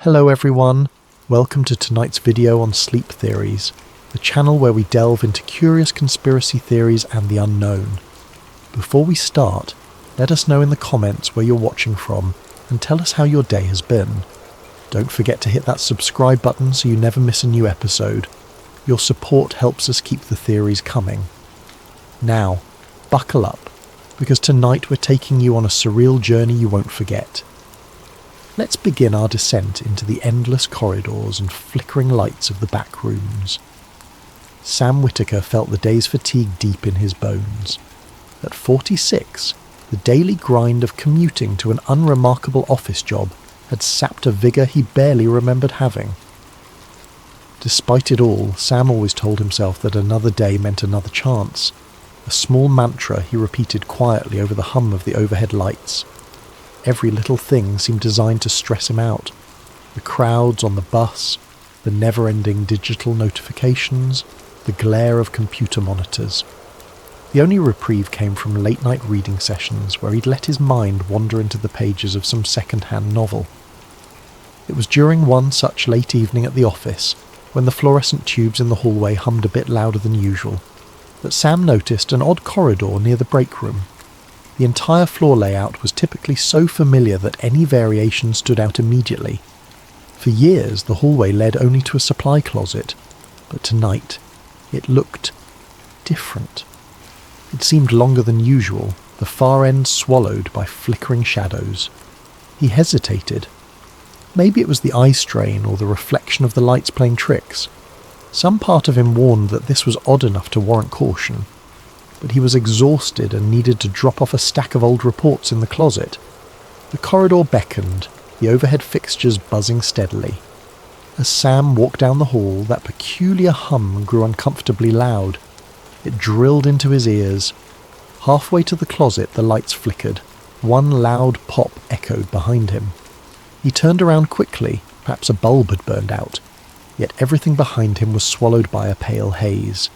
Hello everyone, welcome to tonight's video on sleep theories, the channel where we delve into curious conspiracy theories and the unknown. Before we start, let us know in the comments where you're watching from and tell us how your day has been. Don't forget to hit that subscribe button so you never miss a new episode. Your support helps us keep the theories coming. Now, buckle up, because tonight we're taking you on a surreal journey you won't forget. Let's begin our descent into the endless corridors and flickering lights of the back rooms. Sam Whitaker felt the day's fatigue deep in his bones. At 46, the daily grind of commuting to an unremarkable office job had sapped a vigour he barely remembered having. Despite it all, Sam always told himself that another day meant another chance, a small mantra he repeated quietly over the hum of the overhead lights. Every little thing seemed designed to stress him out. The crowds on the bus, the never-ending digital notifications, the glare of computer monitors. The only reprieve came from late-night reading sessions where he'd let his mind wander into the pages of some second-hand novel. It was during one such late evening at the office, when the fluorescent tubes in the hallway hummed a bit louder than usual, that Sam noticed an odd corridor near the break room. The entire floor layout was typically so familiar that any variation stood out immediately. For years, the hallway led only to a supply closet, but tonight, it looked different. It seemed longer than usual, the far end swallowed by flickering shadows. He hesitated. Maybe it was the eye strain or the reflection of the lights playing tricks. Some part of him warned that this was odd enough to warrant caution. But he was exhausted and needed to drop off a stack of old reports in the closet. The corridor beckoned, the overhead fixtures buzzing steadily. As Sam walked down the hall, that peculiar hum grew uncomfortably loud. It drilled into his ears. Halfway to the closet, the lights flickered. One loud pop echoed behind him. He turned around quickly, perhaps a bulb had burned out. Yet everything behind him was swallowed by a pale haze.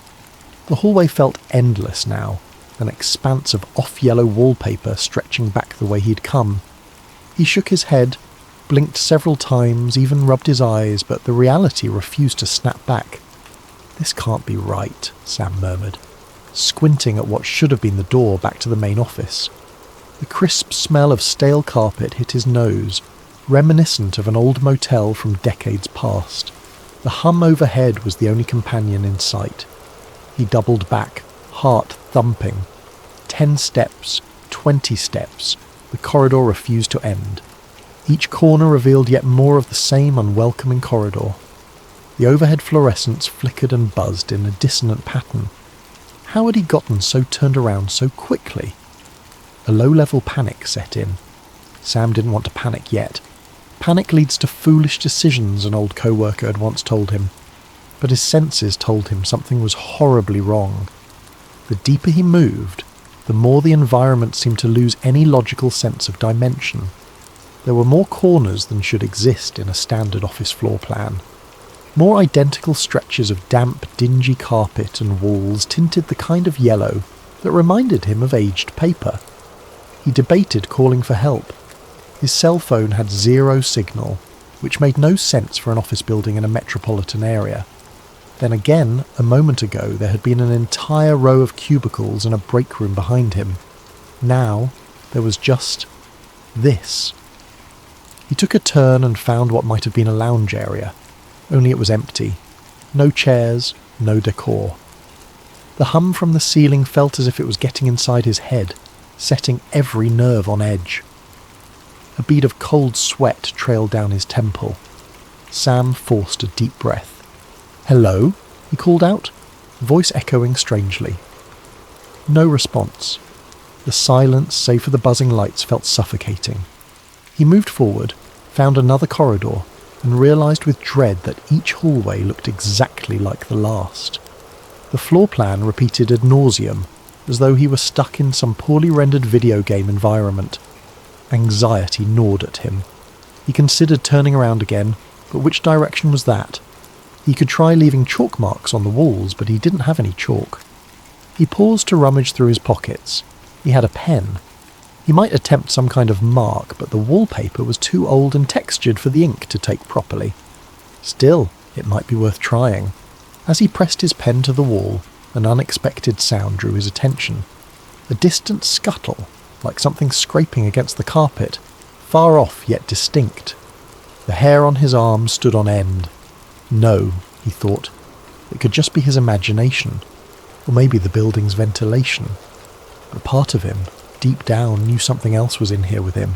The hallway felt endless now, an expanse of off-yellow wallpaper stretching back the way he'd come. He shook his head, blinked several times, even rubbed his eyes, but the reality refused to snap back. "This can't be right," Sam murmured, squinting at what should have been the door back to the main office. The crisp smell of stale carpet hit his nose, reminiscent of an old motel from decades past. The hum overhead was the only companion in sight. He doubled back, heart thumping. 10 steps, 20 steps. The corridor refused to end. Each corner revealed yet more of the same unwelcoming corridor. The overhead fluorescents flickered and buzzed in a dissonant pattern. How had he gotten so turned around so quickly? A low-level panic set in. Sam didn't want to panic yet. Panic leads to foolish decisions, an old co-worker had once told him. But his senses told him something was horribly wrong. The deeper he moved, the more the environment seemed to lose any logical sense of dimension. There were more corners than should exist in a standard office floor plan. More identical stretches of damp, dingy carpet and walls tinted the kind of yellow that reminded him of aged paper. He debated calling for help. His cell phone had zero signal, which made no sense for an office building in a metropolitan area. Then again, a moment ago, there had been an entire row of cubicles and a break room behind him. Now, there was just this. He took a turn and found what might have been a lounge area, only it was empty. No chairs, no decor. The hum from the ceiling felt as if it was getting inside his head, setting every nerve on edge. A bead of cold sweat trailed down his temple. Sam forced a deep breath. "Hello?" he called out, voice echoing strangely. No response. The silence, save for the buzzing lights, felt suffocating. He moved forward, found another corridor, and realised with dread that each hallway looked exactly like the last. The floor plan repeated ad nauseum, as though he were stuck in some poorly rendered video game environment. Anxiety gnawed at him. He considered turning around again, but which direction was that? He could try leaving chalk marks on the walls, but he didn't have any chalk. He paused to rummage through his pockets. He had a pen. He might attempt some kind of mark, but the wallpaper was too old and textured for the ink to take properly. Still, it might be worth trying. As he pressed his pen to the wall, an unexpected sound drew his attention. A distant scuttle, like something scraping against the carpet, far off yet distinct. The hair on his arm stood on end. No, he thought, it could just be his imagination, or maybe the building's ventilation. But part of him, deep down, knew something else was in here with him.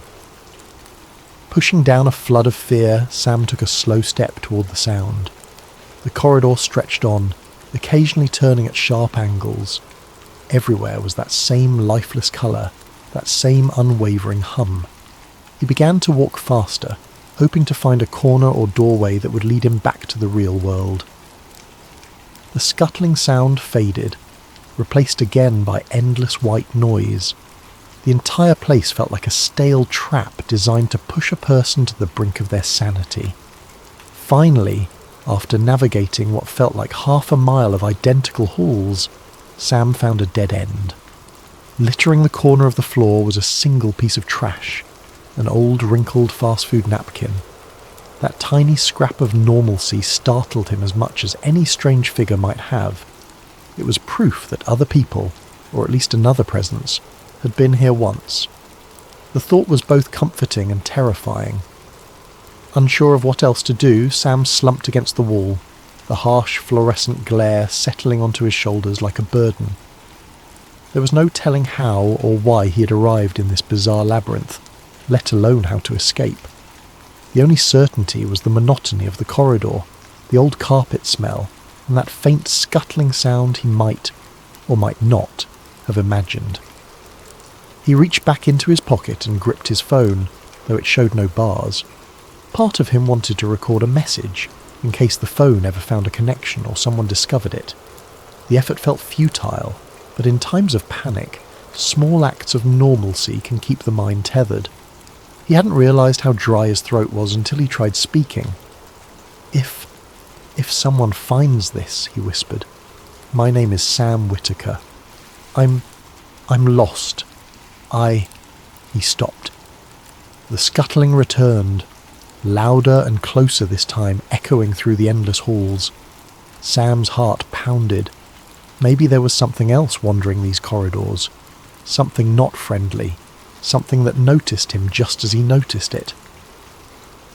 Pushing down a flood of fear, Sam took a slow step toward the sound. The corridor stretched on, occasionally turning at sharp angles. Everywhere was that same lifeless colour, that same unwavering hum. He began to walk faster, hoping to find a corner or doorway that would lead him back to the real world. The scuttling sound faded, replaced again by endless white noise. The entire place felt like a stale trap designed to push a person to the brink of their sanity. Finally, after navigating what felt like half a mile of identical halls, Sam found a dead end. Littering the corner of the floor was a single piece of trash, an old wrinkled fast food napkin. That tiny scrap of normalcy startled him as much as any strange figure might have. It was proof that other people, or at least another presence, had been here once. The thought was both comforting and terrifying. Unsure of what else to do, Sam slumped against the wall, the harsh fluorescent glare settling onto his shoulders like a burden. There was no telling how or why he had arrived in this bizarre labyrinth, let alone how to escape. The only certainty was the monotony of the corridor, the old carpet smell, and that faint scuttling sound he might, or might not, have imagined. He reached back into his pocket and gripped his phone, though it showed no bars. Part of him wanted to record a message, in case the phone ever found a connection or someone discovered it. The effort felt futile, but in times of panic, small acts of normalcy can keep the mind tethered. He hadn't realised how dry his throat was until he tried speaking. If someone finds this," he whispered. "My name is Sam Whitaker. I'm lost. He stopped. The scuttling returned, louder and closer this time, echoing through the endless halls. Sam's heart pounded. Maybe there was something else wandering these corridors. Something not friendly. Something that noticed him just as he noticed it.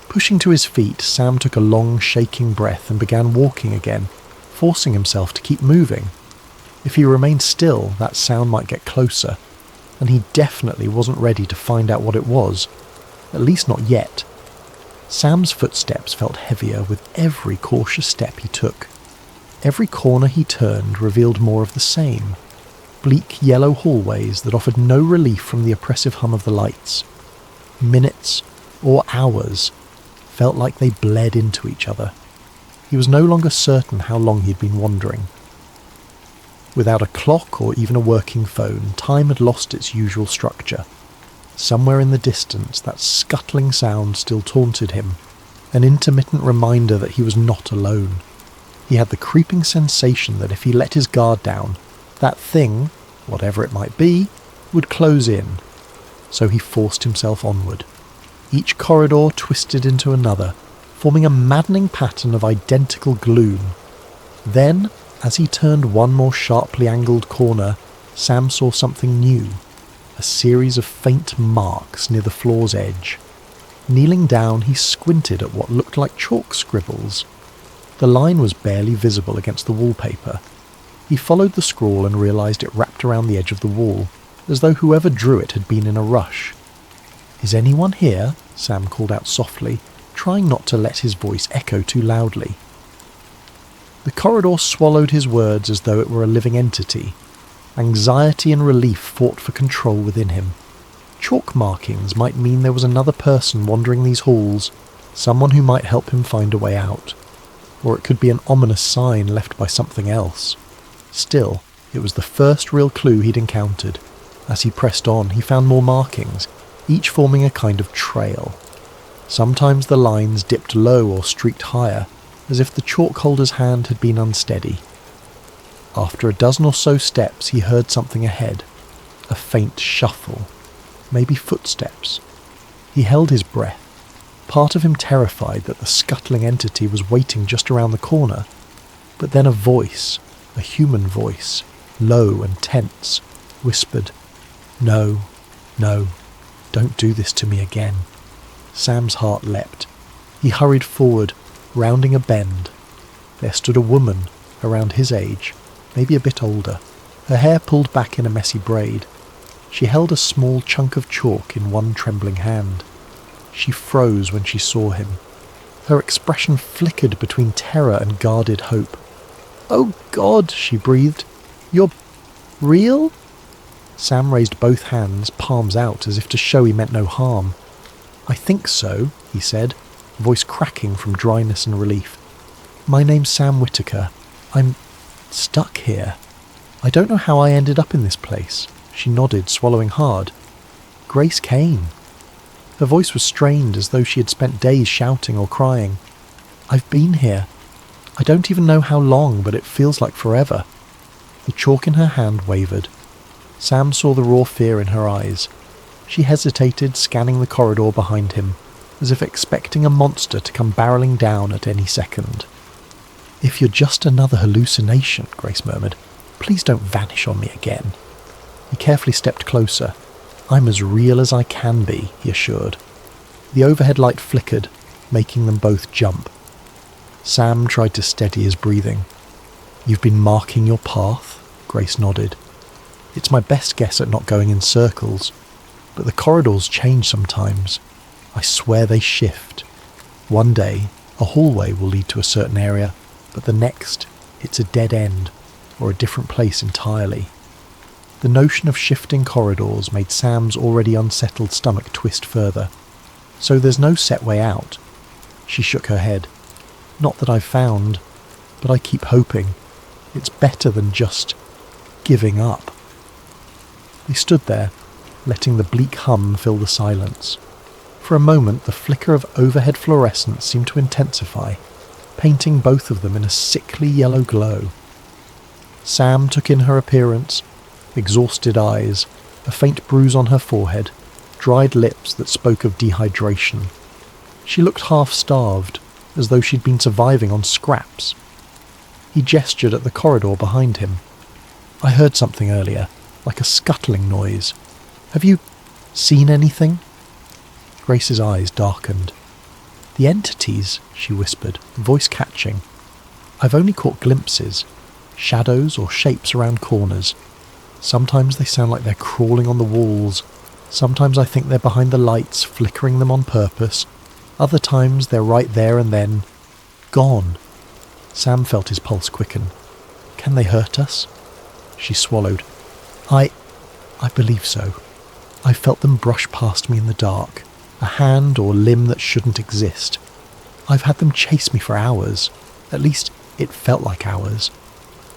Pushing to his feet, Sam took a long, shaking breath and began walking again, forcing himself to keep moving. If he remained still, that sound might get closer, and he definitely wasn't ready to find out what it was, at least not yet. Sam's footsteps felt heavier with every cautious step he took. Every corner he turned revealed more of the same. Bleak yellow hallways that offered no relief from the oppressive hum of the lights. Minutes, or hours, felt like they bled into each other. He was no longer certain how long he'd been wandering. Without a clock or even a working phone, time had lost its usual structure. Somewhere in the distance, that scuttling sound still taunted him, an intermittent reminder that he was not alone. He had the creeping sensation that if he let his guard down, that thing, whatever it might be, would close in. So he forced himself onward. Each corridor twisted into another, forming a maddening pattern of identical gloom. Then, as he turned one more sharply angled corner, Sam saw something new. A series of faint marks near the floor's edge. Kneeling down, he squinted at what looked like chalk scribbles. The line was barely visible against the wallpaper. He followed the scrawl and realised it wrapped around the edge of the wall, as though whoever drew it had been in a rush. "Is anyone here?" Sam called out softly, trying not to let his voice echo too loudly. The corridor swallowed his words as though it were a living entity. Anxiety and relief fought for control within him. Chalk markings might mean there was another person wandering these halls, someone who might help him find a way out. Or it could be an ominous sign left by something else. Still, it was the first real clue he'd encountered. As he pressed on, he found more markings, each forming a kind of trail. Sometimes the lines dipped low or streaked higher, as if the chalk holder's hand had been unsteady. After a dozen or so steps, he heard something ahead, a faint shuffle. maybe footsteps. He held his breath, part of him terrified that the scuttling entity was waiting just around the corner. But then a voice, a human voice, low and tense, whispered, "No, no, don't do this to me again." Sam's heart leapt. He hurried forward, rounding a bend. There stood a woman, around his age, maybe a bit older, her hair pulled back in a messy braid. She held a small chunk of chalk in one trembling hand. She froze when she saw him. Her expression flickered between terror and guarded hope. "Oh God," she breathed. "You're real?" Sam raised both hands, palms out, as if to show he meant no harm. "I think so," he said, voice cracking from dryness and relief. "My name's Sam Whitaker. I'm stuck here. I don't know how I ended up in this place." She nodded, swallowing hard. "Grace came." Her voice was strained, as though she had spent days shouting or crying. "I've been here. I don't even know how long, but it feels like forever." The chalk in her hand wavered. Sam saw the raw fear in her eyes. She hesitated, scanning the corridor behind him, as if expecting a monster to come barreling down at any second. "If you're just another hallucination," Grace murmured, "please don't vanish on me again." He carefully stepped closer. "I'm as real as I can be," he assured. The overhead light flickered, making them both jump. Sam tried to steady his breathing. "You've been marking your path?" Grace nodded. "It's my best guess at not going in circles, but the corridors change sometimes. I swear they shift. One day, a hallway will lead to a certain area, but the next, it's a dead end, or a different place entirely." The notion of shifting corridors made Sam's already unsettled stomach twist further. "So there's no set way out?" She shook her head. "Not that I've found, but I keep hoping. It's better than just giving up." They stood there, letting the bleak hum fill the silence. For a moment, the flicker of overhead fluorescence seemed to intensify, painting both of them in a sickly yellow glow. Sam took in her appearance, exhausted eyes, a faint bruise on her forehead, dried lips that spoke of dehydration. She looked half-starved, as though she'd been surviving on scraps. He gestured at the corridor behind him. "I heard something earlier, like a scuttling noise. Have you seen anything?" Grace's eyes darkened. "The entities," she whispered, voice catching. "I've only caught glimpses, shadows or shapes around corners. Sometimes they sound like they're crawling on the walls. Sometimes I think they're behind the lights, flickering them on purpose. Other times they're right there and then gone." Sam felt his pulse quicken. "Can they hurt us?" She swallowed. I believe so. I felt them brush past me in the dark, a hand or limb that shouldn't exist. I've had them chase me for hours. At least it felt like hours.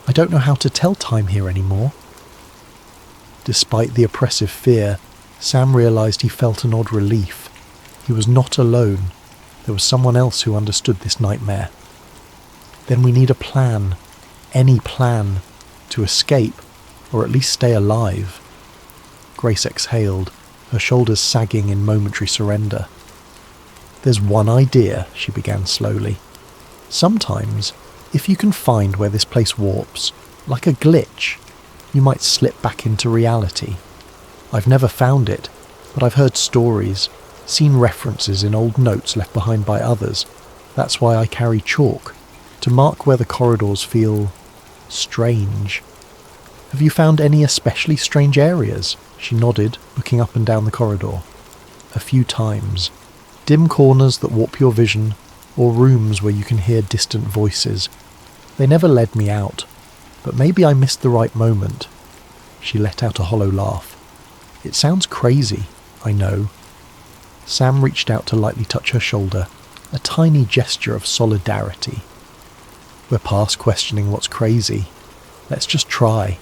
I don't know how to tell time here anymore." Despite the oppressive fear, Sam realised he felt an odd relief. He was not alone. There was someone else who understood this nightmare. "Then we need a plan. Any plan. To escape, or at least stay alive." Grace exhaled, her shoulders sagging in momentary surrender. "There's one idea," she began slowly. "Sometimes, if you can find where this place warps, like a glitch, you might slip back into reality. I've never found it, but I've heard stories, seen references in old notes left behind by others. That's why I carry chalk, to mark where the corridors feel strange." "Have you found any especially strange areas?" She nodded, looking up and down the corridor. "A few times. Dim corners that warp your vision, or rooms where you can hear distant voices. They never led me out, but maybe I missed the right moment." She let out a hollow laugh. "It sounds crazy, I know." Sam reached out to lightly touch her shoulder, a tiny gesture of solidarity. "We're past questioning what's crazy. Let's just try."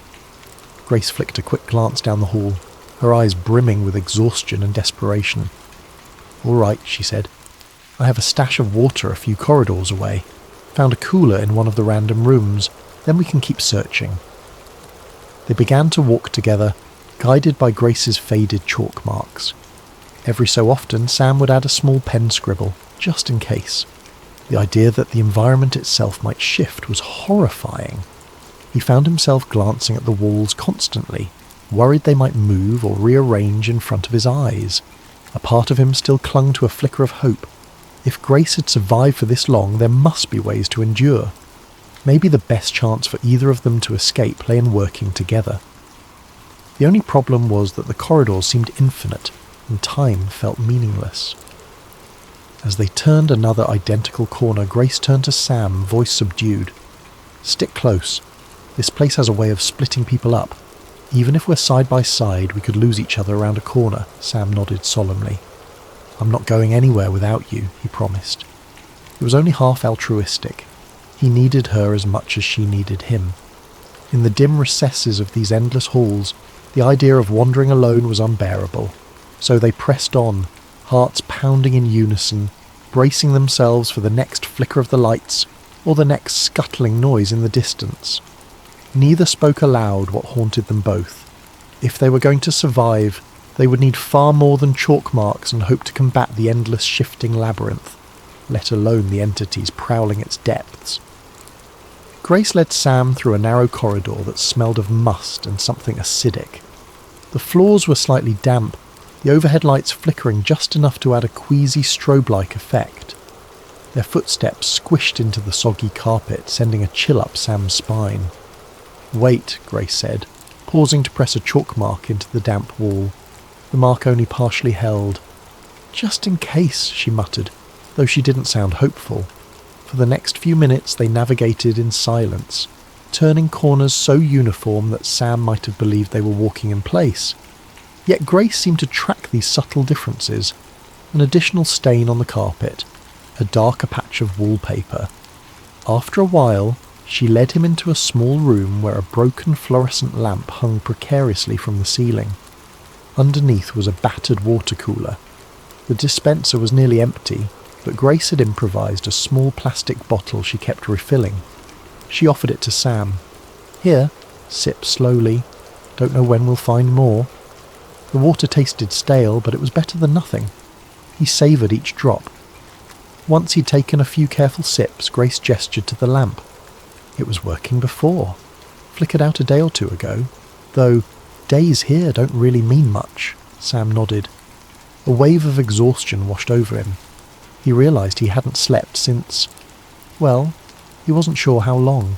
Grace flicked a quick glance down the hall, her eyes brimming with exhaustion and desperation. "All right," she said. "I have a stash of water a few corridors away. Found a cooler in one of the random rooms. Then we can keep searching." They began to walk together, guided by Grace's faded chalk marks. Every so often, Sam would add a small pen scribble, just in case. The idea that the environment itself might shift was horrifying. He found himself glancing at the walls constantly, worried they might move or rearrange in front of his eyes. A part of him still clung to a flicker of hope. If Grace had survived for this long, there must be ways to endure. Maybe the best chance for either of them to escape lay in working together. The only problem was that the corridors seemed infinite, and time felt meaningless. As they turned another identical corner, Grace turned to Sam, voice subdued. "Stick close. This place has a way of splitting people up. Even if we're side by side, we could lose each other around a corner," Sam nodded solemnly. "I'm not going anywhere without you," he promised. It was only half altruistic. He needed her as much as she needed him. In the dim recesses of these endless halls, the idea of wandering alone was unbearable. So they pressed on, hearts pounding in unison, bracing themselves for the next flicker of the lights or the next scuttling noise in the distance. Neither spoke aloud what haunted them both. If they were going to survive, they would need far more than chalk marks and hope to combat the endless shifting labyrinth, let alone the entities prowling its depths. Grace led Sam through a narrow corridor that smelled of must and something acidic. The floors were slightly damp, the overhead lights flickering just enough to add a queasy strobe-like effect. Their footsteps squished into the soggy carpet, sending a chill up Sam's spine. "Wait," Grace said, pausing to press a chalk mark into the damp wall. The mark only partially held. "Just in case," she muttered, though she didn't sound hopeful. For the next few minutes they navigated in silence, turning corners so uniform that Sam might have believed they were walking in place. Yet Grace seemed to track these subtle differences. An additional stain on the carpet, a darker patch of wallpaper. After a while, she led him into a small room where a broken fluorescent lamp hung precariously from the ceiling. Underneath was a battered water cooler. The dispenser was nearly empty, but Grace had improvised a small plastic bottle she kept refilling. She offered it to Sam. "Here, sip slowly. Don't know when we'll find more." The water tasted stale, but it was better than nothing. He savoured each drop. Once he'd taken a few careful sips, Grace gestured to the lamp. It was working before. Flickered out a day or two ago. Though, days here don't really mean much. Sam nodded. A wave of exhaustion washed over him. He realised he hadn't slept since... well, he wasn't sure how long.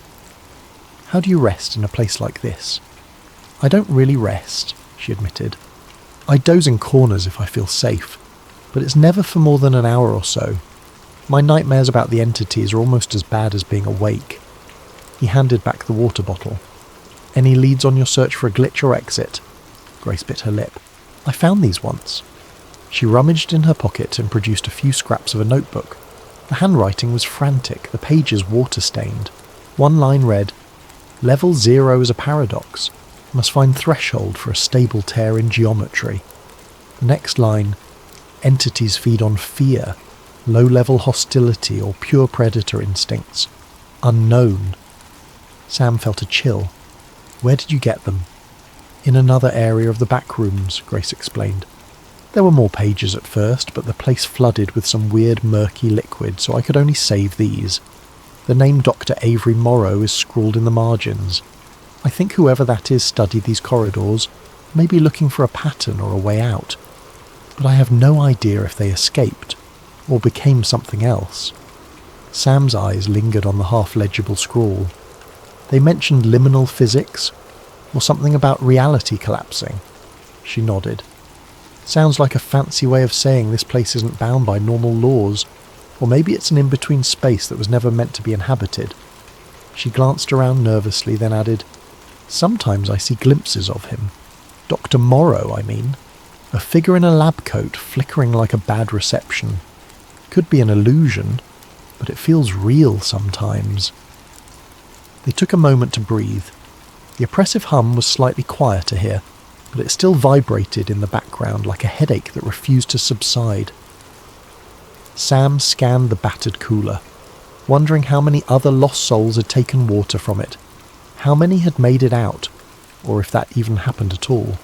"How do you rest in a place like this?" "I don't really rest," she admitted. "I doze in corners if I feel safe, but it's never for more than an hour or so. My nightmares about the entities are almost as bad as being awake." He handed back the water bottle. "Any leads on your search for a glitch or exit?" Grace bit her lip. "I found these once." She rummaged in her pocket and produced a few scraps of a notebook. The handwriting was frantic, the pages water-stained. One line read, "Level 0 is a paradox. Must find threshold for a stable tear in geometry." The next line, "Entities feed on fear, low-level hostility or pure predator instincts. Unknown." Sam felt a chill. "Where did you get them?" "In another area of the back rooms," Grace explained. "There were more pages at first, but the place flooded with some weird murky liquid, so I could only save these. The name Dr. Avery Morrow is scrawled in the margins. I think whoever that is studied these corridors, maybe looking for a pattern or a way out. But I have no idea if they escaped, or became something else." Sam's eyes lingered on the half-legible scrawl. "They mentioned liminal physics, or something about reality collapsing." She nodded. "Sounds like a fancy way of saying this place isn't bound by normal laws, or maybe it's an in-between space that was never meant to be inhabited." She glanced around nervously, then added, "Sometimes I see glimpses of him. Dr. Morrow, I mean. A figure in a lab coat flickering like a bad reception. Could be an illusion, but it feels real sometimes." They took a moment to breathe. The oppressive hum was slightly quieter here, but it still vibrated in the background like a headache that refused to subside. Sam scanned the battered cooler, wondering how many other lost souls had taken water from it, how many had made it out, or if that even happened at all.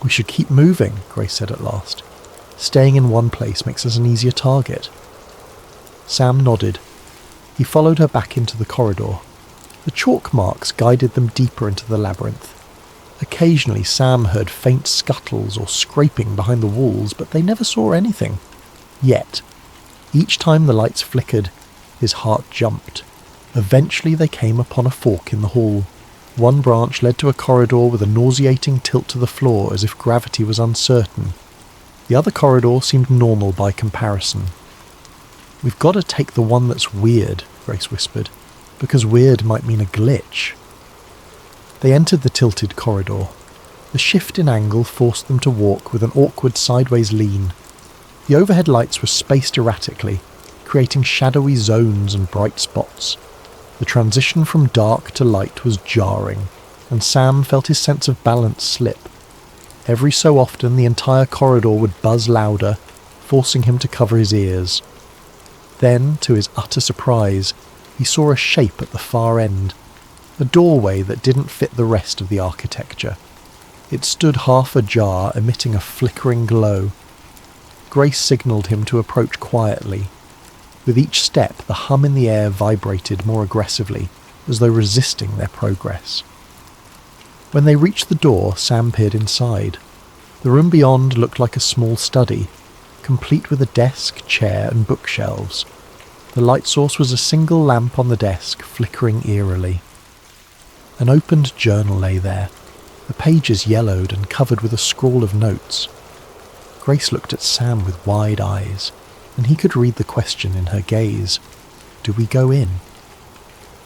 "We should keep moving," Grace said at last. "Staying in one place makes us an easier target." Sam nodded. He followed her back into the corridor. The chalk marks guided them deeper into the labyrinth. Occasionally Sam heard faint scuttles or scraping behind the walls, but they never saw anything. Yet, each time the lights flickered, his heart jumped. Eventually they came upon a fork in the hall. One branch led to a corridor with a nauseating tilt to the floor as if gravity was uncertain. The other corridor seemed normal by comparison. "We've got to take the one that's weird," Grace whispered, "because weird might mean a glitch." They entered the tilted corridor. The shift in angle forced them to walk with an awkward sideways lean. The overhead lights were spaced erratically, creating shadowy zones and bright spots. The transition from dark to light was jarring, and Sam felt his sense of balance slip. Every so often the entire corridor would buzz louder, forcing him to cover his ears. Then, to his utter surprise, he saw a shape at the far end, a doorway that didn't fit the rest of the architecture. It stood half ajar, emitting a flickering glow. Grace signalled him to approach quietly. With each step, the hum in the air vibrated more aggressively, as though resisting their progress. When they reached the door, Sam peered inside. The room beyond looked like a small study, complete with a desk, chair, and bookshelves. The light source was a single lamp on the desk, flickering eerily. An opened journal lay there, the pages yellowed and covered with a scrawl of notes. Grace looked at Sam with wide eyes, and he could read the question in her gaze. "Do we go in?"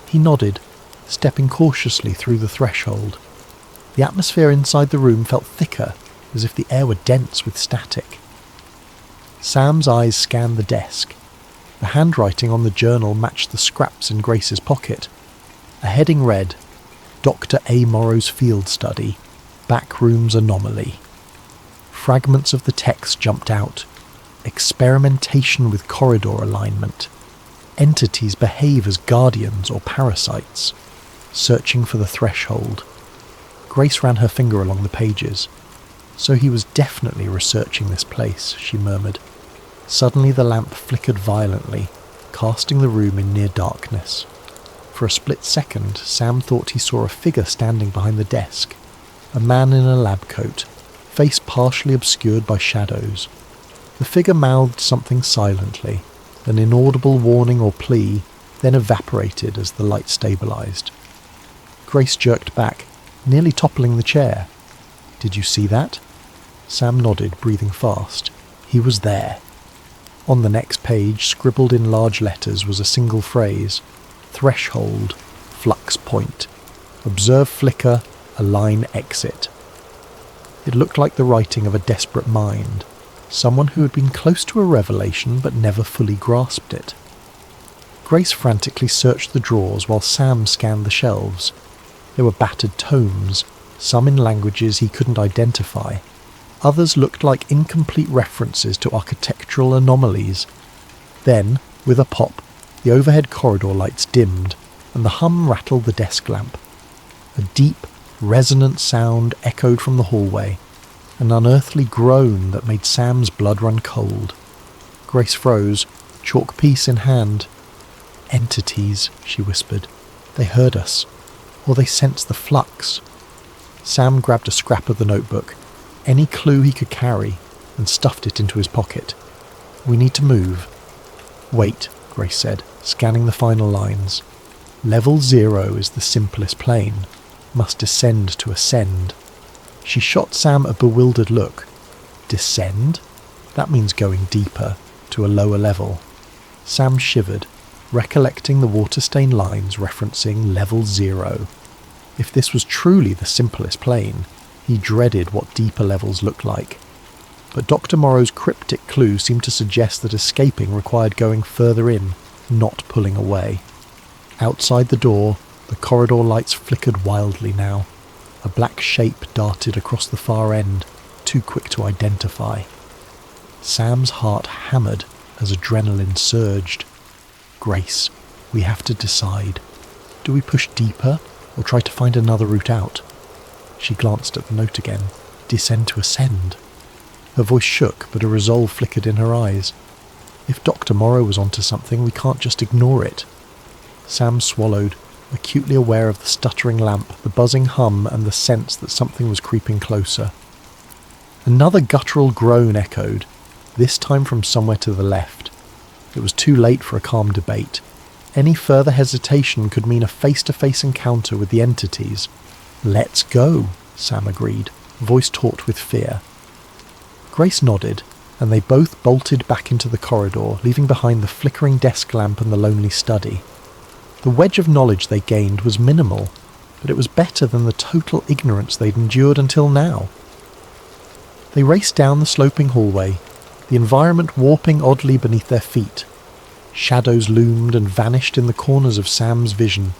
He nodded, stepping cautiously through the threshold. The atmosphere inside the room felt thicker, as if the air were dense with static. Sam's eyes scanned the desk. The handwriting on the journal matched the scraps in Grace's pocket. A heading read, "Dr. A. Morrow's Field Study, Backrooms Anomaly." Fragments of the text jumped out. Experimentation with corridor alignment. Entities behave as guardians or parasites. Searching for the threshold. Grace ran her finger along the pages. "So he was definitely researching this place," she murmured. Suddenly the lamp flickered violently, casting the room in near darkness. For a split second, Sam thought he saw a figure standing behind the desk. A man in a lab coat, face partially obscured by shadows. The figure mouthed something silently, an inaudible warning or plea, then evaporated as the light stabilized. Grace jerked back, nearly toppling the chair. "Did you see that?" Sam nodded, breathing fast. He was there. On the next page, scribbled in large letters, was a single phrase. "Threshold, flux point. Observe flicker, align exit." It looked like the writing of a desperate mind, someone who had been close to a revelation but never fully grasped it. Grace frantically searched the drawers while Sam scanned the shelves. There were battered tomes, some in languages he couldn't identify. Others looked like incomplete references to architectural anomalies. Then, with a pop, the overhead corridor lights dimmed, and the hum rattled the desk lamp. A deep, resonant sound echoed from the hallway, an unearthly groan that made Sam's blood run cold. Grace froze, chalk piece in hand. "Entities," she whispered. "They heard us, or they sensed the flux." Sam grabbed a scrap of the notebook, any clue he could carry, and stuffed it into his pocket. "We need to move." "Wait," Grace said, scanning the final lines. "Level 0 is the simplest plane. Must descend to ascend." She shot Sam a bewildered look. "Descend? That means going deeper, to a lower level." Sam shivered, recollecting the water-stained lines referencing level 0. If this was truly the simplest plane, he dreaded what deeper levels looked like. But Dr. Morrow's cryptic clue seemed to suggest that escaping required going further in, not pulling away. Outside the door, the corridor lights flickered wildly now. A black shape darted across the far end, too quick to identify. Sam's heart hammered as adrenaline surged. "Grace, we have to decide. Do we push deeper, or try to find another route out?" She glanced at the note again. Descend to ascend. Her voice shook, but a resolve flickered in her eyes. If Dr. Morrow was onto something, we can't just ignore it. Sam swallowed, acutely aware of the stuttering lamp, the buzzing hum, and the sense that something was creeping closer. Another guttural groan echoed, this time from somewhere to the left. It was too late for a calm debate. Any further hesitation could mean a face-to-face encounter with the entities. "Let's go," Sam agreed, voice taut with fear. Grace nodded, and they both bolted back into the corridor, leaving behind the flickering desk lamp and the lonely study. The wedge of knowledge they gained was minimal, but it was better than the total ignorance they'd endured until now. They raced down the sloping hallway, the environment warping oddly beneath their feet. Shadows loomed and vanished in the corners of Sam's vision.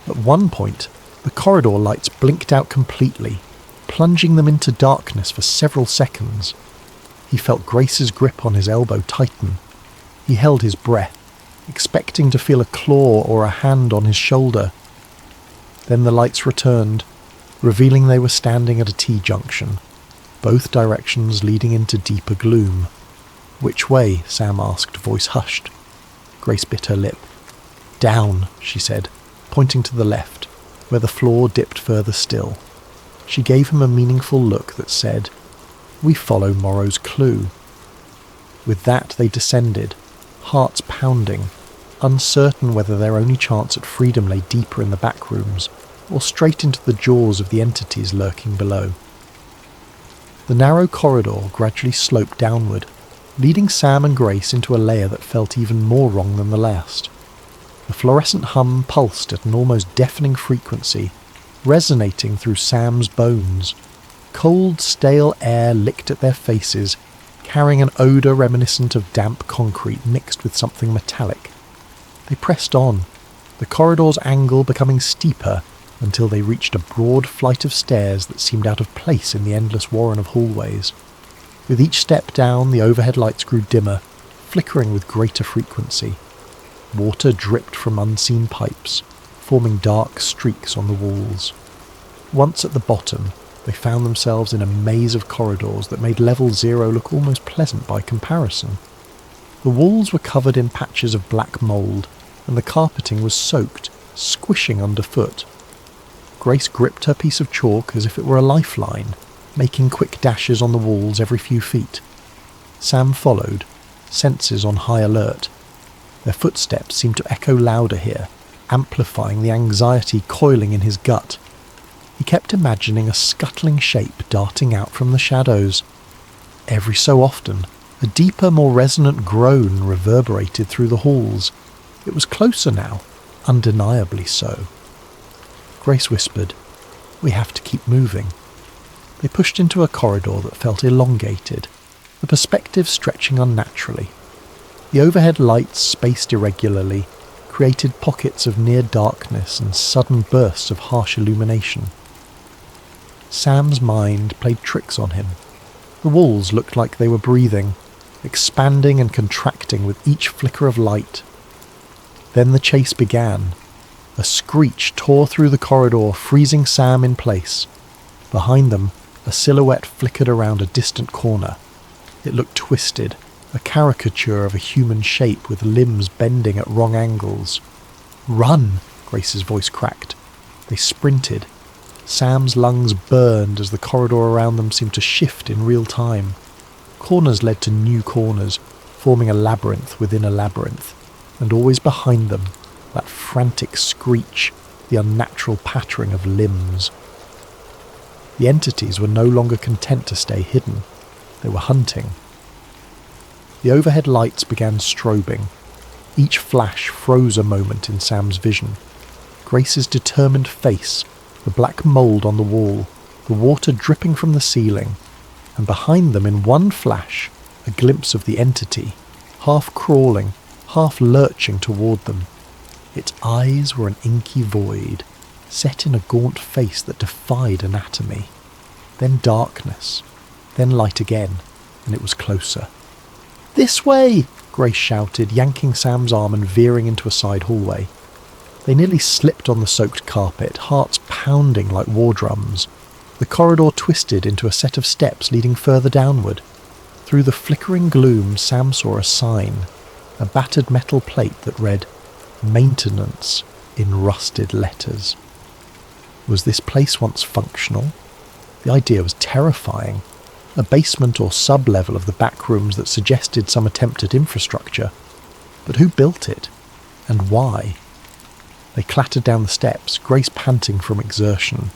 At one point, the corridor lights blinked out completely, plunging them into darkness for several seconds. He felt Grace's grip on his elbow tighten. He held his breath, expecting to feel a claw or a hand on his shoulder. Then the lights returned, revealing they were standing at a T-junction, both directions leading into deeper gloom. "Which way?" Sam asked, voice hushed. Grace bit her lip. "Down," she said, pointing to the left, where the floor dipped further still. She gave him a meaningful look that said, "We follow Morrow's clue." With that they descended, hearts pounding, uncertain whether their only chance at freedom lay deeper in the back rooms, or straight into the jaws of the entities lurking below. The narrow corridor gradually sloped downward, leading Sam and Grace into a layer that felt even more wrong than the last. The fluorescent hum pulsed at an almost deafening frequency, resonating through Sam's bones. Cold, stale air licked at their faces, carrying an odour reminiscent of damp concrete mixed with something metallic. They pressed on, the corridor's angle becoming steeper until they reached a broad flight of stairs that seemed out of place in the endless warren of hallways. With each step down, the overhead lights grew dimmer, flickering with greater frequency. Water dripped from unseen pipes, forming dark streaks on the walls. Once at the bottom, they found themselves in a maze of corridors that made level 0 look almost pleasant by comparison. The walls were covered in patches of black mould, and the carpeting was soaked, squishing underfoot. Grace gripped her piece of chalk as if it were a lifeline, making quick dashes on the walls every few feet. Sam followed, senses on high alert. Their footsteps seemed to echo louder here, amplifying the anxiety coiling in his gut. He kept imagining a scuttling shape darting out from the shadows. Every so often, a deeper, more resonant groan reverberated through the halls. It was closer now, undeniably so. Grace whispered, "We have to keep moving." They pushed into a corridor that felt elongated, the perspective stretching unnaturally. The overhead lights, spaced irregularly, created pockets of near darkness and sudden bursts of harsh illumination. Sam's mind played tricks on him. The walls looked like they were breathing, expanding and contracting with each flicker of light. Then the chase began. A screech tore through the corridor, freezing Sam in place. Behind them, a silhouette flickered around a distant corner. It looked twisted, a caricature of a human shape with limbs bending at wrong angles. "Run!" Grace's voice cracked. They sprinted. Sam's lungs burned as the corridor around them seemed to shift in real time. Corners led to new corners, forming a labyrinth within a labyrinth, and always behind them, that frantic screech, the unnatural pattering of limbs. The entities were no longer content to stay hidden. They were hunting. The overhead lights began strobing. Each flash froze a moment in Sam's vision. Grace's determined face, the black mould on the wall, the water dripping from the ceiling, and behind them in one flash, a glimpse of the entity, half crawling, half lurching toward them. Its eyes were an inky void, set in a gaunt face that defied anatomy. Then darkness, then light again, and it was closer. "This way!" Grace shouted, yanking Sam's arm and veering into a side hallway. They nearly slipped on the soaked carpet, hearts pounding like war drums. The corridor twisted into a set of steps leading further downward. Through the flickering gloom, Sam saw a sign, a battered metal plate that read, "Maintenance," in rusted letters. Was this place once functional? The idea was terrifying. A basement or sub-level of the back rooms that suggested some attempt at infrastructure. But who built it? And why? They clattered down the steps, Grace panting from exertion.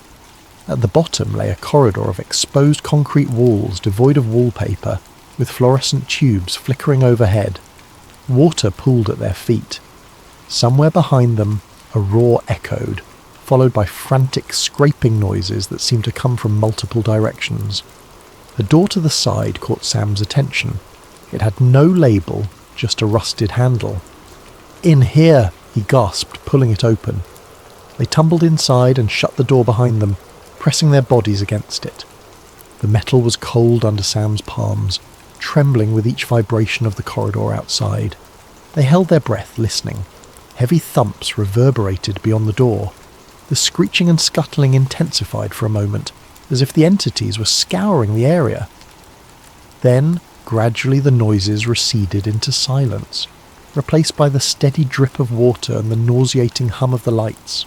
At the bottom lay a corridor of exposed concrete walls devoid of wallpaper, with fluorescent tubes flickering overhead. Water pooled at their feet. Somewhere behind them, a roar echoed, followed by frantic scraping noises that seemed to come from multiple directions. The door to the side caught Sam's attention. It had no label, just a rusted handle. "In here!" he gasped, pulling it open. They tumbled inside and shut the door behind them, pressing their bodies against it. The metal was cold under Sam's palms, trembling with each vibration of the corridor outside. They held their breath, listening. Heavy thumps reverberated beyond the door. The screeching and scuttling intensified for a moment, as if the entities were scouring the area. Then, gradually the noises receded into silence, replaced by the steady drip of water and the nauseating hum of the lights.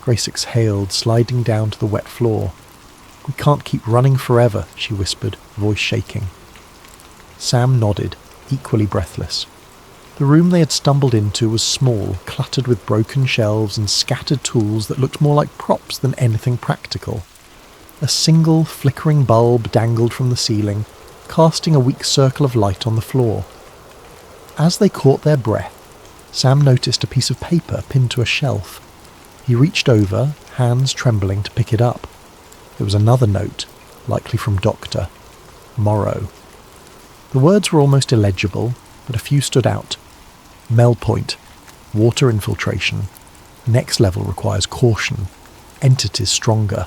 Grace exhaled, sliding down to the wet floor. "We can't keep running forever," she whispered, voice shaking. Sam nodded, equally breathless. The room they had stumbled into was small, cluttered with broken shelves and scattered tools that looked more like props than anything practical. A single flickering bulb dangled from the ceiling, casting a weak circle of light on the floor. As they caught their breath, Sam noticed a piece of paper pinned to a shelf. He reached over, hands trembling, to pick it up. It was another note, likely from Dr. Morrow. The words were almost illegible, but a few stood out. Mel point. Water infiltration. Next level requires caution. Entities stronger.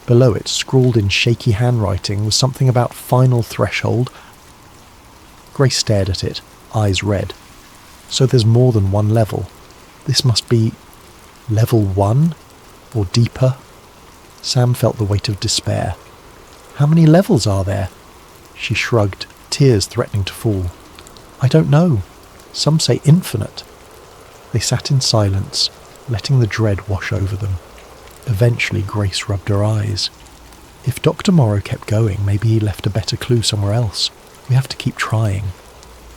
Below it, scrawled in shaky handwriting, was something about final threshold. Grace stared at it, eyes red. So there's more than one level. This must be level 1? Or deeper? Sam felt the weight of despair. How many levels are there? She shrugged, tears threatening to fall. I don't know. Some say infinite. They sat in silence, letting the dread wash over them. Eventually Grace rubbed her eyes. If Dr. Morrow kept going, maybe he left a better clue somewhere else. We have to keep trying.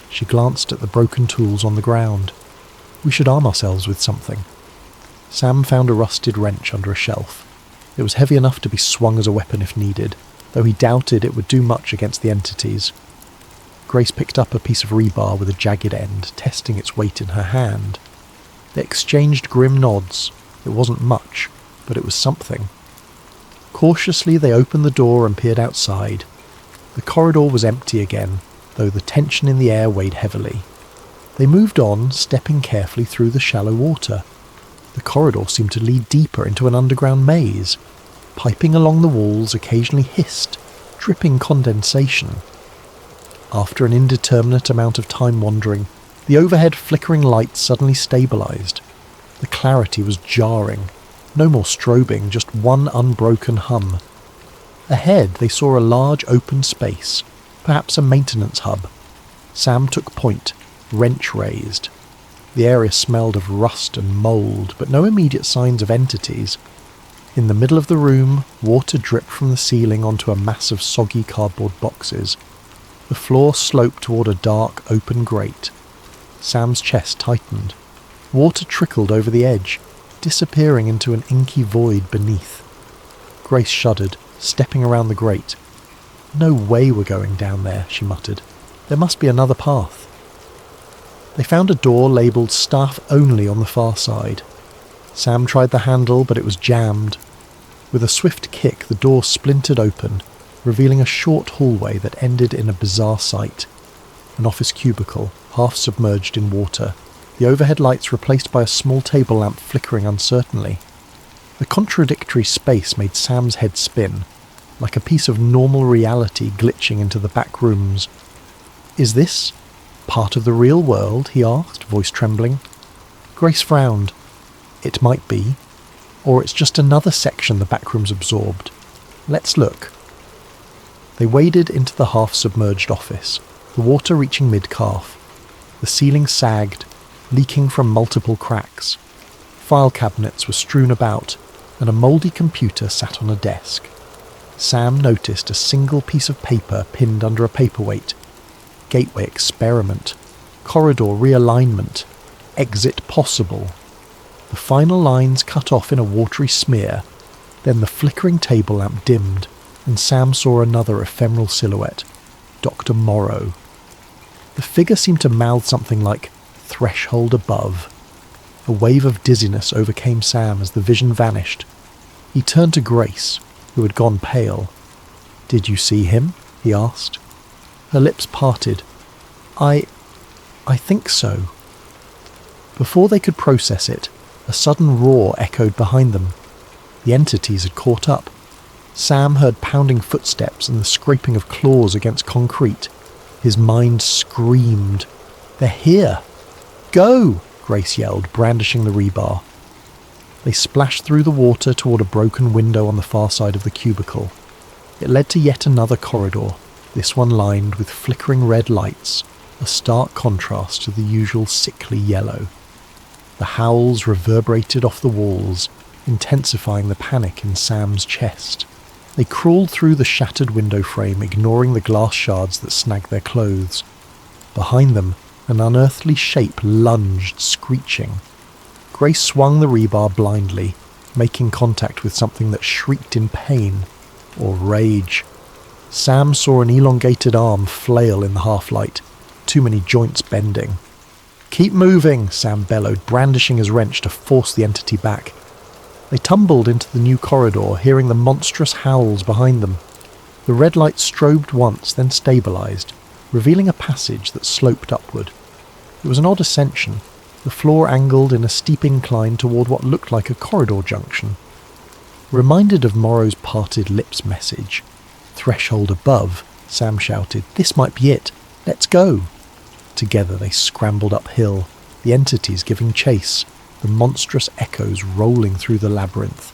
She glanced at the broken tools on the ground. We should arm ourselves with something. Sam found a rusted wrench under a shelf. It was heavy enough to be swung as a weapon if needed, though he doubted it would do much against the entities. Grace picked up a piece of rebar with a jagged end, testing its weight in her hand. They exchanged grim nods. It wasn't much, but it was something. Cautiously they opened the door and peered outside. The corridor was empty again, though the tension in the air weighed heavily. They moved on, stepping carefully through the shallow water. The corridor seemed to lead deeper into an underground maze. Piping along the walls occasionally hissed, dripping condensation. After an indeterminate amount of time wandering, the overhead flickering lights suddenly stabilized. The clarity was jarring. No more strobing, just one unbroken hum. Ahead they saw a large open space, perhaps a maintenance hub. Sam took point, wrench raised. The area smelled of rust and mould, but no immediate signs of entities. In the middle of the room, water dripped from the ceiling onto a mass of soggy cardboard boxes. The floor sloped toward a dark, open grate. Sam's chest tightened. Water trickled over the edge, disappearing into an inky void beneath. Grace shuddered, stepping around the grate. "No way we're going down there," she muttered. "There must be another path." They found a door labelled "Staff Only" on the far side. Sam tried the handle, but it was jammed. With a swift kick, the door splintered open, revealing a short hallway that ended in a bizarre sight. An office cubicle, half submerged in water, the overhead lights replaced by a small table lamp flickering uncertainly. The contradictory space made Sam's head spin, like a piece of normal reality glitching into the back rooms. "Is this part of the real world?" he asked, voice trembling. Grace frowned. "It might be. Or it's just another section the back rooms absorbed." Let's look." They waded into the half-submerged office, the water reaching mid-calf. The ceiling sagged, leaking from multiple cracks. File cabinets were strewn about, and a mouldy computer sat on a desk. Sam noticed a single piece of paper pinned under a paperweight. "Gateway experiment. Corridor realignment. Exit possible." The final lines cut off in a watery smear. Then the flickering table lamp dimmed, and Sam saw another ephemeral silhouette, Dr. Morrow. The figure seemed to mouth something like "threshold above." A wave of dizziness overcame Sam as the vision vanished. He turned to Grace, who had gone pale. "Did you see him?" he asked. Her lips parted. I think so." Before they could process it, a sudden roar echoed behind them. The entities had caught up. Sam heard pounding footsteps and the scraping of claws against concrete. His mind screamed. "They're here!" "Go!" Grace yelled, brandishing the rebar. They splashed through the water toward a broken window on the far side of the cubicle. It led to yet another corridor, this one lined with flickering red lights, a stark contrast to the usual sickly yellow. The howls reverberated off the walls, intensifying the panic in Sam's chest. They crawled through the shattered window frame, ignoring the glass shards that snagged their clothes. Behind them, an unearthly shape lunged, screeching. Grace swung the rebar blindly, making contact with something that shrieked in pain or rage. Sam saw an elongated arm flail in the half-light, too many joints bending. "Keep moving," Sam bellowed, brandishing his wrench to force the entity back. They tumbled into the new corridor, hearing the monstrous howls behind them. The red light strobed once, then stabilized, revealing a passage that sloped upward. It was an odd ascension, the floor angled in a steep incline toward what looked like a corridor junction. Reminded of Morrow's parted lips message, "Threshold above," Sam shouted, "This might be it. Let's go." Together they scrambled uphill, the entities giving chase, the monstrous echoes rolling through the labyrinth.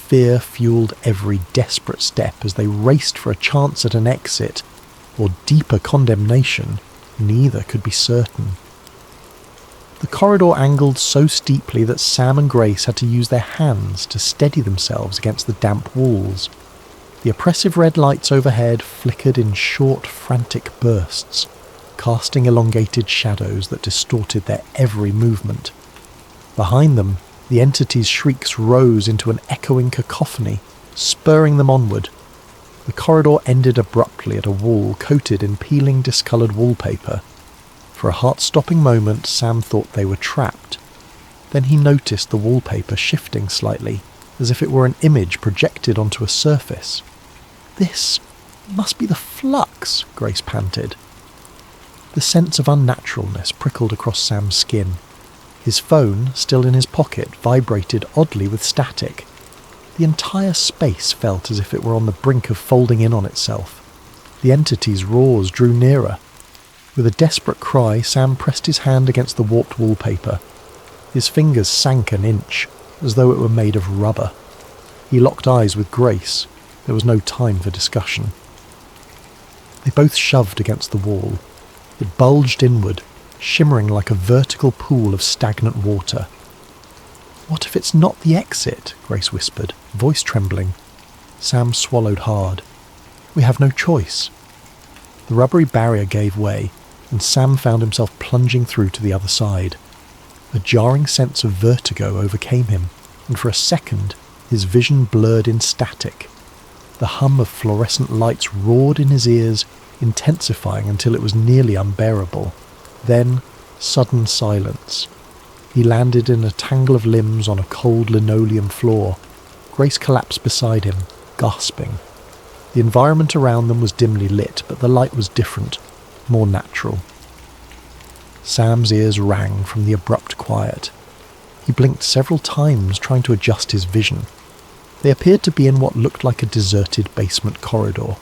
Fear fueled every desperate step as they raced for a chance at an exit, or deeper condemnation. Neither could be certain. The corridor angled so steeply that Sam and Grace had to use their hands to steady themselves against the damp walls. The oppressive red lights overhead flickered in short, frantic bursts, casting elongated shadows that distorted their every movement. Behind them, the entity's shrieks rose into an echoing cacophony, spurring them onward. The corridor ended abruptly at a wall coated in peeling, discoloured wallpaper. For a heart-stopping moment, Sam thought they were trapped. Then he noticed the wallpaper shifting slightly, as if it were an image projected onto a surface. "This must be the flux," Grace panted. The sense of unnaturalness prickled across Sam's skin. His phone, still in his pocket, vibrated oddly with static. The entire space felt as if it were on the brink of folding in on itself. The entity's roars drew nearer. With a desperate cry, Sam pressed his hand against the warped wallpaper. His fingers sank an inch, as though it were made of rubber. He locked eyes with Grace. There was no time for discussion. They both shoved against the wall. It bulged inward, shimmering like a vertical pool of stagnant water. "What if it's not the exit?" Grace whispered, voice trembling. Sam swallowed hard. "We have no choice." The rubbery barrier gave way, and Sam found himself plunging through to the other side. A jarring sense of vertigo overcame him, and for a second his vision blurred in static. The hum of fluorescent lights roared in his ears, intensifying until it was nearly unbearable. Then, sudden silence. He landed in a tangle of limbs on a cold linoleum floor. Grace collapsed beside him, gasping. The environment around them was dimly lit, but the light was different, more natural. Sam's ears rang from the abrupt quiet. He blinked several times, trying to adjust his vision. They appeared to be in what looked like a deserted basement corridor.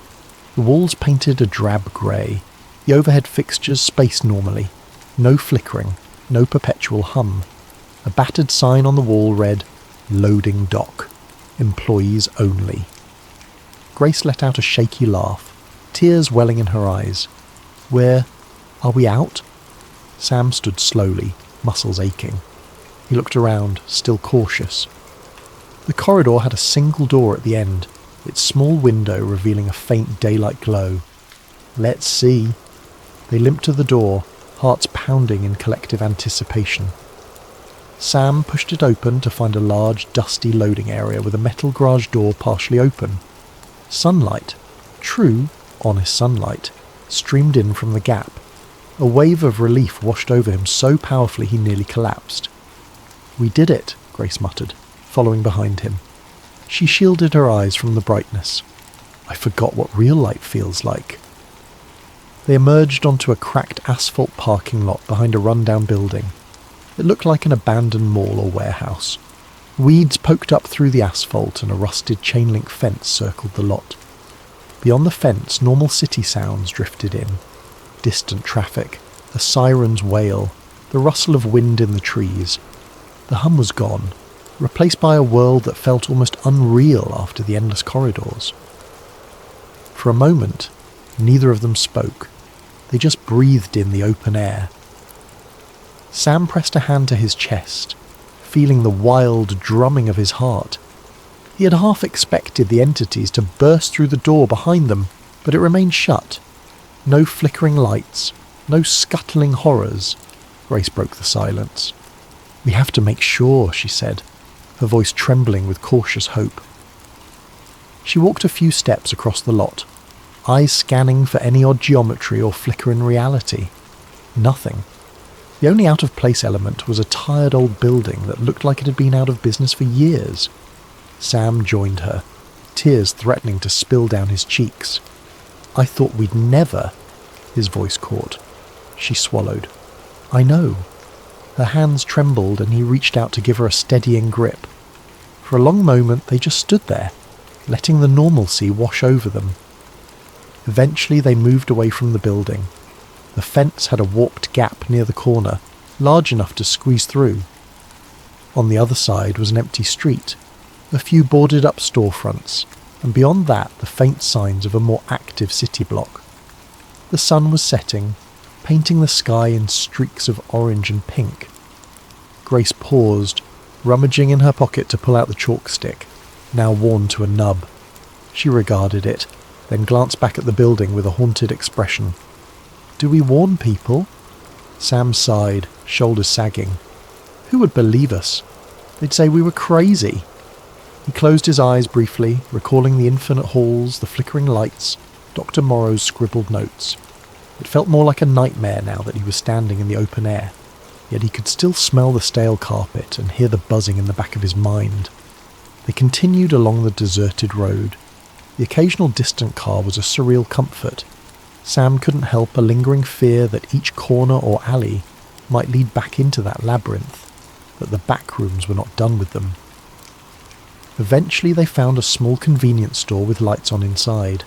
The walls painted a drab grey, the overhead fixtures spaced normally. No flickering, no perpetual hum. A battered sign on the wall read, "Loading dock. Employees only." Grace let out a shaky laugh, tears welling in her eyes. Are we out? Sam stood slowly, muscles aching. He looked around, still cautious. The corridor had a single door at the end, its small window revealing a faint daylight glow. Let's see. They limped to the door, hearts pounding in collective anticipation. Sam pushed it open to find a large, dusty loading area with a metal garage door partially open. Sunlight, true, honest sunlight, streamed in from the gap. A wave of relief washed over him so powerfully he nearly collapsed. "We did it," Grace muttered, following behind him. She shielded her eyes from the brightness. "I forgot what real light feels like." They emerged onto a cracked asphalt parking lot behind a rundown building. It looked like an abandoned mall or warehouse. Weeds poked up through the asphalt and a rusted chain-link fence circled the lot. Beyond the fence, normal city sounds drifted in. Distant traffic, a siren's wail, the rustle of wind in the trees. The hum was gone, replaced by a world that felt almost unreal after the endless corridors. For a moment, neither of them spoke. They just breathed in the open air. Sam pressed a hand to his chest, feeling the wild drumming of his heart. He had half expected the entities to burst through the door behind them, but it remained shut. No flickering lights, no scuttling horrors. Grace broke the silence. "We have to make sure," she said, her voice trembling with cautious hope. She walked a few steps across the lot, eyes scanning for any odd geometry or flicker in reality. Nothing. The only out-of-place element was a tired old building that looked like it had been out of business for years. Sam joined her, tears threatening to spill down his cheeks. "I thought we'd never," his voice caught. She swallowed. "I know." Her hands trembled and he reached out to give her a steadying grip. For a long moment they just stood there, letting the normalcy wash over them. Eventually they moved away from the building. The fence had a warped gap near the corner, large enough to squeeze through. On the other side was an empty street, a few boarded-up storefronts, and beyond that the faint signs of a more active city block. The sun was setting, painting the sky in streaks of orange and pink. Grace paused, rummaging in her pocket to pull out the chalk stick, now worn to a nub. She regarded it, then glanced back at the building with a haunted expression. "Do we warn people?" Sam sighed, shoulders sagging. "Who would believe us? They'd say we were crazy." He closed his eyes briefly, recalling the infinite halls, the flickering lights, Dr. Morrow's scribbled notes. It felt more like a nightmare now that he was standing in the open air, yet he could still smell the stale carpet and hear the buzzing in the back of his mind. They continued along the deserted road. The occasional distant car was a surreal comfort. Sam couldn't help a lingering fear that each corner or alley might lead back into that labyrinth, that the back rooms were not done with them. Eventually they found a small convenience store with lights on inside.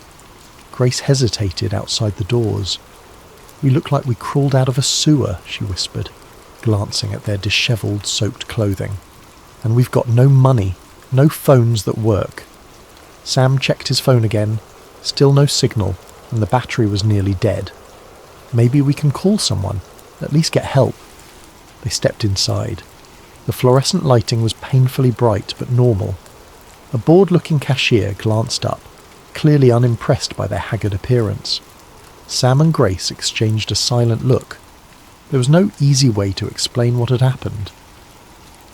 Grace hesitated outside the doors. "We look like we crawled out of a sewer," she whispered, glancing at their dishevelled, soaked clothing. "And we've got no money, no phones that work." Sam checked his phone again. Still no signal, and the battery was nearly dead. "Maybe we can call someone, at least get help." They stepped inside. The fluorescent lighting was painfully bright but normal. A bored-looking cashier glanced up, clearly unimpressed by their haggard appearance. Sam and Grace exchanged a silent look. There was no easy way to explain what had happened.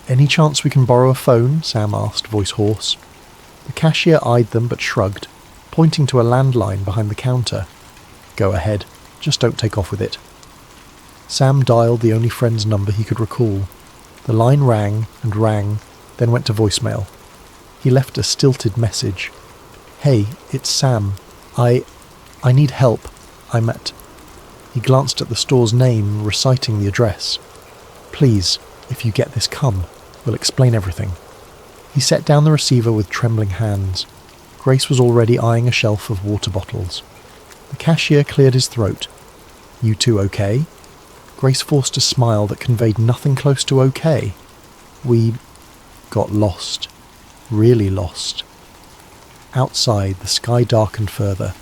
"Any chance we can borrow a phone?" Sam asked, voice hoarse. The cashier eyed them but shrugged, pointing to a landline behind the counter. "Go ahead, just don't take off with it." Sam dialed the only friend's number he could recall. The line rang and rang, then went to voicemail. He left a stilted message. "Hey, it's Sam. I need help. I'm at..." He glanced at the store's name, reciting the address. "Please, if you get this, come. We'll explain everything." He set down the receiver with trembling hands. Grace was already eyeing a shelf of water bottles. The cashier cleared his throat. "You two okay?" Grace forced a smile that conveyed nothing close to okay. "We got lost. Really lost." Outside, the sky darkened further.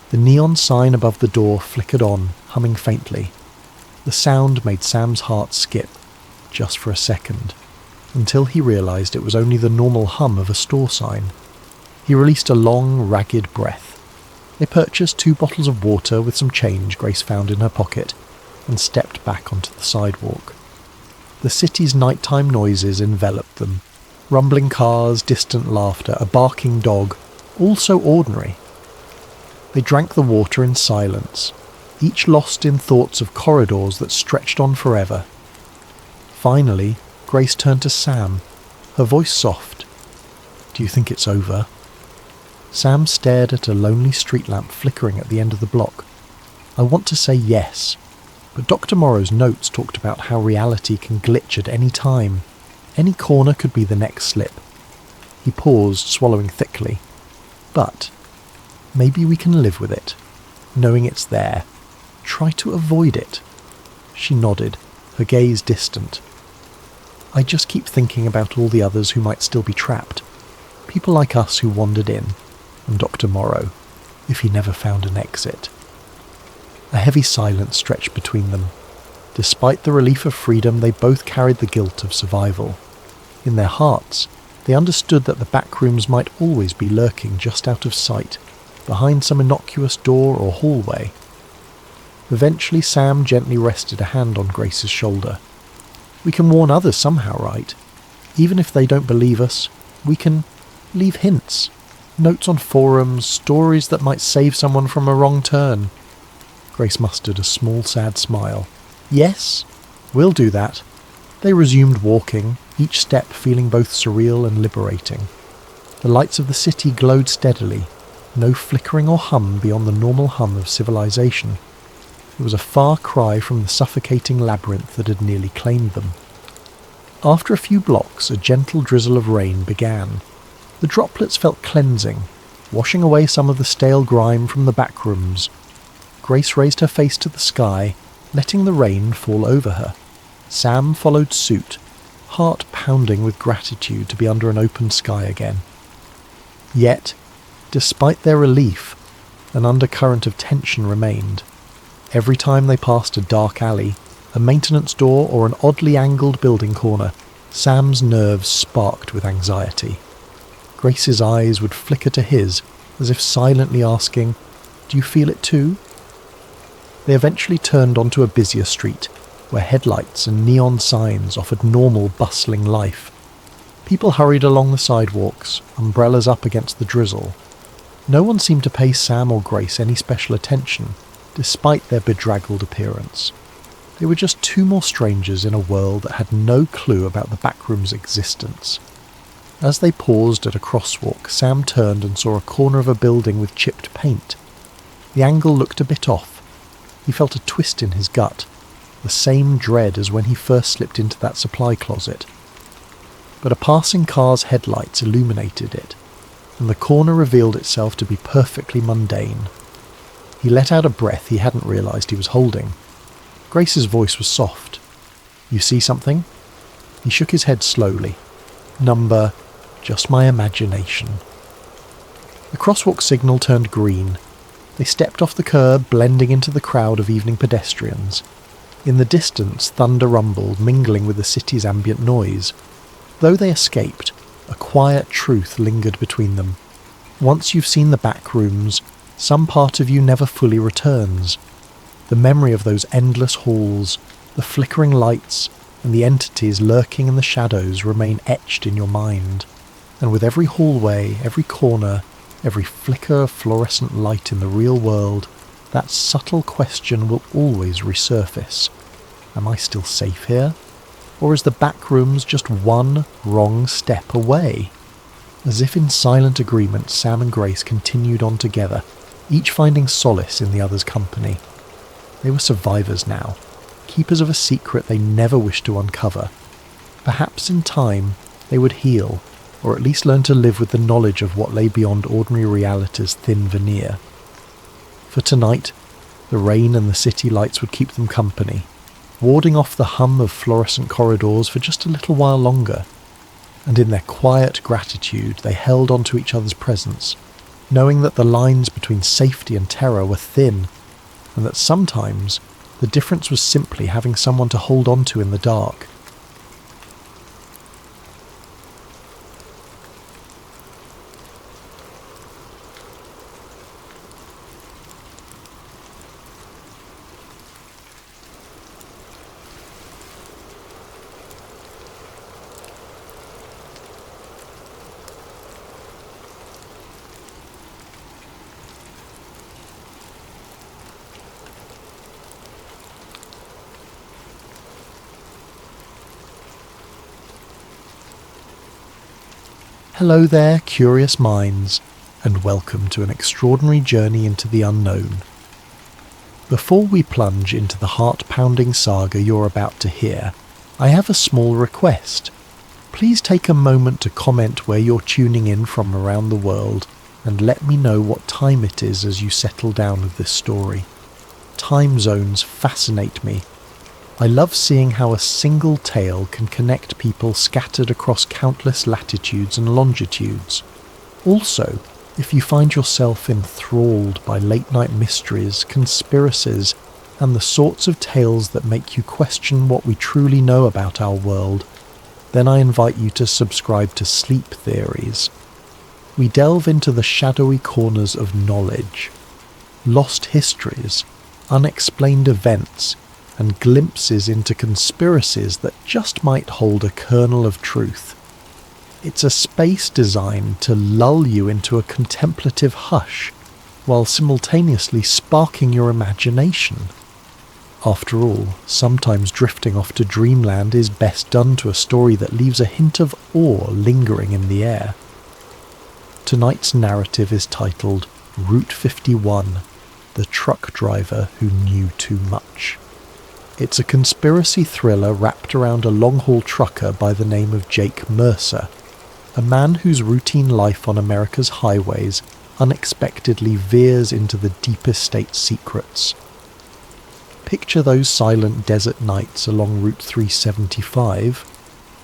The neon sign above the door flickered on, humming faintly. The sound made Sam's heart skip, just for a second, until he realised it was only the normal hum of a store sign. He released a long, ragged breath. They purchased 2 bottles of water with some change Grace found in her pocket, and stepped back onto the sidewalk. The city's nighttime noises enveloped them. Rumbling cars, distant laughter, a barking dog, all so ordinary. They drank the water in silence, each lost in thoughts of corridors that stretched on forever. Finally, Grace turned to Sam, her voice soft. "Do you think it's over?" Sam stared at a lonely street lamp flickering at the end of the block. "I want to say yes, but Dr. Morrow's notes talked about how reality can glitch at any time. Any corner could be the next slip." He paused, swallowing thickly. "But maybe we can live with it, knowing it's there. Try to avoid it." She nodded, her gaze distant. "I just keep thinking about all the others who might still be trapped. People like us who wandered in, and Dr. Morrow, if he never found an exit." A heavy silence stretched between them. Despite the relief of freedom, they both carried the guilt of survival. In their hearts, they understood that the back rooms might always be lurking just out of sight, behind some innocuous door or hallway. Eventually, Sam gently rested a hand on Grace's shoulder. "We can warn others somehow, right? Even if they don't believe us, we can leave hints. Notes on forums, stories that might save someone from a wrong turn." Grace mustered a small, sad smile. "Yes, we'll do that." They resumed walking, each step feeling both surreal and liberating. The lights of the city glowed steadily, no flickering or hum beyond the normal hum of civilization. It was a far cry from the suffocating labyrinth that had nearly claimed them. After a few blocks, a gentle drizzle of rain began. The droplets felt cleansing, washing away some of the stale grime from the back rooms. Grace raised her face to the sky, letting the rain fall over her. Sam followed suit, heart pounding with gratitude to be under an open sky again. Yet, despite their relief, an undercurrent of tension remained. Every time they passed a dark alley, a maintenance door or an oddly angled building corner, Sam's nerves sparked with anxiety. Grace's eyes would flicker to his, as if silently asking, "Do you feel it too?" They eventually turned onto a busier street, where headlights and neon signs offered normal, bustling life. People hurried along the sidewalks, umbrellas up against the drizzle. No one seemed to pay Sam or Grace any special attention, despite their bedraggled appearance. They were just 2 more strangers in a world that had no clue about the backroom's existence. As they paused at a crosswalk, Sam turned and saw a corner of a building with chipped paint. The angle looked a bit off. He felt a twist in his gut, the same dread as when he first slipped into that supply closet. But a passing car's headlights illuminated it, and the corner revealed itself to be perfectly mundane. He let out a breath he hadn't realised he was holding. Grace's voice was soft. "You see something?" He shook his head slowly. "Number, just my imagination." The crosswalk signal turned green. They stepped off the curb, blending into the crowd of evening pedestrians. In the distance, thunder rumbled, mingling with the city's ambient noise. Though they escaped, a quiet truth lingered between them. Once you've seen the back rooms, some part of you never fully returns. The memory of those endless halls, the flickering lights, and the entities lurking in the shadows remain etched in your mind. And with every hallway, every corner, every flicker of fluorescent light in the real world, that subtle question will always resurface. Am I still safe here? Or is the back rooms just one wrong step away? As if in silent agreement, Sam and Grace continued on together, each finding solace in the other's company. They were survivors now, keepers of a secret they never wished to uncover. Perhaps in time they would heal, or at least learn to live with the knowledge of what lay beyond ordinary reality's thin veneer. For tonight, the rain and the city lights would keep them company, warding off the hum of fluorescent corridors for just a little while longer. And in their quiet gratitude, they held on to each other's presence, knowing that the lines between safety and terror were thin, and that sometimes the difference was simply having someone to hold on to in the dark. Hello there, curious minds, and welcome to an extraordinary journey into the unknown. Before we plunge into the heart-pounding saga you're about to hear, I have a small request. Please take a moment to comment where you're tuning in from around the world, and let me know what time it is as you settle down with this story. Time zones fascinate me. I love seeing how a single tale can connect people scattered across countless latitudes and longitudes. Also, if you find yourself enthralled by late-night mysteries, conspiracies, and the sorts of tales that make you question what we truly know about our world, then I invite you to subscribe to Sleep Theories. We delve into the shadowy corners of knowledge, lost histories, unexplained events, and glimpses into conspiracies that just might hold a kernel of truth. It's a space designed to lull you into a contemplative hush, while simultaneously sparking your imagination. After all, sometimes drifting off to dreamland is best done to a story that leaves a hint of awe lingering in the air. Tonight's narrative is titled Route 51, The Truck Driver Who Knew Too Much. It's a conspiracy thriller wrapped around a long-haul trucker by the name of Jake Mercer, a man whose routine life on America's highways unexpectedly veers into the deepest state secrets. Picture those silent desert nights along Route 375,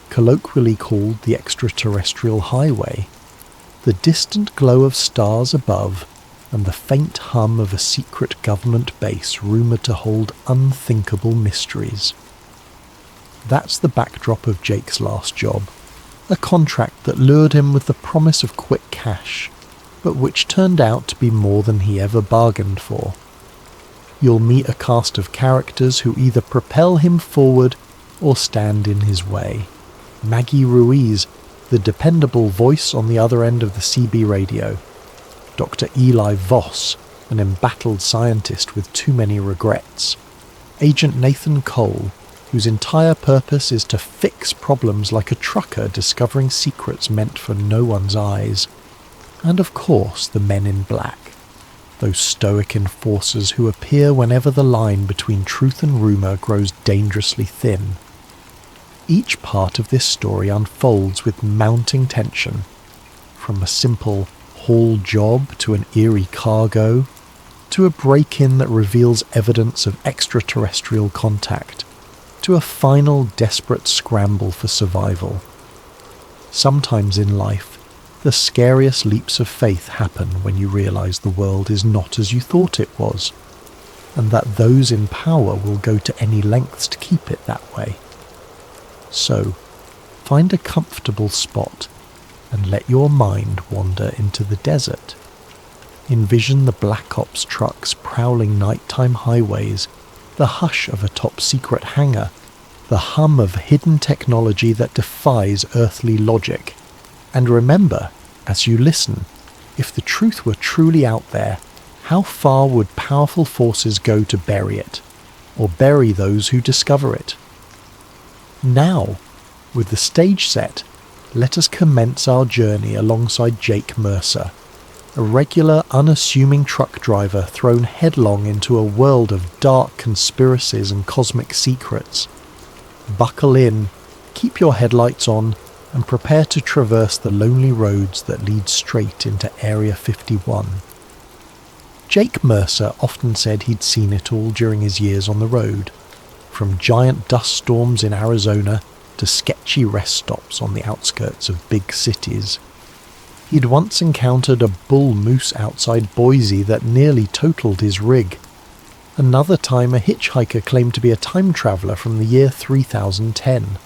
colloquially called the extraterrestrial highway, the distant glow of stars above, and the faint hum of a secret government base rumoured to hold unthinkable mysteries. That's the backdrop of Jake's last job, a contract that lured him with the promise of quick cash, but which turned out to be more than he ever bargained for. You'll meet a cast of characters who either propel him forward or stand in his way. Maggie Ruiz, the dependable voice on the other end of the CB radio. Dr. Eli Voss, an embattled scientist with too many regrets. Agent Nathan Cole, whose entire purpose is to fix problems like a trucker discovering secrets meant for no one's eyes. And of course, the men in black, those stoic enforcers who appear whenever the line between truth and rumour grows dangerously thin. Each part of this story unfolds with mounting tension, from a simple haul job to an eerie cargo, to a break-in that reveals evidence of extraterrestrial contact, to a final desperate scramble for survival. Sometimes in life, the scariest leaps of faith happen when you realise the world is not as you thought it was, and that those in power will go to any lengths to keep it that way. So, find a comfortable spot and let your mind wander into the desert. Envision the Black Ops trucks prowling nighttime highways, the hush of a top-secret hangar, the hum of hidden technology that defies earthly logic. And remember, as you listen, if the truth were truly out there, how far would powerful forces go to bury it, or bury those who discover it? Now, with the stage set, let us commence our journey alongside Jake Mercer, a regular, unassuming truck driver thrown headlong into a world of dark conspiracies and cosmic secrets. Buckle in, keep your headlights on, and prepare to traverse the lonely roads that lead straight into Area 51. Jake Mercer often said he'd seen it all during his years on the road, from giant dust storms in Arizona to sketchy rest stops on the outskirts of big cities. He'd once encountered a bull moose outside Boise that nearly totaled his rig. Another time a hitchhiker claimed to be a time traveller from the year 3010.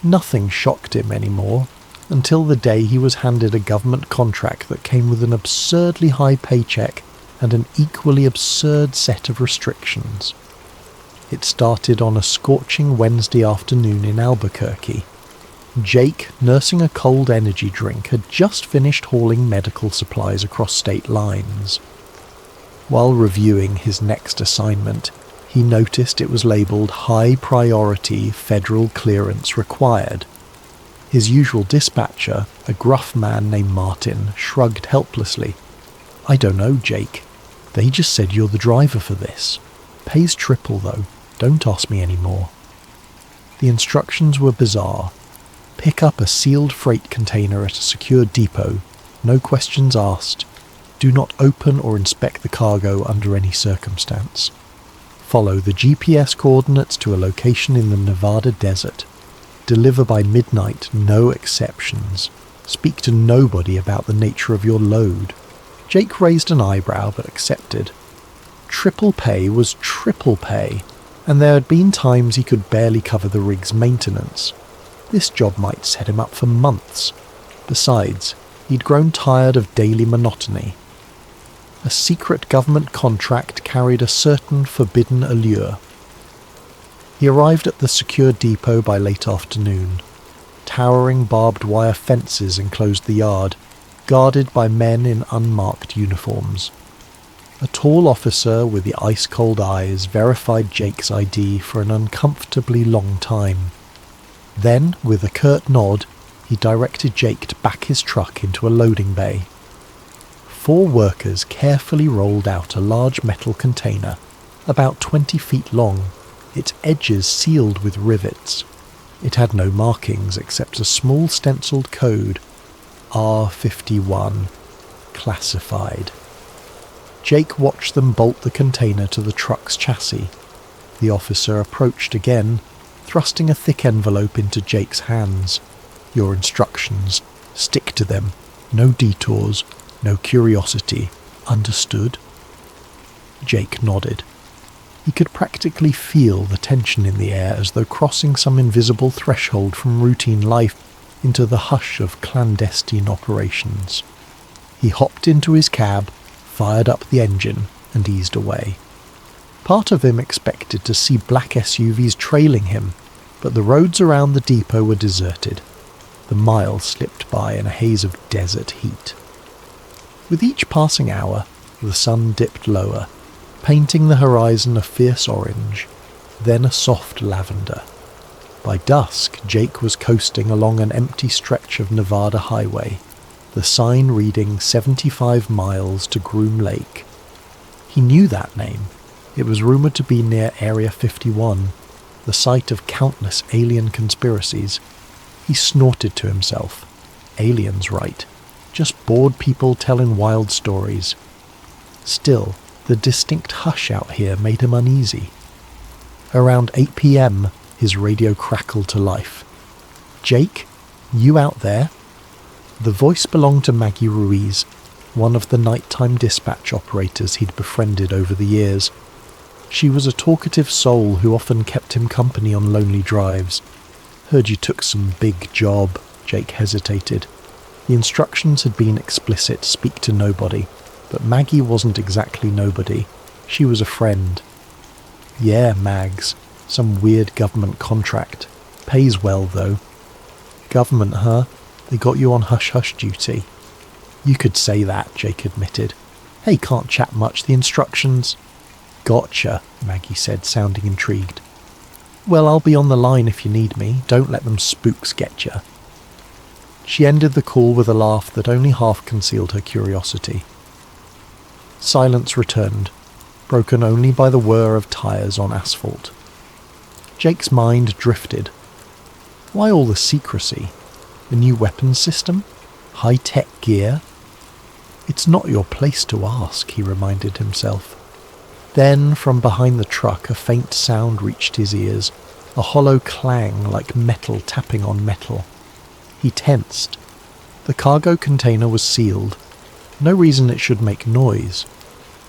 Nothing shocked him anymore, until the day he was handed a government contract that came with an absurdly high paycheck and an equally absurd set of restrictions. It started on a scorching Wednesday afternoon in Albuquerque. Jake, nursing a cold energy drink, had just finished hauling medical supplies across state lines. While reviewing his next assignment, he noticed it was labelled High Priority Federal Clearance Required. His usual dispatcher, a gruff man named Martin, shrugged helplessly. "I don't know, Jake. They just said you're the driver for this. Pays triple though. Don't ask me any more." The instructions were bizarre. Pick up a sealed freight container at a secure depot. No questions asked. Do not open or inspect the cargo under any circumstance. Follow the GPS coordinates to a location in the Nevada desert. Deliver by midnight, no exceptions. Speak to nobody about the nature of your load. Jake raised an eyebrow but accepted. Triple pay was triple pay, and there had been times he could barely cover the rig's maintenance. This job might set him up for months. Besides, he'd grown tired of daily monotony. A secret government contract carried a certain forbidden allure. He arrived at the secure depot by late afternoon. Towering barbed wire fences enclosed the yard, guarded by men in unmarked uniforms. A tall officer with the ice-cold eyes verified Jake's ID for an uncomfortably long time. Then, with a curt nod, he directed Jake to back his truck into a loading bay. 4 workers carefully rolled out a large metal container, about 20 feet long, its edges sealed with rivets. It had no markings except a small stenciled code, R51, classified. Jake watched them bolt the container to the truck's chassis. The officer approached again, thrusting a thick envelope into Jake's hands. "Your instructions. Stick to them. No detours. No curiosity. Understood?" Jake nodded. He could practically feel the tension in the air as though crossing some invisible threshold from routine life into the hush of clandestine operations. He hopped into his cab, fired up the engine, and eased away. Part of him expected to see black SUVs trailing him, but the roads around the depot were deserted. The miles slipped by in a haze of desert heat. With each passing hour, the sun dipped lower, painting the horizon a fierce orange, then a soft lavender. By dusk, Jake was coasting along an empty stretch of Nevada highway, the sign reading 75 miles to Groom Lake. He knew that name. It was rumoured to be near Area 51, the site of countless alien conspiracies. He snorted to himself. Aliens, right. Just bored people telling wild stories. Still, the distinct hush out here made him uneasy. Around 8 p.m, his radio crackled to life. "Jake? You out there?" The voice belonged to Maggie Ruiz, one of the nighttime dispatch operators he'd befriended over the years. She was a talkative soul who often kept him company on lonely drives. "Heard you took some big job," Jake hesitated. The instructions had been explicit, speak to nobody, but Maggie wasn't exactly nobody. She was a friend. "Yeah, Mags. Some weird government contract. Pays well, though." "Government, huh? They got you on hush-hush duty." "You could say that," Jake admitted. "Hey, can't chat much, the instructions." "Gotcha," Maggie said, sounding intrigued. "Well, I'll be on the line if you need me. Don't let them spooks get you." She ended the call with a laugh that only half concealed her curiosity. Silence returned, broken only by the whir of tyres on asphalt. Jake's mind drifted. Why all the secrecy? The new weapons system? High-tech gear? "It's not your place to ask," he reminded himself. Then, from behind the truck, a faint sound reached his ears, a hollow clang like metal tapping on metal. He tensed. The cargo container was sealed. No reason it should make noise.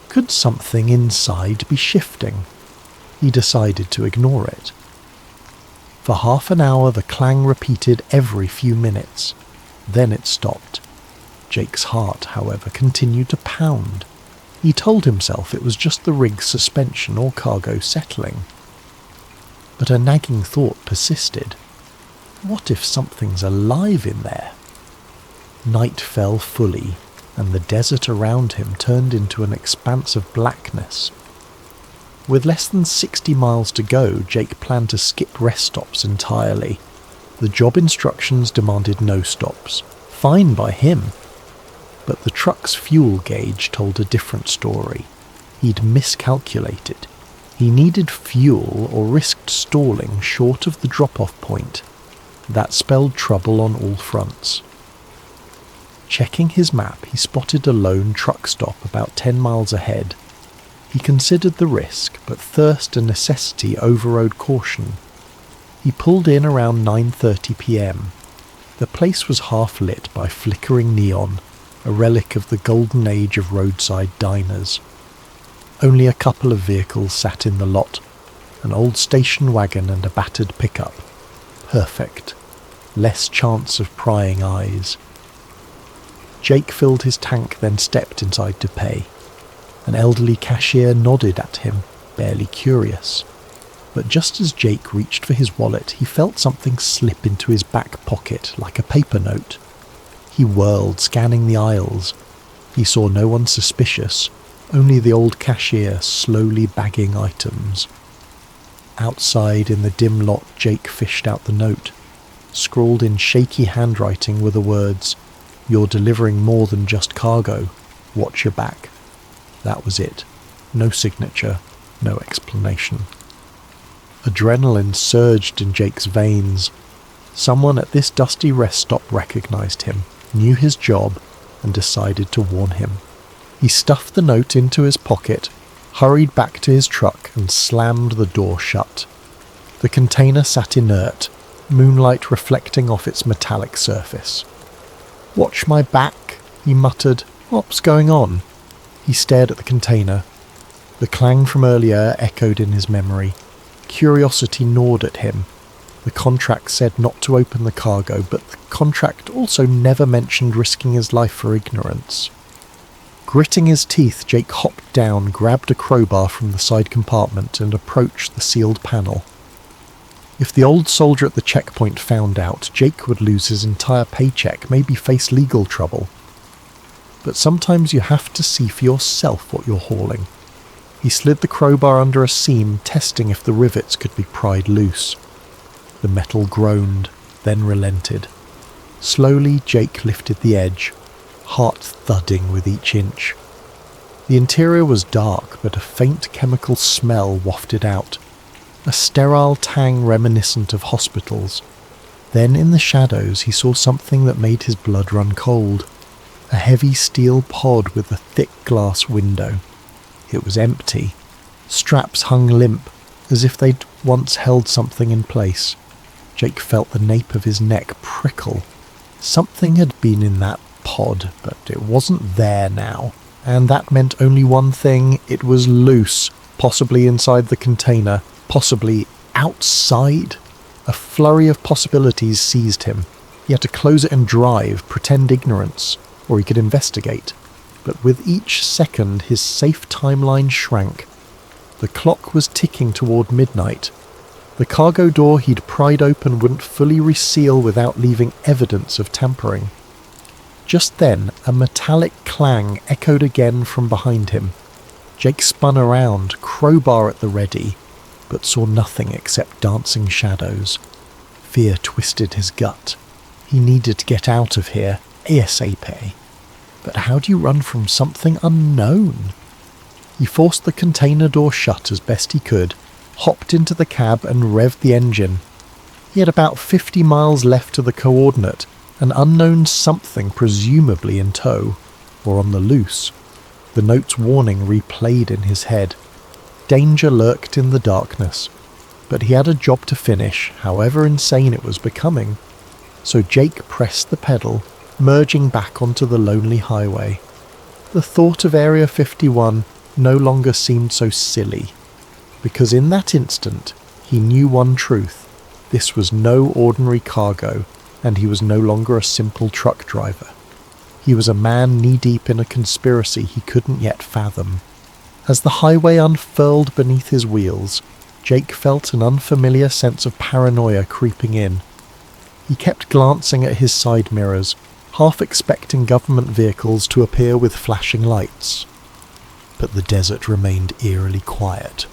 Could something inside be shifting? He decided to ignore it. For half an hour the clang repeated every few minutes. Then it stopped. Jake's heart, however, continued to pound. He told himself it was just the rig's suspension or cargo settling. But a nagging thought persisted. What if something's alive in there? Night fell fully, and the desert around him turned into an expanse of blackness. With less than 60 miles to go, Jake planned to skip rest stops entirely. The job instructions demanded no stops. Fine by him. But the truck's fuel gauge told a different story. He'd miscalculated. He needed fuel or risked stalling short of the drop-off point. That spelled trouble on all fronts. Checking his map, he spotted a lone truck stop about 10 miles ahead. He considered the risk, but thirst and necessity overrode caution. He pulled in around 9:30 p.m. The place was half lit by flickering neon, a relic of the golden age of roadside diners. Only a couple of vehicles sat in the lot, an old station wagon and a battered pickup. Perfect. Less chance of prying eyes. Jake filled his tank, then stepped inside to pay. An elderly cashier nodded at him, barely curious. But just as Jake reached for his wallet, he felt something slip into his back pocket like a paper note. He whirled, scanning the aisles. He saw no one suspicious, only the old cashier slowly bagging items. Outside in the dim lot, Jake fished out the note. Scrawled in shaky handwriting were the words, "You're delivering more than just cargo. Watch your back." That was it. No signature, no explanation. Adrenaline surged in Jake's veins. Someone at this dusty rest stop recognized him, knew his job, and decided to warn him. He stuffed the note into his pocket, hurried back to his truck, and slammed the door shut. The container sat inert, moonlight reflecting off its metallic surface. "Watch my back," he muttered. "What's going on?" He stared at the container. The clang from earlier echoed in his memory. Curiosity gnawed at him. The contract said not to open the cargo, but the contract also never mentioned risking his life for ignorance. Gritting his teeth, Jake hopped down, grabbed a crowbar from the side compartment, and approached the sealed panel. If the old soldier at the checkpoint found out, Jake would lose his entire paycheck, maybe face legal trouble. But sometimes you have to see for yourself what you're hauling. He slid the crowbar under a seam, testing if the rivets could be pried loose. The metal groaned, then relented. Slowly, Jake lifted the edge, heart thudding with each inch. The interior was dark, but a faint chemical smell wafted out. A sterile tang reminiscent of hospitals. Then in the shadows he saw something that made his blood run cold. A heavy steel pod with a thick glass window. It was empty. Straps hung limp, as if they'd once held something in place. Jake felt the nape of his neck prickle. Something had been in that pod, but it wasn't there now. And that meant only one thing: it was loose, possibly inside the container, possibly outside. A flurry of possibilities seized him. He had to close it and drive, pretend ignorance, or he could investigate. But with each second his safe timeline shrank. The clock was ticking toward midnight. The cargo door he'd pried open wouldn't fully reseal without leaving evidence of tampering. Just then, a metallic clang echoed again from behind him. Jake spun around, crowbar at the ready, but saw nothing except dancing shadows. Fear twisted his gut. He needed to get out of here, ASAP. But how do you run from something unknown? He forced the container door shut as best he could, hopped into the cab and revved the engine. He had about 50 miles left to the coordinate, an unknown something presumably in tow, or on the loose. The note's warning replayed in his head. Danger lurked in the darkness, but he had a job to finish, however insane it was becoming. So Jake pressed the pedal, merging back onto the lonely highway. The thought of Area 51 no longer seemed so silly, because in that instant he knew one truth: this was no ordinary cargo, and he was no longer a simple truck driver. He was a man knee-deep in a conspiracy he couldn't yet fathom. As the highway unfurled beneath his wheels, Jake felt an unfamiliar sense of paranoia creeping in. He kept glancing at his side mirrors, half expecting government vehicles to appear with flashing lights. But the desert remained eerily quiet.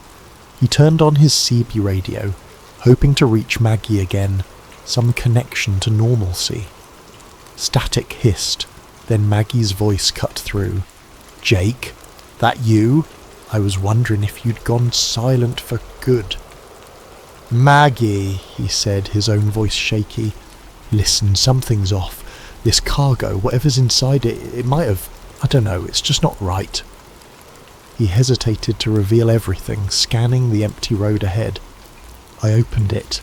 He turned on his CB radio, hoping to reach Maggie again, some connection to normalcy. Static hissed, then Maggie's voice cut through. "Jake, that you? I was wondering if you'd gone silent for good." "Maggie," he said, his own voice shaky. "Listen, something's off. This cargo, whatever's inside it, it might have... I don't know, it's just not right." He hesitated to reveal everything, scanning the empty road ahead. I opened it,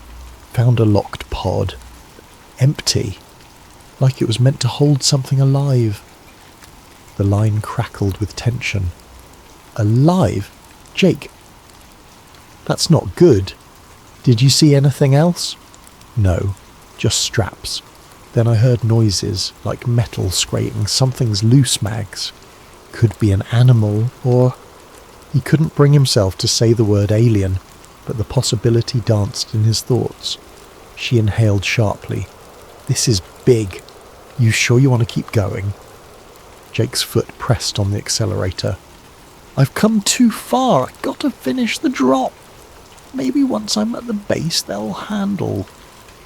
found a locked pod. Empty, like it was meant to hold something alive. The line crackled with tension. "Alive? Jake, that's not good. Did you see anything else?" "No, just straps. Then I heard noises, like metal scraping. Something's loose, Mags. Could be an animal, or..." He couldn't bring himself to say the word alien, but the possibility danced in his thoughts. She inhaled sharply. "This is big. You sure you want to keep going?" Jake's foot pressed on the accelerator. "I've come too far. I've got to finish the drop. Maybe once I'm at the base they'll handle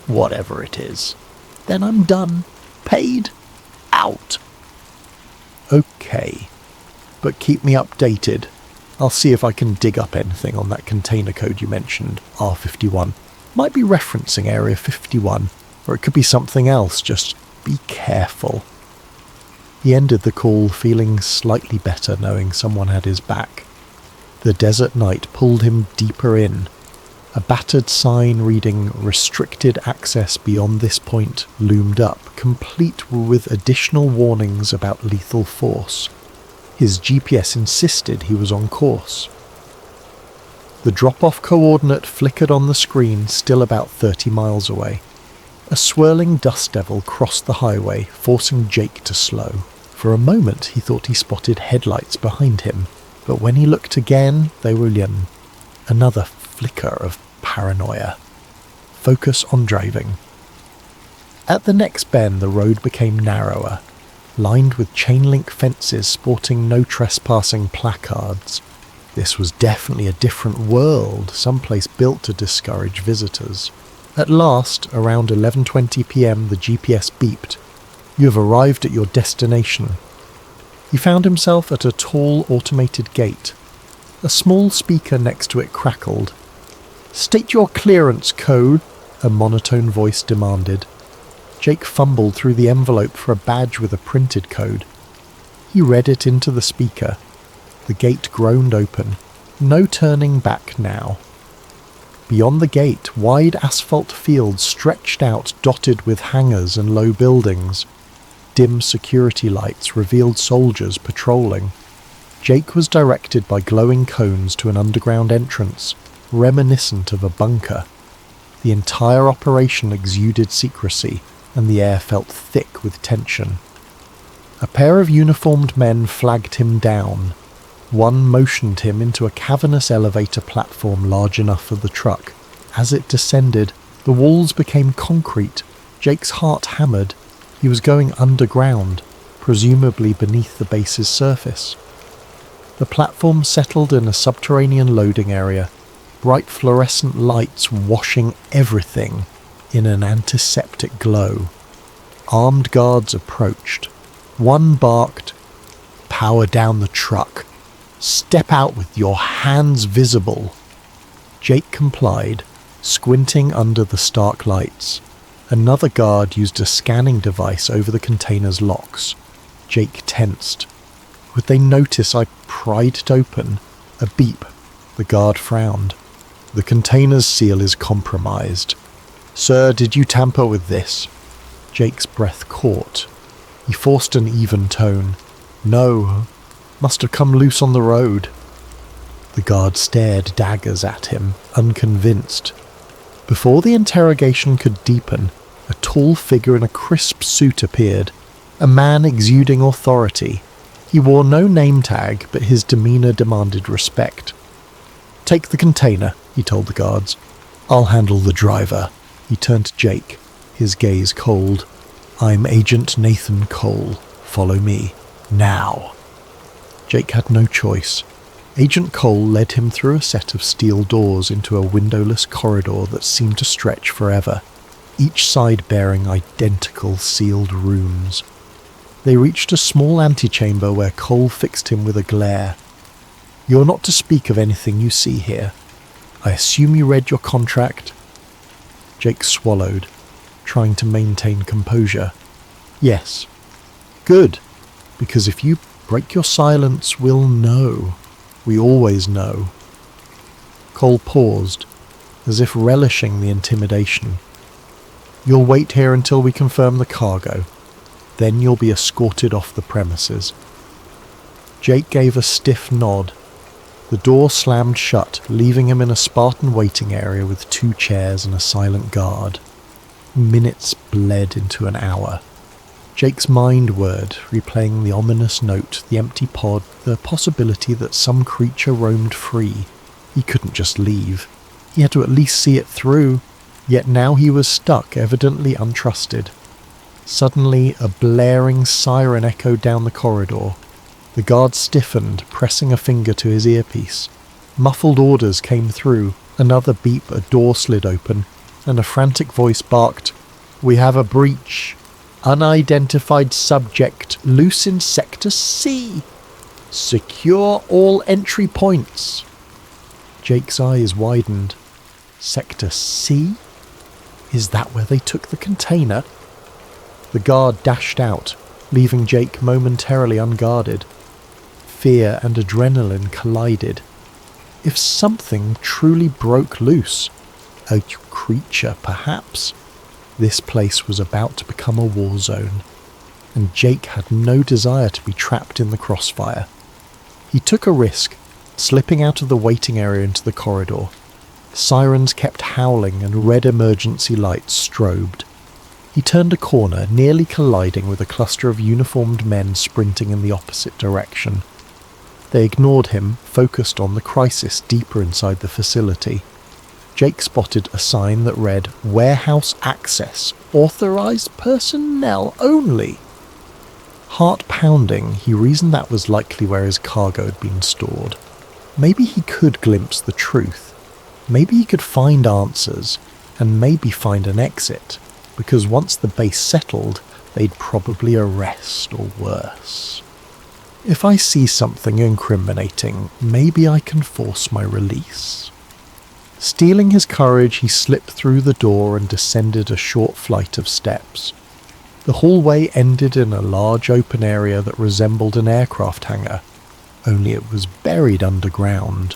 whatever it is. Then I'm done. Paid. Out." "Okay. But keep me updated. I'll see if I can dig up anything on that container code you mentioned, R51. Might be referencing Area 51, or it could be something else. Just be careful." He ended the call feeling slightly better, knowing someone had his back. The desert night pulled him deeper in. A battered sign reading "Restricted access beyond this point" loomed up, complete with additional warnings about lethal force. His GPS insisted he was on course. The drop-off coordinate flickered on the screen, still about 30 miles away. A swirling dust devil crossed the highway, forcing Jake to slow. For a moment he thought he spotted headlights behind him, but when he looked again, they were in. Another flicker of paranoia. Focus on driving. At the next bend, the road became narrower, lined with chain-link fences sporting no trespassing placards. This was definitely a different world, someplace built to discourage visitors. At last, around 11:20 p.m, the GPS beeped. "You have arrived at your destination." He found himself at a tall automated gate. A small speaker next to it crackled. "State your clearance code," a monotone voice demanded. Jake fumbled through the envelope for a badge with a printed code. He read it into the speaker. The gate groaned open. No turning back now. Beyond the gate, wide asphalt fields stretched out, dotted with hangars and low buildings. Dim security lights revealed soldiers patrolling. Jake was directed by glowing cones to an underground entrance, reminiscent of a bunker. The entire operation exuded secrecy, and the air felt thick with tension. A pair of uniformed men flagged him down. One motioned him into a cavernous elevator platform large enough for the truck. As it descended, the walls became concrete. Jake's heart hammered. He was going underground, presumably beneath the base's surface. The platform settled in a subterranean loading area, bright fluorescent lights washing everything in an antiseptic glow. Armed guards approached. One barked, "Power down the truck. Step out with your hands visible." Jake complied, squinting under the stark lights. Another guard used a scanning device over the container's locks. Jake tensed. Would they notice I pried it open? A beep. The guard frowned. "The container's seal is compromised. Sir, did you tamper with this?" Jake's breath caught. He forced an even tone. No, must have come loose on the road. The guard stared daggers at him, unconvinced. Before the interrogation could deepen, a tall figure in a crisp suit appeared, a man exuding authority. He wore no name tag, but his demeanour demanded respect. "Take the container," he told the guards. "I'll handle the driver." He turned to Jake, his gaze cold. "I'm Agent Nathan Cole. Follow me. Now." Jake had no choice. Agent Cole led him through a set of steel doors into a windowless corridor that seemed to stretch forever, each side bearing identical sealed rooms. They reached a small antechamber where Cole fixed him with a glare. "You're not to speak of anything you see here. I assume you read your contract?" Jake swallowed, trying to maintain composure. "Yes." "Good, because if you break your silence, we'll know. We always know." Cole paused, as if relishing the intimidation. "You'll wait here until we confirm the cargo. Then you'll be escorted off the premises." Jake gave a stiff nod. The door slammed shut, leaving him in a Spartan waiting area with 2 chairs and a silent guard. Minutes bled into an hour. Jake's mind whirred, replaying the ominous note, the empty pod, the possibility that some creature roamed free. He couldn't just leave. He had to at least see it through, yet now he was stuck, evidently untrusted. Suddenly, a blaring siren echoed down the corridor. The guard stiffened, pressing a finger to his earpiece. Muffled orders came through, another beep, a door slid open, and a frantic voice barked, "We have a breach. Unidentified subject loose in Sector C. Secure all entry points." Jake's eyes widened. Sector C? Is that where they took the container? The guard dashed out, leaving Jake momentarily unguarded. Fear and adrenaline collided. If something truly broke loose, a creature perhaps, this place was about to become a war zone, and Jake had no desire to be trapped in the crossfire. He took a risk, slipping out of the waiting area into the corridor. Sirens kept howling and red emergency lights strobed. He turned a corner, nearly colliding with a cluster of uniformed men sprinting in the opposite direction. They ignored him, focused on the crisis deeper inside the facility. Jake spotted a sign that read, "Warehouse access, authorized personnel only." Heart pounding, he reasoned that was likely where his cargo had been stored. Maybe he could glimpse the truth. Maybe he could find answers, and maybe find an exit, because once the base settled, they'd probably arrest or worse. If I see something incriminating, maybe I can force my release. Steeling his courage, he slipped through the door and descended a short flight of steps. The hallway ended in a large open area that resembled an aircraft hangar, only it was buried underground.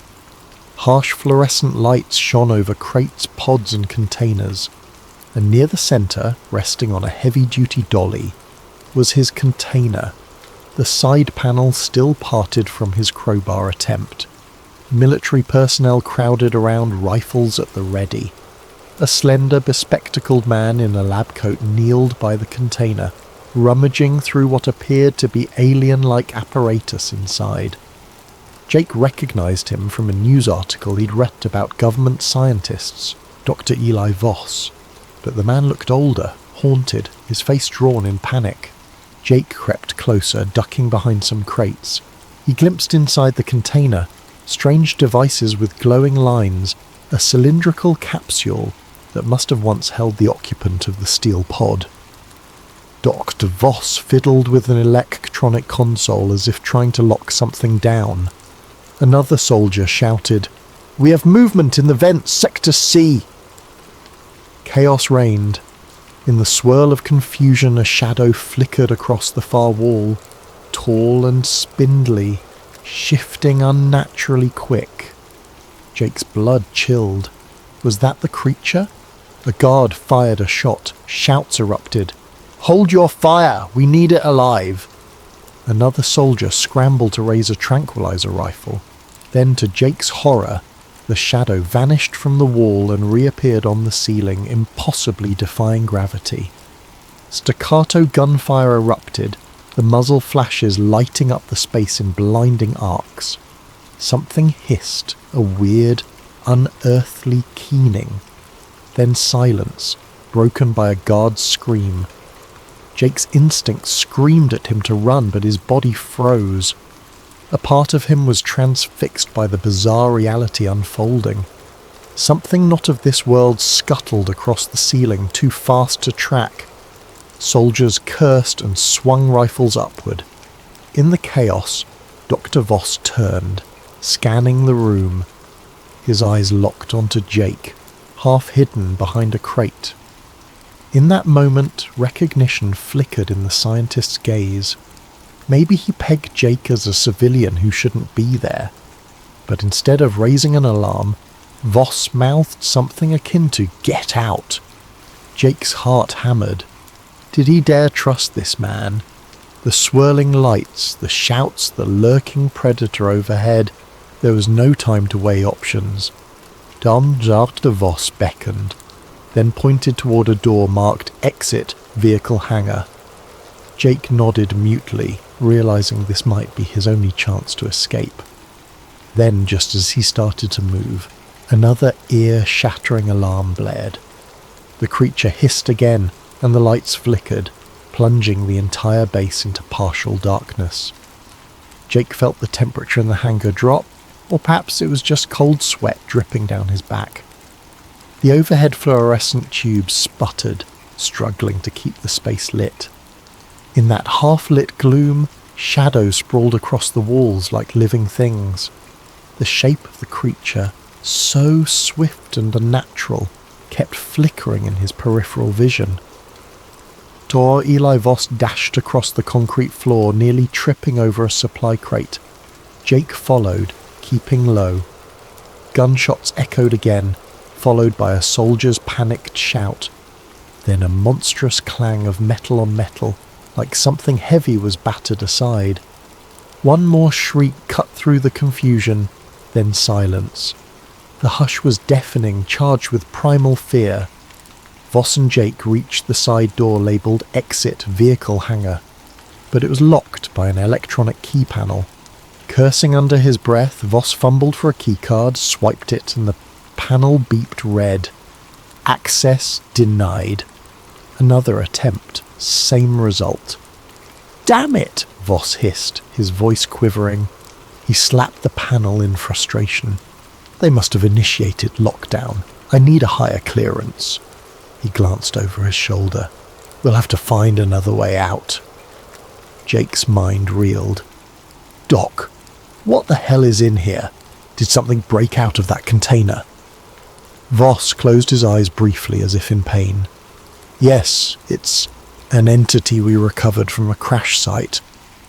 Harsh fluorescent lights shone over crates, pods and containers, and near the centre, resting on a heavy-duty dolly, was his container, the side panel still parted from his crowbar attempt. Military personnel crowded around, rifles at the ready. A slender, bespectacled man in a lab coat kneeled by the container, rummaging through what appeared to be alien-like apparatus inside. Jake recognised him from a news article he'd read about government scientists, Dr. Eli Voss, but the man looked older, haunted, his face drawn in panic. Jake crept closer, ducking behind some crates. He glimpsed inside the container, strange devices with glowing lines, a cylindrical capsule that must have once held the occupant of the steel pod. Dr. Voss fiddled with an electronic console as if trying to lock something down. Another soldier shouted, "We have movement in the vents, Sector C!" Chaos reigned. In the swirl of confusion, a shadow flickered across the far wall, tall and spindly, shifting unnaturally quick. Jake's blood chilled. Was that the creature? A guard fired a shot. Shouts erupted. "Hold your fire! We need it alive!" Another soldier scrambled to raise a tranquilizer rifle. Then, to Jake's horror, the shadow vanished from the wall and reappeared on the ceiling, impossibly defying gravity. Staccato gunfire erupted, the muzzle flashes lighting up the space in blinding arcs. Something hissed, a weird, unearthly keening. Then silence, broken by a guard's scream. Jake's instinct screamed at him to run, but his body froze. A part of him was transfixed by the bizarre reality unfolding. Something not of this world scuttled across the ceiling, too fast to track. Soldiers cursed and swung rifles upward. In the chaos, Dr. Voss turned, scanning the room. His eyes locked onto Jake, half hidden behind a crate. In that moment, recognition flickered in the scientist's gaze. Maybe he pegged Jake as a civilian who shouldn't be there. But instead of raising an alarm, Voss mouthed something akin to "Get out!" Jake's heart hammered. Did he dare trust this man? The swirling lights, the shouts, the lurking predator overhead. There was no time to weigh options. Dr. Voss beckoned, then pointed toward a door marked "Exit Vehicle Hangar." Jake nodded mutely, realizing this might be his only chance to escape. Then, just as he started to move, another ear-shattering alarm blared. The creature hissed again, and the lights flickered, plunging the entire base into partial darkness. Jake felt the temperature in the hangar drop, or perhaps it was just cold sweat dripping down his back. The overhead fluorescent tubes sputtered, struggling to keep the space lit. In that half-lit gloom, shadows sprawled across the walls like living things. The shape of the creature, so swift and unnatural, kept flickering in his peripheral vision. Dr. Eli Voss dashed across the concrete floor, nearly tripping over a supply crate. Jake followed, keeping low. Gunshots echoed again, followed by a soldier's panicked shout. Then a monstrous clang of metal on metal, like something heavy was battered aside. One more shriek cut through the confusion, then silence. The hush was deafening, charged with primal fear. Voss and Jake reached the side door labelled "Exit Vehicle Hangar," but it was locked by an electronic key panel. Cursing under his breath, Voss fumbled for a keycard, swiped it, and the panel beeped red. Access denied. Another attempt, same result. "Damn it!" Voss hissed, his voice quivering. He slapped the panel in frustration. They must have initiated lockdown. I need a higher clearance. He glanced over his shoulder. We'll have to find another way out. Jake's mind reeled. Doc, what the hell is in here? Did something break out of that container? Voss closed his eyes briefly as if in pain. Yes, it's an entity we recovered from a crash site.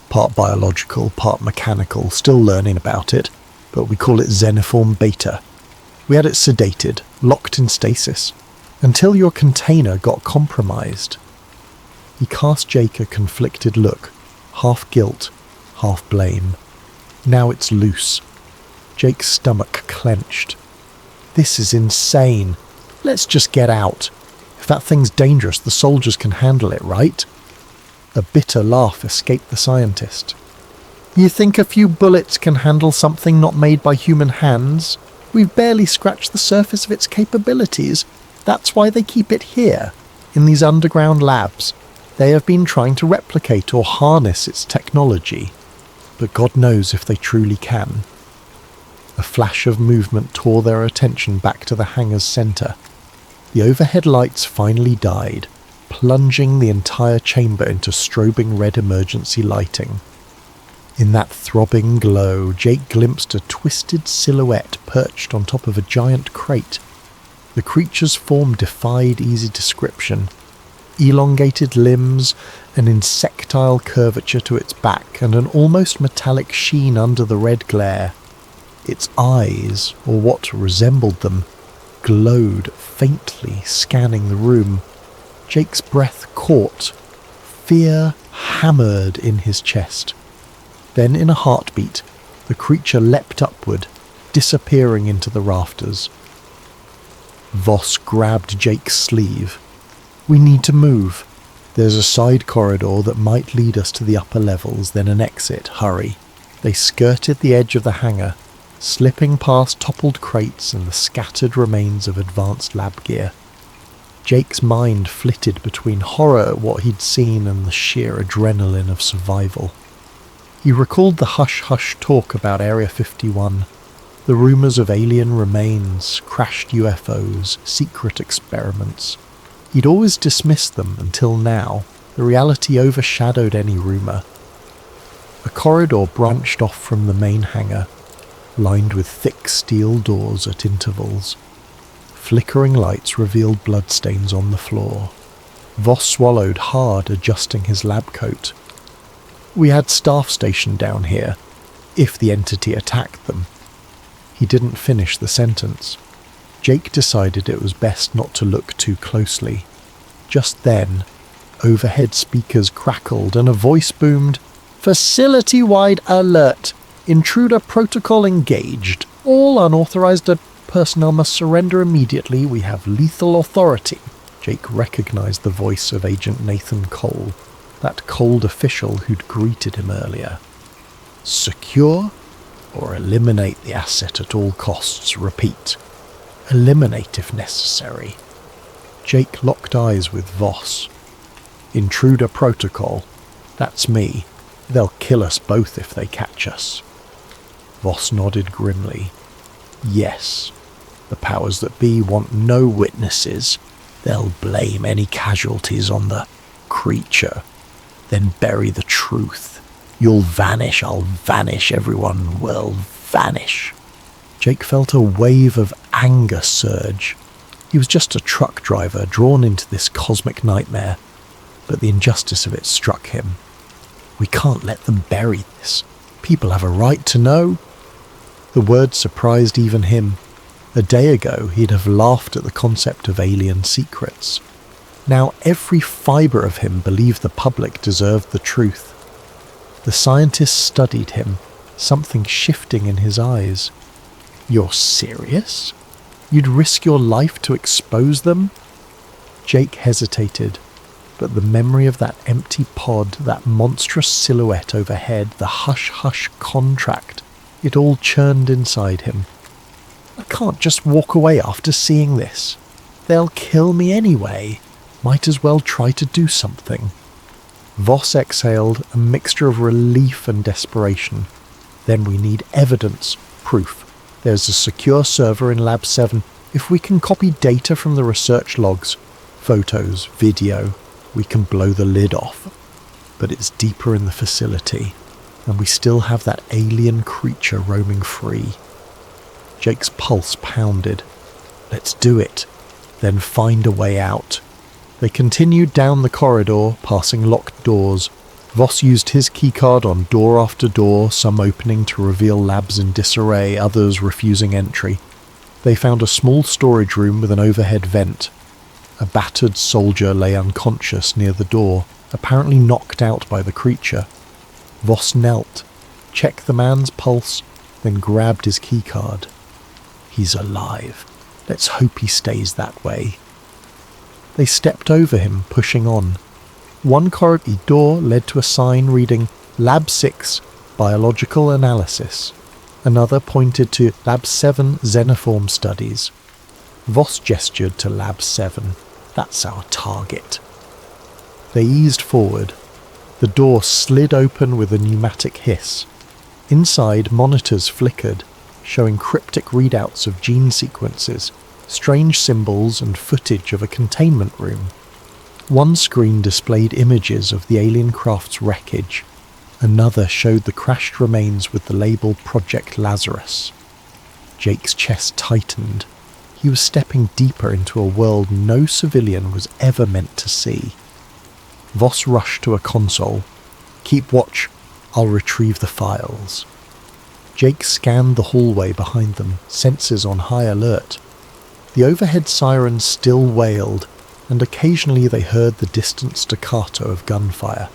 Part biological, part mechanical, still learning about it, but we call it Xenoform Beta. We had it sedated, locked in stasis, until your container got compromised. He cast Jake a conflicted look, half guilt, half blame. Now it's loose. Jake's stomach clenched. This is insane. Let's just get out. If that thing's dangerous, the soldiers can handle it, right? A bitter laugh escaped the scientist. You think a few bullets can handle something not made by human hands? We've barely scratched the surface of its capabilities. That's why they keep it here, in these underground labs. They have been trying to replicate or harness its technology, but God knows if they truly can. A flash of movement tore their attention back to the hangar's centre. The overhead lights finally died, plunging the entire chamber into strobing red emergency lighting. In that throbbing glow, Jake glimpsed a twisted silhouette perched on top of a giant crate. The creature's form defied easy description. Elongated limbs, an insectile curvature to its back, and an almost metallic sheen under the red glare. Its eyes, or what resembled them, glowed faintly, scanning the room. Jake's breath caught, Fear hammered in his chest. Then in a heartbeat, the creature leapt upward, disappearing into the rafters. Voss grabbed Jake's sleeve. "We need to move. There's a side corridor that might lead us to the upper levels, then an exit. Hurry." They skirted the edge of the hangar, slipping past toppled crates and the scattered remains of advanced lab gear. Jake's mind flitted between horror at what he'd seen and the sheer adrenaline of survival. He recalled the hush-hush talk about Area 51, the rumours of alien remains, crashed UFOs, secret experiments. He'd always dismissed them until now. The reality overshadowed any rumour. A corridor branched off from the main hangar, lined with thick steel doors at intervals. Flickering lights revealed bloodstains on the floor. Voss swallowed hard, adjusting his lab coat. "We had staff stationed down here, if the entity attacked them." He didn't finish the sentence. Jake decided it was best not to look too closely. Just then, overhead speakers crackled and a voice boomed, "Facility-wide alert! Intruder protocol engaged. All unauthorized personnel must surrender immediately. We have lethal authority." Jake recognized the voice of Agent Nathan Cole, that cold official who'd greeted him earlier. "Secure or eliminate the asset at all costs. Repeat, eliminate if necessary." Jake locked eyes with Voss. "Intruder protocol. That's me. They'll kill us both if they catch us." Voss nodded grimly. "Yes. The powers that be want no witnesses. They'll blame any casualties on the creature, then bury the truth. You'll vanish, I'll vanish, everyone will vanish." Jake felt a wave of anger surge. He was just a truck driver drawn into this cosmic nightmare, but the injustice of it struck him. "We can't let them bury this. People have a right to know." The word surprised even him. A day ago, he'd have laughed at the concept of alien secrets. Now every fibre of him believed the public deserved the truth. The scientist studied him, something shifting in his eyes. "You're serious? You'd risk your life to expose them?" Jake hesitated, but the memory of that empty pod, that monstrous silhouette overhead, the hush-hush contract, it all churned inside him. "I can't just walk away after seeing this. They'll kill me anyway. Might as well try to do something." Voss exhaled, a mixture of relief and desperation. "Then we need evidence, proof. There's a secure server in Lab 7. If we can copy data from the research logs, photos, video, we can blow the lid off. But it's deeper in the facility, and we still have that alien creature roaming free." Jake's pulse pounded. "Let's do it, then find a way out." They continued down the corridor, passing locked doors. Voss used his keycard on door after door, some opening to reveal labs in disarray, others refusing entry. They found a small storage room with an overhead vent. A battered soldier lay unconscious near the door, apparently knocked out by the creature. Voss knelt, checked the man's pulse, then grabbed his keycard. He's alive. Let's hope he stays that way. They stepped over him, pushing on. One corridor led to a sign reading Lab 6, Biological Analysis. Another pointed to Lab 7, Xenoform Studies. Voss gestured to Lab 7. That's our target. They eased forward. The door slid open with a pneumatic hiss. Inside, monitors flickered, showing cryptic readouts of gene sequences, strange symbols and footage of a containment room. One screen displayed images of the alien craft's wreckage. Another showed the crashed remains with the label Project Lazarus. Jake's chest tightened. He was stepping deeper into a world no civilian was ever meant to see. Voss rushed to a console. "Keep watch. I'll retrieve the files." Jake scanned the hallway behind them, senses on high alert. The overhead siren still wailed, and occasionally they heard the distant staccato of gunfire.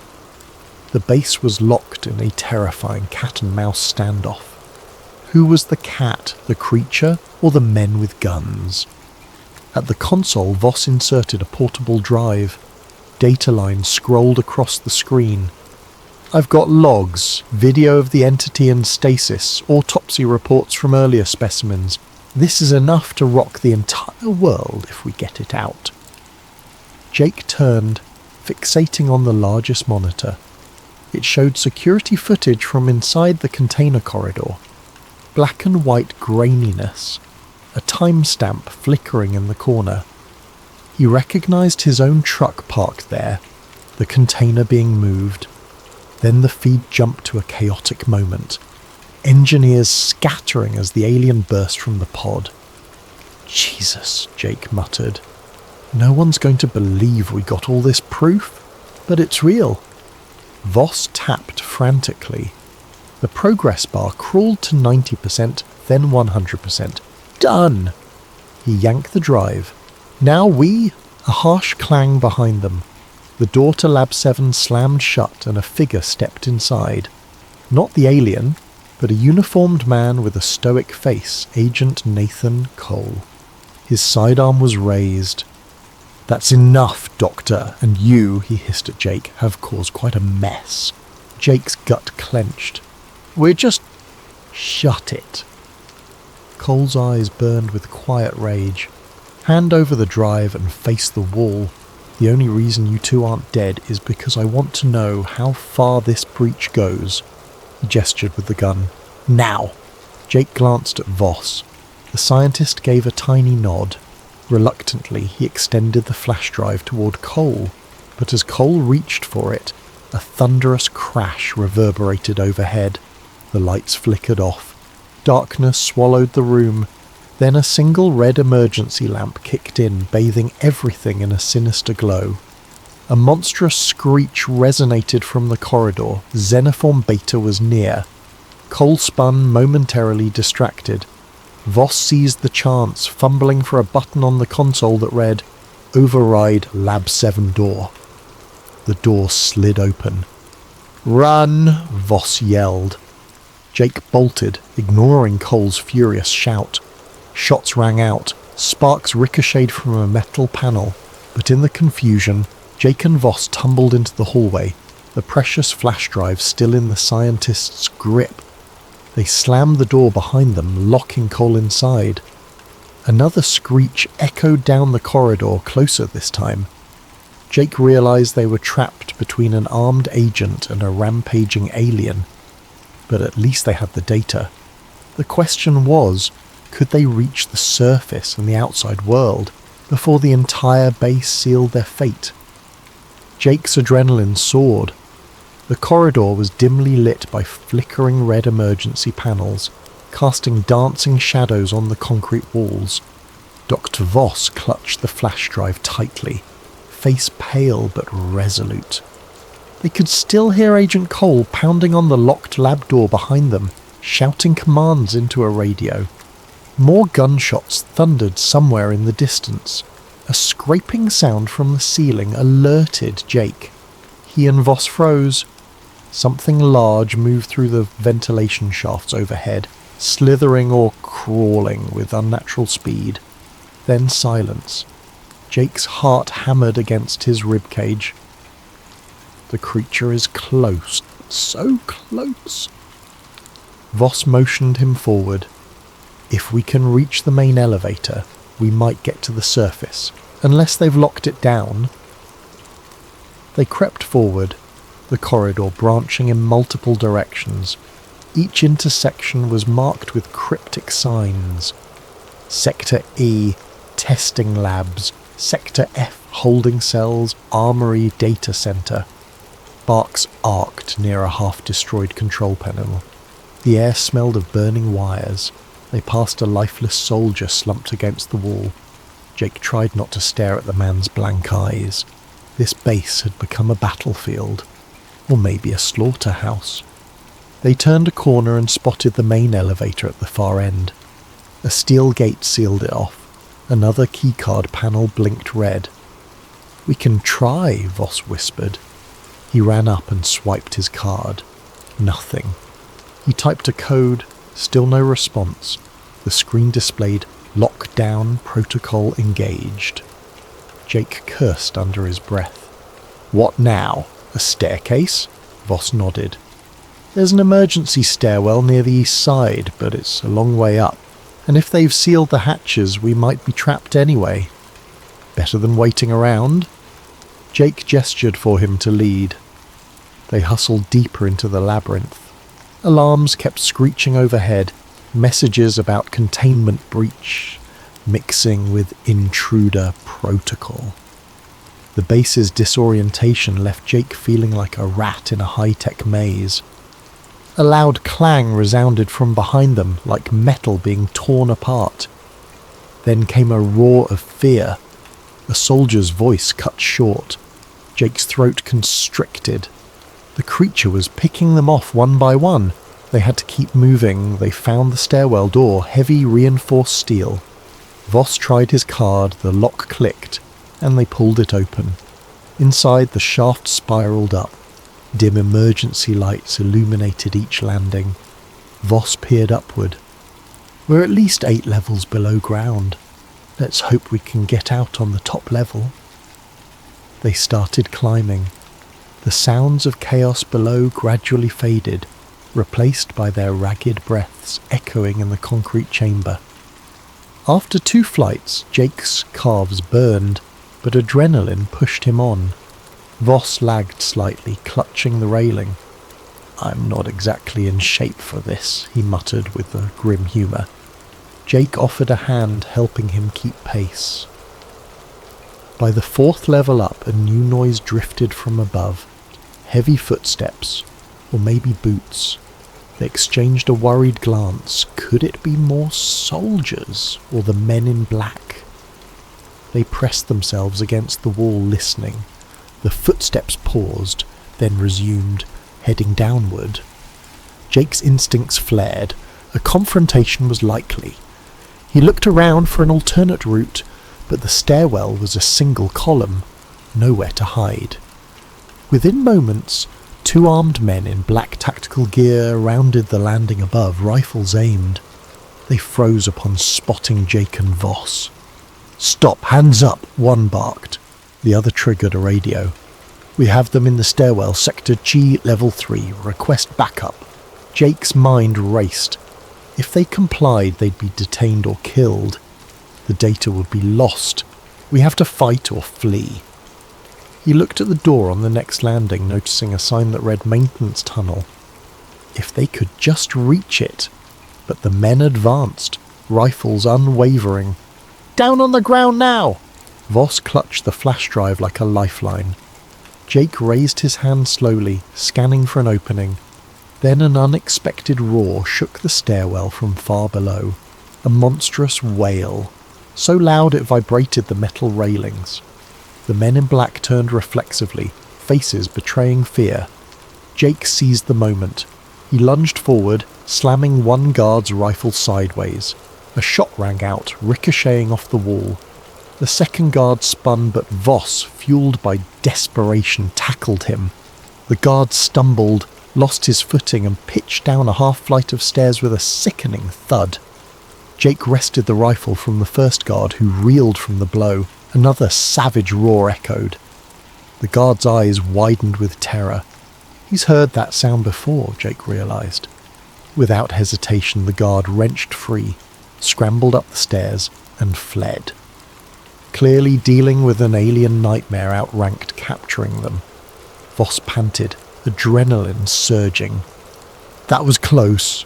The base was locked in a terrifying cat-and-mouse standoff. Who was the cat, the creature, or the men with guns? At the console, Voss inserted a portable drive. Data lines scrolled across the screen. I've got logs, video of the entity in stasis, autopsy reports from earlier specimens. This is enough to rock the entire world if we get it out. Jake turned, fixating on the largest monitor. It showed security footage from inside the container corridor. Black and white graininess, a timestamp flickering in the corner. He recognised his own truck parked there, the container being moved. Then the feed jumped to a chaotic moment. Engineers scattering as the alien burst from the pod. Jesus, Jake muttered. No one's going to believe we got all this proof, but it's real. Voss tapped frantically. The progress bar crawled to 90%, then 100%. Done! He yanked the drive. Now a harsh clang behind them. The door to Lab 7 slammed shut and a figure stepped inside. Not the alien, but a uniformed man with a stoic face, Agent Nathan Cole. His sidearm was raised. That's enough, Doctor, and you, he hissed at Jake, have caused quite a mess. Jake's gut clenched. We're just... Shut it. Cole's eyes burned with quiet rage. Hand over the drive and face the wall. The only reason you two aren't dead is because I want to know how far this breach goes. He gestured with the gun. Now! Jake glanced at Voss. The scientist gave a tiny nod. Reluctantly, he extended the flash drive toward Cole, but as Cole reached for it, a thunderous crash reverberated overhead. The lights flickered off. Darkness swallowed the room. Then a single red emergency lamp kicked in, bathing everything in a sinister glow. A monstrous screech resonated from the corridor. Xenoform Beta was near. Cole spun, momentarily distracted. Voss seized the chance, fumbling for a button on the console that read, Override Lab 7 door. The door slid open. Run! Voss yelled. Jake bolted, ignoring Cole's furious shout. Shots rang out. Sparks ricocheted from a metal panel, but in the confusion, Jake and Voss tumbled into the hallway, the precious flash drive still in the scientist's grip. They slammed the door behind them, locking Cole inside. Another screech echoed down the corridor, closer this time. Jake realized they were trapped between an armed agent and a rampaging alien. But at least they had the data. The question was, could they reach the surface and the outside world before the entire base sealed their fate? Jake's adrenaline soared. The corridor was dimly lit by flickering red emergency panels, casting dancing shadows on the concrete walls. Dr. Voss clutched the flash drive tightly, face pale but resolute. They could still hear Agent Cole pounding on the locked lab door behind them, shouting commands into a radio. More gunshots thundered somewhere in the distance. A scraping sound from the ceiling alerted Jake. He and Voss froze. Something large moved through the ventilation shafts overhead, slithering or crawling with unnatural speed. Then silence. Jake's heart hammered against his ribcage. The creature is close. So close. Voss motioned him forward. If we can reach the main elevator, we might get to the surface, unless they've locked it down. They crept forward, the corridor branching in multiple directions. Each intersection was marked with cryptic signs. Sector E, testing labs. Sector F, holding cells, armory, data center. Sparks arced near a half-destroyed control panel. The air smelled of burning wires. They passed a lifeless soldier slumped against the wall. Jake tried not to stare at the man's blank eyes. This base had become a battlefield, or maybe a slaughterhouse. They turned a corner and spotted the main elevator at the far end. A steel gate sealed it off. Another keycard panel blinked red. "We can try," Voss whispered. He ran up and swiped his card. Nothing. He typed a code, still no response. The screen displayed "Lockdown protocol engaged." Jake cursed under his breath. "What now? A staircase?" Voss nodded. "There's an emergency stairwell near the east side, but it's a long way up. And if they've sealed the hatches, we might be trapped anyway. Better than waiting around." Jake gestured for him to lead. They hustled deeper into the labyrinth. Alarms kept screeching overhead, messages about containment breach, mixing with intruder protocol. The base's disorientation left Jake feeling like a rat in a high-tech maze. A loud clang resounded from behind them, like metal being torn apart. Then came a roar of fear. A soldier's voice cut short. Jake's throat constricted. The creature was picking them off one by one. They had to keep moving. They found the stairwell door, heavy reinforced steel. Voss tried his card, the lock clicked, and they pulled it open. Inside, the shaft spiraled up. Dim emergency lights illuminated each landing. Voss peered upward. "We're at least 8 levels below ground. Let's hope we can get out on the top level." They started climbing. The sounds of chaos below gradually faded, replaced by their ragged breaths echoing in the concrete chamber. After 2 flights, Jake's calves burned, but adrenaline pushed him on. Voss lagged slightly, clutching the railing. "I'm not exactly in shape for this," he muttered with a grim humour. Jake offered a hand, helping him keep pace. By the 4th level up, a new noise drifted from above. Heavy footsteps, or maybe boots. They exchanged a worried glance. Could it be more soldiers, or the men in black? They pressed themselves against the wall, listening. The footsteps paused, then resumed, heading downward. Jake's instincts flared. A confrontation was likely. He looked around for an alternate route, but the stairwell was a single column, nowhere to hide. Within moments, 2 armed men in black tactical gear rounded the landing above, rifles aimed. They froze upon spotting Jake and Voss. "Stop, hands up," one barked. The other triggered a radio. "We have them in the stairwell, Sector G, Level 3. Request backup." Jake's mind raced. If they complied, they'd be detained or killed. The data would be lost. We have to fight or flee. He looked at the door on the next landing, noticing a sign that read Maintenance Tunnel. If they could just reach it. But the men advanced, rifles unwavering. "Down on the ground now!" Voss clutched the flash drive like a lifeline. Jake raised his hand slowly, scanning for an opening. Then an unexpected roar shook the stairwell from far below. A monstrous wail, so loud it vibrated the metal railings. The men in black turned reflexively, faces betraying fear. Jake seized the moment. He lunged forward, slamming one guard's rifle sideways. A shot rang out, ricocheting off the wall. The second guard spun, but Voss, fueled by desperation, tackled him. The guard stumbled, lost his footing, and pitched down a half-flight of stairs with a sickening thud. Jake wrested the rifle from the first guard, who reeled from the blow. Another savage roar echoed. The guard's eyes widened with terror. He's heard that sound before, Jake realized. Without hesitation, the guard wrenched free, scrambled up the stairs, and fled. Clearly dealing with an alien nightmare outranked capturing them. Voss panted, adrenaline surging. That was close.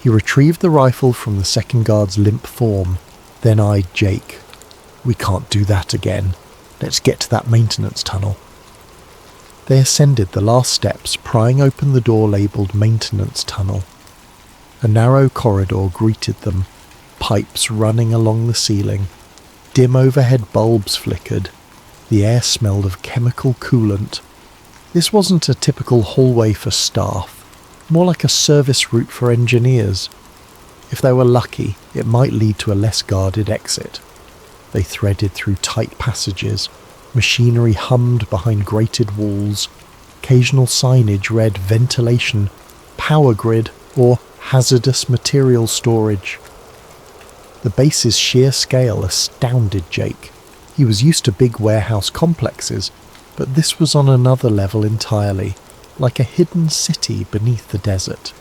He retrieved the rifle from the second guard's limp form, then eyed Jake. "We can't do that again. Let's get to that maintenance tunnel." They ascended the last steps, prying open the door labelled Maintenance Tunnel. A narrow corridor greeted them, pipes running along the ceiling. Dim overhead bulbs flickered. The air smelled of chemical coolant. This wasn't a typical hallway for staff, more like a service route for engineers. If they were lucky, it might lead to a less guarded exit. They threaded through tight passages, Machinery hummed behind grated walls. Occasional signage read ventilation, power grid, or hazardous material storage. The base's sheer scale astounded Jake. He was used to big warehouse complexes, but this was on another level entirely, like a hidden city beneath the desert.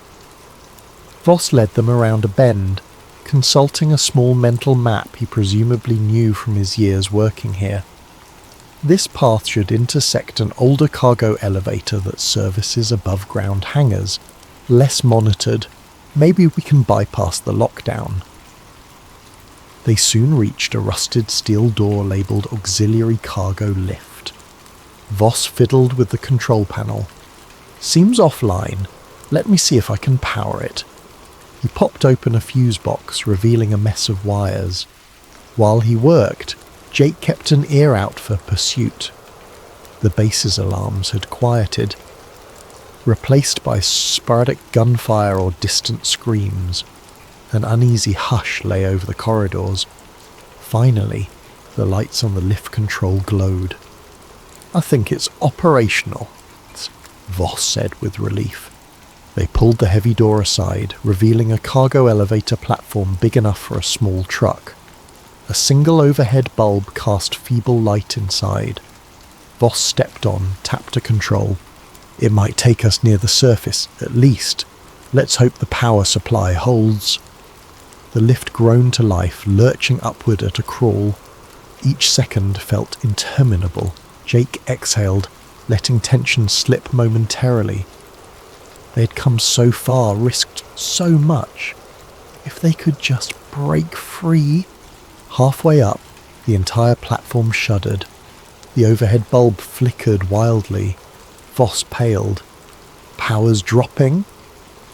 Voss led them around a bend, consulting a small mental map he presumably knew from his years working here. This path should intersect an older cargo elevator that services above-ground hangars, less monitored. Maybe we can bypass the lockdown. They soon reached a rusted steel door labelled Auxiliary Cargo Lift. Voss fiddled with the control panel. Seems offline. Let me see if I can power it. He popped open a fuse box, revealing a mess of wires. While he worked, Jake kept an ear out for pursuit. The base's alarms had quieted, replaced by sporadic gunfire or distant screams. An uneasy hush lay over the corridors. Finally, the lights on the lift control glowed. "I think it's operational," Voss said with relief. They pulled the heavy door aside, revealing a cargo elevator platform big enough for a small truck. A single overhead bulb cast feeble light inside. Voss stepped on, tapped a control. "It might take us near the surface, at least. Let's hope the power supply holds." The lift groaned to life, lurching upward at a crawl. Each second felt interminable. Jake exhaled, letting tension slip momentarily. They had come so far, risked so much. If they could just break free. Halfway up, the entire platform shuddered. The overhead bulb flickered wildly. Voss paled. Powers dropping?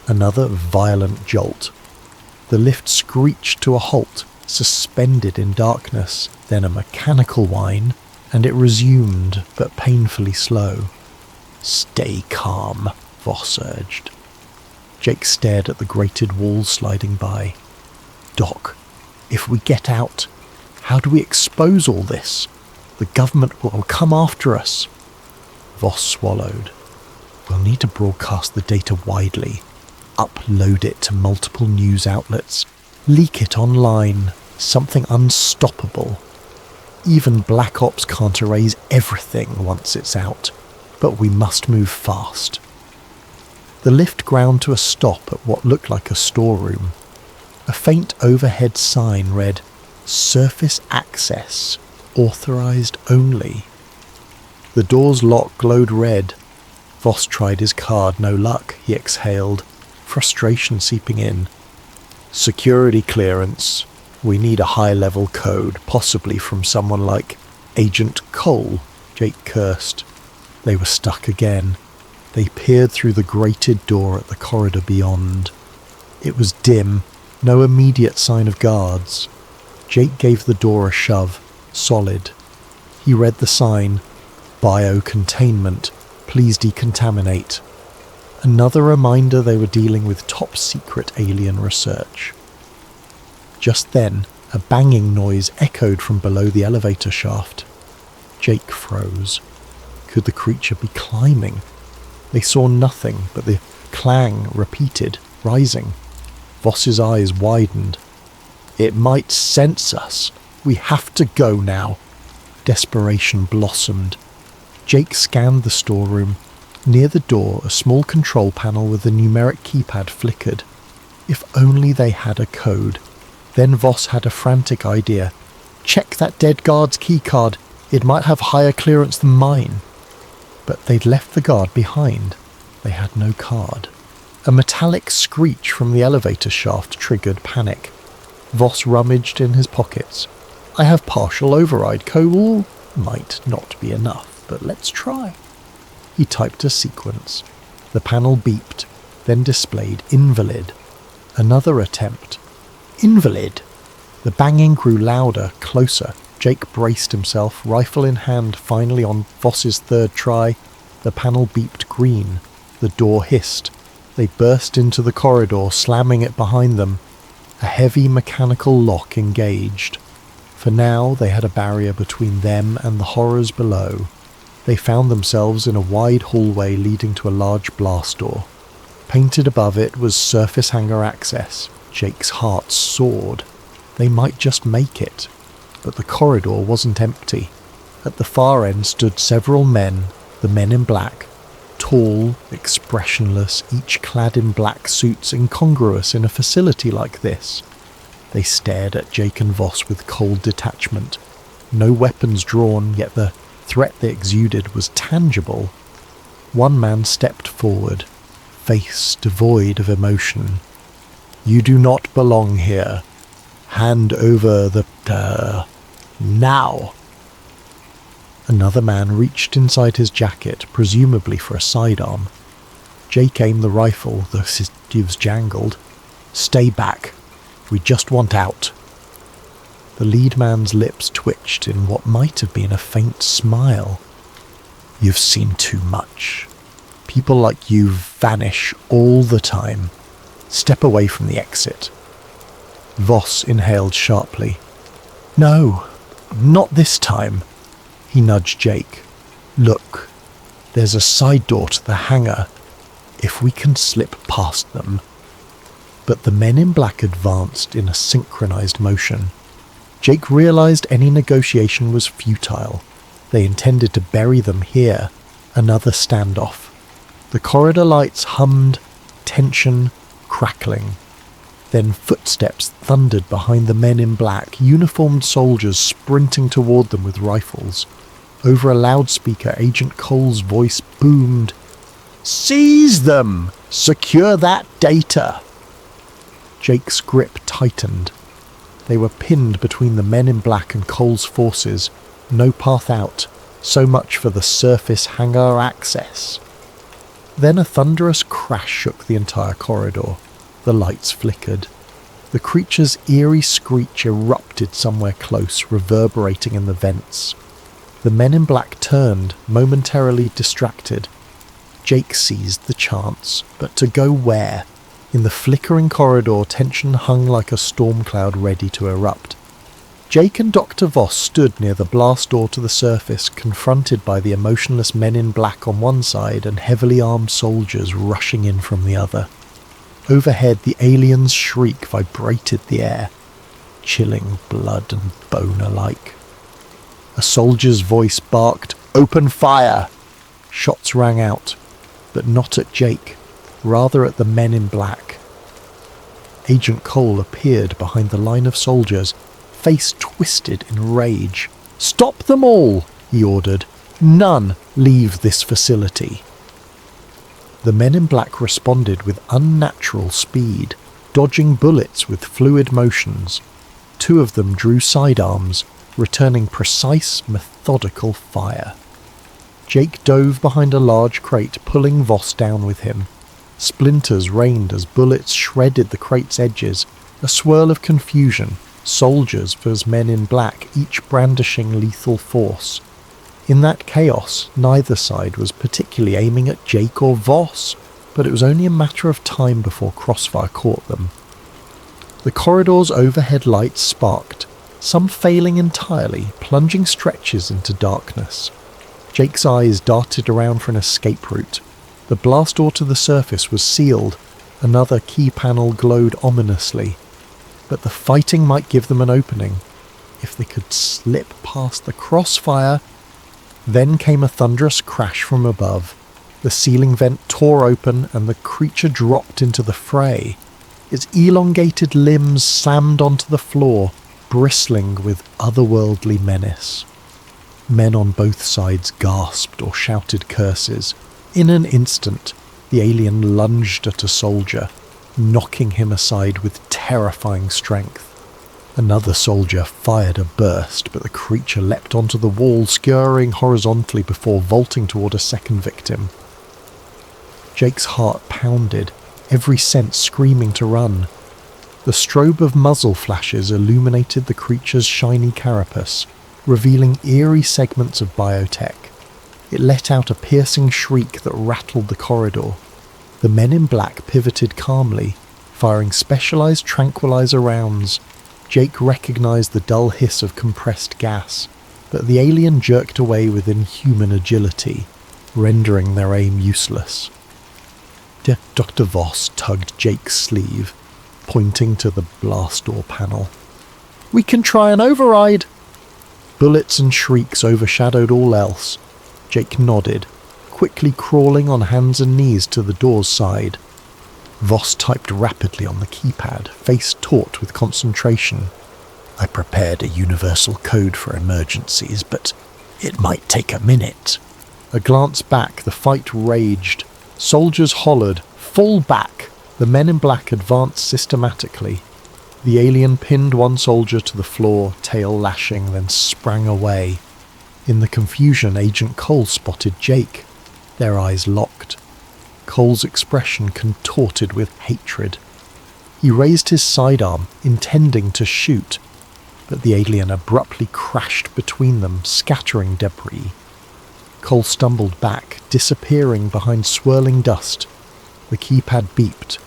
Another violent jolt. The lift screeched to a halt, suspended in darkness, then a mechanical whine, and it resumed, but painfully slow. "Stay calm," Voss urged. Jake stared at the grated walls sliding by. "Doc, if we get out, how do we expose all this? The government will come after us." Voss swallowed. "We'll need to broadcast the data widely, upload it to multiple news outlets, leak it online, something unstoppable. Even Black Ops can't erase everything once it's out, but we must move fast." The lift ground to a stop at what looked like a storeroom. A faint overhead sign read, "Surface access, authorized only." The door's lock glowed red. Voss tried his card, no luck, he exhaled, frustration seeping in. "Security clearance. We need a high-level code, possibly from someone like Agent Cole," Jake cursed. They were stuck again. They peered through the grated door at the corridor beyond. It was dim, no immediate sign of guards. Jake gave the door a shove, solid. He read the sign, "Biocontainment, please decontaminate." Another reminder they were dealing with top-secret alien research. Just then, a banging noise echoed from below the elevator shaft. Jake froze. Could the creature be climbing? They saw nothing, but the clang repeated, rising. Voss's eyes widened. "It might sense us. We have to go now." Desperation blossomed. Jake scanned the storeroom. Near the door, a small control panel with a numeric keypad flickered. If only they had a code. Then Voss had a frantic idea. "Check that dead guard's keycard. It might have higher clearance than mine." But they'd left the guard behind. They had no card. A metallic screech from the elevator shaft triggered panic. Voss rummaged in his pockets. "I have partial override code. Might not be enough, but let's try." He typed a sequence. The panel beeped, then displayed invalid. Another attempt. Invalid! The banging grew louder, closer. Jake braced himself, rifle in hand, finally on Voss's third try. The panel beeped green. The door hissed. They burst into the corridor, slamming it behind them. A heavy mechanical lock engaged. For now they had a barrier between them and the horrors below. They found themselves in a wide hallway leading to a large blast door. Painted above it was surface hangar access. Jake's heart soared. They might just make it. But the corridor wasn't empty. At the far end stood several men, the men in black, tall, expressionless, each clad in black suits incongruous in a facility like this. They stared at Jake and Voss with cold detachment. No weapons drawn, yet the threat they exuded was tangible. One man stepped forward, face devoid of emotion. "You do not belong here. Hand over the... now!" Another man reached inside his jacket, presumably for a sidearm. Jake aimed the rifle, the sieves jangled. "Stay back. We just want out." The lead man's lips twitched in what might have been a faint smile. "You've seen too much. People like you vanish all the time. Step away from the exit." Voss inhaled sharply. "No, not this time." He nudged Jake. "Look, there's a side door to the hangar. If we can slip past them." But the men in black advanced in a synchronized motion. Jake realized any negotiation was futile. They intended to bury them here. Another standoff. The corridor lights hummed, tension, crackling. Then footsteps thundered behind the men in black, uniformed soldiers sprinting toward them with rifles. Over a loudspeaker, Agent Cole's voice boomed, "Seize them! Secure that data!" Jake's grip tightened. They were pinned between the men in black and Cole's forces. No path out. So much for the surface hangar access. Then a thunderous crash shook the entire corridor. The lights flickered. The creature's eerie screech erupted somewhere close, reverberating in the vents. The men in black turned, momentarily distracted. Jake seized the chance, but to go where? In the flickering corridor, tension hung like a storm cloud ready to erupt. Jake and Dr. Voss stood near the blast door to the surface, confronted by the emotionless men in black on one side and heavily armed soldiers rushing in from the other. Overhead, the alien's shriek vibrated the air, chilling blood and bone alike. A soldier's voice barked, "Open fire!" Shots rang out, but not at Jake, rather at the men in black. Agent Cole appeared behind the line of soldiers, face twisted in rage. "Stop them all!" he ordered. "None leave this facility." The men in black responded with unnatural speed, dodging bullets with fluid motions. Two of them drew sidearms, returning precise, methodical fire. Jake dove behind a large crate, pulling Voss down with him. Splinters rained as bullets shredded the crate's edges, a swirl of confusion, soldiers versus men in black, each brandishing lethal force. In that chaos, neither side was particularly aiming at Jake or Voss, but it was only a matter of time before crossfire caught them. The corridor's overhead lights sparked, some failing entirely, plunging stretches into darkness. Jake's eyes darted around for an escape route. The blast door to the surface was sealed. Another key panel glowed ominously. But the fighting might give them an opening. If they could slip past the crossfire... Then came a thunderous crash from above. The ceiling vent tore open and the creature dropped into the fray. Its elongated limbs slammed onto the floor, bristling with otherworldly menace. Men on both sides gasped or shouted curses. In an instant, the alien lunged at a soldier, knocking him aside with terrifying strength. Another soldier fired a burst, but the creature leapt onto the wall, scurrying horizontally before vaulting toward a second victim. Jake's heart pounded, every sense screaming to run. The strobe of muzzle flashes illuminated the creature's shiny carapace, revealing eerie segments of biotech. It let out a piercing shriek that rattled the corridor. The men in black pivoted calmly, firing specialized tranquilizer rounds. Jake recognized the dull hiss of compressed gas, but the alien jerked away with inhuman agility, rendering their aim useless. Dr. Voss tugged Jake's sleeve, pointing to the blast door panel. "We can try an override!" Bullets and shrieks overshadowed all else. Jake nodded, quickly crawling on hands and knees to the door's side. Voss typed rapidly on the keypad, face taut with concentration. "I prepared a universal code for emergencies, but it might take a minute." A glance back, the fight raged. Soldiers hollered, "Fall back!" The men in black advanced systematically. The alien pinned one soldier to the floor, tail lashing, then sprang away. In the confusion, Agent Cole spotted Jake. Their eyes locked. Cole's expression contorted with hatred. He raised his sidearm, intending to shoot, but the alien abruptly crashed between them, scattering debris. Cole stumbled back, disappearing behind swirling dust. The keypad beeped.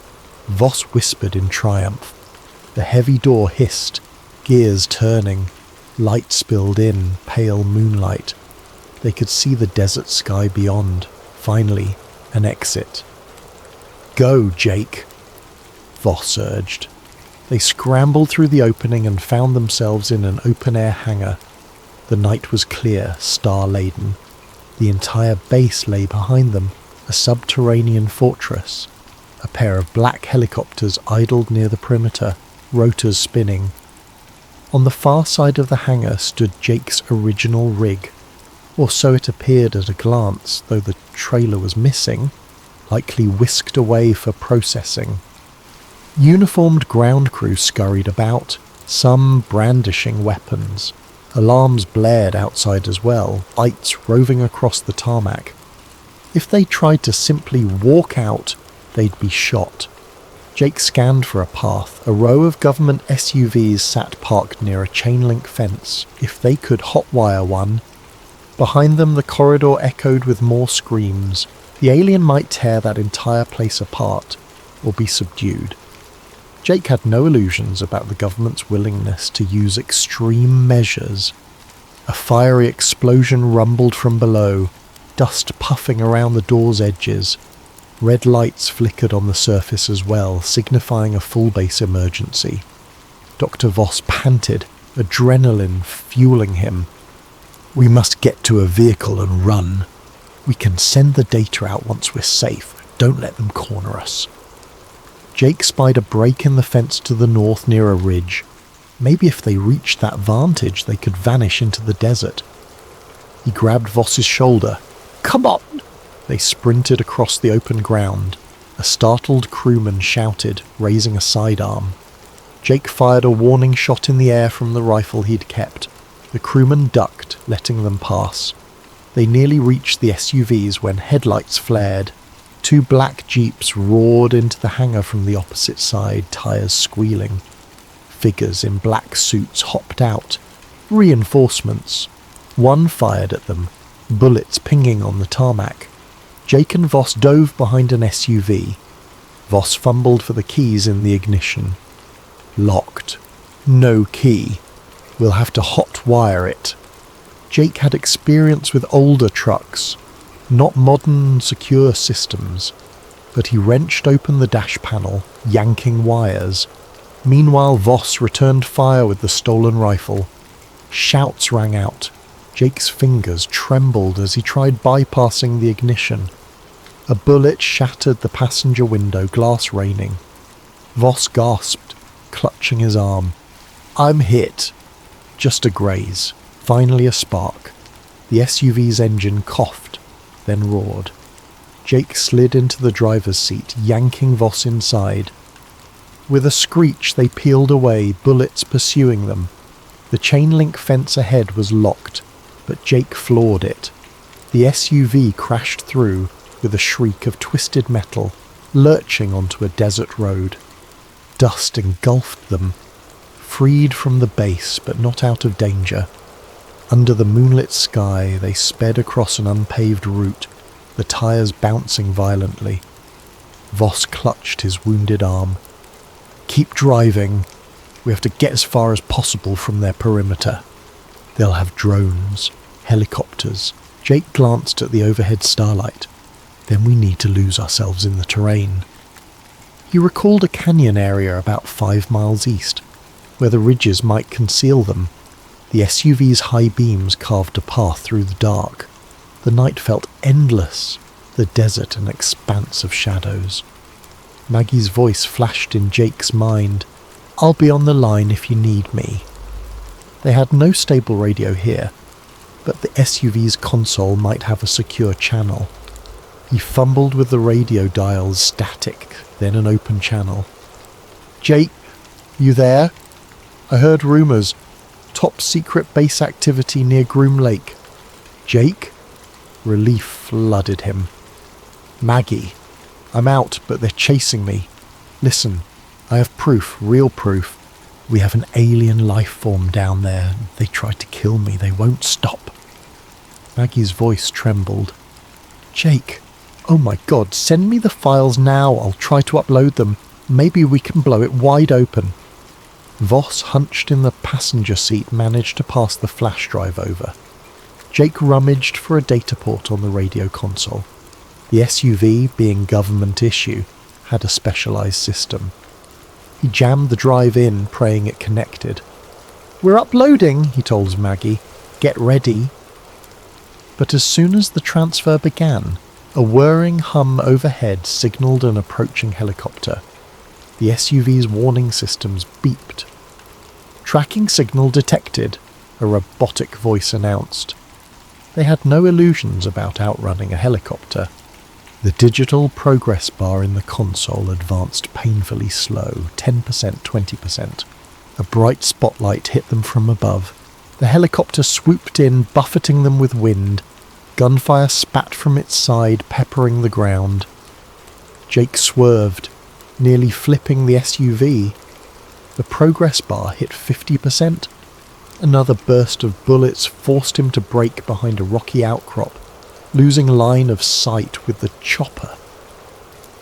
Voss whispered in triumph. The heavy door hissed, gears turning. Light spilled in, pale moonlight. They could see the desert sky beyond. Finally, an exit. "Go, Jake," Voss urged. They scrambled through the opening and found themselves in an open-air hangar. The night was clear, star-laden. The entire base lay behind them, a subterranean fortress. A pair of black helicopters idled near the perimeter, rotors spinning. On the far side of the hangar stood Jake's original rig, or so it appeared at a glance, though the trailer was missing, likely whisked away for processing. Uniformed ground crew scurried about, some brandishing weapons. Alarms blared outside as well, lights roving across the tarmac. If they tried to simply walk out, they'd be shot. Jake scanned for a path. A row of government SUVs sat parked near a chain-link fence. If they could hotwire one. Behind them, the corridor echoed with more screams. The alien might tear that entire place apart, or be subdued. Jake had no illusions about the government's willingness to use extreme measures. A fiery explosion rumbled from below, dust puffing around the door's edges. Red lights flickered on the surface as well, signifying a full-base emergency. Dr. Voss panted, adrenaline fueling him. "We must get to a vehicle and run. We can send the data out once we're safe. Don't let them corner us." Jake spied a break in the fence to the north near a ridge. Maybe if they reached that vantage, they could vanish into the desert. He grabbed Voss's shoulder. "Come on!" They sprinted across the open ground. A startled crewman shouted, raising a sidearm. Jake fired a warning shot in the air from the rifle he'd kept. The crewman ducked, letting them pass. They nearly reached the SUVs when headlights flared. Two black jeeps roared into the hangar from the opposite side, tires squealing. Figures in black suits hopped out. Reinforcements. One fired at them, bullets pinging on the tarmac. Jake and Voss dove behind an SUV. Voss fumbled for the keys in the ignition. Locked. No key. We'll have to hot-wire it. Jake had experience with older trucks, not modern, secure systems, but he wrenched open the dash panel, yanking wires. Meanwhile, Voss returned fire with the stolen rifle. Shouts rang out. Jake's fingers trembled as he tried bypassing the ignition. A bullet shattered the passenger window, glass raining. Voss gasped, clutching his arm. "I'm hit." Just a graze. Finally a spark. The SUV's engine coughed, then roared. Jake slid into the driver's seat, yanking Voss inside. With a screech they peeled away, bullets pursuing them. The chain-link fence ahead was locked, but Jake floored it. The SUV crashed through with a shriek of twisted metal, lurching onto a desert road. Dust engulfed them, freed from the base but not out of danger. Under the moonlit sky they sped across an unpaved route, the tires bouncing violently. Voss clutched his wounded arm. "Keep driving." We have to get as far as possible from their perimeter. They'll have drones, helicopters. Jake glanced at the overhead starlight. Then we need to lose ourselves in the terrain. He recalled a canyon area about 5 miles east, where the ridges might conceal them. The SUV's high beams carved a path through the dark. The night felt endless, the desert an expanse of shadows. Maggie's voice flashed in Jake's mind. "I'll be on the line if you need me." They had no stable radio here, but the SUV's console might have a secure channel. He fumbled with the radio dials, static, then an open channel. "Jake, you there? I heard rumours. Top secret base activity near Groom Lake." "Jake?" Relief flooded him. "Maggie, I'm out, but they're chasing me. Listen, I have proof, real proof. We have an alien life form down there. They tried to kill me. They won't stop." Maggie's voice trembled. "Jake, oh my God, send me the files now. I'll try to upload them. Maybe we can blow it wide open." Voss, hunched in the passenger seat, managed to pass the flash drive over. Jake rummaged for a data port on the radio console. The SUV, being government issue, had a specialised system. He jammed the drive in, praying it connected. "We're uploading," he told Maggie. "Get ready." But as soon as the transfer began, a whirring hum overhead signalled an approaching helicopter. The SUV's warning systems beeped. "Tracking signal detected," a robotic voice announced. They had no illusions about outrunning a helicopter. The digital progress bar in the console advanced painfully slow, 10%, 20%. A bright spotlight hit them from above. The helicopter swooped in, buffeting them with wind. Gunfire spat from its side, peppering the ground. Jake swerved, nearly flipping the SUV. The progress bar hit 50%. Another burst of bullets forced him to brake behind a rocky outcrop, losing line of sight with the chopper.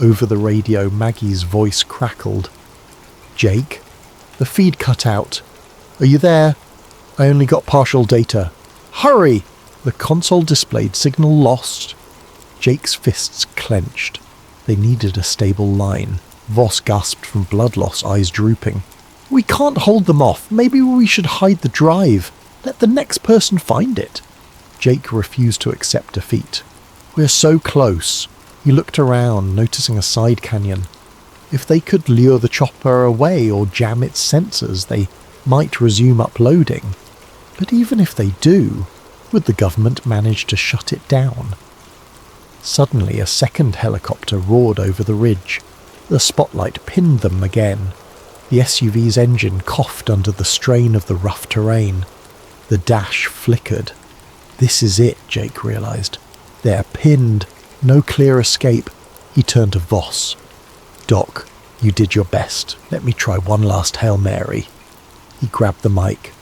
Over the radio, Maggie's voice crackled. "Jake? The feed cut out. Are you there? I only got partial data. Hurry!" The console displayed signal lost. Jake's fists clenched. They needed a stable line. Voss gasped from blood loss, eyes drooping. "We can't hold them off. Maybe we should hide the drive. Let the next person find it." Jake refused to accept defeat. "We're so close." He looked around, noticing a side canyon. If they could lure the chopper away or jam its sensors, they might resume uploading. But even if they do, would the government manage to shut it down? Suddenly, a second helicopter roared over the ridge. The spotlight pinned them again. The SUV's engine coughed under the strain of the rough terrain. The dash flickered. This is it, Jake realised. They're pinned. No clear escape. He turned to Voss. "Doc, you did your best. Let me try one last Hail Mary." He grabbed the mic.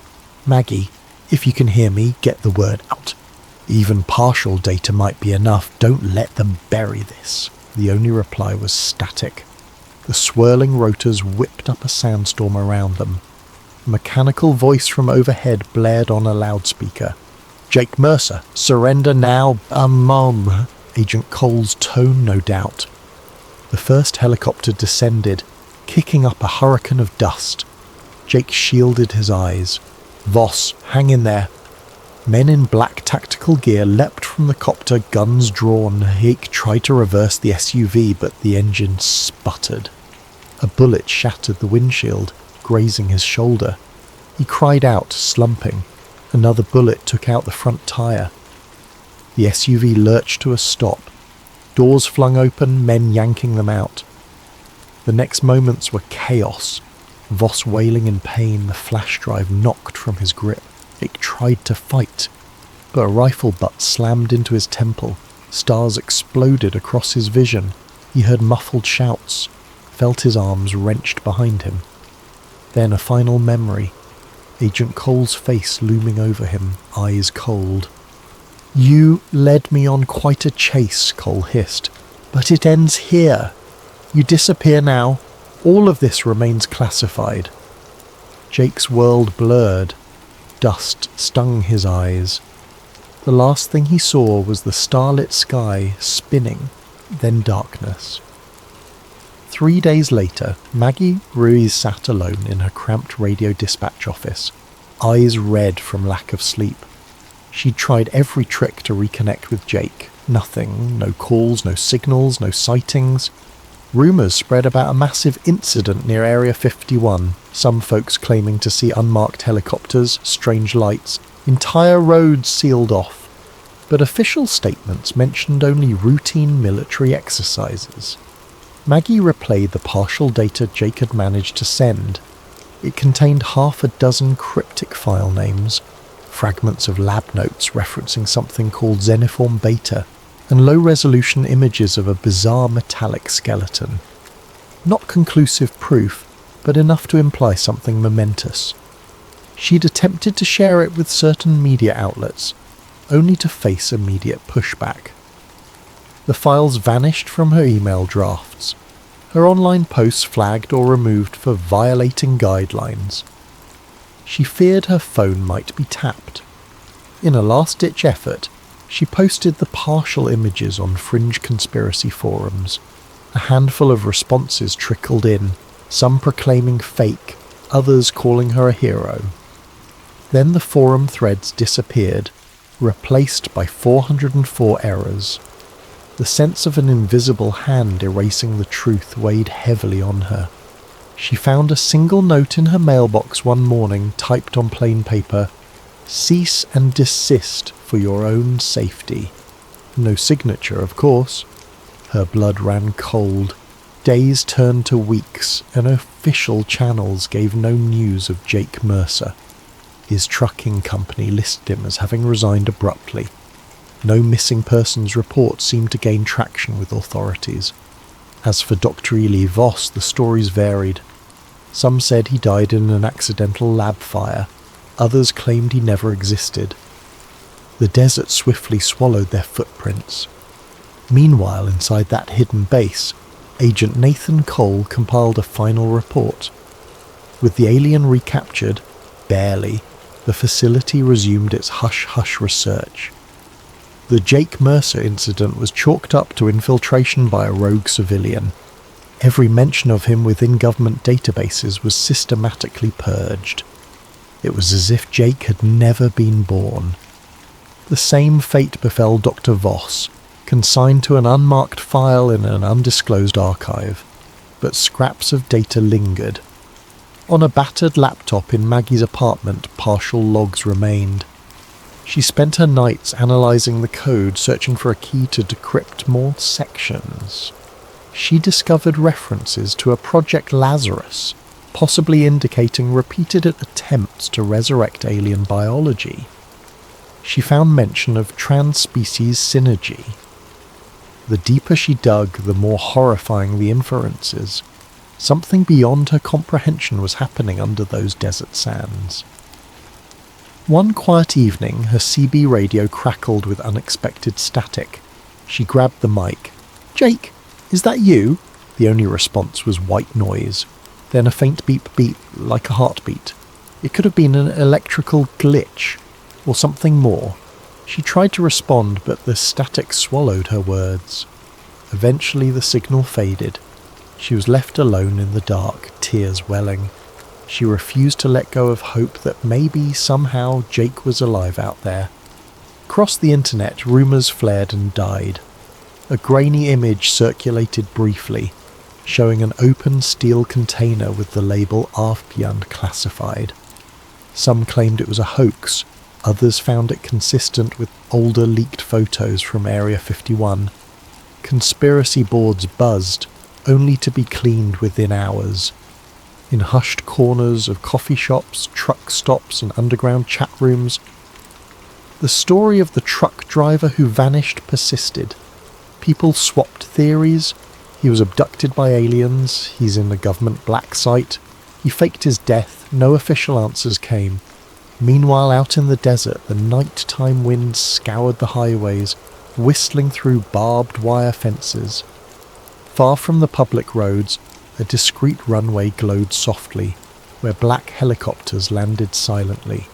"Maggie, if you can hear me, get the word out. Even partial data might be enough. Don't let them bury this." The only reply was static. The swirling rotors whipped up a sandstorm around them. A mechanical voice from overhead blared on a loudspeaker. "Jake Mercer, surrender now, Mom." Agent Cole's tone, no doubt. The first helicopter descended, kicking up a hurricane of dust. Jake shielded his eyes. "Voss, hang in there." Men in black tactical gear leapt from the copter, guns drawn. Jake tried to reverse the SUV, but the engine sputtered. A bullet shattered the windshield, grazing his shoulder. He cried out, slumping. Another bullet took out the front tire. The SUV lurched to a stop. Doors flung open, men yanking them out. The next moments were chaos. Voss wailing in pain, the flash drive knocked from his grip. Jake tried to fight, but a rifle butt slammed into his temple. Stars exploded across his vision. He heard muffled shouts, felt his arms wrenched behind him. Then a final memory. Agent Cole's face looming over him, eyes cold. "You led me on quite a chase," Cole hissed, "but it ends here. You disappear now. All of this remains classified." Jake's world blurred. Dust stung his eyes. The last thing he saw was the starlit sky spinning, then darkness. 3 days later, Maggie Ruiz sat alone in her cramped radio dispatch office, eyes red from lack of sleep. She'd tried every trick to reconnect with Jake. Nothing, no calls, no signals, no sightings. Rumours spread about a massive incident near Area 51, some folks claiming to see unmarked helicopters, strange lights, entire roads sealed off. But official statements mentioned only routine military exercises. Maggie replayed the partial data Jake had managed to send. It contained 6 cryptic file names, fragments of lab notes referencing something called Xeniform Beta, and low-resolution images of a bizarre metallic skeleton. Not conclusive proof, but enough to imply something momentous. She'd attempted to share it with certain media outlets, only to face immediate pushback. The files vanished from her email drafts, her online posts flagged or removed for violating guidelines. She feared her phone might be tapped. In a last-ditch effort, she posted the partial images on fringe conspiracy forums. A handful of responses trickled in, some proclaiming fake, others calling her a hero. Then the forum threads disappeared, replaced by 404 errors. The sense of an invisible hand erasing the truth weighed heavily on her. She found a single note in her mailbox one morning typed on plain paper, "Cease and desist for your own safety." No signature, of course. Her blood ran cold. Days turned to weeks, and official channels gave no news of Jake Mercer. His trucking company listed him as having resigned abruptly. No missing persons report seemed to gain traction with authorities. As for Dr. Eli Voss, the stories varied. Some said he died in an accidental lab fire. Others claimed he never existed. The desert swiftly swallowed their footprints. Meanwhile, inside that hidden base, Agent Nathan Cole compiled a final report. With the alien recaptured, barely, the facility resumed its hush-hush research. The Jake Mercer incident was chalked up to infiltration by a rogue civilian. Every mention of him within government databases was systematically purged. It was as if Jake had never been born. The same fate befell Dr. Voss, consigned to an unmarked file in an undisclosed archive, but scraps of data lingered. On a battered laptop in Maggie's apartment, partial logs remained. She spent her nights analysing the code, searching for a key to decrypt more sections. She discovered references to a Project Lazarus, possibly indicating repeated attempts to resurrect alien biology. She found mention of trans-species synergy. The deeper she dug, the more horrifying the inferences. Something beyond her comprehension was happening under those desert sands. One quiet evening, her CB radio crackled with unexpected static. She grabbed the mic. "Jake, is that you?" The only response was white noise. Then a faint beep-beep, like a heartbeat. It could have been an electrical glitch, or something more. She tried to respond, but the static swallowed her words. Eventually the signal faded. She was left alone in the dark, tears welling. She refused to let go of hope that maybe, somehow, Jake was alive out there. Across the internet, rumours flared and died. A grainy image circulated briefly, showing an open steel container with the label AFP classified. Some claimed it was a hoax, others found it consistent with older leaked photos from Area 51. Conspiracy boards buzzed, only to be cleaned within hours. In hushed corners of coffee shops, truck stops and underground chat rooms, the story of the truck driver who vanished persisted. People swapped theories. He was abducted by aliens, he's in a government black site, he faked his death, no official answers came. Meanwhile, out in the desert, the night-time winds scoured the highways, whistling through barbed wire fences. Far from the public roads, a discreet runway glowed softly. where black helicopters landed silently.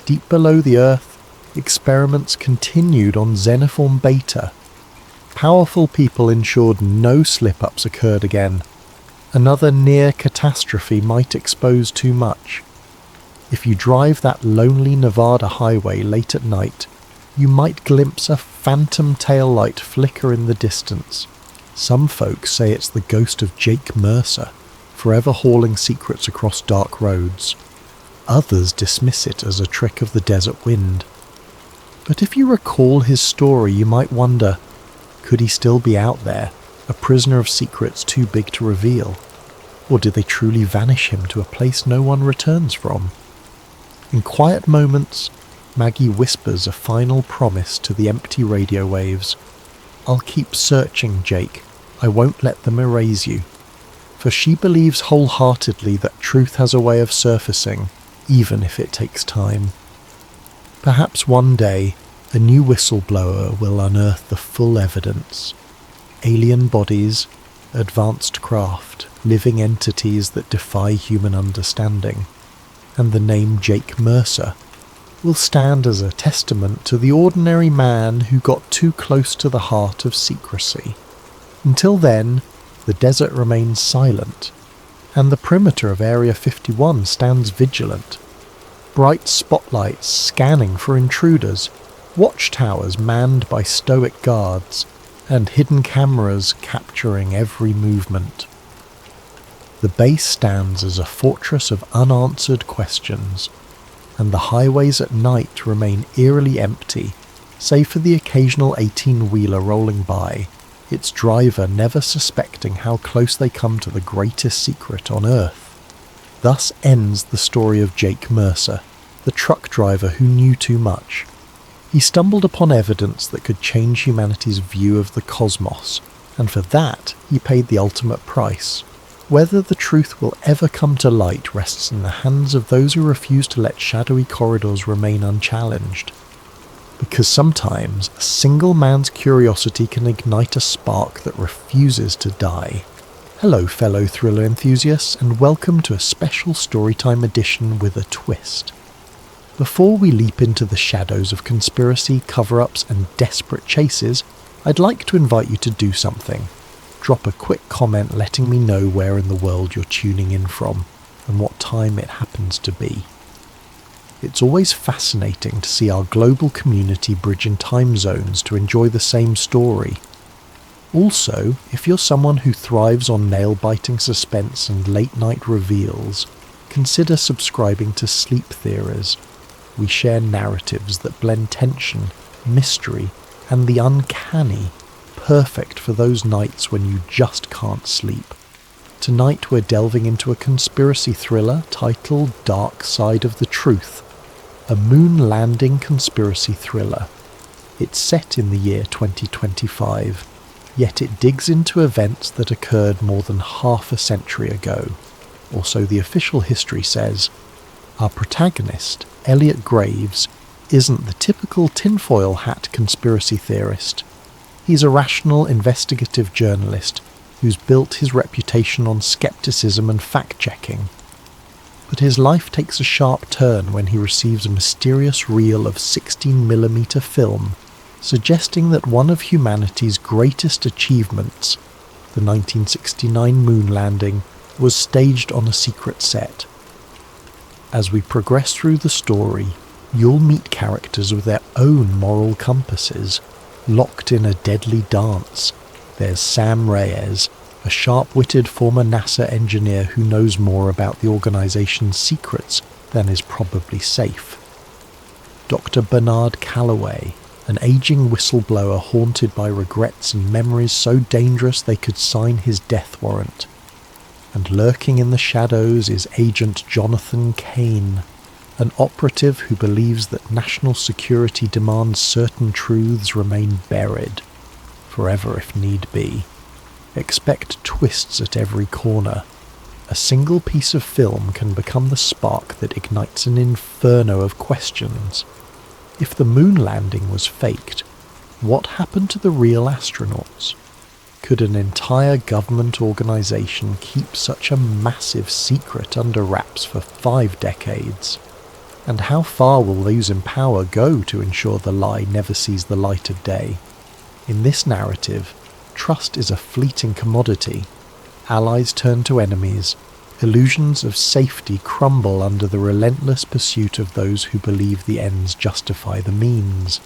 Deep below the Earth, experiments continued on Xenoform Beta. Powerful people ensured no slip-ups occurred again. Another near catastrophe might expose too much. If you drive that lonely Nevada highway late at night, you might glimpse a phantom taillight flicker in the distance. Some folks say it's the ghost of Jake Mercer, forever hauling secrets across dark roads. Others dismiss it as a trick of the desert wind. But if you recall his story, you might wonder, could he still be out there, a prisoner of secrets too big to reveal? Or did they truly vanish him to a place no one returns from? In quiet moments, Maggie whispers a final promise to the empty radio waves. "I'll keep searching, Jake. I won't let them erase you." For she believes wholeheartedly that truth has a way of surfacing, even if it takes time. Perhaps one day, a new whistleblower will unearth the full evidence. Alien bodies, advanced craft, living entities that defy human understanding. And the name Jake Mercer will stand as a testament to the ordinary man who got too close to the heart of secrecy. Until then, the desert remains silent, and the perimeter of Area 51 stands vigilant. Bright spotlights scanning for intruders, watchtowers manned by stoic guards, and hidden cameras capturing every movement. The base stands as a fortress of unanswered questions, and the highways at night remain eerily empty, save for the occasional 18-wheeler rolling by, its driver never suspecting how close they come to the greatest secret on Earth. Thus ends the story of Jake Mercer, the truck driver who knew too much. He stumbled upon evidence that could change humanity's view of the cosmos, and for that he paid the ultimate price. Whether the truth will ever come to light rests in the hands of those who refuse to let shadowy corridors remain unchallenged. Because sometimes a single man's curiosity can ignite a spark that refuses to die. Hello fellow thriller enthusiasts, and welcome to a special Storytime edition with a twist. Before we leap into the shadows of conspiracy, cover-ups and desperate chases, I'd like to invite you to do something. Drop a quick comment letting me know where in the world you're tuning in from, and what time it happens to be. It's always fascinating to see our global community bridge in time zones to enjoy the same story. Also, if you're someone who thrives on nail-biting suspense and late-night reveals, consider subscribing to Sleep Theories. We share narratives that blend tension, mystery, and the uncanny, perfect for those nights when you just can't sleep. Tonight we're delving into a conspiracy thriller titled Dark Side of the Truth, a moon landing conspiracy thriller. It's set in the year 2025, yet it digs into events that occurred more than half a century ago, or so the official history says. Our protagonist, Elliot Graves, isn't the typical tinfoil hat conspiracy theorist. He's a rational investigative journalist who's built his reputation on skepticism and fact-checking. But his life takes a sharp turn when he receives a mysterious reel of 16mm film, suggesting that one of humanity's greatest achievements, the 1969 moon landing, was staged on a secret set. As we progress through the story, you'll meet characters with their own moral compasses, locked in a deadly dance. There's Sam Reyes, a sharp-witted former NASA engineer who knows more about the organization's secrets than is probably safe. Dr. Bernard Calloway, an aging whistleblower haunted by regrets and memories so dangerous they could sign his death warrant. And lurking in the shadows is Agent Jonathan Kane, an operative who believes that national security demands certain truths remain buried, forever if need be. Expect twists at every corner. A single piece of film can become the spark that ignites an inferno of questions. If the moon landing was faked, what happened to the real astronauts? Could an entire government organisation keep such a massive secret under wraps for 5 decades? And how far will those in power go to ensure the lie never sees the light of day? In this narrative, trust is a fleeting commodity. Allies turn to enemies. Illusions of safety crumble under the relentless pursuit of those who believe the ends justify the means.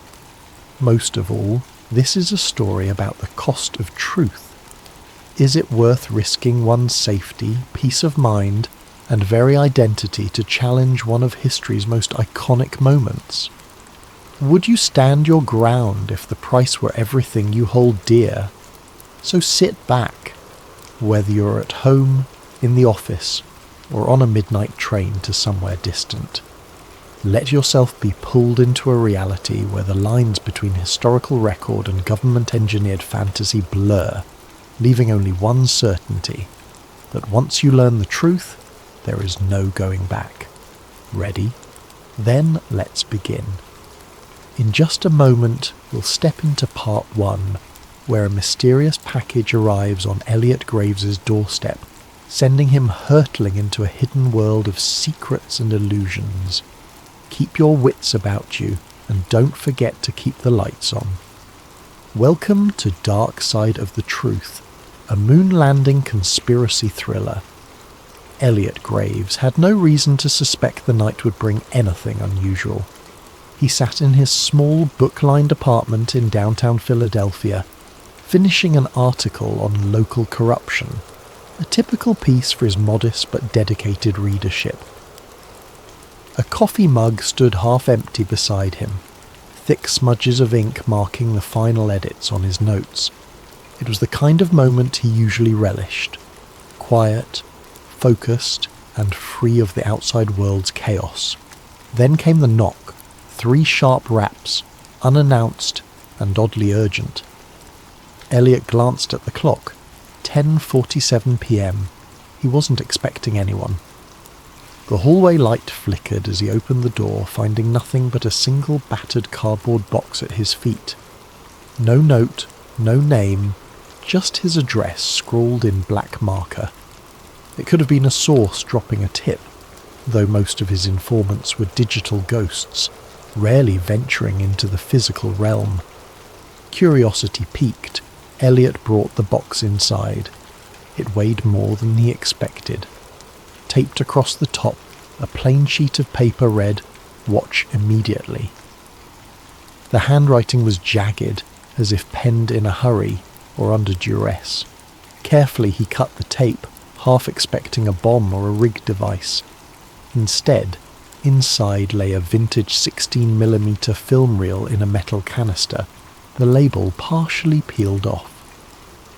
Most of all, this is a story about the cost of truth. Is it worth risking one's safety, peace of mind, and very identity to challenge one of history's most iconic moments? Would you stand your ground if the price were everything you hold dear? So sit back, whether you're at home, in the office, or on a midnight train to somewhere distant. Let yourself be pulled into a reality where the lines between historical record and government-engineered fantasy blur, leaving only one certainty, that once you learn the truth, there is no going back. Ready? Then let's begin. In just a moment, we'll step into part 1, where a mysterious package arrives on Elliot Graves's doorstep, sending him hurtling into a hidden world of secrets and illusions. Keep your wits about you, and don't forget to keep the lights on. Welcome to Dark Side of the Truth, a moon landing conspiracy thriller. Elliot Graves had no reason to suspect the night would bring anything unusual. He sat in his small book-lined apartment in downtown Philadelphia, finishing an article on local corruption, a typical piece for his modest but dedicated readership. A coffee mug stood half empty beside him, thick smudges of ink marking the final edits on his notes. It was the kind of moment he usually relished, quiet, focused, and free of the outside world's chaos. Then came the knock, 3 sharp raps, unannounced and oddly urgent. Elliot glanced at the clock. 10:47 p.m. He wasn't expecting anyone. The hallway light flickered as he opened the door, finding nothing but a single battered cardboard box at his feet. No note, no name, just his address scrawled in black marker. It could have been a source dropping a tip, though most of his informants were digital ghosts, rarely venturing into the physical realm. Curiosity piqued, Elliot brought the box inside. It weighed more than he expected. Taped across the top, a plain sheet of paper read, "Watch immediately." The handwriting was jagged, as if penned in a hurry or under duress. Carefully he cut the tape, half expecting a bomb or a rig device. Instead, inside lay a vintage 16mm film reel in a metal canister, the label partially peeled off.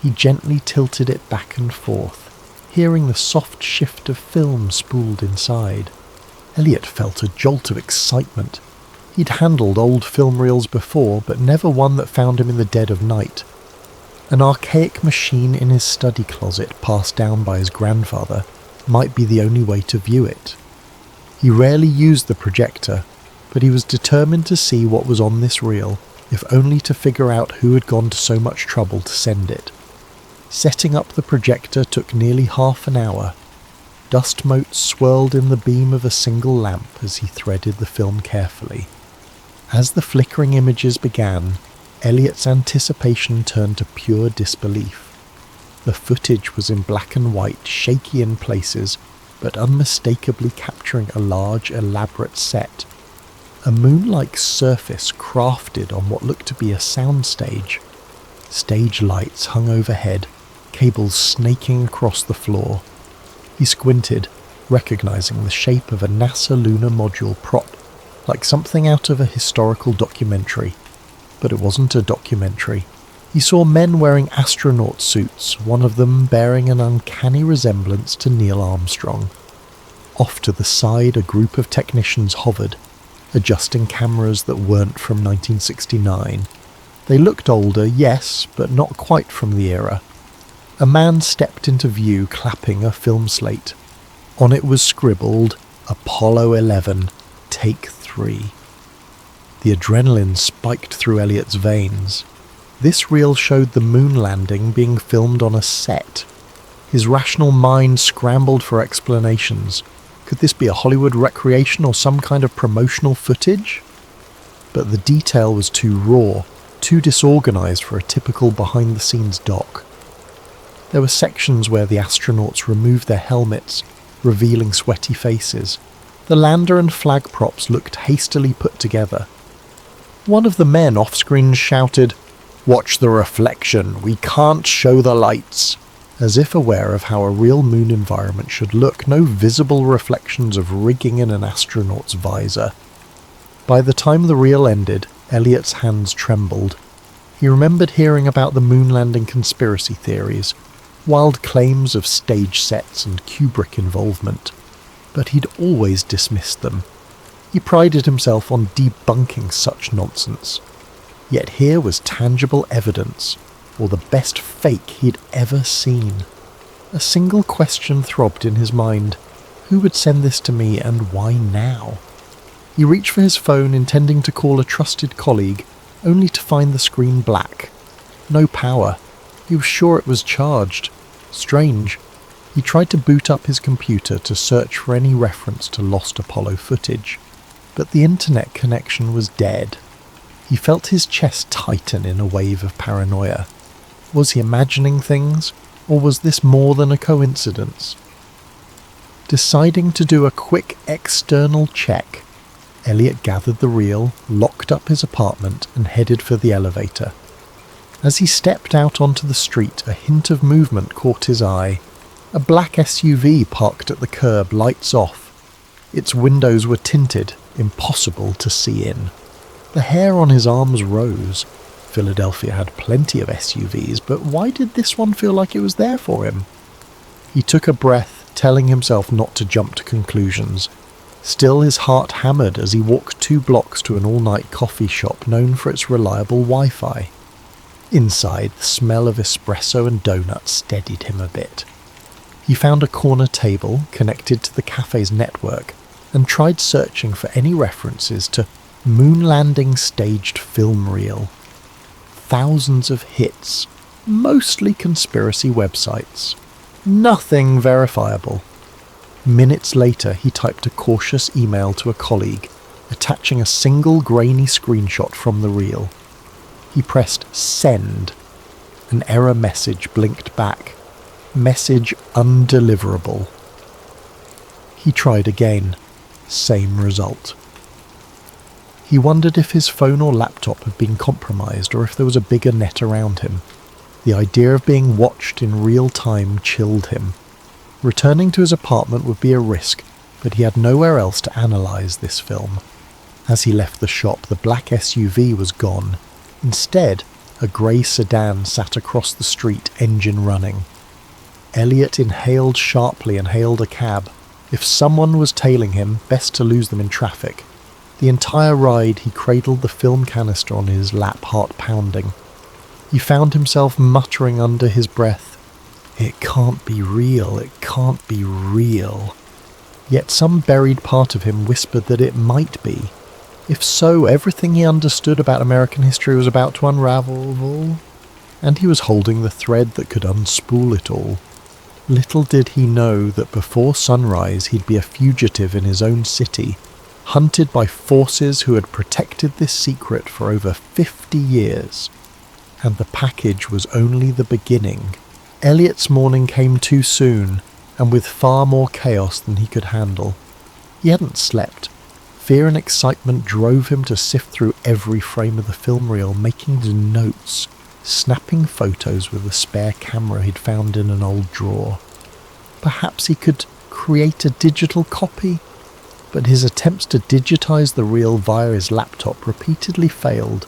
He gently tilted it back and forth, hearing the soft shift of film spooled inside. Elliot felt a jolt of excitement. He'd handled old film reels before, but never one that found him in the dead of night. An archaic machine in his study closet, passed down by his grandfather, might be the only way to view it. He rarely used the projector, but he was determined to see what was on this reel, if only to figure out who had gone to so much trouble to send it. Setting up the projector took nearly half an hour. Dust motes swirled in the beam of a single lamp as he threaded the film carefully. As the flickering images began, Elliot's anticipation turned to pure disbelief. The footage was in black and white, shaky in places, but unmistakably capturing a large, elaborate set. A moon-like surface crafted on what looked to be a soundstage. Stage lights hung overhead, cables snaking across the floor. He squinted, recognizing the shape of a NASA lunar module prop, like something out of a historical documentary. But it wasn't a documentary. He saw men wearing astronaut suits, one of them bearing an uncanny resemblance to Neil Armstrong. Off to the side, a group of technicians hovered, adjusting cameras that weren't from 1969. They looked older, yes, but not quite from the era. A man stepped into view, clapping a film slate. On it was scribbled, "Apollo 11, Take 3. The adrenaline spiked through Elliot's veins. This reel showed the moon landing being filmed on a set. His rational mind scrambled for explanations. Could this be a Hollywood recreation or some kind of promotional footage? But the detail was too raw, too disorganized for a typical behind-the-scenes doc. There were sections where the astronauts removed their helmets, revealing sweaty faces. The lander and flag props looked hastily put together. One of the men off-screen shouted, "Watch the reflection, we can't show the lights," as if aware of how a real moon environment should look, no visible reflections of rigging in an astronaut's visor. By the time the reel ended, Elliot's hands trembled. He remembered hearing about the moon landing conspiracy theories, wild claims of stage sets and Kubrick involvement, but he'd always dismissed them. He prided himself on debunking such nonsense. Yet here was tangible evidence, or the best fake he'd ever seen. A single question throbbed in his mind. Who would send this to me, and why now? He reached for his phone, intending to call a trusted colleague, only to find the screen black. No power. He was sure it was charged. Strange. He tried to boot up his computer to search for any reference to lost Apollo footage, but the internet connection was dead. He felt his chest tighten in a wave of paranoia. Was he imagining things, or was this more than a coincidence? Deciding to do a quick external check, Elliot gathered the reel, locked up his apartment, and headed for the elevator. As he stepped out onto the street, a hint of movement caught his eye. A black SUV parked at the curb, lights off. Its windows were tinted, impossible to see in. The hair on his arms rose. Philadelphia had plenty of SUVs, but why did this one feel like it was there for him? He took a breath, telling himself not to jump to conclusions. Still, his heart hammered as he walked 2 blocks to an all-night coffee shop known for its reliable Wi-Fi. Inside, the smell of espresso and donuts steadied him a bit. He found a corner table connected to the cafe's network and tried searching for any references to moon landing staged film reel. Thousands of hits, mostly conspiracy websites. Nothing verifiable. Minutes later, he typed a cautious email to a colleague, attaching a single grainy screenshot from the reel. He pressed send. An error message blinked back. Message undeliverable. He tried again. Same result. He wondered if his phone or laptop had been compromised or if there was a bigger net around him. The idea of being watched in real time chilled him. Returning to his apartment would be a risk, but he had nowhere else to analyse this film. As he left the shop, the black SUV was gone. Instead, a grey sedan sat across the street, engine running. Elliot inhaled sharply and hailed a cab. If someone was tailing him, best to lose them in traffic. The entire ride he cradled the film canister on his lap, heart pounding. He found himself muttering under his breath, "It can't be real, it can't be real." Yet some buried part of him whispered that it might be. If so, everything he understood about American history was about to unravel, and he was holding the thread that could unspool it all. Little did he know that before sunrise he'd be a fugitive in his own city, hunted by forces who had protected this secret for over 50 years. And the package was only the beginning. Elliot's morning came too soon, and with far more chaos than he could handle. He hadn't slept. Fear and excitement drove him to sift through every frame of the film reel, making notes, snapping photos with a spare camera he'd found in an old drawer. Perhaps he could create a digital copy, but his attempts to digitize the reel via his laptop repeatedly failed.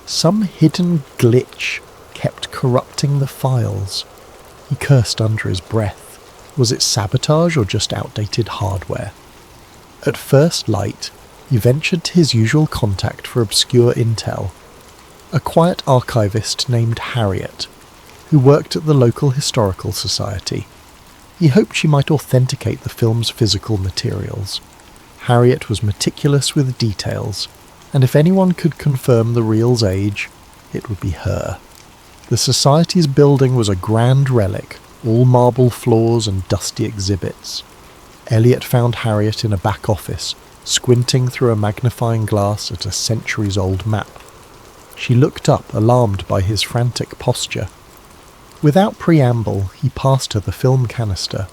Some hidden glitch kept corrupting the files. He cursed under his breath. Was it sabotage or just outdated hardware? At first light, he ventured to his usual contact for obscure intel, a quiet archivist named Harriet, who worked at the local historical society. He hoped she might authenticate the film's physical materials. Harriet was meticulous with details, and if anyone could confirm the reel's age, it would be her. The Society's building was a grand relic, all marble floors and dusty exhibits. Elliot found Harriet in a back office, squinting through a magnifying glass at a centuries-old map. She looked up, alarmed by his frantic posture. Without preamble, he passed her the film canister.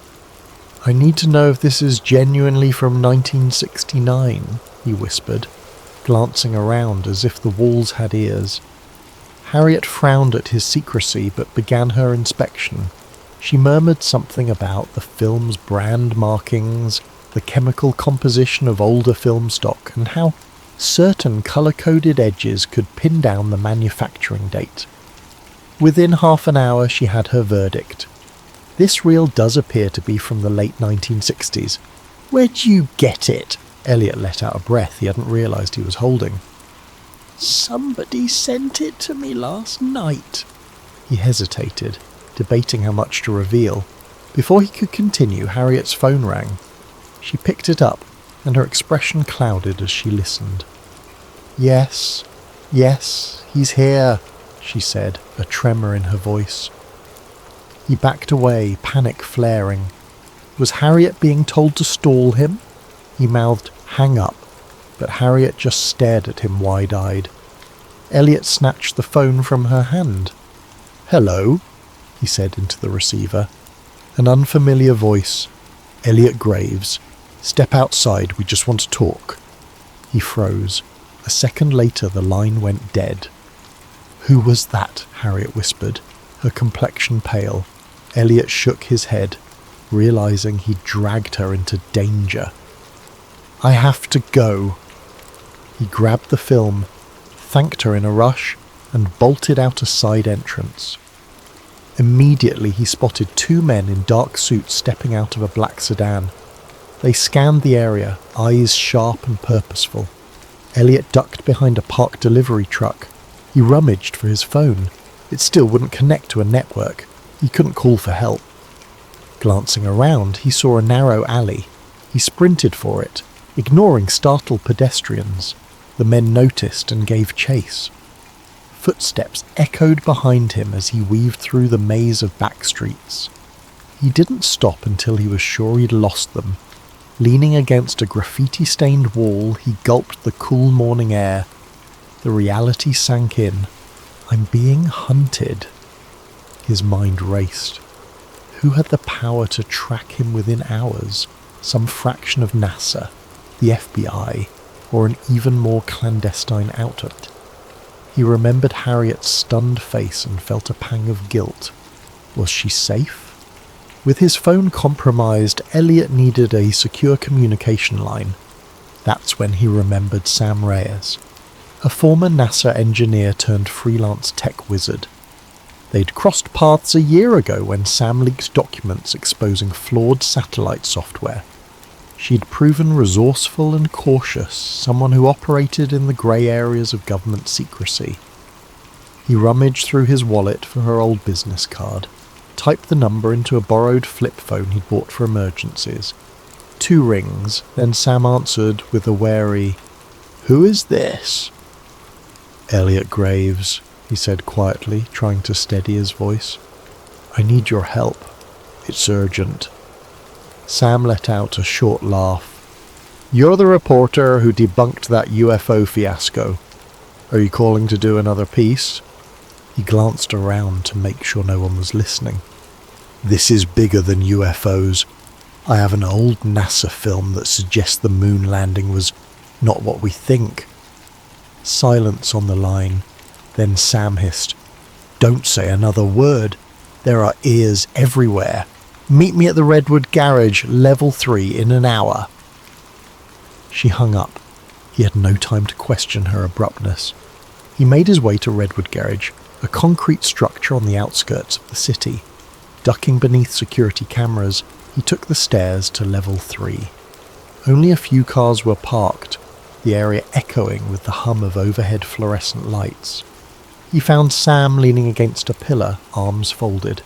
"I need to know if this is genuinely from 1969, he whispered, glancing around as if the walls had ears. Harriet frowned at his secrecy but began her inspection. She murmured something about the film's brand markings, the chemical composition of older film stock, and how certain colour-coded edges could pin down the manufacturing date. Within half an hour she had her verdict. "This reel does appear to be from the late 1960s. "Where'd you get it?" Elliot let out a breath he hadn't realised he was holding. "Somebody sent it to me last night." He hesitated, debating how much to reveal. Before he could continue, Harriet's phone rang. She picked it up, and her expression clouded as she listened. Yes, he's here," she said, a tremor in her voice. He backed away, panic flaring. Was Harriet being told to stall him? He mouthed, "Hang up," but Harriet just stared at him wide-eyed. Elliot snatched the phone from her hand. "Hello," he said into the receiver. An unfamiliar voice. "Elliot Graves. Step outside, we just want to talk." He froze. A second later the line went dead. "Who was that?" Harriet whispered, her complexion pale. Elliot shook his head, realizing he'd dragged her into danger. "I have to go." He grabbed the film, thanked her in a rush, and bolted out a side entrance. Immediately he spotted two men in dark suits stepping out of a black sedan. They scanned the area, eyes sharp and purposeful. Elliot ducked behind a parked delivery truck. He rummaged for his phone. It still wouldn't connect to a network. He couldn't call for help. Glancing around, he saw a narrow alley. He sprinted for it, ignoring startled pedestrians. The men noticed and gave chase. Footsteps echoed behind him as he weaved through the maze of back streets. He didn't stop until he was sure he'd lost them. Leaning against a graffiti-stained wall, he gulped the cool morning air. The reality sank in. I'm being hunted. His mind raced. Who had the power to track him within hours? Some fraction of NASA, the FBI, or an even more clandestine outlet? He remembered Harriet's stunned face and felt a pang of guilt. Was she safe? With his phone compromised, Elliot needed a secure communication line. That's when he remembered Sam Reyes, a former NASA engineer turned freelance tech wizard. They'd crossed paths a year ago when Sam leaked documents exposing flawed satellite software. She'd proven resourceful and cautious, someone who operated in the grey areas of government secrecy. He rummaged through his wallet for her old business card, typed the number into a borrowed flip phone he'd bought for emergencies. 2 rings, then Sam answered with a wary, "Who is this?" "Elliot Graves," he said quietly, trying to steady his voice. "I need your help. It's urgent." Sam let out a short laugh. "You're the reporter who debunked that UFO fiasco. Are you calling to do another piece?" He glanced around to make sure no one was listening. "This is bigger than UFOs. I have an old NASA film that suggests the moon landing was not what we think." Silence on the line. Then Sam hissed, "Don't say another word. There are ears everywhere. Meet me at the Redwood Garage, level 3, in an hour." She hung up. He had no time to question her abruptness. He made his way to Redwood Garage, a concrete structure on the outskirts of the city. Ducking beneath security cameras, he took the stairs to level 3. Only a few cars were parked, the area echoing with the hum of overhead fluorescent lights. He found Sam leaning against a pillar, arms folded.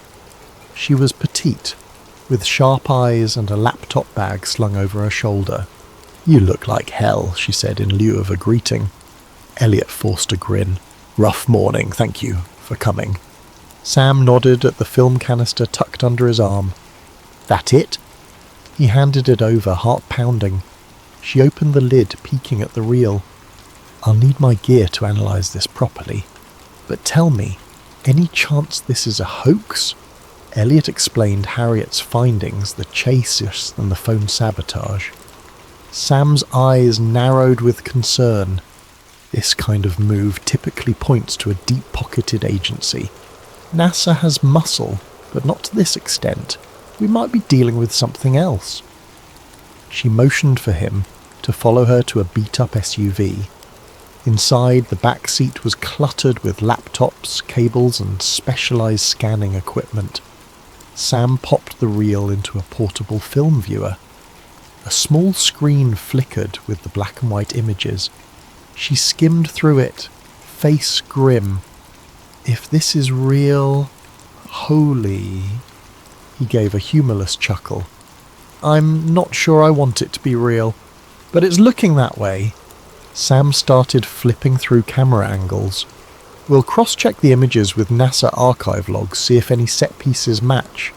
She was petite, with sharp eyes and a laptop bag slung over her shoulder. "You look like hell," she said in lieu of a greeting. Elliot forced a grin. "Rough morning, thank you for coming." Sam nodded at the film canister tucked under his arm. That it? He handed it over, heart pounding. She opened the lid, peeking at the reel. I'll need my gear to analyse this properly. But tell me, any chance this is a hoax? Elliot explained Harriet's findings, the chase and the phone sabotage. Sam's eyes narrowed with concern. This kind of move typically points to a deep-pocketed agency. NASA has muscle, but not to this extent. We might be dealing with something else. She motioned for him to follow her to a beat-up SUV. Inside, the back seat was cluttered with laptops, cables, and specialised scanning equipment. Sam popped the reel into a portable film viewer. A small screen flickered with the black and white images. She skimmed through it, face grim. If this is real, holy... He gave a humourless chuckle. I'm not sure I want it to be real, but it's looking that way. Sam started flipping through camera angles. We'll cross-check the images with NASA archive logs, see if any set pieces match.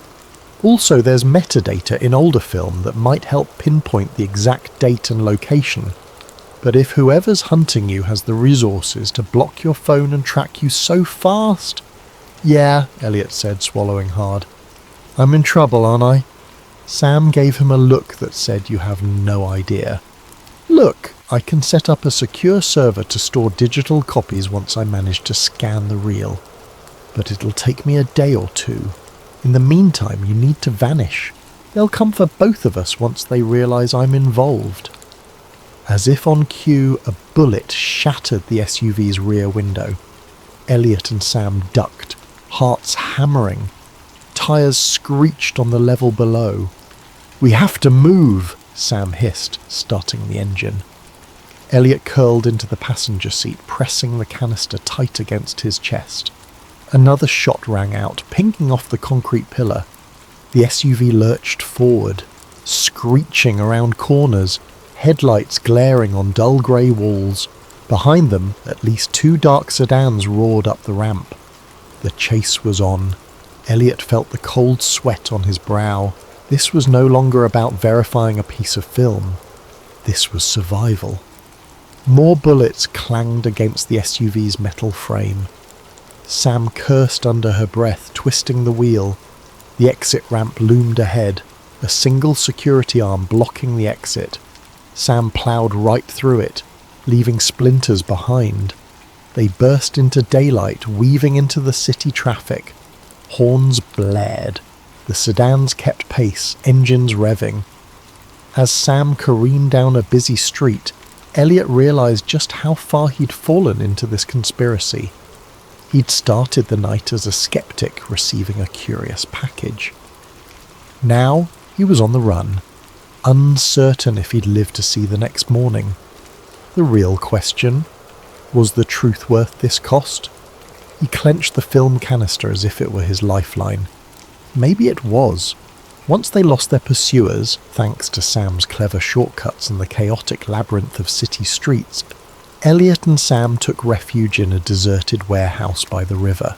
Also, there's metadata in older film that might help pinpoint the exact date and location. But if whoever's hunting you has the resources to block your phone and track you so fast... Yeah, Elliot said, swallowing hard. I'm in trouble, aren't I? Sam gave him a look that said you have no idea. Look, I can set up a secure server to store digital copies once I manage to scan the reel. But it'll take me a day or two. In the meantime, you need to vanish. They'll come for both of us once they realise I'm involved. As if on cue, a bullet shattered the SUV's rear window. Elliot and Sam ducked, hearts hammering. Tyres screeched on the level below. We have to move, Sam hissed, starting the engine. Elliot curled into the passenger seat, pressing the canister tight against his chest. Another shot rang out, pinging off the concrete pillar. The SUV lurched forward, screeching around corners, headlights glaring on dull grey walls. Behind them, at least 2 dark sedans roared up the ramp. The chase was on. Elliot felt the cold sweat on his brow. This was no longer about verifying a piece of film. This was survival. More bullets clanged against the SUV's metal frame. Sam cursed under her breath, twisting the wheel. The exit ramp loomed ahead, a single security arm blocking the exit. Sam ploughed right through it, leaving splinters behind. They burst into daylight, weaving into the city traffic. Horns blared. The sedans kept pace, engines revving. As Sam careened down a busy street, Elliot realised just how far he'd fallen into this conspiracy. He'd started the night as a skeptic receiving a curious package. Now he was on the run, uncertain if he'd live to see the next morning. The real question, was the truth worth this cost? He clenched the film canister as if it were his lifeline. Maybe it was. Once they lost their pursuers, thanks to Sam's clever shortcuts and the chaotic labyrinth of city streets, Elliot and Sam took refuge in a deserted warehouse by the river.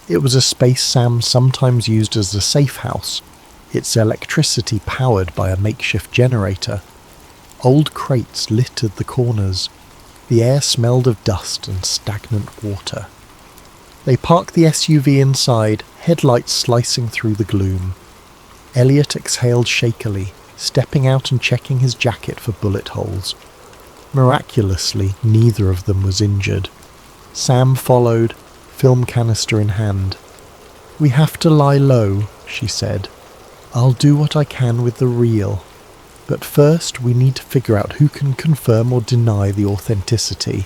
It was a space Sam sometimes used as a safe house, its electricity powered by a makeshift generator. Old crates littered the corners. The air smelled of dust and stagnant water. They parked the SUV inside, headlights slicing through the gloom. Elliot exhaled shakily, stepping out and checking his jacket for bullet holes. Miraculously, neither of them was injured. Sam followed, film canister in hand. We have to lie low, she said. I'll do what I can with the reel. But first we need to figure out who can confirm or deny the authenticity.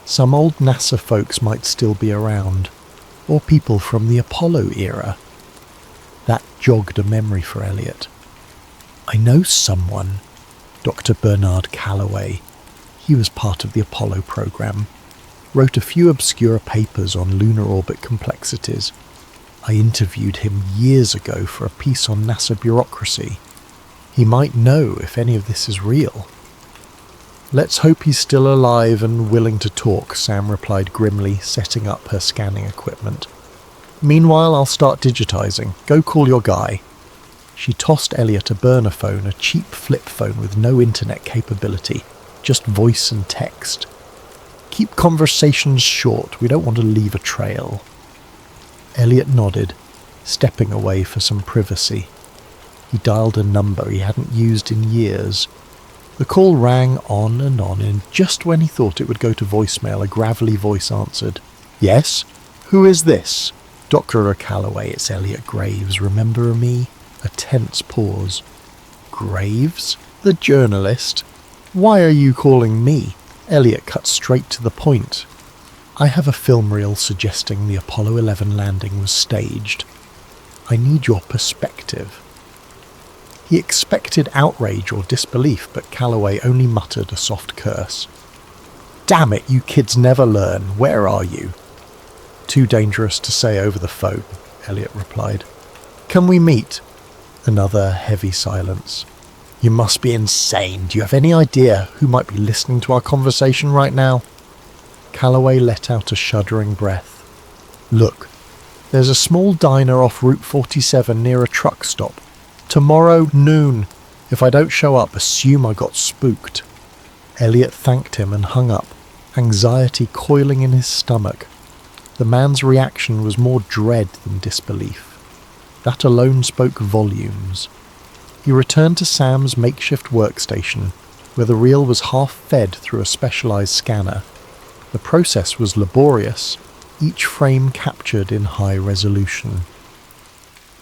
Some old NASA folks might still be around, or people from the Apollo era. That jogged a memory for Elliot. I know someone, Dr. Bernard Calloway. He was part of the Apollo program, wrote a few obscure papers on lunar orbit complexities. I interviewed him years ago for a piece on NASA bureaucracy. He might know if any of this is real. Let's hope he's still alive and willing to talk, Sam replied grimly, setting up her scanning equipment. Meanwhile, I'll start digitizing. Go call your guy. She tossed Elliot a burner phone, a cheap flip phone with no internet capability, just voice and text. Keep conversations short, we don't want to leave a trail. Elliot nodded, stepping away for some privacy. He dialed a number he hadn't used in years. The call rang on, and just when he thought it would go to voicemail, a gravelly voice answered. Yes? Who is this? Dr. Calloway, it's Elliot Graves, remember me? A tense pause. Graves? The journalist? Why are you calling me? Elliot cut straight to the point. I have a film reel suggesting the Apollo 11 landing was staged. I need your perspective. He expected outrage or disbelief, but Calloway only muttered a soft curse. Damn it, you kids never learn. Where are you? Too dangerous to say over the phone, Elliot replied. Can we meet? Another heavy silence. You must be insane. Do you have any idea who might be listening to our conversation right now? Calloway let out a shuddering breath. Look, there's a small diner off Route 47 near a truck stop. Tomorrow noon. If I don't show up, assume I got spooked. Elliot thanked him and hung up, anxiety coiling in his stomach. The man's reaction was more dread than disbelief. That alone spoke volumes. He returned to Sam's makeshift workstation, where the reel was half fed through a specialized scanner. The process was laborious, each frame captured in high resolution.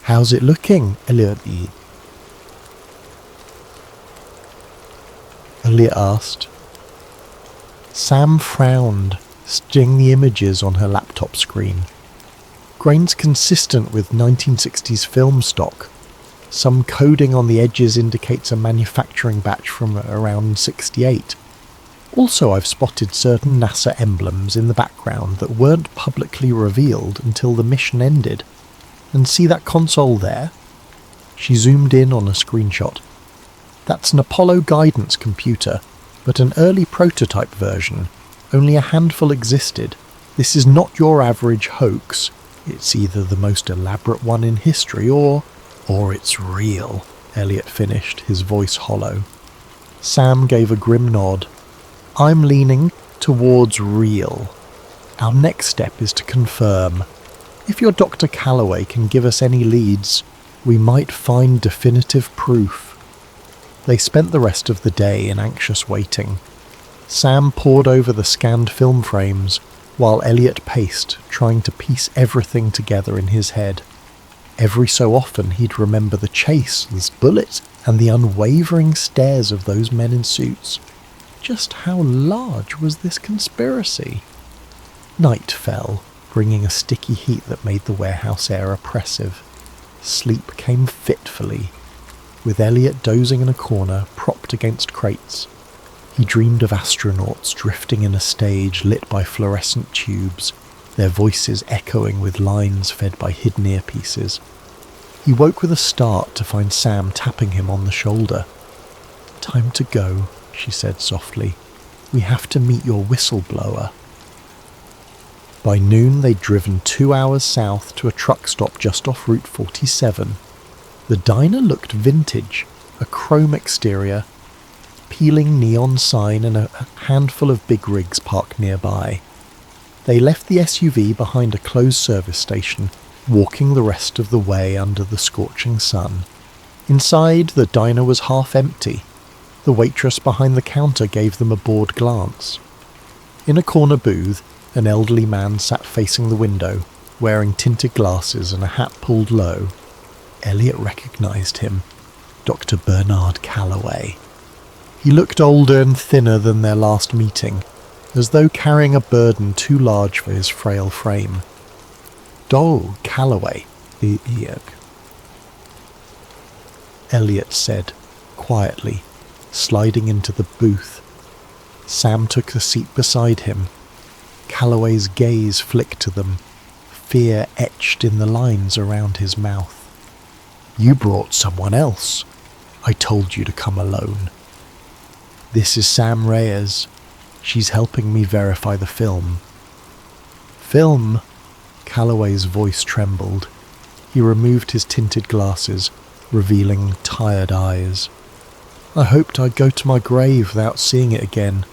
How's it looking, Elliot asked. Sam frowned, studying the images on her laptop screen. Grains consistent with 1960s film stock. Some coding on the edges indicates a manufacturing batch from around 68. Also, I've spotted certain NASA emblems in the background that weren't publicly revealed until the mission ended. And see that console there? She zoomed in on a screenshot. That's an Apollo guidance computer, but an early prototype version. Only a handful existed. This is not your average hoax. It's either the most elaborate one in history or it's real, Elliot finished, his voice hollow. Sam gave a grim nod. I'm leaning towards real. Our next step is to confirm. If your Dr. Calloway can give us any leads, we might find definitive proof. They spent the rest of the day in anxious waiting. Sam pored over the scanned film frames, while Elliot paced, trying to piece everything together in his head. Every so often he'd remember the chase, the bullets, and the unwavering stares of those men in suits. Just how large was this conspiracy? Night fell, bringing a sticky heat that made the warehouse air oppressive. Sleep came fitfully, with Elliot dozing in a corner, propped against crates. He dreamed of astronauts drifting in a stage lit by fluorescent tubes, their voices echoing with lines fed by hidden earpieces. He woke with a start to find Sam tapping him on the shoulder. Time to go, she said softly. We have to meet your whistleblower. By noon they'd driven 2 hours south to a truck stop just off Route 47. The diner looked vintage, a chrome exterior, peeling neon sign and a handful of big rigs parked nearby. They left the SUV behind a closed service station, walking the rest of the way under the scorching sun. Inside, the diner was half empty. The waitress behind the counter gave them a bored glance. In a corner booth, an elderly man sat facing the window, wearing tinted glasses and a hat pulled low. Elliot recognized him. Dr. Bernard Calloway. He looked older and thinner than their last meeting, as though carrying a burden too large for his frail frame. "Do, Calloway," Elliot said, quietly, sliding into the booth. Sam took the seat beside him. Calloway's gaze flicked to them, fear etched in the lines around his mouth. "You brought someone else. I told you to come alone." "This is Sam Reyes. She's helping me verify the film." "Film?" Calloway's voice trembled. He removed his tinted glasses, revealing tired eyes. I hoped I'd go to my grave without seeing it again.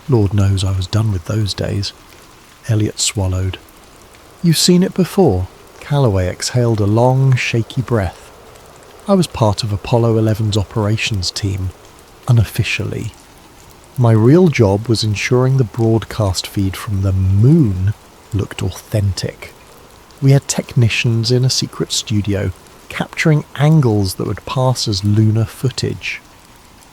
Lord knows I was done with those days. Elliot swallowed. You've seen it before? Calloway exhaled a long, shaky breath. I was part of Apollo 11's operations team, unofficially. My real job was ensuring the broadcast feed from the moon looked authentic. We had technicians in a secret studio capturing angles that would pass as lunar footage.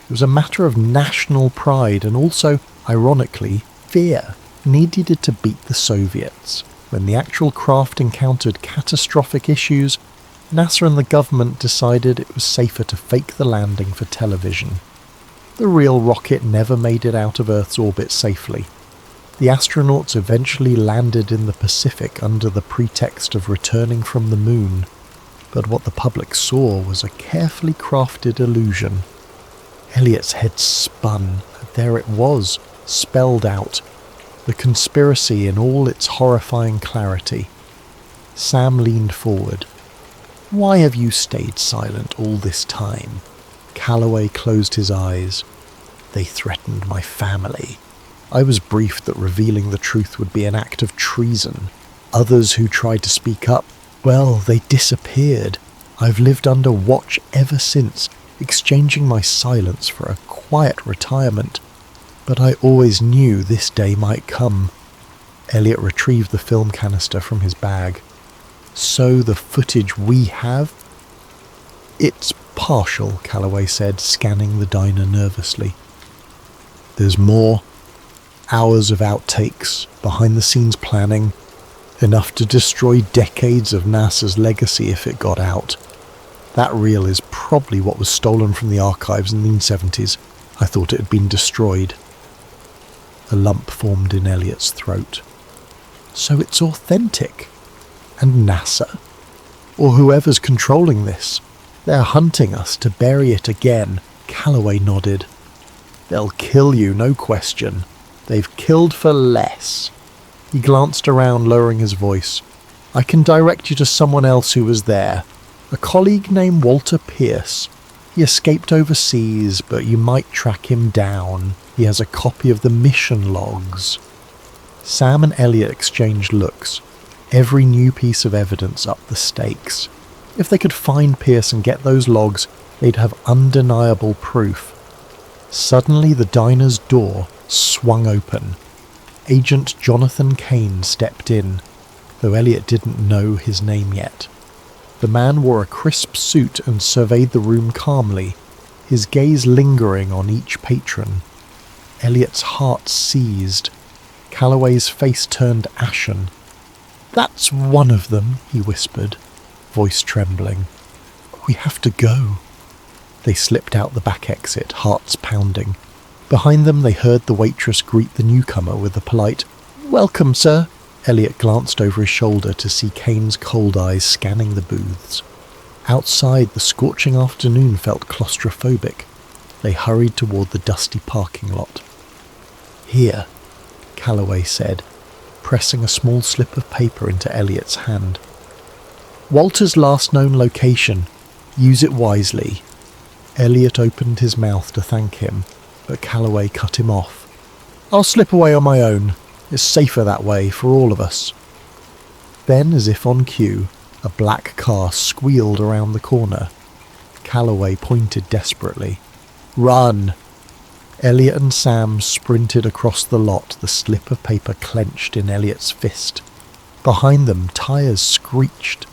It was a matter of national pride and also, ironically, fear needed to beat the Soviets. When the actual craft encountered catastrophic issues, NASA and the government decided it was safer to fake the landing for television. The real rocket never made it out of Earth's orbit safely. The astronauts eventually landed in the Pacific under the pretext of returning from the moon, but what the public saw was a carefully crafted illusion. Elliot's head spun. There it was, spelled out. The conspiracy in all its horrifying clarity. Sam leaned forward. Why have you stayed silent all this time? Calloway closed his eyes. They threatened my family. I was briefed that revealing the truth would be an act of treason. Others who tried to speak up, well, they disappeared. I've lived under watch ever since, exchanging my silence for a quiet retirement. But I always knew this day might come. Elliot retrieved the film canister from his bag. So the footage we have? It's partial, Calloway said, scanning the diner nervously. There's more. Hours of outtakes, behind-the-scenes planning, enough to destroy decades of NASA's legacy if it got out. That reel is probably what was stolen from the archives in the 1970s. I thought it had been destroyed. A lump formed in Elliot's throat. So it's authentic. And NASA? Or whoever's controlling this? They're hunting us to bury it again. Calloway nodded. They'll kill you, no question. They've killed for less. He glanced around, lowering his voice. I can direct you to someone else who was there. A colleague named Walter Pierce. He escaped overseas, but you might track him down. He has a copy of the mission logs. Sam and Elliot exchanged looks. Every new piece of evidence upped the stakes. If they could find Pierce and get those logs, they'd have undeniable proof. Suddenly the diner's door swung open. Agent Jonathan Kane stepped in, though Elliot didn't know his name yet. The man wore a crisp suit and surveyed the room calmly, his gaze lingering on each patron. Elliot's heart seized. Calloway's face turned ashen. That's one of them, he whispered, voice trembling. We have to go. They slipped out the back exit, hearts pounding. Behind them they heard the waitress greet the newcomer with a polite, "Welcome, sir." Elliot glanced over his shoulder to see Kane's cold eyes scanning the booths. Outside, the scorching afternoon felt claustrophobic. They hurried toward the dusty parking lot. Here, Calloway said, pressing a small slip of paper into Elliot's hand. Walter's last known location. Use it wisely. Elliot opened his mouth to thank him, but Calloway cut him off. I'll slip away on my own. It's safer that way for all of us. Then, as if on cue, a black car squealed around the corner. Calloway pointed desperately. Run! Elliot and Sam sprinted across the lot, the slip of paper clenched in Elliot's fist. Behind them, tyres screeched.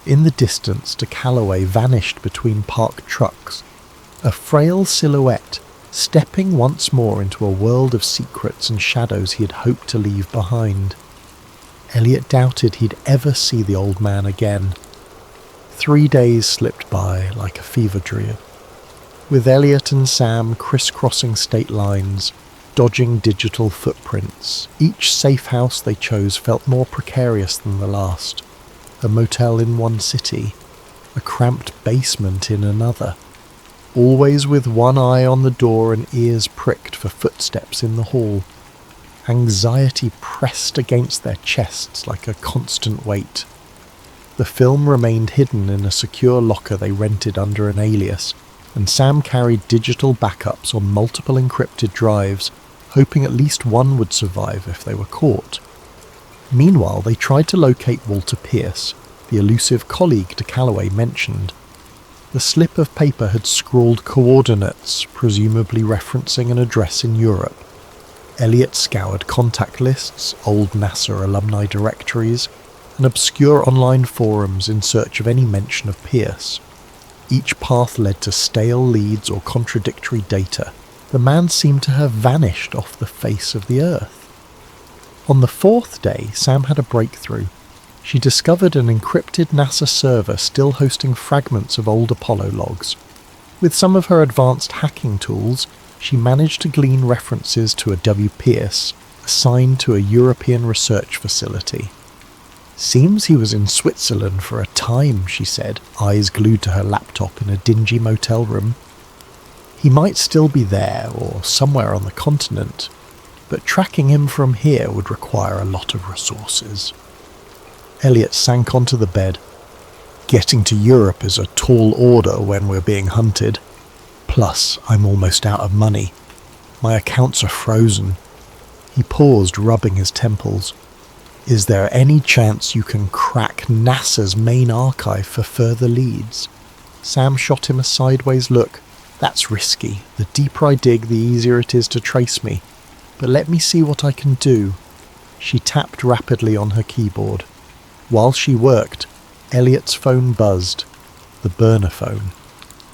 In the distance, de Calloway vanished between parked trucks, a frail silhouette, stepping once more into a world of secrets and shadows he had hoped to leave behind. Elliot doubted he'd ever see the old man again. 3 days slipped by like a fever dream, with Elliot and Sam crisscrossing state lines, dodging digital footprints. Each safe house they chose felt more precarious than the last. A motel in one city, a cramped basement in another, always with one eye on the door and ears pricked for footsteps in the hall. Anxiety pressed against their chests like a constant weight. The film remained hidden in a secure locker they rented under an alias, and Sam carried digital backups on multiple encrypted drives, hoping at least one would survive if they were caught. Meanwhile, they tried to locate Walter Pierce, the elusive colleague de Calloway mentioned. The slip of paper had scrawled coordinates, presumably referencing an address in Europe. Elliot scoured contact lists, old NASA alumni directories, and obscure online forums in search of any mention of Pierce. Each path led to stale leads or contradictory data. The man seemed to have vanished off the face of the earth. On the fourth day, Sam had a breakthrough. She discovered an encrypted NASA server still hosting fragments of old Apollo logs. With some of her advanced hacking tools, she managed to glean references to a W. Pierce, assigned to a European research facility. "Seems he was in Switzerland for a time," she said, eyes glued to her laptop in a dingy motel room. "He might still be there, or somewhere on the continent, but tracking him from here would require a lot of resources." Elliot sank onto the bed. "Getting to Europe is a tall order when we're being hunted. Plus, I'm almost out of money. My accounts are frozen." He paused, rubbing his temples. "Is there any chance you can crack NASA's main archive for further leads?" Sam shot him a sideways look. "That's risky. The deeper I dig, the easier it is to trace me. But let me see what I can do." She tapped rapidly on her keyboard. While she worked, Elliot's phone buzzed. The burner phone.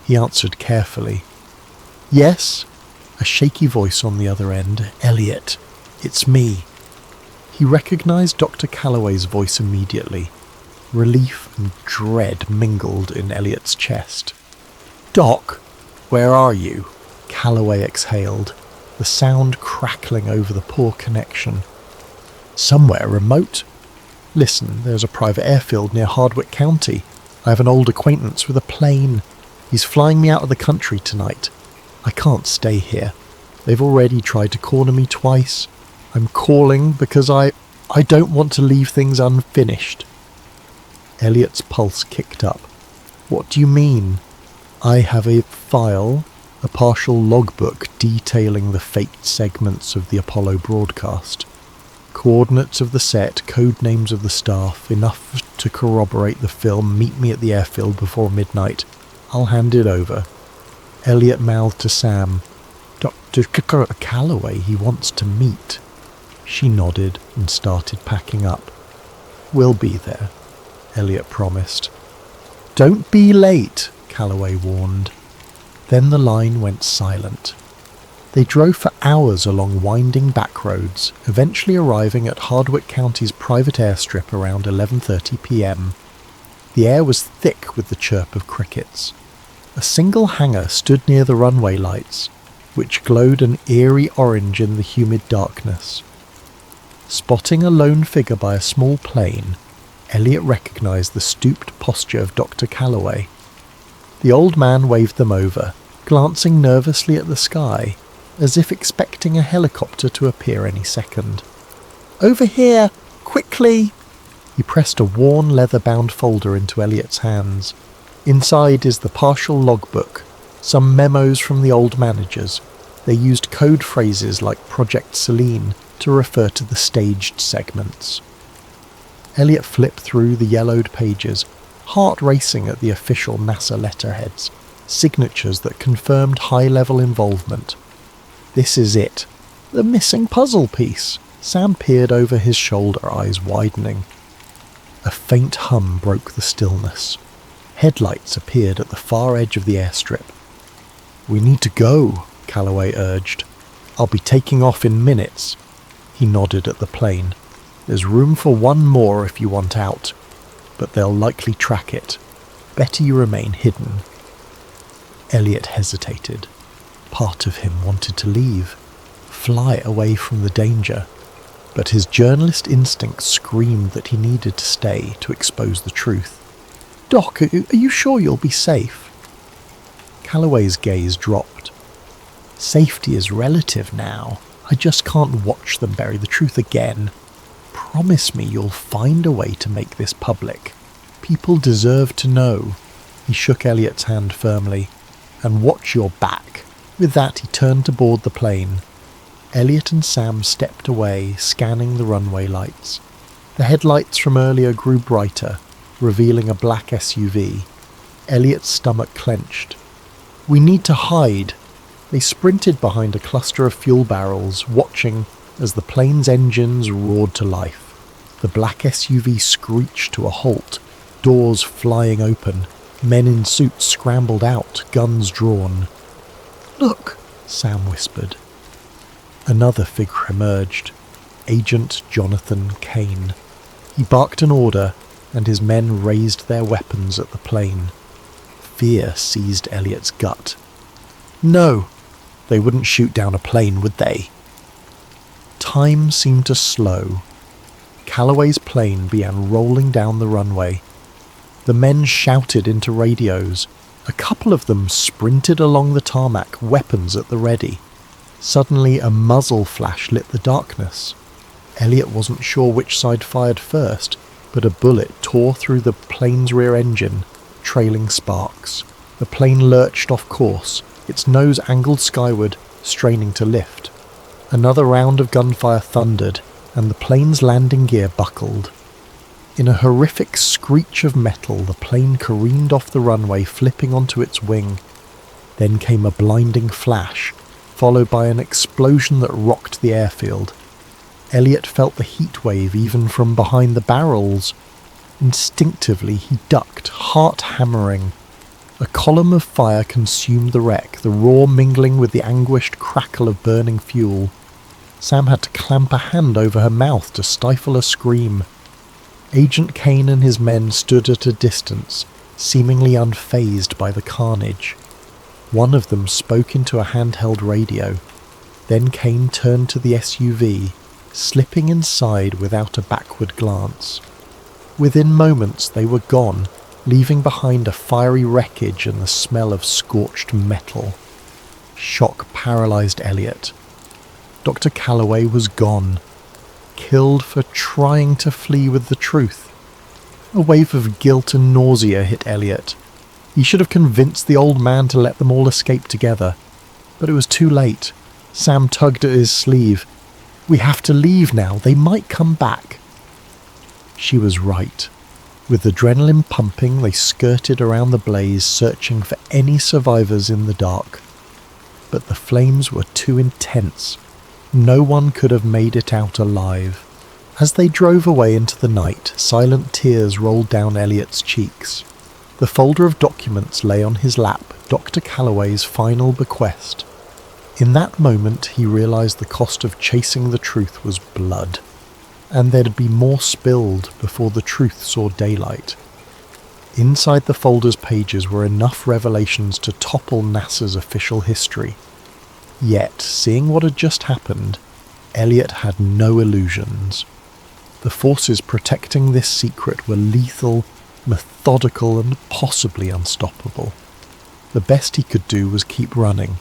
He answered carefully. "Yes?" A shaky voice on the other end. "Elliot, it's me." He recognized Dr. Calloway's voice immediately. Relief and dread mingled in Elliot's chest. "Doc, where are you?" Calloway exhaled, the sound crackling over the poor connection. "Somewhere remote. Listen, there's a private airfield near Hardwick County. I have an old acquaintance with a plane. He's flying me out of the country tonight. I can't stay here. They've already tried to corner me twice. I'm calling because I don't want to leave things unfinished." Elliot's pulse kicked up. "What do you mean?" "I have a file, a partial logbook detailing the faked segments of the Apollo broadcast. Coordinates of the set, code names of the staff, enough to corroborate the film. Meet me at the airfield before midnight. I'll hand it over." Elliot mouthed to Sam. "Dr. Calloway he wants to meet." She nodded and started packing up. "We'll be there," Elliot promised. "Don't be late," Calloway warned. Then the line went silent. They drove for hours along winding back roads, eventually arriving at Hardwick County's private airstrip around 11:30 p.m. The air was thick with the chirp of crickets. A single hangar stood near the runway lights, which glowed an eerie orange in the humid darkness. Spotting a lone figure by a small plane, Elliot recognized the stooped posture of Dr. Calloway. The old man waved them over, glancing nervously at the sky, as if expecting a helicopter to appear any second. "Over here! Quickly!" He pressed a worn leather-bound folder into Elliot's hands. Inside is the partial logbook, some memos from the old managers. They used code phrases like Project Selene to refer to the staged segments. Elliot flipped through the yellowed pages, heart racing at the official NASA letterheads, signatures that confirmed high-level involvement. This is it. The missing puzzle piece. Sam peered over his shoulder, eyes widening. A faint hum broke the stillness. Headlights appeared at the far edge of the airstrip. "We need to go," Calloway urged. "I'll be taking off in minutes." He nodded at the plane. "There's room for one more if you want out, but they'll likely track it. Better you remain hidden." Elliot hesitated. Part of him wanted to leave, fly away from the danger, but his journalist instinct screamed that he needed to stay to expose the truth. "Doc, are you sure you'll be safe?" Calloway's gaze dropped. "Safety is relative now. I just can't watch them bury the truth again. Promise me you'll find a way to make this public. People deserve to know." He shook Elliot's hand firmly. "And watch your back." With that, he turned to board the plane. Elliot and Sam stepped away, scanning the runway lights. The headlights from earlier grew brighter, revealing a black SUV. Elliot's stomach clenched. "We need to hide." They sprinted behind a cluster of fuel barrels, watching as the plane's engines roared to life. The black SUV screeched to a halt, doors flying open. Men in suits scrambled out, guns drawn. "Look," Sam whispered. Another figure emerged, Agent Jonathan Kane. He barked an order, and his men raised their weapons at the plane. Fear seized Elliot's gut. No! They wouldn't shoot down a plane, would they? Time seemed to slow. Calloway's plane began rolling down the runway. The men shouted into radios. A couple of them sprinted along the tarmac, weapons at the ready. Suddenly a muzzle flash lit the darkness. Elliot wasn't sure which side fired first, but a bullet tore through the plane's rear engine, trailing sparks. The plane lurched off course, its nose angled skyward, straining to lift. Another round of gunfire thundered, and the plane's landing gear buckled. In a horrific screech of metal, the plane careened off the runway, flipping onto its wing. Then came a blinding flash, followed by an explosion that rocked the airfield. Elliot felt the heat wave even from behind the barrels. Instinctively, he ducked, heart hammering. A column of fire consumed the wreck, the roar mingling with the anguished crackle of burning fuel. Sam had to clamp a hand over her mouth to stifle a scream. Agent Kane and his men stood at a distance, seemingly unfazed by the carnage. One of them spoke into a handheld radio. Then Kane turned to the SUV, slipping inside without a backward glance. Within moments they were gone, leaving behind a fiery wreckage and the smell of scorched metal. Shock paralyzed Elliot. Dr. Calloway was gone, killed for trying to flee with the truth. A wave of guilt and nausea hit Elliot. He should have convinced the old man to let them all escape together. But it was too late. Sam tugged at his sleeve. "We have to leave now. They might come back." She was right. With adrenaline pumping, they skirted around the blaze, searching for any survivors in the dark. But the flames were too intense. No one could have made it out alive. As they drove away into the night, silent tears rolled down Elliot's cheeks. The folder of documents lay on his lap, Dr. Calloway's final bequest. In that moment, he realized the cost of chasing the truth was blood. And there'd be more spilled before the truth saw daylight. Inside the folder's pages were enough revelations to topple NASA's official history. Yet, seeing what had just happened, Elliot had no illusions. The forces protecting this secret were lethal, methodical, and possibly unstoppable. The best he could do was keep running,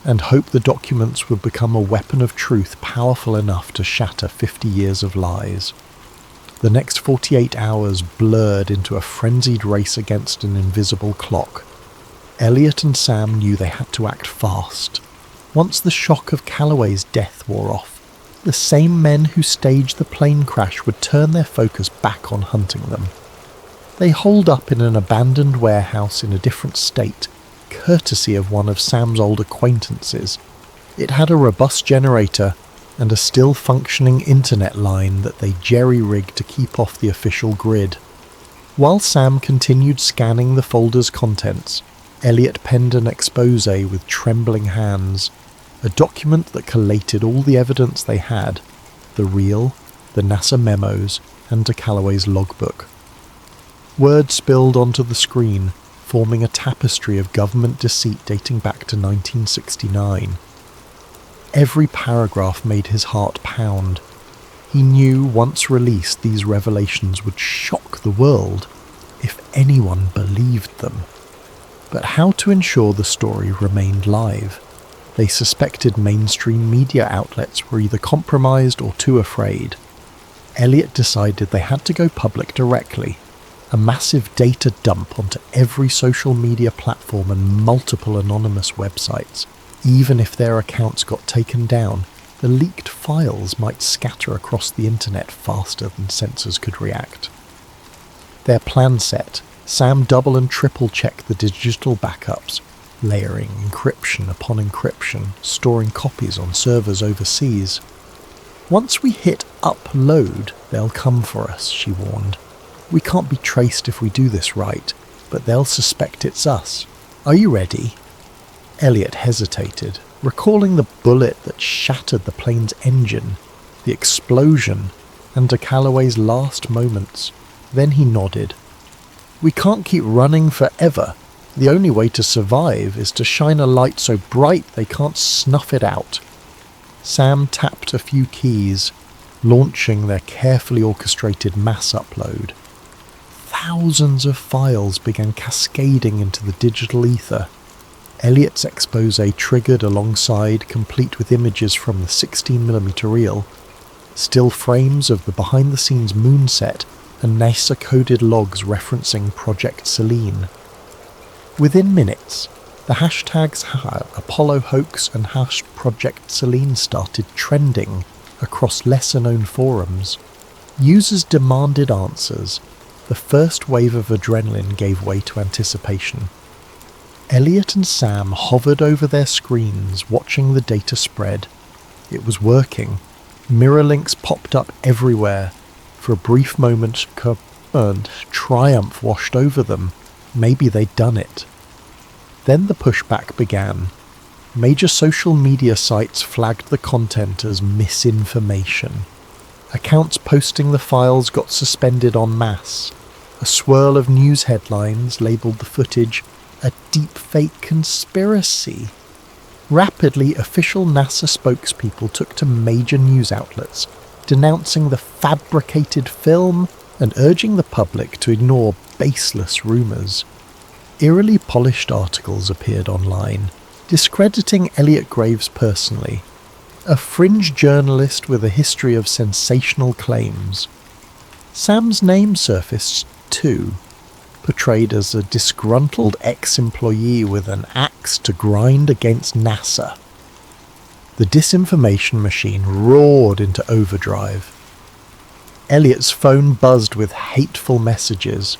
and hope the documents would become a weapon of truth powerful enough to shatter 50 years of lies. The next 48 hours blurred into a frenzied race against an invisible clock. Elliot and Sam knew they had to act fast. Once the shock of Calloway's death wore off, the same men who staged the plane crash would turn their focus back on hunting them. They holed up in an abandoned warehouse in a different state, courtesy of one of Sam's old acquaintances. It had a robust generator and a still functioning internet line that they jerry-rigged to keep off the official grid. While Sam continued scanning the folder's contents, Elliot penned an expose with trembling hands, a document that collated all the evidence they had, the reel, the NASA memos, and de Calloway's logbook. Word spilled onto the screen, forming a tapestry of government deceit dating back to 1969. Every paragraph made his heart pound. He knew once released these revelations would shock the world, if anyone believed them. But how to ensure the story remained live? They suspected mainstream media outlets were either compromised or too afraid. Elliot decided they had to go public directly. A massive data dump onto every social media platform and multiple anonymous websites. Even if their accounts got taken down, the leaked files might scatter across the internet faster than sensors could react. Their plan set, Sam double and triple checked the digital backups, layering encryption upon encryption, storing copies on servers overseas. Once we hit upload, they'll come for us, she warned. We can't be traced if we do this right, but they'll suspect it's us. Are you ready? Elliot hesitated, recalling the bullet that shattered the plane's engine, the explosion, and de Calloway's last moments. Then he nodded. We can't keep running forever. The only way to survive is to shine a light so bright they can't snuff it out. Sam tapped a few keys, launching their carefully orchestrated mass upload. Thousands of files began cascading into the digital ether. Elliot's expose triggered alongside, complete with images from the 16mm reel, still frames of the behind-the-scenes moon set, and NASA-coded logs referencing Project Selene. Within minutes, the hashtags Apollo hoax and #Project Selene started trending across lesser-known forums. Users demanded answers. The first wave of adrenaline gave way to anticipation. Elliot and Sam hovered over their screens, watching the data spread. It was working. Mirror links popped up everywhere. For a brief moment, triumph washed over them. Maybe they'd done it. Then the pushback began. Major social media sites flagged the content as misinformation. Accounts posting the files got suspended en masse. A swirl of news headlines labelled the footage a deepfake conspiracy. Rapidly, official NASA spokespeople took to major news outlets, denouncing the fabricated film and urging the public to ignore baseless rumours. Eerily polished articles appeared online, discrediting Elliot Graves personally, a fringe journalist with a history of sensational claims. Sam's name surfaced too, portrayed as a disgruntled ex-employee with an axe to grind against NASA. The disinformation machine roared into overdrive. Elliot's phone buzzed with hateful messages.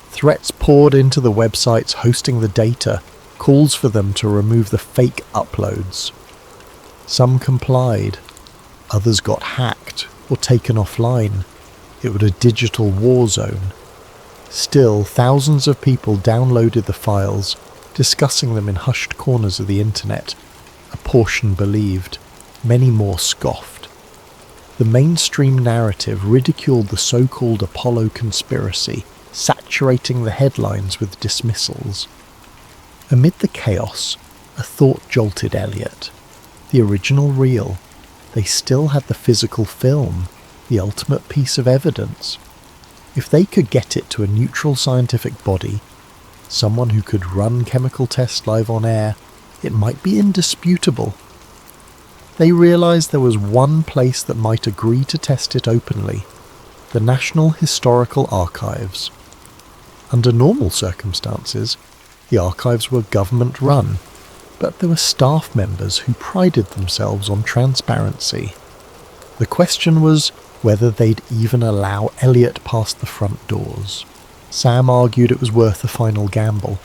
Threats poured into the websites hosting the data, calls for them to remove the fake uploads. Some complied, others got hacked or taken offline. It was a digital war zone. Still, thousands of people downloaded the files, discussing them in hushed corners of the internet. A portion believed, many more scoffed. The mainstream narrative ridiculed the so-called Apollo conspiracy, saturating the headlines with dismissals. Amid the chaos, a thought jolted Elliot. The original reel. They still had the physical film, the ultimate piece of evidence. If they could get it to a neutral scientific body, someone who could run chemical tests live on air, it might be indisputable. They realised there was one place that might agree to test it openly: the National Historical Archives. Under normal circumstances, the archives were government-run, but there were staff members who prided themselves on transparency. The question was whether they'd even allow Elliot past the front doors. Sam argued it was worth a final gamble.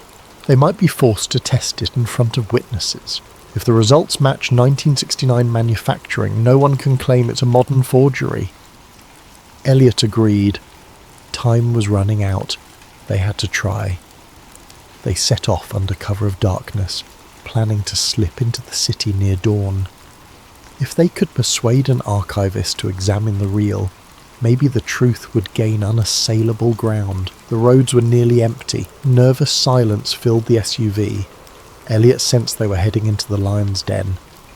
They might be forced to test it in front of witnesses. If the results match 1969 manufacturing, no one can claim it's a modern forgery. Elliot agreed. Time was running out. They had to try. They set off under cover of darkness, planning to slip into the city near dawn. If they could persuade an archivist to examine the reel, maybe the truth would gain unassailable ground. The roads were nearly empty. Nervous silence filled the SUV. Elliot sensed they were heading into the lion's den,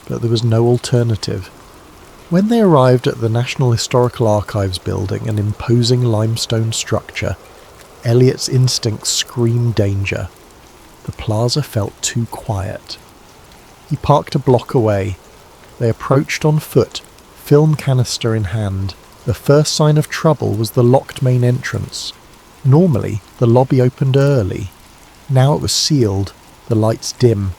but there was no alternative. When they arrived at the National Historical Archives building, an imposing limestone structure, Elliot's instincts screamed danger. The plaza felt too quiet. He parked a block away. They approached on foot, film canister in hand. The first sign of trouble was the locked main entrance. Normally, the lobby opened early. Now it was sealed, the lights dim.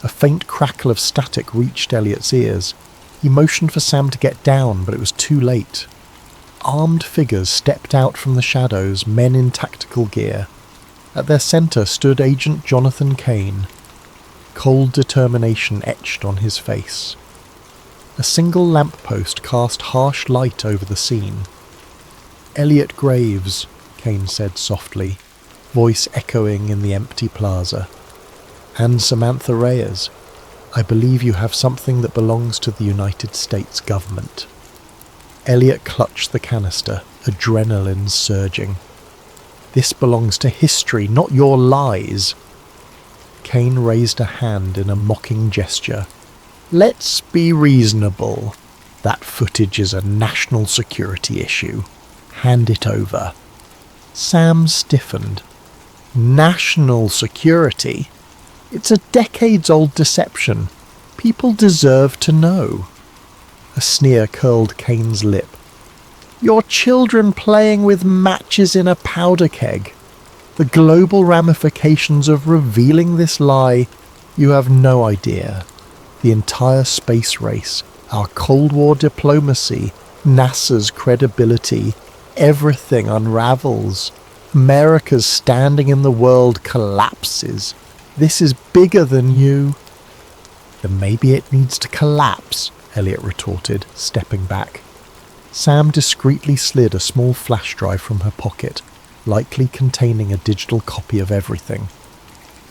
A faint crackle of static reached Elliot's ears. He motioned for Sam to get down, but it was too late. Armed figures stepped out from the shadows, men in tactical gear. At their centre stood Agent Jonathan Kane. Cold determination etched on his face. A single lamppost cast harsh light over the scene. "Elliot Graves," Kane said softly, voice echoing in the empty plaza. "And Samantha Reyes, I believe you have something that belongs to the United States government." Elliot clutched the canister, adrenaline surging. "This belongs to history, not your lies." Kane raised a hand in a mocking gesture. "Let's be reasonable. That footage is a national security issue. Hand it over." Sam stiffened. "National security? It's a decades-old deception. People deserve to know." A sneer curled Kane's lip. "Your children playing with matches in a powder keg. The global ramifications of revealing this lie, you have no idea. The entire space race, our Cold War diplomacy, NASA's credibility, everything unravels. America's standing in the world collapses. This is bigger than you." "Then maybe it needs to collapse," Elliot retorted, stepping back. Sam discreetly slid a small flash drive from her pocket, likely containing a digital copy of everything.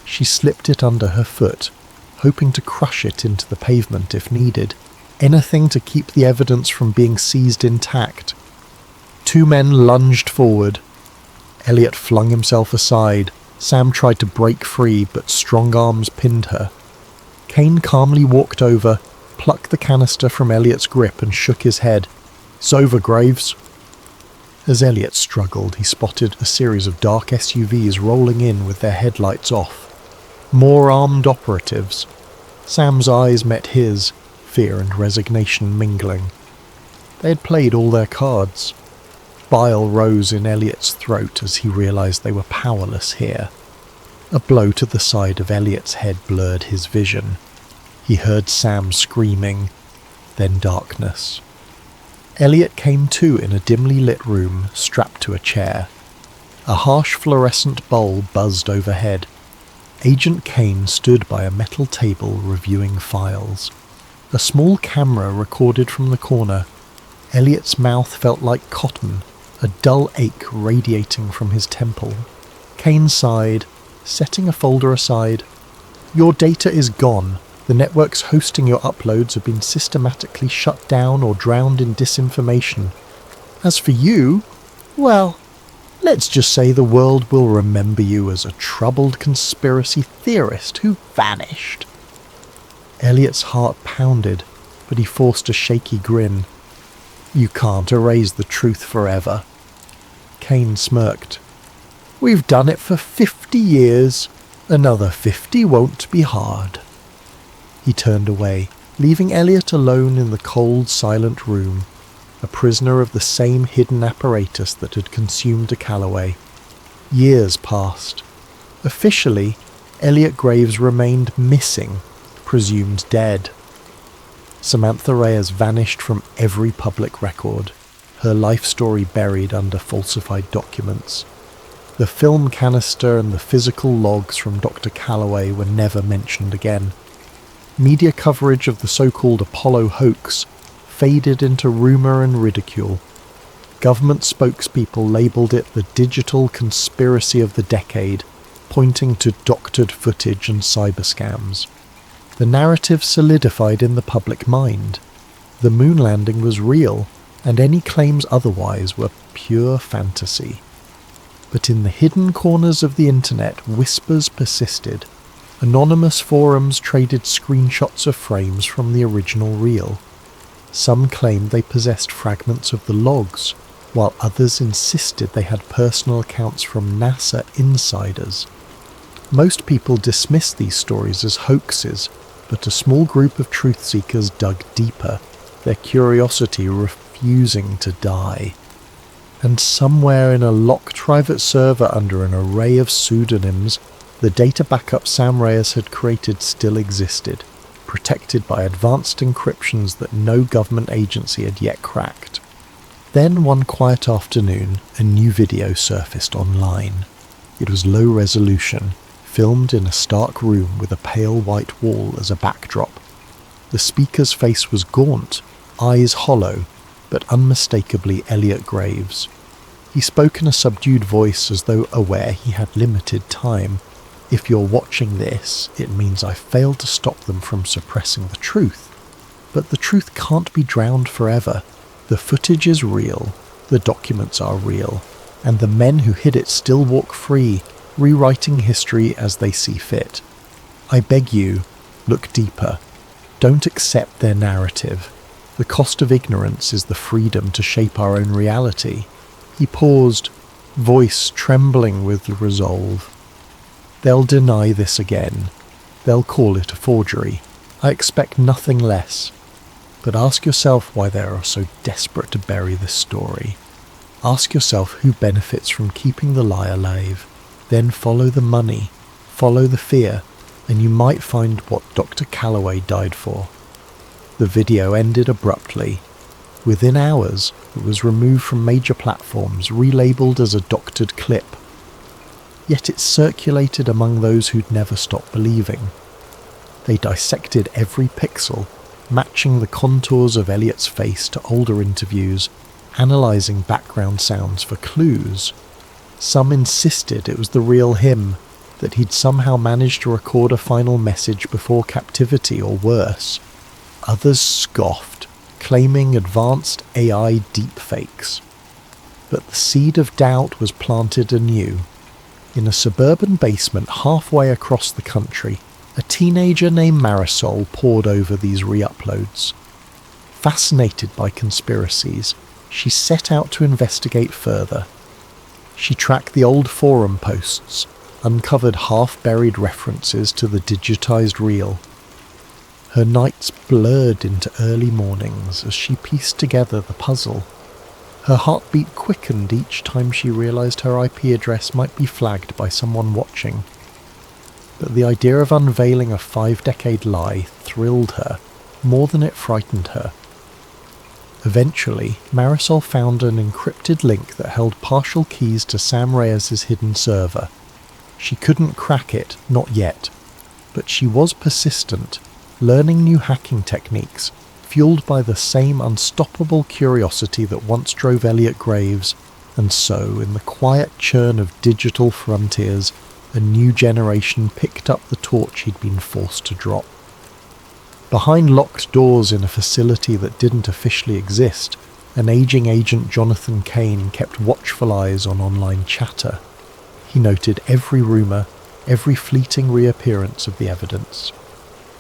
She slipped it under her foot, hoping to crush it into the pavement if needed, anything to keep the evidence from being seized intact. Two men lunged forward. Elliot flung himself aside. Sam tried to break free, but strong arms pinned her. Kane calmly walked over, plucked the canister from Elliot's grip and shook his head. "It's over, Graves." As Elliot struggled, he spotted a series of dark SUVs rolling in with their headlights off. More armed operatives. Sam's eyes met his, fear and resignation mingling. They had played all their cards. Bile rose in Elliot's throat as he realised they were powerless here. A blow to the side of Elliot's head blurred his vision. He heard Sam screaming, then darkness. Elliot came to in a dimly lit room, strapped to a chair. A harsh fluorescent bulb buzzed overhead. Agent Kane stood by a metal table reviewing files. A small camera recorded from the corner. Elliot's mouth felt like cotton, a dull ache radiating from his temple. Kane sighed, setting a folder aside. "Your data is gone. The networks hosting your uploads have been systematically shut down or drowned in disinformation. As for you, well, let's just say the world will remember you as a troubled conspiracy theorist who vanished." Elliot's heart pounded, but he forced a shaky grin. "You can't erase the truth forever." Kane smirked. "We've done it for 50 years. Another 50 won't be hard." He turned away, leaving Elliot alone in the cold, silent room, a prisoner of the same hidden apparatus that had consumed Calloway. Years passed. Officially, Elliot Graves remained missing, presumed dead. Samantha Reyes vanished from every public record, her life story buried under falsified documents. The film canister and the physical logs from Dr. Calloway were never mentioned again. Media coverage of the so-called Apollo hoax faded into rumour and ridicule. Government spokespeople labelled it the digital conspiracy of the decade, pointing to doctored footage and cyber scams. The narrative solidified in the public mind. The moon landing was real, and any claims otherwise were pure fantasy. But in the hidden corners of the internet, whispers persisted. Anonymous forums traded screenshots of frames from the original reel. Some claimed they possessed fragments of the logs, while others insisted they had personal accounts from NASA insiders. Most people dismissed these stories as hoaxes, but a small group of truth seekers dug deeper, their curiosity refusing to die. And somewhere in a locked private server under an array of pseudonyms, the data backup Sam Reyes had created still existed, protected by advanced encryptions that no government agency had yet cracked. Then one quiet afternoon, a new video surfaced online. It was low resolution, filmed in a stark room with a pale white wall as a backdrop. The speaker's face was gaunt, eyes hollow, but unmistakably Elliot Graves. He spoke in a subdued voice as though aware he had limited time. If you're watching this, it means I failed to stop them from suppressing the truth. But the truth can't be drowned forever. The footage is real, the documents are real, and the men who hid it still walk free, rewriting history as they see fit. I beg you, look deeper. Don't accept their narrative. The cost of ignorance is the freedom to shape our own reality. He paused, voice trembling with resolve. They'll deny this again. They'll call it a forgery. I expect nothing less. But ask yourself why they are so desperate to bury this story. Ask yourself who benefits from keeping the lie alive. Then follow the money, follow the fear, and you might find what Dr. Calloway died for. The video ended abruptly. Within hours, it was removed from major platforms, relabeled as a doctored clip. Yet it circulated among those who'd never stopped believing. They dissected every pixel, matching the contours of Elliot's face to older interviews, analysing background sounds for clues. Some insisted it was the real him, that he'd somehow managed to record a final message before captivity or worse. Others scoffed, claiming advanced AI deepfakes. But the seed of doubt was planted anew. In a suburban basement halfway across the country, a teenager named Marisol pored over these re-uploads. Fascinated by conspiracies, she set out to investigate further. She tracked the old forum posts, uncovered half-buried references to the digitized reel. Her nights blurred into early mornings as she pieced together the puzzle. Her heartbeat quickened each time she realized her IP address might be flagged by someone watching. But the idea of unveiling a 5-decade lie thrilled her more than it frightened her. Eventually, Marisol found an encrypted link that held partial keys to Sam Reyes' hidden server. She couldn't crack it, not yet, but she was persistent, learning new hacking techniques, fueled by the same unstoppable curiosity that once drove Elliot Graves, and so, in the quiet churn of digital frontiers, a new generation picked up the torch he'd been forced to drop. Behind locked doors in a facility that didn't officially exist, an aging agent Jonathan Kane kept watchful eyes on online chatter. He noted every rumour, every fleeting reappearance of the evidence.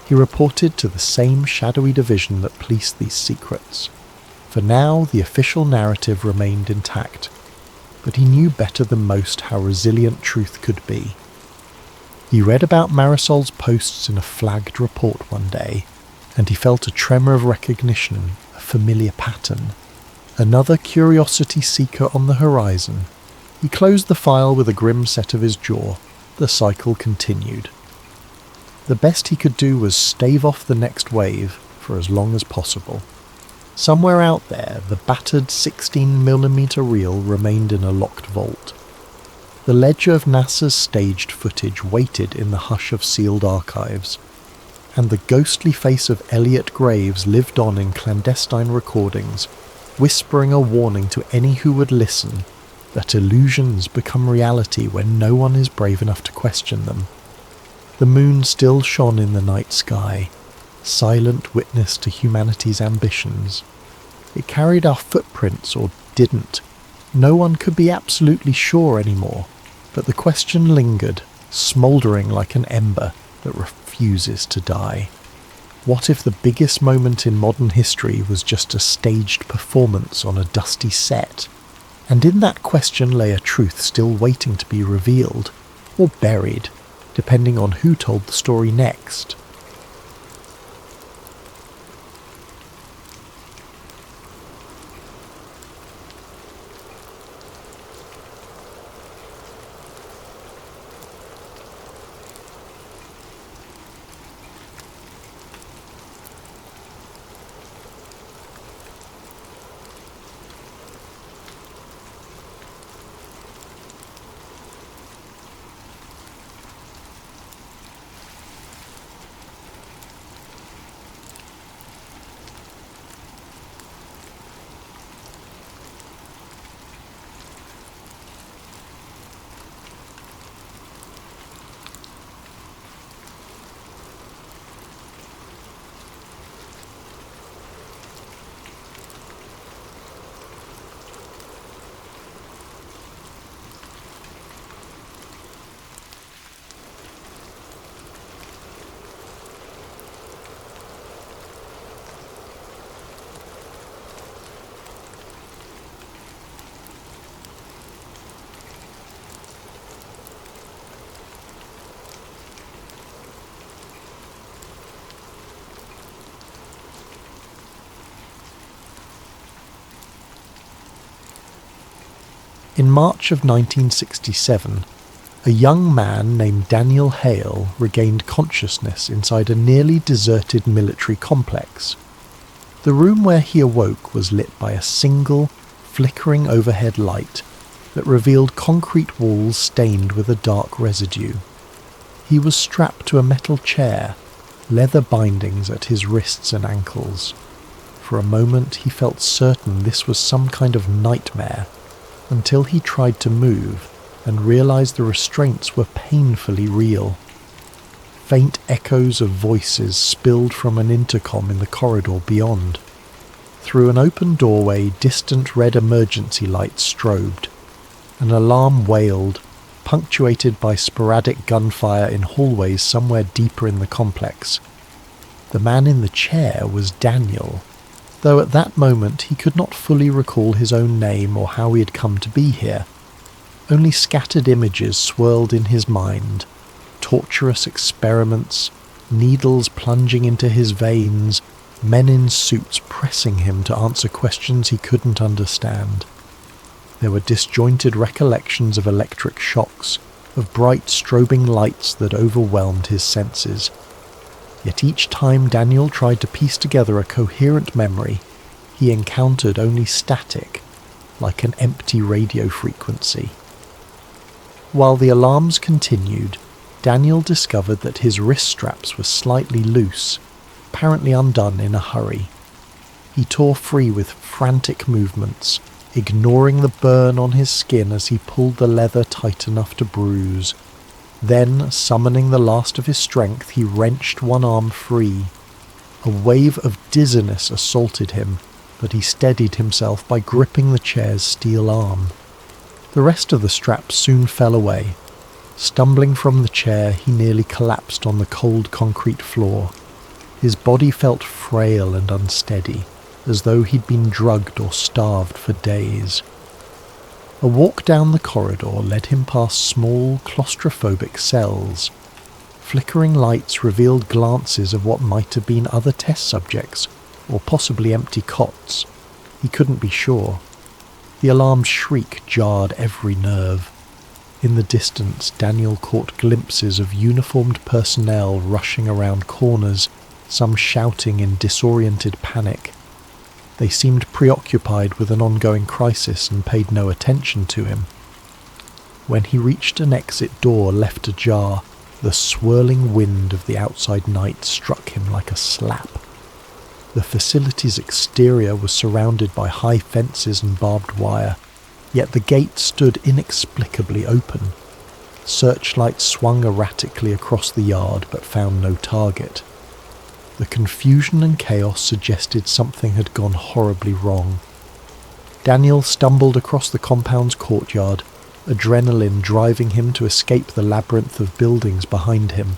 He reported to the same shadowy division that policed these secrets. For now, the official narrative remained intact, but he knew better than most how resilient truth could be. He read about Marisol's posts in a flagged report one day, and he felt a tremor of recognition, a familiar pattern. Another curiosity seeker on the horizon. He closed the file with a grim set of his jaw. The cycle continued. The best he could do was stave off the next wave for as long as possible. Somewhere out there, the battered 16mm reel remained in a locked vault. The ledger of NASA's staged footage waited in the hush of sealed archives, and the ghostly face of Elliot Graves lived on in clandestine recordings, whispering a warning to any who would listen that illusions become reality when no one is brave enough to question them. The moon still shone in the night sky, silent witness to humanity's ambitions. It carried our footprints, or didn't. No one could be absolutely sure anymore, but the question lingered, smouldering like an ember that refuses to die. What if the biggest moment in modern history was just a staged performance on a dusty set? And in that question lay a truth still waiting to be revealed, or buried, depending on who told the story next. In March of 1967, a young man named Daniel Hale regained consciousness inside a nearly deserted military complex. The room where he awoke was lit by a single, flickering overhead light that revealed concrete walls stained with a dark residue. He was strapped to a metal chair, leather bindings at his wrists and ankles. For a moment he felt certain this was some kind of nightmare, until he tried to move and realized the restraints were painfully real. Faint echoes of voices spilled from an intercom in the corridor beyond. Through an open doorway, distant red emergency lights strobed. An alarm wailed, punctuated by sporadic gunfire in hallways somewhere deeper in the complex. The man in the chair was Daniel, though at that moment he could not fully recall his own name or how he had come to be here. Only scattered images swirled in his mind, torturous experiments, needles plunging into his veins, men in suits pressing him to answer questions he couldn't understand. There were disjointed recollections of electric shocks, of bright strobing lights that overwhelmed his senses. Yet each time Daniel tried to piece together a coherent memory, he encountered only static, like an empty radio frequency. While the alarms continued, Daniel discovered that his wrist straps were slightly loose, apparently undone in a hurry. He tore free with frantic movements, ignoring the burn on his skin as he pulled the leather tight enough to bruise. Then, summoning the last of his strength, he wrenched one arm free. A wave of dizziness assaulted him, but he steadied himself by gripping the chair's steel arm. The rest of the straps soon fell away. Stumbling from the chair, he nearly collapsed on the cold concrete floor. His body felt frail and unsteady, as though he'd been drugged or starved for days. A walk down the corridor led him past small, claustrophobic cells. Flickering lights revealed glances of what might have been other test subjects, or possibly empty cots. He couldn't be sure. The alarm's shriek jarred every nerve. In the distance, Daniel caught glimpses of uniformed personnel rushing around corners, some shouting in disoriented panic. They seemed preoccupied with an ongoing crisis and paid no attention to him. When he reached an exit door left ajar, the swirling wind of the outside night struck him like a slap. The facility's exterior was surrounded by high fences and barbed wire, yet the gate stood inexplicably open. Searchlights swung erratically across the yard but found no target. The confusion and chaos suggested something had gone horribly wrong. Daniel stumbled across the compound's courtyard, adrenaline driving him to escape the labyrinth of buildings behind him.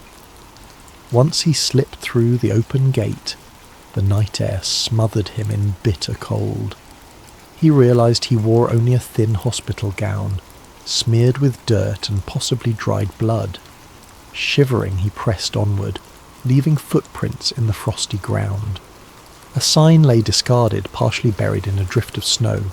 Once he slipped through the open gate, the night air smothered him in bitter cold. He realized he wore only a thin hospital gown, smeared with dirt and possibly dried blood. Shivering, he pressed onward, leaving footprints in the frosty ground. A sign lay discarded, partially buried in a drift of snow.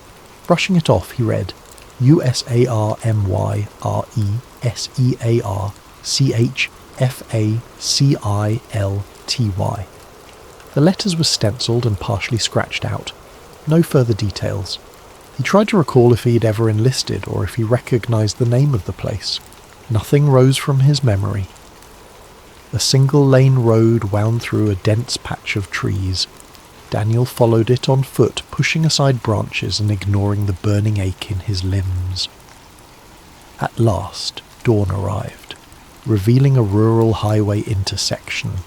Brushing it off, he read, USARMYRESEARCHFACILTY. The letters were stenciled and partially scratched out. No further details. He tried to recall if he had ever enlisted or if he recognized the name of the place. Nothing rose from his memory. A single-lane road wound through a dense patch of trees. Daniel followed it on foot, pushing aside branches and ignoring the burning ache in his limbs. At last, dawn arrived, revealing a rural highway intersection.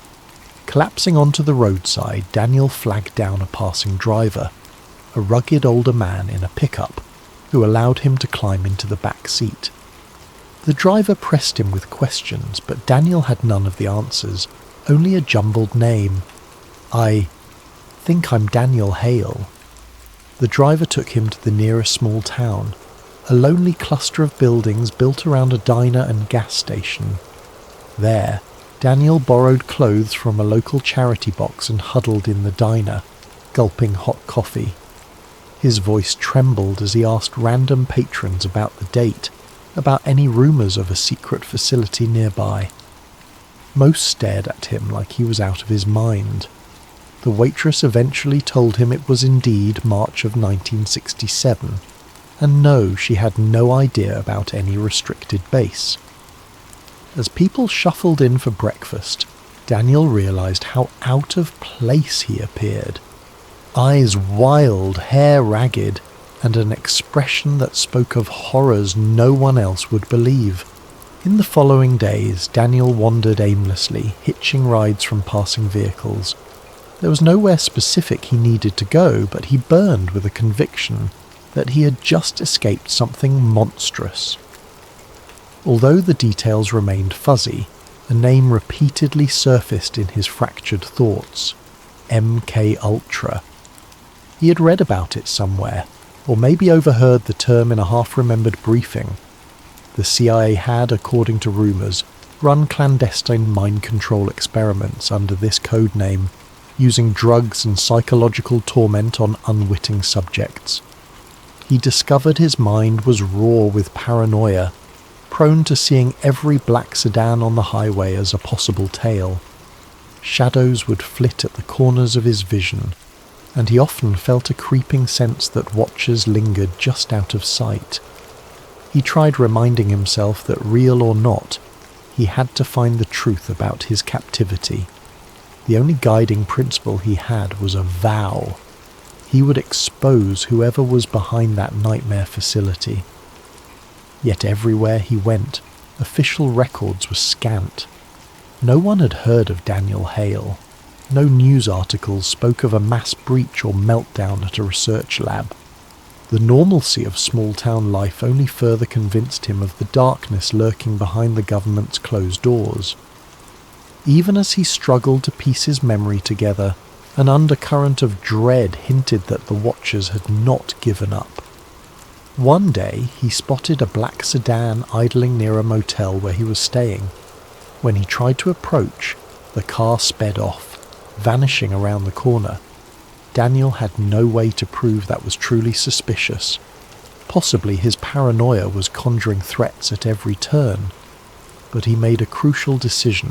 Collapsing onto the roadside, Daniel flagged down a passing driver, a rugged older man in a pickup, who allowed him to climb into the back seat. The driver pressed him with questions, but Daniel had none of the answers, only a jumbled name. "I think I'm Daniel Hale." The driver took him to the nearest small town, a lonely cluster of buildings built around a diner and gas station. There, Daniel borrowed clothes from a local charity box and huddled in the diner, gulping hot coffee. His voice trembled as he asked random patrons about the date, about any rumours of a secret facility nearby. Most stared at him like he was out of his mind. The waitress eventually told him it was indeed March of 1967, and no, she had no idea about any restricted base. As people shuffled in for breakfast, Daniel realised how out of place he appeared. Eyes wild, hair ragged, and an expression that spoke of horrors no one else would believe. In the following days, Daniel wandered aimlessly, hitching rides from passing vehicles. There was nowhere specific he needed to go, but he burned with a conviction that he had just escaped something monstrous. Although the details remained fuzzy, a name repeatedly surfaced in his fractured thoughts: MK Ultra. He had read about it somewhere, or maybe overheard the term in a half-remembered briefing. The CIA had, according to rumours, run clandestine mind control experiments under this code name, using drugs and psychological torment on unwitting subjects. He discovered his mind was raw with paranoia, prone to seeing every black sedan on the highway as a possible tail. Shadows would flit at the corners of his vision, and he often felt a creeping sense that watchers lingered just out of sight. He tried reminding himself that, real or not, he had to find the truth about his captivity. The only guiding principle he had was a vow. He would expose whoever was behind that nightmare facility. Yet everywhere he went, official records were scant. No one had heard of Daniel Hale. No news articles spoke of a mass breach or meltdown at a research lab. The normalcy of small-town life only further convinced him of the darkness lurking behind the government's closed doors. Even as he struggled to piece his memory together, an undercurrent of dread hinted that the watchers had not given up. One day he spotted a black sedan idling near a motel where he was staying. When he tried to approach, the car sped off, vanishing around the corner. Daniel had no way to prove that was truly suspicious. Possibly his paranoia was conjuring threats at every turn. But he made a crucial decision: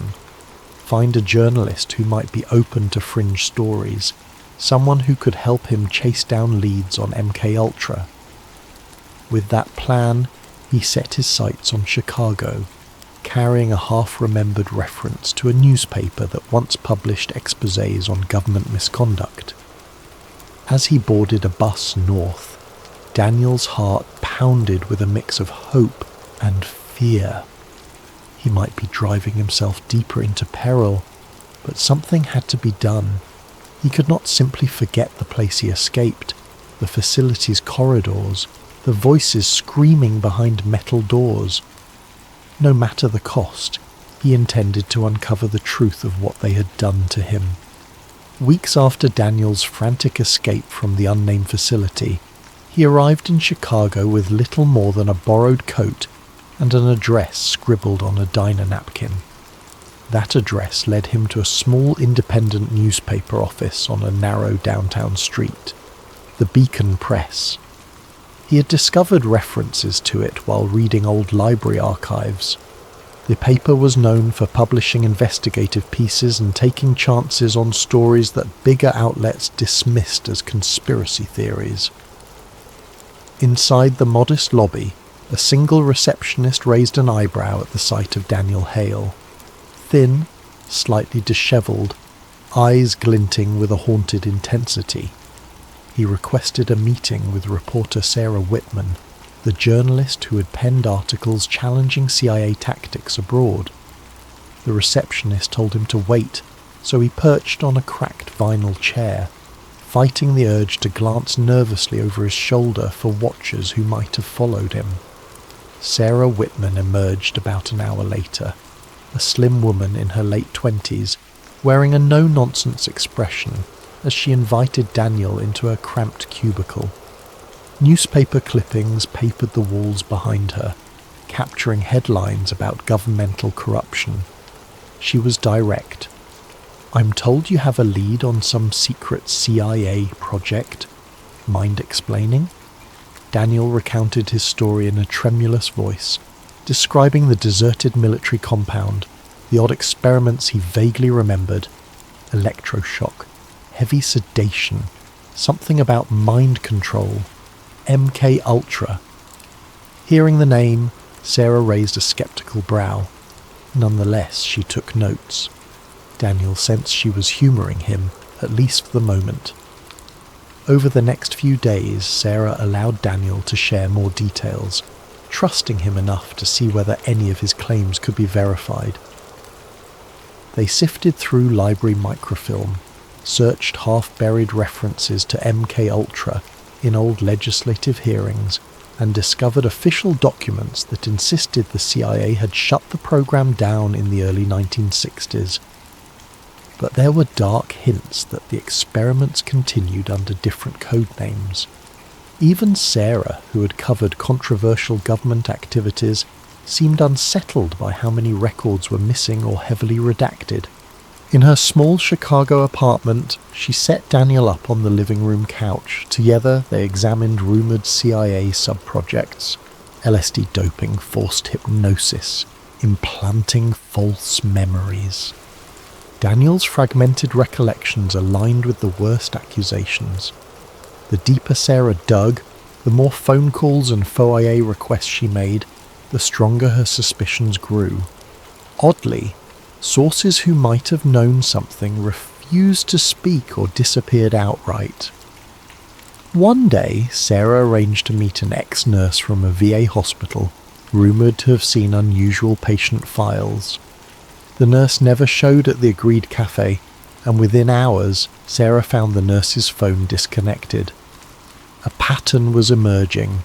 find a journalist who might be open to fringe stories, someone who could help him chase down leads on MK Ultra. With that plan, he set his sights on Chicago, carrying a half-remembered reference to a newspaper that once published exposés on government misconduct. As he boarded a bus north, Daniel's heart pounded with a mix of hope and fear. He might be driving himself deeper into peril, but something had to be done. He could not simply forget the place he escaped, the facility's corridors, the voices screaming behind metal doors. No matter the cost, he intended to uncover the truth of what they had done to him. Weeks after Daniel's frantic escape from the unnamed facility, he arrived in Chicago with little more than a borrowed coat and an address scribbled on a diner napkin. That address led him to a small independent newspaper office on a narrow downtown street, the Beacon Press. He had discovered references to it while reading old library archives. The paper was known for publishing investigative pieces and taking chances on stories that bigger outlets dismissed as conspiracy theories. Inside the modest lobby, a single receptionist raised an eyebrow at the sight of Daniel Hale. Thin, slightly dishevelled, eyes glinting with a haunted intensity. He requested a meeting with reporter Sarah Whitman, the journalist who had penned articles challenging CIA tactics abroad. The receptionist told him to wait, so he perched on a cracked vinyl chair, fighting the urge to glance nervously over his shoulder for watchers who might have followed him. Sarah Whitman emerged about an hour later, a slim woman in her late 20s, wearing a no-nonsense expression as she invited Daniel into her cramped cubicle. Newspaper clippings papered the walls behind her, capturing headlines about governmental corruption. She was direct. "I'm told you have a lead on some secret CIA project. Mind explaining? Daniel recounted his story in a tremulous voice, describing the deserted military compound, the odd experiments he vaguely remembered, electroshock, heavy sedation, something about mind control, MK Ultra. Hearing the name, Sarah raised a skeptical brow. Nonetheless, she took notes. Daniel sensed she was humouring him, at least for the moment. Over the next few days, Sarah allowed Daniel to share more details, trusting him enough to see whether any of his claims could be verified. They sifted through library microfilm, searched half-buried references to MK Ultra in old legislative hearings, and discovered official documents that insisted the CIA had shut the program down in the early 1960s. But there were dark hints that the experiments continued under different code names. Even Sarah, who had covered controversial government activities, seemed unsettled by how many records were missing or heavily redacted. In her small Chicago apartment, she set Daniel up on the living room couch. Together, they examined rumoured CIA sub-projects: LSD doping, forced hypnosis, implanting false memories. Daniel's fragmented recollections aligned with the worst accusations. The deeper Sarah dug, the more phone calls and FOIA requests she made, the stronger her suspicions grew. Oddly, sources who might have known something refused to speak or disappeared outright. One day, Sarah arranged to meet an ex-nurse from a VA hospital, rumoured to have seen unusual patient files. The nurse never showed at the agreed cafe, and within hours, Sarah found the nurse's phone disconnected. A pattern was emerging.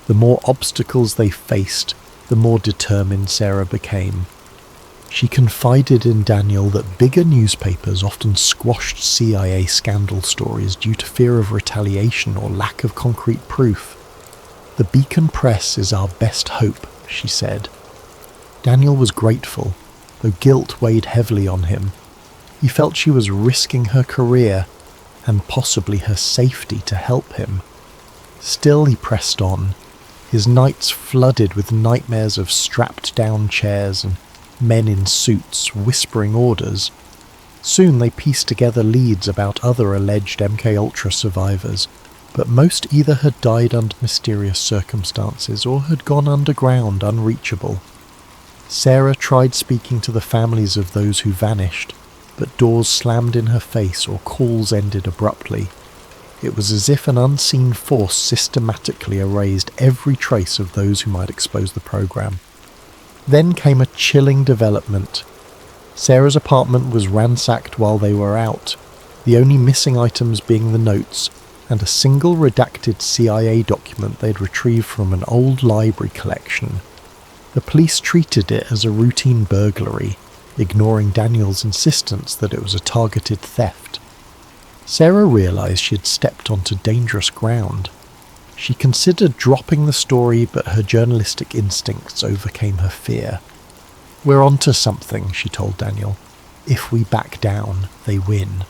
The more obstacles they faced, the more determined Sarah became. She confided in Daniel that bigger newspapers often squashed CIA scandal stories due to fear of retaliation or lack of concrete proof. "The Beacon Press is our best hope," she said. Daniel was grateful, though guilt weighed heavily on him. He felt she was risking her career, and possibly her safety, to help him. Still he pressed on, his nights flooded with nightmares of strapped-down chairs and men in suits whispering orders. Soon they pieced together leads about other alleged MKUltra survivors, but most either had died under mysterious circumstances or had gone underground unreachable. Sarah tried speaking to the families of those who vanished, but doors slammed in her face or calls ended abruptly. It was as if an unseen force systematically erased every trace of those who might expose the program. Then came a chilling development. Sarah's apartment was ransacked while they were out, the only missing items being the notes and a single redacted CIA document they'd retrieved from an old library collection. The police treated it as a routine burglary, ignoring Daniel's insistence that it was a targeted theft. Sarah realised she had stepped onto dangerous ground. She considered dropping the story, but her journalistic instincts overcame her fear. "We're onto something," she told Daniel. "If we back down, they win."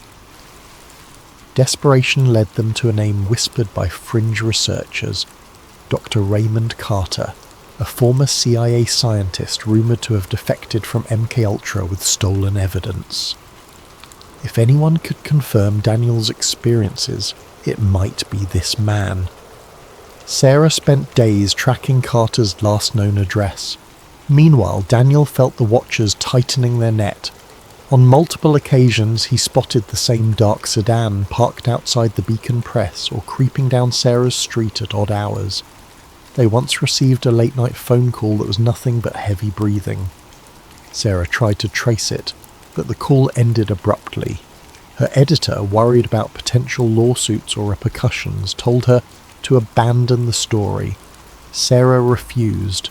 Desperation led them to a name whispered by fringe researchers, Dr. Raymond Carter, a former CIA scientist rumoured to have defected from MKUltra with stolen evidence. If anyone could confirm Daniel's experiences, it might be this man. Sarah spent days tracking Carter's last known address. Meanwhile, Daniel felt the watchers tightening their net. On multiple occasions, he spotted the same dark sedan parked outside the Beacon Press or creeping down Sarah's street at odd hours. They once received a late-night phone call that was nothing but heavy breathing. Sarah tried to trace it, but the call ended abruptly. Her editor, worried about potential lawsuits or repercussions, told her to abandon the story. Sarah refused.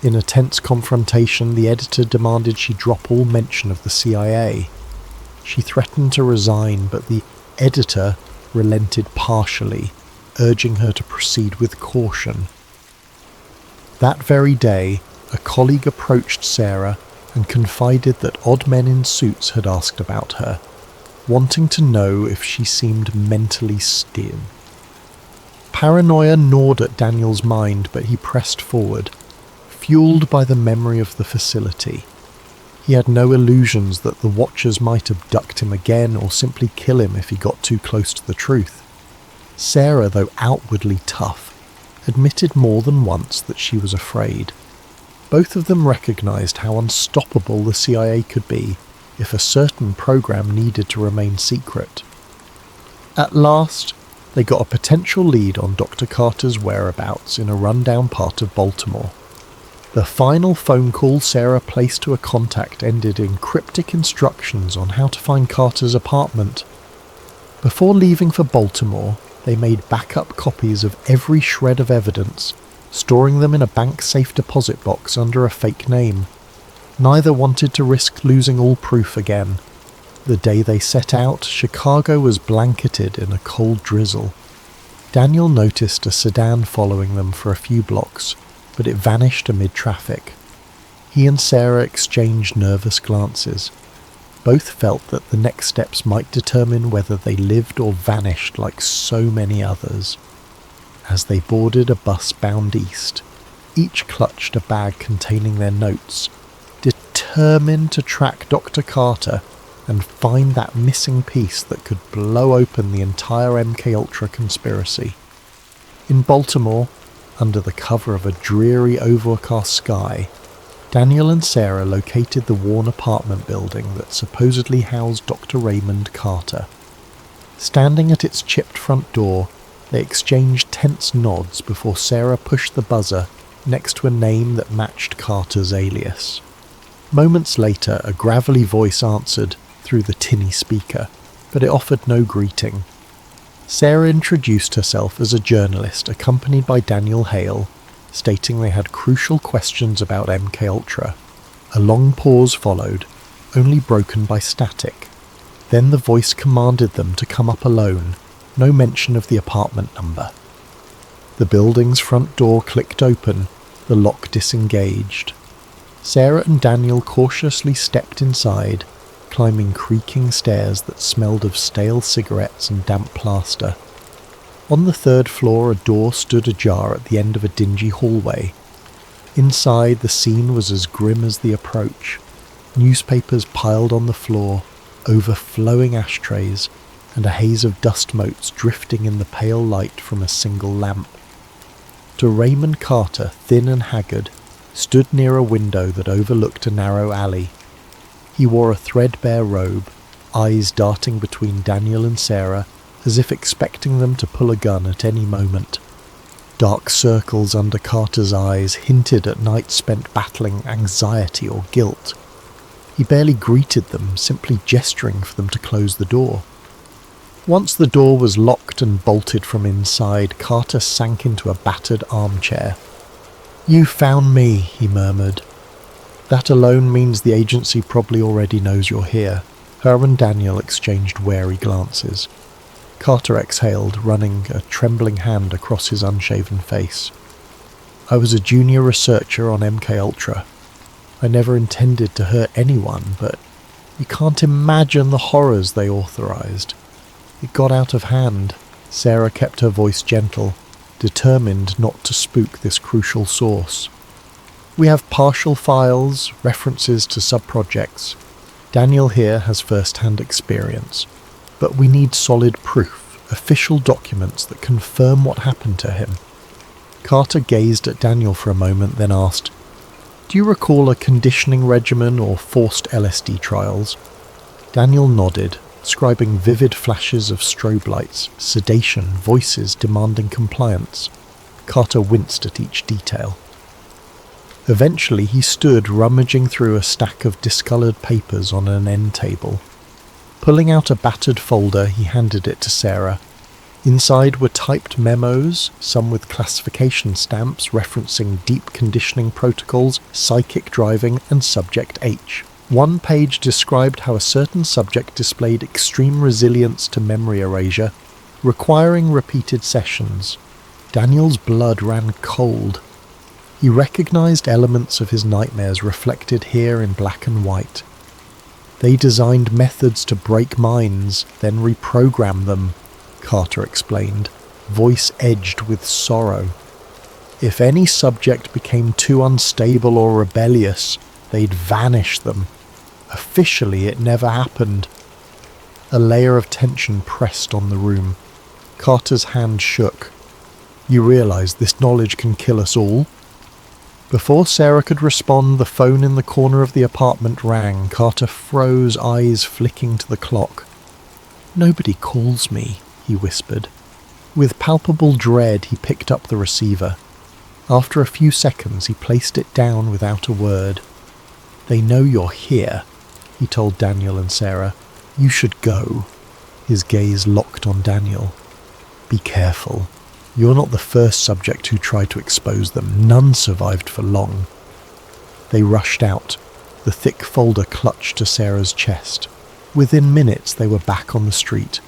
In a tense confrontation, the editor demanded she drop all mention of the CIA. She threatened to resign, but the editor relented partially, urging her to proceed with caution. That very day, a colleague approached Sarah and confided that odd men in suits had asked about her, wanting to know if she seemed mentally still. Paranoia gnawed at Daniel's mind, but he pressed forward, fueled by the memory of the facility. He had no illusions that the Watchers might abduct him again or simply kill him if he got too close to the truth. Sarah, though outwardly tough, admitted more than once that she was afraid. Both of them recognized how unstoppable the CIA could be if a certain program needed to remain secret. At last, they got a potential lead on Dr. Carter's whereabouts in a rundown part of Baltimore. The final phone call Sarah placed to a contact ended in cryptic instructions on how to find Carter's apartment. Before leaving for Baltimore, they made backup copies of every shred of evidence, storing them in a bank safe deposit box under a fake name. Neither wanted to risk losing all proof again. The day they set out, Chicago was blanketed in a cold drizzle. Daniel noticed a sedan following them for a few blocks, but it vanished amid traffic. He and Sarah exchanged nervous glances. Both felt that the next steps might determine whether they lived or vanished like so many others. As they boarded a bus bound east, each clutched a bag containing their notes, determined to track Dr. Carter and find that missing piece that could blow open the entire MKUltra conspiracy. In Baltimore, under the cover of a dreary overcast sky, Daniel and Sarah located the worn apartment building that supposedly housed Dr. Raymond Carter. Standing at its chipped front door, they exchanged tense nods before Sarah pushed the buzzer next to a name that matched Carter's alias. Moments later, a gravelly voice answered through the tinny speaker, but it offered no greeting. Sarah introduced herself as a journalist accompanied by Daniel Hale, stating they had crucial questions about MKUltra. A long pause followed, only broken by static. Then the voice commanded them to come up alone, no mention of the apartment number. The building's front door clicked open, the lock disengaged. Sarah and Daniel cautiously stepped inside, climbing creaking stairs that smelled of stale cigarettes and damp plaster. On the third floor, a door stood ajar at the end of a dingy hallway. Inside, the scene was as grim as the approach. Newspapers piled on the floor, overflowing ashtrays, and a haze of dust motes drifting in the pale light from a single lamp. Dr. Raymond Carter, thin and haggard, stood near a window that overlooked a narrow alley. He wore a threadbare robe, eyes darting between Daniel and Sarah, as if expecting them to pull a gun at any moment. Dark circles under Carter's eyes hinted at nights spent battling anxiety or guilt. He barely greeted them, simply gesturing for them to close the door. Once the door was locked and bolted from inside, Carter sank into a battered armchair. "You found me," he murmured. "That alone means the agency probably already knows you're here." Her and Daniel exchanged wary glances. Carter exhaled, running a trembling hand across his unshaven face. "I was a junior researcher on MKUltra. I never intended to hurt anyone, but you can't imagine the horrors they authorized. It got out of hand." Sarah kept her voice gentle, determined not to spook this crucial source. "We have partial files, references to sub-projects. Daniel here has first-hand experience. But we need solid proof, official documents that confirm what happened to him." Carter gazed at Daniel for a moment, then asked, "Do you recall a conditioning regimen or forced LSD trials?" Daniel nodded, describing vivid flashes of strobe lights, sedation, voices demanding compliance. Carter winced at each detail. Eventually he stood rummaging through a stack of discoloured papers on an end table. Pulling out a battered folder, he handed it to Sarah. Inside were typed memos, some with classification stamps referencing deep conditioning protocols, psychic driving, and Subject H. One page described how a certain subject displayed extreme resilience to memory erasure, requiring repeated sessions. Daniel's blood ran cold. He recognized elements of his nightmares reflected here in black and white. They designed methods to break minds, then reprogram them, Carter explained, voice edged with sorrow. If any subject became too unstable or rebellious, they'd vanish them. Officially, it never happened. A layer of tension pressed on the room. Carter's hand shook. You realize this knowledge can kill us all? Before Sarah could respond, the phone in the corner of the apartment rang. Carter froze, eyes flicking to the clock. Nobody calls me, he whispered. With palpable dread, he picked up the receiver. After a few seconds, he placed it down without a word. They know you're here, he told Daniel and Sarah. You should go. His gaze locked on Daniel. Be careful. You're not the first subject who tried to expose them. None survived for long. They rushed out, the thick folder clutched to Sarah's chest. Within minutes, they were back on the street.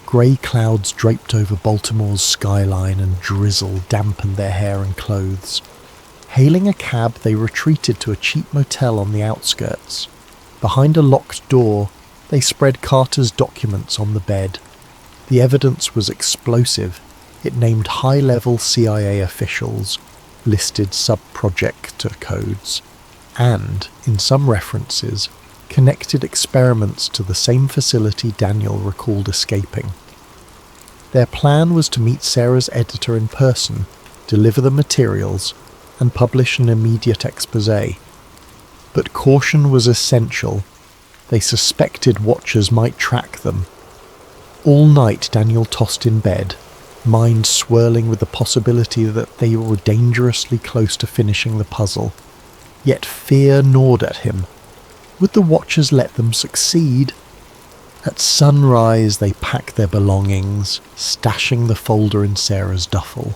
Grey clouds draped over Baltimore's skyline and drizzle dampened their hair and clothes. Hailing a cab, they retreated to a cheap motel on the outskirts. Behind a locked door, they spread Carter's documents on the bed. The evidence was explosive. It named high-level CIA officials, listed sub-projector codes, and, in some references, connected experiments to the same facility Daniel recalled escaping. Their plan was to meet Sarah's editor in person, deliver the materials, and publish an immediate exposé. But caution was essential. They suspected watchers might track them. All night Daniel tossed in bed, mind swirling with the possibility that they were dangerously close to finishing the puzzle. Yet fear gnawed at him. Would the watchers let them succeed? At sunrise they packed their belongings, stashing the folder in Sarah's duffel.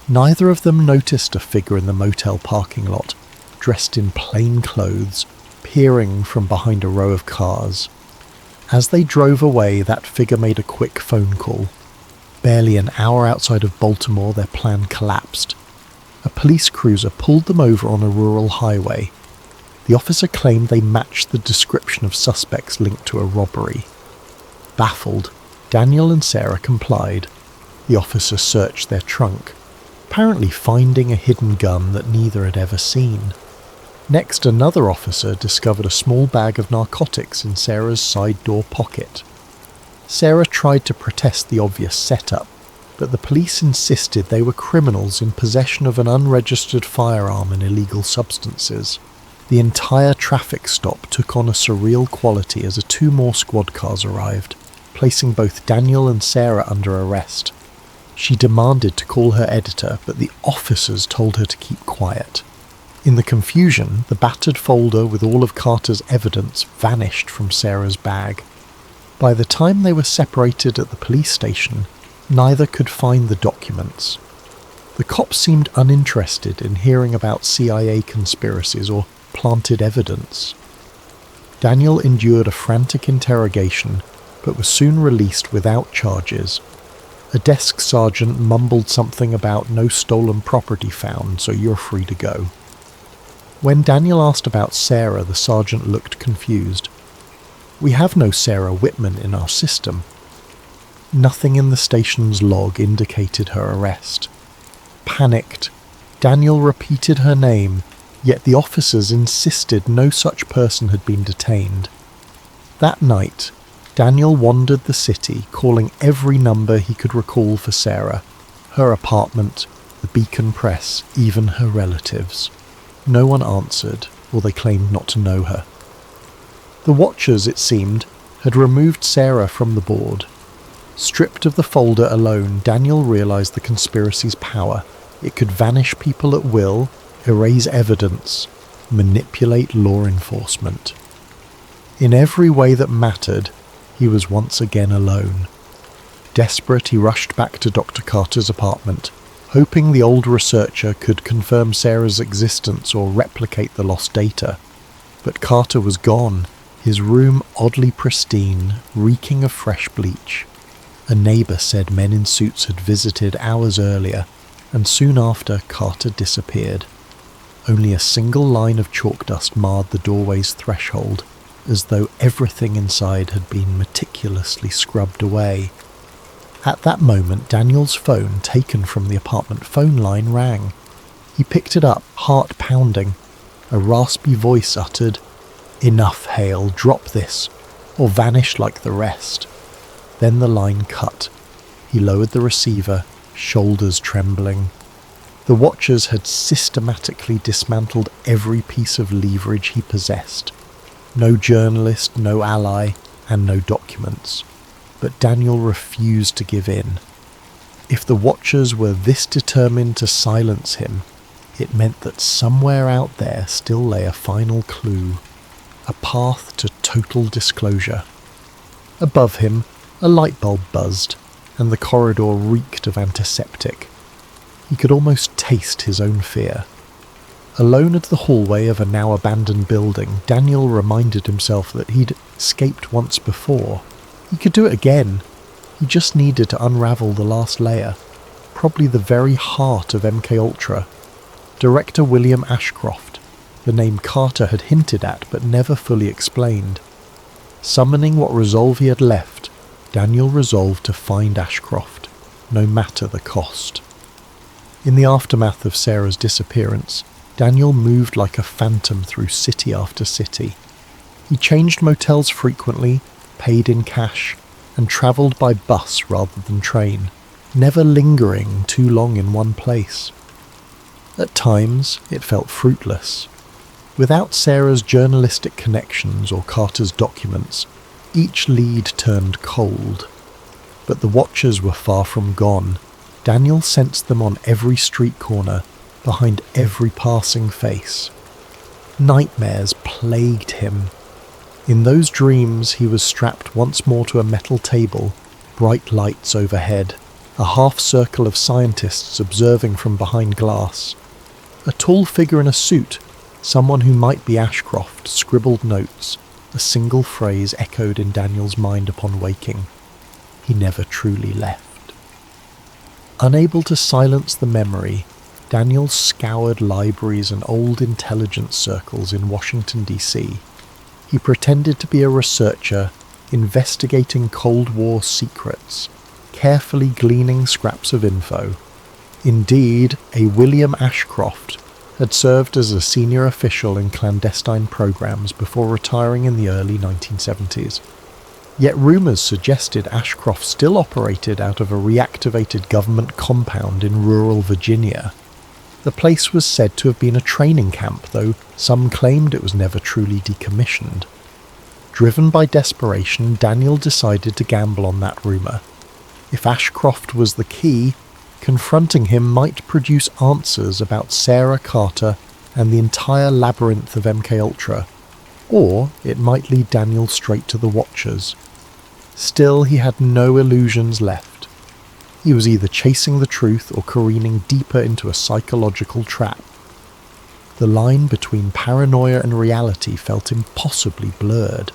Neither of them noticed a figure in the motel parking lot, dressed in plain clothes, peering from behind a row of cars. As they drove away, that figure made a quick phone call. Barely an hour outside of Baltimore, their plan collapsed. A police cruiser pulled them over on a rural highway. The officer claimed they matched the description of suspects linked to a robbery. Baffled, Daniel and Sarah complied. The officer searched their trunk, apparently finding a hidden gun that neither had ever seen. Next, another officer discovered a small bag of narcotics in Sarah's side door pocket. Sarah tried to protest the obvious setup, but the police insisted they were criminals in possession of an unregistered firearm and illegal substances. The entire traffic stop took on a surreal quality as 2 more squad cars arrived, placing both Daniel and Sarah under arrest. She demanded to call her editor, but the officers told her to keep quiet. In the confusion, the battered folder with all of Carter's evidence vanished from Sarah's bag. By the time they were separated at the police station, neither could find the documents. The cops seemed uninterested in hearing about CIA conspiracies or planted evidence. Daniel endured a frantic interrogation, but was soon released without charges. A desk sergeant mumbled something about no stolen property found, so you're free to go. When Daniel asked about Sarah, the sergeant looked confused. We have no Sarah Whitman in our system. Nothing in the station's log indicated her arrest. Panicked, Daniel repeated her name, yet the officers insisted no such person had been detained. That night, Daniel wandered the city, calling every number he could recall for Sarah, her apartment, the Beacon Press, even her relatives. No one answered, or they claimed not to know her. The watchers, it seemed, had removed Sarah from the board. Stripped of the folder alone, Daniel realized the conspiracy's power. It could vanish people at will, erase evidence, manipulate law enforcement. In every way that mattered, he was once again alone. Desperate, he rushed back to Dr. Carter's apartment, hoping the old researcher could confirm Sarah's existence or replicate the lost data. But Carter was gone, his room oddly pristine, reeking of fresh bleach. A neighbour said men in suits had visited hours earlier, and soon after Carter disappeared. Only a single line of chalk dust marred the doorway's threshold, as though everything inside had been meticulously scrubbed away. At that moment, Daniel's phone, taken from the apartment phone line, rang. He picked it up, heart pounding. A raspy voice uttered, "Enough, Hale, drop this," or vanished like the rest. Then the line cut. He lowered the receiver, shoulders trembling. The Watchers had systematically dismantled every piece of leverage he possessed. No journalist, no ally, and no documents. But Daniel refused to give in. If the Watchers were this determined to silence him, it meant that somewhere out there still lay a final clue, a path to total disclosure. Above him, a light bulb buzzed, and the corridor reeked of antiseptic. He could almost taste his own fear. Alone at the hallway of a now abandoned building, Daniel reminded himself that he'd escaped once before. He could do it again. He just needed to unravel the last layer, probably the very heart of MKUltra. Director William Ashcroft, the name Carter had hinted at but never fully explained. Summoning what resolve he had left, Daniel resolved to find Ashcroft, no matter the cost. In the aftermath of Sarah's disappearance, Daniel moved like a phantom through city after city. He changed motels frequently, paid in cash, and travelled by bus rather than train, never lingering too long in one place. At times, it felt fruitless. Without Sarah's journalistic connections or Carter's documents, each lead turned cold. But the Watchers were far from gone. Daniel sensed them on every street corner, behind every passing face. Nightmares plagued him. In those dreams, he was strapped once more to a metal table, bright lights overhead, a half-circle of scientists observing from behind glass. A tall figure in a suit, someone who might be Ashcroft, scribbled notes. A single phrase echoed in Daniel's mind upon waking. He never truly left. Unable to silence the memory, Daniel scoured libraries and old intelligence circles in Washington, D.C. He pretended to be a researcher, investigating Cold War secrets, carefully gleaning scraps of info. Indeed, a William Ashcroft had served as a senior official in clandestine programs before retiring in the early 1970s. Yet rumours suggested Ashcroft still operated out of a reactivated government compound in rural Virginia. The place was said to have been a training camp, though some claimed it was never truly decommissioned. Driven by desperation, Daniel decided to gamble on that rumour. If Ashcroft was the key, confronting him might produce answers about Sarah Carter and the entire labyrinth of MKUltra, or it might lead Daniel straight to the Watchers. Still, he had no illusions left. He was either chasing the truth or careening deeper into a psychological trap. The line between paranoia and reality felt impossibly blurred.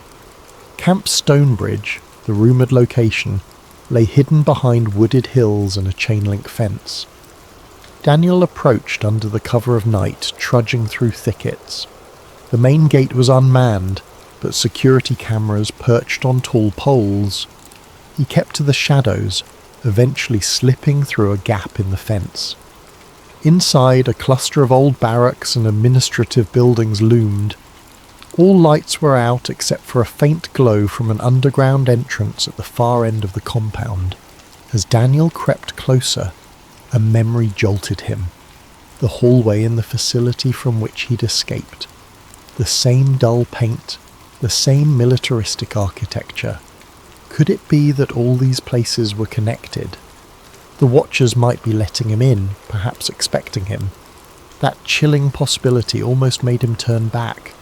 Camp Stonebridge, the rumoured location, lay hidden behind wooded hills and a chain-link fence. Daniel approached under the cover of night, trudging through thickets. The main gate was unmanned, but security cameras perched on tall poles. He kept to the shadows, eventually slipping through a gap in the fence. Inside, a cluster of old barracks and administrative buildings loomed. All lights were out except for a faint glow from an underground entrance at the far end of the compound. As Daniel crept closer, a memory jolted him. The hallway in the facility from which he'd escaped. The same dull paint, the same militaristic architecture. Could it be that all these places were connected? The Watchers might be letting him in, perhaps expecting him. That chilling possibility almost made him turn back.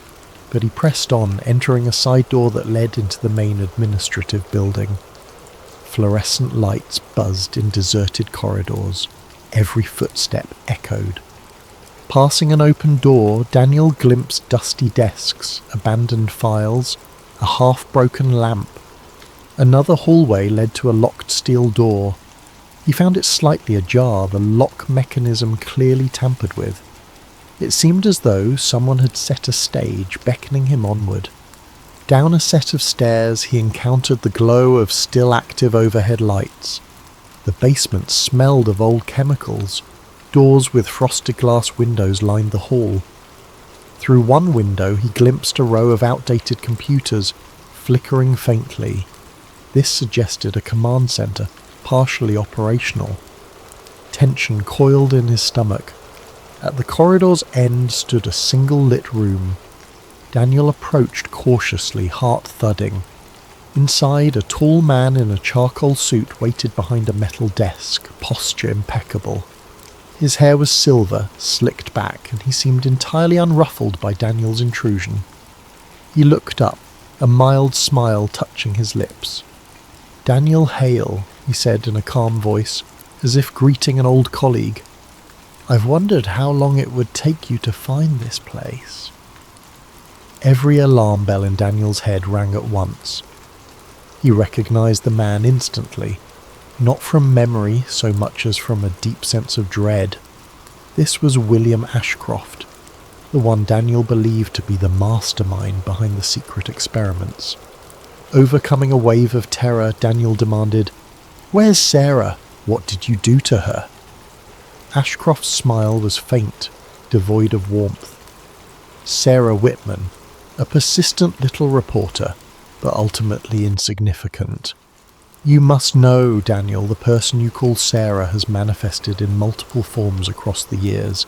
But he pressed on, entering a side door that led into the main administrative building. Fluorescent lights buzzed in deserted corridors. Every footstep echoed. Passing an open door, Daniel glimpsed dusty desks, abandoned files, a half-broken lamp. Another hallway led to a locked steel door. He found it slightly ajar, the lock mechanism clearly tampered with. It seemed as though someone had set a stage, beckoning him onward. Down a set of stairs he encountered the glow of still active overhead lights. The basement smelled of old chemicals. Doors with frosted glass windows lined the hall. Through one window he glimpsed a row of outdated computers, flickering faintly. This suggested a command center, partially operational. Tension coiled in his stomach. At the corridor's end stood a single lit room. Daniel approached cautiously, heart thudding. Inside, a tall man in a charcoal suit waited behind a metal desk, posture impeccable. His hair was silver, slicked back, and he seemed entirely unruffled by Daniel's intrusion. He looked up, a mild smile touching his lips. "Daniel Hale," he said in a calm voice, as if greeting an old colleague. "I've wondered how long it would take you to find this place." Every alarm bell in Daniel's head rang at once. He recognized the man instantly, not from memory so much as from a deep sense of dread. This was William Ashcroft, the one Daniel believed to be the mastermind behind the secret experiments. Overcoming a wave of terror, Daniel demanded, "Where's Sarah? What did you do to her?" Ashcroft's smile was faint, devoid of warmth. Sarah Whitman, a persistent little reporter, but ultimately insignificant. "You must know, Daniel, the person you call Sarah has manifested in multiple forms across the years.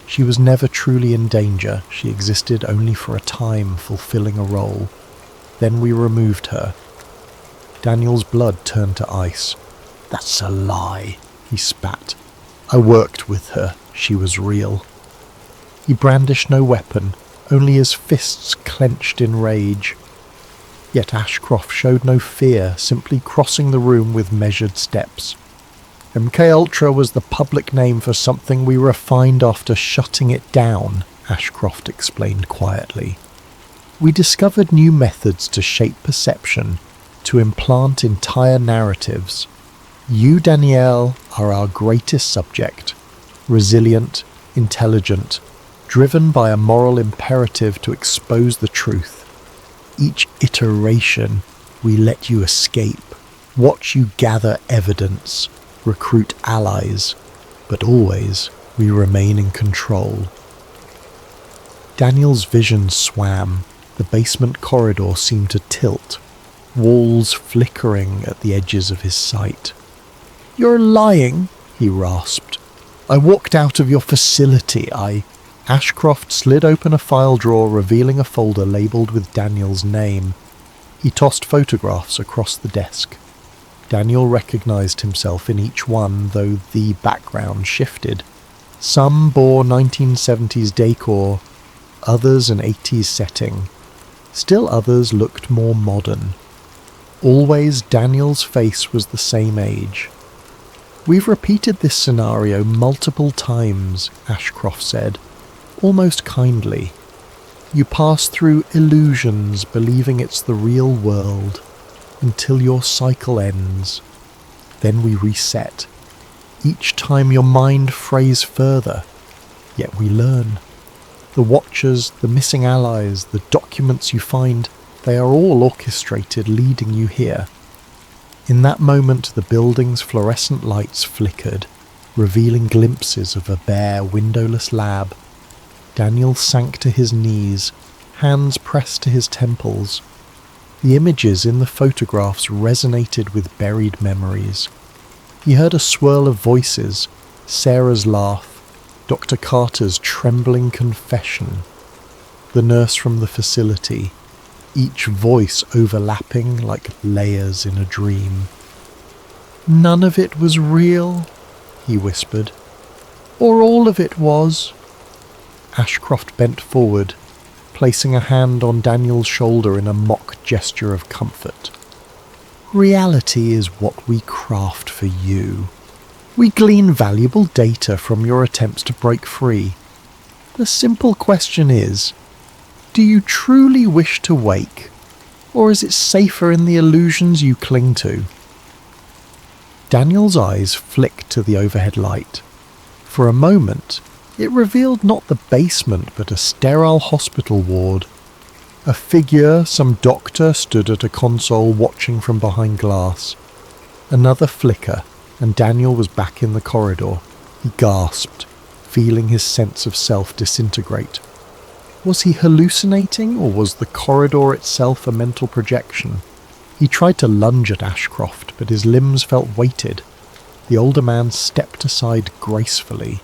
She was never truly in danger, she existed only for a time, fulfilling a role. Then we removed her." Daniel's blood turned to ice. "That's a lie," he spat. "I worked with her, she was real." He brandished no weapon, only his fists clenched in rage. Yet Ashcroft showed no fear, simply crossing the room with measured steps. "MK Ultra was the public name for something we refined after shutting it down," Ashcroft explained quietly. "We discovered new methods to shape perception, to implant entire narratives. You, Danielle, are our greatest subject, resilient, intelligent, driven by a moral imperative to expose the truth. Each iteration, we let you escape, watch you gather evidence, recruit allies, but always we remain in control." Daniel's vision swam. The basement corridor seemed to tilt, walls flickering at the edges of his sight. "You're lying," he rasped. "I walked out of your facility, Ashcroft slid open a file drawer, revealing a folder labelled with Daniel's name. He tossed photographs across the desk. Daniel recognized himself in each one, though the background shifted. Some bore 1970s decor, others an 80s setting. Still others looked more modern. Always Daniel's face was the same age. "We've repeated this scenario multiple times," Ashcroft said, almost kindly. "You pass through illusions, believing it's the real world, until your cycle ends. Then we reset. Each time your mind frays further, yet we learn. The watchers, the missing allies, the documents you find, they are all orchestrated, leading you here." In that moment, the building's fluorescent lights flickered, revealing glimpses of a bare, windowless lab. Daniel sank to his knees, hands pressed to his temples. The images in the photographs resonated with buried memories. He heard a swirl of voices, Sarah's laugh, Dr. Carter's trembling confession, the nurse from the facility, each voice overlapping like layers in a dream. "None of it was real," he whispered. "Or all of it was." Ashcroft bent forward, placing a hand on Daniel's shoulder in a mock gesture of comfort. "Reality is what we craft for you. We glean valuable data from your attempts to break free. The simple question is, do you truly wish to wake, or is it safer in the illusions you cling to?" Daniel's eyes flicked to the overhead light. For a moment, it revealed not the basement but a sterile hospital ward. A figure, some doctor, stood at a console watching from behind glass. Another flicker, and Daniel was back in the corridor. He gasped, feeling his sense of self disintegrate. Was he hallucinating, or was the corridor itself a mental projection? He tried to lunge at Ashcroft, but his limbs felt weighted. The older man stepped aside gracefully.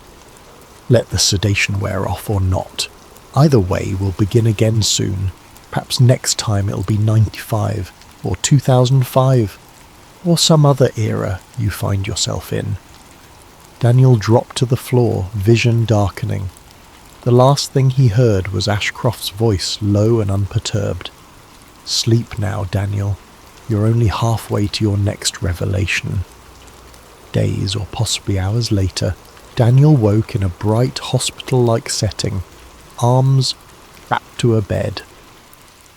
Let the sedation wear off or not. Either way, we'll begin again soon. Perhaps next time it'll be 95, or 2005, or some other era you find yourself in. Daniel dropped to the floor, vision darkening. The last thing he heard was Ashcroft's voice, low and unperturbed. Sleep now, Daniel. You're only halfway to your next revelation. Days, or possibly hours later, Daniel woke in a bright hospital-like setting, arms wrapped to a bed.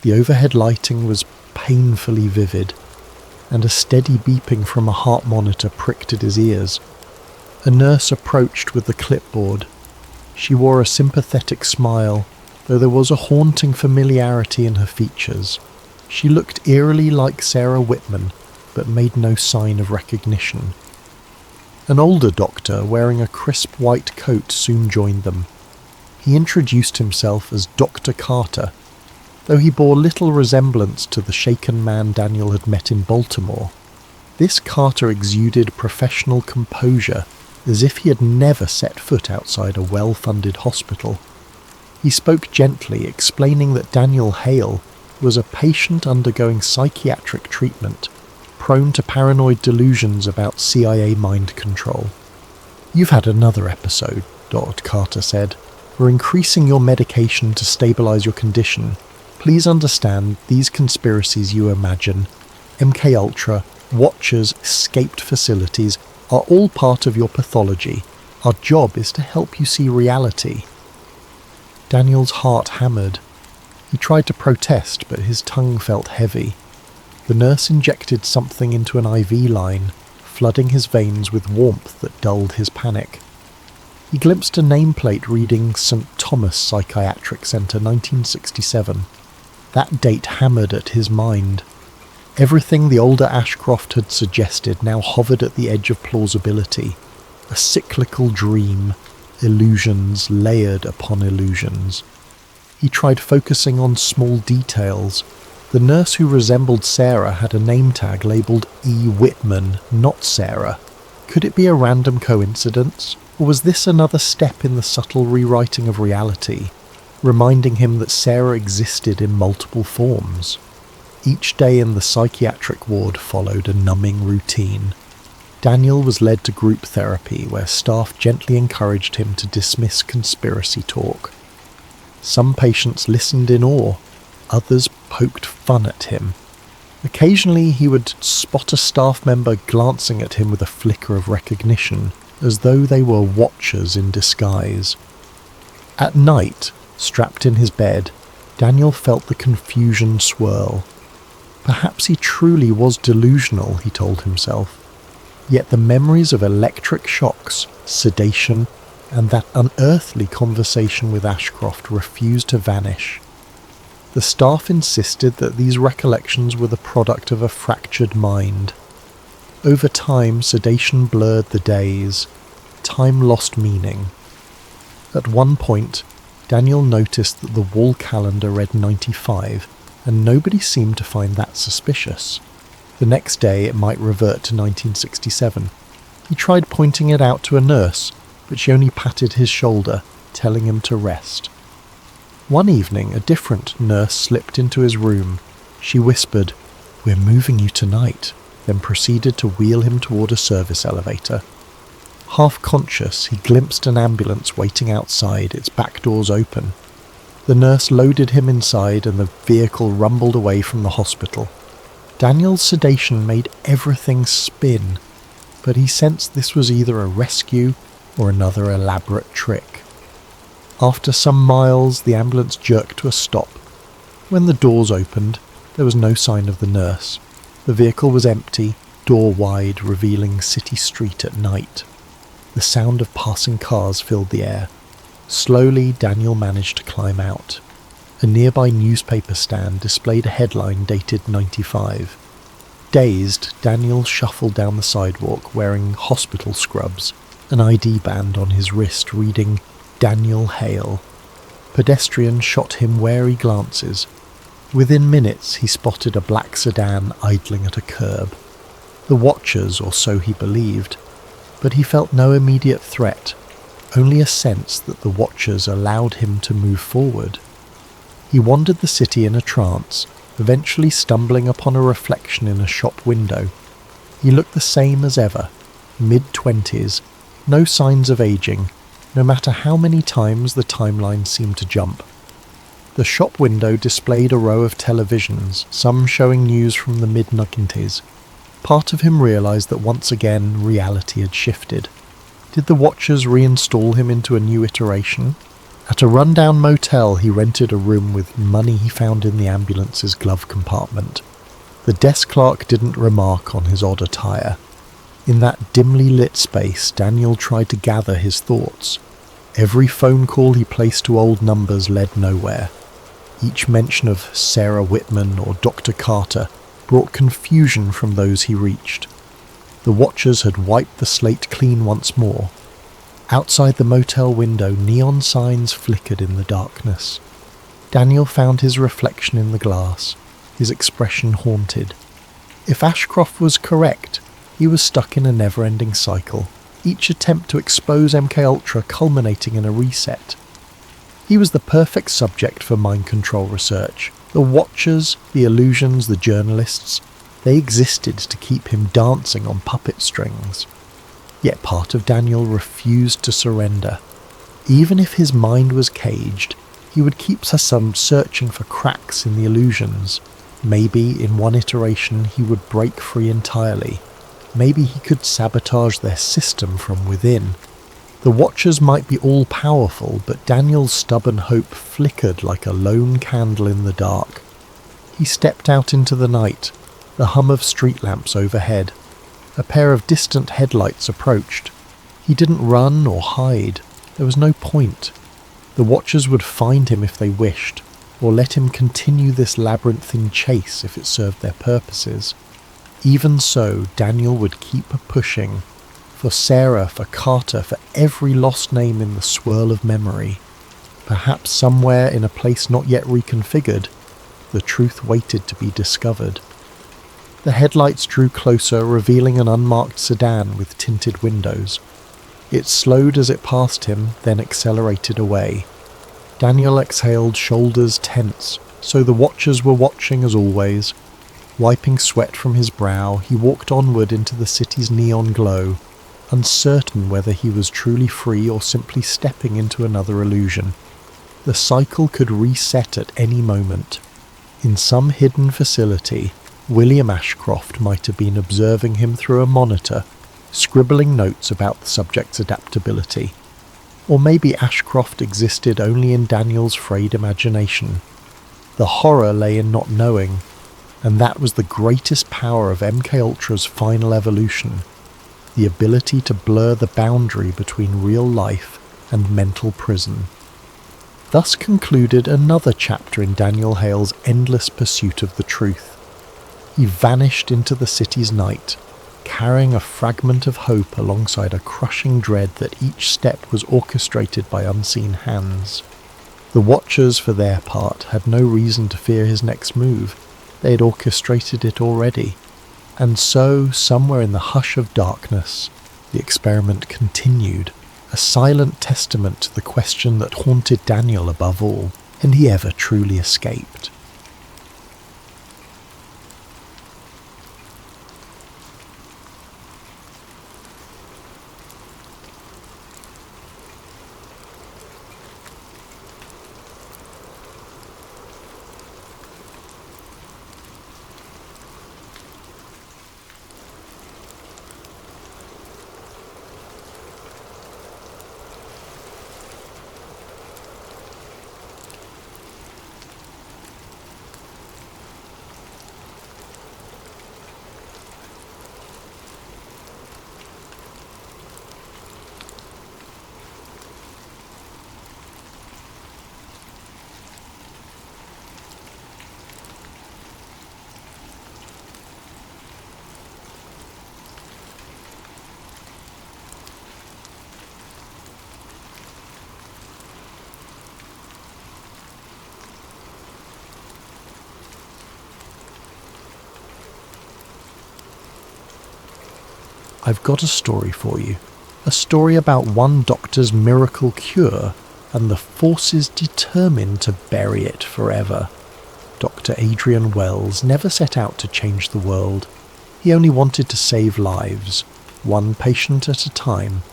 The overhead lighting was painfully vivid, and a steady beeping from a heart monitor pricked at his ears. A nurse approached with the clipboard. She wore a sympathetic smile, though there was a haunting familiarity in her features. She looked eerily like Sarah Whitman, but made no sign of recognition. An older doctor, wearing a crisp white coat, soon joined them. He introduced himself as Dr. Carter, though he bore little resemblance to the shaken man Daniel had met in Baltimore. This Carter exuded professional composure, as if he had never set foot outside a well-funded hospital. He spoke gently, explaining that Daniel Hale was a patient undergoing psychiatric treatment, prone to paranoid delusions about CIA mind control. You've had another episode, Dr. Carter said. We're increasing your medication to stabilize your condition. Please understand these conspiracies you imagine, MK Ultra, Watchers, escaped facilities, are all part of your pathology. Our job is to help you see reality. Daniel's heart hammered. He tried to protest, but his tongue felt heavy. The nurse injected something into an IV line, flooding his veins with warmth that dulled his panic. He glimpsed a nameplate reading St. Thomas Psychiatric Centre 1967. That date hammered at his mind. Everything the older Ashcroft had suggested now hovered at the edge of plausibility. A cyclical dream, illusions layered upon illusions. He tried focusing on small details. The nurse who resembled Sarah had a name tag labelled E. Whitman, not Sarah. Could it be a random coincidence? Or was this another step in the subtle rewriting of reality, reminding him that Sarah existed in multiple forms? Each day in the psychiatric ward followed a numbing routine. Daniel was led to group therapy, where staff gently encouraged him to dismiss conspiracy talk. Some patients listened in awe, others poked fun at him. Occasionally he would spot a staff member glancing at him with a flicker of recognition, as though they were watchers in disguise. At night, strapped in his bed, Daniel felt the confusion swirl. Perhaps he truly was delusional, he told himself. Yet the memories of electric shocks, sedation, and that unearthly conversation with Ashcroft refused to vanish. The staff insisted that these recollections were the product of a fractured mind. Over time, sedation blurred the days. Time lost meaning. At one point, Daniel noticed that the wall calendar read 95, and nobody seemed to find that suspicious. The next day it might revert to 1967. He tried pointing it out to a nurse, but she only patted his shoulder, telling him to rest. One evening, a different nurse slipped into his room. She whispered, "We're moving you tonight," then proceeded to wheel him toward a service elevator. Half conscious, he glimpsed an ambulance waiting outside, its back doors open. The nurse loaded him inside and the vehicle rumbled away from the hospital. Daniel's sedation made everything spin, but he sensed this was either a rescue or another elaborate trick. After some miles, the ambulance jerked to a stop. When the doors opened, there was no sign of the nurse. The vehicle was empty, door wide, revealing city street at night. The sound of passing cars filled the air. Slowly, Daniel managed to climb out. A nearby newspaper stand displayed a headline dated 95. Dazed, Daniel shuffled down the sidewalk wearing hospital scrubs, an ID band on his wrist reading Daniel Hale. Pedestrians shot him wary glances. Within minutes he spotted a black sedan idling at a curb. The watchers, or so he believed, but he felt no immediate threat, only a sense that the watchers allowed him to move forward. He wandered the city in a trance, eventually stumbling upon a reflection in a shop window. He looked the same as ever, mid-20s, no signs of aging, no matter how many times the timeline seemed to jump. The shop window displayed a row of televisions, some showing news from the mid-90s. Part of him realised that once again reality had shifted. Did the watchers reinstall him into a new iteration? At a rundown motel he rented a room with money he found in the ambulance's glove compartment. The desk clerk didn't remark on his odd attire. In that dimly lit space, Daniel tried to gather his thoughts. Every phone call he placed to old numbers led nowhere. Each mention of Sarah Whitman or Dr. Carter brought confusion from those he reached. The watchers had wiped the slate clean once more. Outside the motel window, neon signs flickered in the darkness. Daniel found his reflection in the glass, his expression haunted. If Ashcroft was correct, he was stuck in a never-ending cycle, each attempt to expose MKUltra culminating in a reset. He was the perfect subject for mind control research. The watchers, the illusions, the journalists, they existed to keep him dancing on puppet strings. Yet part of Daniel refused to surrender. Even if his mind was caged, he would keep searching for cracks in the illusions. Maybe in one iteration he would break free entirely. Maybe he could sabotage their system from within. The watchers might be all-powerful, but Daniel's stubborn hope flickered like a lone candle in the dark. He stepped out into the night, the hum of street lamps overhead. A pair of distant headlights approached. He didn't run or hide. There was no point. The watchers would find him if they wished, or let him continue this labyrinthine chase if it served their purposes. Even so, Daniel would keep pushing. For Sarah, for Carter, for every lost name in the swirl of memory. Perhaps somewhere in a place not yet reconfigured, the truth waited to be discovered. The headlights drew closer, revealing an unmarked sedan with tinted windows. It slowed as it passed him, then accelerated away. Daniel exhaled, shoulders tense, so the watchers were watching as always. Wiping sweat from his brow, he walked onward into the city's neon glow, uncertain whether he was truly free or simply stepping into another illusion. The cycle could reset at any moment. In some hidden facility, William Ashcroft might have been observing him through a monitor, scribbling notes about the subject's adaptability. Or maybe Ashcroft existed only in Daniel's frayed imagination. The horror lay in not knowing, and that was the greatest power of MKUltra's final evolution, the ability to blur the boundary between real life and mental prison. Thus concluded another chapter in Daniel Hale's endless pursuit of the truth. He vanished into the city's night, carrying a fragment of hope alongside a crushing dread that each step was orchestrated by unseen hands. The watchers, for their part, had no reason to fear his next move. They had orchestrated it already. And so, somewhere in the hush of darkness, the experiment continued, a silent testament to the question that haunted Daniel above all, had he ever truly escaped? I've got a story for you. A story about one doctor's miracle cure and the forces determined to bury it forever. Dr. Adrian Wells never set out to change the world. He only wanted to save lives, one patient at a time.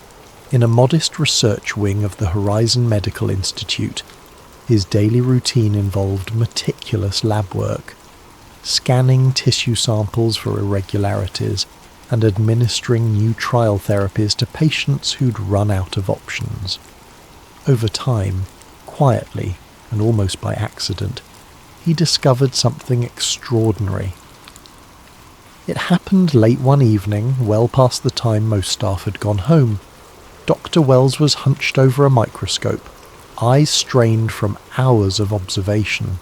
In a modest research wing of the Horizon Medical Institute, his daily routine involved meticulous lab work, scanning tissue samples for irregularities, and administering new trial therapies to patients who'd run out of options. Over time, quietly and almost by accident, he discovered something extraordinary. It happened late one evening, well past the time most staff had gone home. Dr. Wells was hunched over a microscope, eyes strained from hours of observation.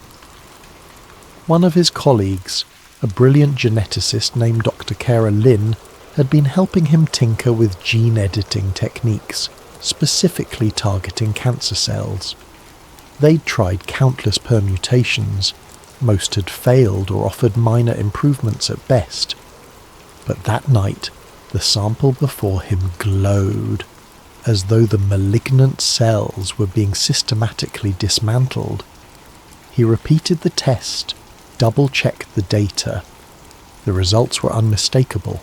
One of his colleagues, a brilliant geneticist named Dr. Kara Lynn, had been helping him tinker with gene editing techniques, specifically targeting cancer cells. They'd tried countless permutations. Most had failed or offered minor improvements at best. But that night, the sample before him glowed, as though the malignant cells were being systematically dismantled. He repeated the test, double-checked the data. The results were unmistakable.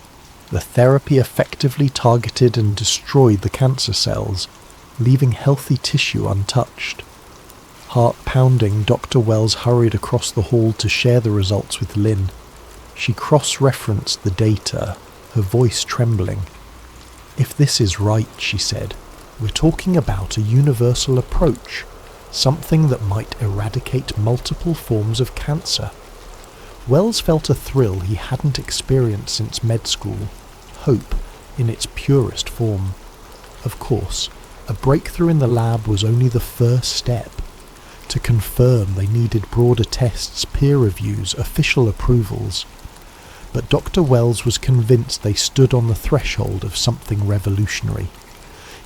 The therapy effectively targeted and destroyed the cancer cells, leaving healthy tissue untouched. Heart pounding, Dr. Wells hurried across the hall to share the results with Lynn. She cross-referenced the data, her voice trembling. "If this is right," she said, "we're talking about a universal approach, something that might eradicate multiple forms of cancer." Wells felt a thrill he hadn't experienced since med school, hope in its purest form. Of course, a breakthrough in the lab was only the first step. To confirm, they needed broader tests, peer reviews, official approvals. But Dr. Wells was convinced they stood on the threshold of something revolutionary.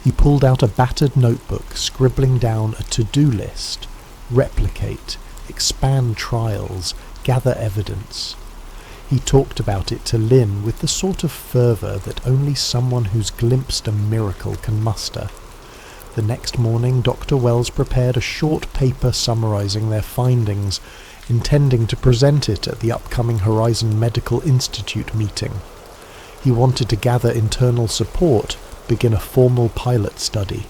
He pulled out a battered notebook, scribbling down a to-do list: replicate, expand trials, gather evidence. He talked about it to Lynn with the sort of fervour that only someone who's glimpsed a miracle can muster. The next morning, Dr. Wells prepared a short paper summarising their findings, intending to present it at the upcoming Horizon Medical Institute meeting. He wanted to gather internal support, begin a formal pilot study.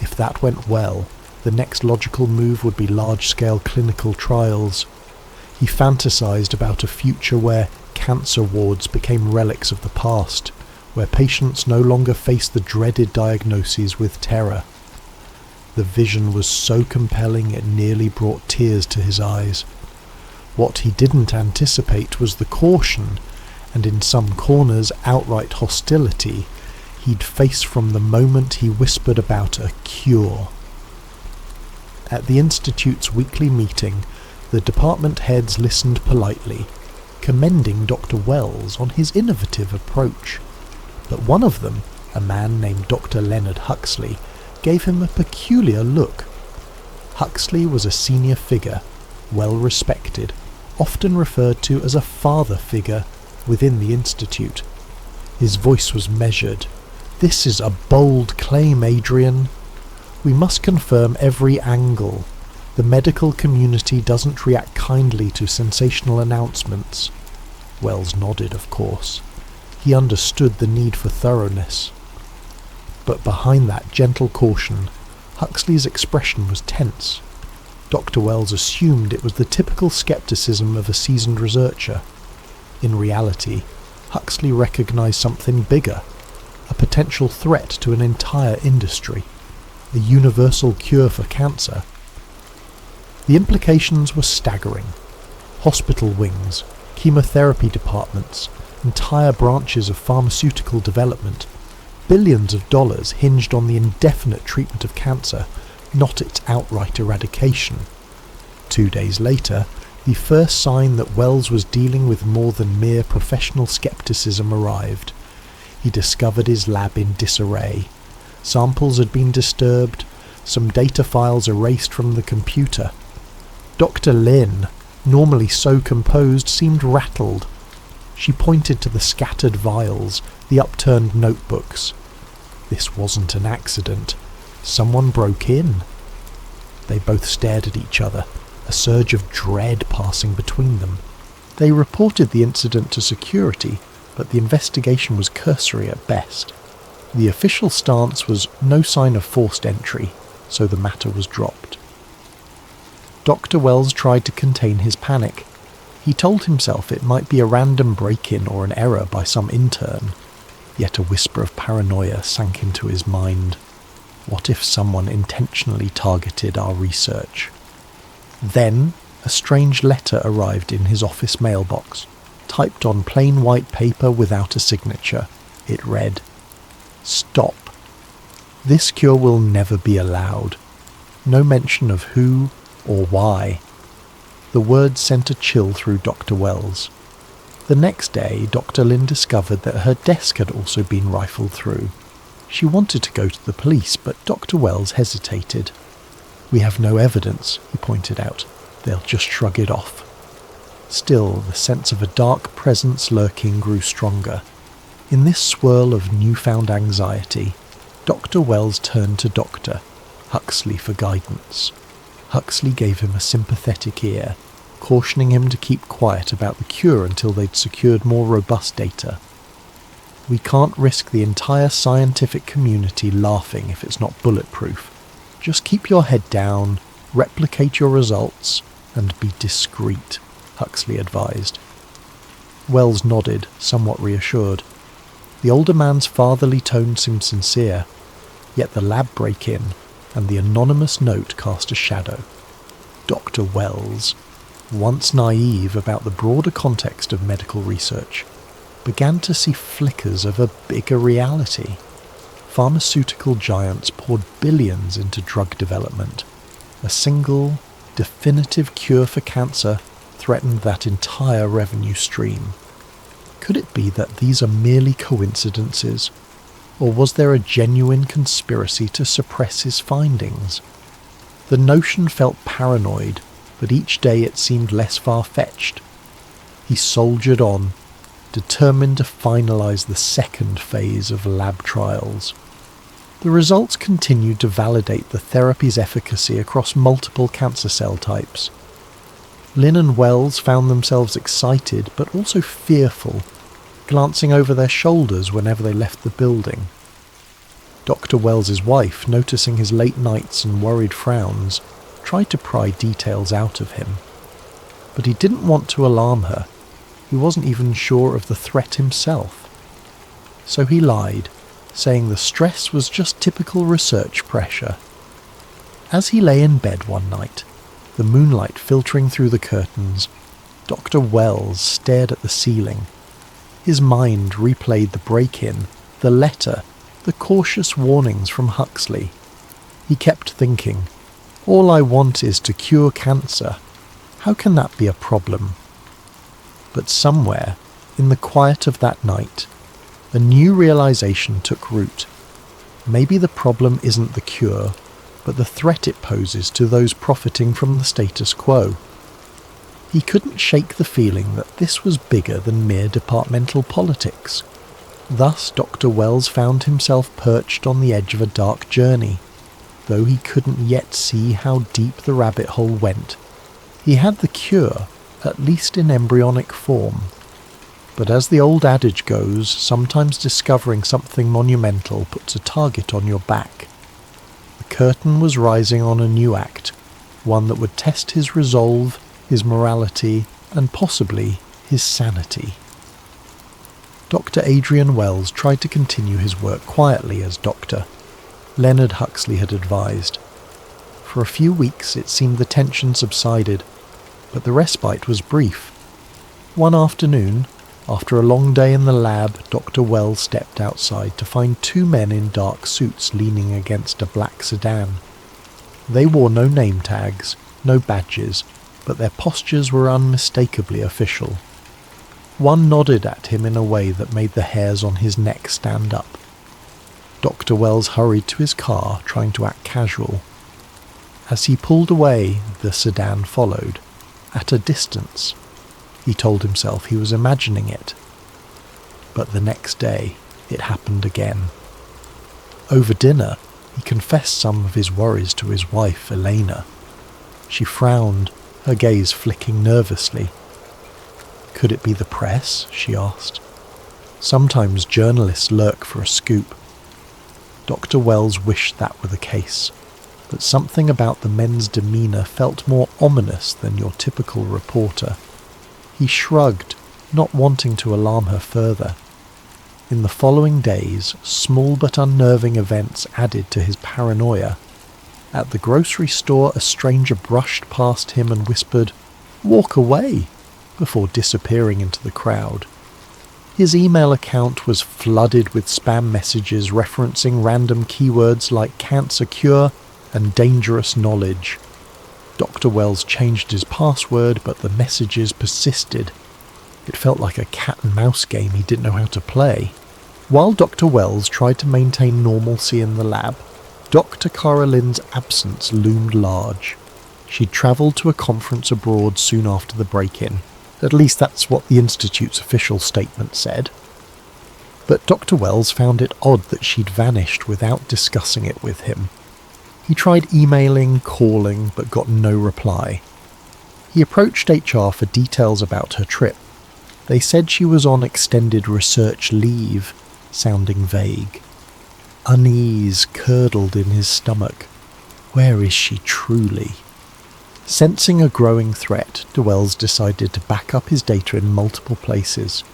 If that went well, the next logical move would be large-scale clinical trials. He fantasized about a future where cancer wards became relics of the past, where patients no longer faced the dreaded diagnoses with terror. The vision was so compelling it nearly brought tears to his eyes. What he didn't anticipate was the caution, and in some corners outright hostility, he'd face from the moment he whispered about a cure. At the Institute's weekly meeting, the department heads listened politely, commending Dr. Wells on his innovative approach. But one of them, a man named Dr. Leonard Huxley, gave him a peculiar look. Huxley was a senior figure, well respected, often referred to as a father figure within the Institute. His voice was measured. "This is a bold claim, Adrian. We must confirm every angle. The medical community doesn't react kindly to sensational announcements." Wells nodded, of course. He understood the need for thoroughness. But behind that gentle caution, Huxley's expression was tense. Dr. Wells assumed it was the typical skepticism of a seasoned researcher. In reality, Huxley recognized something bigger, a potential threat to an entire industry, a universal cure for cancer. The implications were staggering. Hospital wings, chemotherapy departments, entire branches of pharmaceutical development. Billions of dollars hinged on the indefinite treatment of cancer, not its outright eradication. 2 days later, the first sign that Wells was dealing with more than mere professional skepticism arrived. He discovered his lab in disarray. Samples had been disturbed, some data files erased from the computer. Dr. Lynn, normally so composed, seemed rattled. She pointed to the scattered vials, the upturned notebooks. This wasn't an accident. Someone broke in. They both stared at each other, a surge of dread passing between them. They reported the incident to security, but the investigation was cursory at best. The official stance was no sign of forced entry, so the matter was dropped. Dr. Wells tried to contain his panic. He told himself it might be a random break-in or an error by some intern, yet a whisper of paranoia sank into his mind. What if someone intentionally targeted our research? Then, a strange letter arrived in his office mailbox, typed on plain white paper without a signature. It read, "Stop. This cure will never be allowed." No mention of who or why. The words sent a chill through Dr. Wells. The next day, Dr. Lynn discovered that her desk had also been rifled through. She wanted to go to the police, but Dr. Wells hesitated. "We have no evidence," he pointed out. "They'll just shrug it off." Still, the sense of a dark presence lurking grew stronger. In this swirl of newfound anxiety, Dr. Wells turned to Dr. Huxley for guidance. Huxley gave him a sympathetic ear, cautioning him to keep quiet about the cure until they'd secured more robust data. "We can't risk the entire scientific community laughing if it's not bulletproof. Just keep your head down, replicate your results, and be discreet," Huxley advised. Wells nodded, somewhat reassured. The older man's fatherly tone seemed sincere, yet the lab break-in and the anonymous note cast a shadow. Dr. Wells, once naive about the broader context of medical research, began to see flickers of a bigger reality. Pharmaceutical giants poured billions into drug development. A single, definitive cure for cancer threatened that entire revenue stream. Could it be that these are merely coincidences? Or was there a genuine conspiracy to suppress his findings? The notion felt paranoid, but each day it seemed less far-fetched. He soldiered on, determined to finalize the second phase of lab trials. The results continued to validate the therapy's efficacy across multiple cancer cell types. Lynn and Wells found themselves excited but also fearful, glancing over their shoulders whenever they left the building. Dr. Wells's wife, noticing his late nights and worried frowns, tried to pry details out of him. But he didn't want to alarm her. He wasn't even sure of the threat himself. So he lied, saying the stress was just typical research pressure. As he lay in bed one night, the moonlight filtering through the curtains, Dr. Wells stared at the ceiling. His mind replayed the break-in, the letter, the cautious warnings from Huxley. He kept thinking, "All I want is to cure cancer. How can that be a problem?" But somewhere, in the quiet of that night, a new realization took root. Maybe the problem isn't the cure, but the threat it poses to those profiting from the status quo. He couldn't shake the feeling that this was bigger than mere departmental politics. Thus Dr. Wells found himself perched on the edge of a dark journey. Though he couldn't yet see how deep the rabbit hole went, he had the cure, at least in embryonic form. But as the old adage goes, sometimes discovering something monumental puts a target on your back. The curtain was rising on a new act, one that would test his resolve, his morality, and possibly his sanity. Dr. Adrian Wells tried to continue his work quietly as doctor. Leonard Huxley had advised. For a few weeks it seemed the tension subsided, but the respite was brief. One afternoon, after a long day in the lab, Dr. Wells stepped outside to find two men in dark suits leaning against a black sedan. They wore no name tags, no badges, but their postures were unmistakably official. One nodded at him in a way that made the hairs on his neck stand up. Dr. Wells hurried to his car, trying to act casual. As he pulled away, the sedan followed, at a distance. He told himself he was imagining it, But the next day, it happened again. Over dinner, he confessed some of his worries to his wife, Elena. She frowned, her gaze flicking nervously. Could it be the press? She asked. Sometimes journalists lurk for a scoop. Dr. Wells wished that were the case, but something about the men's demeanour felt more ominous than your typical reporter. He shrugged, not wanting to alarm her further. In the following days, small but unnerving events added to his paranoia. At the grocery store, a stranger brushed past him and whispered, "Walk away," before disappearing into the crowd. His email account was flooded with spam messages referencing random keywords like cancer cure and dangerous knowledge. Dr. Wells changed his password, but the messages persisted. It felt like a cat-and-mouse game he didn't know how to play. While Dr. Wells tried to maintain normalcy in the lab, Dr. Caroline's absence loomed large. She'd travelled to a conference abroad soon after the break-in. At least that's what the Institute's official statement said. But Dr. Wells found it odd that she'd vanished without discussing it with him. He tried emailing, calling, but got no reply. He approached HR for details about her trip. They said she was on extended research leave, sounding vague. Unease curdled in his stomach. Where is she truly? Sensing a growing threat, Wells decided to back up his data in multiple places.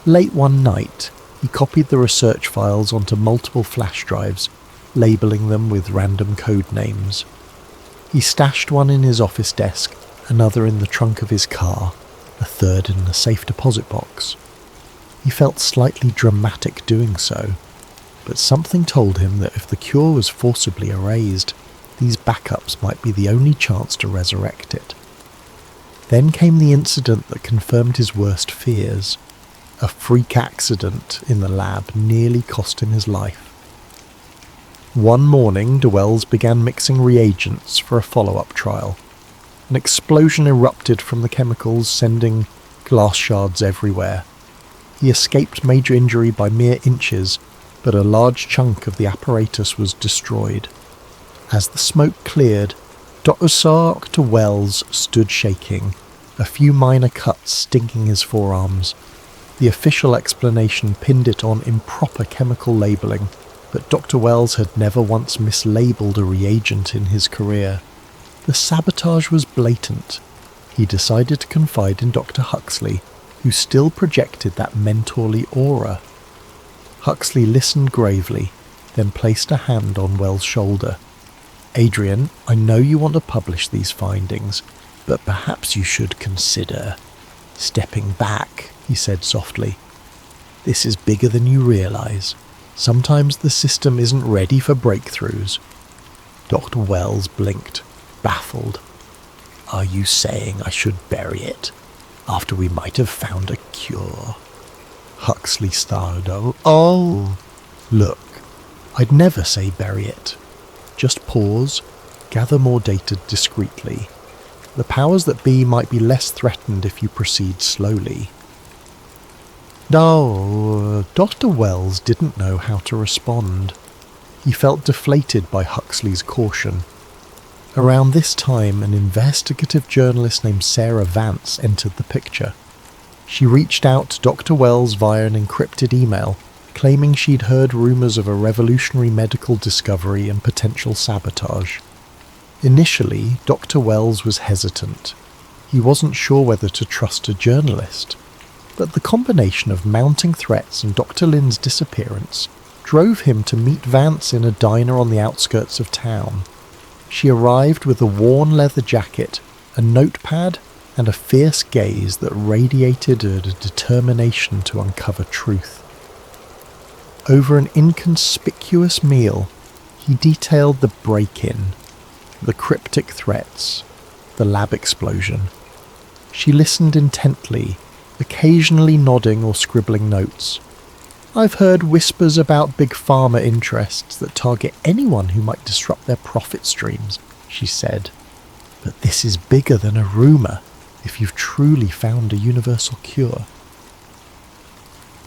Late one night, he copied the research files onto multiple flash drives, labelling them with random code names. He stashed one in his office desk, another in the trunk of his car, a third in the safe deposit box. He felt slightly dramatic doing so, but something told him that if the cure was forcibly erased, these backups might be the only chance to resurrect it. Then came the incident that confirmed his worst fears. A freak accident in the lab nearly cost him his life. One morning, Wells began mixing reagents for a follow-up trial. An explosion erupted from the chemicals, sending glass shards everywhere. He escaped major injury by mere inches, but a large chunk of the apparatus was destroyed. As the smoke cleared, Dr. Wells stood shaking, a few minor cuts stinging his forearms. The official explanation pinned it on improper chemical labelling, but Dr. Wells had never once mislabeled a reagent in his career. The sabotage was blatant. He decided to confide in Dr. Huxley, who still projected that mentorly aura. Huxley listened gravely, then placed a hand on Wells' shoulder. "Adrian, I know you want to publish these findings, but perhaps you should consider stepping back," he said softly. "This is bigger than you realise. Sometimes the system isn't ready for breakthroughs." Dr. Wells blinked, baffled. "Are you saying I should bury it, after we might have found a cure?" Huxley started. Oh, look, I'd never say bury it. Just pause, gather more data discreetly. The powers that be might be less threatened if you proceed slowly. No, Dr. Wells didn't know how to respond. He felt deflated by Huxley's caution. Around this time, an investigative journalist named Sarah Vance entered the picture. She reached out to Dr. Wells via an encrypted email, claiming she'd heard rumours of a revolutionary medical discovery and potential sabotage. Initially, Dr. Wells was hesitant. He wasn't sure whether to trust a journalist. But the combination of mounting threats and Dr. Lynn's disappearance drove him to meet Vance in a diner on the outskirts of town. She arrived with a worn leather jacket, a notepad, and a fierce gaze that radiated a determination to uncover truth. Over an inconspicuous meal, he detailed the break-in, the cryptic threats, the lab explosion. She listened intently, occasionally nodding or scribbling notes. "I've heard whispers about big pharma interests that target anyone who might disrupt their profit streams," she said. "But this is bigger than a rumour if you've truly found a universal cure."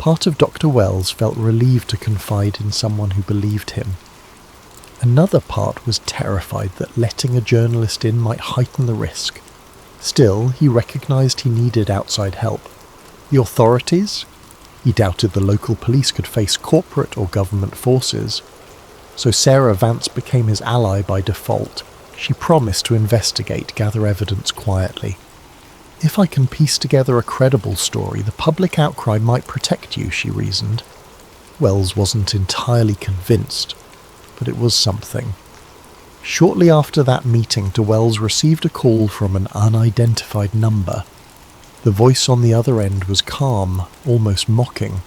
Part of Dr. Wells felt relieved to confide in someone who believed him. Another part was terrified that letting a journalist in might heighten the risk. Still, he recognised he needed outside help. The authorities? He doubted the local police could face corporate or government forces. So Sarah Vance became his ally by default. She promised to investigate, gather evidence quietly. If I can piece together a credible story, the public outcry might protect you, she reasoned. Wells wasn't entirely convinced, but it was something. Shortly after that meeting, Wells received a call from an unidentified number. The voice on the other end was calm, almost mocking.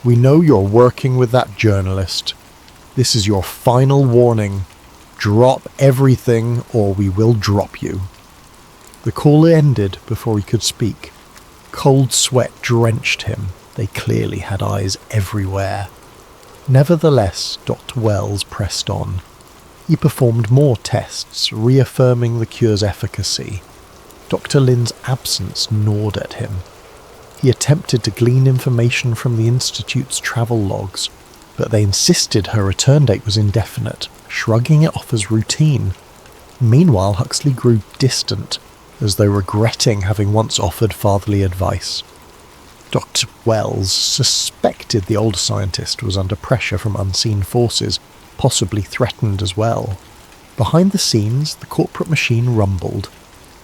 "We know you're working with that journalist. This is your final warning. Drop everything or we will drop you." The call ended before he could speak. Cold sweat drenched him. They clearly had eyes everywhere. Nevertheless, Dr. Wells pressed on. He performed more tests, reaffirming the cure's efficacy. Dr. Lin's absence gnawed at him. He attempted to glean information from the Institute's travel logs, but they insisted her return date was indefinite, shrugging it off as routine. Meanwhile, Huxley grew distant, as though regretting having once offered fatherly advice. Dr. Wells suspected the older scientist was under pressure from unseen forces, possibly threatened as well. Behind the scenes, the corporate machine rumbled.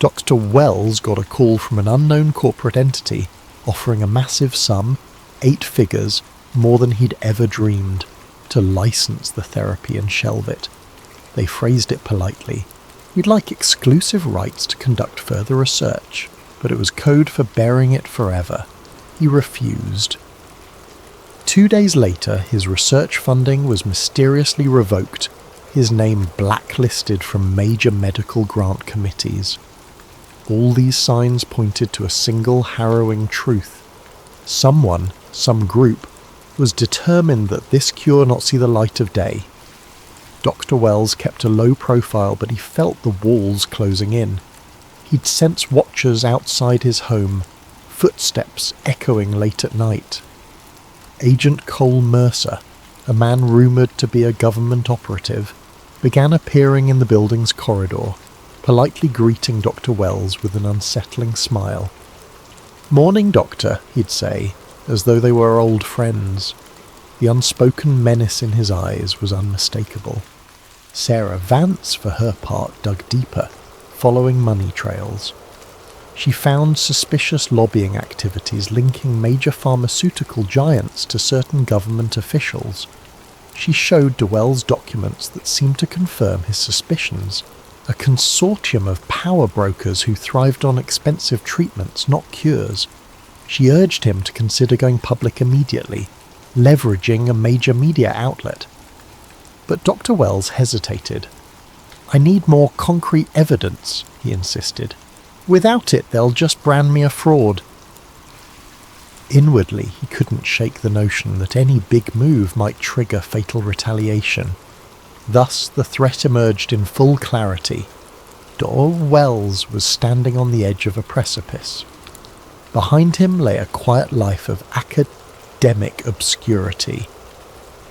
Dr. Wells got a call from an unknown corporate entity, offering a massive sum, 8 figures, more than he'd ever dreamed, to license the therapy and shelve it. They phrased it politely. "We'd like exclusive rights to conduct further research," but it was code for burying it forever. He refused. 2 days later, his research funding was mysteriously revoked, his name blacklisted from major medical grant committees. All these signs pointed to a single harrowing truth. Someone, some group, was determined that this cure not see the light of day. Dr. Wells kept a low profile, but he felt the walls closing in. He'd sense watchers outside his home, footsteps echoing late at night. Agent Cole Mercer, a man rumoured to be a government operative, began appearing in the building's corridor, politely greeting Dr. Wells with an unsettling smile. "Morning, Doctor," he'd say, as though they were old friends. The unspoken menace in his eyes was unmistakable. Sarah Vance, for her part, dug deeper, following money trails. She found suspicious lobbying activities linking major pharmaceutical giants to certain government officials. She showed Wells documents that seemed to confirm his suspicions. A consortium of power brokers who thrived on expensive treatments, not cures. She urged him to consider going public immediately, leveraging a major media outlet. But Dr. Wells hesitated. "I need more concrete evidence," he insisted. "Without it, they'll just brand me a fraud." Inwardly, he couldn't shake the notion that any big move might trigger fatal retaliation. Thus, the threat emerged in full clarity. Dr. Wells was standing on the edge of a precipice. Behind him lay a quiet life of academic obscurity.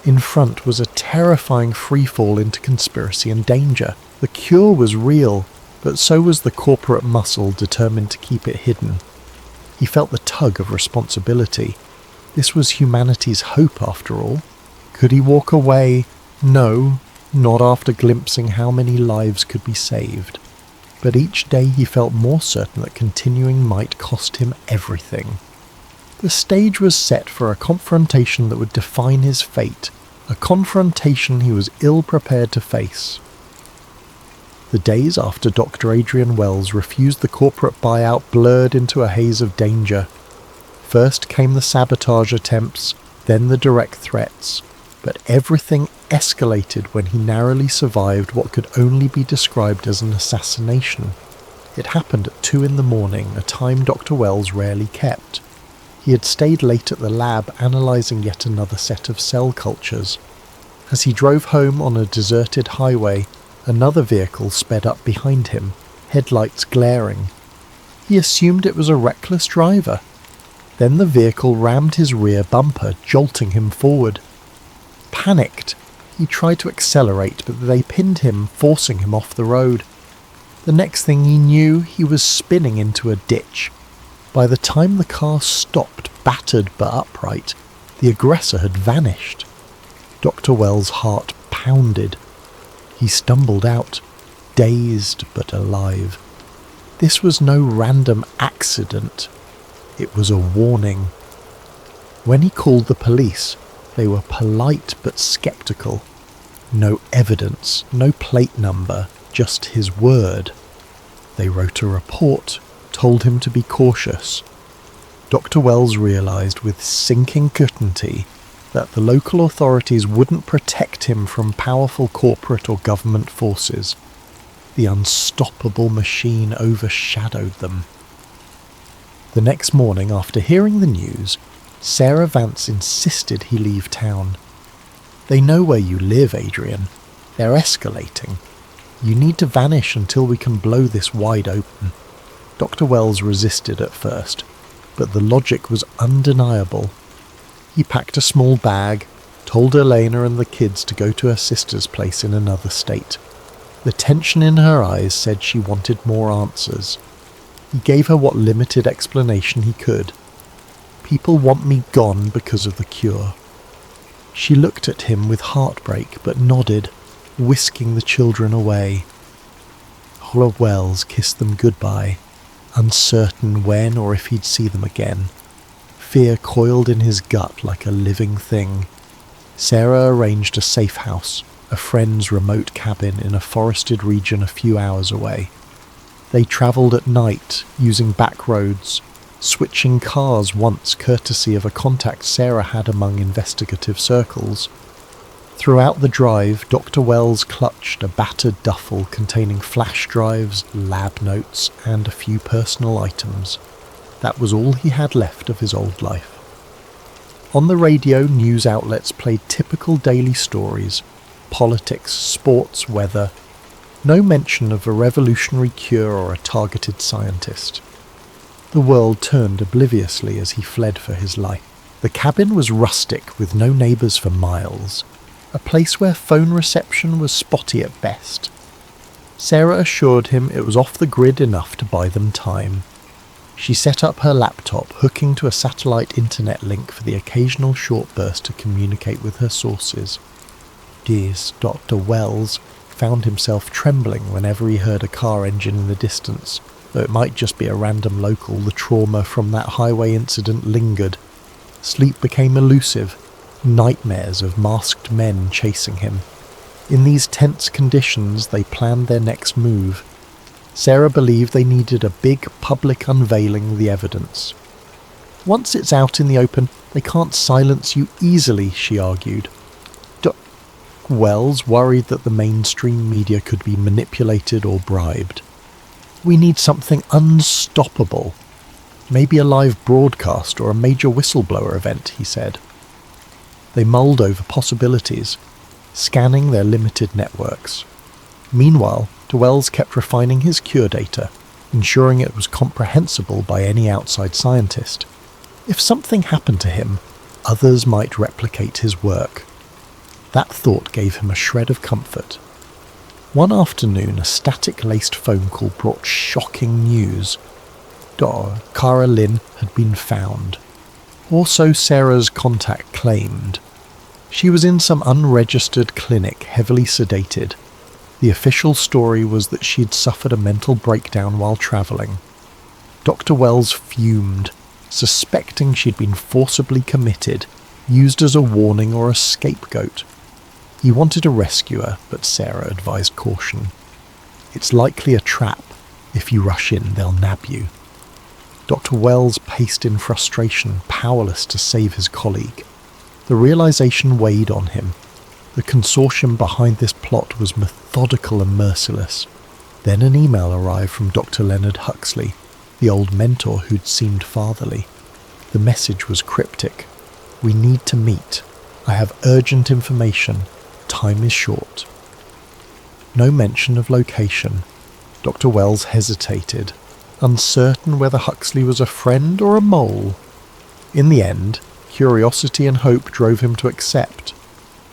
In front was a terrifying freefall into conspiracy and danger. The cure was real, but so was the corporate muscle determined to keep it hidden. He felt the tug of responsibility. This was humanity's hope, after all. Could he walk away? No, not after glimpsing how many lives could be saved. But each day he felt more certain that continuing might cost him everything. The stage was set for a confrontation that would define his fate, a confrontation he was ill-prepared to face. The days after Dr. Adrian Wells refused the corporate buyout blurred into a haze of danger. First came the sabotage attempts, then the direct threats, but everything escalated when he narrowly survived what could only be described as an assassination. It happened at 2 a.m, a time Dr. Wells rarely kept. He had stayed late at the lab analysing yet another set of cell cultures. As he drove home on a deserted highway, another vehicle sped up behind him, headlights glaring. He assumed it was a reckless driver. Then the vehicle rammed his rear bumper, jolting him forward. Panicked, he tried to accelerate, but they pinned him, forcing him off the road. The next thing he knew, he was spinning into a ditch. By the time the car stopped, battered but upright, the aggressor had vanished. Dr. Wells' heart pounded. He stumbled out, dazed but alive. This was no random accident. It was a warning. When he called the police, they were polite but skeptical. No evidence, no plate number, just his word. They wrote a report, told him to be cautious. Dr. Wells realised with sinking certainty that the local authorities wouldn't protect him from powerful corporate or government forces. The unstoppable machine overshadowed them. The next morning, after hearing the news, Sarah Vance insisted he leave town. "They know where you live, Adrian. They're escalating. You need to vanish until we can blow this wide open." Dr. Wells resisted at first, but the logic was undeniable. He packed a small bag, told Elena and the kids to go to her sister's place in another state. The tension in her eyes said she wanted more answers. He gave her what limited explanation he could. "People want me gone because of the cure." She looked at him with heartbreak but nodded, whisking the children away. Oliver Wells kissed them goodbye, uncertain when or if he'd see them again. Fear coiled in his gut like a living thing. Sarah arranged a safe house, a friend's remote cabin in a forested region a few hours away. They travelled at night, using back roads, switching cars once courtesy of a contact Sarah had among investigative circles. Throughout the drive, Dr. Wells clutched a battered duffel containing flash drives, lab notes, and a few personal items. That was all he had left of his old life. On the radio, news outlets played typical daily stories: politics, sports, weather. No mention of a revolutionary cure or a targeted scientist. The world turned obliviously as he fled for his life. The cabin was rustic with no neighbours for miles, a place where phone reception was spotty at best. Sarah assured him it was off the grid enough to buy them time. She set up her laptop, hooking to a satellite internet link for the occasional short burst to communicate with her sources. Dears, Dr. Wells found himself trembling whenever he heard a car engine in the distance. Though it might just be a random local, the trauma from that highway incident lingered. Sleep became elusive, nightmares of masked men chasing him. In these tense conditions, they planned their next move. Sarah believed they needed a big public unveiling of the evidence. Once it's out in the open, they can't silence you easily, she argued. Dr. Wells worried that the mainstream media could be manipulated or bribed. "We need something unstoppable. Maybe a live broadcast or a major whistleblower event," he said. They mulled over possibilities, scanning their limited networks. Meanwhile, Wells kept refining his cure data, ensuring it was comprehensible by any outside scientist. If something happened to him, others might replicate his work. That thought gave him a shred of comfort. One afternoon, a static-laced phone call brought shocking news. Cara Lynn had been found. Or so Sarah's contact claimed. She was in some unregistered clinic, heavily sedated. The official story was that she'd suffered a mental breakdown while travelling. Dr. Wells fumed, suspecting she'd been forcibly committed, used as a warning or a scapegoat. He wanted to rescue her, but Sarah advised caution. "It's likely a trap. If you rush in, they'll nab you." Dr. Wells paced in frustration, powerless to save his colleague. The realization weighed on him. The consortium behind this plot was methodical and merciless. Then an email arrived from Dr. Leonard Huxley, the old mentor who'd seemed fatherly. The message was cryptic. "We need to meet. I have urgent information. Time is short." No mention of location. Dr. Wells hesitated, uncertain whether Huxley was a friend or a mole. In the end, curiosity and hope drove him to accept.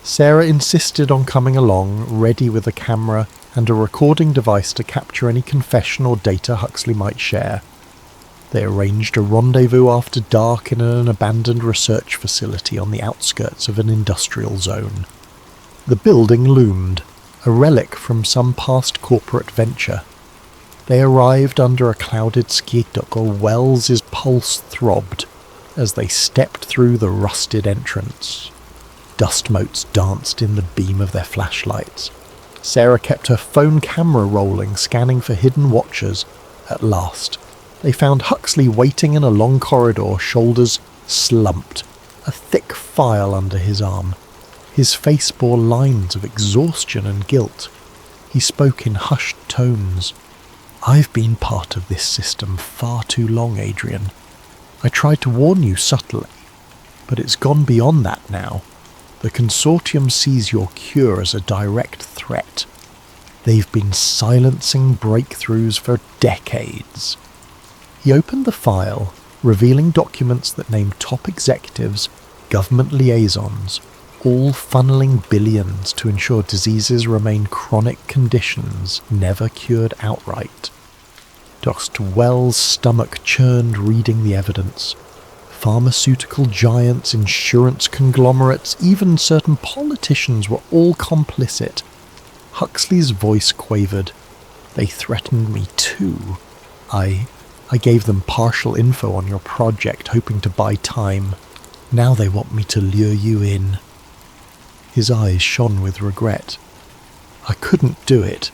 Sarah insisted on coming along, ready with a camera and a recording device to capture any confession or data Huxley might share. They arranged a rendezvous after dark in an abandoned research facility on the outskirts of an industrial zone. The building loomed, a relic from some past corporate venture. They arrived under a clouded sky, Dr. Wells's pulse throbbed as they stepped through the rusted entrance. Dust motes danced in the beam of their flashlights. Sarah kept her phone camera rolling, scanning for hidden watchers. At last, they found Huxley waiting in a long corridor, shoulders slumped, a thick file under his arm. His face bore lines of exhaustion and guilt. He spoke in hushed tones. "I've been part of this system far too long, Adrian. I tried to warn you subtly, but it's gone beyond that now. The consortium sees your cure as a direct threat. They've been silencing breakthroughs for decades." He opened the file, revealing documents that named top executives, government liaisons, all funneling billions to ensure diseases remain chronic conditions never cured outright. Dr. Wells' stomach churned reading the evidence. Pharmaceutical giants, insurance conglomerates, even certain politicians were all complicit. Huxley's voice quavered. "They threatened me too. I gave them partial info on your project, hoping to buy time. Now they want me to lure you in." His eyes shone with regret. "I couldn't do it.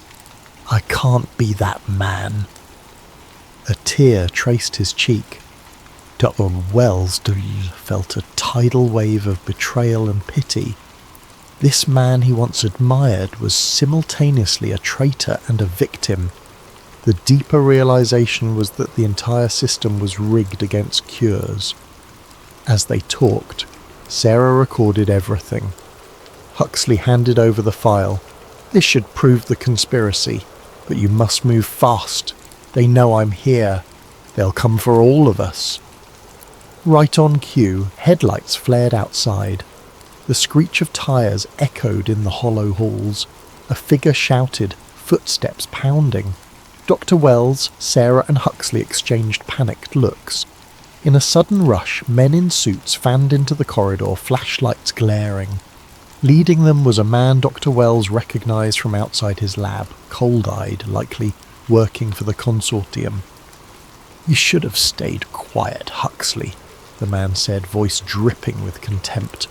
I can't be that man." A tear traced his cheek. Dr. Wells felt a tidal wave of betrayal and pity. This man he once admired was simultaneously a traitor and a victim. The deeper realization was that the entire system was rigged against cures. As they talked, Sarah recorded everything. Huxley handed over the file. "This should prove the conspiracy, but you must move fast. They know I'm here. They'll come for all of us." Right on cue, headlights flared outside. The screech of tires echoed in the hollow halls. A figure shouted, footsteps pounding. Dr. Wells, Sarah and Huxley exchanged panicked looks. In a sudden rush, men in suits fanned into the corridor, flashlights glaring. Leading them was a man Dr. Wells recognized from outside his lab, cold-eyed, likely working for the consortium. "You should have stayed quiet, Huxley," the man said, voice dripping with contempt.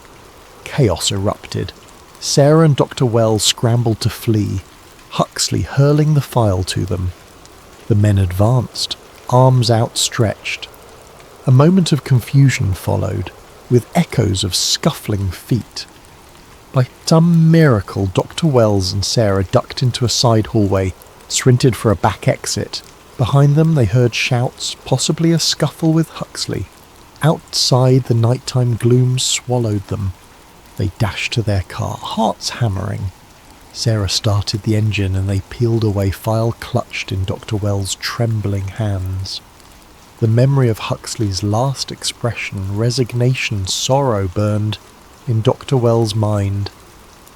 Chaos erupted. Sarah and Dr. Wells scrambled to flee, Huxley hurling the file to them. The men advanced, arms outstretched. A moment of confusion followed, with echoes of scuffling feet. By some miracle, Dr. Wells and Sarah ducked into a side hallway, sprinted for a back exit. Behind them they heard shouts, possibly a scuffle with Huxley. Outside, the nighttime gloom swallowed them. They dashed to their car, hearts hammering. Sarah started the engine and they peeled away, file clutched in Dr. Wells' trembling hands. The memory of Huxley's last expression, resignation, sorrow, burned in Dr. Wells' mind.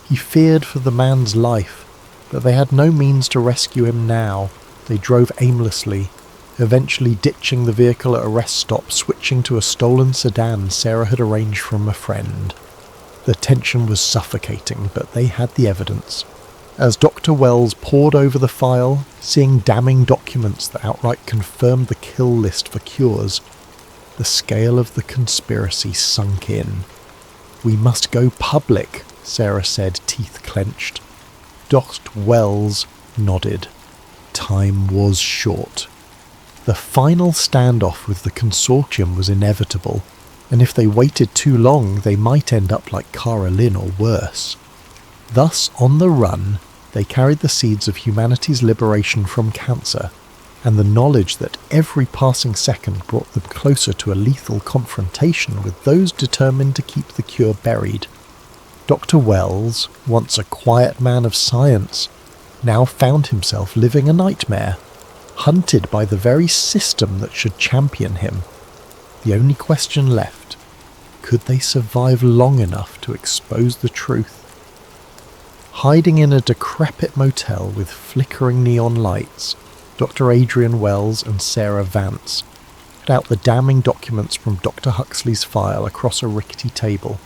He feared for the man's life, but they had no means to rescue him now. They drove aimlessly, eventually ditching the vehicle at a rest stop, switching to a stolen sedan Sarah had arranged from a friend. The tension was suffocating, but they had the evidence. As Dr. Wells pored over the file, seeing damning documents that outright confirmed the kill list for cures, the scale of the conspiracy sunk in. "We must go public," Sarah said, teeth clenched. Dr. Wells nodded. Time was short. The final standoff with the consortium was inevitable, and if they waited too long, they might end up like Cara Lynn or worse. Thus, on the run, they carried the seeds of humanity's liberation from cancer, and the knowledge that every passing second brought them closer to a lethal confrontation with those determined to keep the cure buried. Dr. Wells, once a quiet man of science, now found himself living a nightmare, hunted by the very system that should champion him. The only question left could they survive long enough to expose the truth? Hiding in a decrepit motel with flickering neon lights, Dr. Adrian Wells and Sarah Vance read out the damning documents from Dr. Huxley's file across a rickety table.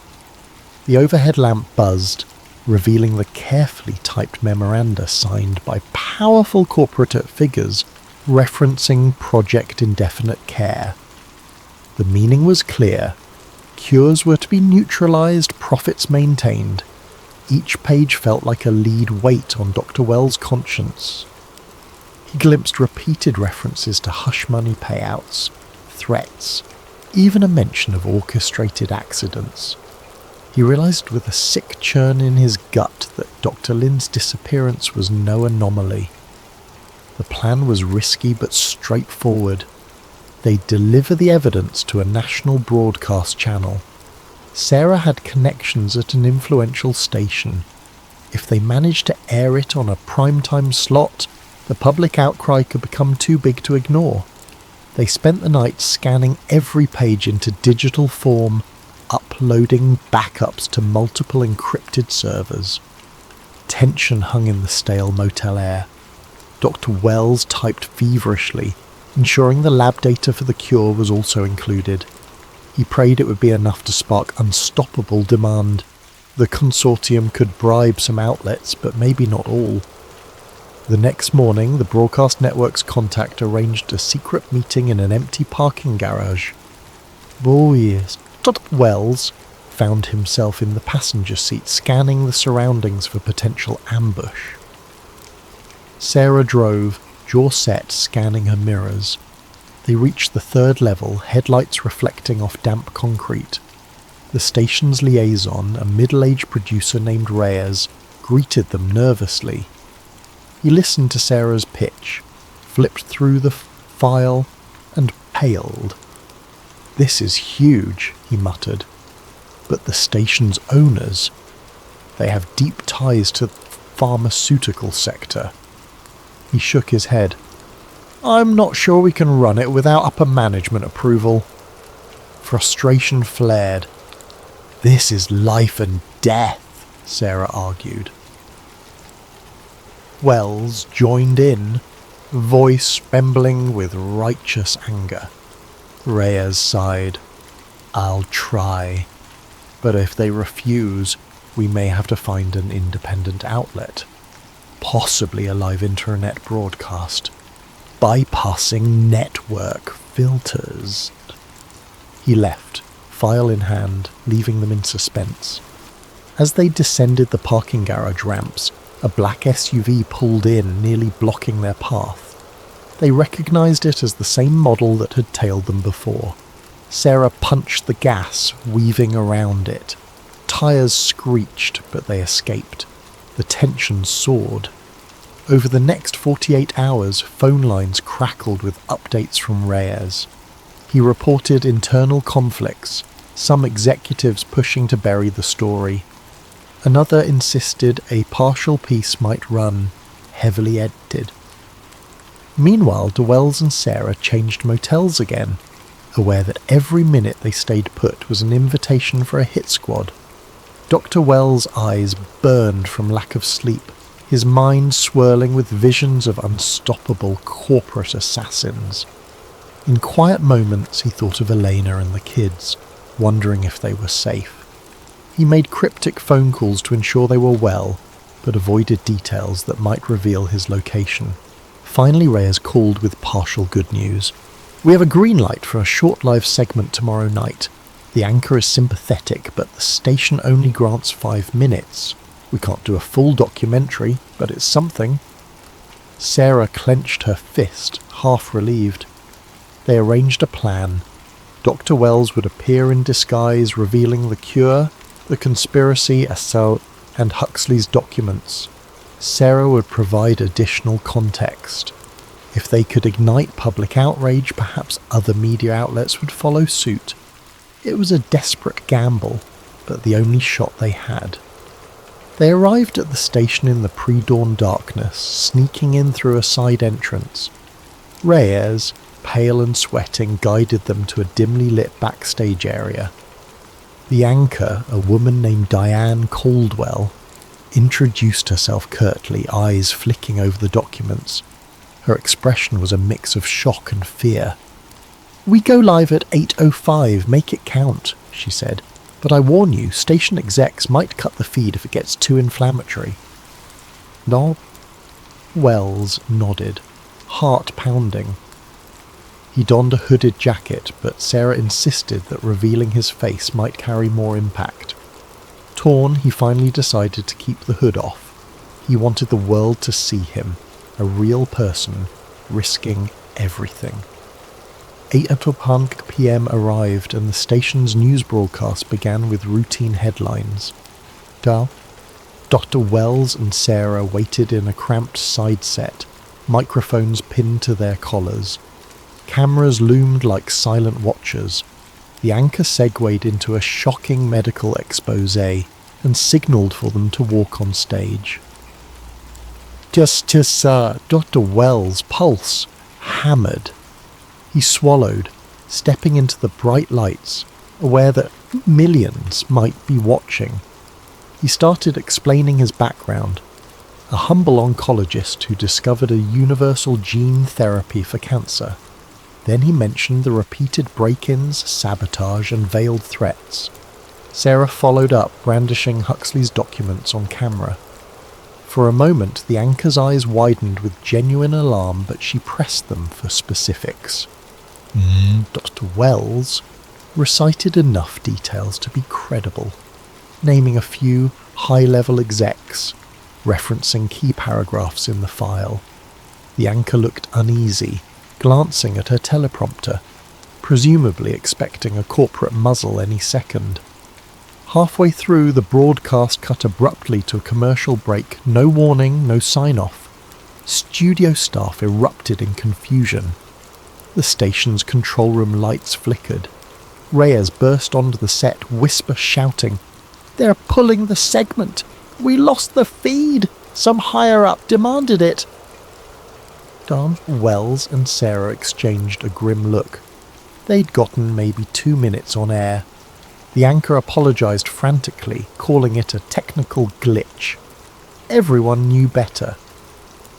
The overhead lamp buzzed, revealing the carefully typed memoranda signed by powerful corporate figures referencing Project Indefinite Care. The meaning was clear. Cures were to be neutralized, profits maintained. Each page felt like a lead weight on Dr. Wells' conscience. He glimpsed repeated references to hush money payouts, threats, even a mention of orchestrated accidents. He realized with a sick churn in his gut that Dr. Lin's disappearance was no anomaly. The plan was risky but straightforward. They'd deliver the evidence to a national broadcast channel. Sarah had connections at an influential station. If they managed to air it on a primetime slot, the public outcry could become too big to ignore. They spent the night scanning every page into digital form, uploading backups to multiple encrypted servers. Tension hung in the stale motel air. Dr. Wells typed feverishly, ensuring the lab data for the cure was also included. He prayed it would be enough to spark unstoppable demand. The consortium could bribe some outlets, but maybe not all. The next morning, the broadcast network's contact arranged a secret meeting in an empty parking garage. Oh yes, Dr. Wells found himself in the passenger seat scanning the surroundings for potential ambush. Sarah drove, jaw set, scanning her mirrors. They reached the third level, headlights reflecting off damp concrete. The station's liaison, a middle-aged producer named Reyes, greeted them nervously. He listened to Sarah's pitch, flipped through the file, and paled. "This is huge," he muttered. "But the station's owners, they have deep ties to the pharmaceutical sector." He shook his head. "I'm not sure we can run it without upper management approval." Frustration flared. "This is life and death," Sarah argued. Wells joined in, voice trembling with righteous anger. Reyes sighed. "I'll try, but if they refuse, we may have to find an independent outlet. Possibly a live internet broadcast. Bypassing network filters." He left, file in hand, leaving them in suspense. As they descended the parking garage ramps, a black SUV pulled in, nearly blocking their path. They recognized it as the same model that had tailed them before. Sarah punched the gas, weaving around it. Tires screeched, but they escaped. The tension soared. Over the next 48 hours, phone lines crackled with updates from Reyes. He reported internal conflicts, some executives pushing to bury the story. Another insisted a partial piece might run, heavily edited. Meanwhile, Wells and Sarah changed motels again, aware that every minute they stayed put was an invitation for a hit squad. Dr. Wells' eyes burned from lack of sleep, his mind swirling with visions of unstoppable corporate assassins. In quiet moments he thought of Elena and the kids, wondering if they were safe. He made cryptic phone calls to ensure they were well, but avoided details that might reveal his location. Finally, Reyes called with partial good news. "We have a green light for a short live segment tomorrow night. The anchor is sympathetic, but the station only grants 5 minutes. We can't do a full documentary, but it's something." Sarah clenched her fist, half relieved. They arranged a plan. Dr. Wells would appear in disguise, revealing the cure, the conspiracy, assault, and Huxley's documents. Sarah would provide additional context. If they could ignite public outrage, perhaps other media outlets would follow suit. It was a desperate gamble, but the only shot they had. They arrived at the station in the pre-dawn darkness, sneaking in through a side entrance. Reyes, pale and sweating, guided them to a dimly lit backstage area. The anchor, a woman named Diane Caldwell, introduced herself curtly, eyes flicking over the documents. Her expression was a mix of shock and fear. "We go live at 8:05, make it count," she said. "But I warn you, station execs might cut the feed if it gets too inflammatory." No. Wells nodded, heart pounding. He donned a hooded jacket, but Sarah insisted that revealing his face might carry more impact. Torn, he finally decided to keep the hood off. He wanted the world to see him, a real person, risking everything. 8:00 p.m. arrived and the station's news broadcast began with routine headlines. Dr. Wells and Sarah waited in a cramped side set, microphones pinned to their collars. Cameras loomed like silent watchers. The anchor segued into a shocking medical exposé and signalled for them to walk on stage. Justice Dr. Wells' pulse hammered. He swallowed, stepping into the bright lights, aware that millions might be watching. He started explaining his background, a humble oncologist who discovered a universal gene therapy for cancer. Then he mentioned the repeated break-ins, sabotage, and veiled threats. Sarah followed up, brandishing Huxley's documents on camera. For a moment, the anchor's eyes widened with genuine alarm, but she pressed them for specifics. Dr. Wells recited enough details to be credible, naming a few high-level execs, referencing key paragraphs in the file. The anchor looked uneasy, glancing at her teleprompter, presumably expecting a corporate muzzle any second. Halfway through, the broadcast cut abruptly to a commercial break, no warning, no sign-off. Studio staff erupted in confusion. The station's control room lights flickered. Reyes burst onto the set, whisper shouting, "They're pulling the segment! We lost the feed! Some higher-up demanded it!" Wells and Sarah exchanged a grim look. They'd gotten maybe 2 minutes on air. The anchor apologized frantically, calling it a technical glitch. Everyone knew better.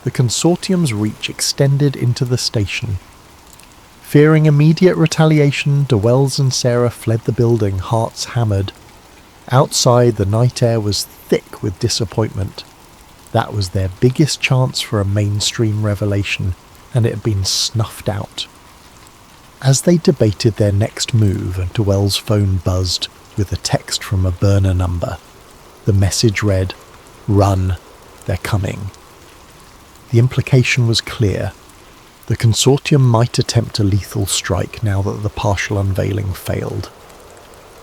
The consortium's reach extended into the station. Fearing immediate retaliation, DeWells and Sarah fled the building, hearts hammered. Outside, the night air was thick with disappointment. That was their biggest chance for a mainstream revelation, and it had been snuffed out. As they debated their next move, DeWell's phone buzzed with a text from a burner number. The message read, "Run, they're coming." The implication was clear. The consortium might attempt a lethal strike now that the partial unveiling failed.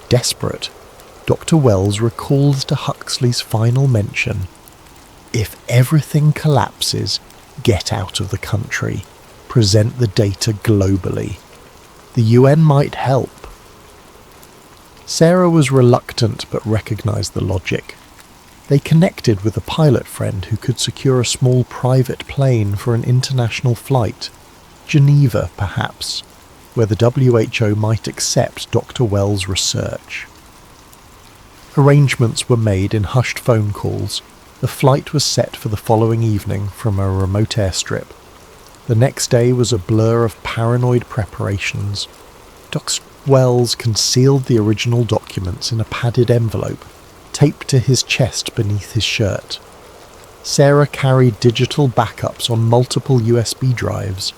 Desperate, Dr. Wells recalled to Huxley's final mention, "If everything collapses, get out of the country. Present the data globally. The UN might help." Sarah was reluctant but recognized the logic. They connected with a pilot friend who could secure a small private plane for an international flight. Geneva, perhaps, where the WHO might accept Dr. Wells' research. Arrangements were made in hushed phone calls. The flight was set for the following evening from a remote airstrip. The next day was a blur of paranoid preparations. Dr. Wells concealed the original documents in a padded envelope, taped to his chest beneath his shirt. Sarah carried digital backups on multiple USB drives.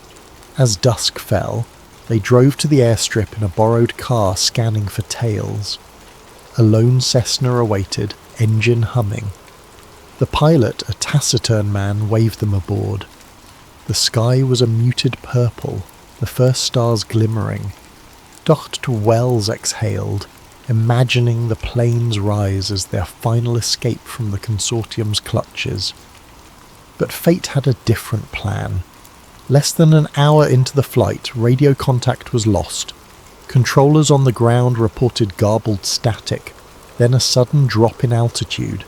As dusk fell, they drove to the airstrip in a borrowed car scanning for tails. A lone Cessna awaited, engine humming. The pilot, a taciturn man, waved them aboard. The sky was a muted purple, the first stars glimmering. Dr. Wells exhaled, imagining the plane's rise as their final escape from the consortium's clutches. But fate had a different plan. Less than an hour into the flight, radio contact was lost. Controllers on the ground reported garbled static, then a sudden drop in altitude.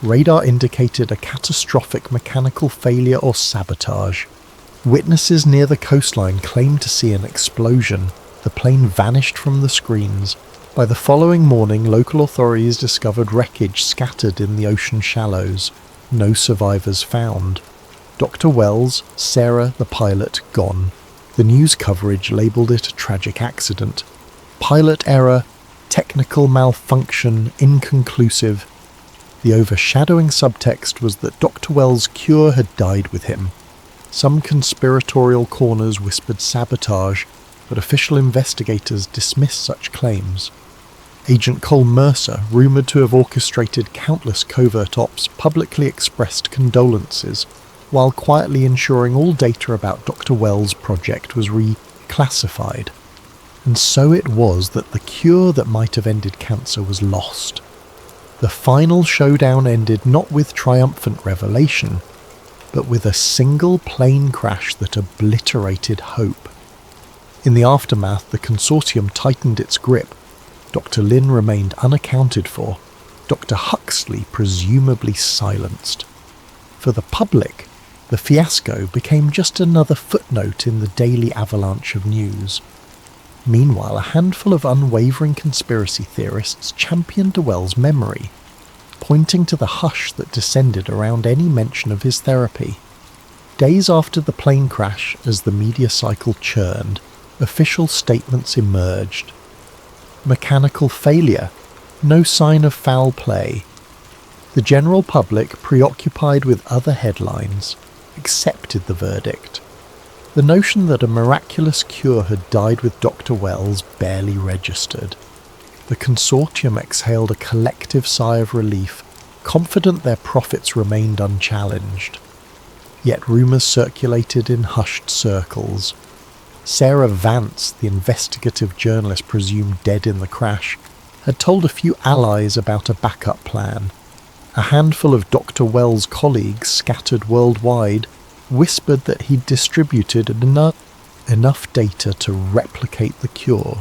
Radar indicated a catastrophic mechanical failure or sabotage. Witnesses near the coastline claimed to see an explosion. The plane vanished from the screens. By the following morning, local authorities discovered wreckage scattered in the ocean shallows. No survivors found. Dr. Wells, Sarah the pilot, gone. The news coverage labelled it a tragic accident. Pilot error, technical malfunction, inconclusive. The overshadowing subtext was that Dr. Wells' cure had died with him. Some conspiratorial corners whispered sabotage, but official investigators dismissed such claims. Agent Cole Mercer, rumoured to have orchestrated countless covert ops, publicly expressed condolences, while quietly ensuring all data about Dr. Wells' project was reclassified. And so it was that the cure that might have ended cancer was lost. The final showdown ended not with triumphant revelation, but with a single plane crash that obliterated hope. In the aftermath, the consortium tightened its grip. Dr. Lin remained unaccounted for, Dr. Huxley presumably silenced. For the public, the fiasco became just another footnote in the daily avalanche of news. Meanwhile, a handful of unwavering conspiracy theorists championed Wells' memory, pointing to the hush that descended around any mention of his therapy. Days after the plane crash, as the media cycle churned, official statements emerged. Mechanical failure, no sign of foul play. The general public, preoccupied with other headlines, accepted the verdict. The notion that a miraculous cure had died with Dr. Wells barely registered. The consortium exhaled a collective sigh of relief, confident their profits remained unchallenged. Yet rumours circulated in hushed circles. Sarah Vance, the investigative journalist presumed dead in the crash, had told a few allies about a backup plan. A handful of Dr. Wells' colleagues scattered worldwide whispered that he'd distributed enough data to replicate the cure.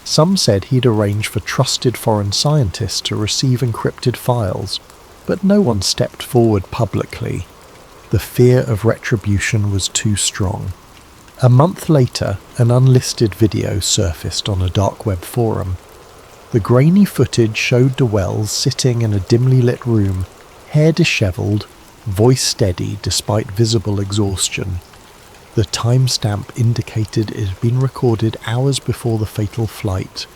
Some said he'd arranged for trusted foreign scientists to receive encrypted files, but no one stepped forward publicly. The fear of retribution was too strong. A month later, an unlisted video surfaced on a dark web forum. The grainy footage showed Wells sitting in a dimly lit room, hair dishevelled, voice steady despite visible exhaustion. The timestamp indicated it had been recorded hours before the fatal flight.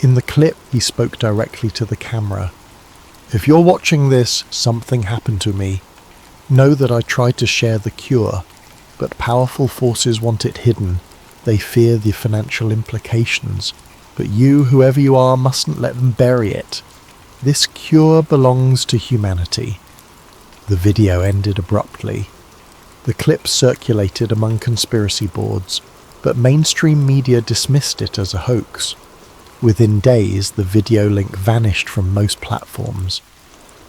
In the clip, he spoke directly to the camera. "If you're watching this, something happened to me. Know that I tried to share the cure, but powerful forces want it hidden. They fear the financial implications. But you, whoever you are, mustn't let them bury it. This cure belongs to humanity." The video ended abruptly. The clip circulated among conspiracy boards, but mainstream media dismissed it as a hoax. Within days, the video link vanished from most platforms.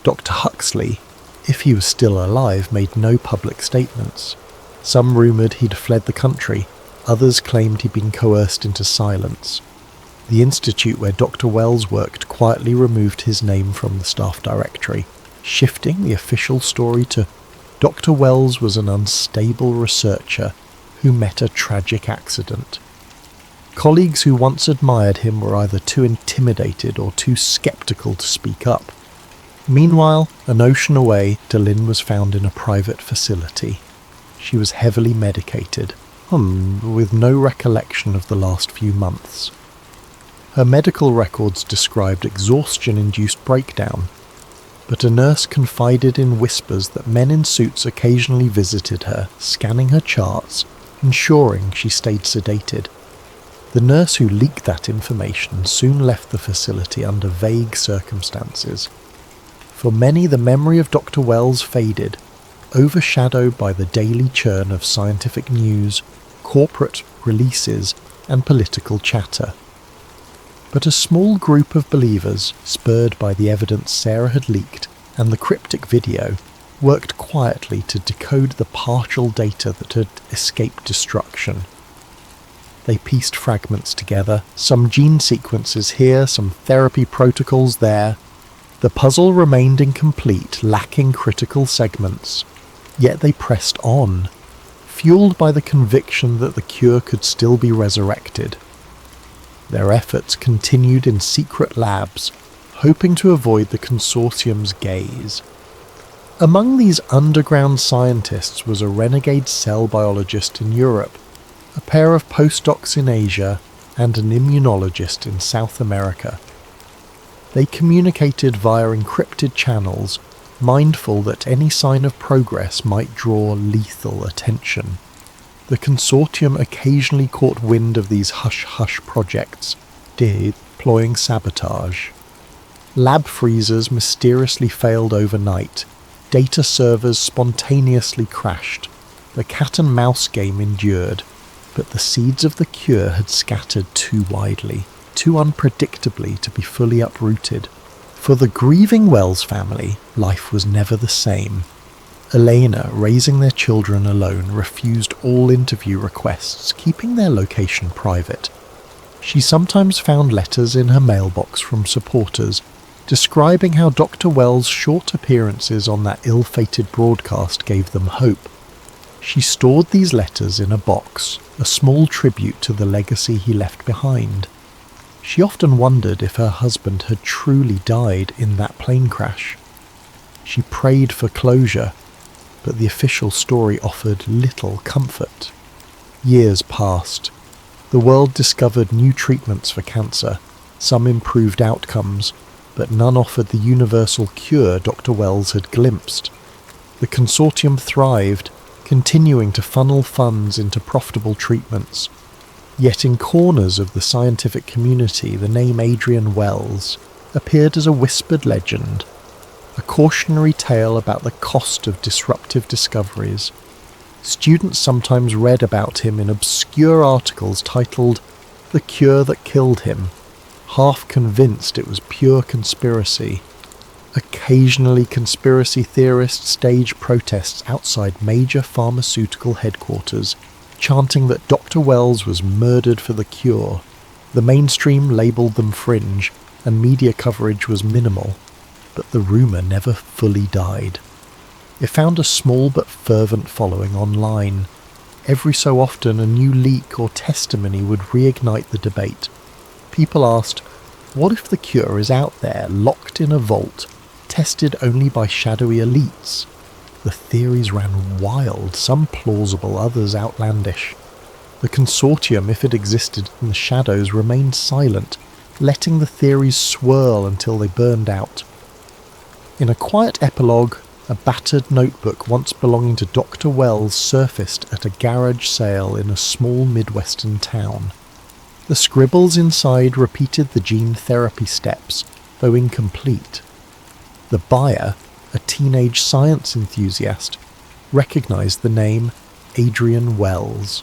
Dr. Huxley, if he was still alive, made no public statements. Some rumoured he'd fled the country, others claimed he'd been coerced into silence. The institute where Dr. Wells worked quietly removed his name from the staff directory, shifting the official story to Dr. Wells was an unstable researcher who met a tragic accident. Colleagues who once admired him were either too intimidated or too sceptical to speak up. Meanwhile, an ocean away, Delin was found in a private facility. She was heavily medicated, with no recollection of the last few months. Her medical records described exhaustion-induced breakdown, but a nurse confided in whispers that men in suits occasionally visited her, scanning her charts, ensuring she stayed sedated. The nurse who leaked that information soon left the facility under vague circumstances. For many, the memory of Dr. Wells faded, overshadowed by the daily churn of scientific news, corporate releases, and political chatter. But a small group of believers, spurred by the evidence Sarah had leaked and the cryptic video, worked quietly to decode the partial data that had escaped destruction. They pieced fragments together, some gene sequences here, some therapy protocols there. The puzzle remained incomplete, lacking critical segments. Yet they pressed on, fueled by the conviction that the cure could still be resurrected. Their efforts continued in secret labs, hoping to avoid the consortium's gaze. Among these underground scientists was a renegade cell biologist in Europe, a pair of postdocs in Asia, and an immunologist in South America. They communicated via encrypted channels, mindful that any sign of progress might draw lethal attention. The consortium occasionally caught wind of these hush-hush projects, deploying sabotage. Lab freezers mysteriously failed overnight. Data servers spontaneously crashed. The cat-and-mouse game endured, but the seeds of the cure had scattered too widely, too unpredictably to be fully uprooted. For the grieving Wells family, life was never the same. Elena, raising their children alone, refused all interview requests, keeping their location private. She sometimes found letters in her mailbox from supporters, describing how Dr. Wells' short appearances on that ill-fated broadcast gave them hope. She stored these letters in a box, a small tribute to the legacy he left behind. She often wondered if her husband had truly died in that plane crash. She prayed for closure, but the official story offered little comfort. Years passed. The world discovered new treatments for cancer, some improved outcomes, but none offered the universal cure Dr. Wells had glimpsed. The consortium thrived, continuing to funnel funds into profitable treatments. Yet in corners of the scientific community, the name Adrian Wells appeared as a whispered legend, a cautionary tale about the cost of disruptive discoveries. Students sometimes read about him in obscure articles titled "The Cure That Killed Him," half convinced it was pure conspiracy. Occasionally, conspiracy theorists staged protests outside major pharmaceutical headquarters, chanting that Dr. Wells was murdered for the cure. The mainstream labelled them fringe, and media coverage was minimal, but the rumour never fully died. It found a small but fervent following online. Every so often a new leak or testimony would reignite the debate. People asked, what if the cure is out there, locked in a vault, tested only by shadowy elites? The theories ran wild, some plausible, others outlandish. The consortium, if it existed in the shadows, remained silent, letting the theories swirl until they burned out. In a quiet epilogue, a battered notebook once belonging to Dr. Wells surfaced at a garage sale in a small Midwestern town. The scribbles inside repeated the gene therapy steps, though incomplete. The buyer, a teenage science enthusiast, recognized the name Adrian Wells.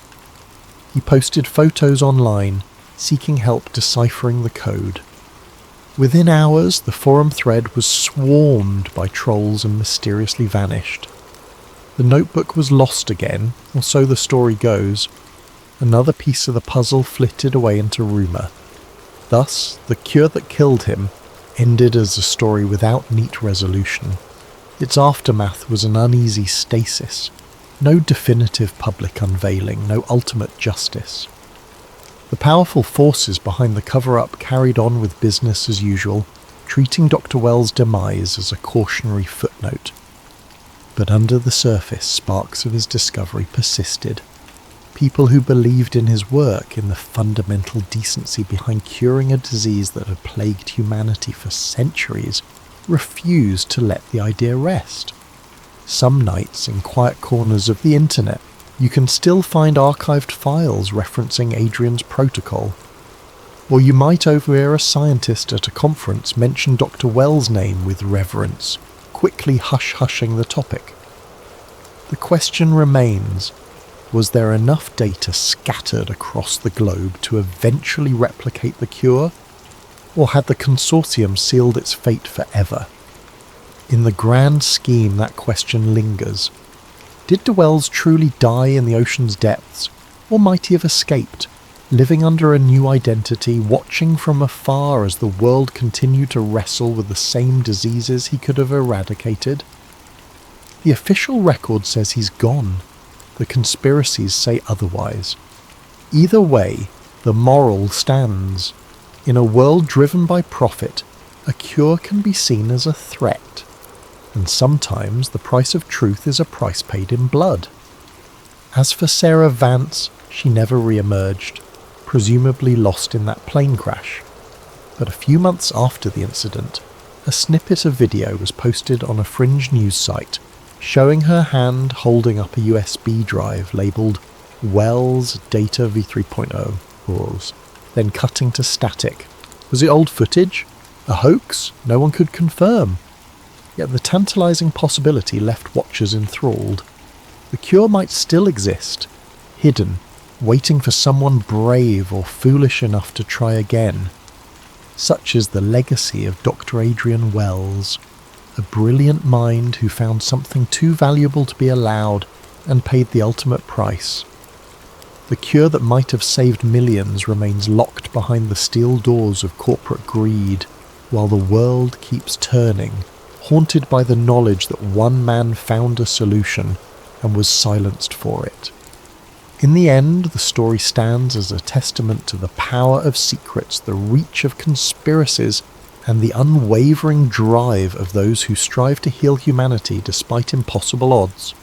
He posted photos online, seeking help deciphering the code. Within hours, the forum thread was swarmed by trolls and mysteriously vanished. The notebook was lost again, or so the story goes. Another piece of the puzzle flitted away into rumour. Thus, the cure that killed him ended as a story without neat resolution. Its aftermath was an uneasy stasis. No definitive public unveiling, no ultimate justice. The powerful forces behind the cover-up carried on with business as usual, treating Dr. Wells' demise as a cautionary footnote. But under the surface, sparks of his discovery persisted. People who believed in his work, in the fundamental decency behind curing a disease that had plagued humanity for centuries, refused to let the idea rest. Some nights, in quiet corners of the internet, you can still find archived files referencing Adrian's protocol. Or you might overhear a scientist at a conference mention Dr. Wells' name with reverence, quickly hush-hushing the topic. The question remains, was there enough data scattered across the globe to eventually replicate the cure? Or had the consortium sealed its fate forever? In the grand scheme, that question lingers. Did Wells truly die in the ocean's depths, or might he have escaped, living under a new identity, watching from afar as the world continued to wrestle with the same diseases he could have eradicated? The official record says he's gone. The conspiracies say otherwise. Either way, the moral stands. In a world driven by profit, a cure can be seen as a threat, and sometimes the price of truth is a price paid in blood. As for Sarah Vance, she never re-emerged, presumably lost in that plane crash. But a few months after the incident, a snippet of video was posted on a fringe news site showing her hand holding up a USB drive labelled Wells Data V3.0 RAWs, then cutting to static. Was it old footage? A hoax? No one could confirm. Yet the tantalising possibility left watchers enthralled. The cure might still exist, hidden, waiting for someone brave or foolish enough to try again. Such is the legacy of Dr. Adrian Wells, a brilliant mind who found something too valuable to be allowed and paid the ultimate price. The cure that might have saved millions remains locked behind the steel doors of corporate greed, while the world keeps turning, haunted by the knowledge that one man found a solution and was silenced for it. In the end, the story stands as a testament to the power of secrets, the reach of conspiracies, and the unwavering drive of those who strive to heal humanity despite impossible odds.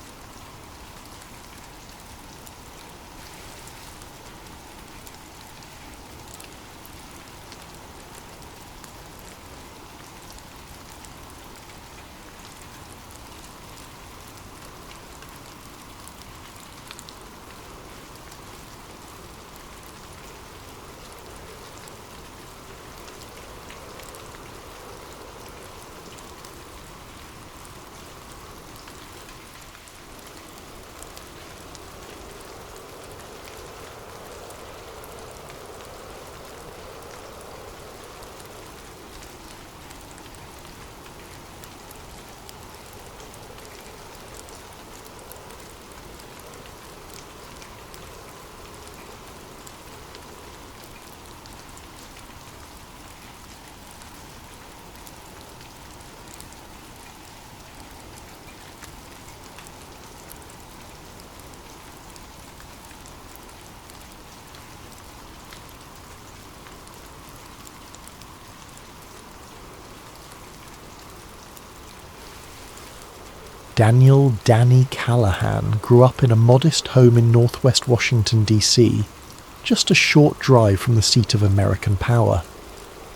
Daniel Danny Callahan grew up in a modest home in northwest Washington, D.C., just a short drive from the seat of American power.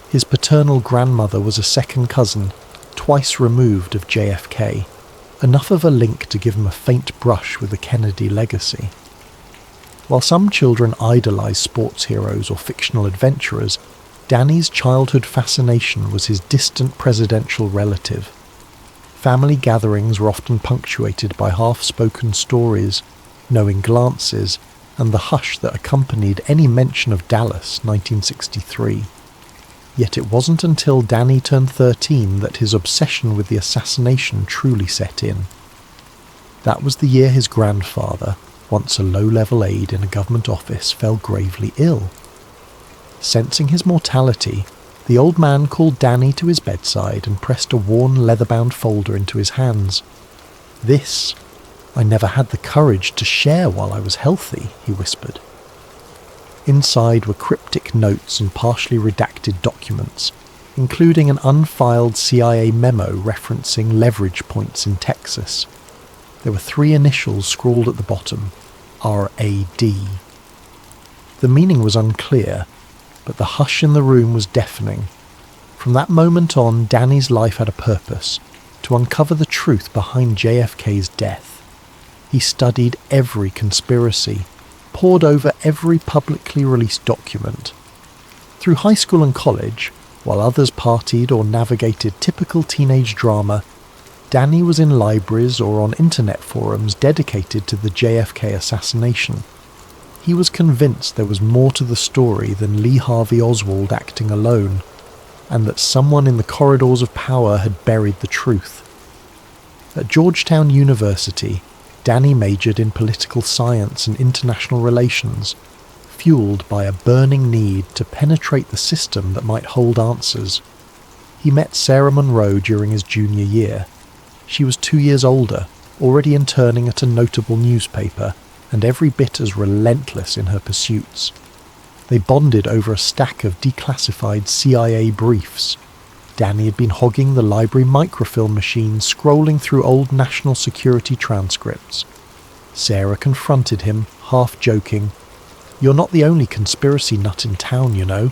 His paternal grandmother was a second cousin, twice removed of JFK, enough of a link to give him a faint brush with the Kennedy legacy. While some children idolize sports heroes or fictional adventurers, Danny's childhood fascination was his distant presidential relative. Family gatherings were often punctuated by half-spoken stories, knowing glances, and the hush that accompanied any mention of Dallas, 1963. Yet it wasn't until Danny turned 13 that his obsession with the assassination truly set in. That was the year his grandfather, once a low-level aide in a government office, fell gravely ill. Sensing his mortality, the old man called Danny to his bedside and pressed a worn leather-bound folder into his hands. "This, I never had the courage to share while I was healthy," he whispered. Inside were cryptic notes and partially redacted documents, including an unfiled CIA memo referencing leverage points in Texas. There were 3 initials scrawled at the bottom, RAD. The meaning was unclear, but the hush in the room was deafening. From that moment on, Danny's life had a purpose, to uncover the truth behind JFK's death. He studied every conspiracy, pored over every publicly released document. Through high school and college, while others partied or navigated typical teenage drama, Danny was in libraries or on internet forums dedicated to the JFK assassination. He was convinced there was more to the story than Lee Harvey Oswald acting alone, and that someone in the corridors of power had buried the truth. At Georgetown University, Danny majored in political science and international relations, fueled by a burning need to penetrate the system that might hold answers. He met Sarah Monroe during his junior year. She was 2 years older, already interning at a notable newspaper, and every bit as relentless in her pursuits. They bonded over a stack of declassified CIA briefs. Danny had been hogging the library microfilm machine, scrolling through old national security transcripts. Sarah confronted him, half joking. "You're not the only conspiracy nut in town, you know."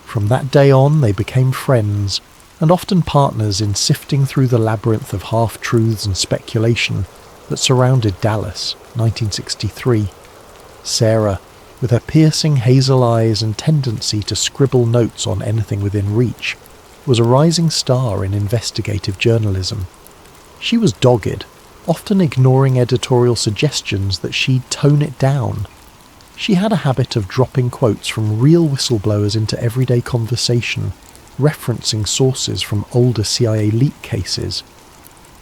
From that day on, they became friends, and often partners in sifting through the labyrinth of half-truths and speculation that surrounded Dallas, 1963. Sarah, with her piercing hazel eyes and tendency to scribble notes on anything within reach, was a rising star in investigative journalism. She was dogged, often ignoring editorial suggestions that she'd tone it down. She had a habit of dropping quotes from real whistleblowers into everyday conversation, referencing sources from older CIA leak cases.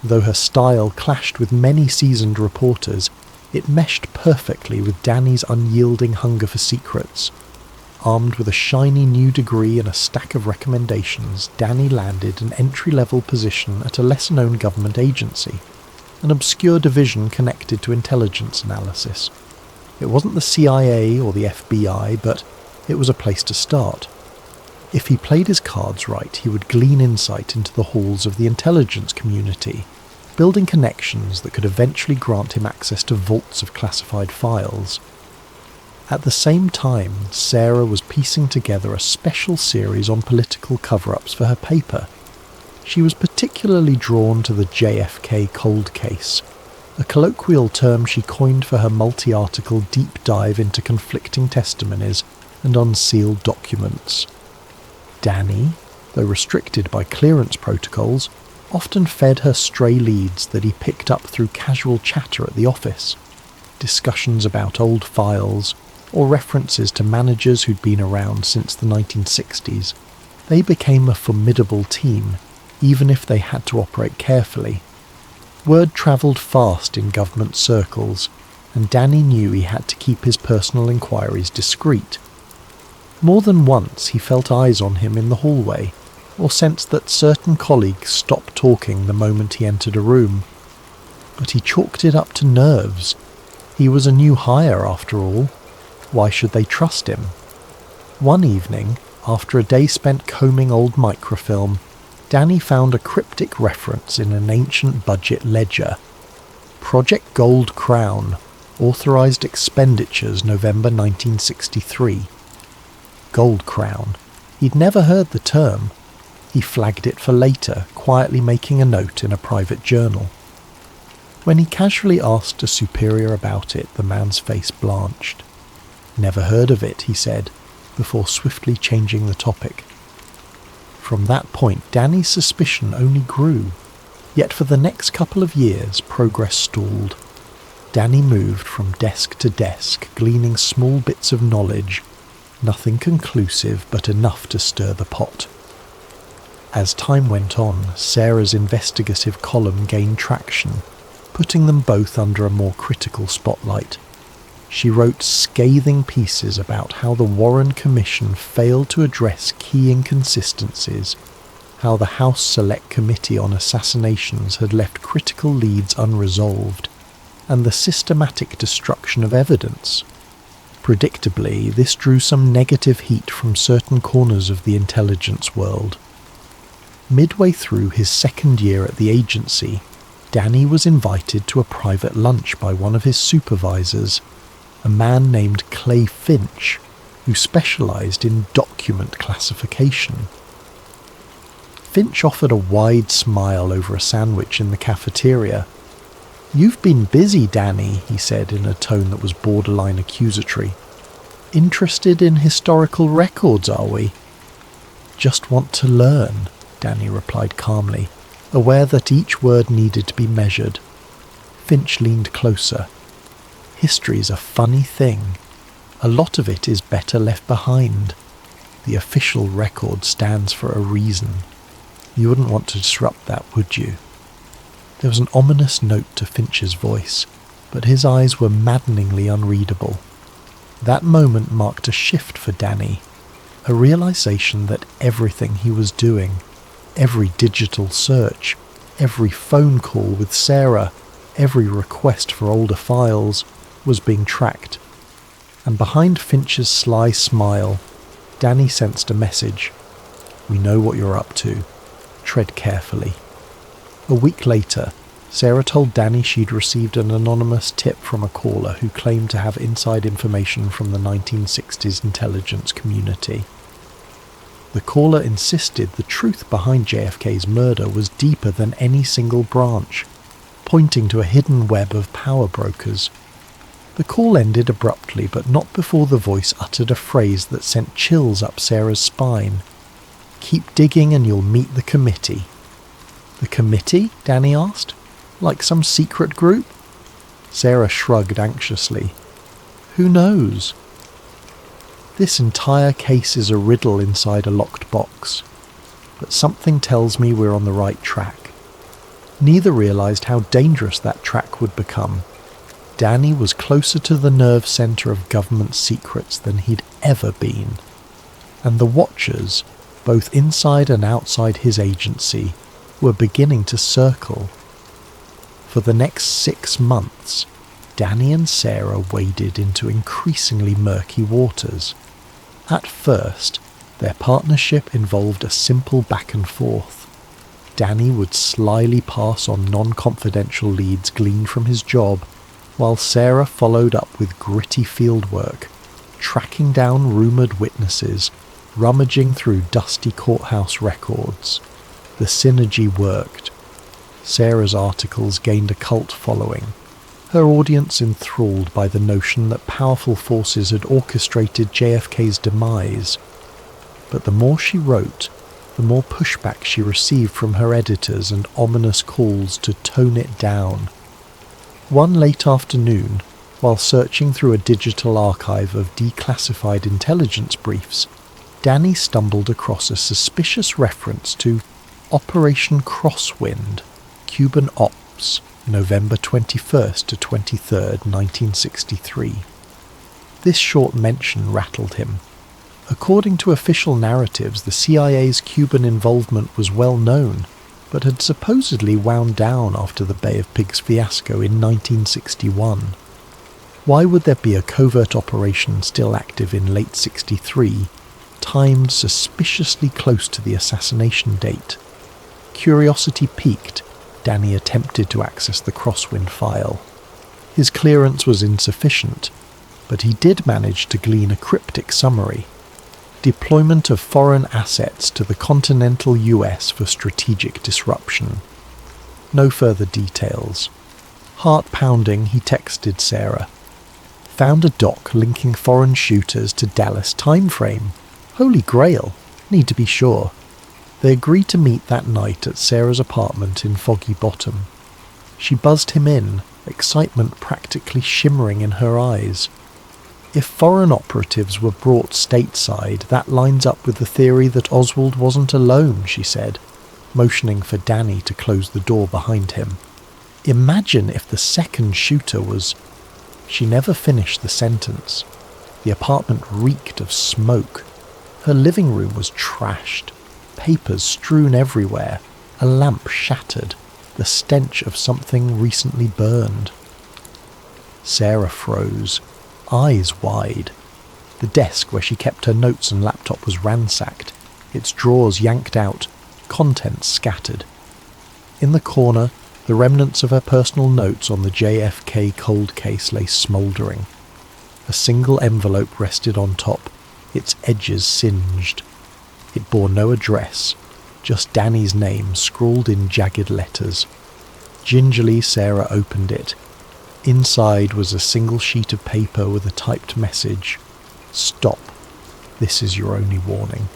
Though her style clashed with many seasoned reporters, it meshed perfectly with Danny's unyielding hunger for secrets. Armed with a shiny new degree and a stack of recommendations, Danny landed an entry-level position at a lesser-known government agency, an obscure division connected to intelligence analysis. It wasn't the CIA or the FBI, but it was a place to start. If he played his cards right, he would glean insight into the halls of the intelligence community, building connections that could eventually grant him access to vaults of classified files. At the same time, Sarah was piecing together a special series on political cover-ups for her paper. She was particularly drawn to the JFK cold case, a colloquial term she coined for her multi-article deep dive into conflicting testimonies and unsealed documents. Danny, though restricted by clearance protocols, often fed her stray leads that he picked up through casual chatter at the office, discussions about old files, or references to managers who'd been around since the 1960s. They became a formidable team, even if they had to operate carefully. Word travelled fast in government circles, and Danny knew he had to keep his personal inquiries discreet. More than once he felt eyes on him in the hallway, or sensed that certain colleagues stopped talking the moment he entered a room. But he chalked it up to nerves. He was a new hire after all. Why should they trust him? One evening, after a day spent combing old microfilm, Danny found a cryptic reference in an ancient budget ledger. Project Gold Crown, authorised expenditures November 1963. Gold Crown. He'd never heard the term. He flagged it for later, quietly making a note in a private journal. When he casually asked a superior about it, the man's face blanched. "Never heard of it," he said, before swiftly changing the topic. From that point, Danny's suspicion only grew. Yet for the next couple of years, progress stalled. Danny moved from desk to desk, gleaning small bits of knowledge, nothing conclusive but enough to stir the pot. As time went on, Sarah's investigative column gained traction, putting them both under a more critical spotlight. She wrote scathing pieces about how the Warren Commission failed to address key inconsistencies, how the House Select Committee on Assassinations had left critical leads unresolved, and the systematic destruction of evidence. Predictably, this drew some negative heat from certain corners of the intelligence world. Midway through his second year at the agency, Danny was invited to a private lunch by one of his supervisors, a man named Clay Finch, who specialised in document classification. Finch offered a wide smile over a sandwich in the cafeteria. "You've been busy, Danny," he said in a tone that was borderline accusatory. "Interested in historical records, are we?" "Just want to learn," Danny replied calmly, aware that each word needed to be measured. Finch leaned closer. "History's a funny thing. A lot of it is better left behind. The official record stands for a reason. You wouldn't want to disrupt that, would you?" There was an ominous note to Finch's voice, but his eyes were maddeningly unreadable. That moment marked a shift for Danny, a realization that everything he was doing, every digital search, every phone call with Sarah, every request for older files, was being tracked. And behind Finch's sly smile, Danny sensed a message. "We know what you're up to. Tread carefully." A week later, Sarah told Danny she'd received an anonymous tip from a caller who claimed to have inside information from the 1960s intelligence community. The caller insisted the truth behind JFK's murder was deeper than any single branch, pointing to a hidden web of power brokers. The call ended abruptly, but not before the voice uttered a phrase that sent chills up Sarah's spine. "Keep digging and you'll meet the committee." "The committee?" Danny asked. "Like some secret group?" Sarah shrugged anxiously. "Who knows?" This entire case is a riddle inside a locked box, but something tells me we're on the right track. Neither realised how dangerous that track would become. Danny was closer to the nerve centre of government secrets than he'd ever been, and the watchers, both inside and outside his agency, were beginning to circle. For the next 6 months, Danny and Sarah waded into increasingly murky waters. At first, their partnership involved a simple back and forth. Danny would slyly pass on non-confidential leads gleaned from his job, while Sarah followed up with gritty fieldwork, tracking down rumoured witnesses, rummaging through dusty courthouse records. The synergy worked. Sarah's articles gained a cult following, her audience enthralled by the notion that powerful forces had orchestrated JFK's demise. But the more she wrote, the more pushback she received from her editors and ominous calls to tone it down. One late afternoon, while searching through a digital archive of declassified intelligence briefs, Danny stumbled across a suspicious reference to Operation Crosswind, Cuban Ops, November 21st to 23rd, 1963. This short mention rattled him. According to official narratives, the CIA's Cuban involvement was well known, but had supposedly wound down after the Bay of Pigs fiasco in 1961. Why would there be a covert operation still active in late 63, timed suspiciously close to the assassination date? Curiosity piqued, Danny attempted to access the Crosswind file. His clearance was insufficient, but he did manage to glean a cryptic summary. Deployment of foreign assets to the continental US for strategic disruption. No further details. Heart-pounding, he texted Sarah. Found a doc linking foreign shooters to Dallas timeframe. Holy grail. Need to be sure. They agreed to meet that night at Sarah's apartment in Foggy Bottom. She buzzed him in, excitement practically shimmering in her eyes. If foreign operatives were brought stateside, that lines up with the theory that Oswald wasn't alone, she said, motioning for Danny to close the door behind him. Imagine if the second shooter was... She never finished the sentence. The apartment reeked of smoke. Her living room was trashed. Papers strewn everywhere, a lamp shattered, the stench of something recently burned. Sarah froze, eyes wide. The desk where she kept her notes and laptop was ransacked, its drawers yanked out, contents scattered. In the corner, the remnants of her personal notes on the JFK cold case lay smouldering. A single envelope rested on top, its edges singed. It bore no address, just Danny's name scrawled in jagged letters. Gingerly, Sarah opened it. Inside was a single sheet of paper with a typed message. "Stop. This is your only warning."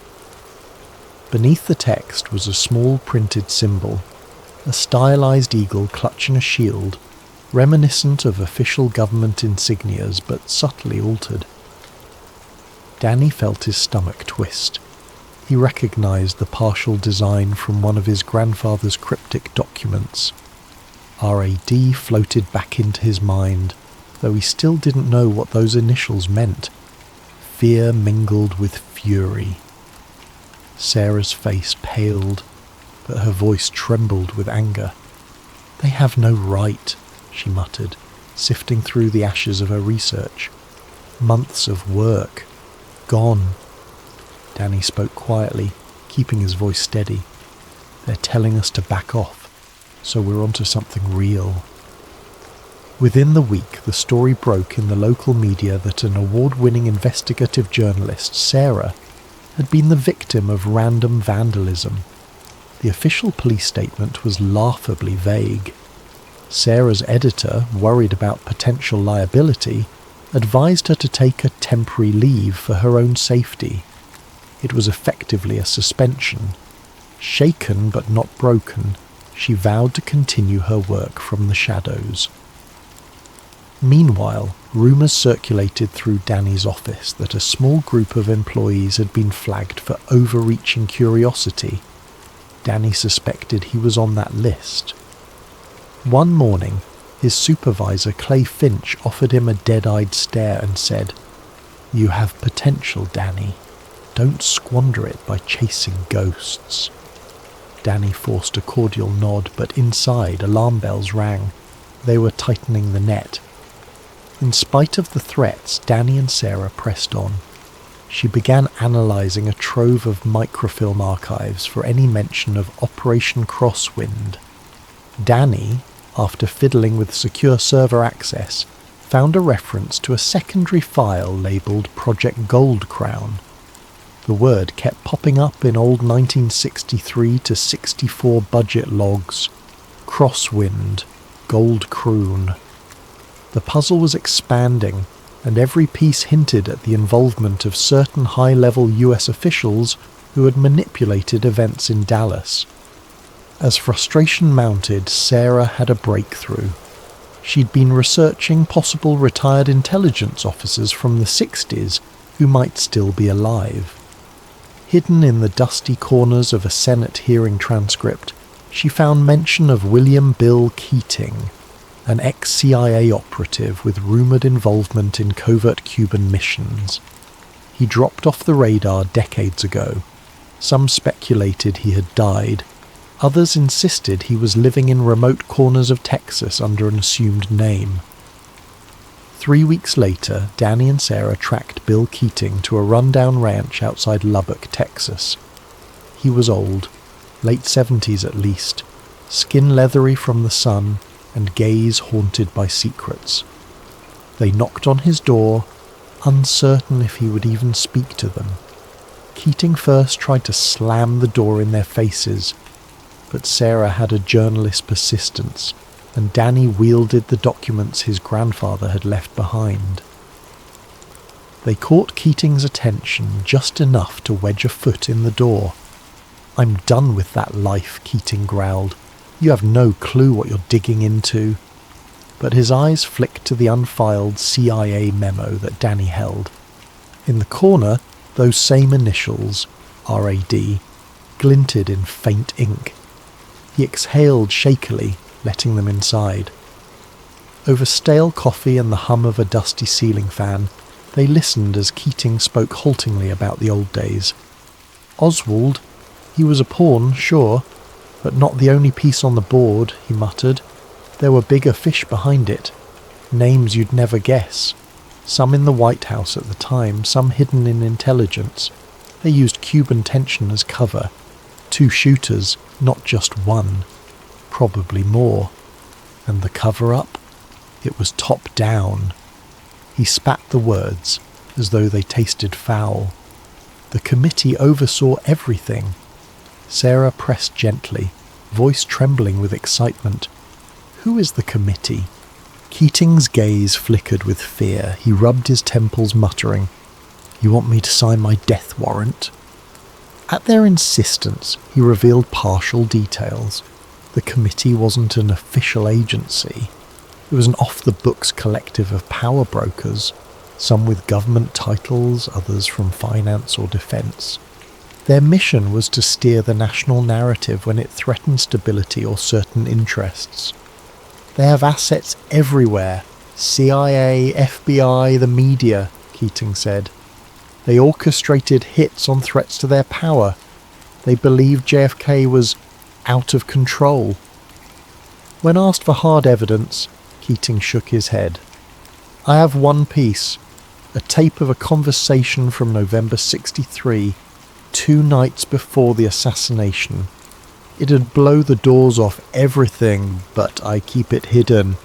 Beneath the text was a small printed symbol, a stylized eagle clutching a shield, reminiscent of official government insignias but subtly altered. Danny felt his stomach twist. He recognized the partial design from one of his grandfather's cryptic documents. RAD floated back into his mind, though he still didn't know what those initials meant. Fear mingled with fury. Sarah's face paled, but her voice trembled with anger. "They have no right," she muttered, sifting through the ashes of her research. Months of work. Gone. Danny spoke quietly, keeping his voice steady. They're telling us to back off, so we're onto something real. Within the week, the story broke in the local media that an award-winning investigative journalist, Sarah, had been the victim of random vandalism. The official police statement was laughably vague. Sarah's editor, worried about potential liability, advised her to take a temporary leave for her own safety. It was effectively a suspension. Shaken but not broken, she vowed to continue her work from the shadows. Meanwhile, rumours circulated through Danny's office that a small group of employees had been flagged for overreaching curiosity. Danny suspected he was on that list. One morning, his supervisor, Clay Finch, offered him a dead-eyed stare and said, "You have potential, Danny. Don't squander it by chasing ghosts." Danny forced a cordial nod, but inside, alarm bells rang. They were tightening the net. In spite of the threats, Danny and Sarah pressed on. She began analysing a trove of microfilm archives for any mention of Operation Crosswind. Danny, after fiddling with secure server access, found a reference to a secondary file labelled Project Gold Crown. The word kept popping up in old 1963 to 64 budget logs. Crosswind, Gold Croon. The puzzle was expanding, and every piece hinted at the involvement of certain high-level US officials who had manipulated events in Dallas. As frustration mounted, Sarah had a breakthrough. She'd been researching possible retired intelligence officers from the 60s who might still be alive. Hidden in the dusty corners of a Senate hearing transcript, she found mention of William Bill Keating, an ex-CIA operative with rumoured involvement in covert Cuban missions. He dropped off the radar decades ago. Some speculated he had died. Others insisted he was living in remote corners of Texas under an assumed name. 3 weeks later, Danny and Sarah tracked Bill Keating to a rundown ranch outside Lubbock, Texas. He was old, late 70s at least, skin leathery from the sun, and gaze haunted by secrets. They knocked on his door, uncertain if he would even speak to them. Keating first tried to slam the door in their faces, but Sarah had a journalist's persistence, and Danny wielded the documents his grandfather had left behind. They caught Keating's attention just enough to wedge a foot in the door. "I'm done with that life," Keating growled. "You have no clue what you're digging into." But his eyes flicked to the unfiled CIA memo that Danny held. In the corner, those same initials, RAD, glinted in faint ink. He exhaled shakily, letting them inside. Over stale coffee and the hum of a dusty ceiling fan, they listened as Keating spoke haltingly about the old days. "Oswald, he was a pawn, sure, but not the only piece on the board," he muttered. "There were bigger fish behind it. Names you'd never guess. Some in the White House at the time, some hidden in intelligence. They used Cuban tension as cover. 2 shooters, not just one. Probably more. And the cover-up? It was top down." He spat the words, as though they tasted foul. "The committee oversaw everything." Sarah pressed gently, voice trembling with excitement. "Who is the committee?" Keating's gaze flickered with fear. He rubbed his temples, muttering, "You want me to sign my death warrant?" At their insistence, he revealed partial details. The committee wasn't an official agency. It was an off-the-books collective of power brokers, some with government titles, others from finance or defence. Their mission was to steer the national narrative when it threatened stability or certain interests. "They have assets everywhere. CIA, FBI, the media," Keating said. "They orchestrated hits on threats to their power. They believed JFK was out of control." When asked for hard evidence, Keating shook his head. "I have one piece. a tape of a conversation from November 63, 2 nights before the assassination. It'd blow the doors off everything, but I keep it hidden.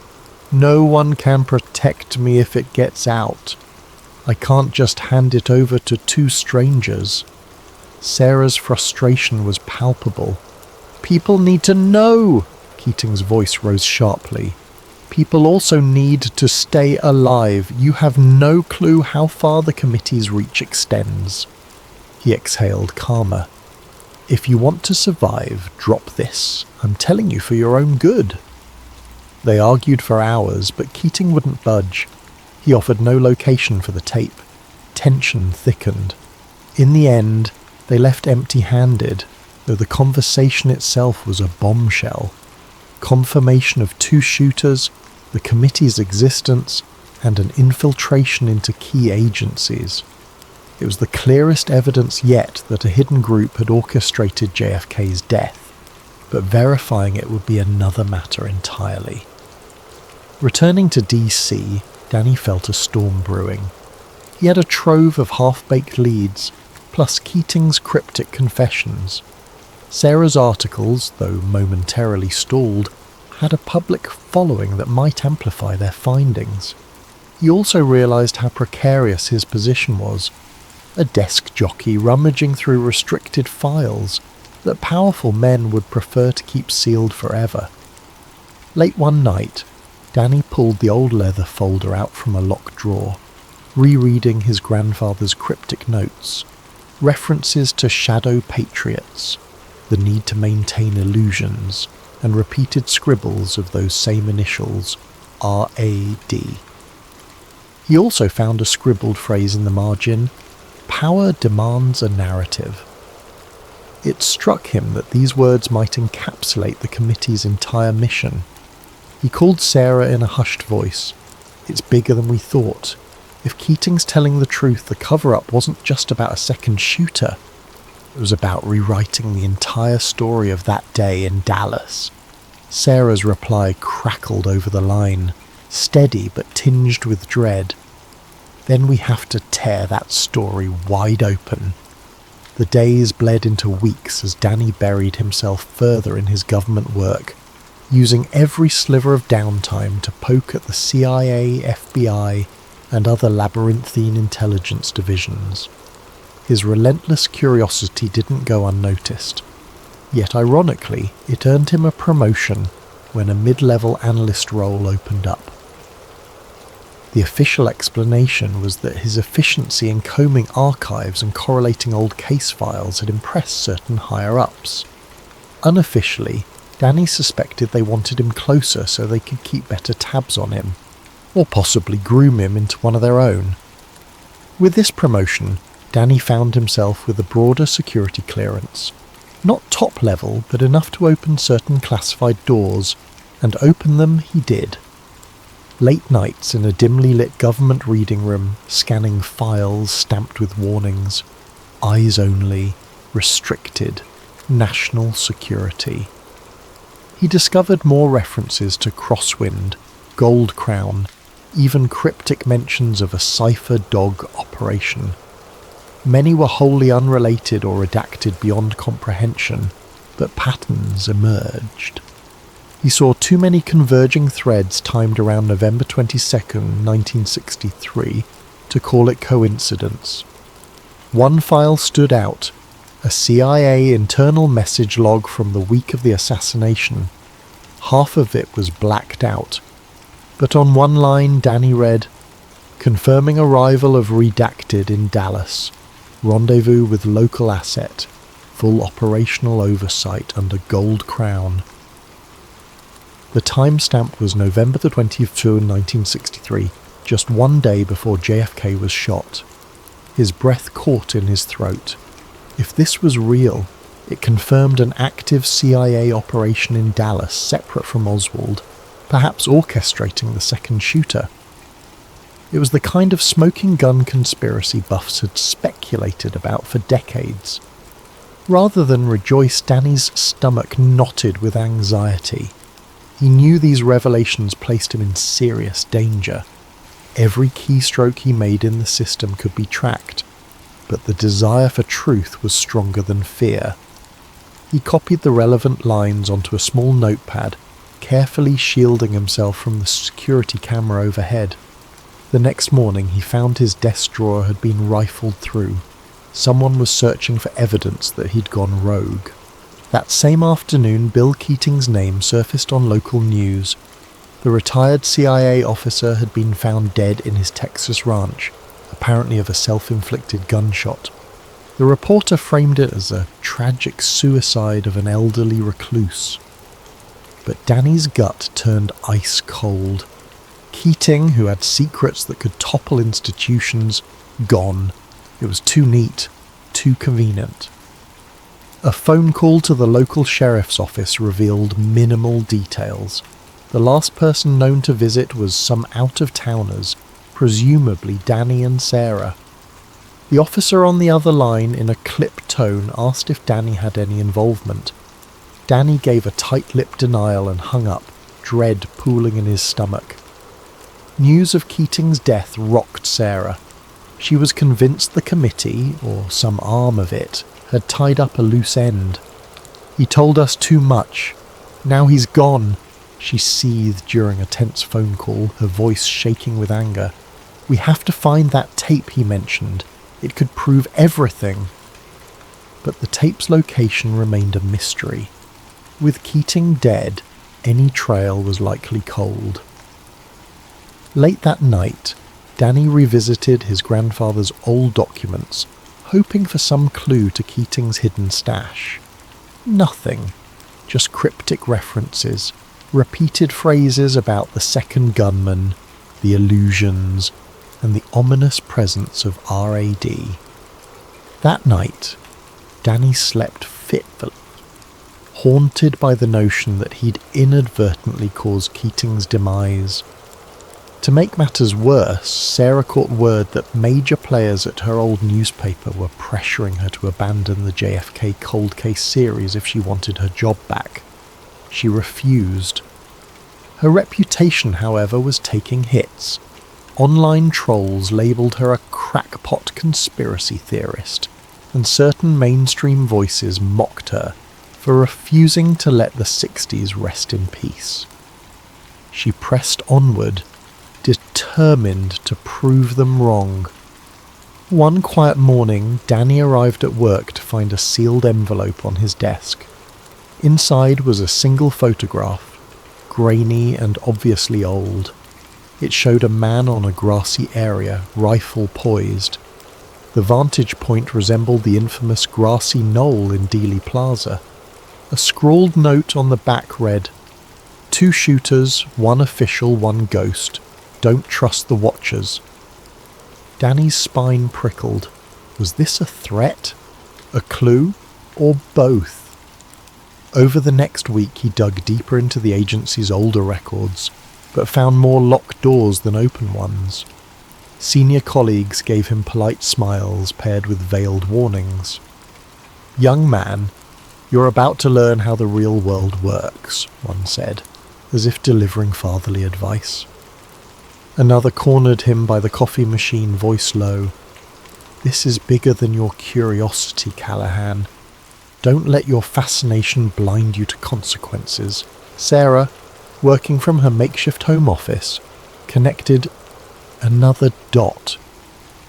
No one can protect me if it gets out. I can't just hand it over to 2 strangers. Sarah's frustration was palpable. People need to know! Keating's voice rose sharply. People also need to stay alive. You have no clue how far the committee's reach extends. He exhaled, calmer. If you want to survive, drop this. I'm telling you for your own good. They argued for hours, but Keating wouldn't budge. He offered no location for the tape. Tension thickened. In the end, they left empty-handed, though the conversation itself was a bombshell. Confirmation of 2 shooters, the committee's existence, and an infiltration into key agencies. It was the clearest evidence yet that a hidden group had orchestrated JFK's death, but verifying it would be another matter entirely. Returning to DC, Danny felt a storm brewing. He had a trove of half-baked leads, plus Keating's cryptic confessions. Sarah's articles, though momentarily stalled, had a public following that might amplify their findings. He also realised how precarious his position was. A desk jockey rummaging through restricted files that powerful men would prefer to keep sealed forever. Late one night, Danny pulled the old leather folder out from a locked drawer, rereading his grandfather's cryptic notes, references to shadow patriots, the need to maintain illusions, and repeated scribbles of those same initials, R.A.D. He also found a scribbled phrase in the margin, "Power demands a narrative." It struck him that these words might encapsulate the committee's entire mission. He called Sarah in a hushed voice. "It's bigger than we thought. If Keating's telling the truth, the cover-up wasn't just about a second shooter. It was about rewriting the entire story of that day in Dallas." Sarah's reply crackled over the line, steady but tinged with dread. "Then we have to tear that story wide open." The days bled into weeks as Danny buried himself further in his government work, using every sliver of downtime to poke at the CIA, FBI, and other labyrinthine intelligence divisions. His relentless curiosity didn't go unnoticed. Yet ironically, it earned him a promotion when a mid-level analyst role opened up. The official explanation was that his efficiency in combing archives and correlating old case files had impressed certain higher-ups. Unofficially, Danny suspected they wanted him closer so they could keep better tabs on him, or possibly groom him into one of their own. With this promotion, Danny found himself with a broader security clearance. Not top level, but enough to open certain classified doors, and open them he did. Late nights in a dimly lit government reading room, scanning files stamped with warnings, eyes only, restricted, national security. He discovered more references to Crosswind, Gold Crown, even cryptic mentions of a cipher dog operation. Many were wholly unrelated or redacted beyond comprehension, but patterns emerged. He saw too many converging threads timed around November 22nd, 1963, to call it coincidence. One file stood out, a CIA internal message log from the week of the assassination. Half of it was blacked out, but on one line Danny read, "Confirming arrival of redacted in Dallas. Rendezvous with local asset. Full operational oversight under Gold Crown." The timestamp was November the 22nd, 1963, just one day before JFK was shot. His breath caught in his throat. If this was real, it confirmed an active CIA operation in Dallas separate from Oswald, perhaps orchestrating the second shooter. It was the kind of smoking gun conspiracy buffs had speculated about for decades. Rather than rejoice, Danny's stomach knotted with anxiety. He knew these revelations placed him in serious danger. Every keystroke he made in the system could be tracked, but the desire for truth was stronger than fear. He copied the relevant lines onto a small notepad, carefully shielding himself from the security camera overhead. The next morning he found his desk drawer had been rifled through. Someone was searching for evidence that he'd gone rogue. That same afternoon, Bill Keating's name surfaced on local news. The retired CIA officer had been found dead in his Texas ranch, apparently of a self-inflicted gunshot. The reporter framed it as a tragic suicide of an elderly recluse. But Danny's gut turned ice cold. Keating, who had secrets that could topple institutions, gone. It was too neat, too convenient. A phone call to the local sheriff's office revealed minimal details. The last person known to visit was some out-of-towners, presumably Danny and Sarah. The officer on the other line, in a clipped tone, asked if Danny had any involvement. Danny gave a tight-lipped denial and hung up, dread pooling in his stomach. News of Keating's death rocked Sarah. She was convinced the committee, or some arm of it, had tied up a loose end. He told us too much. Now he's gone, she seethed during a tense phone call, her voice shaking with anger. We have to find that tape he mentioned. It could prove everything. But the tape's location remained a mystery. With Keating dead, any trail was likely cold. Late that night, Danny revisited his grandfather's old documents, hoping for some clue to Keating's hidden stash. Nothing, just cryptic references, repeated phrases about the second gunman, the illusions, and the ominous presence of RAD. That night, Danny slept fitfully, haunted by the notion that he'd inadvertently caused Keating's demise. To make matters worse, Sarah caught word that major players at her old newspaper were pressuring her to abandon the JFK cold case series if she wanted her job back. She refused. Her reputation, however, was taking hits. Online trolls labelled her a crackpot conspiracy theorist, and certain mainstream voices mocked her for refusing to let the 60s rest in peace. She pressed onward, determined to prove them wrong. One quiet morning, Danny arrived at work to find a sealed envelope on his desk. Inside was a single photograph, grainy and obviously old. It showed a man on a grassy area, rifle poised. The vantage point resembled the infamous grassy knoll in Dealey Plaza. A scrawled note on the back read, "2 shooters, 1 official, 1 ghost. Don't trust the watchers." Danny's spine prickled. Was this a threat? A clue? Or both? Over the next week he dug deeper into the agency's older records, but found more locked doors than open ones. Senior colleagues gave him polite smiles paired with veiled warnings. "Young man, you're about to learn how the real world works," one said, as if delivering fatherly advice. Another cornered him by the coffee machine, voice low. "This is bigger than your curiosity, Callahan. Don't let your fascination blind you to consequences." Sarah, working from her makeshift home office, connected another dot.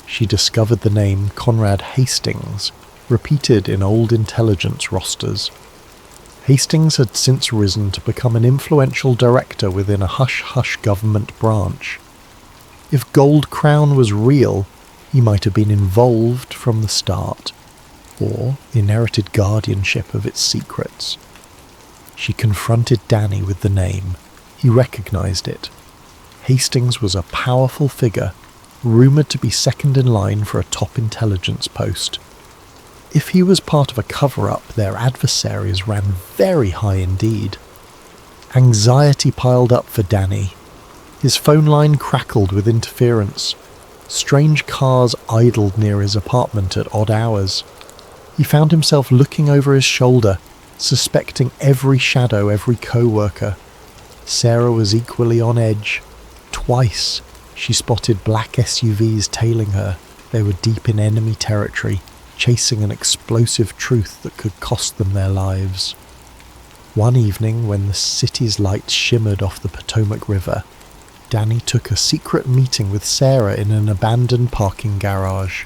She discovered the name Conrad Hastings, repeated in old intelligence rosters. Hastings had since risen to become an influential director within a hush-hush government branch. If Gold Crown was real, he might have been involved from the start, or inherited guardianship of its secrets. She confronted Danny with the name. He recognized it. Hastings was a powerful figure, rumoured to be second in line for a top intelligence post. If he was part of a cover-up, their adversaries ran very high indeed. Anxiety piled up for Danny. His phone line crackled with interference. Strange cars idled near his apartment at odd hours. He found himself looking over his shoulder, suspecting every shadow, every co-worker. Sarah was equally on edge. Twice, She spotted black SUVs tailing her. They were deep in enemy territory, chasing an explosive truth that could cost them their lives. One evening, when the city's lights shimmered off the Potomac River, Danny took a secret meeting with Sarah in an abandoned parking garage.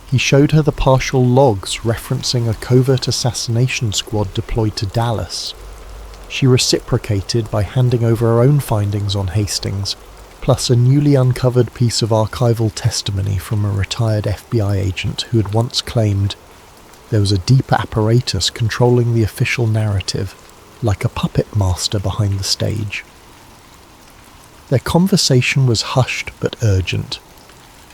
He showed her the partial logs referencing a covert assassination squad deployed to Dallas. She reciprocated by handing over her own findings on Hastings, plus a newly uncovered piece of archival testimony from a retired FBI agent who had once claimed there was a deep apparatus controlling the official narrative, like a puppet master behind the stage. Their conversation was hushed but urgent.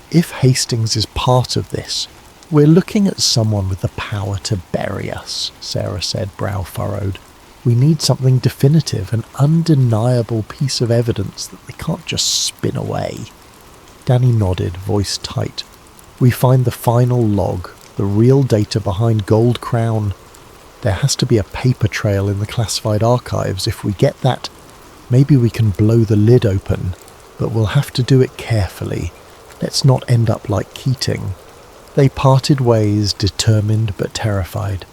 If Hastings is part of this, we're looking at someone with the power to bury us, Sarah said, brow furrowed. We need something definitive, an undeniable piece of evidence that they can't just spin away. Danny nodded, voice tight. We find the final log, the real data behind Gold Crown. There has to be a paper trail in the classified archives. If we get that, maybe we can blow the lid open, but we'll have to do it carefully. Let's not end up like Keating. They parted ways, determined but terrified.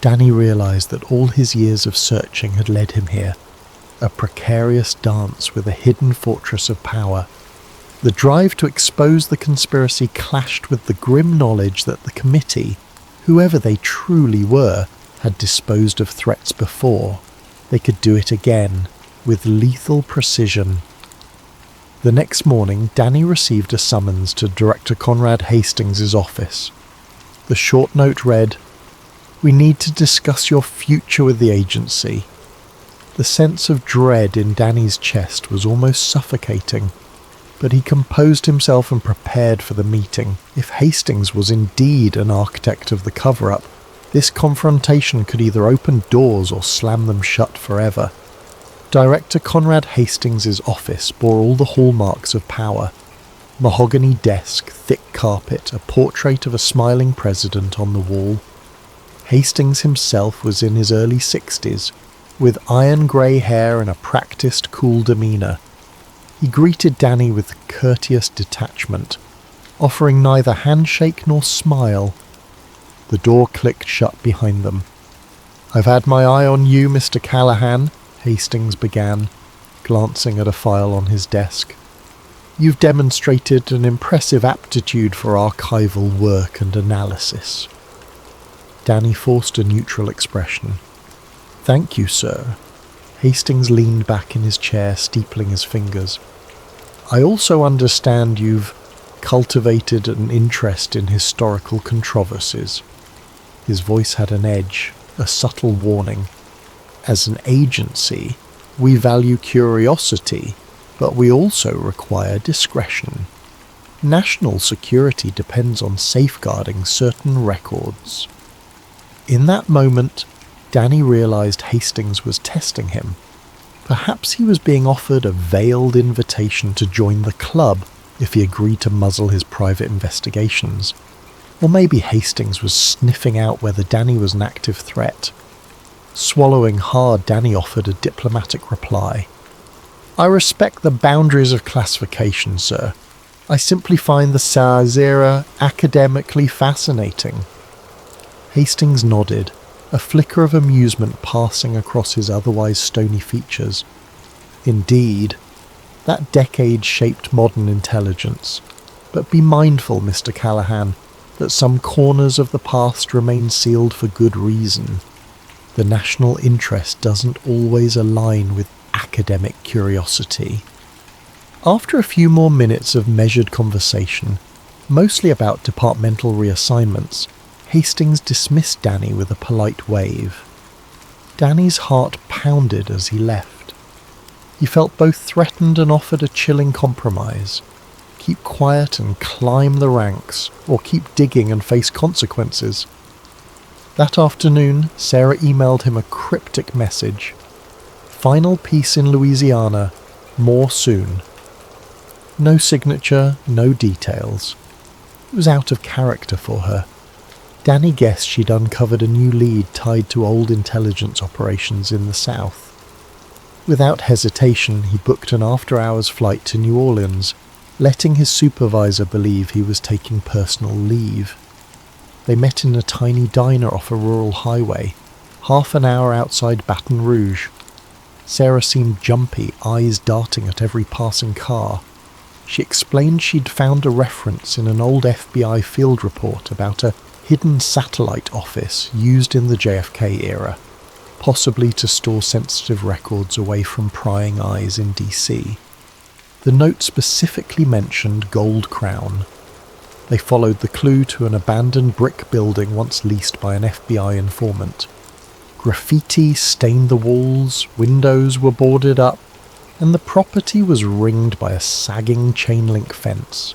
Danny realized that all his years of searching had led him here, a precarious dance with a hidden fortress of power. The drive to expose the conspiracy clashed with the grim knowledge that the committee, whoever they truly were, had disposed of threats before. They could do it again, with lethal precision. The next morning, Danny received a summons to Director Conrad Hastings' office. The short note read, "We need to discuss your future with the agency." The sense of dread in Danny's chest was almost suffocating, but he composed himself and prepared for the meeting. If Hastings was indeed an architect of the cover-up, this confrontation could either open doors or slam them shut forever. Director Conrad Hastings' office bore all the hallmarks of power. Mahogany desk, thick carpet, a portrait of a smiling president on the wall. Hastings himself was in his early 60s, with iron grey hair and a practiced, cool demeanour. He greeted Danny with courteous detachment, offering neither handshake nor smile. The door clicked shut behind them. "I've had my eye on you, Mr. Callahan," Hastings began, glancing at a file on his desk. "You've demonstrated an impressive aptitude for archival work and analysis." Danny forced a neutral expression. "Thank you, sir." Hastings leaned back in his chair, steepling his fingers. "I also understand you've cultivated an interest in historical controversies." His voice had an edge, a subtle warning. "As an agency, we value curiosity, but we also require discretion. National security depends on safeguarding certain records." In that moment, Danny realized Hastings was testing him. Perhaps he was being offered a veiled invitation to join the club if he agreed to muzzle his private investigations. Or maybe Hastings was sniffing out whether Danny was an active threat. Swallowing hard, Danny offered a diplomatic reply. "I respect the boundaries of classification, sir. I simply find the SARS era academically fascinating." Hastings nodded, a flicker of amusement passing across his otherwise stony features. "Indeed, that decade shaped modern intelligence. But be mindful, Mr. Callahan, that some corners of the past remain sealed for good reason. The national interest doesn't always align with academic curiosity." After a few more minutes of measured conversation, mostly about departmental reassignments, Hastings dismissed Danny with a polite wave. Danny's heart pounded as he left. He felt both threatened and offered a chilling compromise. Keep quiet and climb the ranks, or keep digging and face consequences. That afternoon, Sarah emailed him a cryptic message. "Final piece in Louisiana, more soon." No signature, no details. It was out of character for her. Danny guessed she'd uncovered a new lead tied to old intelligence operations in the South. Without hesitation, he booked an after-hours flight to New Orleans, letting his supervisor believe he was taking personal leave. They met in a tiny diner off a rural highway, half an hour outside Baton Rouge. Sarah seemed jumpy, eyes darting at every passing car. She explained she'd found a reference in an old FBI field report about a hidden satellite office used in the JFK era, possibly to store sensitive records away from prying eyes in DC. The note specifically mentioned Gold Crown. They followed the clue to an abandoned brick building once leased by an FBI informant. Graffiti stained the walls, windows were boarded up, and the property was ringed by a sagging chain-link fence.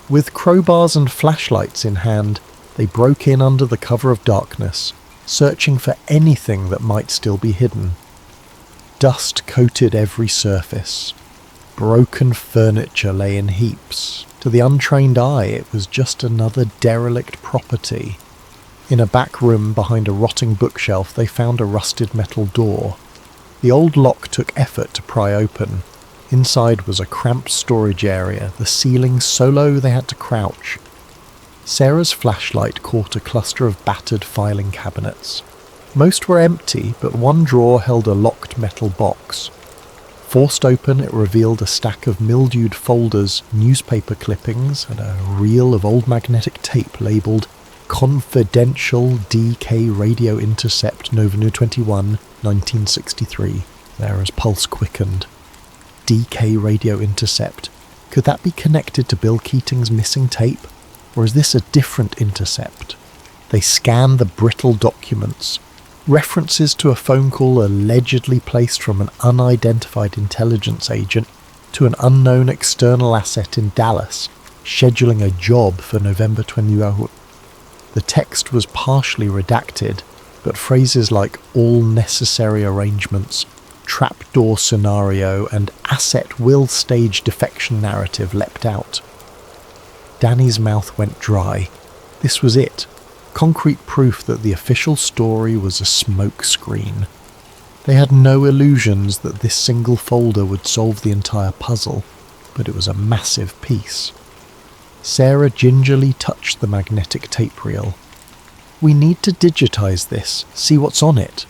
With crowbars and flashlights in hand, they broke in under the cover of darkness, searching for anything that might still be hidden. Dust coated every surface. Broken furniture lay in heaps. To the untrained eye, it was just another derelict property. In a back room behind a rotting bookshelf, they found a rusted metal door. The old lock took effort to pry open. Inside was a cramped storage area, the ceiling so low they had to crouch. Sarah's flashlight caught a cluster of battered filing cabinets. Most were empty, but one drawer held a locked metal box. Forced open, it revealed a stack of mildewed folders, newspaper clippings, and a reel of old magnetic tape labelled Confidential DK Radio Intercept November 21, 1963. Sarah's pulse quickened. DK Radio Intercept. Could that be connected to Bill Keating's missing tape? Or is this a different intercept? They scanned the brittle documents. References to a phone call allegedly placed from an unidentified intelligence agent to an unknown external asset in Dallas, scheduling a job for November 20. The text was partially redacted, but phrases like all necessary arrangements, trapdoor scenario, and asset will stage defection narrative leapt out. Danny's mouth went dry. This was it. Concrete proof that the official story was a smoke screen. They had no illusions that this single folder would solve the entire puzzle, but it was a massive piece. Sarah gingerly touched the magnetic tape reel. "We need to digitize this, see what's on it."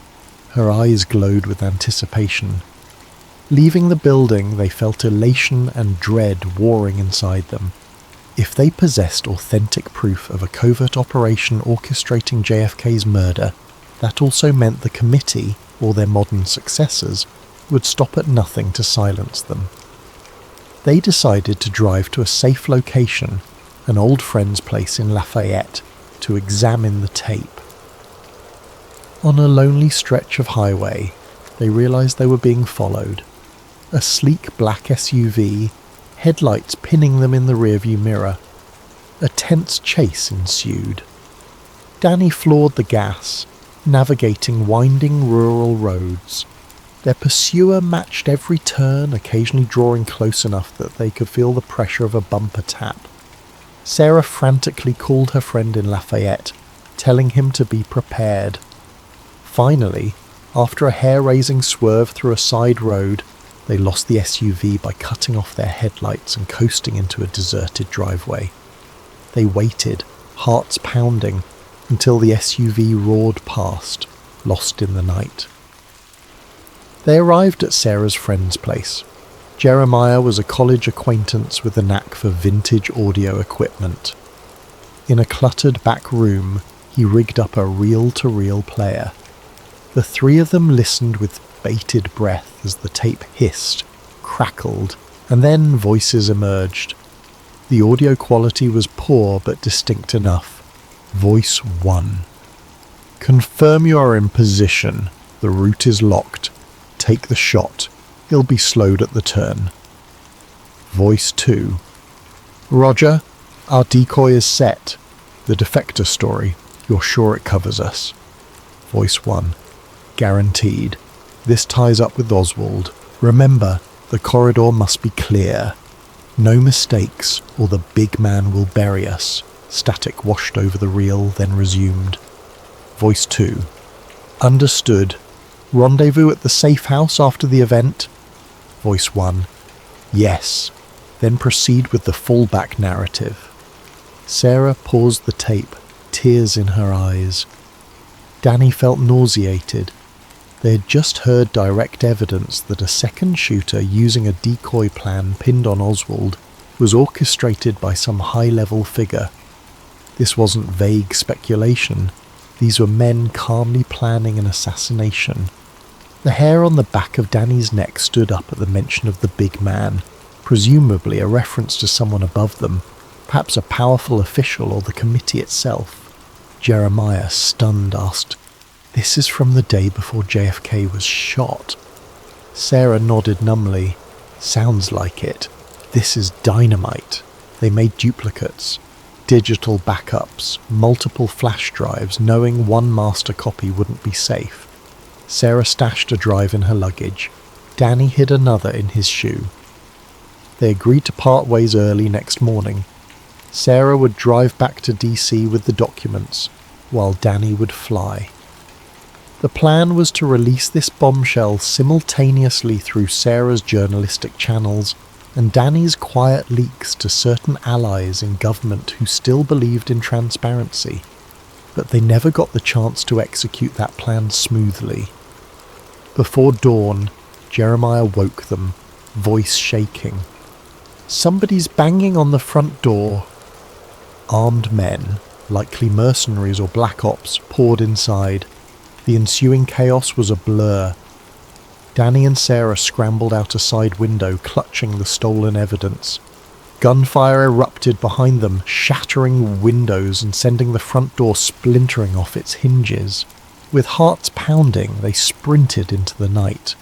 Her eyes glowed with anticipation. Leaving the building, they felt elation and dread warring inside them. If they possessed authentic proof of a covert operation orchestrating JFK's murder, that also meant the committee, or their modern successors, would stop at nothing to silence them. They decided to drive to a safe location, an old friend's place in Lafayette, to examine the tape. On a lonely stretch of highway, they realized they were being followed. A sleek black SUV, headlights pinning them in the rearview mirror. A tense chase ensued. Danny floored the gas, navigating winding rural roads. Their pursuer matched every turn, occasionally drawing close enough that they could feel the pressure of a bumper tap. Sarah frantically called her friend in Lafayette, telling him to be prepared. Finally, after a hair-raising swerve through a side road, they lost the SUV by cutting off their headlights and coasting into a deserted driveway. They waited, hearts pounding, until the SUV roared past, lost in the night. They arrived at Sarah's friend's place. Jeremiah was a college acquaintance with a knack for vintage audio equipment. In a cluttered back room, he rigged up a reel-to-reel player. The three of them listened with bated breath as the tape hissed, crackled, and then voices emerged. The audio quality was poor but distinct enough. Voice 1. "Confirm you are in position. The route is locked. Take the shot. He'll be slowed at the turn." Voice 2. "Roger. Our decoy is set. The defector story. You're sure it covers us?" Voice 1. "Guaranteed. This ties up with Oswald. Remember, the corridor must be clear. No mistakes, or the big man will bury us." Static washed over the reel, then resumed. Voice 2. "Understood. Rendezvous at the safe house after the event?" Voice 1. "Yes. then proceed with the fallback narrative. Sarah paused the tape, tears in her eyes. Danny felt nauseated. They had just heard direct evidence that a second shooter using a decoy plan pinned on Oswald was orchestrated by some high-level figure. This wasn't vague speculation. These were men calmly planning an assassination. The hair on the back of Danny's neck stood up at the mention of the big man, presumably a reference to someone above them, perhaps a powerful official or the committee itself. Jeremiah, stunned, asked, "This is from the day before JFK was shot?" Sarah nodded numbly. "Sounds like it. This is dynamite. They made duplicates. Digital backups, multiple flash drives, knowing one master copy wouldn't be safe. Sarah stashed a drive in her luggage. Danny hid another in his shoe. They agreed to part ways early next morning. Sarah would drive back to DC with the documents, while Danny would fly. The plan was to release this bombshell simultaneously through Sarah's journalistic channels and Danny's quiet leaks to certain allies in government who still believed in transparency, but they never got the chance to execute that plan smoothly. Before dawn, Jeremiah woke them, voice shaking. "Somebody's banging on the front door." Armed men, likely mercenaries or black ops, poured inside. The ensuing chaos was a blur. Danny and Sarah scrambled out a side window, clutching the stolen evidence. Gunfire erupted behind them, shattering windows and sending the front door splintering off its hinges. With hearts pounding, they sprinted into the night.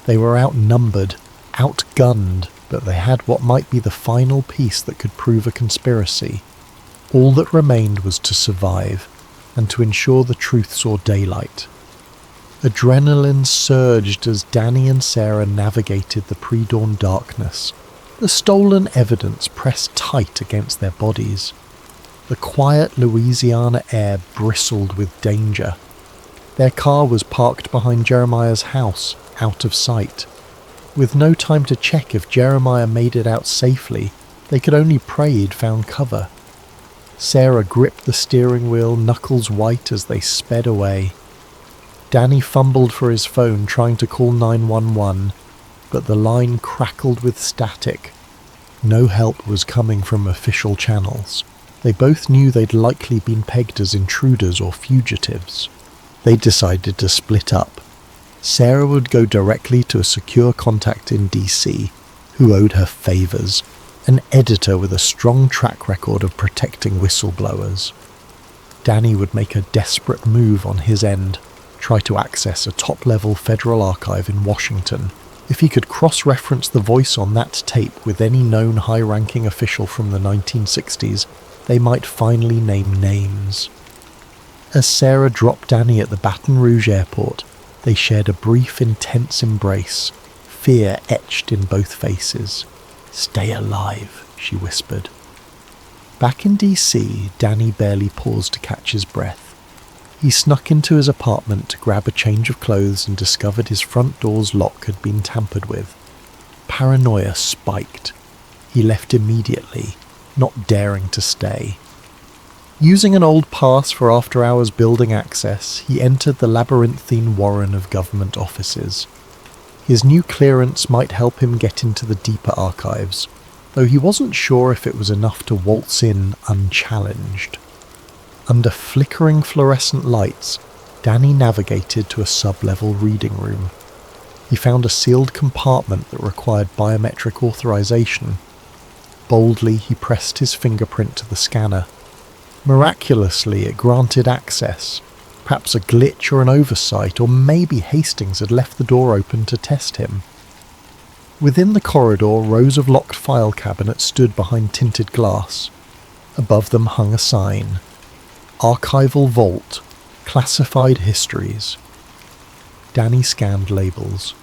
They were outnumbered, outgunned, but they had what might be the final piece that could prove a conspiracy. All that remained was to survive, and to ensure the truth saw daylight. Adrenaline surged as Danny and Sarah navigated the pre-dawn darkness. The stolen evidence pressed tight against their bodies. The quiet Louisiana air bristled with danger. Their car was parked behind Jeremiah's house, out of sight. With no time to check if Jeremiah made it out safely, they could only pray he'd found cover. Sarah gripped the steering wheel, knuckles white as they sped away. Danny fumbled for his phone, trying to call 911, but the line crackled with static. No help was coming from official channels. They both knew they'd likely been pegged as intruders or fugitives. They decided to split up. Sarah would go directly to a secure contact in DC, who owed her favours, an editor with a strong track record of protecting whistleblowers. Danny would make a desperate move on his end, try to access a top-level federal archive in Washington. If he could cross-reference the voice on that tape with any known high-ranking official from the 1960s, they might finally name names. As Sarah dropped Danny at the Baton Rouge airport, they shared a brief, intense embrace, fear etched in both faces. "Stay alive," she whispered. Back in DC, Danny barely paused to catch his breath. He snuck into his apartment to grab a change of clothes and discovered his front door's lock had been tampered with. Paranoia spiked. He left immediately, not daring to stay. Using an old pass for after-hours building access, he entered the labyrinthine warren of government offices. His new clearance might help him get into the deeper archives, though he wasn't sure if it was enough to waltz in unchallenged. Under flickering fluorescent lights, Danny navigated to a sub-level reading room. He found a sealed compartment that required biometric authorization. Boldly, he pressed his fingerprint to the scanner. Miraculously, it granted access. Perhaps a glitch or an oversight, or maybe Hastings had left the door open to test him. Within the corridor, rows of locked file cabinets stood behind tinted glass. Above them hung a sign. Archival Vault, Classified Histories. Danny scanned labels.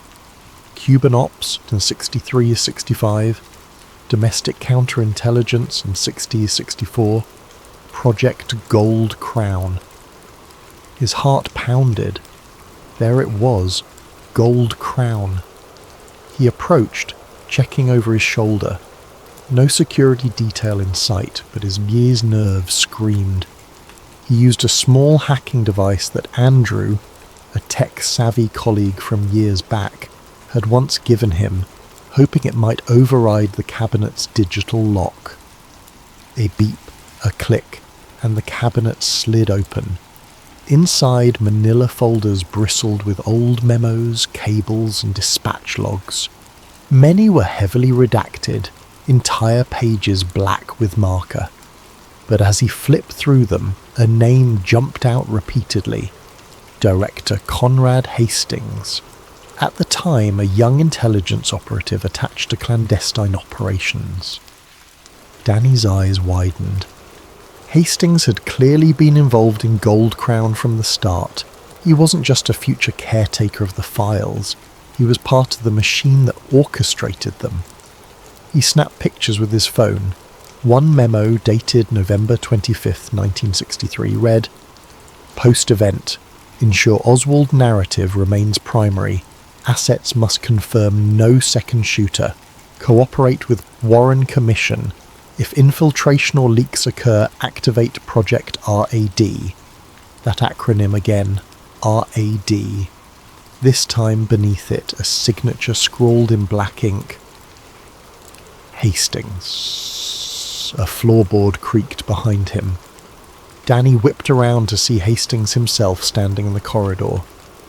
Cuban Ops in 63-65, Domestic Counterintelligence in 60-64, Project Gold Crown. His heart pounded. There it was, Gold Crown. He approached, checking over his shoulder. No security detail in sight, but his year's nerves screamed. He used a small hacking device that Andrew, a tech-savvy colleague from years back, had once given him, hoping it might override the cabinet's digital lock. A beep, a click, and the cabinet slid open. Inside, manila folders bristled with old memos, cables, and dispatch logs. Many were heavily redacted, entire pages black with marker. But as he flipped through them, a name jumped out repeatedly. Director Conrad Hastings. At the time, a young intelligence operative attached to clandestine operations. Danny's eyes widened. Hastings had clearly been involved in Gold Crown from the start. He wasn't just a future caretaker of the files. He was part of the machine that orchestrated them. He snapped pictures with his phone. One memo dated November 25th, 1963 read, "Post-event. Ensure Oswald narrative remains primary. Assets must confirm no second shooter. Cooperate with Warren Commission. If infiltration or leaks occur, activate Project RAD." That acronym again, RAD. This time beneath it, a signature scrawled in black ink. Hastings. A floorboard creaked behind him. Danny whipped around to see Hastings himself standing in the corridor.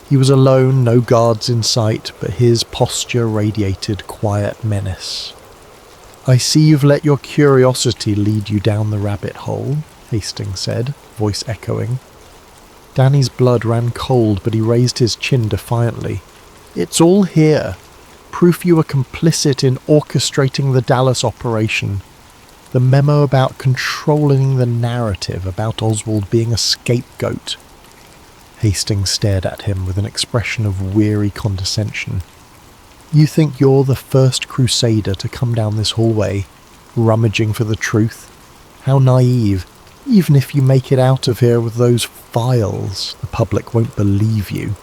He was alone, no guards in sight, but his posture radiated quiet menace. "I see you've let your curiosity lead you down the rabbit hole," Hastings said, voice echoing. Danny's blood ran cold, but he raised his chin defiantly. "It's all here. Proof you were complicit in orchestrating the Dallas operation. The memo about controlling the narrative, about Oswald being a scapegoat." Hastings stared at him with an expression of weary condescension. "You think you're the first crusader to come down this hallway, rummaging for the truth? How naive. Even if you make it out of here with those files, the public won't believe you.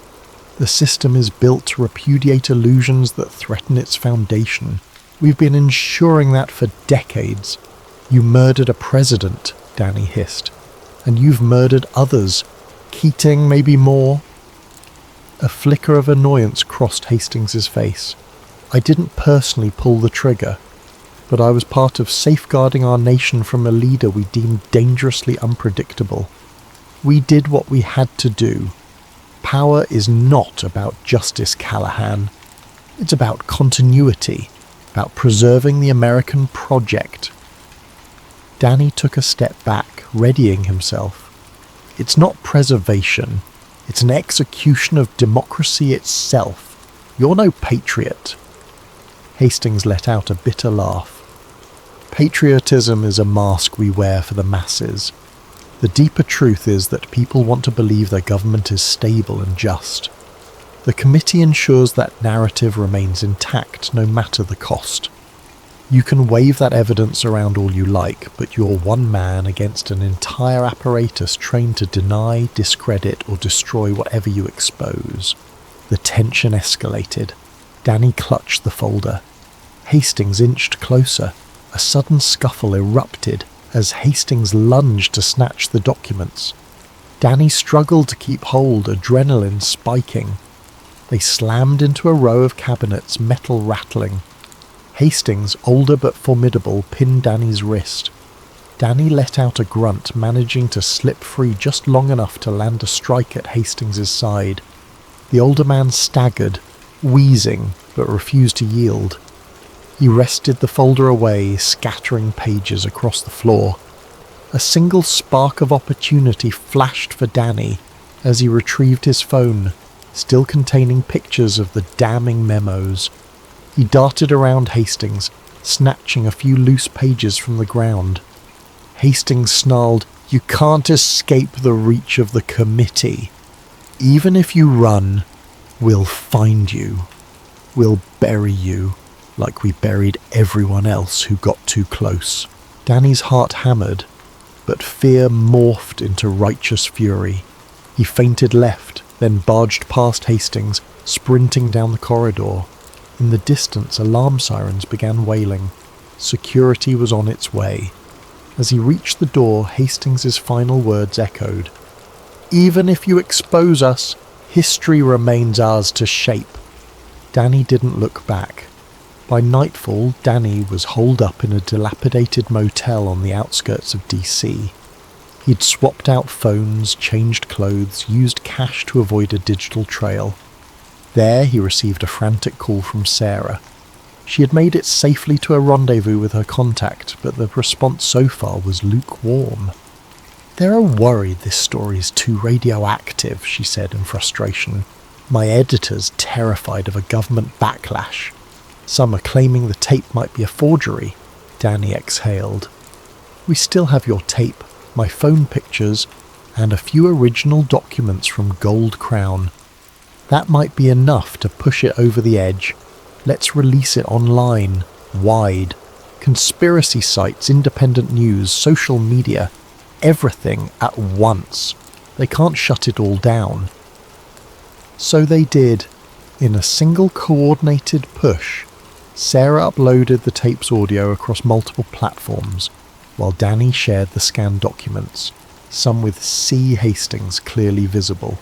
The system is built to repudiate illusions that threaten its foundation. We've been ensuring that for decades. You murdered a president," Danny hissed. "And you've murdered others. Keating, maybe more." A flicker of annoyance crossed Hastings's face. "I didn't personally pull the trigger, but I was part of safeguarding our nation from a leader we deemed dangerously unpredictable. We did what we had to do. Power is not about justice, Callahan. It's about continuity, about preserving the American project." Danny took a step back, readying himself. "It's not preservation. It's an execution of democracy itself. You're no patriot." Hastings let out a bitter laugh. "Patriotism is a mask we wear for the masses. The deeper truth is that people want to believe their government is stable and just. The committee ensures that narrative remains intact no matter the cost. You can wave that evidence around all you like, but you're one man against an entire apparatus trained to deny, discredit, or destroy whatever you expose." The tension escalated. Danny clutched the folder. Hastings inched closer. A sudden scuffle erupted as Hastings lunged to snatch the documents. Danny struggled to keep hold, adrenaline spiking. They slammed into a row of cabinets, metal rattling. Hastings, older but formidable, pinned Danny's wrist. Danny let out a grunt, managing to slip free just long enough to land a strike at Hastings's side. The older man staggered, wheezing, but refused to yield. He wrested the folder away, scattering pages across the floor. A single spark of opportunity flashed for Danny as he retrieved his phone, still containing pictures of the damning memos. He darted around Hastings, snatching a few loose pages from the ground. Hastings snarled, "You can't escape the reach of the committee. Even if you run, we'll find you. We'll bury you, like we buried everyone else who got too close." Danny's heart hammered, but fear morphed into righteous fury. He feinted left, then barged past Hastings, sprinting down the corridor. In the distance, alarm sirens began wailing. Security was on its way. As he reached the door, Hastings' final words echoed. "Even if you expose us, history remains ours to shape." Danny didn't look back. By nightfall, Danny was holed up in a dilapidated motel on the outskirts of DC. He'd swapped out phones, changed clothes, used cash to avoid a digital trail. There he received a frantic call from Sarah. She had made it safely to a rendezvous with her contact, but the response so far was lukewarm. "They're worried this story is too radioactive," she said in frustration. "My editor's terrified of a government backlash. Some are claiming the tape might be a forgery." Danny exhaled. "We still have your tape, my phone pictures, and a few original documents from Gold Crown. That might be enough to push it over the edge. Let's release it online, wide. Conspiracy sites, independent news, social media, everything at once. They can't shut it all down." So they did. In a single coordinated push, Sarah uploaded the tape's audio across multiple platforms, while Danny shared the scanned documents, some with C. Hastings clearly visible.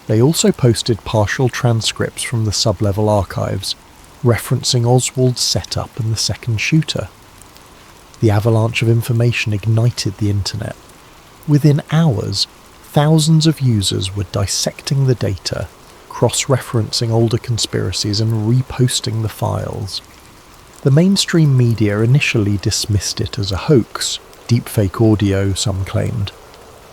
They also posted partial transcripts from the sub-level archives, referencing Oswald's setup and the second shooter. The avalanche of information ignited the internet. Within hours, thousands of users were dissecting the data, cross-referencing older conspiracies and reposting the files. The mainstream media initially dismissed it as a hoax, deepfake audio, some claimed.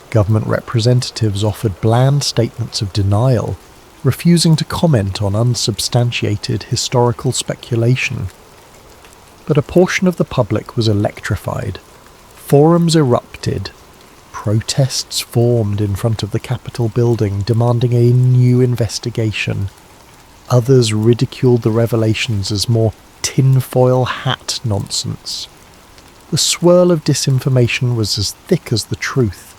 Government representatives offered bland statements of denial, refusing to comment on unsubstantiated historical speculation. But a portion of the public was electrified. Forums erupted. Protests formed in front of the Capitol building, demanding a new investigation. Others ridiculed the revelations as more tinfoil hat nonsense. The swirl of disinformation was as thick as the truth.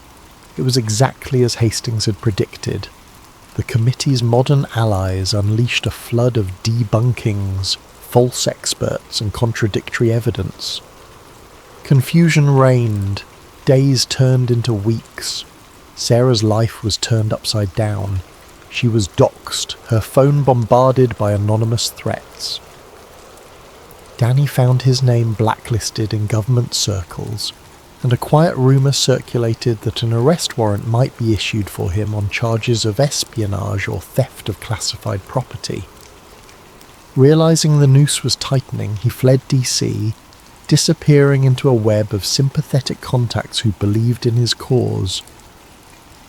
It was exactly as Hastings had predicted. The committee's modern allies unleashed a flood of debunkings, false experts, and contradictory evidence. Confusion reigned. Days turned into weeks. Sarah's life was turned upside down. She was doxxed, her phone bombarded by anonymous threats. Danny found his name blacklisted in government circles, and a quiet rumour circulated that an arrest warrant might be issued for him on charges of espionage or theft of classified property. Realising the noose was tightening, he fled DC, disappearing into a web of sympathetic contacts who believed in his cause.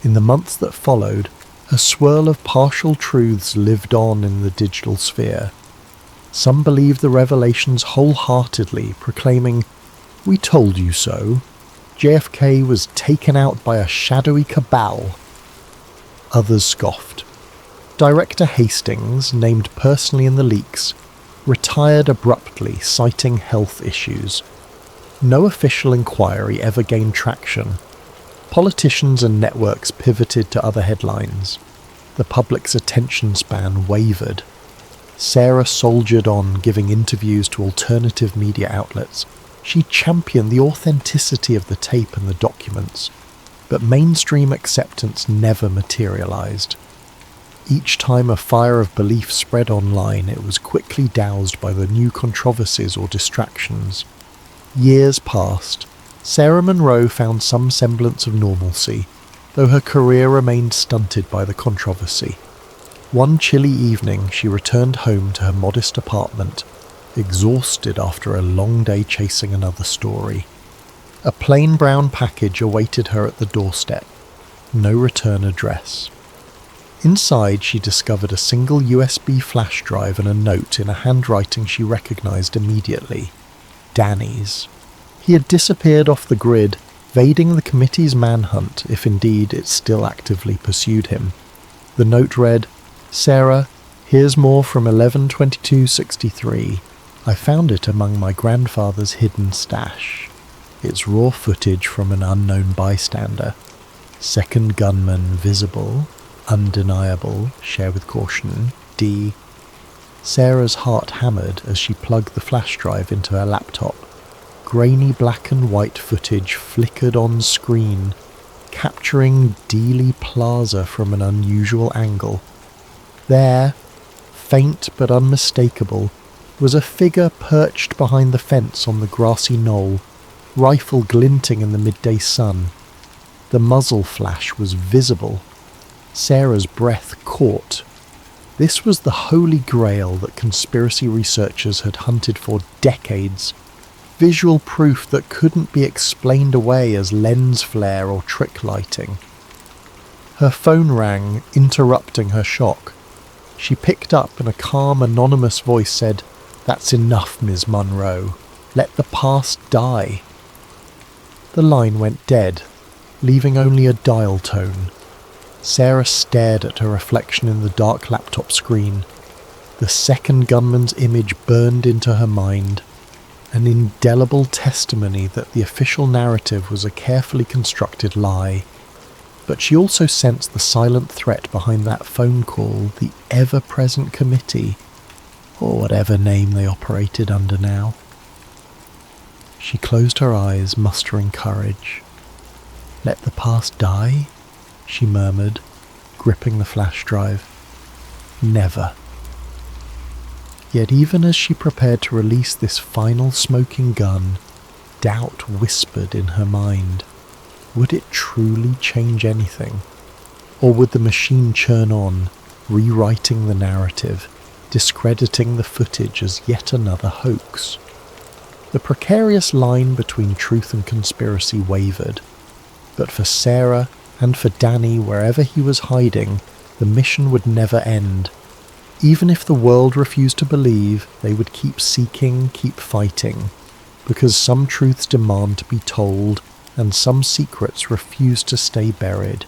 In the months that followed, a swirl of partial truths lived on in the digital sphere. Some believed the revelations wholeheartedly, proclaiming, "We told you so. JFK was taken out by a shadowy cabal." Others scoffed. Director Hastings, named personally in the leaks, retired abruptly, citing health issues. No official inquiry ever gained traction. Politicians and networks pivoted to other headlines. The public's attention span wavered. Sarah soldiered on, giving interviews to alternative media outlets. She championed the authenticity of the tape and the documents, but mainstream acceptance never materialized. Each time a fire of belief spread online, it was quickly doused by the new controversies or distractions. Years passed. Sarah Monroe found some semblance of normalcy, though her career remained stunted by the controversy. One chilly evening, she returned home to her modest apartment, exhausted after a long day chasing another story. A plain brown package awaited her at the doorstep. No return address. Inside, she discovered a single USB flash drive and a note in a handwriting she recognized immediately. Danny's. He had disappeared off the grid, evading the committee's manhunt, if indeed it still actively pursued him. The note read, "Sarah, here's more from 11/22/63. I found it among my grandfather's hidden stash. It's raw footage from an unknown bystander. Second gunman visible. Undeniable. Share with caution. D." Sarah's heart hammered as she plugged the flash drive into her laptop. grainy black and white footage flickered on screen, capturing Dealey Plaza from an unusual angle. There, faint but unmistakable, was a figure perched behind the fence on the grassy knoll, rifle glinting in the midday sun. The muzzle flash was visible. Sarah's breath caught. This was the holy grail that conspiracy researchers had hunted for decades. Visual proof that couldn't be explained away as lens flare or trick lighting. Her phone rang, interrupting her shock. She picked up and a calm, anonymous voice said, "That's enough, Ms. Munro. Let the past die." The line went dead, leaving only a dial tone. Sarah stared at her reflection in the dark laptop screen. The second gunman's image burned into her mind, an indelible testimony that the official narrative was a carefully constructed lie. But she also sensed the silent threat behind that phone call, the ever-present committee, or whatever name they operated under now. She closed her eyes, mustering courage. "Let the past die?" she murmured, gripping the flash drive. Never. Yet even as she prepared to release this final smoking gun, doubt whispered in her mind. Would it truly change anything? Or would the machine churn on, rewriting the narrative, discrediting the footage as yet another hoax? The precarious line between truth and conspiracy wavered, but for Sarah and for Danny, wherever he was hiding, the mission would never end. Even if the world refused to believe, they would keep seeking, keep fighting, because some truths demand to be told, and some secrets refuse to stay buried.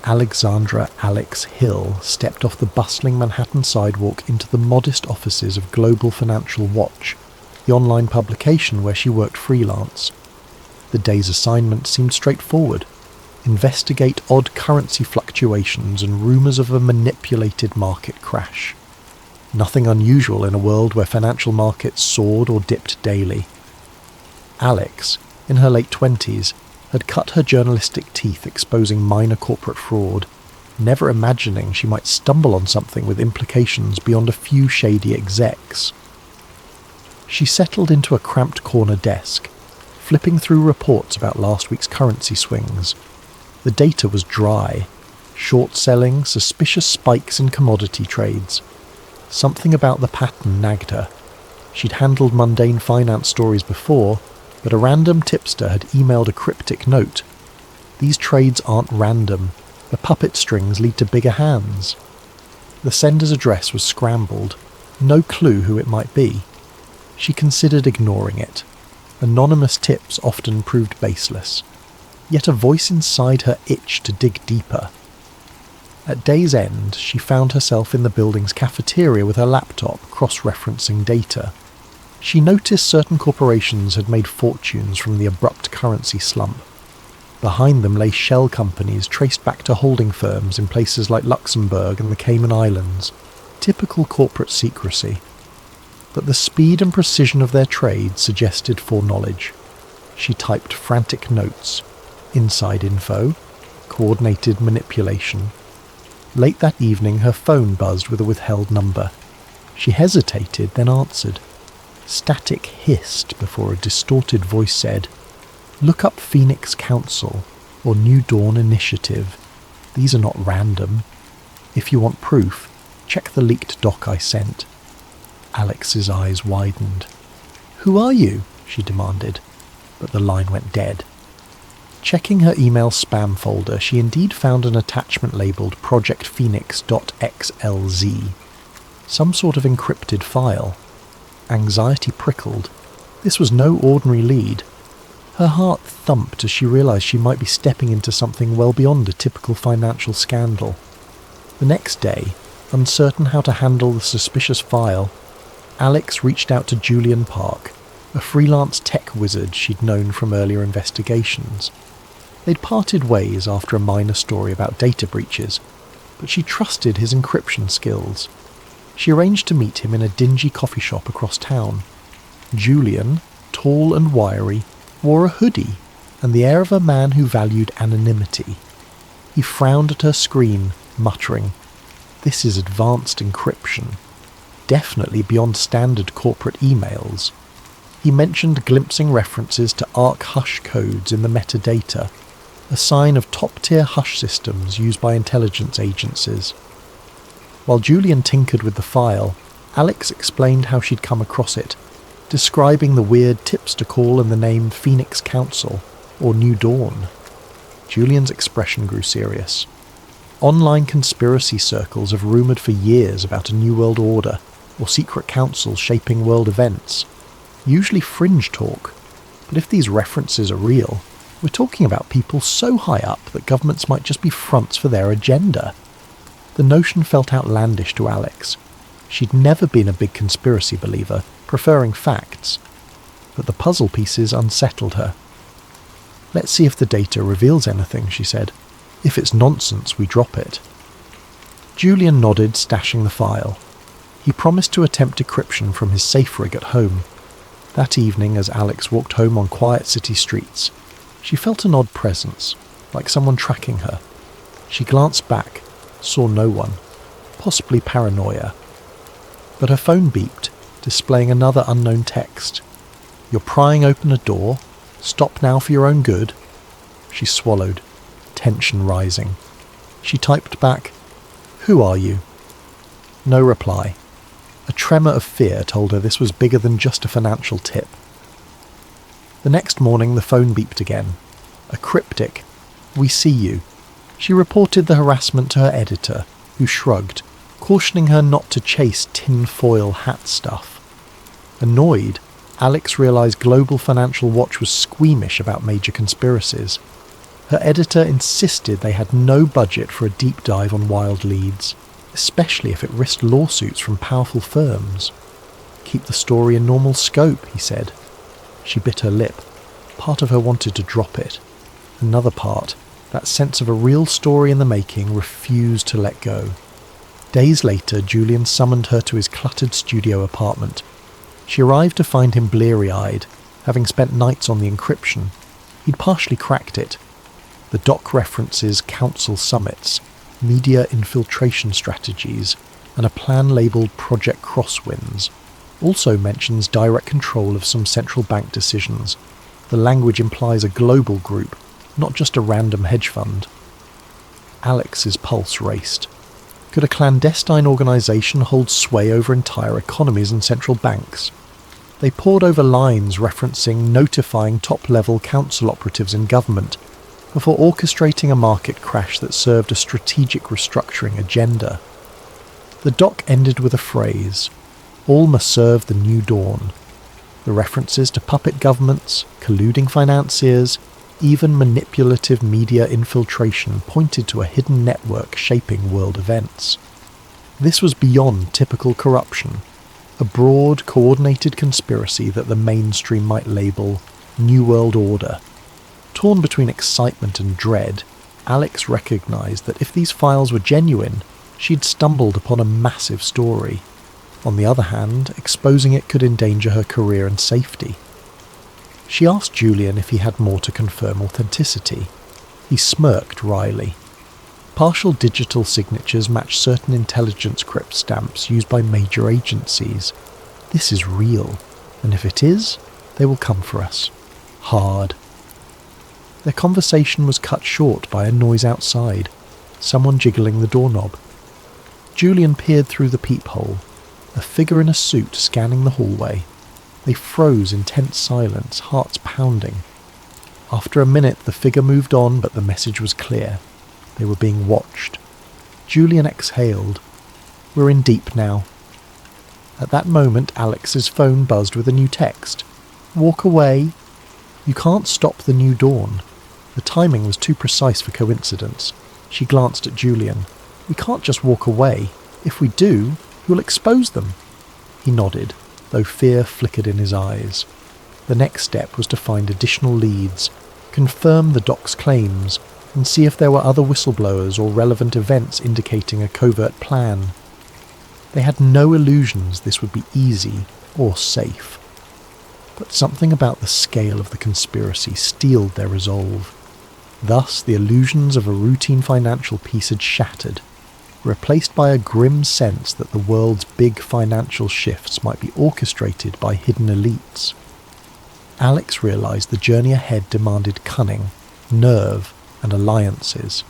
Alexandra Alex Hill stepped off the bustling Manhattan sidewalk into the modest offices of Global Financial Watch, the online publication where she worked freelance. The day's assignment seemed straightforward. Investigate odd currency fluctuations and rumours of a manipulated market crash. Nothing unusual in a world where financial markets soared or dipped daily. Alex, in her late 20s, had cut her journalistic teeth exposing minor corporate fraud, never imagining she might stumble on something with implications beyond a few shady execs. She settled into a cramped corner desk, flipping through reports about last week's currency swings. The data was dry, short-selling, suspicious spikes in commodity trades. Something about the pattern nagged her. She'd handled mundane finance stories before, but a random tipster had emailed a cryptic note. These trades aren't random. The puppet strings lead to bigger hands. The sender's address was scrambled. No clue who it might be. She considered ignoring it. Anonymous tips often proved baseless. Yet a voice inside her itched to dig deeper. At day's end, she found herself in the building's cafeteria with her laptop, cross-referencing data. She noticed certain corporations had made fortunes from the abrupt currency slump. Behind them lay shell companies traced back to holding firms in places like Luxembourg and the Cayman Islands. Typical corporate secrecy. But the speed and precision of their trade suggested foreknowledge. She typed frantic notes, inside info, coordinated manipulation. Late that evening her phone buzzed with a withheld number. She hesitated, then answered. Static hissed before a distorted voice said, "Look up Phoenix Council or New Dawn Initiative. These are not random. If you want proof, check the leaked doc I sent." Alex's eyes widened. "Who are you?" she demanded, but the line went dead. Checking her email spam folder, she indeed found an attachment labelled projectphoenix.xlz. Some sort of encrypted file. Anxiety prickled. This was no ordinary lead. Her heart thumped as she realised she might be stepping into something well beyond a typical financial scandal. The next day, uncertain how to handle the suspicious file, Alex reached out to Julian Park, a freelance tech wizard she'd known from earlier investigations. They'd parted ways after a minor story about data breaches, but she trusted his encryption skills. She arranged to meet him in a dingy coffee shop across town. Julian, tall and wiry, wore a hoodie and the air of a man who valued anonymity. He frowned at her screen, muttering, "This is advanced encryption. Definitely beyond standard corporate emails." He mentioned glimpsing references to ARC hush codes in the metadata, a sign of top-tier hush systems used by intelligence agencies. While Julian tinkered with the file, Alex explained how she'd come across it, describing the weird tips to call and the name Phoenix Council, or New Dawn. Julian's expression grew serious. Online conspiracy circles have rumoured for years about a new world order, or secret councils shaping world events. Usually fringe talk, but if these references are real, we're talking about people so high up that governments might just be fronts for their agenda. The notion felt outlandish to Alex. She'd never been a big conspiracy believer, preferring facts. But the puzzle pieces unsettled her. "Let's see if the data reveals anything," she said. "If it's nonsense, we drop it." Julian nodded, stashing the file. He promised to attempt decryption from his safe rig at home. That evening, as Alex walked home on quiet city streets, she felt an odd presence, like someone tracking her. She glanced back, saw no one, possibly paranoia. But her phone beeped, displaying another unknown text. "You're prying open a door. Stop now for your own good." She swallowed, tension rising. She typed back, "Who are you?" No reply. A tremor of fear told her this was bigger than just a financial tip. The next morning the phone beeped again. A cryptic, "We see you." She reported the harassment to her editor, who shrugged, cautioning her not to chase tin-foil hat stuff. Annoyed, Alex realised Global Financial Watch was squeamish about major conspiracies. Her editor insisted they had no budget for a deep dive on wild leads, especially if it risked lawsuits from powerful firms. "Keep the story in normal scope," he said. She bit her lip. Part of her wanted to drop it. Another part, that sense of a real story in the making, refused to let go. Days later, Julian summoned her to his cluttered studio apartment. She arrived to find him bleary-eyed, having spent nights on the encryption. He'd partially cracked it. The doc references council summits, media infiltration strategies, and a plan labelled Project Crosswinds. Also mentions direct control of some central bank decisions. The language implies a global group, not just a random hedge fund. Alex's pulse raced. Could a clandestine organisation hold sway over entire economies and central banks? They pored over lines referencing notifying top-level council operatives in government before orchestrating a market crash that served a strategic restructuring agenda. The doc ended with a phrase, "All must serve the new dawn." The references to puppet governments, colluding financiers, even manipulative media infiltration pointed to a hidden network shaping world events. This was beyond typical corruption, a broad, coordinated conspiracy that the mainstream might label New World Order. Torn between excitement and dread, Alex recognised that if these files were genuine, She'd stumbled upon a massive story. On the other hand, exposing it could endanger her career and safety. She asked Julian if he had more to confirm authenticity. He smirked wryly. Partial digital signatures match certain intelligence crypt stamps used by major agencies. This is real, and if it is, they will come for us. Hard. Their conversation was cut short by a noise outside, someone jiggling the doorknob. Julian peered through the peephole, a figure in a suit scanning the hallway. They froze in tense silence, hearts pounding. After a minute, the figure moved on, but the message was clear. They were being watched. Julian exhaled. We're in deep now. At that moment, Alex's phone buzzed with a new text. Walk away. You can't stop the new dawn. The timing was too precise for coincidence. She glanced at Julian. We can't just walk away. If we do, you'll expose them. He nodded, though fear flickered in his eyes. The next step was to find additional leads, confirm the doc's claims, and see if there were other whistleblowers or relevant events indicating a covert plan. They had no illusions this would be easy or safe. But something about the scale of the conspiracy steeled their resolve. Thus, the illusions of a routine financial piece had shattered, replaced by a grim sense that the world's big financial shifts might be orchestrated by hidden elites. Alex realized the journey ahead demanded cunning, nerve, and alliances.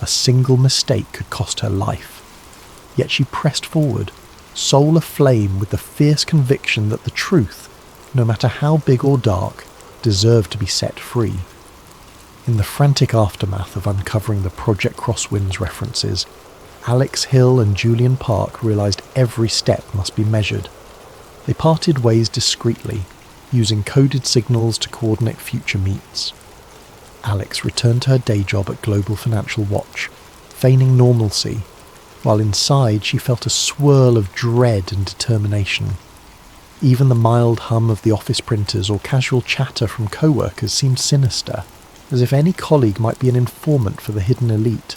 A single mistake could cost her life. Yet she pressed forward, soul aflame with the fierce conviction that the truth, no matter how big or dark, deserved to be set free. In the frantic aftermath of uncovering the Project Crosswinds references, Alex Hill and Julian Park realized every step must be measured. They parted ways discreetly, using coded signals to coordinate future meets. Alex returned to her day job at Global Financial Watch, feigning normalcy, while inside she felt a swirl of dread and determination. Even the mild hum of the office printers or casual chatter from co-workers seemed sinister, as if any colleague might be an informant for the hidden elite.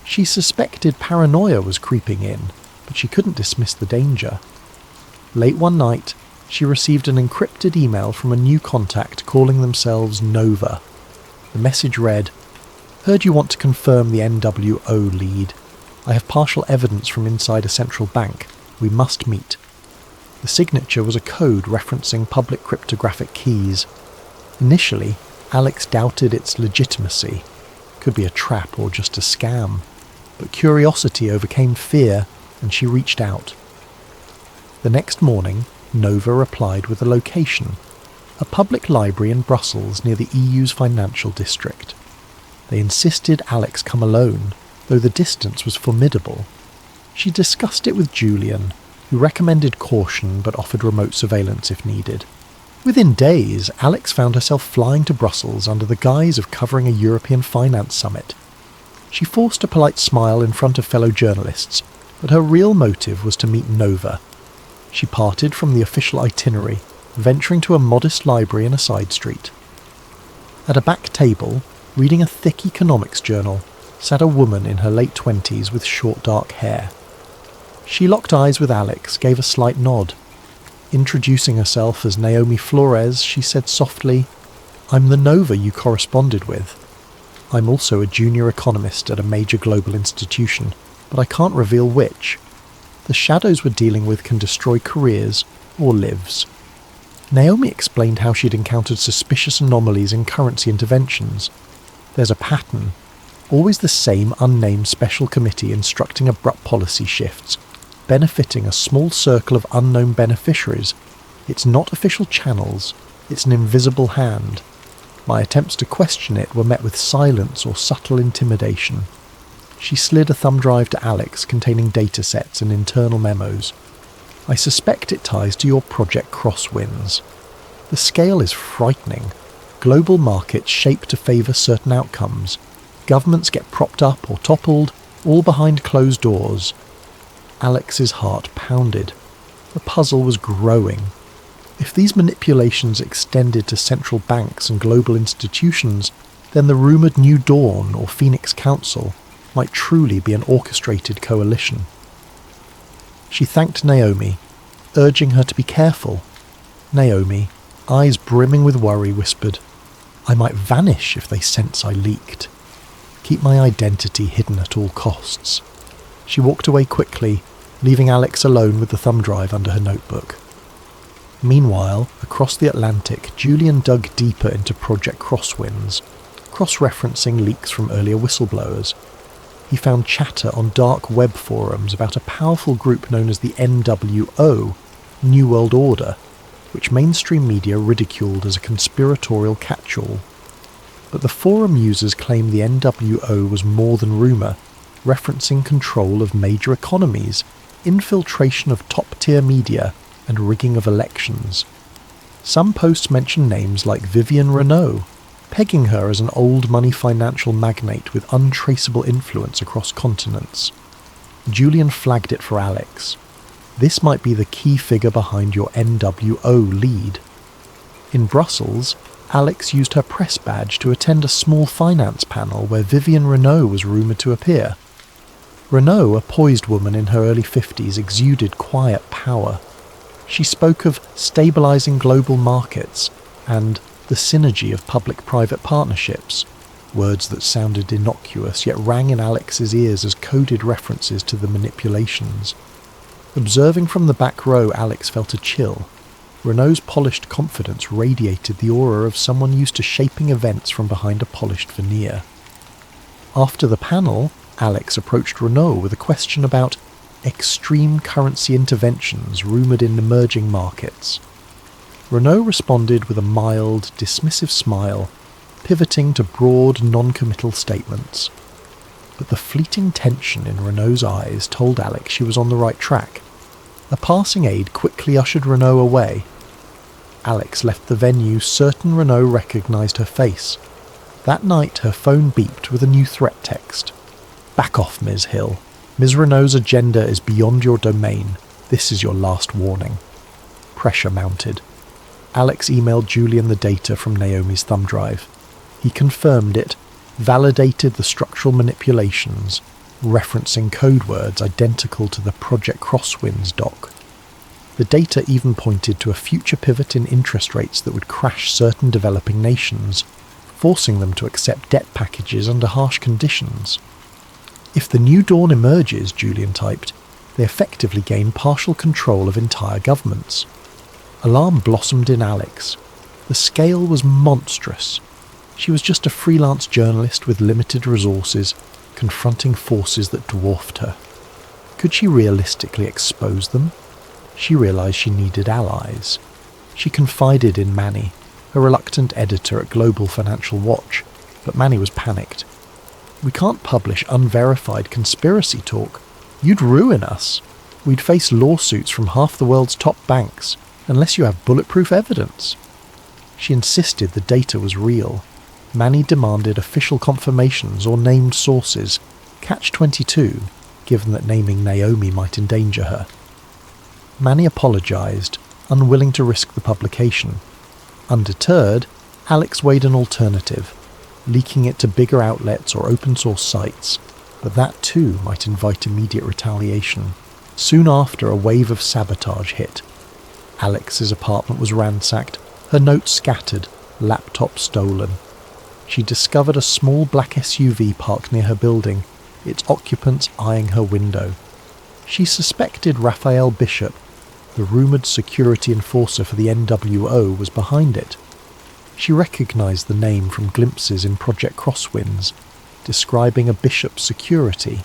She suspected paranoia was creeping in, but she couldn't dismiss the danger. Late one night, she received an encrypted email from a new contact calling themselves Nova. The message read, "Heard you want to confirm the NWO lead. I have partial evidence from inside a central bank. We must meet." The signature was a code referencing public cryptographic keys. Initially, Alex doubted its legitimacy. Could be a trap or just a scam. But curiosity overcame fear, and she reached out. The next morning, Nova replied with a location, a public library in Brussels near the EU's financial district. They insisted Alex come alone, though the distance was formidable. She discussed it with Julian, who recommended caution but offered remote surveillance if needed. Within days, Alex found herself flying to Brussels under the guise of covering a European finance summit. She forced a polite smile in front of fellow journalists, but her real motive was to meet Nova. She parted from the official itinerary, venturing to a modest library in a side street. At a back table, reading a thick economics journal, sat a woman in her late 20s with short dark hair. She locked eyes with Alex, gave a slight nod. Introducing herself as Naomi Flores, she said softly, "I'm the Nova you corresponded with. I'm also a junior economist at a major global institution, but I can't reveal which. The shadows we're dealing with can destroy careers or lives." Naomi explained how she'd encountered suspicious anomalies in currency interventions. There's a pattern. Always the same unnamed special committee instructing abrupt policy shifts, benefiting a small circle of unknown beneficiaries. It's not official channels, it's an invisible hand. My attempts to question it were met with silence or subtle intimidation. She slid a thumb drive to Alex containing datasets and internal memos. "I suspect it ties to your Project Crosswinds. The scale is frightening. Global markets shape to favour certain outcomes. Governments get propped up or toppled, all behind closed doors." Alex's heart pounded. The puzzle was growing. If these manipulations extended to central banks and global institutions, then the rumoured New Dawn or Phoenix Council, might truly be an orchestrated coalition. She thanked Naomi, urging her to be careful. Naomi, eyes brimming with worry, whispered, "I might vanish if they sense I leaked. Keep my identity hidden at all costs." She walked away quickly, leaving Alex alone with the thumb drive under her notebook. Meanwhile, across the Atlantic, Julian dug deeper into Project Crosswinds, cross-referencing leaks from earlier whistleblowers. He found chatter on dark web forums about a powerful group known as the NWO, New World Order, which mainstream media ridiculed as a conspiratorial catch-all. But the forum users claimed the NWO was more than rumour, referencing control of major economies, infiltration of top-tier media, and rigging of elections. Some posts mention names like Vivienne Renault, pegging her as an old-money financial magnate with untraceable influence across continents. Julian flagged it for Alex. This might be the key figure behind your NWO lead. In Brussels, Alex used her press badge to attend a small finance panel where Vivienne Renault was rumoured to appear. Renault, a poised woman in her early 50s, exuded quiet power. She spoke of stabilising global markets and the synergy of public-private partnerships, words that sounded innocuous yet rang in Alex's ears as coded references to the manipulations. Observing from the back row, Alex felt a chill. Renault's polished confidence radiated the aura of someone used to shaping events from behind a polished veneer. After the panel, Alex approached Renault with a question about extreme currency interventions rumoured in emerging markets. Renault responded with a mild, dismissive smile, pivoting to broad, non-committal statements. But the fleeting tension in Renault's eyes told Alex she was on the right track. A passing aide quickly ushered Renault away. Alex left the venue certain Renault recognised her face. That night her phone beeped with a new threat text. "Back off, Ms. Hill. Ms. Renault's agenda is beyond your domain. This is your last warning." Pressure mounted. Alex emailed Julian the data from Naomi's thumb drive. He confirmed it, validated the structural manipulations, referencing code words identical to the Project Crosswinds doc. The data even pointed to a future pivot in interest rates that would crash certain developing nations, forcing them to accept debt packages under harsh conditions. If the new dawn emerges, Julian typed, they effectively gain partial control of entire governments. Alarm blossomed in Alex. The scale was monstrous. She was just a freelance journalist with limited resources, confronting forces that dwarfed her. Could she realistically expose them? She realised she needed allies. She confided in Manny, a reluctant editor at Global Financial Watch, but Manny was panicked. "We can't publish unverified conspiracy talk. You'd ruin us. We'd face lawsuits from half the world's top banks, unless you have bulletproof evidence." She insisted the data was real. Manny demanded official confirmations or named sources, catch-22, given that naming Naomi might endanger her. Manny apologised, unwilling to risk the publication. Undeterred, Alex weighed an alternative, leaking it to bigger outlets or open-source sites, but that too might invite immediate retaliation. Soon after, a wave of sabotage hit. Alex's apartment was ransacked, her notes scattered, laptop stolen. She discovered a small black SUV parked near her building, its occupants eyeing her window. She suspected Raphael Bishop, the rumoured security enforcer for the NWO, was behind it. She recognised the name from glimpses in Project Crosswinds, describing a Bishop's security.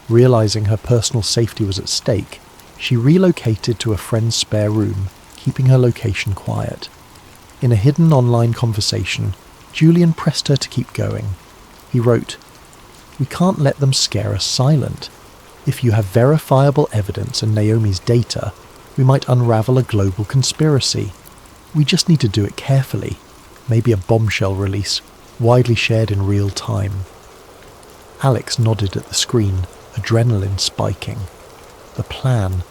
Realising her personal safety was at stake, she relocated to a friend's spare room, keeping her location quiet. In a hidden online conversation, Julian pressed her to keep going. He wrote, "We can't let them scare us silent. If you have verifiable evidence and Naomi's data, we might unravel a global conspiracy. We just need to do it carefully. Maybe a bombshell release, widely shared in real time." Alex nodded at the screen, adrenaline spiking. The plan: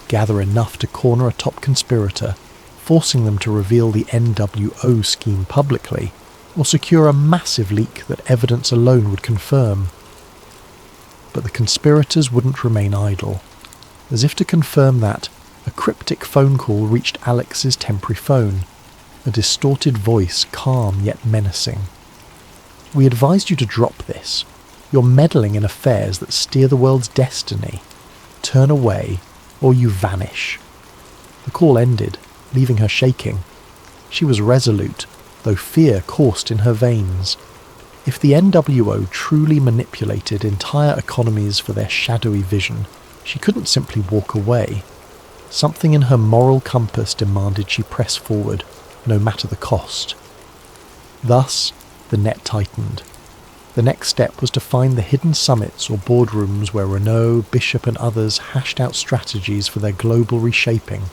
gather enough to corner a top conspirator, forcing them to reveal the NWO scheme publicly, or secure a massive leak that evidence alone would confirm. but the conspirators wouldn't remain idle. As if to confirm that, a cryptic phone call reached Alex's temporary phone, a distorted voice, calm yet menacing. "We advised you to drop this. You're meddling in affairs that steer the world's destiny. Turn away, or you vanish." The call ended, leaving her shaking. She was resolute, though fear coursed in her veins. If the NWO truly manipulated entire economies for their shadowy vision, she couldn't simply walk away. Something in her moral compass demanded she press forward, no matter the cost. Thus, the net tightened. The next step was to find the hidden summits or boardrooms where Renault, Bishop and others hashed out strategies for their global reshaping.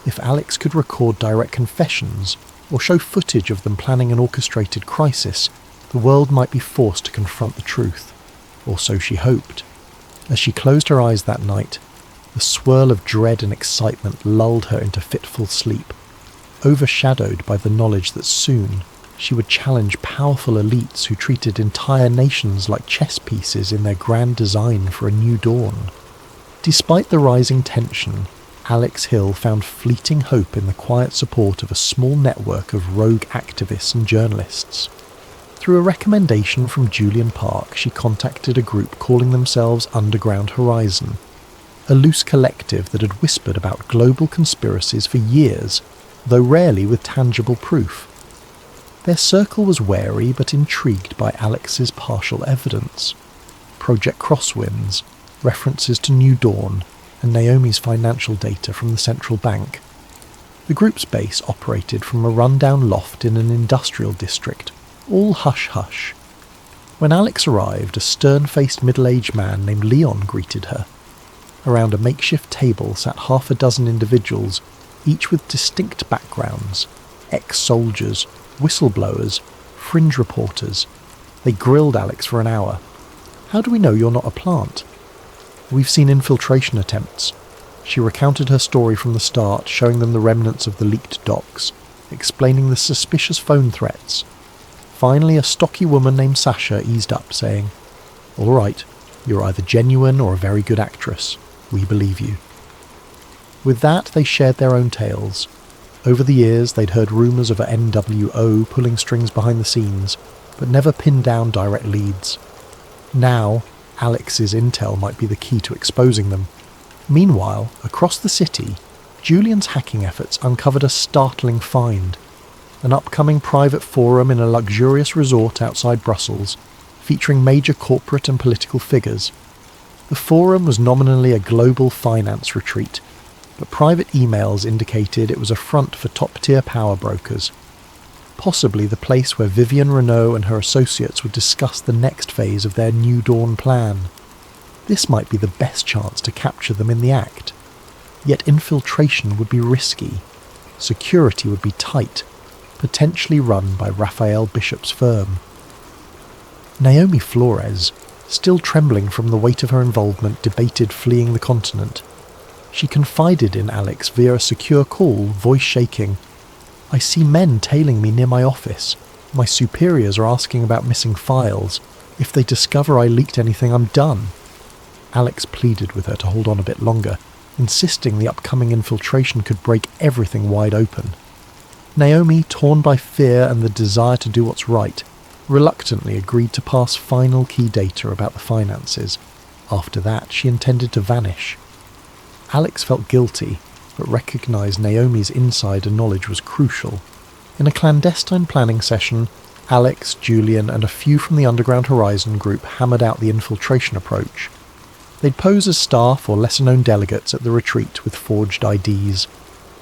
If Alex could record direct confessions, or show footage of them planning an orchestrated crisis, the world might be forced to confront the truth. Or so she hoped. As she closed her eyes that night, the swirl of dread and excitement lulled her into fitful sleep, overshadowed by the knowledge that soon she would challenge powerful elites who treated entire nations like chess pieces in their grand design for a new dawn. Despite the rising tension, Alex Hill found fleeting hope in the quiet support of a small network of rogue activists and journalists. Through a recommendation from Julian Park, she contacted a group calling themselves Underground Horizon, a loose collective that had whispered about global conspiracies for years, though rarely with tangible proof. Their circle was wary but intrigued by Alex's partial evidence. Project Crosswinds, references to New Dawn, and Naomi's financial data from the central bank. The group's base operated from a rundown loft in an industrial district, all hush-hush. When Alex arrived, a stern-faced middle-aged man named Leon greeted her. Around a makeshift table sat half a dozen individuals, each with distinct backgrounds: ex-soldiers, whistleblowers, fringe reporters. They grilled Alex for an hour. "How do we know you're not a plant?" "We've seen infiltration attempts." She recounted her story from the start, showing them the remnants of the leaked docs, explaining the suspicious phone threats. Finally, a stocky woman named Sasha eased up, saying, "All right, you're either genuine or a very good actress. We believe you." With that, they shared their own tales. Over the years, they'd heard rumours of a NWO pulling strings behind the scenes, but never pinned down direct leads. Now, Alex's intel might be the key to exposing them. Meanwhile, across the city, Julian's hacking efforts uncovered a startling find: an upcoming private forum in a luxurious resort outside Brussels, featuring major corporate and political figures. The forum was nominally a global finance retreat, but private emails indicated it was a front for top-tier power brokers. Possibly the place where Vivian Renault and her associates would discuss the next phase of their New Dawn plan. This might be the best chance to capture them in the act. Yet infiltration would be risky. Security would be tight, potentially run by Raphael Bishop's firm. Naomi Flores, still trembling from the weight of her involvement, debated fleeing the continent. She confided in Alex via a secure call, voice shaking. "I see men tailing me near my office. My superiors are asking about missing files. If they discover I leaked anything, I'm done." Alex pleaded with her to hold on a bit longer, insisting the upcoming infiltration could break everything wide open. Naomi, torn by fear and the desire to do what's right, reluctantly agreed to pass final key data about the finances. After that, she intended to vanish. Alex felt guilty, but recognised Naomi's insider knowledge was crucial. In a clandestine planning session, Alex, Julian, and a few from the Underground Horizon group hammered out the infiltration approach. They'd pose as staff or lesser-known delegates at the retreat with forged IDs.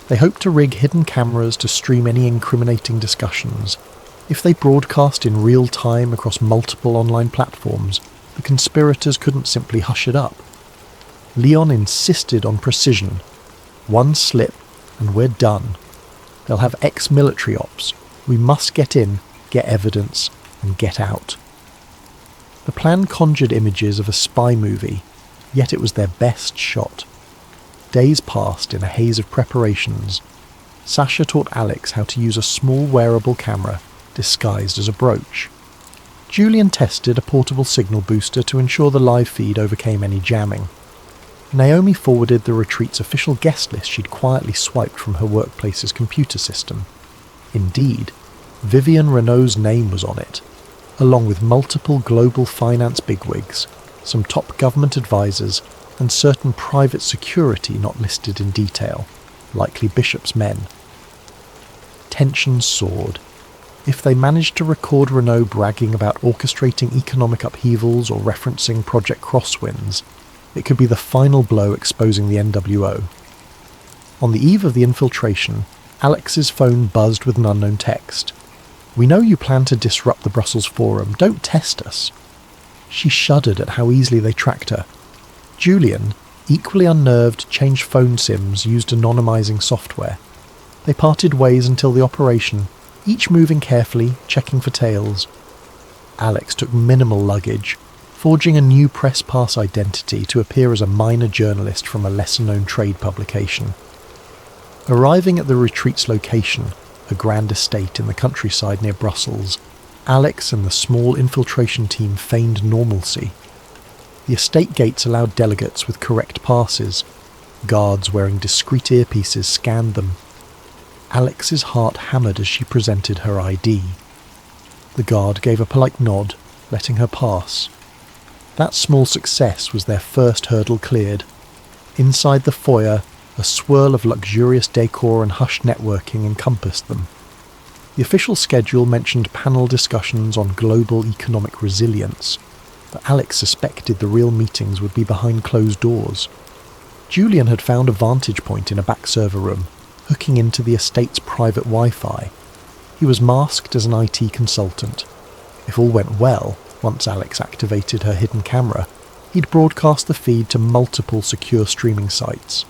They hoped to rig hidden cameras to stream any incriminating discussions. If they broadcast in real time across multiple online platforms, the conspirators couldn't simply hush it up. Leon insisted on precision. One slip, and we're done. They'll have ex-military ops. We must get in, get evidence, and get out. The plan conjured images of a spy movie, yet it was their best shot. Days passed in a haze of preparations. Sasha taught Alex how to use a small wearable camera disguised as a brooch. Julian tested a portable signal booster to ensure the live feed overcame any jamming. Naomi forwarded the retreat's official guest list she'd quietly swiped from her workplace's computer system. Indeed, Vivian Renault's name was on it, along with multiple global finance bigwigs, some top government advisors, and certain private security not listed in detail, likely Bishop's men. Tensions soared. If they managed to record Renault bragging about orchestrating economic upheavals or referencing Project Crosswinds, it could be the final blow exposing the NWO. On the eve of the infiltration, Alex's phone buzzed with an unknown text. "We know you plan to disrupt the Brussels Forum. Don't test us." She shuddered at how easily they tracked her. Julian, equally unnerved, changed phone SIMs, used anonymizing software. They parted ways until the operation, each moving carefully, checking for tails. Alex took minimal luggage, forging a new press pass identity to appear as a minor journalist from a lesser-known trade publication. Arriving at the retreat's location, a grand estate in the countryside near Brussels, Alex and the small infiltration team feigned normalcy. The estate gates allowed delegates with correct passes. Guards wearing discreet earpieces scanned them. Alex's heart hammered as she presented her ID. The guard gave a polite nod, letting her pass. That small success was their first hurdle cleared. Inside the foyer, a swirl of luxurious decor and hushed networking encompassed them. The official schedule mentioned panel discussions on global economic resilience, but Alex suspected the real meetings would be behind closed doors. Julian had found a vantage point in a back server room, hooking into the estate's private Wi-Fi. He was masked as an IT consultant. If all went well, once Alex activated her hidden camera, he'd broadcast the feed to multiple secure streaming sites.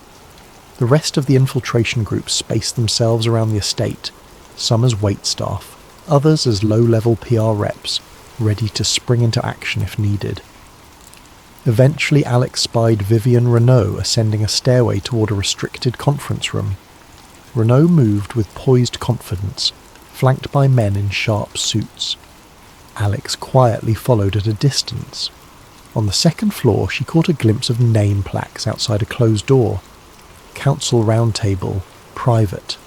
The rest of the infiltration group spaced themselves around the estate, some as waitstaff, others as low-level PR reps, ready to spring into action if needed. Eventually Alex spied Vivian Renault ascending a stairway toward a restricted conference room. Renault moved with poised confidence, flanked by men in sharp suits. Alex quietly followed at a distance. On the second floor she caught a glimpse of name plaques outside a closed door. Council Roundtable, private.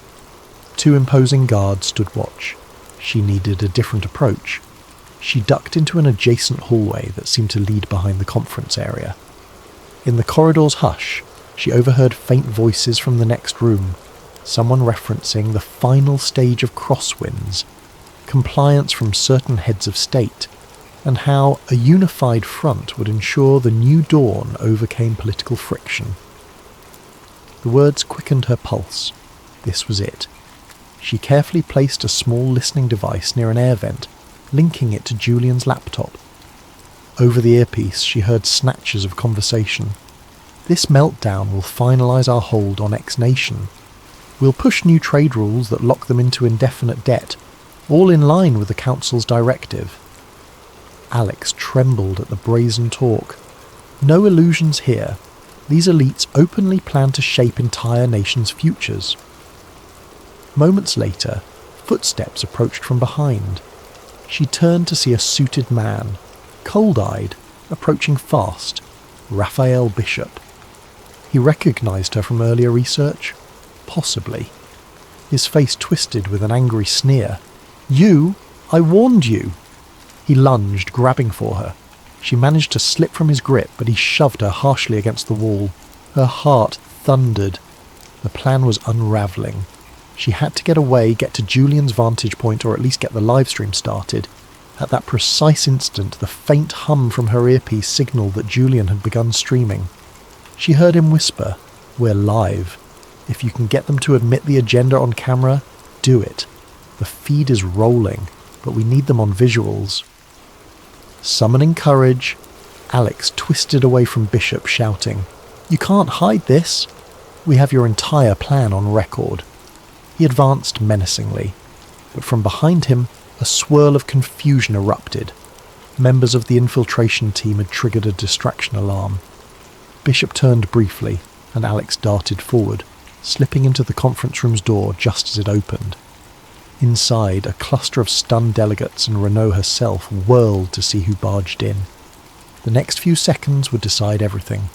2 imposing guards stood watch. She needed a different approach. She ducked into an adjacent hallway that seemed to lead behind the conference area. In the corridor's hush, she overheard faint voices from the next room, someone referencing the final stage of Crosswinds, compliance from certain heads of state, and how a unified front would ensure the new dawn overcame political friction. The words quickened her pulse. This was it. She carefully placed a small listening device near an air vent, linking it to Julian's laptop. Over the earpiece, she heard snatches of conversation. "This meltdown will finalise our hold on X nation. We'll push new trade rules that lock them into indefinite debt, all in line with the Council's directive." Alex trembled at the brazen talk. No illusions here. These elites openly plan to shape entire nations' futures. Moments later, footsteps approached from behind. She turned to see a suited man, cold-eyed, approaching fast, Raphael Bishop. He recognised her from earlier research? Possibly. His face twisted with an angry sneer. "You? I warned you!" He lunged, grabbing for her. She managed to slip from his grip, but he shoved her harshly against the wall. Her heart thundered. The plan was unravelling. She had to get away, get to Julian's vantage point, or at least get the livestream started. At that precise instant, the faint hum from her earpiece signalled that Julian had begun streaming. She heard him whisper, "We're live. If you can get them to admit the agenda on camera, do it. The feed is rolling, but we need them on visuals." Summoning courage, Alex twisted away from Bishop, shouting, "You can't hide this. We have your entire plan on record." He advanced menacingly, but from behind him, a swirl of confusion erupted. Members of the infiltration team had triggered a distraction alarm. Bishop turned briefly, and Alex darted forward, slipping into the conference room's door just as it opened. Inside, a cluster of stunned delegates and Renault herself whirled to see who barged in. The next few seconds would decide everything.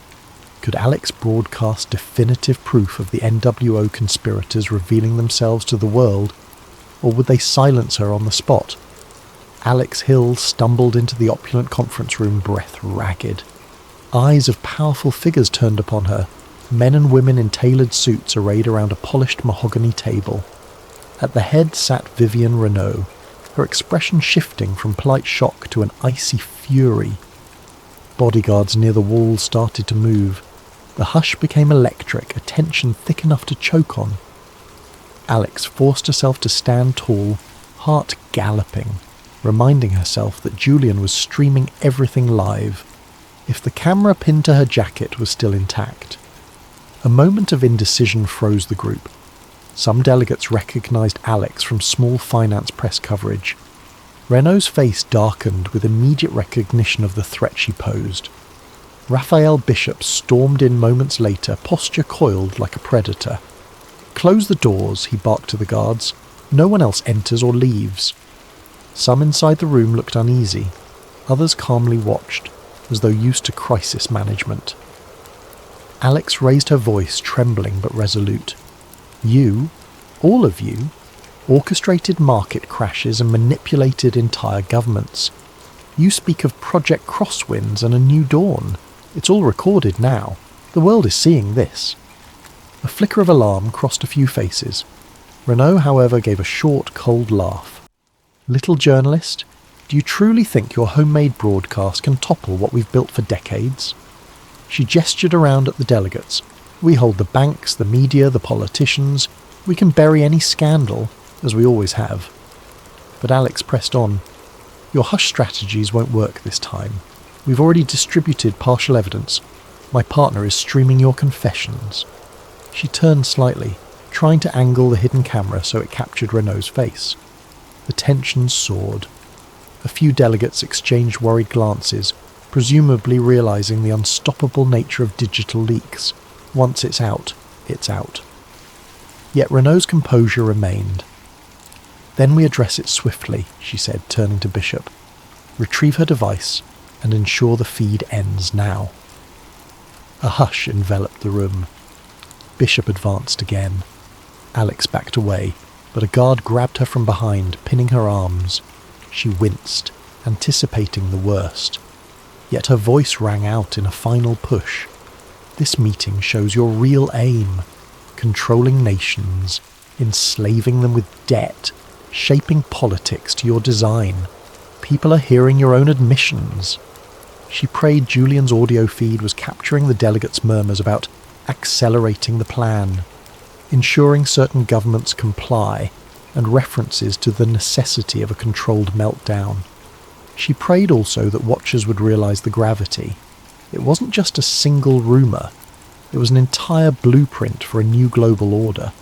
Could Alex broadcast definitive proof of the NWO conspirators revealing themselves to the world, or would they silence her on the spot? Alex Hill stumbled into the opulent conference room, breath ragged. Eyes of powerful figures turned upon her, men and women in tailored suits arrayed around a polished mahogany table. At the head sat Vivian Renault, her expression shifting from polite shock to an icy fury. Bodyguards near the wall started to move. The hush became electric, a tension thick enough to choke on. Alex forced herself to stand tall, heart galloping, reminding herself that Julian was streaming everything live. If the camera pinned to her jacket was still intact. A moment of indecision froze the group. Some delegates recognized Alex from small finance press coverage. Renault's face darkened with immediate recognition of the threat she posed. Raphael Bishop stormed in moments later, posture coiled like a predator. "Close the doors," he barked to the guards. "No one else enters or leaves." Some inside the room looked uneasy. Others calmly watched, as though used to crisis management. Alex raised her voice, trembling but resolute. "You, all of you, orchestrated market crashes and manipulated entire governments. You speak of Project Crosswinds and a new dawn. It's all recorded now. The world is seeing this." A flicker of alarm crossed a few faces. Renault, however, gave a short, cold laugh. "Little journalist, do you truly think your homemade broadcast can topple what we've built for decades?" She gestured around at the delegates. "We hold the banks, the media, the politicians. We can bury any scandal, as we always have." But Alex pressed on. "Your hush strategies won't work this time. We've already distributed partial evidence. My partner is streaming your confessions." She turned slightly, trying to angle the hidden camera so it captured Renault's face. The tension soared. A few delegates exchanged worried glances, presumably realizing the unstoppable nature of digital leaks. Once it's out, it's out. Yet Renault's composure remained. "Then we address it swiftly," she said, turning to Bishop. "Retrieve her device and ensure the feed ends now." A hush enveloped the room. Bishop advanced again. Alex backed away, but a guard grabbed her from behind, pinning her arms. She winced, anticipating the worst. Yet her voice rang out in a final push. "This meeting shows your real aim. Controlling nations, enslaving them with debt, shaping politics to your design. People are hearing your own admissions." She prayed Julian's audio feed was capturing the delegates' murmurs about accelerating the plan, ensuring certain governments comply, and references to the necessity of a controlled meltdown. She prayed also that watchers would realize the gravity. It wasn't just a single rumour. It was an entire blueprint for a new global order.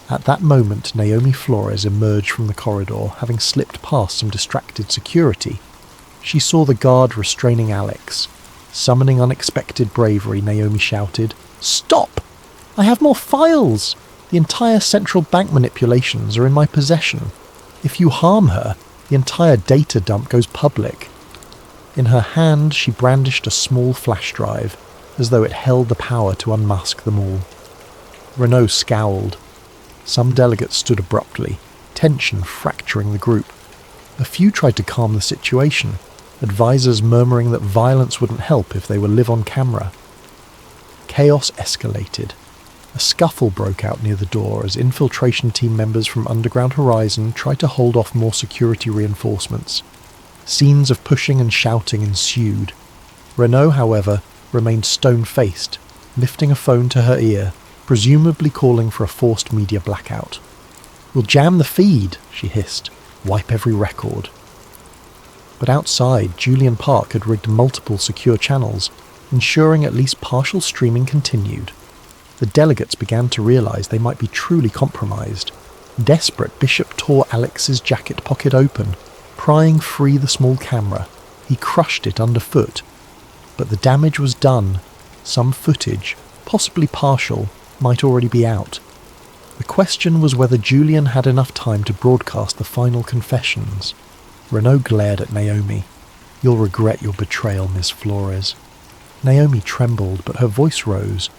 At that moment, Naomi Flores emerged from the corridor, having slipped past some distracted security. She saw the guard restraining Alex. Summoning unexpected bravery, Naomi shouted, "Stop! I have more files! The entire central bank manipulations are in my possession. If you harm her, the entire data dump goes public." In her hand, she brandished a small flash drive, as though it held the power to unmask them all. Renault scowled. Some delegates stood abruptly, tension fracturing the group. A few tried to calm the situation, advisors murmuring that violence wouldn't help if they were live on camera. Chaos escalated. A scuffle broke out near the door as infiltration team members from Underground Horizon tried to hold off more security reinforcements. Scenes of pushing and shouting ensued. Renault, however, remained stone-faced, lifting a phone to her ear, presumably calling for a forced media blackout. "We'll jam the feed," she hissed. "Wipe every record." But outside, Julian Park had rigged multiple secure channels, ensuring at least partial streaming continued. The delegates began to realize they might be truly compromised. Desperate, Bishop tore Alex's jacket pocket open, prying free the small camera. He crushed it underfoot. But the damage was done. Some footage, possibly partial, might already be out. The question was whether Julian had enough time to broadcast the final confessions. Renaud glared at Naomi. "You'll regret your betrayal, Miss Flores." Naomi trembled, but her voice rose.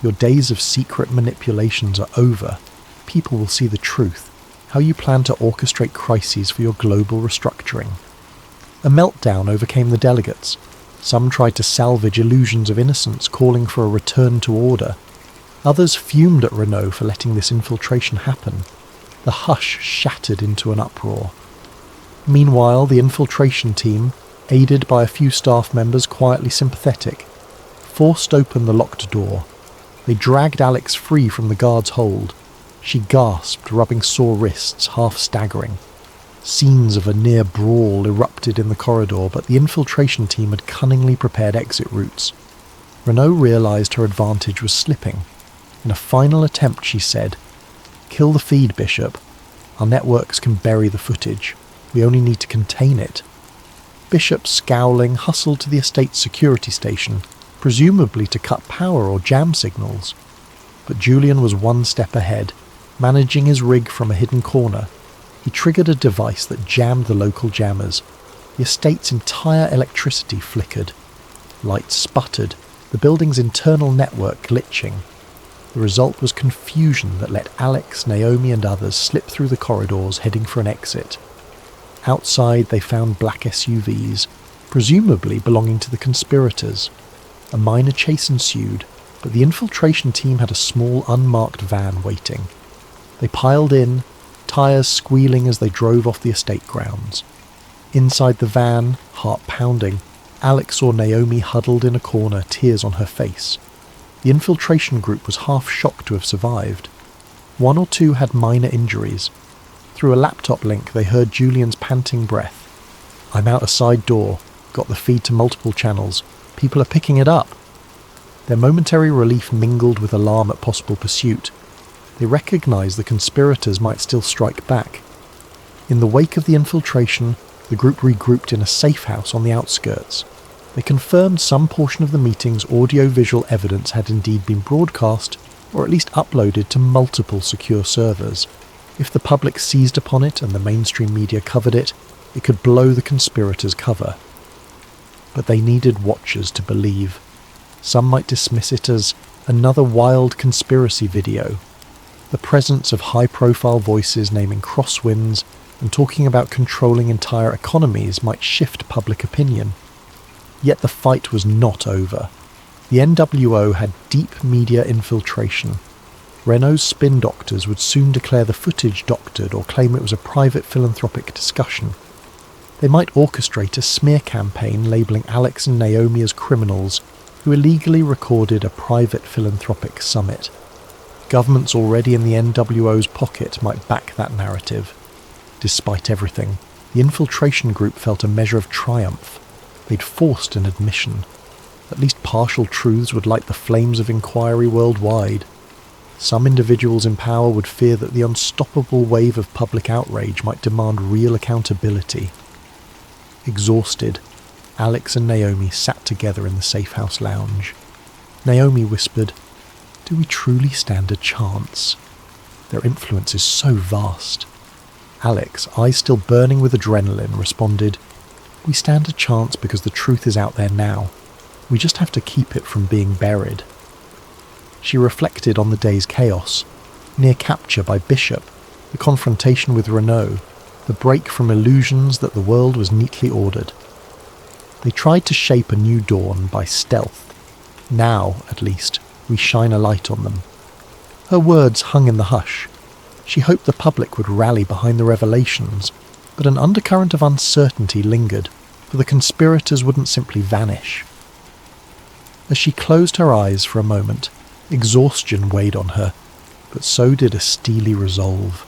"Your days of secret manipulations are over. People will see the truth, how you plan to orchestrate crises for your global restructuring." A meltdown overcame the delegates. Some tried to salvage illusions of innocence, calling for a return to order. Others fumed at Renaud for letting this infiltration happen. The hush shattered into an uproar. Meanwhile, the infiltration team, aided by a few staff members quietly sympathetic, forced open the locked door. They dragged Alex free from the guard's hold. She gasped, rubbing sore wrists, half staggering. Scenes of a near brawl erupted in the corridor, but the infiltration team had cunningly prepared exit routes. Renaud realised her advantage was slipping. In a final attempt, she said, "Kill the feed, Bishop. Our networks can bury the footage. We only need to contain it." Bishop, scowling, hustled to the estate's security station, presumably to cut power or jam signals. But Julian was one step ahead, managing his rig from a hidden corner. He triggered a device that jammed the local jammers. The estate's entire electricity flickered. Lights sputtered, the building's internal network glitching. The result was confusion that let Alex, Naomi and others slip through the corridors heading for an exit. Outside they found black SUVs, presumably belonging to the conspirators. A minor chase ensued, but the infiltration team had a small unmarked van waiting. They piled in, tyres squealing as they drove off the estate grounds. Inside the van, heart pounding, Alex saw Naomi huddled in a corner, tears on her face. The infiltration group was half shocked to have survived. One or two had minor injuries. Through a laptop link they heard Julian's panting breath. "I'm out a side door, got the feed to multiple channels. People are picking it up." Their momentary relief mingled with alarm at possible pursuit. They recognised the conspirators might still strike back. In the wake of the infiltration, the group regrouped in a safe house on the outskirts. They confirmed some portion of the meeting's audio-visual evidence had indeed been broadcast, or at least uploaded to multiple secure servers. If the public seized upon it and the mainstream media covered it, it could blow the conspirators' cover. But they needed watchers to believe. Some might dismiss it as another wild conspiracy video. The presence of high-profile voices naming crosswinds and talking about controlling entire economies might shift public opinion. Yet the fight was not over. The NWO had deep media infiltration. Renault's spin doctors would soon declare the footage doctored or claim it was a private philanthropic discussion. They might orchestrate a smear campaign labelling Alex and Naomi as criminals who illegally recorded a private philanthropic summit. Governments already in the NWO's pocket might back that narrative. Despite everything, the infiltration group felt a measure of triumph. They'd forced an admission. At least partial truths would light the flames of inquiry worldwide. Some individuals in power would fear that the unstoppable wave of public outrage might demand real accountability. Exhausted, Alex and Naomi sat together in the safe house lounge. Naomi whispered, "Do we truly stand a chance? Their influence is so vast." Alex, eyes still burning with adrenaline, responded, "We stand a chance because the truth is out there now. We just have to keep it from being buried." She reflected on the day's chaos, near capture by Bishop, the confrontation with Renaud, the break from illusions that the world was neatly ordered. They tried to shape a new dawn by stealth. Now, at least, we shine a light on them. Her words hung in the hush. She hoped the public would rally behind the revelations, but an undercurrent of uncertainty lingered, for the conspirators wouldn't simply vanish. As she closed her eyes for a moment, exhaustion weighed on her, but so did a steely resolve.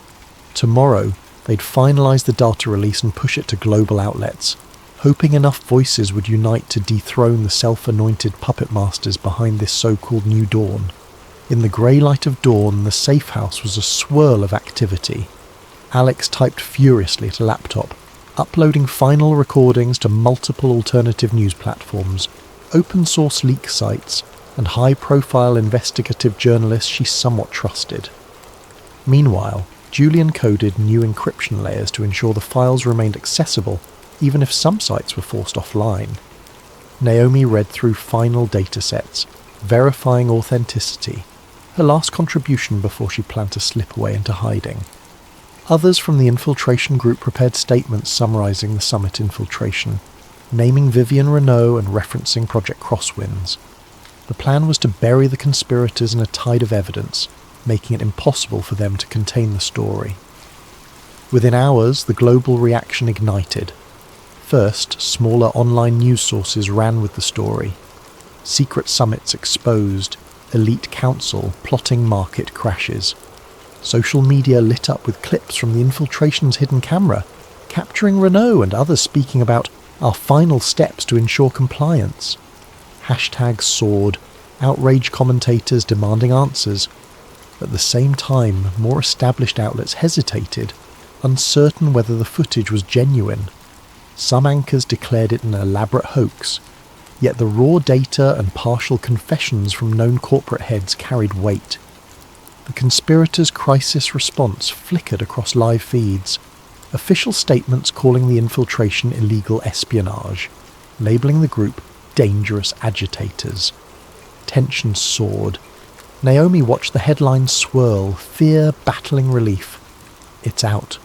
Tomorrow, they'd finalise the data release and push it to global outlets, hoping enough voices would unite to dethrone the self-anointed puppet masters behind this so-called new dawn. In the grey light of dawn, the safe house was a swirl of activity. Alex typed furiously at a laptop, uploading final recordings to multiple alternative news platforms, open-source leak sites, and high-profile investigative journalists she somewhat trusted. Meanwhile, Julian coded new encryption layers to ensure the files remained accessible even if some sites were forced offline. Naomi read through final datasets, verifying authenticity, her last contribution before she planned to slip away into hiding. Others from the infiltration group prepared statements summarising the summit infiltration, naming Vivian Renault and referencing Project Crosswinds. The plan was to bury the conspirators in a tide of evidence, making it impossible for them to contain the story. Within hours, the global reaction ignited. First, smaller online news sources ran with the story. Secret summits exposed, elite council plotting market crashes. Social media lit up with clips from the infiltration's hidden camera, capturing Renault and others speaking about our final steps to ensure compliance. Hashtags soared, outraged commentators demanding answers. At the same time, more established outlets hesitated, uncertain whether the footage was genuine. Some anchors declared it an elaborate hoax, yet the raw data and partial confessions from known corporate heads carried weight. The conspirators' crisis response flickered across live feeds, official statements calling the infiltration illegal espionage, labelling the group dangerous agitators. Tension soared. Naomi watched the headlines swirl, fear battling relief. "It's out.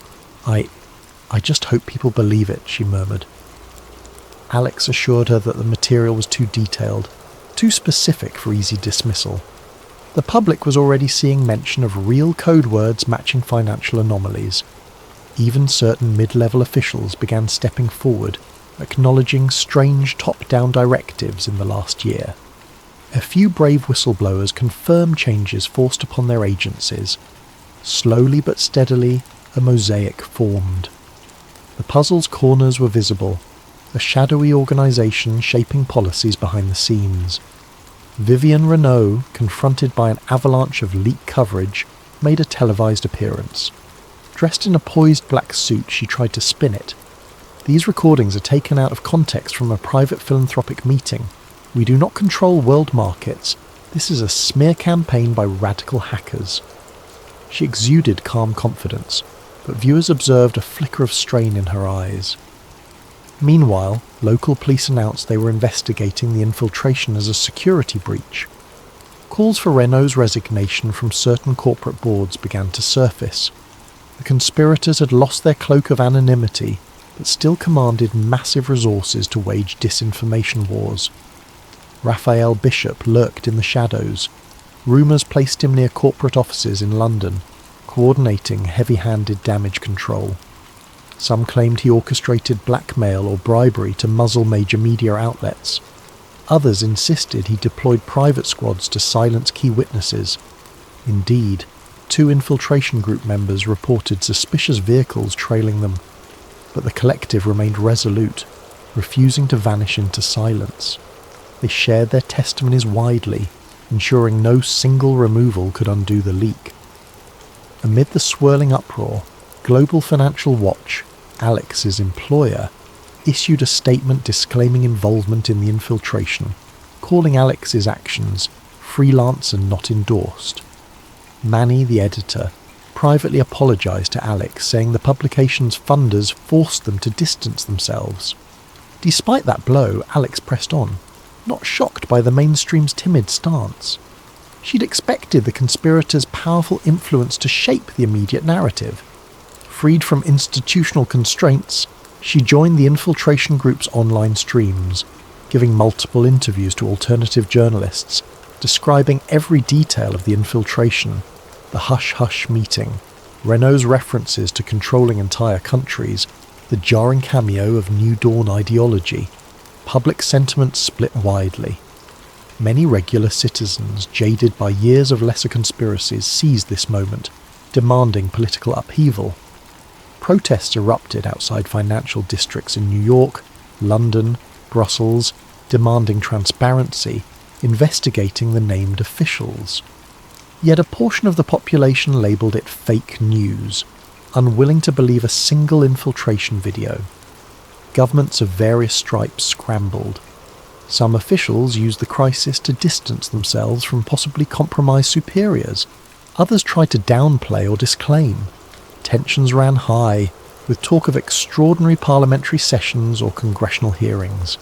I just hope people believe it," she murmured. Alex assured her that the material was too detailed, too specific for easy dismissal. The public was already seeing mention of real code words matching financial anomalies. Even certain mid-level officials began stepping forward, acknowledging strange top-down directives in the last year. A few brave whistleblowers confirmed changes forced upon their agencies. Slowly but steadily, a mosaic formed. The puzzle's corners were visible, a shadowy organisation shaping policies behind the scenes. Vivian Renault, confronted by an avalanche of leak coverage, made a televised appearance. Dressed in a poised black suit, she tried to spin it. "These recordings are taken out of context from a private philanthropic meeting. We do not control world markets. This is a smear campaign by radical hackers." She exuded calm confidence, but viewers observed a flicker of strain in her eyes. Meanwhile, local police announced they were investigating the infiltration as a security breach. Calls for Renault's resignation from certain corporate boards began to surface. The conspirators had lost their cloak of anonymity, but still commanded massive resources to wage disinformation wars. Raphael Bishop lurked in the shadows. Rumours placed him near corporate offices in London, coordinating heavy-handed damage control. Some claimed he orchestrated blackmail or bribery to muzzle major media outlets. Others insisted he deployed private squads to silence key witnesses. Indeed, 2 infiltration group members reported suspicious vehicles trailing them, but the collective remained resolute, refusing to vanish into silence. They shared their testimonies widely, ensuring no single removal could undo the leak. Amid the swirling uproar, Global Financial Watch, Alex's employer, issued a statement disclaiming involvement in the infiltration, calling Alex's actions freelance and not endorsed. Manny, the editor, privately apologised to Alex, saying the publication's funders forced them to distance themselves. Despite that blow, Alex pressed on, not shocked by the mainstream's timid stance. She'd expected the conspirators' powerful influence to shape the immediate narrative. Freed from institutional constraints, she joined the infiltration group's online streams, giving multiple interviews to alternative journalists, describing every detail of the infiltration, the hush-hush meeting, Renault's references to controlling entire countries, the jarring cameo of New Dawn ideology. Public sentiment split widely. Many regular citizens, jaded by years of lesser conspiracies, seized this moment, demanding political upheaval. Protests erupted outside financial districts in New York, London, Brussels, demanding transparency, investigating the named officials. Yet a portion of the population labelled it fake news, unwilling to believe a single infiltration video. Governments of various stripes scrambled. Some officials used the crisis to distance themselves from possibly compromised superiors. Others tried to downplay or disclaim. Tensions ran high, with talk of extraordinary parliamentary sessions or congressional hearings.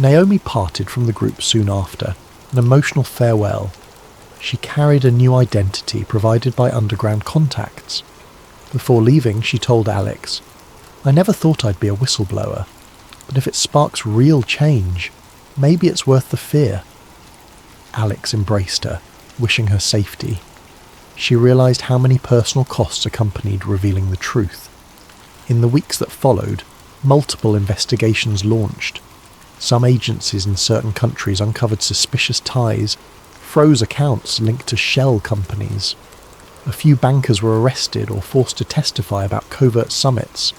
Naomi parted from the group soon after, an emotional farewell. She carried a new identity provided by underground contacts. Before leaving, she told Alex, "I never thought I'd be a whistleblower, but if it sparks real change, maybe it's worth the fear." Alex embraced her, wishing her safety. She realised how many personal costs accompanied revealing the truth. In the weeks that followed, multiple investigations launched. Some agencies in certain countries uncovered suspicious ties, froze accounts linked to shell companies. A few bankers were arrested or forced to testify about covert summits.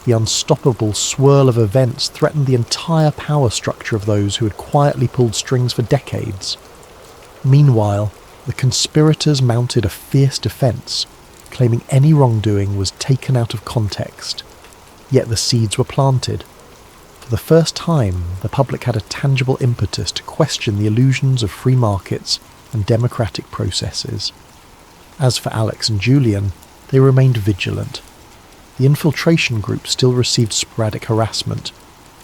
The unstoppable swirl of events threatened the entire power structure of those who had quietly pulled strings for decades. Meanwhile, the conspirators mounted a fierce defence, claiming any wrongdoing was taken out of context. Yet the seeds were planted. For the first time, the public had a tangible impetus to question the illusions of free markets and democratic processes. As for Alex and Julian, they remained vigilant. The infiltration group still received sporadic harassment,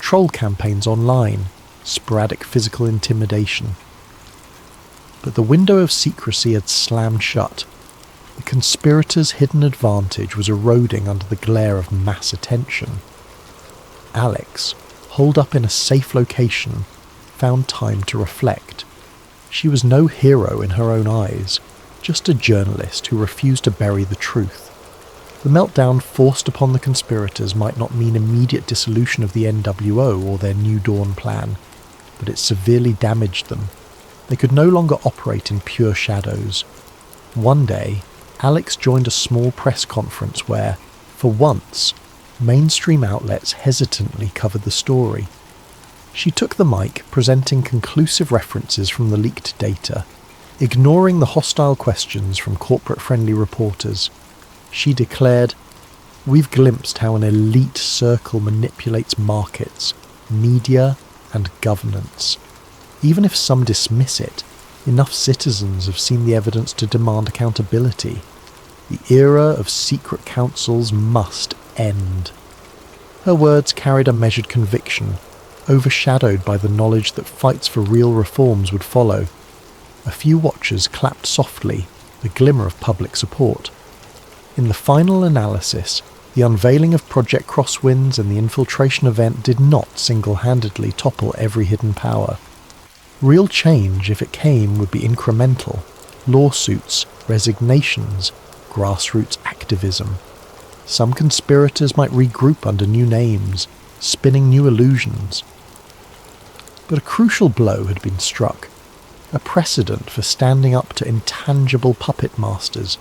troll campaigns online, sporadic physical intimidation. But the window of secrecy had slammed shut. The conspirators' hidden advantage was eroding under the glare of mass attention. Alex, holed up in a safe location, found time to reflect. She was no hero in her own eyes, just a journalist who refused to bury the truth. The meltdown forced upon the conspirators might not mean immediate dissolution of the NWO or their New Dawn plan, but it severely damaged them. They could no longer operate in pure shadows. One day, Alex joined a small press conference where, for once, mainstream outlets hesitantly covered the story. She took the mic, presenting conclusive references from the leaked data, ignoring the hostile questions from corporate-friendly reporters. She declared, "We've glimpsed how an elite circle manipulates markets, media, and governance. Even if some dismiss it, enough citizens have seen the evidence to demand accountability. The era of secret councils must end." Her words carried a measured conviction, overshadowed by the knowledge that fights for real reforms would follow. A few watchers clapped softly, a glimmer of public support. In the final analysis, the unveiling of Project Crosswinds and the infiltration event did not single-handedly topple every hidden power. Real change, if it came, would be incremental. Lawsuits, resignations, grassroots activism. Some conspirators might regroup under new names, spinning new illusions. But a crucial blow had been struck, a precedent for standing up to intangible puppet masters.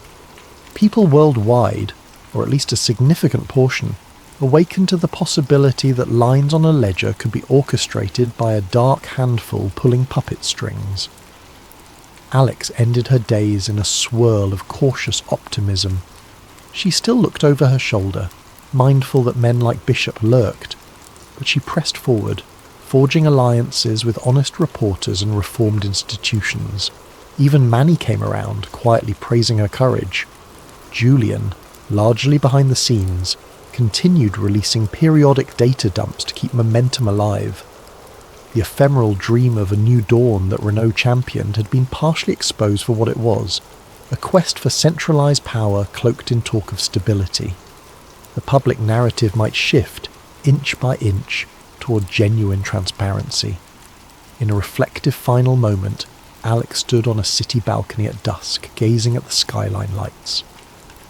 People worldwide, or at least a significant portion, awakened to the possibility that lines on a ledger could be orchestrated by a dark handful pulling puppet strings. Alex ended her days in a swirl of cautious optimism. She still looked over her shoulder, mindful that men like Bishop lurked, but she pressed forward, forging alliances with honest reporters and reformed institutions. Even Manny came around, quietly praising her courage. Julian, largely behind the scenes, continued releasing periodic data dumps to keep momentum alive. The ephemeral dream of a new dawn that Renault championed had been partially exposed for what it was, a quest for centralised power cloaked in talk of stability. The public narrative might shift, inch by inch, toward genuine transparency. In a reflective final moment, Alex stood on a city balcony at dusk, gazing at the skyline lights.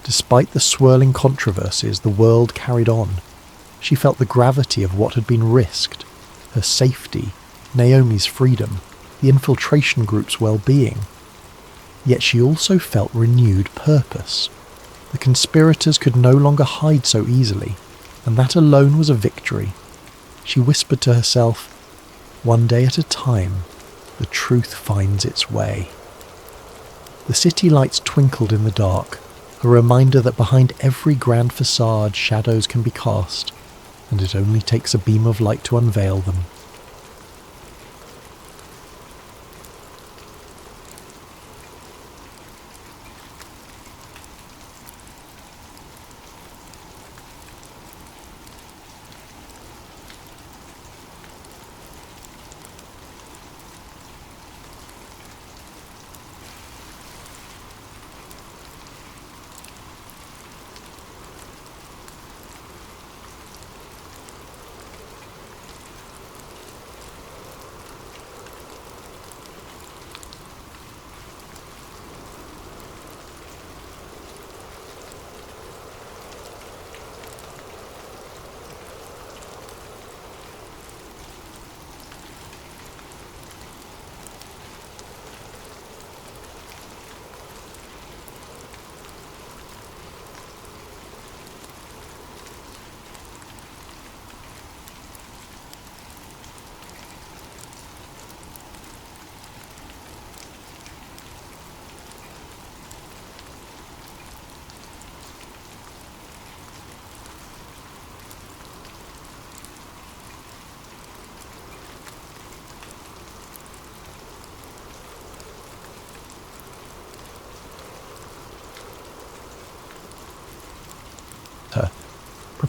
Despite the swirling controversies, the world carried on. She felt the gravity of what had been risked, her safety, Naomi's freedom, the infiltration group's well-being. Yet she also felt renewed purpose. The conspirators could no longer hide so easily, and that alone was a victory. She whispered to herself, "One day at a time, the truth finds its way." The city lights twinkled in the dark, a reminder that behind every grand facade shadows can be cast, and it only takes a beam of light to unveil them.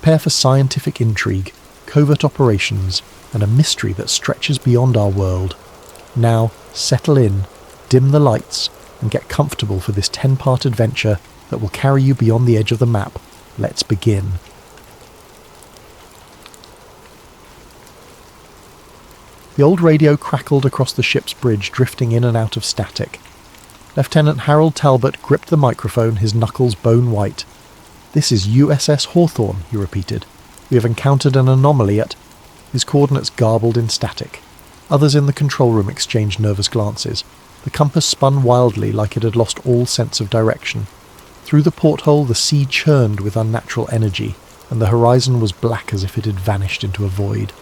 Prepare for scientific intrigue, covert operations, and a mystery that stretches beyond our world. Now, settle in, dim the lights, and get comfortable for this 10-part adventure that will carry you beyond the edge of the map. Let's begin. The old radio crackled across the ship's bridge, drifting in and out of static. Lieutenant Harold Talbot gripped the microphone, his knuckles bone white. "This is USS Hawthorne," he repeated. "We have encountered an anomaly at—" His coordinates garbled in static. Others in the control room exchanged nervous glances. The compass spun wildly like it had lost all sense of direction. Through the porthole the sea churned with unnatural energy, and the horizon was black as if it had vanished into a void.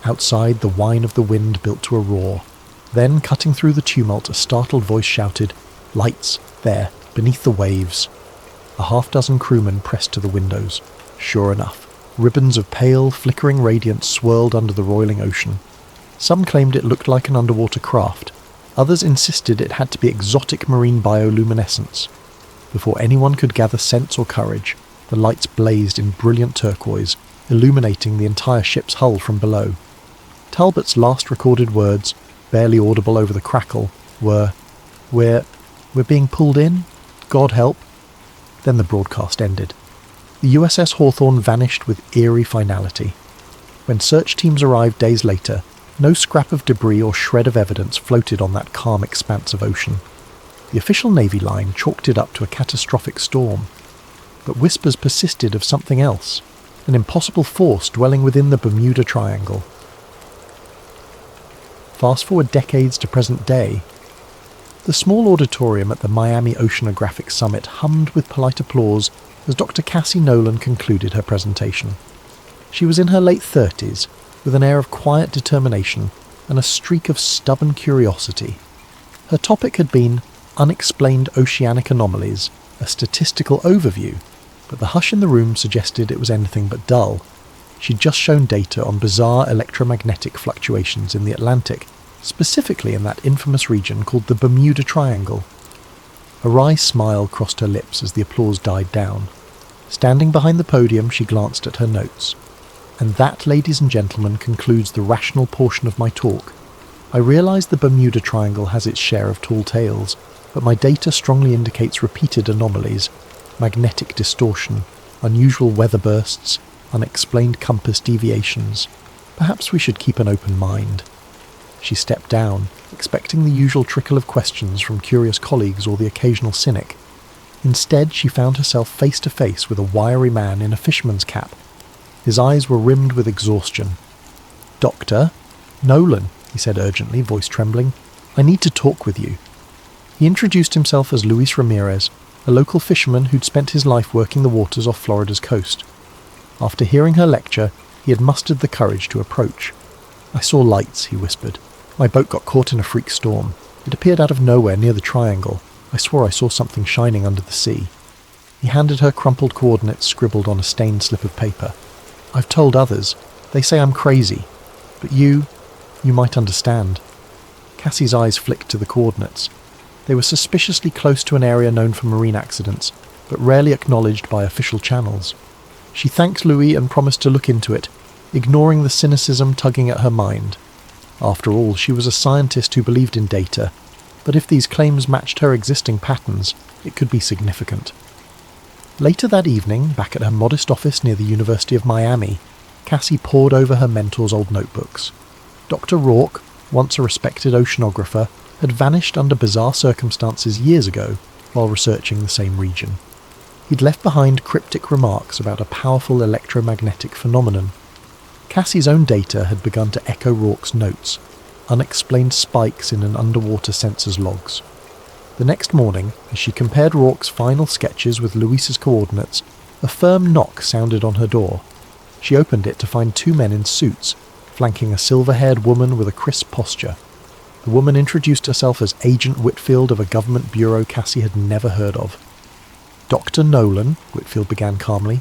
Outside, the whine of the wind built to a roar. Then, cutting through the tumult, a startled voice shouted, "Lights! There, beneath the waves!" A half-dozen crewmen pressed to the windows. Sure enough, ribbons of pale, flickering radiance swirled under the roiling ocean. Some claimed it looked like an underwater craft. Others insisted it had to be exotic marine bioluminescence. Before anyone could gather sense or courage, the lights blazed in brilliant turquoise, illuminating the entire ship's hull from below. Talbot's last recorded words, barely audible over the crackle, were, We're being pulled in? God help." Then the broadcast ended. The USS Hawthorne vanished with eerie finality. When search teams arrived days later, no scrap of debris or shred of evidence floated on that calm expanse of ocean. The official Navy line chalked it up to a catastrophic storm. But whispers persisted of something else, an impossible force dwelling within the Bermuda Triangle. Fast forward decades to present day. The small auditorium at the Miami Oceanographic Summit hummed with polite applause as Dr. Cassie Nolan concluded her presentation. She was in her late 30s, with an air of quiet determination and a streak of stubborn curiosity. Her topic had been Unexplained Oceanic Anomalies, a statistical overview, but the hush in the room suggested it was anything but dull. She'd just shown data on bizarre electromagnetic fluctuations in the Atlantic, specifically in that infamous region called the Bermuda Triangle. A wry smile crossed her lips as the applause died down. Standing behind the podium, she glanced at her notes. "And that, ladies and gentlemen, concludes the rational portion of my talk. I realise the Bermuda Triangle has its share of tall tales, but my data strongly indicates repeated anomalies, magnetic distortion, unusual weather bursts, unexplained compass deviations. Perhaps we should keep an open mind." She stepped down, expecting the usual trickle of questions from curious colleagues or the occasional cynic. Instead, she found herself face to face with a wiry man in a fisherman's cap. His eyes were rimmed with exhaustion. "Dr. Nolan," he said urgently, voice trembling, "I need to talk with you." He introduced himself as Luis Ramirez, a local fisherman who'd spent his life working the waters off Florida's coast. After hearing her lecture, he had mustered the courage to approach. "I saw lights," he whispered. "My boat got caught in a freak storm. It appeared out of nowhere near the triangle. I swore I saw something shining under the sea." He handed her crumpled coordinates scribbled on a stained slip of paper. "I've told others. They say I'm crazy. But you might understand." Cassie's eyes flicked to the coordinates. They were suspiciously close to an area known for marine accidents, but rarely acknowledged by official channels. She thanked Louis and promised to look into it, ignoring the cynicism tugging at her mind. After all, she was a scientist who believed in data, but if these claims matched her existing patterns, it could be significant. Later that evening, back at her modest office near the University of Miami, Cassie pored over her mentor's old notebooks. Dr. Rourke, once a respected oceanographer, had vanished under bizarre circumstances years ago while researching the same region. He'd left behind cryptic remarks about a powerful electromagnetic phenomenon. Cassie's own data had begun to echo Rourke's notes, unexplained spikes in an underwater sensor's logs. The next morning, as she compared Rourke's final sketches with Luis's coordinates, a firm knock sounded on her door. She opened it to find two men in suits, flanking a silver-haired woman with a crisp posture. The woman introduced herself as Agent Whitfield of a government bureau Cassie had never heard of. "Dr. Nolan," Whitfield began calmly,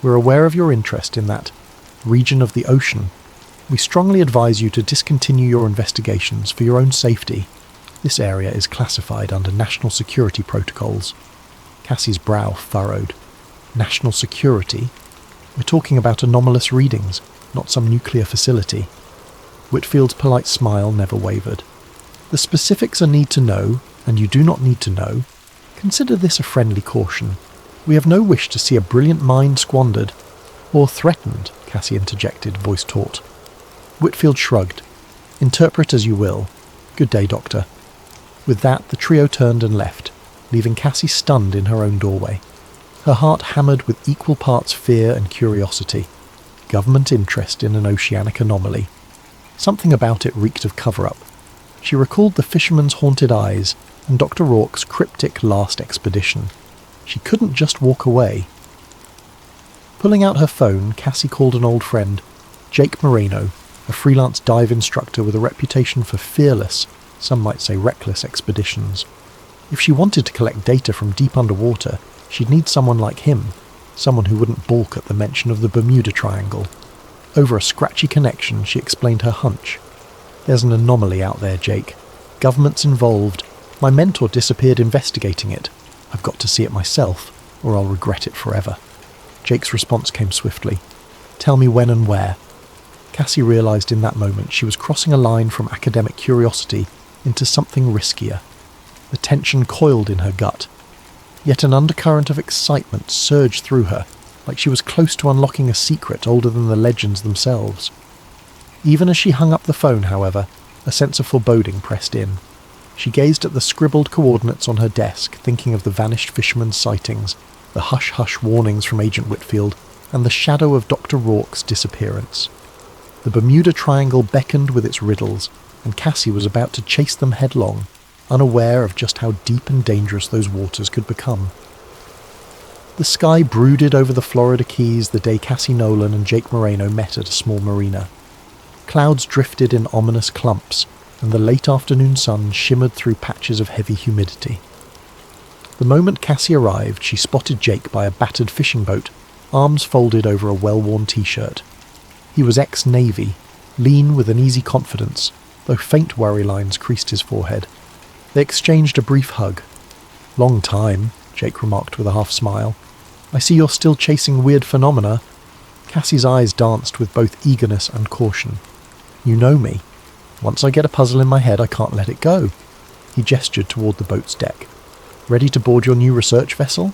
"we're aware of your interest in that region of the ocean. We strongly advise you to discontinue your investigations for your own safety. This area is classified under national security protocols." Cassie's brow furrowed. National security? We're talking about anomalous readings, not some nuclear facility. Whitfield's polite smile never wavered. The specifics are need to know, and you do not need to know. Consider this a friendly caution. We have no wish to see a brilliant mind squandered. Or threatened, Cassie interjected, voice taut. Whitfield shrugged. Interpret as you will. Good day, Doctor. With that, the trio turned and left, leaving Cassie stunned in her own doorway. Her heart hammered with equal parts fear and curiosity. Government interest in an oceanic anomaly. Something about it reeked of cover-up. She recalled the fisherman's haunted eyes and Dr. Rourke's cryptic last expedition. She couldn't just walk away. Pulling out her phone, Cassie called an old friend, Jake Moreno, a freelance dive instructor with a reputation for fearless, some might say reckless, expeditions. If she wanted to collect data from deep underwater, she'd need someone like him, someone who wouldn't balk at the mention of the Bermuda Triangle. Over a scratchy connection, she explained her hunch. There's an anomaly out there, Jake. Government's involved. My mentor disappeared investigating it. I've got to see it myself, or I'll regret it forever. Jake's response came swiftly. Tell me when and where. Cassie realised in that moment she was crossing a line from academic curiosity into something riskier. The tension coiled in her gut. Yet an undercurrent of excitement surged through her, like she was close to unlocking a secret older than the legends themselves. Even as she hung up the phone, however, a sense of foreboding pressed in. She gazed at the scribbled coordinates on her desk, thinking of the vanished fisherman's sightings, the hush-hush warnings from Agent Whitfield, and the shadow of Dr. Rourke's disappearance. The Bermuda Triangle beckoned with its riddles, and Cassie was about to chase them headlong, unaware of just how deep and dangerous those waters could become. The sky brooded over the Florida Keys the day Cassie Nolan and Jake Moreno met at a small marina. Clouds drifted in ominous clumps, and the late afternoon sun shimmered through patches of heavy humidity. The moment Cassie arrived, she spotted Jake by a battered fishing boat, arms folded over a well-worn t-shirt. He was ex-Navy, lean with an easy confidence, though faint worry lines creased his forehead. They exchanged a brief hug. Long time, Jake remarked with a half-smile. I see you're still chasing weird phenomena. Cassie's eyes danced with both eagerness and caution. You know me. Once I get a puzzle in my head, I can't let it go. He gestured toward the boat's deck. Ready to board your new research vessel?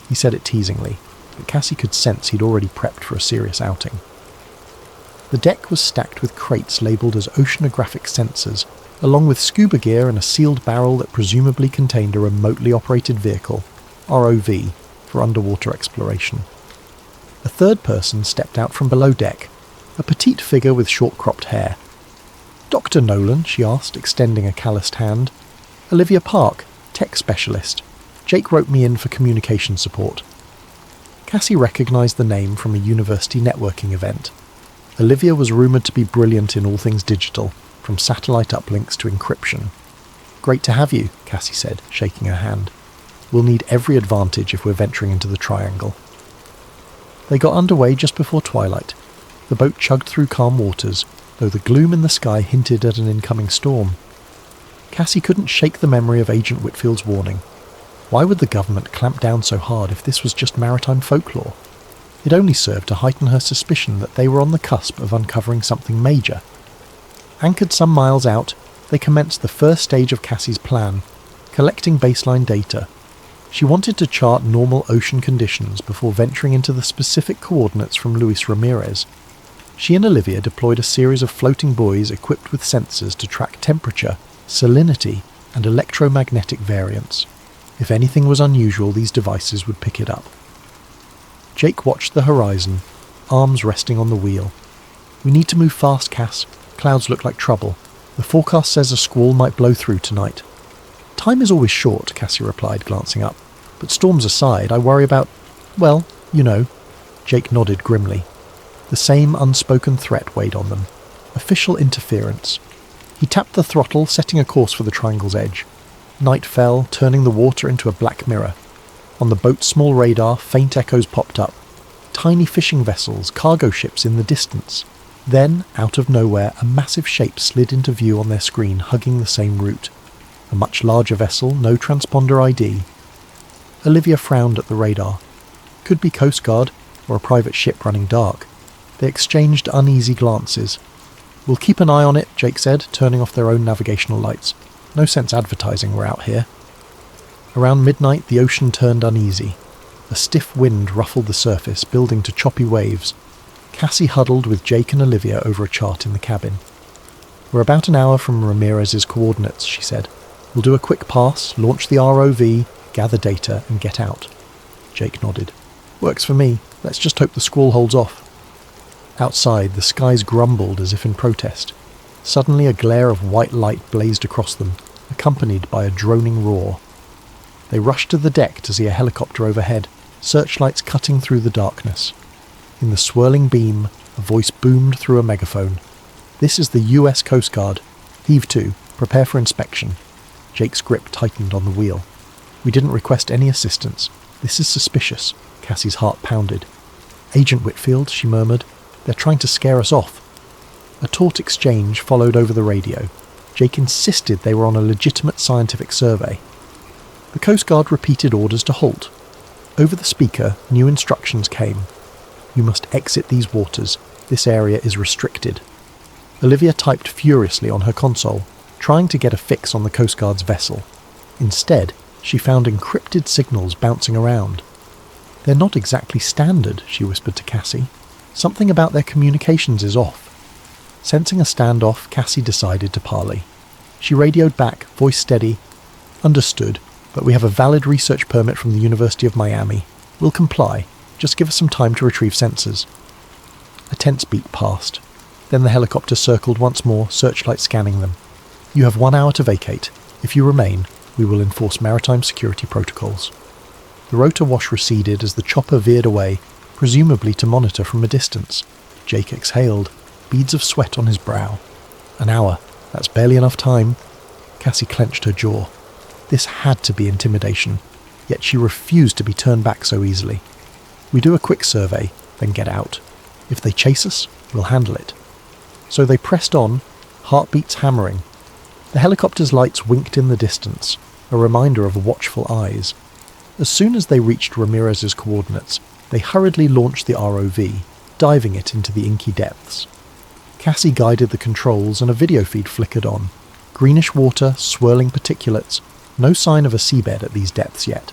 He said it teasingly, but Cassie could sense he'd already prepped for a serious outing. The deck was stacked with crates labelled as oceanographic sensors, along with scuba gear and a sealed barrel that presumably contained a remotely operated vehicle, ROV, for underwater exploration. A third person stepped out from below deck, a petite figure with short-cropped hair. Dr. Nolan, she asked, extending a calloused hand. Olivia Park, tech specialist. Jake wrote me in for communication support. Cassie recognised the name from a university networking event. Olivia was rumoured to be brilliant in all things digital, from satellite uplinks to encryption. Great to have you, Cassie said, shaking her hand. We'll need every advantage if we're venturing into the Triangle. They got underway just before twilight. The boat chugged through calm waters, though the gloom in the sky hinted at an incoming storm. Cassie couldn't shake the memory of Agent Whitfield's warning. Why would the government clamp down so hard if this was just maritime folklore? It only served to heighten her suspicion that they were on the cusp of uncovering something major. Anchored some miles out, they commenced the first stage of Cassie's plan, collecting baseline data. She wanted to chart normal ocean conditions before venturing into the specific coordinates from Luis Ramirez. She and Olivia deployed a series of floating buoys equipped with sensors to track temperature, salinity, and electromagnetic variance. If anything was unusual, these devices would pick it up. Jake watched the horizon, arms resting on the wheel. We need to move fast, Cass. Clouds look like trouble. The forecast says a squall might blow through tonight. Time is always short, Cassie replied, glancing up. But storms aside, I worry about, well, you know. Jake nodded grimly. The same unspoken threat weighed on them. Official interference. He tapped the throttle, setting a course for the Triangle's edge. Night fell, turning the water into a black mirror. On the boat's small radar, faint echoes popped up. Tiny fishing vessels, cargo ships in the distance. Then, out of nowhere, a massive shape slid into view on their screen, hugging the same route. A much larger vessel, no transponder ID. Olivia frowned at the radar. Could be Coast Guard. or a private ship running dark. They exchanged uneasy glances. "We'll keep an eye on it," Jake said, turning off their own navigational lights. "No sense advertising we're out here." Around midnight, the ocean turned uneasy. A stiff wind ruffled the surface, building to choppy waves. Cassie huddled with Jake and Olivia over a chart in the cabin. "We're about an hour from Ramirez's coordinates," she said. "We'll do a quick pass, launch the ROV, gather data, and get out." Jake nodded. "Works for me. Let's just hope the squall holds off." Outside, the skies grumbled as if in protest. Suddenly a glare of white light blazed across them, accompanied by a droning roar. They rushed to the deck to see a helicopter overhead, searchlights cutting through the darkness. In the swirling beam, a voice boomed through a megaphone. "This is the US Coast Guard. Heave to. Prepare for inspection." Jake's grip tightened on the wheel. "We didn't request any assistance. This is suspicious." Cassie's heart pounded. "Agent Whitfield," she murmured. "They're trying to scare us off." A taut exchange followed over the radio. Jake insisted they were on a legitimate scientific survey. The Coast Guard repeated orders to halt. Over the speaker, new instructions came. "You must exit these waters. This area is restricted." Olivia typed furiously on her console, trying to get a fix on the Coast Guard's vessel. Instead, she found encrypted signals bouncing around. "They're not exactly standard," she whispered to Cassie. "Something about their communications is off." Sensing a standoff, Cassie decided to parley. She radioed back, voice steady. "Understood, but we have a valid research permit from the University of Miami. We'll comply. Just give us some time to retrieve sensors." A tense beat passed. Then the helicopter circled once more, searchlight scanning them. "You have 1 hour to vacate. If you remain, we will enforce maritime security protocols." The rotor wash receded as the chopper veered away, presumably to monitor from a distance. Jake exhaled, beads of sweat on his brow. "An hour. That's barely enough time." Cassie clenched her jaw. This had to be intimidation, yet she refused to be turned back so easily. "We do a quick survey, then get out. If they chase us, we'll handle it." So they pressed on, heartbeats hammering. The helicopter's lights winked in the distance, a reminder of watchful eyes. As soon as they reached Ramirez's coordinates, they hurriedly launched the ROV, diving it into the inky depths. Cassie guided the controls and a video feed flickered on. Greenish water, swirling particulates, no sign of a seabed at these depths yet.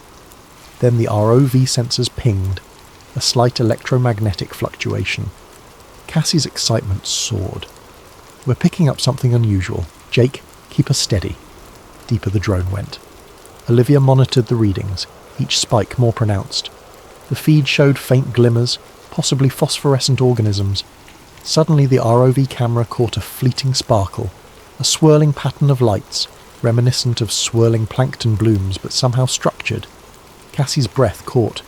Then the ROV sensors pinged, a slight electromagnetic fluctuation. Cassie's excitement soared. "We're picking up something unusual. Jake, keep us steady." Deeper the drone went. Olivia monitored the readings, each spike more pronounced. The feed showed faint glimmers, possibly phosphorescent organisms. Suddenly the ROV camera caught a fleeting sparkle, a swirling pattern of lights, reminiscent of swirling plankton blooms but somehow structured. Cassie's breath caught.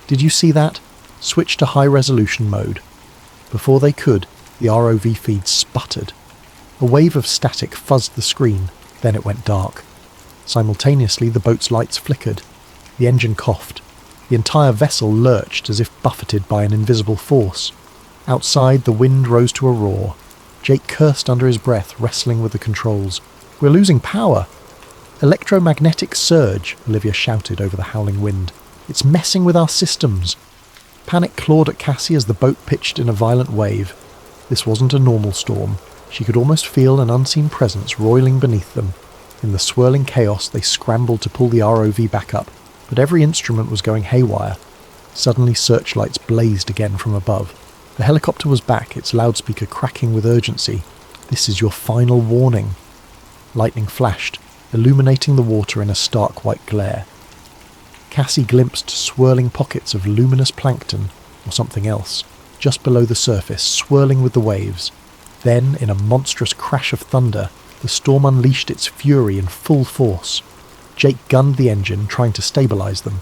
"Did you see that?" Switch to high-resolution mode. Before they could, the ROV feed sputtered. A wave of static fuzzed the screen, then it went dark. Simultaneously, the boat's lights flickered. The engine coughed. The entire vessel lurched as if buffeted by an invisible force. Outside, the wind rose to a roar. Jake cursed under his breath, wrestling with the controls. "We're losing power!" "Electromagnetic surge," Olivia shouted over the howling wind. "It's messing with our systems." Panic clawed at Cassie as the boat pitched in a violent wave. This wasn't a normal storm. She could almost feel an unseen presence roiling beneath them. In the swirling chaos, they scrambled to pull the ROV back up, but every instrument was going haywire. Suddenly, searchlights blazed again from above. The helicopter was back, its loudspeaker cracking with urgency. "This is your final warning." Lightning flashed, illuminating the water in a stark white glare. Cassie glimpsed swirling pockets of luminous plankton, or something else, just below the surface, swirling with the waves. Then, in a monstrous crash of thunder, the storm unleashed its fury in full force. Jake gunned the engine, trying to stabilize them.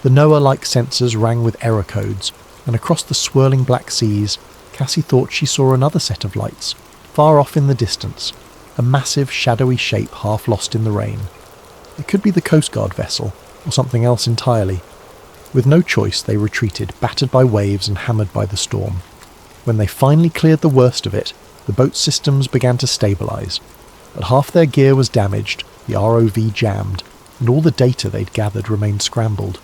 The NOAA-like sensors rang with error codes, and across the swirling black seas, Cassie thought she saw another set of lights, far off in the distance, a massive, shadowy shape half lost in the rain. It could be the Coast Guard vessel, or something else entirely. With no choice, they retreated, battered by waves and hammered by the storm. When they finally cleared the worst of it, the boat's systems began to stabilize. But half their gear was damaged, the ROV jammed, and all the data they'd gathered remained scrambled.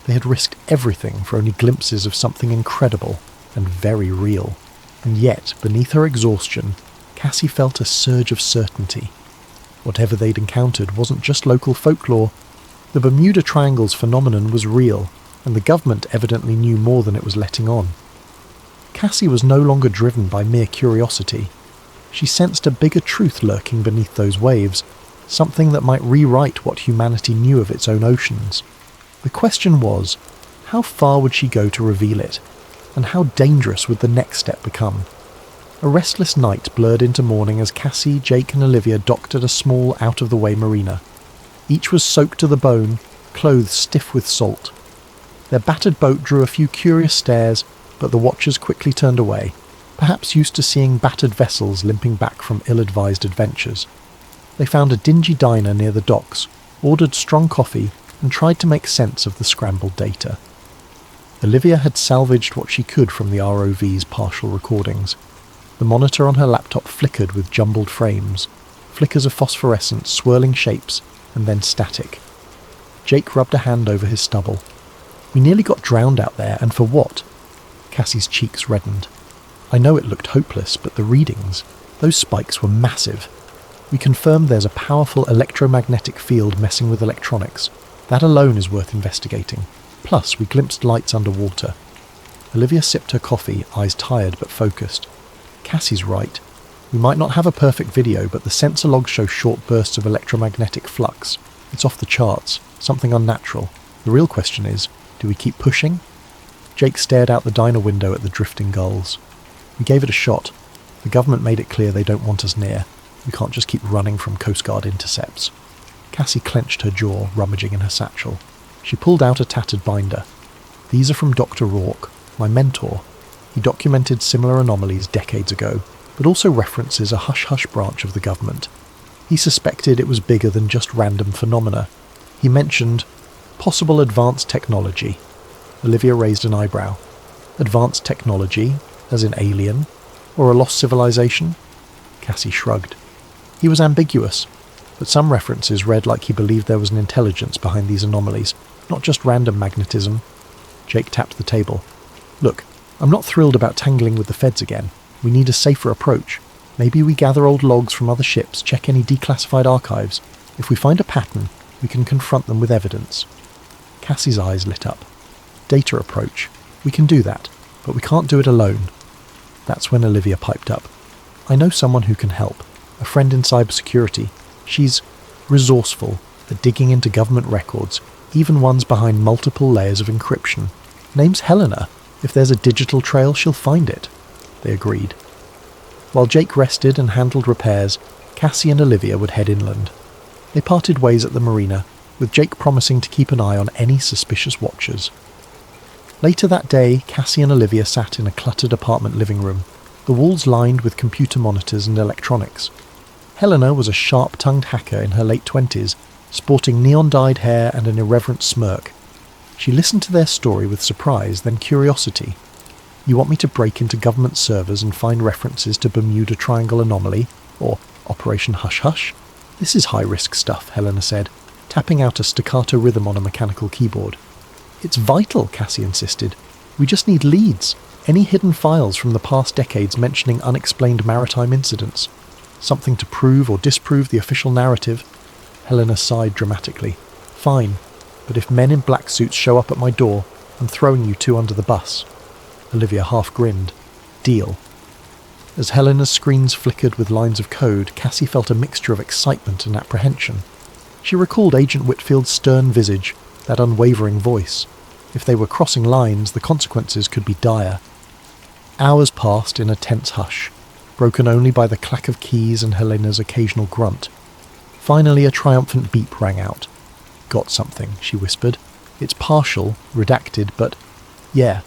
They had risked everything for only glimpses of something incredible and very real. And yet, beneath her exhaustion, Cassie felt a surge of certainty. Whatever they'd encountered wasn't just local folklore. The Bermuda Triangle's phenomenon was real, and the government evidently knew more than it was letting on. Cassie was no longer driven by mere curiosity. She sensed a bigger truth lurking beneath those waves, something that might rewrite what humanity knew of its own oceans. The question was, how far would she go to reveal it, and how dangerous would the next step become? A restless night blurred into morning as Cassie, Jake and Olivia docked at a small, out-of-the-way marina. Each was soaked to the bone, clothes stiff with salt. Their battered boat drew a few curious stares, but the watchers quickly turned away, perhaps used to seeing battered vessels limping back from ill-advised adventures. They found a dingy diner near the docks, ordered strong coffee, and tried to make sense of the scrambled data. Olivia had salvaged what she could from the ROV's partial recordings. The monitor on her laptop flickered with jumbled frames, flickers of phosphorescent, swirling shapes, and then static. Jake rubbed a hand over his stubble. "We nearly got drowned out there, and for what?" Cassie's cheeks reddened. "I know it looked hopeless, but the readings, those spikes were massive. We confirmed there's a powerful electromagnetic field messing with electronics. That alone is worth investigating. Plus, we glimpsed lights underwater." Olivia sipped her coffee, eyes tired but focused. "Cassie's right. We might not have a perfect video, but the sensor logs show short bursts of electromagnetic flux. It's off the charts, something unnatural. The real question is, do we keep pushing?" Jake stared out the diner window at the drifting gulls. "We gave it a shot. The government made it clear they don't want us near. We can't just keep running from Coast Guard intercepts." Cassie clenched her jaw, rummaging in her satchel. She pulled out a tattered binder. "These are from Dr. Rourke, my mentor. He documented similar anomalies decades ago, but also references a hush-hush branch of the government. He suspected it was bigger than just random phenomena. He mentioned possible advanced technology." Olivia raised an eyebrow. "Advanced technology, as in alien? Or a lost civilization?" Cassie shrugged. He was ambiguous, but some references read like he believed there was an intelligence behind these anomalies, not just random magnetism. Jake tapped the table. "Look, I'm not thrilled about tangling with the feds again. We need a safer approach. Maybe we gather old logs from other ships, check any declassified archives. If we find a pattern, we can confront them with evidence." Cassie's eyes lit up. "Data approach. We can do that, but we can't do it alone." That's when Olivia piped up. "I know someone who can help. A friend in cybersecurity. She's resourceful at digging into government records, even ones behind multiple layers of encryption. Name's Helena. If there's a digital trail, she'll find it." They agreed. While Jake rested and handled repairs, Cassie and Olivia would head inland. They parted ways at the marina, with Jake promising to keep an eye on any suspicious watchers. Later that day, Cassie and Olivia sat in a cluttered apartment living room, the walls lined with computer monitors and electronics. Helena was a sharp-tongued hacker in her late 20s, sporting neon-dyed hair and an irreverent smirk. She listened to their story with surprise, then curiosity. "You want me to break into government servers and find references to Bermuda Triangle Anomaly, or Operation Hush Hush? This is high-risk stuff," Helena said, tapping out a staccato rhythm on a mechanical keyboard. "It's vital," Cassie insisted. "We just need leads, any hidden files from the past decades mentioning unexplained maritime incidents. Something to prove or disprove the official narrative." Helena sighed dramatically. "Fine, but if men in black suits show up at my door, I'm throwing you two under the bus." Olivia half grinned. "Deal." As Helena's screens flickered with lines of code, Cassie felt a mixture of excitement and apprehension. She recalled Agent Whitfield's stern visage, that unwavering voice. If they were crossing lines, the consequences could be dire. Hours passed in a tense hush, broken only by the clack of keys and Helena's occasional grunt. Finally, a triumphant beep rang out. "Got something," she whispered. "It's partial, redacted, but yeah,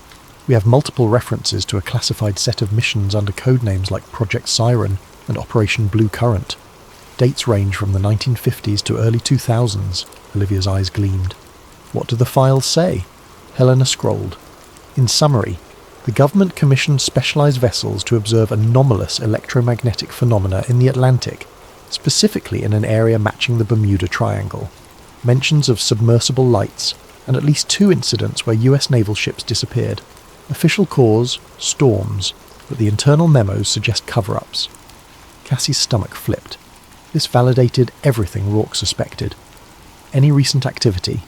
we have multiple references to a classified set of missions under codenames like Project Siren and Operation Blue Current. Dates range from the 1950s to early 2000s, Olivia's eyes gleamed. "What do the files say?" Helena scrolled. In summary, the government commissioned specialized vessels to observe anomalous electromagnetic phenomena in the Atlantic, specifically in an area matching the Bermuda Triangle. Mentions of submersible lights, and at least 2 incidents where US naval ships disappeared. Official cause, storms, but the internal memos suggest cover-ups. Cassie's stomach flipped. This validated everything Rourke suspected. Any recent activity?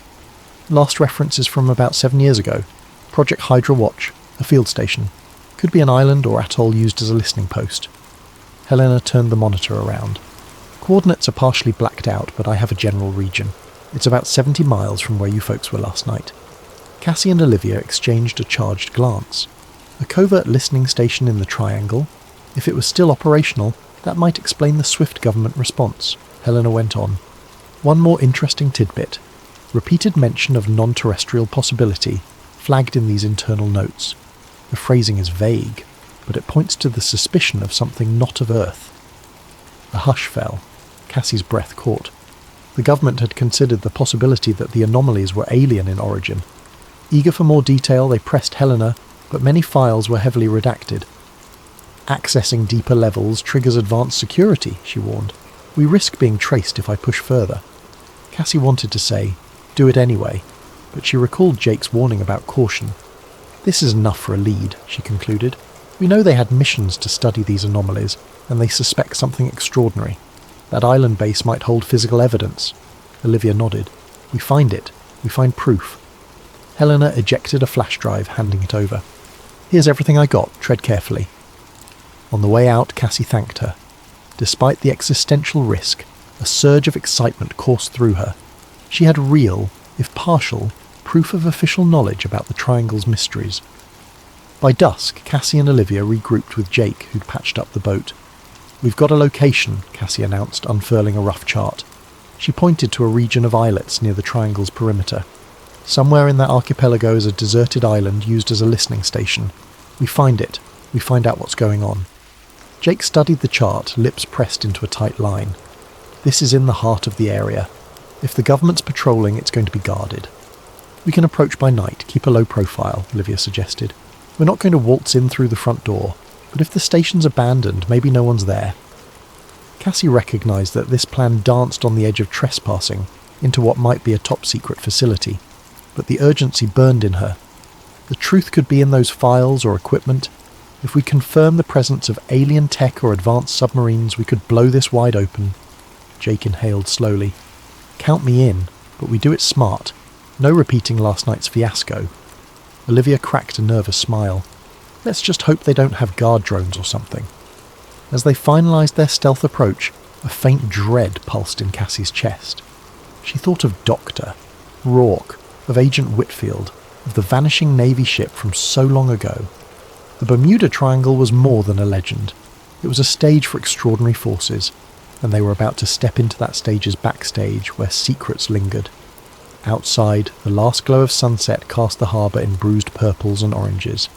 Last reference is from about 7 years ago. Project Hydra Watch, a field station. Could be an island or atoll used as a listening post. Helena turned the monitor around. Coordinates are partially blacked out, but I have a general region. It's about 70 miles from where you folks were last night. Cassie and Olivia exchanged a charged glance. A covert listening station in the Triangle? If it was still operational, that might explain the swift government response. Helena went on. One more interesting tidbit. Repeated mention of non-terrestrial possibility, flagged in these internal notes. The phrasing is vague, but it points to the suspicion of something not of Earth. A hush fell. Cassie's breath caught. The government had considered the possibility that the anomalies were alien in origin. Eager for more detail, they pressed Helena, but many files were heavily redacted. Accessing deeper levels triggers advanced security, she warned. We risk being traced if I push further. Cassie wanted to say, do it anyway, but she recalled Jake's warning about caution. This is enough for a lead, she concluded. We know they had missions to study these anomalies, and they suspect something extraordinary. That island base might hold physical evidence. Olivia nodded. We find it. We find proof. Helena ejected a flash drive, handing it over. Here's everything I got. Tread carefully. On the way out, Cassie thanked her. Despite the existential risk, a surge of excitement coursed through her. She had real, if partial, proof of official knowledge about the Triangle's mysteries. By dusk, Cassie and Olivia regrouped with Jake, who'd patched up the boat. We've got a location, Cassie announced, unfurling a rough chart. She pointed to a region of islets near the Triangle's perimeter. Somewhere in that archipelago is a deserted island used as a listening station. We find it. We find out what's going on. Jake studied the chart, lips pressed into a tight line. This is in the heart of the area. If the government's patrolling, it's going to be guarded. We can approach by night, keep a low profile, Olivia suggested. We're not going to waltz in through the front door, but if the station's abandoned, maybe no one's there. Cassie recognised that this plan danced on the edge of trespassing into what might be a top-secret facility, but the urgency burned in her. The truth could be in those files or equipment. If we confirm the presence of alien tech or advanced submarines, we could blow this wide open. Jake inhaled slowly. Count me in, but we do it smart. No repeating last night's fiasco. Olivia cracked a nervous smile. Let's just hope they don't have guard drones or something. As they finalised their stealth approach, a faint dread pulsed in Cassie's chest. She thought of Doctor, Rourke, of Agent Whitfield, of the vanishing Navy ship from so long ago. The Bermuda Triangle was more than a legend. It was a stage for extraordinary forces, and they were about to step into that stage's backstage where secrets lingered. Outside, the last glow of sunset cast the harbour in bruised purples and oranges.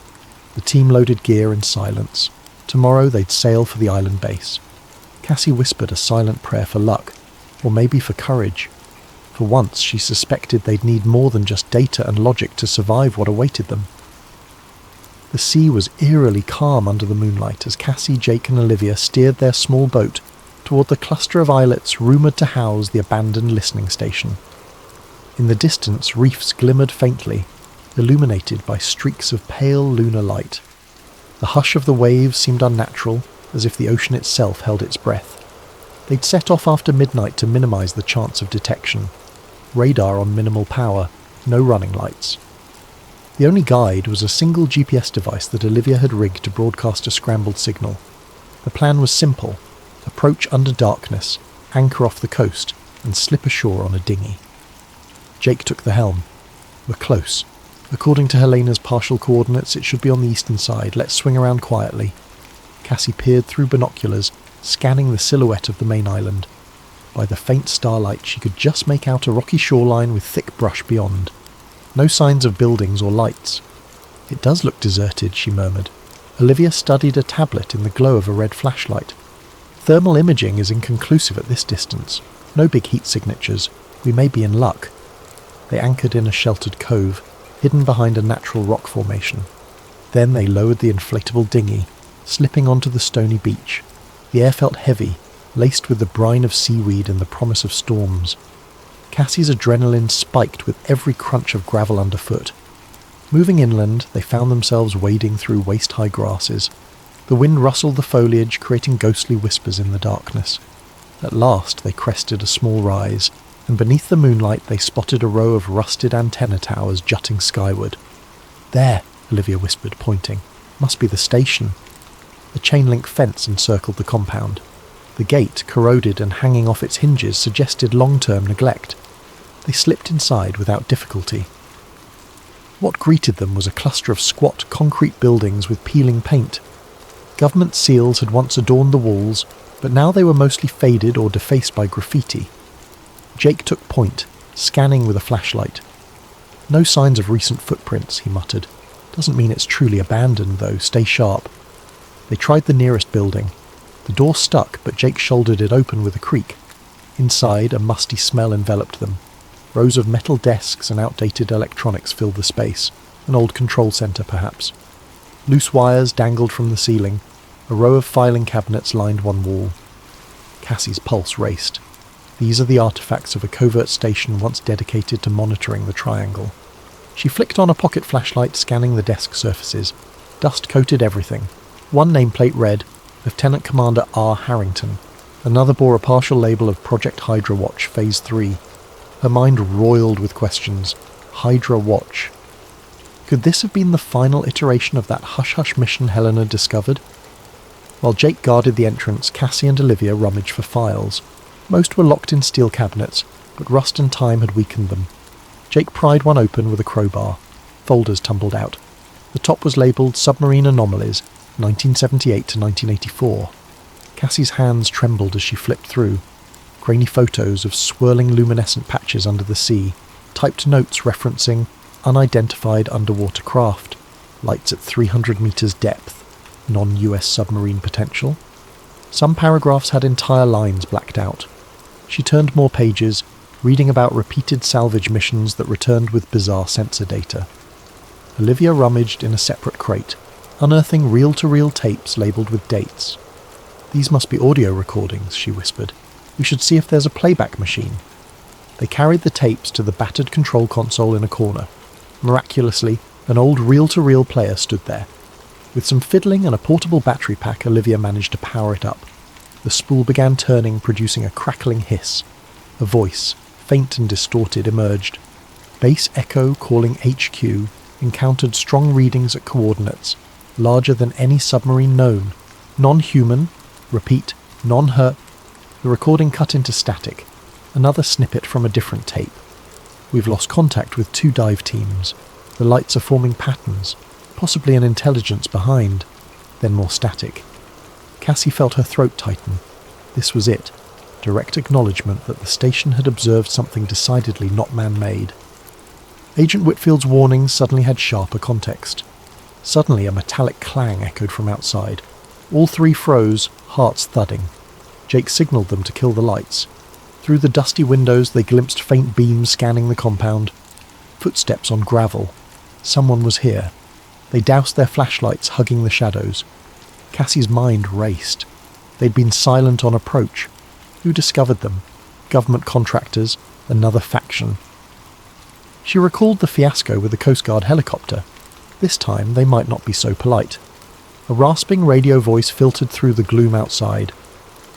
The team loaded gear in silence. Tomorrow they'd sail for the island base. Cassie whispered a silent prayer for luck, or maybe for courage. For once she suspected they'd need more than just data and logic to survive what awaited them. The sea was eerily calm under the moonlight as Cassie, Jake and Olivia steered their small boat toward the cluster of islets rumoured to house the abandoned listening station. In the distance, reefs glimmered faintly, illuminated by streaks of pale lunar light. The hush of the waves seemed unnatural, as if the ocean itself held its breath. They'd set off after midnight to minimise the chance of detection. Radar on minimal power, no running lights. The only guide was a single GPS device that Olivia had rigged to broadcast a scrambled signal. The plan was simple: approach under darkness, anchor off the coast, and slip ashore on a dinghy. Jake took the helm. We're close. According to Helena's partial coordinates, it should be on the eastern side. Let's swing around quietly. Cassie peered through binoculars, scanning the silhouette of the main island. By the faint starlight, she could just make out a rocky shoreline with thick brush beyond. No signs of buildings or lights. It does look deserted, she murmured. Olivia studied a tablet in the glow of a red flashlight. Thermal imaging is inconclusive at this distance. No big heat signatures. We may be in luck. They anchored in a sheltered cove, hidden behind a natural rock formation. Then they lowered the inflatable dinghy, slipping onto the stony beach. The air felt heavy, laced with the brine of seaweed and the promise of storms. Cassie's adrenaline spiked with every crunch of gravel underfoot. Moving inland, they found themselves wading through waist-high grasses. The wind rustled the foliage, creating ghostly whispers in the darkness. At last they crested a small rise, and beneath the moonlight they spotted a row of rusted antenna towers jutting skyward. "There," Olivia whispered, pointing. "Must be the station." A chain-link fence encircled the compound. The gate, corroded and hanging off its hinges, suggested long-term neglect. They slipped inside without difficulty. What greeted them was a cluster of squat concrete buildings with peeling paint. Government seals had once adorned the walls, but now they were mostly faded or defaced by graffiti. Jake took point, scanning with a flashlight. "No signs of recent footprints," he muttered. "Doesn't mean it's truly abandoned, though. Stay sharp." They tried the nearest building. The door stuck, but Jake shouldered it open with a creak. Inside, a musty smell enveloped them. Rows of metal desks and outdated electronics filled the space. An old control centre, perhaps. Loose wires dangled from the ceiling. A row of filing cabinets lined one wall. Cassie's pulse raced. These are the artefacts of a covert station once dedicated to monitoring the Triangle. She flicked on a pocket flashlight, scanning the desk surfaces. Dust coated everything. One nameplate read, Lieutenant Commander R. Harrington. Another bore a partial label of Project Hydra Watch, Phase 3. Her mind roiled with questions. Hydra Watch. Could this have been the final iteration of that hush-hush mission Helena discovered? While Jake guarded the entrance, Cassie and Olivia rummaged for files. Most were locked in steel cabinets, but rust and time had weakened them. Jake pried one open with a crowbar. Folders tumbled out. The top was labelled Submarine Anomalies, 1978 to 1984. Cassie's hands trembled as she flipped through. Grainy photos of swirling luminescent patches under the sea, typed notes referencing unidentified underwater craft, lights at 300 metres depth, non-US submarine potential. Some paragraphs had entire lines blacked out. She turned more pages, reading about repeated salvage missions that returned with bizarre sensor data. Olivia rummaged in a separate crate, unearthing reel-to-reel tapes labelled with dates. "These must be audio recordings," she whispered. "We should see if there's a playback machine." They carried the tapes to the battered control console in a corner. Miraculously, an old reel-to-reel player stood there. With some fiddling and a portable battery pack, Olivia managed to power it up. The spool began turning, producing a crackling hiss. A voice, faint and distorted, emerged. Base Echo calling HQ encountered strong readings at coordinates, larger than any submarine known. Non-human, repeat, non-hurt. The recording cut into static. Another snippet from a different tape. "We've lost contact with 2 dive teams. The lights are forming patterns, possibly an intelligence behind." Then more static. Cassie felt her throat tighten. This was it. Direct acknowledgement that the station had observed something decidedly not man-made. Agent Whitfield's warnings suddenly had sharper context. Suddenly a metallic clang echoed from outside. All 3 froze, hearts thudding. Jake signalled them to kill the lights. Through the dusty windows they glimpsed faint beams scanning the compound. Footsteps on gravel. Someone was here. They doused their flashlights, hugging the shadows. Cassie's mind raced. They'd been silent on approach. Who discovered them? Government contractors? Another faction? She recalled the fiasco with the Coast Guard helicopter. This time they might not be so polite. A rasping radio voice filtered through the gloom outside.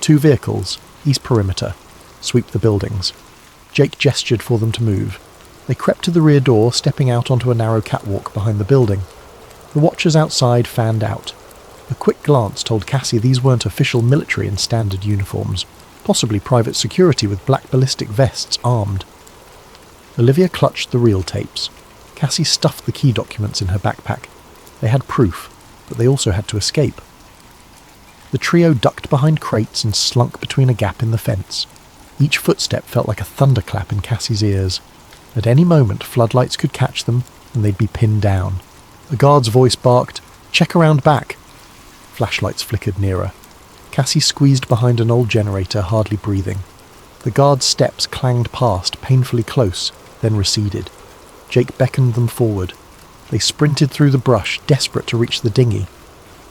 2 vehicles, east perimeter. Sweep the buildings. Jake gestured for them to move. They crept to the rear door, stepping out onto a narrow catwalk behind the building. The watchers outside fanned out. A quick glance told Cassie these weren't official military in standard uniforms, possibly private security with black ballistic vests armed. Olivia clutched the reel tapes. Cassie stuffed the key documents in her backpack. They had proof, but they also had to escape. The trio ducked behind crates and slunk between a gap in the fence. Each footstep felt like a thunderclap in Cassie's ears. At any moment, floodlights could catch them, and they'd be pinned down. A guard's voice barked, "Check around back!" Flashlights flickered nearer. Cassie squeezed behind an old generator, hardly breathing. The guard's steps clanged past, painfully close, then receded. Jake beckoned them forward. They sprinted through the brush, desperate to reach the dinghy.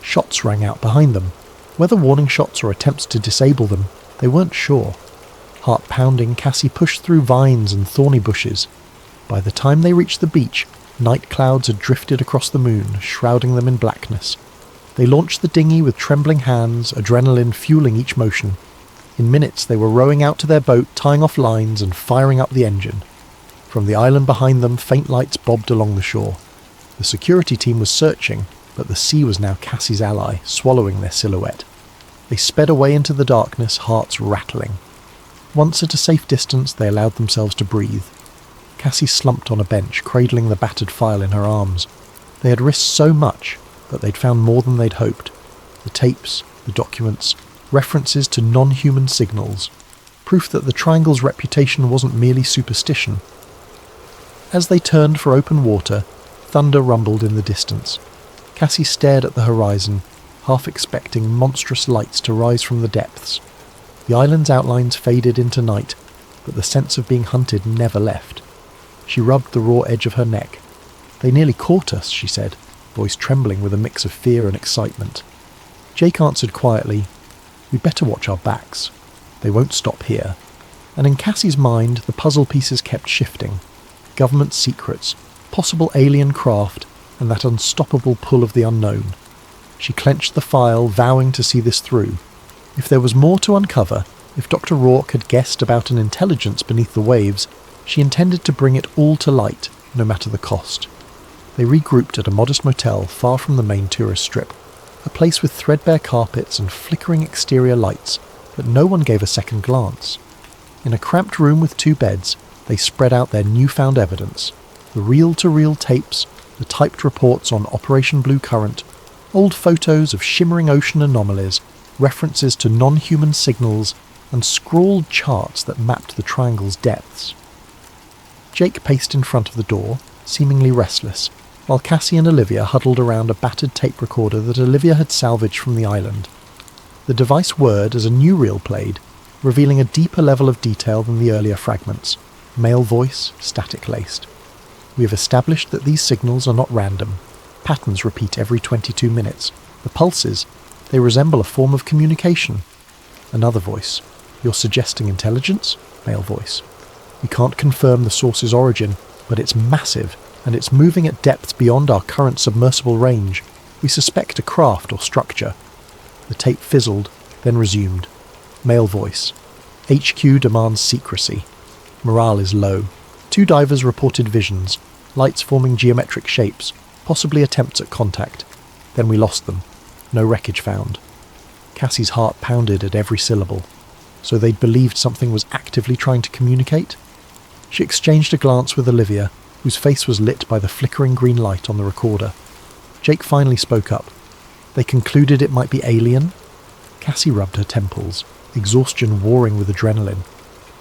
Shots rang out behind them. Whether warning shots or attempts to disable them, they weren't sure. Heart pounding, Cassie pushed through vines and thorny bushes. By the time they reached the beach, night clouds had drifted across the moon, shrouding them in blackness. They launched the dinghy with trembling hands, adrenaline fueling each motion. In minutes they were rowing out to their boat, tying off lines and firing up the engine. From the island behind them, faint lights bobbed along the shore. The security team was searching, but the sea was now Cassie's ally, swallowing their silhouette. They sped away into the darkness, hearts rattling. Once at a safe distance, they allowed themselves to breathe. Cassie slumped on a bench, cradling the battered file in her arms. They had risked so much, but they'd found more than they'd hoped. The tapes, the documents, references to non-human signals. Proof that the Triangle's reputation wasn't merely superstition. As they turned for open water, thunder rumbled in the distance. Cassie stared at the horizon, half expecting monstrous lights to rise from the depths. The island's outlines faded into night, but the sense of being hunted never left. She rubbed the raw edge of her neck. "They nearly caught us," she said, voice trembling with a mix of fear and excitement. Jake answered quietly, "We'd better watch our backs. They won't stop here." And in Cassie's mind, the puzzle pieces kept shifting. Government secrets, possible alien craft, and that unstoppable pull of the unknown. She clenched the file, vowing to see this through. If there was more to uncover, if Dr. Rourke had guessed about an intelligence beneath the waves, she intended to bring it all to light, no matter the cost. They regrouped at a modest motel far from the main tourist strip, a place with threadbare carpets and flickering exterior lights, but no one gave a second glance. In a cramped room with 2 beds, they spread out their newfound evidence, the reel-to-reel tapes, the typed reports on Operation Blue Current, old photos of shimmering ocean anomalies, references to non-human signals, and scrawled charts that mapped the Triangle's depths. Jake paced in front of the door, seemingly restless, while Cassie and Olivia huddled around a battered tape recorder that Olivia had salvaged from the island. The device whirred as a new reel played, revealing a deeper level of detail than the earlier fragments. Male voice, static-laced. "We have established that these signals are not random. Patterns repeat every 22 minutes. The pulses, they resemble a form of communication." Another voice. "You're suggesting intelligence?" Male voice. "We can't confirm the source's origin, but it's massive, and it's moving at depths beyond our current submersible range. We suspect a craft or structure." The tape fizzled, then resumed. Male voice. "HQ demands secrecy. Morale is low. 2 divers reported visions, lights forming geometric shapes, possibly attempts at contact. Then we lost them. No wreckage found." Cassie's heart pounded at every syllable. So they'd believed something was actively trying to communicate? She exchanged a glance with Olivia, whose face was lit by the flickering green light on the recorder. Jake finally spoke up. "They concluded it might be alien?" Cassie rubbed her temples, exhaustion warring with adrenaline.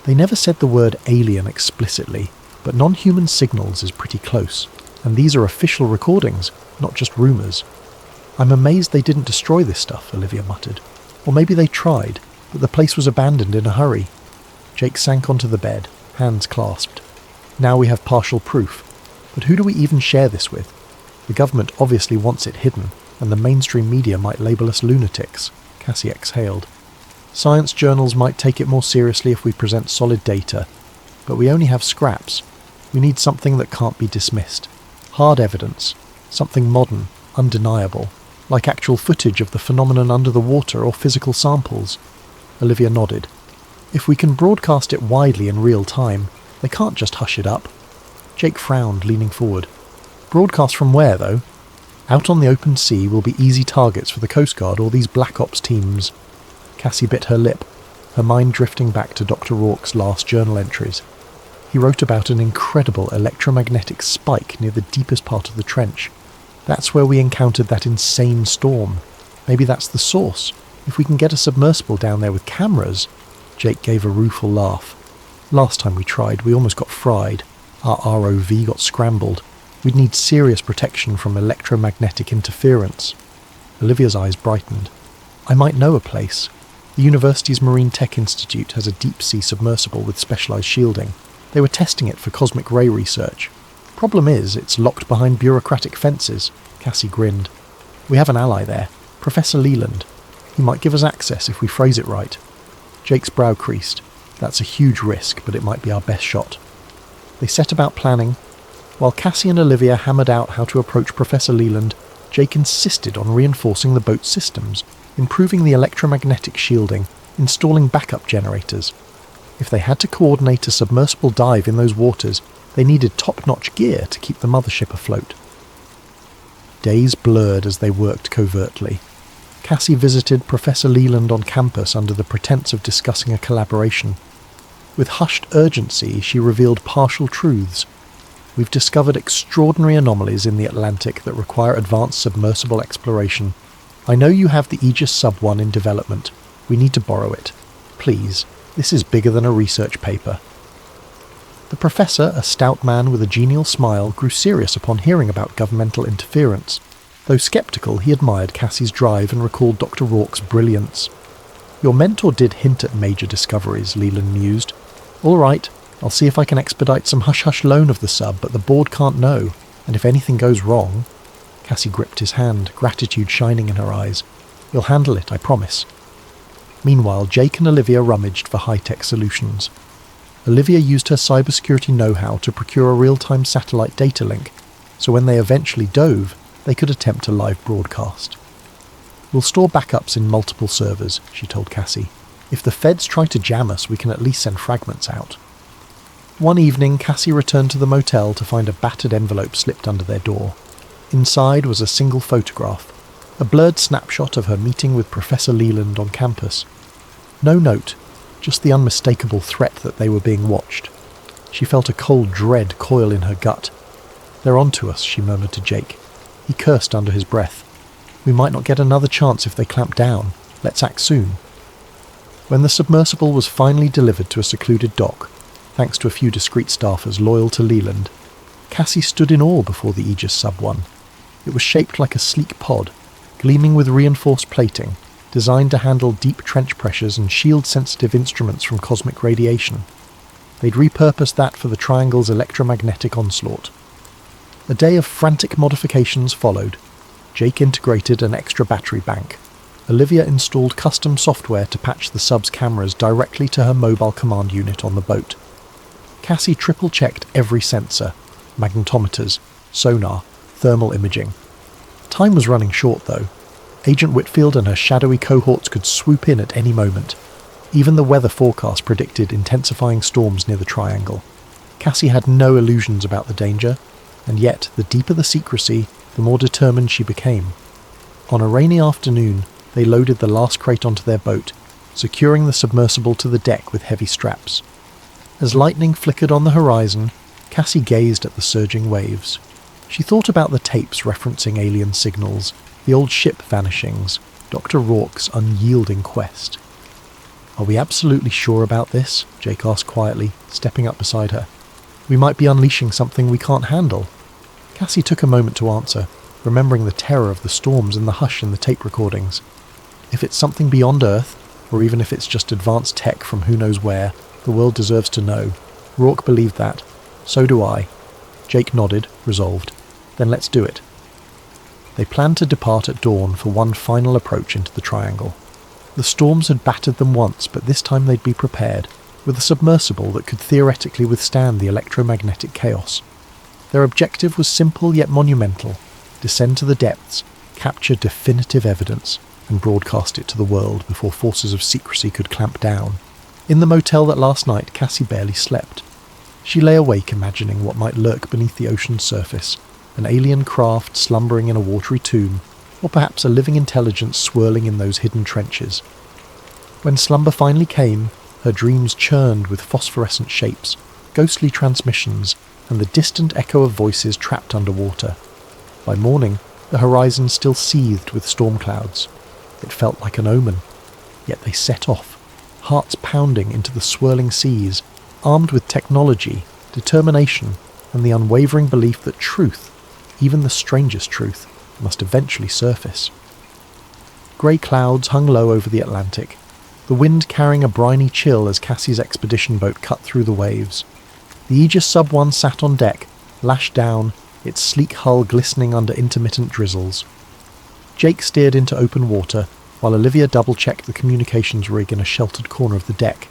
"They never said the word alien explicitly, but non-human signals is pretty close, and these are official recordings, not just rumours." "I'm amazed they didn't destroy this stuff," Olivia muttered. "Or maybe they tried, but the place was abandoned in a hurry." Jake sank onto the bed, hands clasped. "Now we have partial proof, but who do we even share this with? The government obviously wants it hidden, and the mainstream media might label us lunatics." Cassie exhaled. "Science journals might take it more seriously if we present solid data, but we only have scraps. We need something that can't be dismissed. Hard evidence, something modern, undeniable, like actual footage of the phenomenon under the water or physical samples." Olivia nodded. "If we can broadcast it widely in real time, they can't just hush it up." Jake frowned, leaning forward. "Broadcast from where, though? Out on the open sea will be easy targets for the Coast Guard or these Black Ops teams." Cassie bit her lip, her mind drifting back to Dr. Rourke's last journal entries. He wrote about an incredible electromagnetic spike near the deepest part of the trench. That's where we encountered that insane storm. Maybe that's the source. If we can get a submersible down there with cameras... Jake gave a rueful laugh. "Last time we tried, we almost got fried. Our ROV got scrambled. We'd need serious protection from electromagnetic interference." Olivia's eyes brightened. "I might know a place. The university's Marine Tech Institute has a deep-sea submersible with specialised shielding. They were testing it for cosmic ray research. Problem is, it's locked behind bureaucratic fences." Cassie grinned. "We have an ally there, Professor Leland. He might give us access if we phrase it right." Jake's brow creased. That's a huge risk, but it might be our best shot. They set about planning. While Cassie and Olivia hammered out how to approach Professor Leland, Jake insisted on reinforcing the boat's systems, improving the electromagnetic shielding, installing backup generators. If they had to coordinate a submersible dive in those waters, they needed top-notch gear to keep the mothership afloat. Days blurred as they worked covertly. Cassie visited Professor Leland on campus under the pretense of discussing a collaboration. With hushed urgency, she revealed partial truths. We've discovered extraordinary anomalies in the Atlantic that require advanced submersible exploration. I know you have the Aegis Sub-1 in development. We need to borrow it. Please, this is bigger than a research paper. The professor, a stout man with a genial smile, grew serious upon hearing about governmental interference. Though sceptical, he admired Cassie's drive and recalled Dr. Rourke's brilliance. Your mentor did hint at major discoveries, Leland mused. All right, I'll see if I can expedite some hush-hush loan of the sub, but the board can't know, and if anything goes wrong... Cassie gripped his hand, gratitude shining in her eyes. You'll handle it, I promise. Meanwhile, Jake and Olivia rummaged for high-tech solutions. Olivia used her cybersecurity know-how to procure a real-time satellite data link, so when they eventually dove, they could attempt a live broadcast. We'll store backups in multiple servers, she told Cassie. If the feds try to jam us, we can at least send fragments out. One evening, Cassie returned to the motel to find a battered envelope slipped under their door. Inside was a single photograph, a blurred snapshot of her meeting with Professor Leland on campus. No note, just the unmistakable threat that they were being watched. She felt a cold dread coil in her gut. They're on to us, she murmured to Jake. He cursed under his breath. We might not get another chance if they clamp down. Let's act soon. When the submersible was finally delivered to a secluded dock, thanks to a few discreet staffers loyal to Leland, Cassie stood in awe before the Aegis Sub-1. It was shaped like a sleek pod, gleaming with reinforced plating, designed to handle deep trench pressures and shield-sensitive instruments from cosmic radiation. They'd repurposed that for the Triangle's electromagnetic onslaught. A day of frantic modifications followed. Jake integrated an extra battery bank. Olivia installed custom software to patch the sub's cameras directly to her mobile command unit on the boat. Cassie triple-checked every sensor, magnetometers, sonar, thermal imaging. Time was running short, though. Agent Whitfield and her shadowy cohorts could swoop in at any moment. Even the weather forecast predicted intensifying storms near the Triangle. Cassie had no illusions about the danger, and yet, the deeper the secrecy, the more determined she became. On a rainy afternoon, they loaded the last crate onto their boat, securing the submersible to the deck with heavy straps. As lightning flickered on the horizon, Cassie gazed at the surging waves. She thought about the tapes referencing alien signals, the old ship vanishings, Dr. Rourke's unyielding quest. Are we absolutely sure about this? Jake asked quietly, stepping up beside her. We might be unleashing something we can't handle. Cassie took a moment to answer, remembering the terror of the storms and the hush in the tape recordings. If it's something beyond Earth, or even if it's just advanced tech from who knows where, the world deserves to know. Rourke believed that. So do I. Jake nodded, resolved. Then let's do it. They planned to depart at dawn for one final approach into the Triangle. The storms had battered them once, but this time they'd be prepared, with a submersible that could theoretically withstand the electromagnetic chaos. Their objective was simple yet monumental: descend to the depths, capture definitive evidence, and broadcast it to the world before forces of secrecy could clamp down. In the motel that last night, Cassie barely slept. She lay awake imagining what might lurk beneath the ocean's surface, an alien craft slumbering in a watery tomb, or perhaps a living intelligence swirling in those hidden trenches. When slumber finally came, her dreams churned with phosphorescent shapes, ghostly transmissions, and the distant echo of voices trapped underwater. By morning, the horizon still seethed with storm clouds. It felt like an omen. Yet they set off, hearts pounding into the swirling seas, armed with technology, determination, and the unwavering belief that truth, even the strangest truth, must eventually surface. Grey clouds hung low over the Atlantic, the wind carrying a briny chill as Cassie's expedition boat cut through the waves. The Aegis Sub-1 sat on deck, lashed down, its sleek hull glistening under intermittent drizzles. Jake steered into open water, while Olivia double-checked the communications rig in a sheltered corner of the deck.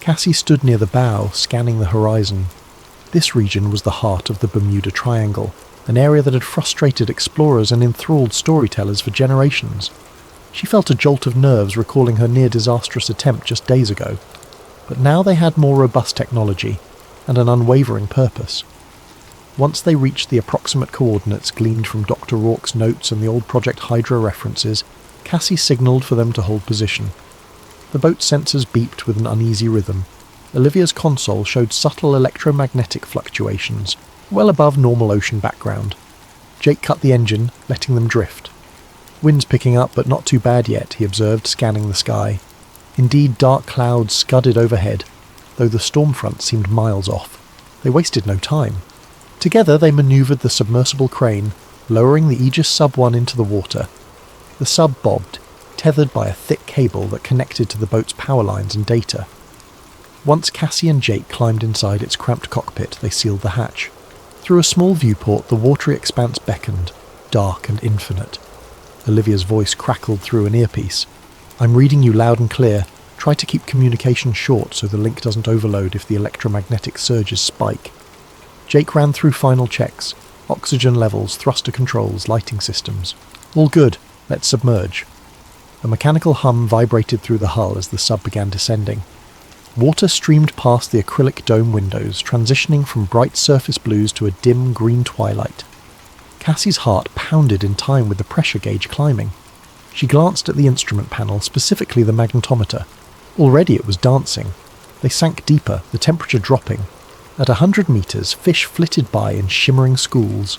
Cassie stood near the bow, scanning the horizon. This region was the heart of the Bermuda Triangle, an area that had frustrated explorers and enthralled storytellers for generations. She felt a jolt of nerves recalling her near-disastrous attempt just days ago. But now they had more robust technology and an unwavering purpose. Once they reached the approximate coordinates gleaned from Dr. Rourke's notes and the old Project Hydra references, Cassie signalled for them to hold position. The boat's sensors beeped with an uneasy rhythm. Olivia's console showed subtle electromagnetic fluctuations, well above normal ocean background. Jake cut the engine, letting them drift. Wind's picking up, but not too bad yet, he observed, scanning the sky. Indeed, dark clouds scudded overhead, though the storm front seemed miles off. They wasted no time. Together they manoeuvred the submersible crane, lowering the Aegis Sub-1 into the water. The sub bobbed, tethered by a thick cable that connected to the boat's power lines and data. Once Cassie and Jake climbed inside its cramped cockpit, they sealed the hatch. Through a small viewport, the watery expanse beckoned, dark and infinite. Olivia's voice crackled through an earpiece. "I'm reading you loud and clear. Try to keep communication short so the link doesn't overload if the electromagnetic surges spike." Jake ran through final checks. Oxygen levels, thruster controls, lighting systems. "All good. Let's submerge." A mechanical hum vibrated through the hull as the sub began descending. Water streamed past the acrylic dome windows, transitioning from bright surface blues to a dim green twilight. Cassie's heart pounded in time with the pressure gauge climbing. She glanced at the instrument panel, specifically the magnetometer. Already it was dancing. They sank deeper, the temperature dropping. At 100 meters, fish flitted by in shimmering schools.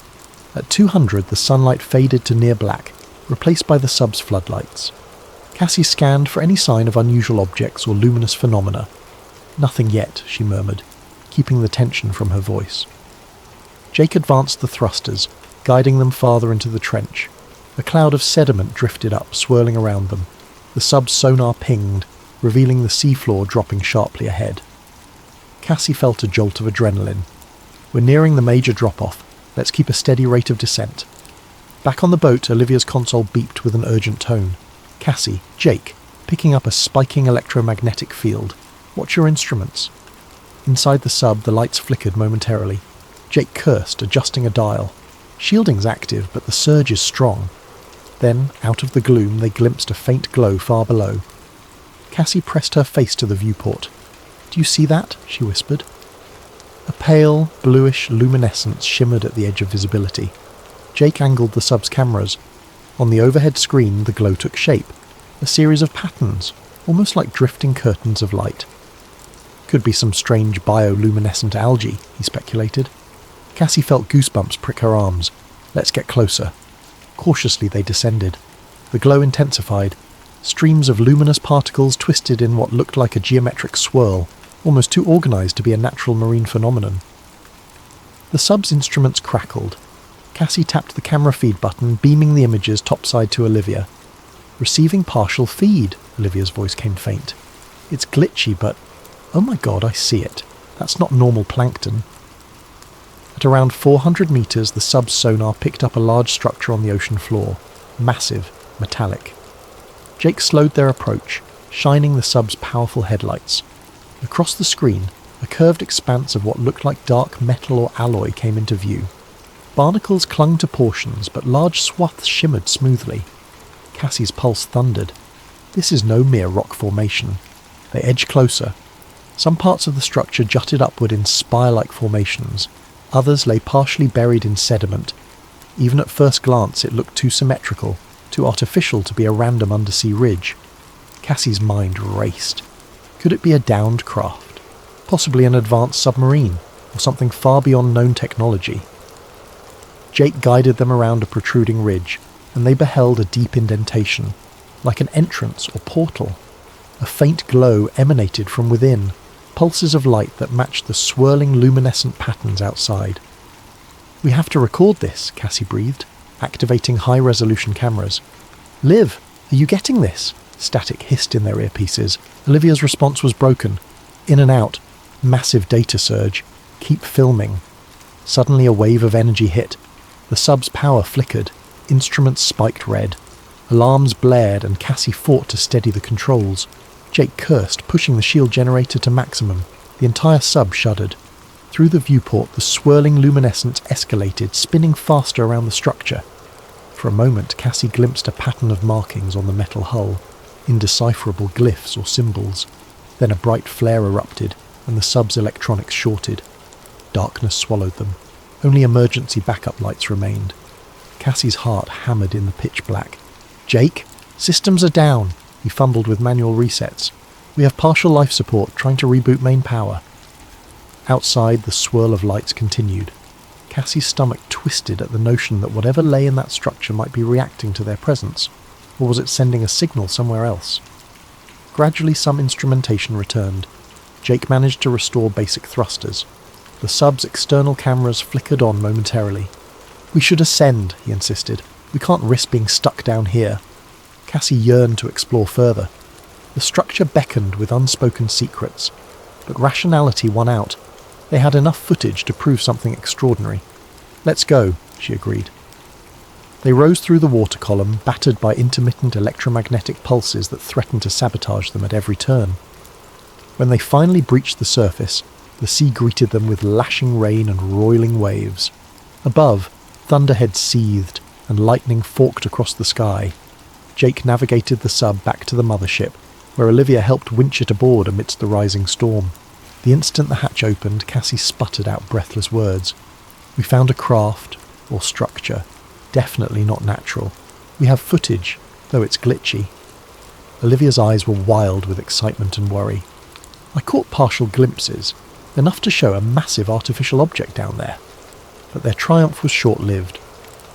At 200, the sunlight faded to near black, replaced by the sub's floodlights. Cassie scanned for any sign of unusual objects or luminous phenomena. "Nothing yet," she murmured, keeping the tension from her voice. Jake advanced the thrusters, guiding them farther into the trench. A cloud of sediment drifted up, swirling around them. The sub's sonar pinged, revealing the seafloor dropping sharply ahead. Cassie felt a jolt of adrenaline. "We're nearing the major drop-off. Let's keep a steady rate of descent." Back on the boat, Olivia's console beeped with an urgent tone. "Cassie, Jake, picking up a spiking electromagnetic field. Watch your instruments." Inside the sub, the lights flickered momentarily. Jake cursed, adjusting a dial. "Shielding's active, but the surge is strong." Then, out of the gloom, they glimpsed a faint glow far below. Cassie pressed her face to the viewport. "Do you see that?" she whispered. A pale, bluish luminescence shimmered at the edge of visibility. Jake angled the sub's cameras. On the overhead screen, the glow took shape. A series of patterns, almost like drifting curtains of light. "Could be some strange bioluminescent algae," he speculated. Cassie felt goosebumps prick her arms. "Let's get closer." Cautiously they descended. The glow intensified. Streams of luminous particles twisted in what looked like a geometric swirl, almost too organised to be a natural marine phenomenon. The sub's instruments crackled. Cassie tapped the camera feed button, beaming the images topside to Olivia. "Receiving partial feed," Olivia's voice came faint. "It's glitchy, but... oh my god, I see it. That's not normal plankton." At around 400 meters, the sub's sonar picked up a large structure on the ocean floor. Massive, metallic. Jake slowed their approach, shining the sub's powerful headlights. Across the screen, a curved expanse of what looked like dark metal or alloy came into view. Barnacles clung to portions, but large swaths shimmered smoothly. Cassie's pulse thundered. This is no mere rock formation. They edged closer. Some parts of the structure jutted upward in spire-like formations. Others lay partially buried in sediment. Even at first glance it looked too symmetrical, too artificial to be a random undersea ridge. Cassie's mind raced. Could it be a downed craft? Possibly an advanced submarine, or something far beyond known technology? Jake guided them around a protruding ridge, and they beheld a deep indentation, like an entrance or portal. A faint glow emanated from within, pulses of light that matched the swirling luminescent patterns outside. "We have to record this," Cassie breathed, activating high-resolution cameras. "Liv, are you getting this?" Static hissed in their earpieces. Olivia's response was broken. In and out. Massive data surge. "Keep filming." Suddenly a wave of energy hit. The sub's power flickered. Instruments spiked red. Alarms blared and Cassie fought to steady the controls. Jake cursed, pushing the shield generator to maximum. The entire sub shuddered. Through the viewport, the swirling luminescence escalated, spinning faster around the structure. For a moment, Cassie glimpsed a pattern of markings on the metal hull, indecipherable glyphs or symbols. Then a bright flare erupted, and the sub's electronics shorted. Darkness swallowed them. Only emergency backup lights remained. Cassie's heart hammered in the pitch black. "Jake, systems are down." He fumbled with manual resets. "We have partial life support, trying to reboot main power." Outside, the swirl of lights continued. Cassie's stomach twisted at the notion that whatever lay in that structure might be reacting to their presence, or was it sending a signal somewhere else? Gradually, some instrumentation returned. Jake managed to restore basic thrusters. The sub's external cameras flickered on momentarily. "We should ascend," he insisted. "We can't risk being stuck down here." Cassie yearned to explore further. The structure beckoned with unspoken secrets, but rationality won out. They had enough footage to prove something extraordinary. "Let's go," she agreed. They rose through the water column, battered by intermittent electromagnetic pulses that threatened to sabotage them at every turn. When they finally breached the surface, the sea greeted them with lashing rain and roiling waves. Above, thunderheads seethed, and lightning forked across the sky. Jake navigated the sub back to the mothership, where Olivia helped winch it aboard amidst the rising storm. The instant the hatch opened, Cassie sputtered out breathless words. "We found a craft, or structure. Definitely not natural. We have footage, though it's glitchy." Olivia's eyes were wild with excitement and worry. "I caught partial glimpses, enough to show a massive artificial object down there." But their triumph was short-lived.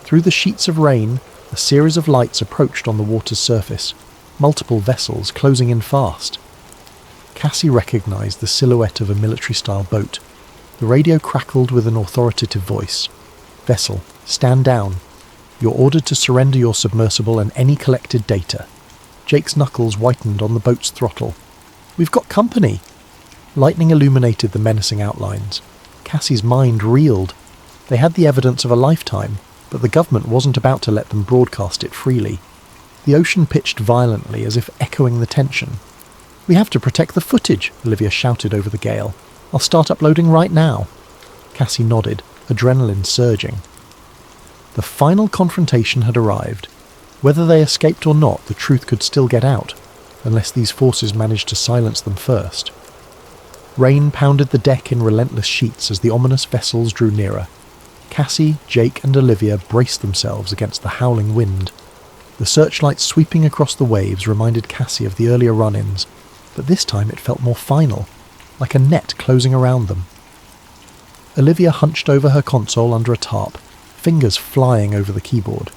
Through the sheets of rain, a series of lights approached on the water's surface, multiple vessels closing in fast. Cassie recognised the silhouette of a military-style boat. The radio crackled with an authoritative voice. "Vessel, stand down. You're ordered to surrender your submersible and any collected data." Jake's knuckles whitened on the boat's throttle. "We've got company!" Lightning illuminated the menacing outlines. Cassie's mind reeled. They had the evidence of a lifetime, but the government wasn't about to let them broadcast it freely. The ocean pitched violently, as if echoing the tension. "We have to protect the footage," Olivia shouted over the gale. "I'll start uploading right now." Cassie nodded, adrenaline surging. The final confrontation had arrived. Whether they escaped or not, the truth could still get out, unless these forces managed to silence them first. Rain pounded the deck in relentless sheets as the ominous vessels drew nearer. Cassie, Jake and Olivia braced themselves against the howling wind. The searchlight sweeping across the waves reminded Cassie of the earlier run-ins, but this time it felt more final, like a net closing around them. Olivia hunched over her console under a tarp, fingers flying over the keyboard.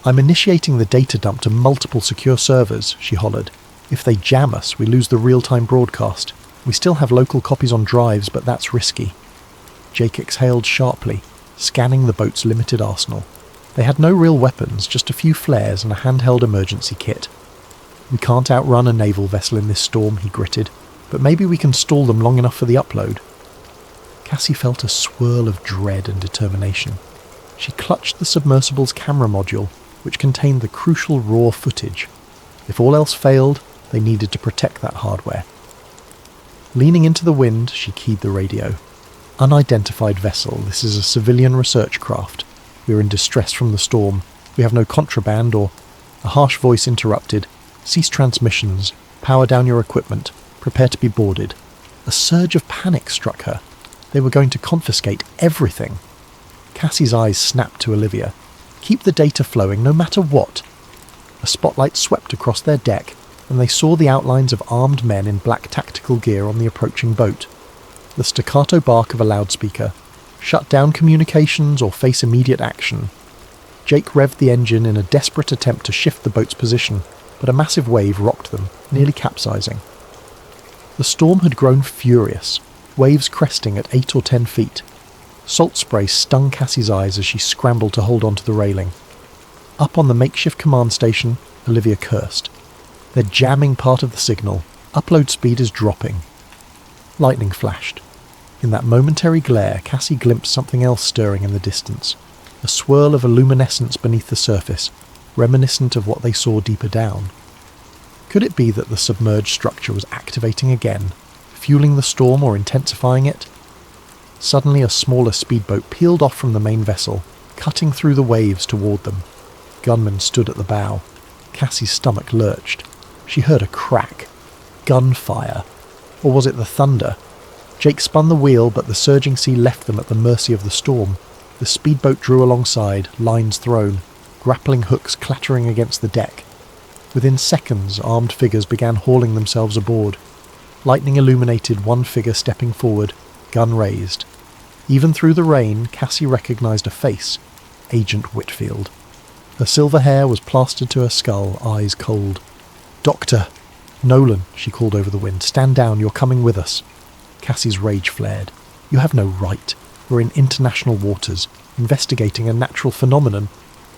"I'm initiating the data dump to multiple secure servers," she hollered. "If they jam us, we lose the real-time broadcast. We still have local copies on drives, but that's risky." Jake exhaled sharply, scanning the boat's limited arsenal. They had no real weapons, just a few flares and a handheld emergency kit. "We can't outrun a naval vessel in this storm," he gritted, "but maybe we can stall them long enough for the upload." Cassie felt a swirl of dread and determination. She clutched the submersible's camera module, which contained the crucial raw footage. If all else failed, they needed to protect that hardware. Leaning into the wind, she keyed the radio. "Unidentified vessel, this is a civilian research craft. We are in distress from the storm. We have no contraband or..." A harsh voice interrupted. "Cease transmissions. Power down your equipment. Prepare to be boarded." A surge of panic struck her. They were going to confiscate everything. Cassie's eyes snapped to Olivia. "Keep the data flowing, no matter what." A spotlight swept across their deck, and they saw the outlines of armed men in black tactical gear on the approaching boat. The staccato bark of a loudspeaker. "Shut down communications or face immediate action." Jake revved the engine in a desperate attempt to shift the boat's position, but a massive wave rocked them, nearly capsizing. The storm had grown furious, waves cresting at 8 or 10 feet. Salt spray stung Cassie's eyes as she scrambled to hold onto the railing. Up on the makeshift command station, Olivia cursed. "They're jamming part of the signal. Upload speed is dropping." Lightning flashed. In that momentary glare, Cassie glimpsed something else stirring in the distance. A swirl of luminescence beneath the surface, reminiscent of what they saw deeper down. Could it be that the submerged structure was activating again, fueling the storm or intensifying it? Suddenly a smaller speedboat peeled off from the main vessel, cutting through the waves toward them. Gunmen stood at the bow. Cassie's stomach lurched. She heard a crack. Gunfire. Or was it the thunder? Jake spun the wheel, but the surging sea left them at the mercy of the storm. The speedboat drew alongside, lines thrown, grappling hooks clattering against the deck. Within seconds, armed figures began hauling themselves aboard. Lightning illuminated one figure stepping forward, gun raised. Even through the rain, Cassie recognised a face. Agent Whitfield. Her silver hair was plastered to her skull, eyes cold. "Doctor!" "Nolan," she called over the wind. "Stand down, you're coming with us." Cassie's rage flared. "You have no right. We're in international waters, investigating a natural phenomenon."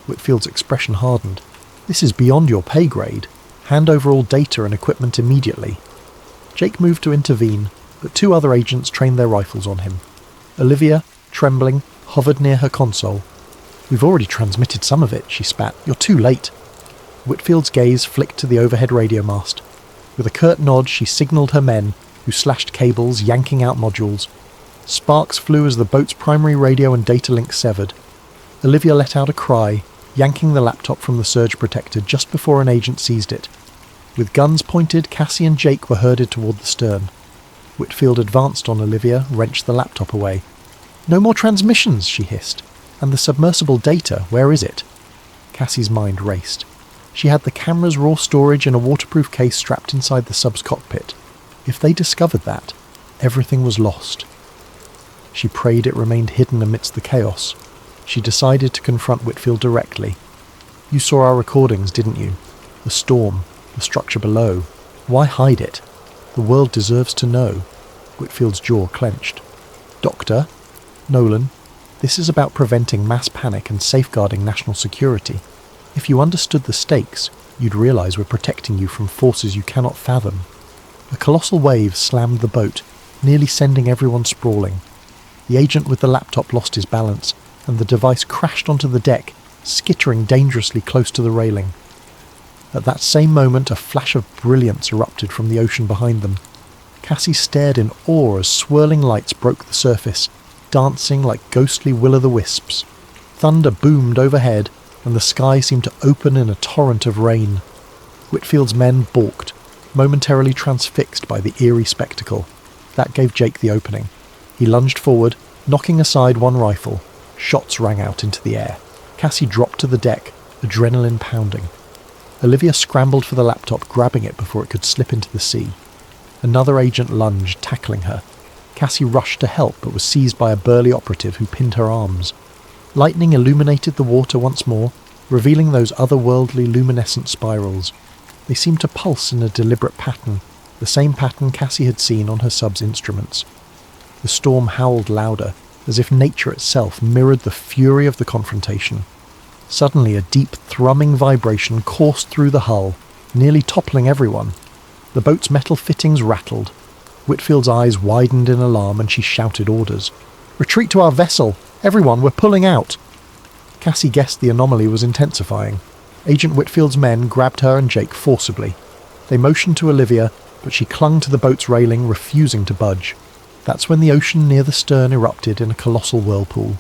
Whitfield's expression hardened. "This is beyond your pay grade. Hand over all data and equipment immediately." Jake moved to intervene, but two other agents trained their rifles on him. Olivia, trembling, hovered near her console. "We've already transmitted some of it," she spat. "You're too late." Whitfield's gaze flicked to the overhead radio mast. With a curt nod, she signalled her men, who slashed cables, yanking out modules. Sparks flew as the boat's primary radio and data link severed. Olivia let out a cry, yanking the laptop from the surge protector just before an agent seized it. With guns pointed, Cassie and Jake were herded toward the stern. Whitfield advanced on Olivia, wrenched the laptop away. "No more transmissions," she hissed. "And the submersible data, where is it?" Cassie's mind raced. She had the camera's raw storage in a waterproof case strapped inside the sub's cockpit. If they discovered that, everything was lost. She prayed it remained hidden amidst the chaos. She decided to confront Whitfield directly. "You saw our recordings, didn't you? The storm, the structure below. Why hide it? The world deserves to know." Whitfield's jaw clenched. "Doctor, Nolan, this is about preventing mass panic and safeguarding national security. If you understood the stakes, you'd realise we're protecting you from forces you cannot fathom." A colossal wave slammed the boat, nearly sending everyone sprawling. The agent with the laptop lost his balance, and the device crashed onto the deck, skittering dangerously close to the railing. At that same moment, a flash of brilliance erupted from the ocean behind them. Cassie stared in awe as swirling lights broke the surface, dancing like ghostly will-o'-the-wisps. Thunder boomed overhead, and the sky seemed to open in a torrent of rain. Whitfield's men balked, momentarily transfixed by the eerie spectacle. That gave Jake the opening. He lunged forward, knocking aside one rifle. Shots rang out into the air. Cassie dropped to the deck, adrenaline pounding. Olivia scrambled for the laptop, grabbing it before it could slip into the sea. Another agent lunged, tackling her. Cassie rushed to help, but was seized by a burly operative who pinned her arms. Lightning illuminated the water once more, revealing those otherworldly luminescent spirals. They seemed to pulse in a deliberate pattern, the same pattern Cassie had seen on her sub's instruments. The storm howled louder, as if nature itself mirrored the fury of the confrontation. Suddenly a deep, thrumming vibration coursed through the hull, nearly toppling everyone. The boat's metal fittings rattled. Whitfield's eyes widened in alarm, and she shouted orders. "Retreat to our vessel! Everyone, we're pulling out!" Cassie guessed the anomaly was intensifying. Agent Whitfield's men grabbed her and Jake forcibly. They motioned to Olivia, but she clung to the boat's railing, refusing to budge. That's when the ocean near the stern erupted in a colossal whirlpool.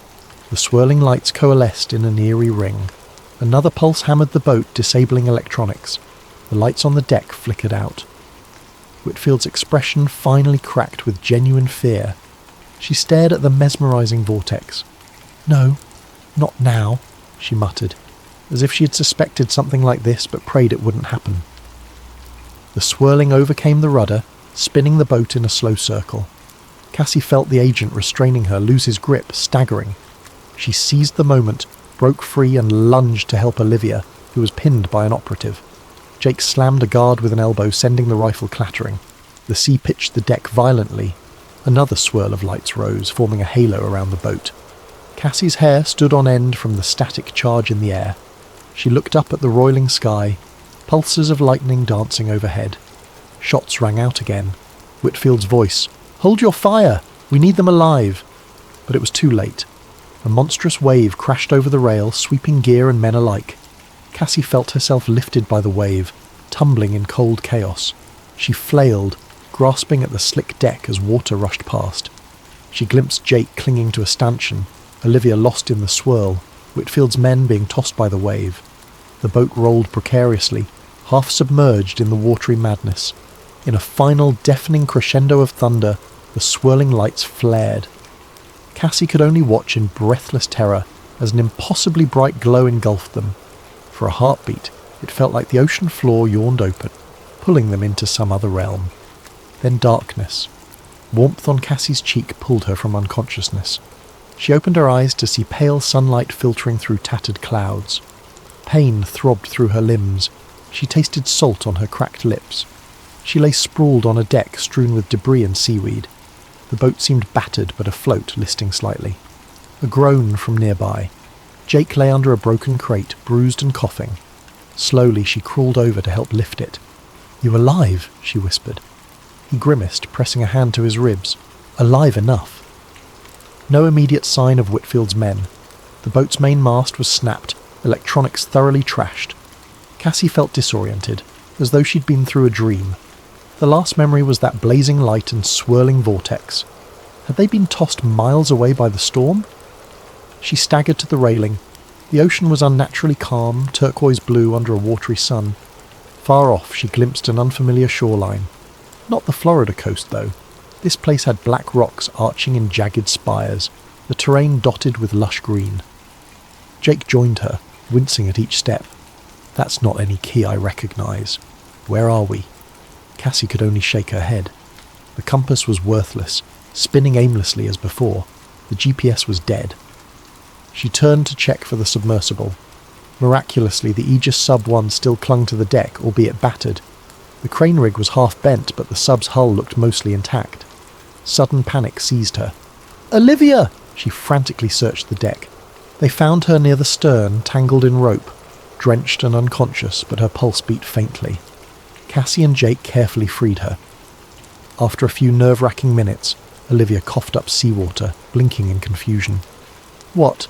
The swirling lights coalesced in an eerie ring. Another pulse hammered the boat, disabling electronics. The lights on the deck flickered out. Whitfield's expression finally cracked with genuine fear. She stared at the mesmerising vortex. "No, not now," she muttered, as if she had suspected something like this but prayed it wouldn't happen. The swirling overcame the rudder, spinning the boat in a slow circle. Cassie felt the agent restraining her lose his grip, staggering. She seized the moment, broke free and lunged to help Olivia, who was pinned by an operative. Jake slammed a guard with an elbow, sending the rifle clattering. The sea pitched the deck violently. Another swirl of lights rose, forming a halo around the boat. Cassie's hair stood on end from the static charge in the air. She looked up at the roiling sky, pulses of lightning dancing overhead. Shots rang out again. Whitfield's voice, "Hold your fire! We need them alive!" But it was too late. A monstrous wave crashed over the rail, sweeping gear and men alike. Cassie felt herself lifted by the wave, tumbling in cold chaos. She flailed, grasping at the slick deck as water rushed past. She glimpsed Jake clinging to a stanchion, Olivia lost in the swirl, Whitfield's men being tossed by the wave. The boat rolled precariously, half submerged in the watery madness. In a final deafening crescendo of thunder, the swirling lights flared. Cassie could only watch in breathless terror as an impossibly bright glow engulfed them. For a heartbeat, it felt like the ocean floor yawned open, pulling them into some other realm. Then darkness. Warmth on Cassie's cheek pulled her from unconsciousness. She opened her eyes to see pale sunlight filtering through tattered clouds. Pain throbbed through her limbs. She tasted salt on her cracked lips. She lay sprawled on a deck strewn with debris and seaweed. The boat seemed battered but afloat, listing slightly. A groan from nearby. Jake lay under a broken crate, bruised and coughing. Slowly she crawled over to help lift it. "You alive?" she whispered. He grimaced, pressing a hand to his ribs. Alive enough. No immediate sign of Whitfield's men. The boat's main mast was snapped, electronics thoroughly trashed. Cassie felt disoriented, as though she'd been through a dream. The last memory was that blazing light and swirling vortex. Had they been tossed miles away by the storm? She staggered to the railing. The ocean was unnaturally calm, turquoise blue under a watery sun. Far off she glimpsed an unfamiliar shoreline. Not the Florida coast, though. This place had black rocks arching in jagged spires, the terrain dotted with lush green. Jake joined her, wincing at each step. "That's not any key I recognise. Where are we?" Cassie could only shake her head. The compass was worthless, spinning aimlessly as before. The GPS was dead. She turned to check for the submersible. Miraculously, the Aegis Sub-1 still clung to the deck, albeit battered. The crane rig was half bent, but the sub's hull looked mostly intact. Sudden panic seized her. "Olivia!" She frantically searched the deck. They found her near the stern, tangled in rope, drenched and unconscious, but her pulse beat faintly. Cassie and Jake carefully freed her. After a few nerve-wracking minutes, Olivia coughed up seawater, blinking in confusion. "What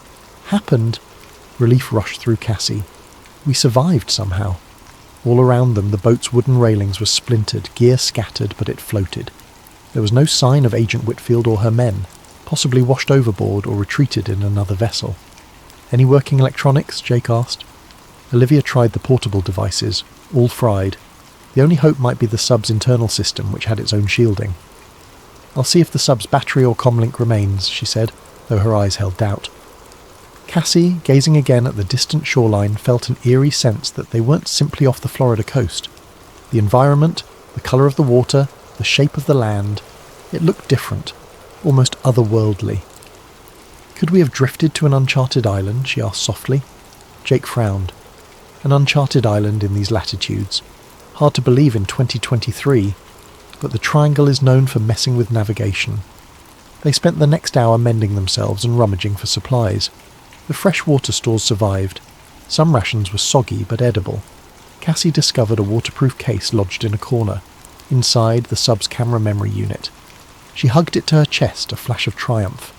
happened?" Relief rushed through Cassie. "We survived somehow." All around them, the boat's wooden railings were splintered, gear scattered, but it floated. There was no sign of Agent Whitfield or her men, possibly washed overboard or retreated in another vessel. "Any working electronics?" Jake asked. Olivia tried the portable devices, all fried. The only hope might be the sub's internal system, which had its own shielding. "I'll see if the sub's battery or comlink remains," she said, though her eyes held doubt. Cassie, gazing again at the distant shoreline, felt an eerie sense that they weren't simply off the Florida coast. The environment, the colour of the water, the shape of the land, it looked different, almost otherworldly. "Could we have drifted to an uncharted island?" she asked softly. Jake frowned. An uncharted island in these latitudes. Hard to believe in 2023, but the Triangle is known for messing with navigation. They spent the next hour mending themselves and rummaging for supplies. The fresh water stores survived. Some rations were soggy but edible. Cassie discovered a waterproof case lodged in a corner. Inside, the sub's camera memory unit. She hugged it to her chest, a flash of triumph.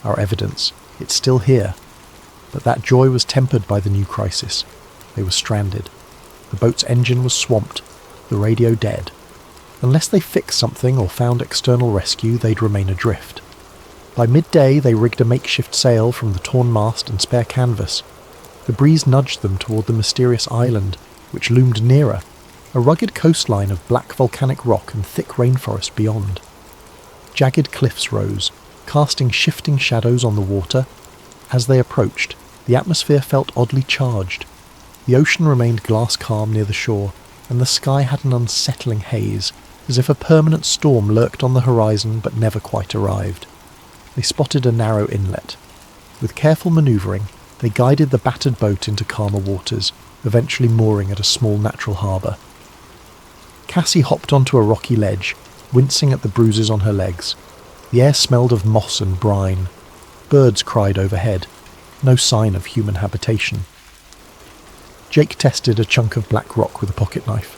Our evidence. It's still here. But that joy was tempered by the new crisis. They were stranded. The boat's engine was swamped, the radio dead. Unless they fixed something or found external rescue, they'd remain adrift. By midday, they rigged a makeshift sail from the torn mast and spare canvas. The breeze nudged them toward the mysterious island, which loomed nearer, a rugged coastline of black volcanic rock and thick rainforest beyond. Jagged cliffs rose, casting shifting shadows on the water. As they approached, the atmosphere felt oddly charged. The ocean remained glass calm near the shore, and the sky had an unsettling haze, as if a permanent storm lurked on the horizon but never quite arrived. They spotted a narrow inlet. With careful manoeuvring, they guided the battered boat into calmer waters, eventually mooring at a small natural harbour. Cassie hopped onto a rocky ledge, wincing at the bruises on her legs. The air smelled of moss and brine. Birds cried overhead. No sign of human habitation. Jake tested a chunk of black rock with a pocket knife.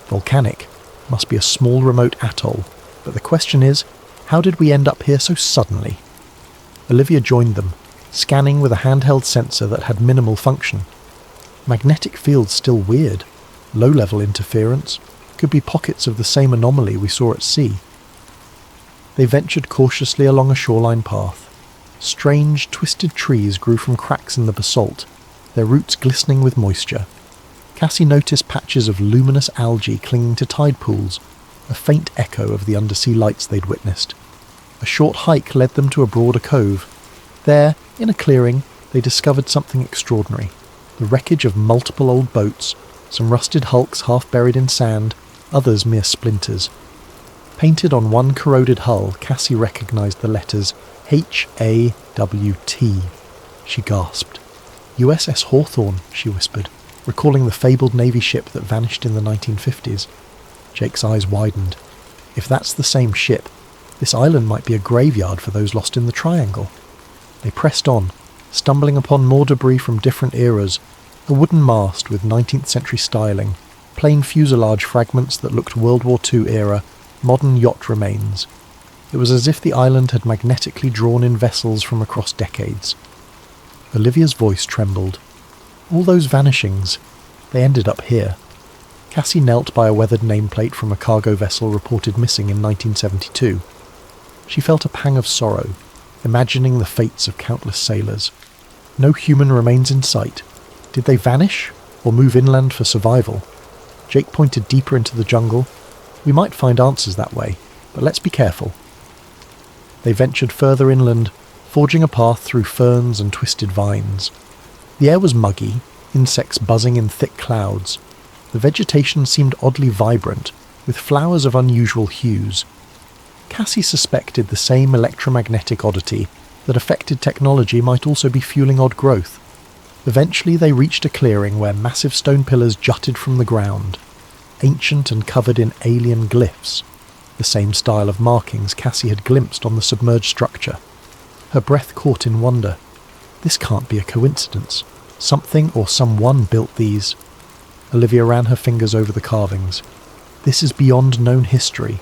Volcanic. Must be a small remote atoll. But the question is, how did we end up here so suddenly? Olivia joined them, scanning with a handheld sensor that had minimal function. Magnetic field's still weird. low-level interference, could be pockets of the same anomaly we saw at sea. They ventured cautiously along a shoreline path. Strange, twisted trees grew from cracks in the basalt, their roots glistening with moisture. Cassie noticed patches of luminous algae clinging to tide pools, a faint echo of the undersea lights they'd witnessed. A short hike led them to a broader cove. There, in a clearing, they discovered something extraordinary. The wreckage of multiple old boats, some rusted hulks half buried in sand, others mere splinters. Painted on one corroded hull, Cassie recognised the letters H-A-W-T. She gasped. USS Hawthorne, she whispered, recalling the fabled Navy ship that vanished in the 1950s. Jake's eyes widened. If that's the same ship, this island might be a graveyard for those lost in the Triangle. They pressed on, stumbling upon more debris from different eras, a wooden mast with 19th century styling, plain fuselage fragments that looked World War II era, modern yacht remains. It was as if the island had magnetically drawn in vessels from across decades. Olivia's voice trembled. All those vanishings, they ended up here. Cassie knelt by a weathered nameplate from a cargo vessel reported missing in 1972. She felt a pang of sorrow, imagining the fates of countless sailors. No human remains in sight. Did they vanish, or move inland for survival? Jake pointed deeper into the jungle. We might find answers that way, but let's be careful. They ventured further inland, forging a path through ferns and twisted vines. The air was muggy, insects buzzing in thick clouds. The vegetation seemed oddly vibrant, with flowers of unusual hues. Cassie suspected the same electromagnetic oddity that affected technology might also be fueling odd growth. Eventually they reached a clearing where massive stone pillars jutted from the ground, ancient and covered in alien glyphs, the same style of markings Cassie had glimpsed on the submerged structure. Her breath caught in wonder. This can't be a coincidence. Something or someone built these. Olivia ran her fingers over the carvings. This is beyond known history.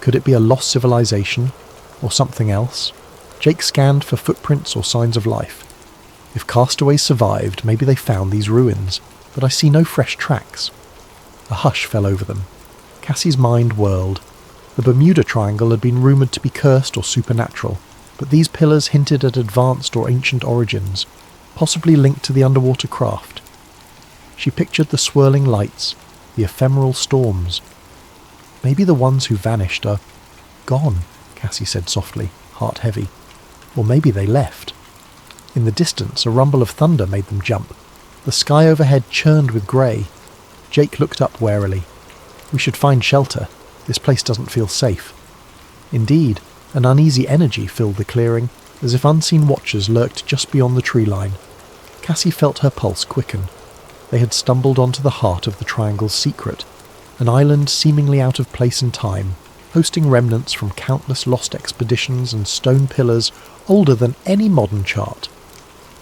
Could it be a lost civilization, or something else? Jake scanned for footprints or signs of life. If castaways survived, maybe they found these ruins, but I see no fresh tracks. A hush fell over them. Cassie's mind whirled. The Bermuda Triangle had been rumoured to be cursed or supernatural, but these pillars hinted at advanced or ancient origins, possibly linked to the underwater craft. She pictured the swirling lights, the ephemeral storms. Maybe the ones who vanished are gone, Cassie said softly, heart heavy. Or maybe they left. In the distance, a rumble of thunder made them jump. The sky overhead churned with grey. Jake looked up warily. We should find shelter. This place doesn't feel safe. Indeed, an uneasy energy filled the clearing, as if unseen watchers lurked just beyond the tree line. Cassie felt her pulse quicken. They had stumbled onto the heart of the Triangle's secret, an island seemingly out of place and time, hosting remnants from countless lost expeditions and stone pillars older than any modern chart.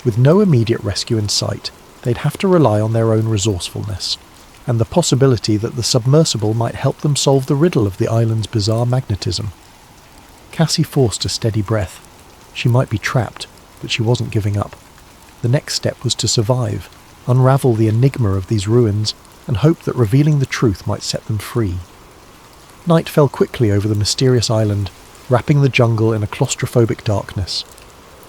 With no immediate rescue in sight, they'd have to rely on their own resourcefulness, and the possibility that the submersible might help them solve the riddle of the island's bizarre magnetism. Cassie forced a steady breath. She might be trapped, but she wasn't giving up. The next step was to survive, unravel the enigma of these ruins, and hope that revealing the truth might set them free. Night fell quickly over the mysterious island, wrapping the jungle in a claustrophobic darkness.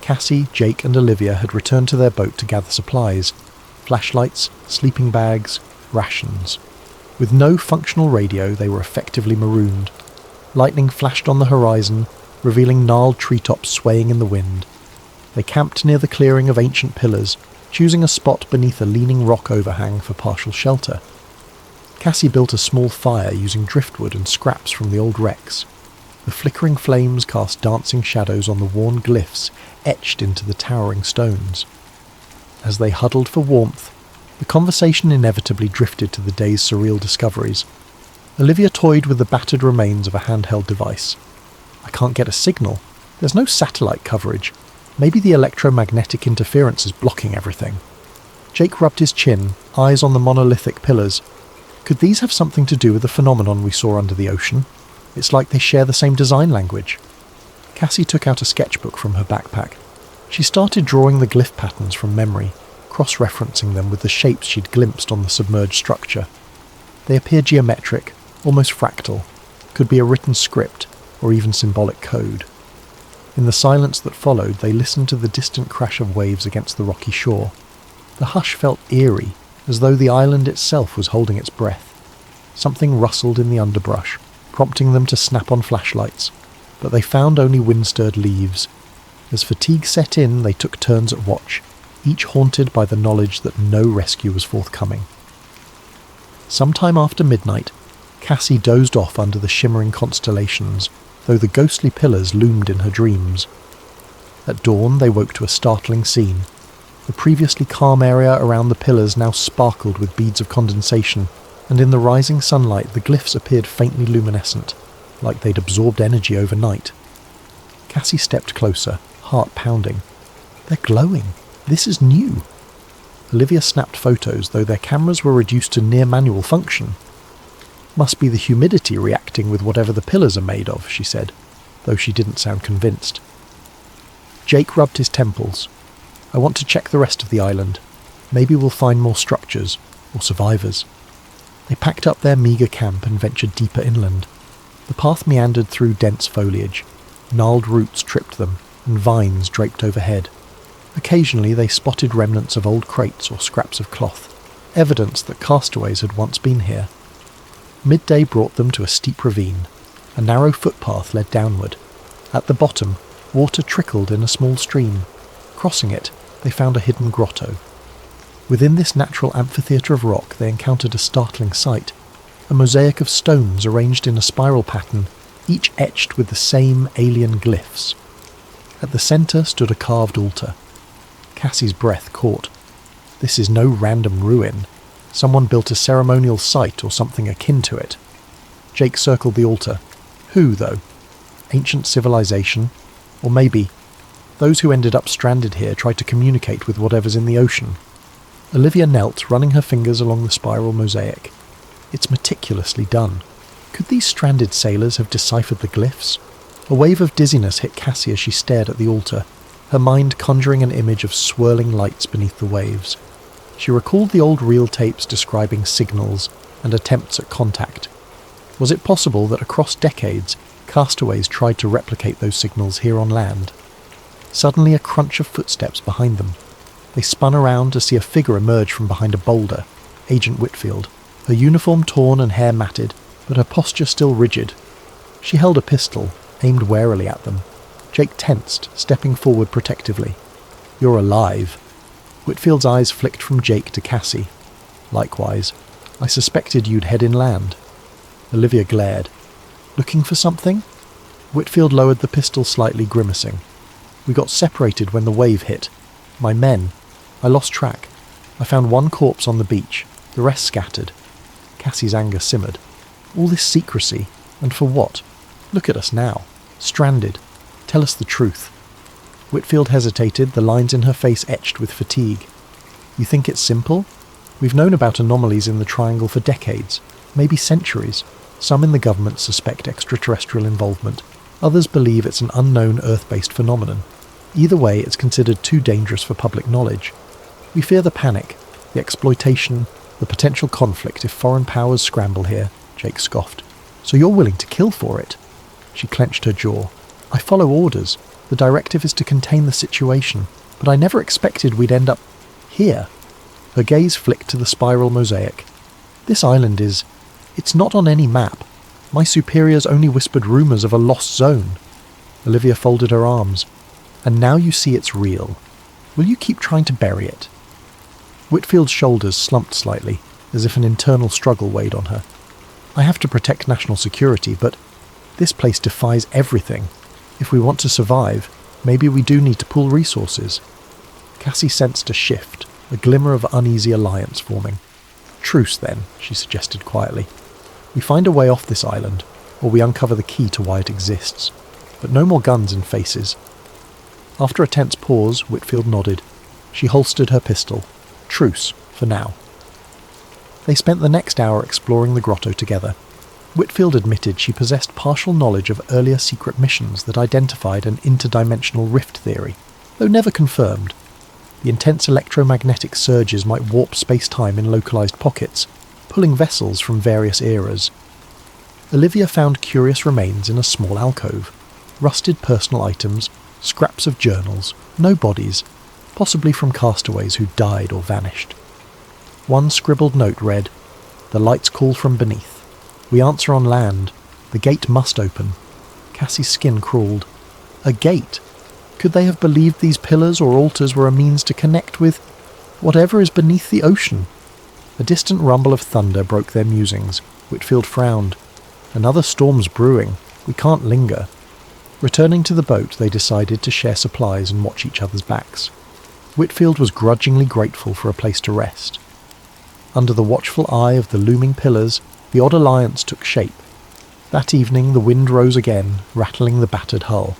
Cassie, Jake and Olivia had returned to their boat to gather supplies, flashlights, sleeping bags, rations. With no functional radio, they were effectively marooned. Lightning flashed on the horizon, revealing gnarled treetops swaying in the wind. They camped near the clearing of ancient pillars, choosing a spot beneath a leaning rock overhang for partial shelter. Cassie built a small fire using driftwood and scraps from the old wrecks. The flickering flames cast dancing shadows on the worn glyphs etched into the towering stones. As they huddled for warmth, the conversation inevitably drifted to the day's surreal discoveries. Olivia toyed with the battered remains of a handheld device. I can't get a signal. There's no satellite coverage. Maybe the electromagnetic interference is blocking everything. Jake rubbed his chin, eyes on the monolithic pillars. Could these have something to do with the phenomenon we saw under the ocean? It's like they share the same design language. Cassie took out a sketchbook from her backpack. She started drawing the glyph patterns from memory, cross-referencing them with the shapes she'd glimpsed on the submerged structure. They appear geometric, almost fractal, could be a written script or even symbolic code. In the silence that followed, they listened to the distant crash of waves against the rocky shore. The hush felt eerie, as though the island itself was holding its breath. Something rustled in the underbrush, prompting them to snap on flashlights, but they found only wind-stirred leaves. As fatigue set in, they took turns at watch, each haunted by the knowledge that no rescue was forthcoming. Sometime after midnight, Cassie dozed off under the shimmering constellations, though the ghostly pillars loomed in her dreams. At dawn, they woke to a startling scene. The previously calm area around the pillars now sparkled with beads of condensation, and in the rising sunlight the glyphs appeared faintly luminescent, like they'd absorbed energy overnight. Cassie stepped closer, heart pounding. They're glowing. This is new. Olivia snapped photos, though their cameras were reduced to near manual function. Must be the humidity reacting with whatever the pillars are made of, she said, though she didn't sound convinced. Jake rubbed his temples. I want to check the rest of the island. Maybe we'll find more structures, or survivors. They packed up their meagre camp and ventured deeper inland. The path meandered through dense foliage. Gnarled roots tripped them, and vines draped overhead. Occasionally they spotted remnants of old crates or scraps of cloth, evidence that castaways had once been here. Midday brought them to a steep ravine. A narrow footpath led downward. At the bottom, water trickled in a small stream. Crossing it, they found a hidden grotto. Within this natural amphitheatre of rock they encountered a startling sight. A mosaic of stones arranged in a spiral pattern, each etched with the same alien glyphs. At the centre stood a carved altar. Cassie's breath caught. This is no random ruin. Someone built a ceremonial site or something akin to it. Jake circled the altar. Who, though? Ancient civilization? Or maybe those who ended up stranded here tried to communicate with whatever's in the ocean. Olivia knelt, running her fingers along the spiral mosaic. It's meticulously done. Could these stranded sailors have deciphered the glyphs? A wave of dizziness hit Cassie as she stared at the altar, her mind conjuring an image of swirling lights beneath the waves. She recalled the old reel tapes describing signals and attempts at contact. Was it possible that across decades, castaways tried to replicate those signals here on land? Suddenly a crunch of footsteps behind them. They spun around to see a figure emerge from behind a boulder, Agent Whitfield, her uniform torn and hair matted, but her posture still rigid. She held a pistol, aimed warily at them. Jake tensed, stepping forward protectively. "You're alive." Whitfield's eyes flicked from Jake to Cassie. "Likewise. I suspected you'd head inland." Olivia glared. "Looking for something?" Whitfield lowered the pistol slightly, grimacing. "We got separated when the wave hit. My men. I lost track. I found one corpse on the beach. The rest scattered." Cassie's anger simmered. All this secrecy, and for what? Look at us now. Stranded. Tell us the truth. Whitfield hesitated, the lines in her face etched with fatigue. "You think it's simple? We've known about anomalies in the Triangle for decades, maybe centuries. Some in the government suspect extraterrestrial involvement. Others believe it's an unknown Earth-based phenomenon. Either way, it's considered too dangerous for public knowledge. We fear the panic, the exploitation, the potential conflict if foreign powers scramble here," Jake scoffed. "So you're willing to kill for it?" She clenched her jaw. "I follow orders. The directive is to contain the situation, but I never expected we'd end up here." Her gaze flicked to the spiral mosaic. "This island it's not on any map. My superiors only whispered rumours of a lost zone." Olivia folded her arms. "And now you see it's real. Will you keep trying to bury it?" Whitfield's shoulders slumped slightly, as if an internal struggle weighed on her. "I have to protect national security, but this place defies everything. If we want to survive, maybe we do need to pool resources." Cassie sensed a shift, a glimmer of uneasy alliance forming. "Truce, then," she suggested quietly. "We find a way off this island, or we uncover the key to why it exists. But no more guns and faces." After a tense pause, Whitfield nodded. She holstered her pistol. "Truce, for now." They spent the next hour exploring the grotto together. Whitfield admitted she possessed partial knowledge of earlier secret missions that identified an interdimensional rift theory, though never confirmed. The intense electromagnetic surges might warp space-time in localized pockets, pulling vessels from various eras. Olivia found curious remains in a small alcove, rusted personal items, scraps of journals, no bodies, possibly from castaways who died or vanished. One scribbled note read, "The lights call from beneath. We answer on land. The gate must open." Cassie's skin crawled. A gate? Could they have believed these pillars or altars were a means to connect with whatever is beneath the ocean? A distant rumble of thunder broke their musings. Whitfield frowned. "Another storm's brewing. We can't linger." Returning to the boat, they decided to share supplies and watch each other's backs. Whitfield was grudgingly grateful for a place to rest. Under the watchful eye of the looming pillars, the odd alliance took shape. That evening the wind rose again, rattling the battered hull.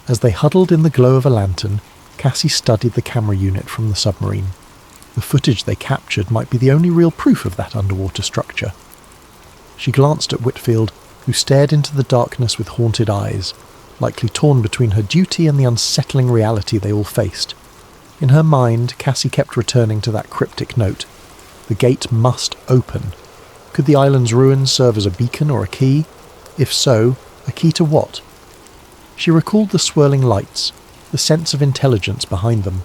As they huddled in the glow of a lantern, Cassie studied the camera unit from the submarine. The footage they captured might be the only real proof of that underwater structure. She glanced at Whitfield, who stared into the darkness with haunted eyes, likely torn between her duty and the unsettling reality they all faced. In her mind, Cassie kept returning to that cryptic note. The gate must open. Could the island's ruins serve as a beacon or a key? If so, a key to what? She recalled the swirling lights, the sense of intelligence behind them.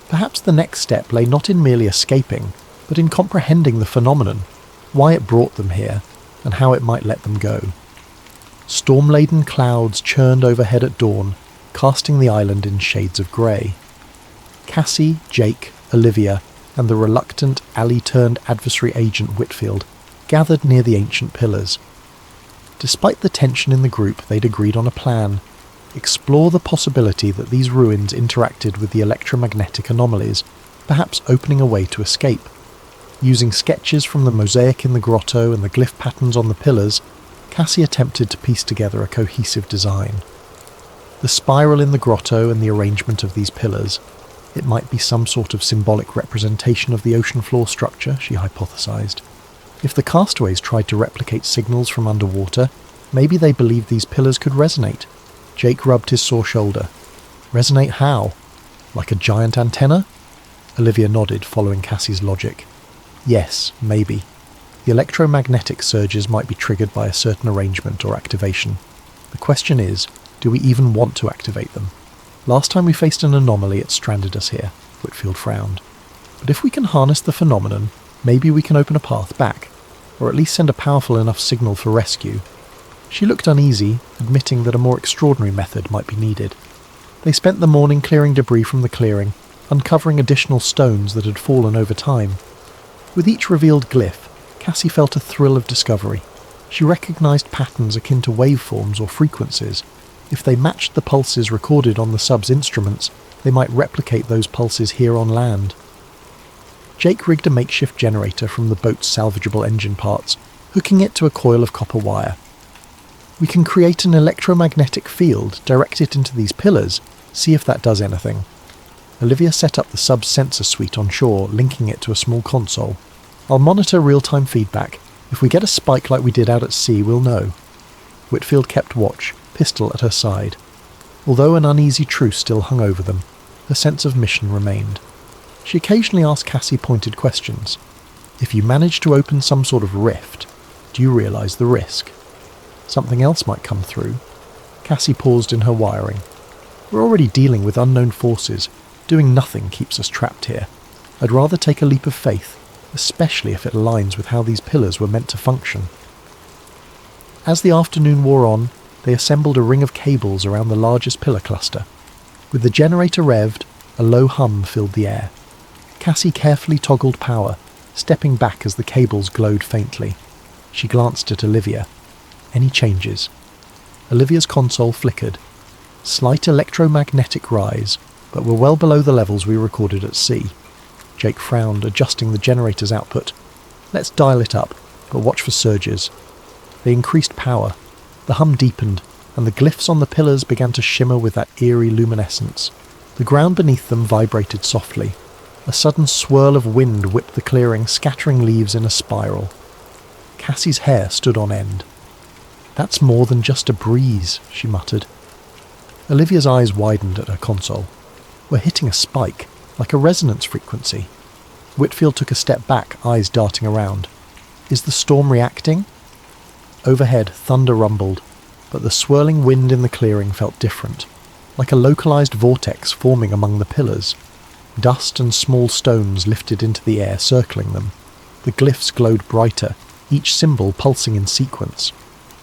Perhaps the next step lay not in merely escaping, but in comprehending the phenomenon, why it brought them here, and how it might let them go. Storm-laden clouds churned overhead at dawn, casting the island in shades of grey. Cassie, Jake, Olivia, and the reluctant, alley-turned adversary agent Whitfield gathered near the ancient pillars. Despite the tension in the group, they'd agreed on a plan. Explore the possibility that these ruins interacted with the electromagnetic anomalies, perhaps opening a way to escape. Using sketches from the mosaic in the grotto and the glyph patterns on the pillars, Cassie attempted to piece together a cohesive design. The spiral in the grotto and the arrangement of these pillars, it might be some sort of symbolic representation of the ocean floor structure, she hypothesized. If the castaways tried to replicate signals from underwater, maybe they believed these pillars could resonate. Jake rubbed his sore shoulder. Resonate how? Like a giant antenna? Olivia nodded, following Cassie's logic. Yes, maybe. The electromagnetic surges might be triggered by a certain arrangement or activation. The question is, do we even want to activate them? Last time we faced an anomaly, it stranded us here, Whitfield frowned. But if we can harness the phenomenon, maybe we can open a path back, or at least send a powerful enough signal for rescue. She looked uneasy, admitting that a more extraordinary method might be needed. They spent the morning clearing debris from the clearing, uncovering additional stones that had fallen over time. With each revealed glyph, Cassie felt a thrill of discovery. She recognized patterns akin to waveforms or frequencies. If they matched the pulses recorded on the sub's instruments, they might replicate those pulses here on land. Jake rigged a makeshift generator from the boat's salvageable engine parts, hooking it to a coil of copper wire. We can create an electromagnetic field, direct it into these pillars, see if that does anything. Olivia set up the sub's sensor suite on shore, linking it to a small console. I'll monitor real-time feedback. If we get a spike like we did out at sea, we'll know. Whitfield kept watch, pistol at her side. Although an uneasy truce still hung over them, her sense of mission remained. She occasionally asked Cassie pointed questions. If you manage to open some sort of rift, do you realise the risk? Something else might come through. Cassie paused in her wiring. We're already dealing with unknown forces. Doing nothing keeps us trapped here. I'd rather take a leap of faith, especially if it aligns with how these pillars were meant to function. As the afternoon wore on, they assembled a ring of cables around the largest pillar cluster. With the generator revved, a low hum filled the air. Cassie carefully toggled power, stepping back as the cables glowed faintly. She glanced at Olivia. Any changes? Olivia's console flickered. Slight electromagnetic rise, but we're well below the levels we recorded at sea. Jake frowned, adjusting the generator's output. Let's dial it up, but watch for surges. They increased power. The hum deepened, and the glyphs on the pillars began to shimmer with that eerie luminescence. The ground beneath them vibrated softly. A sudden swirl of wind whipped the clearing, scattering leaves in a spiral. Cassie's hair stood on end. That's more than just a breeze, she muttered. Olivia's eyes widened at her console. We're hitting a spike, like a resonance frequency. Whitfield took a step back, eyes darting around. Is the storm reacting? Overhead, thunder rumbled, but the swirling wind in the clearing felt different, like a localized vortex forming among the pillars. Dust and small stones lifted into the air, circling them. The glyphs glowed brighter, each symbol pulsing in sequence.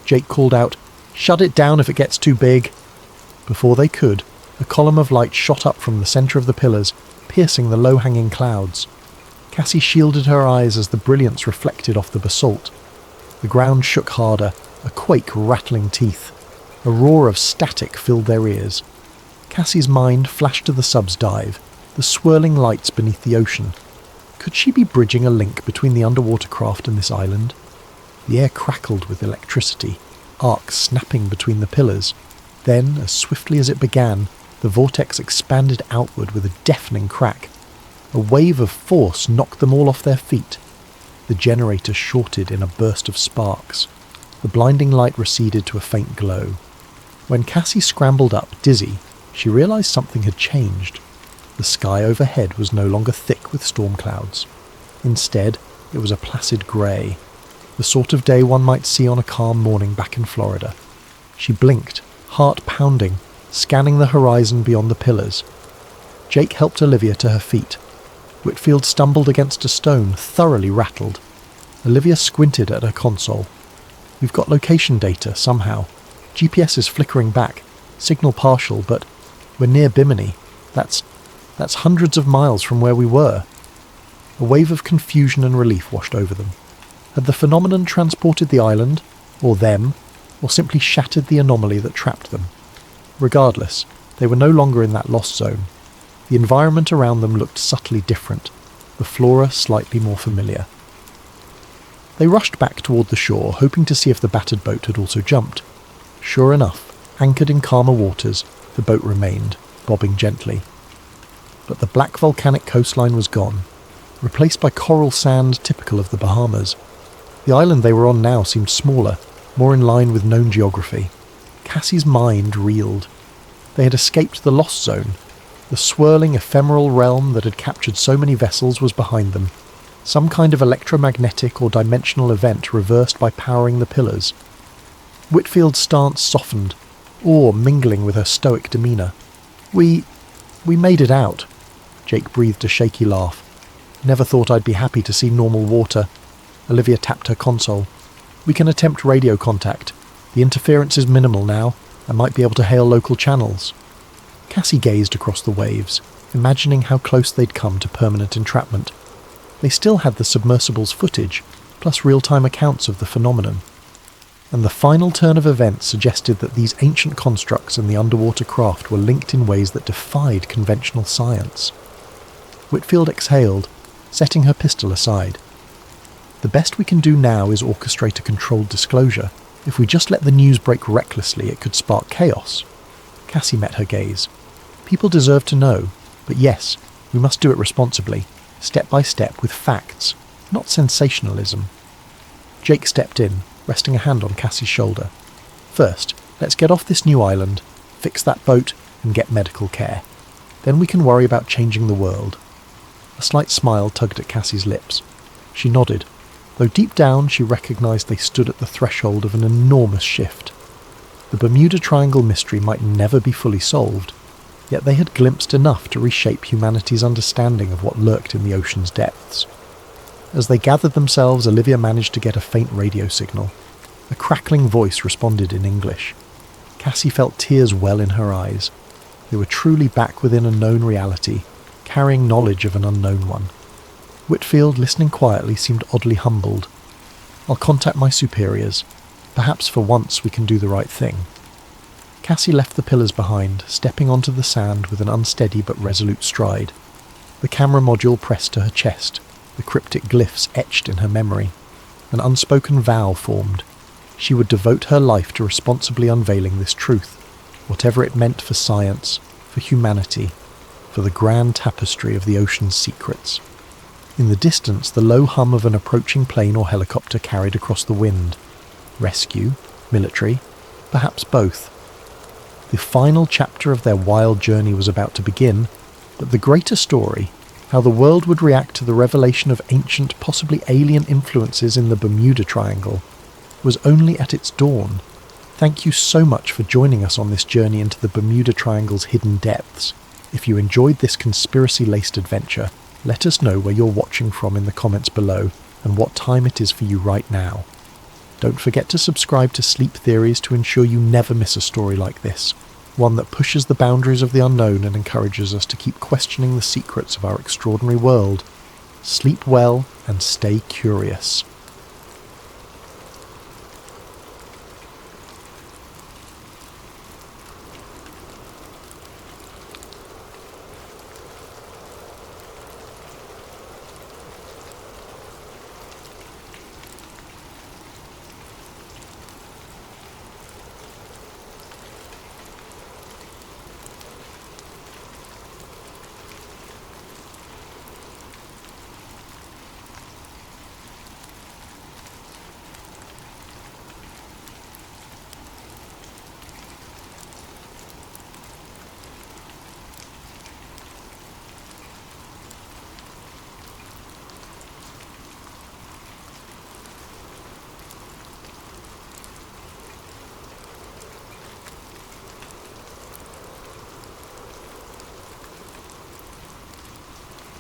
Jake called out, "Shut it down if it gets too big." Before they could, a column of light shot up from the centre of the pillars, piercing the low-hanging clouds. Cassie shielded her eyes as the brilliance reflected off the basalt. The ground shook harder, a quake rattling teeth. A roar of static filled their ears. Cassie's mind flashed to the sub's dive, the swirling lights beneath the ocean. Could she be bridging a link between the underwater craft and this island? The air crackled with electricity, arcs snapping between the pillars. Then, as swiftly as it began, the vortex expanded outward with a deafening crack. A wave of force knocked them all off their feet. The generator shorted in a burst of sparks. The blinding light receded to a faint glow. When Cassie scrambled up, dizzy, she realized something had changed. The sky overhead was no longer thick with storm clouds. Instead, it was a placid grey, the sort of day one might see on a calm morning back in Florida. She blinked, heart pounding, scanning the horizon beyond the pillars. Jake helped Olivia to her feet. Whitfield stumbled against a stone, thoroughly rattled. Olivia squinted at her console. "We've got location data, somehow. GPS is flickering back, signal partial, but we're near Bimini. That's hundreds of miles from where we were." A wave of confusion and relief washed over them. Had the phenomenon transported the island, or them, or simply shattered the anomaly that trapped them? Regardless, they were no longer in that lost zone. The environment around them looked subtly different, the flora slightly more familiar. They rushed back toward the shore, hoping to see if the battered boat had also jumped. Sure enough, anchored in calmer waters, the boat remained, bobbing gently. But the black volcanic coastline was gone, replaced by coral sand typical of the Bahamas. The island they were on now seemed smaller, more in line with known geography. Cassie's mind reeled. They had escaped the lost zone. The swirling, ephemeral realm that had captured so many vessels was behind them. Some kind of electromagnetic or dimensional event reversed by powering the pillars. Whitfield's stance softened, awe mingling with her stoic demeanour. We made it out." Jake breathed a shaky laugh. "Never thought I'd be happy to see normal water." Olivia tapped her console. "We can attempt radio contact. The interference is minimal now. I might be able to hail local channels." Cassie gazed across the waves, imagining how close they'd come to permanent entrapment. They still had the submersible's footage, plus real-time accounts of the phenomenon. And the final turn of events suggested that these ancient constructs and the underwater craft were linked in ways that defied conventional science. Whitfield exhaled, setting her pistol aside. "The best we can do now is orchestrate a controlled disclosure. If we just let the news break recklessly, it could spark chaos." Cassie met her gaze. "People deserve to know, but yes, we must do it responsibly, step by step, with facts, not sensationalism." Jake stepped in, resting a hand on Cassie's shoulder. "First, let's get off this new island, fix that boat, and get medical care. Then we can worry about changing the world." A slight smile tugged at Cassie's lips. She nodded, though deep down she recognised they stood at the threshold of an enormous shift. The Bermuda Triangle mystery might never be fully solved, yet they had glimpsed enough to reshape humanity's understanding of what lurked in the ocean's depths. As they gathered themselves, Olivia managed to get a faint radio signal. A crackling voice responded in English. Cassie felt tears well in her eyes. They were truly back within a known reality, carrying knowledge of an unknown one. Whitfield, listening quietly, seemed oddly humbled. "I'll contact my superiors. Perhaps for once we can do the right thing." Cassie left the pillars behind, stepping onto the sand with an unsteady but resolute stride. The camera module pressed to her chest, the cryptic glyphs etched in her memory. An unspoken vow formed. She would devote her life to responsibly unveiling this truth, whatever it meant for science, for humanity, for the grand tapestry of the ocean's secrets. In the distance, the low hum of an approaching plane or helicopter carried across the wind. Rescue? Military? Perhaps both. The final chapter of their wild journey was about to begin, but the greater story, how the world would react to the revelation of ancient, possibly alien influences in the Bermuda Triangle, was only at its dawn. Thank you so much for joining us on this journey into the Bermuda Triangle's hidden depths. If you enjoyed this conspiracy-laced adventure, let us know where you're watching from in the comments below and what time it is for you right now. Don't forget to subscribe to Sleep Theories to ensure you never miss a story like this, one that pushes the boundaries of the unknown and encourages us to keep questioning the secrets of our extraordinary world. Sleep well and stay curious.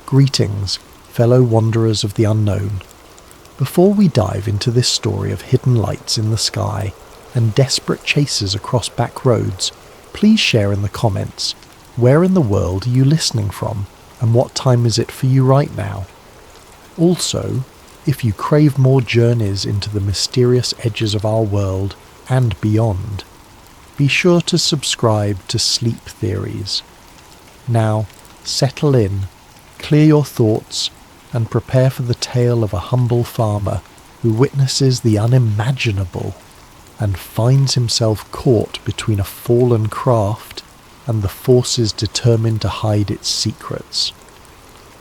Greetings, fellow wanderers of the unknown. Before we dive into this story of hidden lights in the sky and desperate chases across back roads, please share in the comments, where in the world are you listening from and what time is it for you right now? Also, if you crave more journeys into the mysterious edges of our world and beyond, be sure to subscribe to Sleep Theories. Now, settle in, clear your thoughts, and prepare for the tale of a humble farmer who witnesses the unimaginable and finds himself caught between a fallen craft and the forces determined to hide its secrets.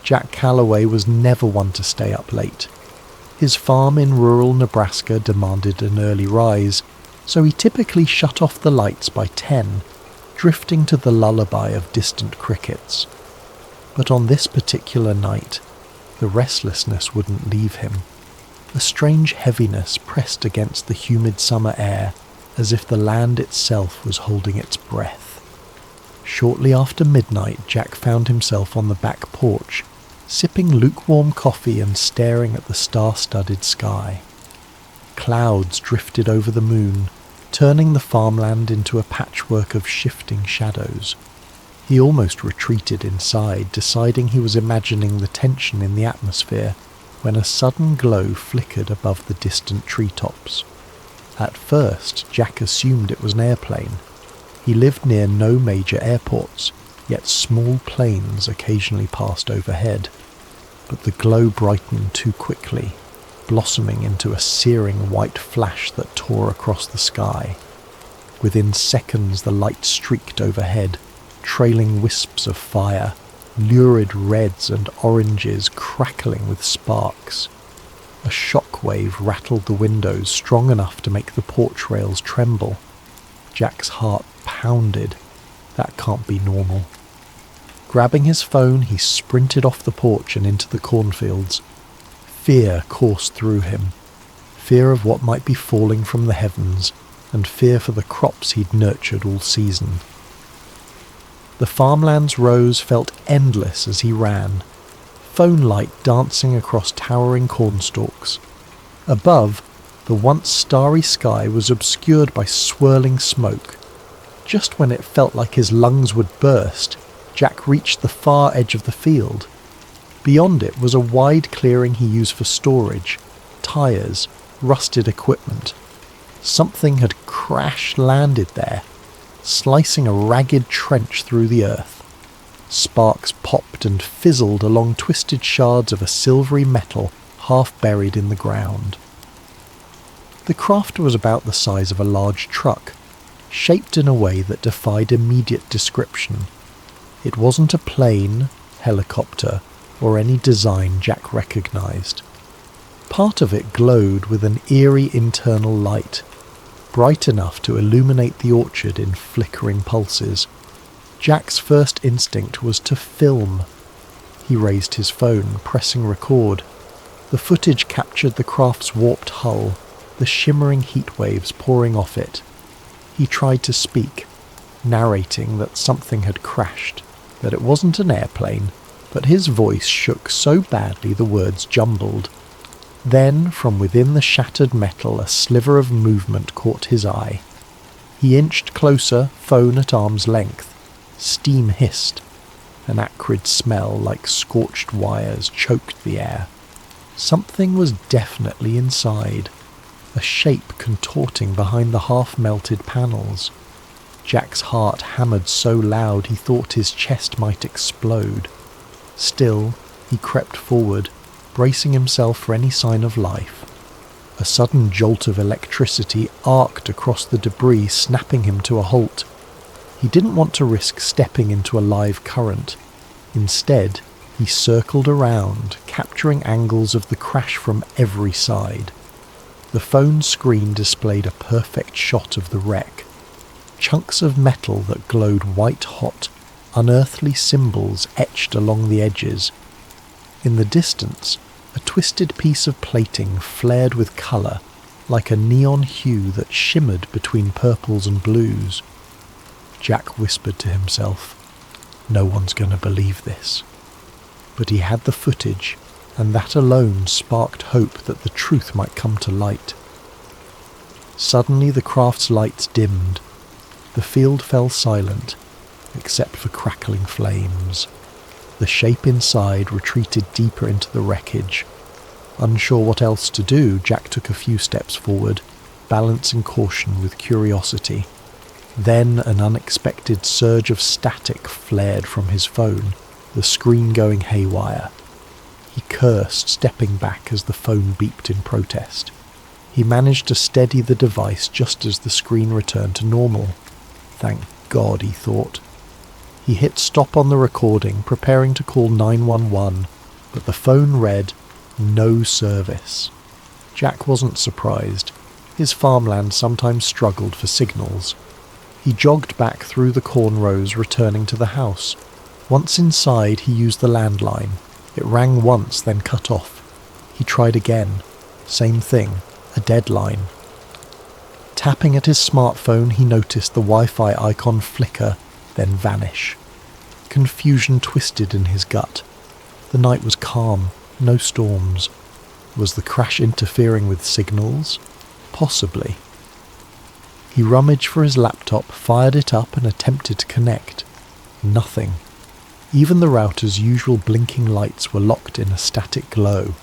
Jack Calloway was never one to stay up late. His farm in rural Nebraska demanded an early rise, so he typically shut off the lights by 10, drifting to the lullaby of distant crickets. But on this particular night, the restlessness wouldn't leave him. A strange heaviness pressed against the humid summer air, as if the land itself was holding its breath. Shortly after midnight, Jack found himself on the back porch, sipping lukewarm coffee and staring at the star-studded sky. Clouds drifted over the moon, turning the farmland into a patchwork of shifting shadows. He almost retreated inside, deciding he was imagining the tension in the atmosphere, when a sudden glow flickered above the distant treetops. At first, Jack assumed it was an airplane. He lived near no major airports, yet small planes occasionally passed overhead. But the glow brightened too quickly, blossoming into a searing white flash that tore across the sky. Within seconds, the light streaked overhead, trailing wisps of fire, lurid reds and oranges crackling with sparks. A shockwave rattled the windows strong enough to make the porch rails tremble. Jack's heart pounded. That can't be normal. Grabbing his phone, he sprinted off the porch and into the cornfields. Fear coursed through him. Fear of what might be falling from the heavens, and fear for the crops he'd nurtured all season. The farmland's rows felt endless as he ran, phone light dancing across towering cornstalks. Above, the once starry sky was obscured by swirling smoke. Just when it felt like his lungs would burst, Jack reached the far edge of the field. Beyond it was a wide clearing he used for storage, tires, rusted equipment. Something had crash-landed there, slicing a ragged trench through the earth. Sparks popped and fizzled along twisted shards of a silvery metal half buried in the ground. The craft was about the size of a large truck, shaped in a way that defied immediate description. It wasn't a plane, helicopter, or any design Jack recognized. Part of it glowed with an eerie internal light, bright enough to illuminate the orchard in flickering pulses. Jack's first instinct was to film. He raised his phone, pressing record. The footage captured the craft's warped hull, the shimmering heat waves pouring off it. He tried to speak, narrating that something had crashed, that it wasn't an airplane, but his voice shook so badly the words jumbled. Then, from within the shattered metal, a sliver of movement caught his eye. He inched closer, phone at arm's length. Steam hissed. An acrid smell like scorched wires choked the air. Something was definitely inside, a shape contorting behind the half-melted panels. Jack's heart hammered so loud he thought his chest might explode. Still, he crept forward, bracing himself for any sign of life. A sudden jolt of electricity arced across the debris, snapping him to a halt. He didn't want to risk stepping into a live current. Instead, he circled around, capturing angles of the crash from every side. The phone screen displayed a perfect shot of the wreck. Chunks of metal that glowed white-hot, unearthly symbols etched along the edges. In the distance, a twisted piece of plating flared with colour, like a neon hue that shimmered between purples and blues. Jack whispered to himself, "No one's going to believe this." But he had the footage, and that alone sparked hope that the truth might come to light. Suddenly the craft's lights dimmed. The field fell silent, except for crackling flames. The shape inside retreated deeper into the wreckage. Unsure what else to do, Jack took a few steps forward, balancing caution with curiosity. Then an unexpected surge of static flared from his phone, the screen going haywire. He cursed, stepping back as the phone beeped in protest. He managed to steady the device just as the screen returned to normal. Thank God, he thought. He hit stop on the recording, preparing to call 911, but the phone read, "No service." Jack wasn't surprised. His farmland sometimes struggled for signals. He jogged back through the cornrows, returning to the house. Once inside, he used the landline. It rang once, then cut off. He tried again. Same thing, a dead line. Tapping at his smartphone, he noticed the Wi-Fi icon flicker, then vanish. Confusion twisted in his gut. The night was calm, no storms. Was the crash interfering with signals? Possibly. He rummaged for his laptop, fired it up and attempted to connect. Nothing. Even the router's usual blinking lights were locked in a static glow.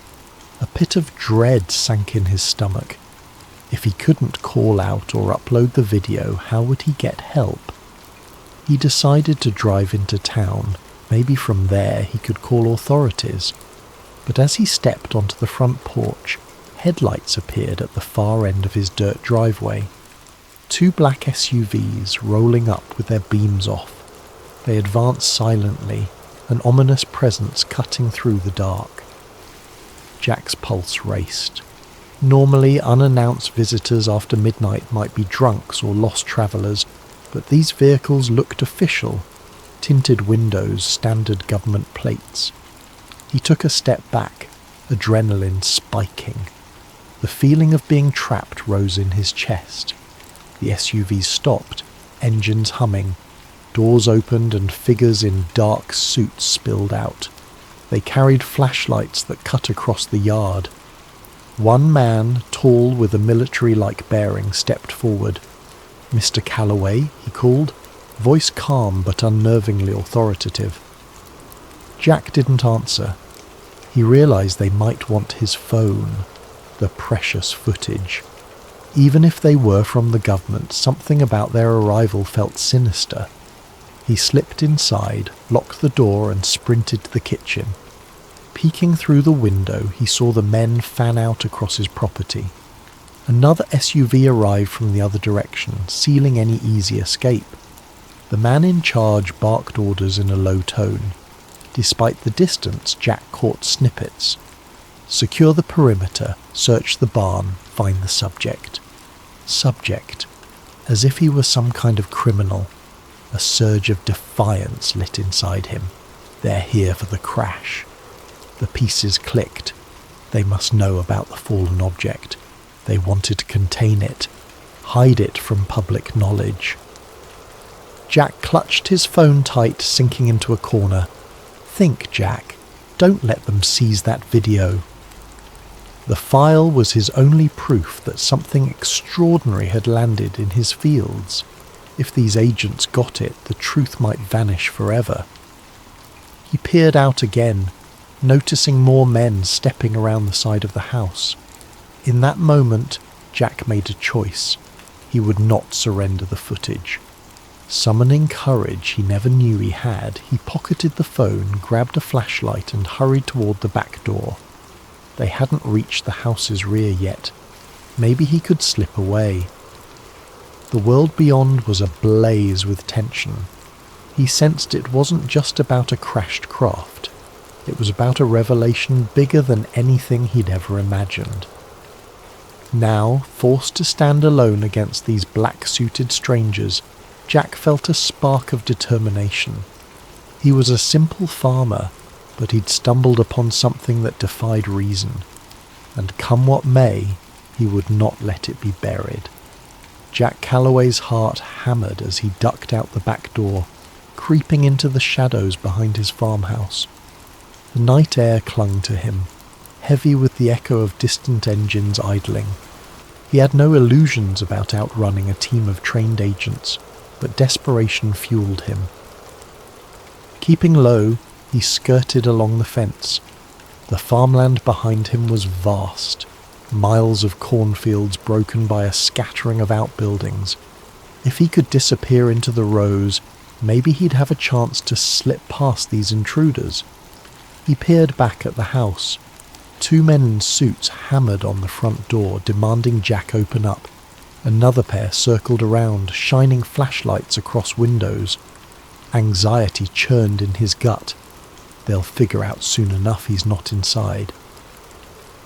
A pit of dread sank in his stomach. If he couldn't call out or upload the video, how would he get help? He decided to drive into town. Maybe from there he could call authorities. But as he stepped onto the front porch, headlights appeared at the far end of his dirt driveway. Two black SUVs rolling up with their beams off. They advanced silently, an ominous presence cutting through the dark. Jack's pulse raced. Normally, unannounced visitors after midnight might be drunks or lost travellers, but these vehicles looked official. Tinted windows, standard government plates. He took a step back, adrenaline spiking. The feeling of being trapped rose in his chest. The SUVs stopped, engines humming. Doors opened and figures in dark suits spilled out. They carried flashlights that cut across the yard. One man, tall with a military-like bearing, stepped forward. "Mr. Calloway," he called, voice calm but unnervingly authoritative. Jack didn't answer. He realized they might want his phone, the precious footage. Even if they were from the government, something about their arrival felt sinister. He slipped inside, locked the door and sprinted to the kitchen. Peeking through the window, he saw the men fan out across his property. Another SUV arrived from the other direction, sealing any easy escape. The man in charge barked orders in a low tone. Despite the distance, Jack caught snippets. Secure the perimeter, search the barn, find the subject. Subject. As if he were some kind of criminal. A surge of defiance lit inside him. They're here for the crash. The pieces clicked. They must know about the fallen object. They wanted to contain it, hide it from public knowledge. Jack clutched his phone tight, sinking into a corner. Think, Jack. Don't let them seize that video. The file was his only proof that something extraordinary had landed in his fields. If these agents got it, the truth might vanish forever. He peered out again, noticing more men stepping around the side of the house. In that moment, Jack made a choice. He would not surrender the footage. Summoning courage he never knew he had, he pocketed the phone, grabbed a flashlight and hurried toward the back door. They hadn't reached the house's rear yet. Maybe he could slip away. The world beyond was ablaze with tension. He sensed it wasn't just about a crashed craft. It was about a revelation bigger than anything he'd ever imagined. Now, forced to stand alone against these black-suited strangers, Jack felt a spark of determination. He was a simple farmer, but he'd stumbled upon something that defied reason, and come what may, he would not let it be buried. Jack Calloway's heart hammered as he ducked out the back door, creeping into the shadows behind his farmhouse. The night air clung to him, heavy with the echo of distant engines idling. He had no illusions about outrunning a team of trained agents, but desperation fueled him. Keeping low, he skirted along the fence. The farmland behind him was vast, miles of cornfields broken by a scattering of outbuildings. If he could disappear into the rows, maybe he'd have a chance to slip past these intruders. He peered back at the house. 2 men in suits hammered on the front door, demanding Jack open up. Another pair circled around, shining flashlights across windows. Anxiety churned in his gut. They'll figure out soon enough he's not inside.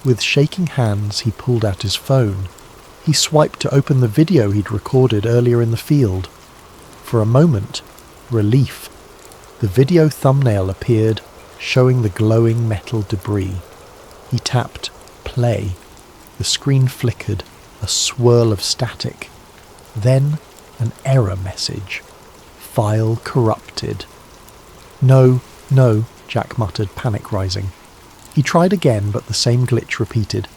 With shaking hands, he pulled out his phone. He swiped to open the video he'd recorded earlier in the field. For a moment, relief. The video thumbnail appeared, showing the glowing metal debris. He tapped play. The screen flickered, a swirl of static. Then an error message. File corrupted. No, Jack muttered, panic rising. He tried again, but the same glitch repeated.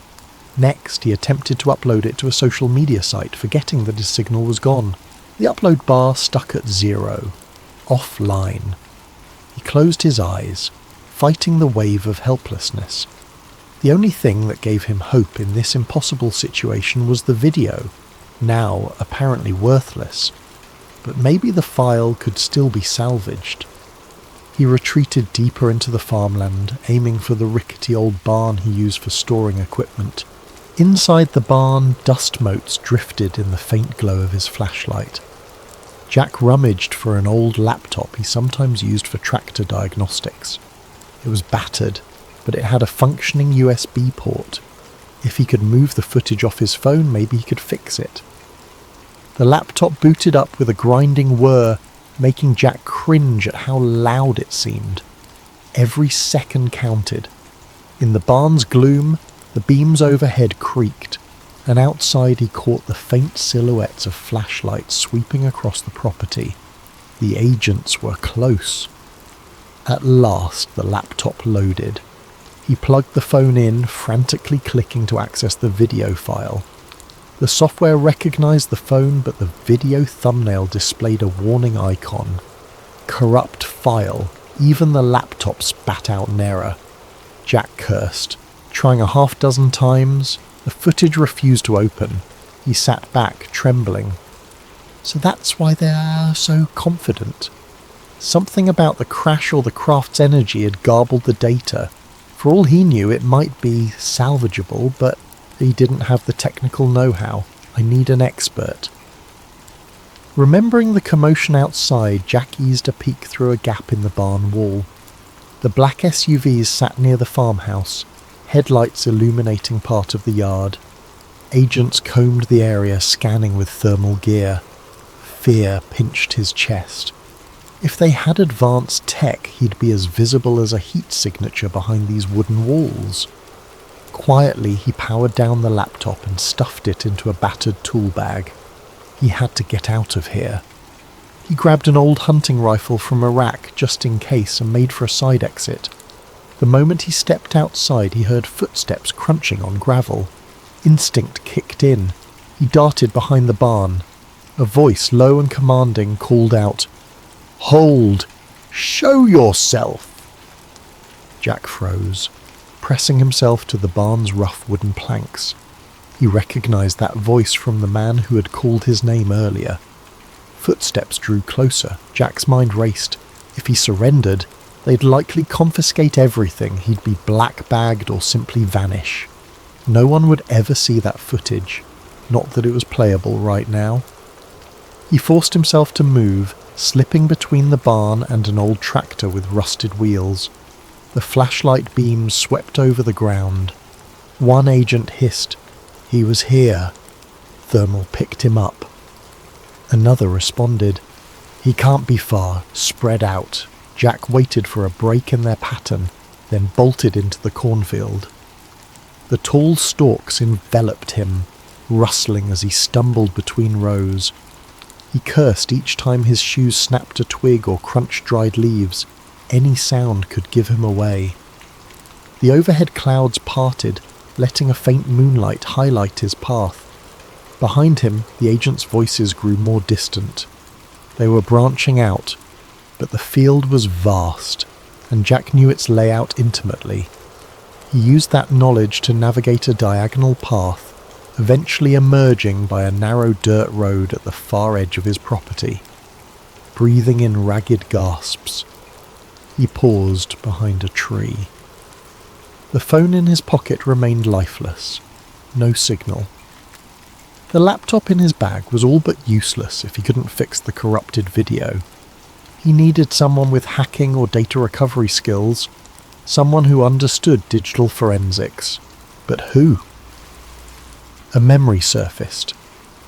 Next, he attempted to upload it to a social media site, forgetting that his signal was gone. The upload bar stuck at 0. Offline. He closed his eyes, fighting the wave of helplessness. The only thing that gave him hope in this impossible situation was the video, now apparently worthless. But maybe the file could still be salvaged. He retreated deeper into the farmland, aiming for the rickety old barn he used for storing equipment. Inside the barn, dust motes drifted in the faint glow of his flashlight. Jack rummaged for an old laptop he sometimes used for tractor diagnostics. It was battered, but it had a functioning USB port. If he could move the footage off his phone, maybe he could fix it. The laptop booted up with a grinding whir, making Jack cringe at how loud it seemed. Every second counted. In the barn's gloom, the beams overhead creaked, and outside he caught the faint silhouettes of flashlights sweeping across the property. The agents were close. At last the laptop loaded. He plugged the phone in, frantically clicking to access the video file. The software recognized the phone, but the video thumbnail displayed a warning icon. Corrupt file. Even the laptop spat out an error. Jack cursed. Trying a half-dozen times, the footage refused to open. He sat back, trembling. So that's why they're so confident. Something about the crash or the craft's energy had garbled the data. For all he knew, it might be salvageable, but he didn't have the technical know-how. I need an expert. Remembering the commotion outside, Jack eased a peek through a gap in the barn wall. The black SUVs sat near the farmhouse, headlights illuminating part of the yard. Agents combed the area, scanning with thermal gear. Fear pinched his chest. If they had advanced tech, he'd be as visible as a heat signature behind these wooden walls. Quietly, he powered down the laptop and stuffed it into a battered tool bag. He had to get out of here. He grabbed an old hunting rifle from a rack just in case and made for a side exit. The moment he stepped outside, he heard footsteps crunching on gravel. Instinct kicked in. He darted behind the barn. A voice, low and commanding, called out, "Hold! Show yourself!" Jack froze, pressing himself to the barn's rough wooden planks. He recognized that voice from the man who had called his name earlier. Footsteps drew closer. Jack's mind raced. If he surrendered, they'd likely confiscate everything. He'd be black-bagged or simply vanish. No one would ever see that footage. Not that it was playable right now. He forced himself to move, slipping between the barn and an old tractor with rusted wheels. The flashlight beams swept over the ground. One agent hissed, "He was here." Thermal picked him up. Another responded, "He can't be far, spread out." Jack waited for a break in their pattern, then bolted into the cornfield. The tall stalks enveloped him, rustling as he stumbled between rows. He cursed each time his shoes snapped a twig or crunched dried leaves. Any sound could give him away. The overhead clouds parted, letting a faint moonlight highlight his path. Behind him, the agents' voices grew more distant. They were branching out, but the field was vast, and Jack knew its layout intimately. He used that knowledge to navigate a diagonal path, eventually emerging by a narrow dirt road at the far edge of his property. Breathing in ragged gasps, he paused behind a tree. The phone in his pocket remained lifeless. No signal. The laptop in his bag was all but useless if he couldn't fix the corrupted video. He needed someone with hacking or data recovery skills, someone who understood digital forensics. But who? A memory surfaced.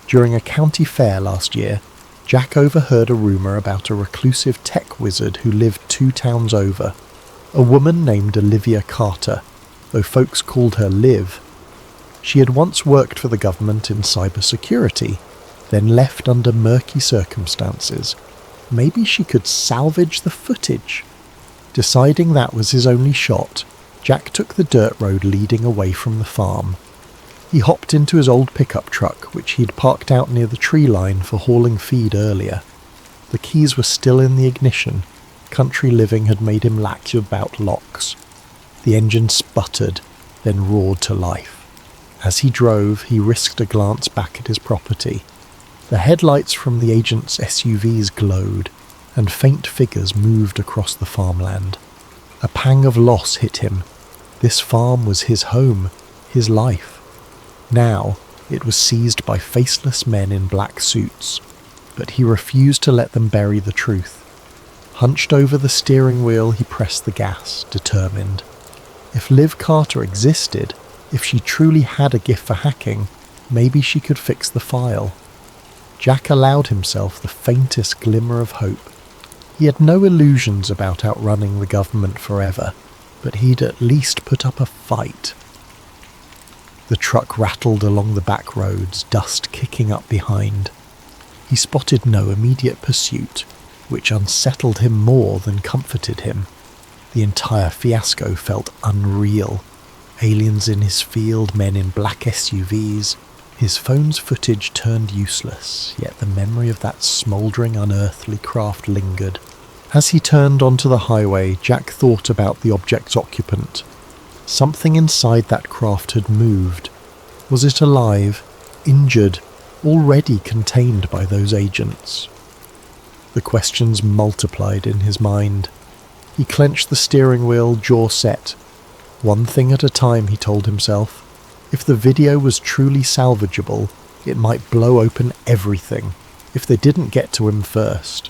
During a county fair last year, Jack overheard a rumour about a reclusive tech wizard who lived 2 towns over, a woman named Olivia Carter, though folks called her Liv. She had once worked for the government in cybersecurity, then left under murky circumstances. Maybe she could salvage the footage. Deciding that was his only shot, Jack took the dirt road leading away from the farm. He hopped into his old pickup truck, which he'd parked out near the tree line for hauling feed earlier. The keys were still in the ignition. Country living had made him lax about locks. The engine sputtered, then roared to life. As he drove, he risked a glance back at his property. The headlights from the agent's SUVs glowed, and faint figures moved across the farmland. A pang of loss hit him. This farm was his home, his life. Now, it was seized by faceless men in black suits, but he refused to let them bury the truth. Hunched over the steering wheel, he pressed the gas, determined. If Liv Carter existed, if she truly had a gift for hacking, maybe she could fix the file. Jack allowed himself the faintest glimmer of hope. He had no illusions about outrunning the government forever, but he'd at least put up a fight. The truck rattled along the back roads, dust kicking up behind. He spotted no immediate pursuit, which unsettled him more than comforted him. The entire fiasco felt unreal. Aliens in his field, men in black SUVs. His phone's footage turned useless, yet the memory of that smouldering, unearthly craft lingered. As he turned onto the highway, Jack thought about the object's occupant. Something inside that craft had moved. Was it alive, injured, already contained by those agents? The questions multiplied in his mind. He clenched the steering wheel, jaw set. One thing at a time, he told himself. If the video was truly salvageable, it might blow open everything, if they didn't get to him first.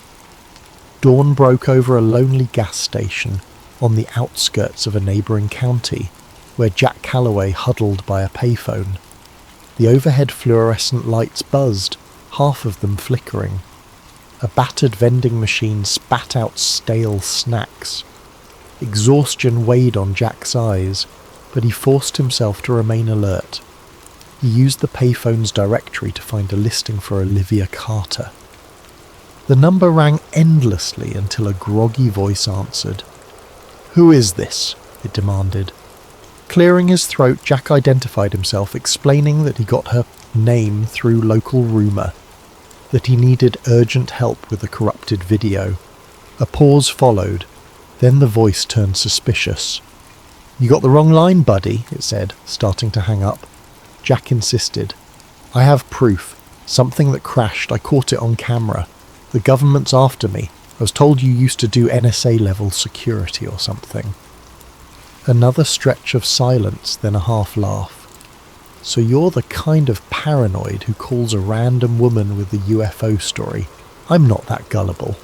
Dawn broke over a lonely gas station on the outskirts of a neighbouring county, where Jack Calloway huddled by a payphone. The overhead fluorescent lights buzzed, half of them flickering. a battered vending machine spat out stale snacks. Exhaustion weighed on Jack's eyes, but he forced himself to remain alert. He used the payphone's directory to find a listing for Olivia Carter. The number rang endlessly until a groggy voice answered. "Who is this?" it demanded. Clearing his throat, Jack identified himself, explaining that he got her name through local rumour, that he needed urgent help with a corrupted video. A pause followed, then the voice turned suspicious. "You got the wrong line, buddy," it said, starting to hang up. Jack insisted. "I have proof. Something that crashed. I caught it on camera. The government's after me. I was told you used to do NSA-level security or something." Another stretch of silence, then a half-laugh. "So you're the kind of paranoid who calls a random woman with a UFO story. I'm not that gullible."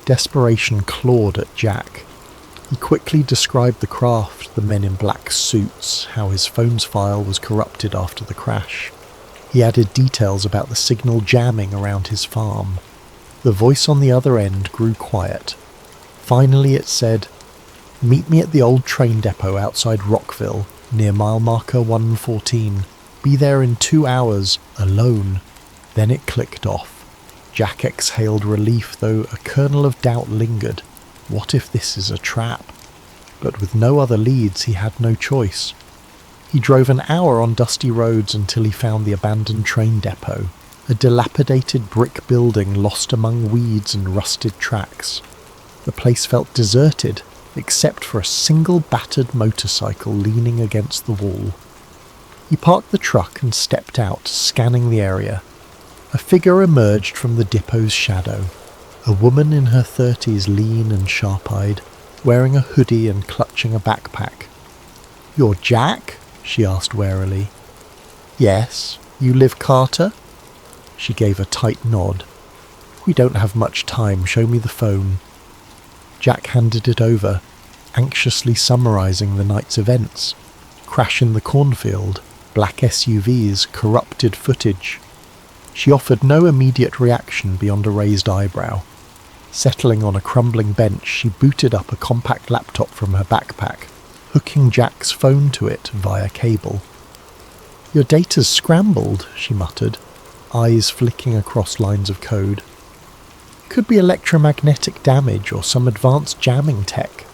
Desperation clawed at Jack. He quickly described the craft, the men in black suits, how his phone's file was corrupted after the crash. He added details about the signal jamming around his farm. The voice on the other end grew quiet. Finally it said, "Meet me at the old train depot outside Rockville, near mile marker 114. Be there in 2 hours, alone." Then it clicked off. Jack exhaled relief, though a kernel of doubt lingered. What if this is a trap? But with no other leads, he had no choice. He drove an hour on dusty roads until he found the abandoned train depot, a dilapidated brick building lost among weeds and rusted tracks. The place felt deserted, except for a single battered motorcycle leaning against the wall. He parked the truck and stepped out, scanning the area. A figure emerged from the depot's shadow. A woman in her 30s, lean and sharp-eyed, wearing a hoodie and clutching a backpack. "You're Jack?" she asked warily. "Yes. You Liv Carter?" She gave a tight nod. "We don't have much time. Show me the phone." Jack handed it over, anxiously summarising the night's events. Crash in the cornfield, black SUVs, corrupted footage. She offered no immediate reaction beyond a raised eyebrow. Settling on a crumbling bench, she booted up a compact laptop from her backpack, hooking Jack's phone to it via cable. "Your data's scrambled," she muttered, eyes flicking across lines of code. "Could be electromagnetic damage or some advanced jamming tech."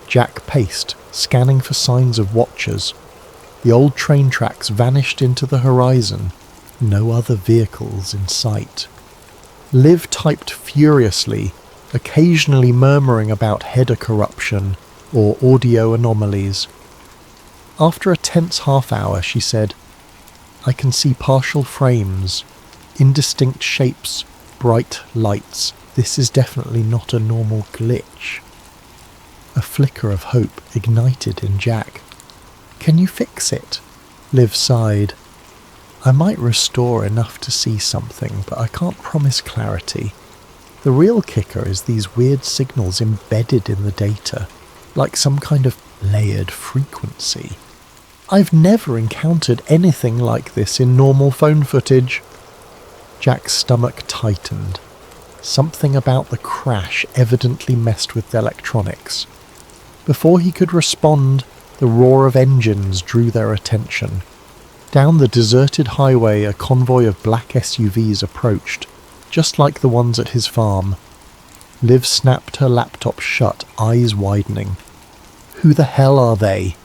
Jack paced, scanning for signs of watchers. The old train tracks vanished into the horizon. No other vehicles in sight. Liv typed furiously, occasionally murmuring about header corruption or audio anomalies. After a tense half-hour, she said, "I can see partial frames, indistinct shapes, bright lights. This is definitely not a normal glitch." A flicker of hope ignited in Jack. "Can you fix it?" Liv sighed. "I might restore enough to see something, but I can't promise clarity. The real kicker is these weird signals embedded in the data, like some kind of layered frequency. I've never encountered anything like this in normal phone footage." Jack's stomach tightened. Something about the crash evidently messed with the electronics. Before he could respond, the roar of engines drew their attention. Down the deserted highway, a convoy of black SUVs approached, just like the ones at his farm. Liv snapped her laptop shut, eyes widening. "Who the hell are they?"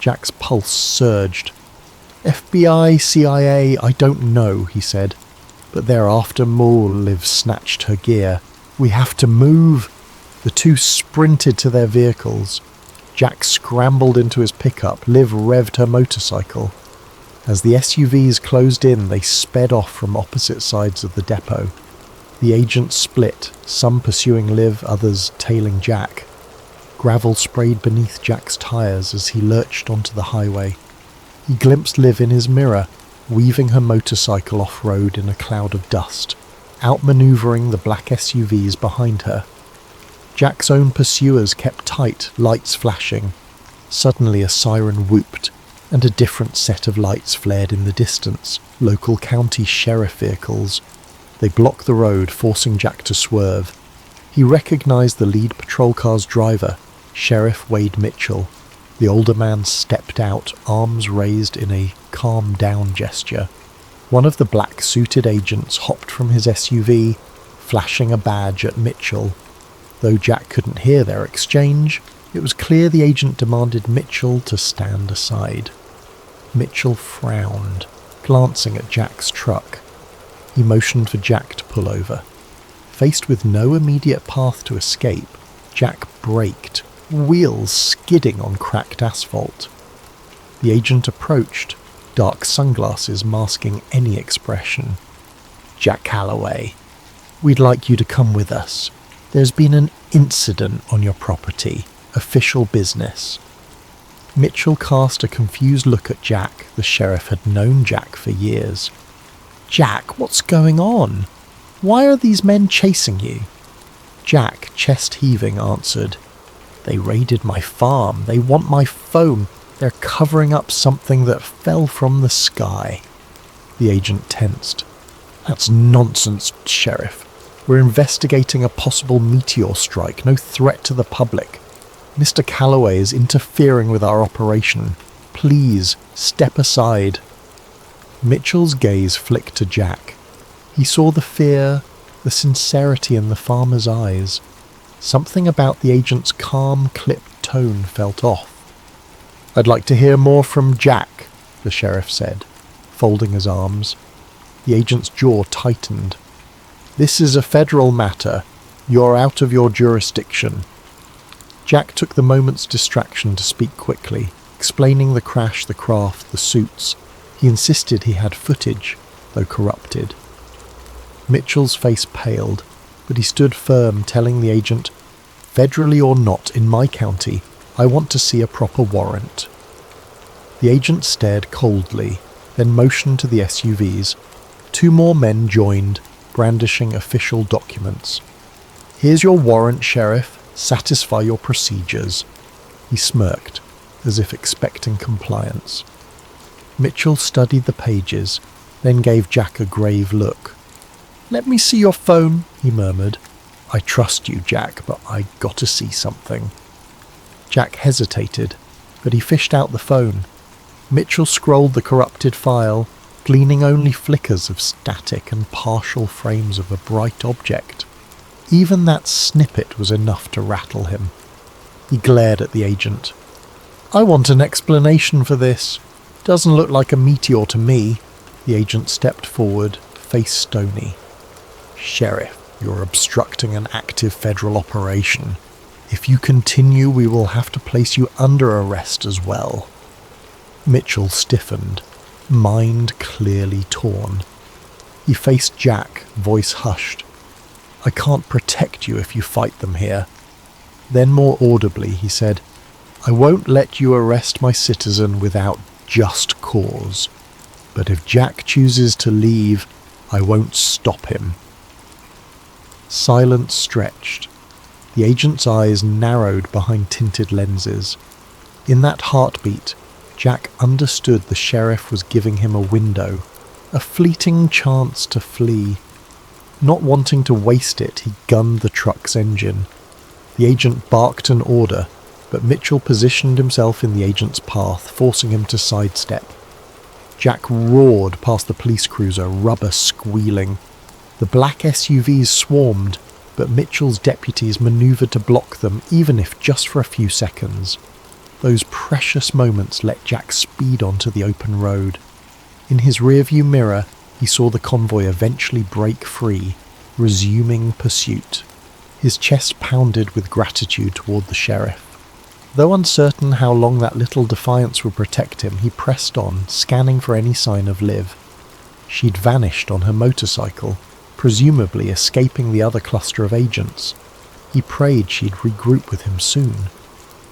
Jack's pulse surged. "FBI, CIA, I don't know," he said. "But they're after Maul." Liv snatched her gear. "We have to move." The two sprinted to their vehicles. Jack scrambled into his pickup. Liv revved her motorcycle. As the SUVs closed in, they sped off from opposite sides of the depot. The agents split, some pursuing Liv, others tailing Jack. Gravel sprayed beneath Jack's tyres as he lurched onto the highway. He glimpsed Liv in his mirror, weaving her motorcycle off-road in a cloud of dust, outmanoeuvring the black SUVs behind her. Jack's own pursuers kept tight, lights flashing. Suddenly a siren whooped, and a different set of lights flared in the distance, local county sheriff vehicles. They blocked the road, forcing Jack to swerve. He recognized the lead patrol car's driver, Sheriff Wade Mitchell. The older man stepped out, arms raised in a calm down gesture. One of the black-suited agents hopped from his SUV, flashing a badge at Mitchell. Though Jack couldn't hear their exchange, it was clear the agent demanded Mitchell to stand aside. Mitchell frowned, glancing at Jack's truck. He motioned for Jack to pull over. Faced with no immediate path to escape, Jack braked, wheels skidding on cracked asphalt. The agent approached, dark sunglasses masking any expression. "Jack Calloway, we'd like you to come with us. There's been an incident on your property. Official business." Mitchell cast a confused look at Jack. The sheriff had known Jack for years. "Jack, what's going on? Why are these men chasing you?" Jack, chest heaving, answered, "They raided my farm. They want my phone. They're covering up something that fell from the sky." The agent tensed. "That's nonsense, Sheriff. We're investigating a possible meteor strike, no threat to the public. Mr. Calloway is interfering with our operation. Please, step aside." Mitchell's gaze flicked to Jack. He saw the fear, the sincerity in the farmer's eyes. Something about the agent's calm, clipped tone felt off. "I'd like to hear more from Jack," the sheriff said, folding his arms. The agent's jaw tightened. "This is a federal matter. You're out of your jurisdiction." Jack took the moment's distraction to speak quickly, explaining the crash, the craft, the suits. He insisted he had footage, though corrupted. Mitchell's face paled, but he stood firm, telling the agent, "Federally or not, in my county, I want to see a proper warrant." The agent stared coldly, then motioned to the SUVs. 2 more men joined, brandishing official documents. "Here's your warrant, Sheriff. Satisfy your procedures." He smirked, as if expecting compliance. Mitchell studied the pages, then gave Jack a grave look. "Let me see your phone," he murmured. "I trust you, Jack, but I got to see something." Jack hesitated, but he fished out the phone. Mitchell scrolled the corrupted file, gleaning only flickers of static and partial frames of a bright object. Even that snippet was enough to rattle him. He glared at the agent. "I want an explanation for this. Doesn't look like a meteor to me." The agent stepped forward, face stony. "Sheriff, you're obstructing an active federal operation. If you continue, we will have to place you under arrest as well." Mitchell stiffened, mind clearly torn. He faced Jack, voice hushed. "I can't protect you if you fight them here." Then more audibly he said, "I won't let you arrest my citizen without just cause. But if Jack chooses to leave, I won't stop him." Silence stretched. The agent's eyes narrowed behind tinted lenses. In that heartbeat, Jack understood the sheriff was giving him a window, a fleeting chance to flee. Not wanting to waste it, he gunned the truck's engine. The agent barked an order, but Mitchell positioned himself in the agent's path, forcing him to sidestep. Jack roared past the police cruiser, rubber squealing. The black SUVs swarmed, but Mitchell's deputies manoeuvred to block them, even if just for a few seconds. Those precious moments let Jack speed onto the open road. In his rearview mirror, he saw the convoy eventually break free, resuming pursuit. His chest pounded with gratitude toward the sheriff. Though uncertain how long that little defiance would protect him, he pressed on, scanning for any sign of Liv. She'd vanished on her motorcycle, presumably escaping the other cluster of agents. He prayed she'd regroup with him soon.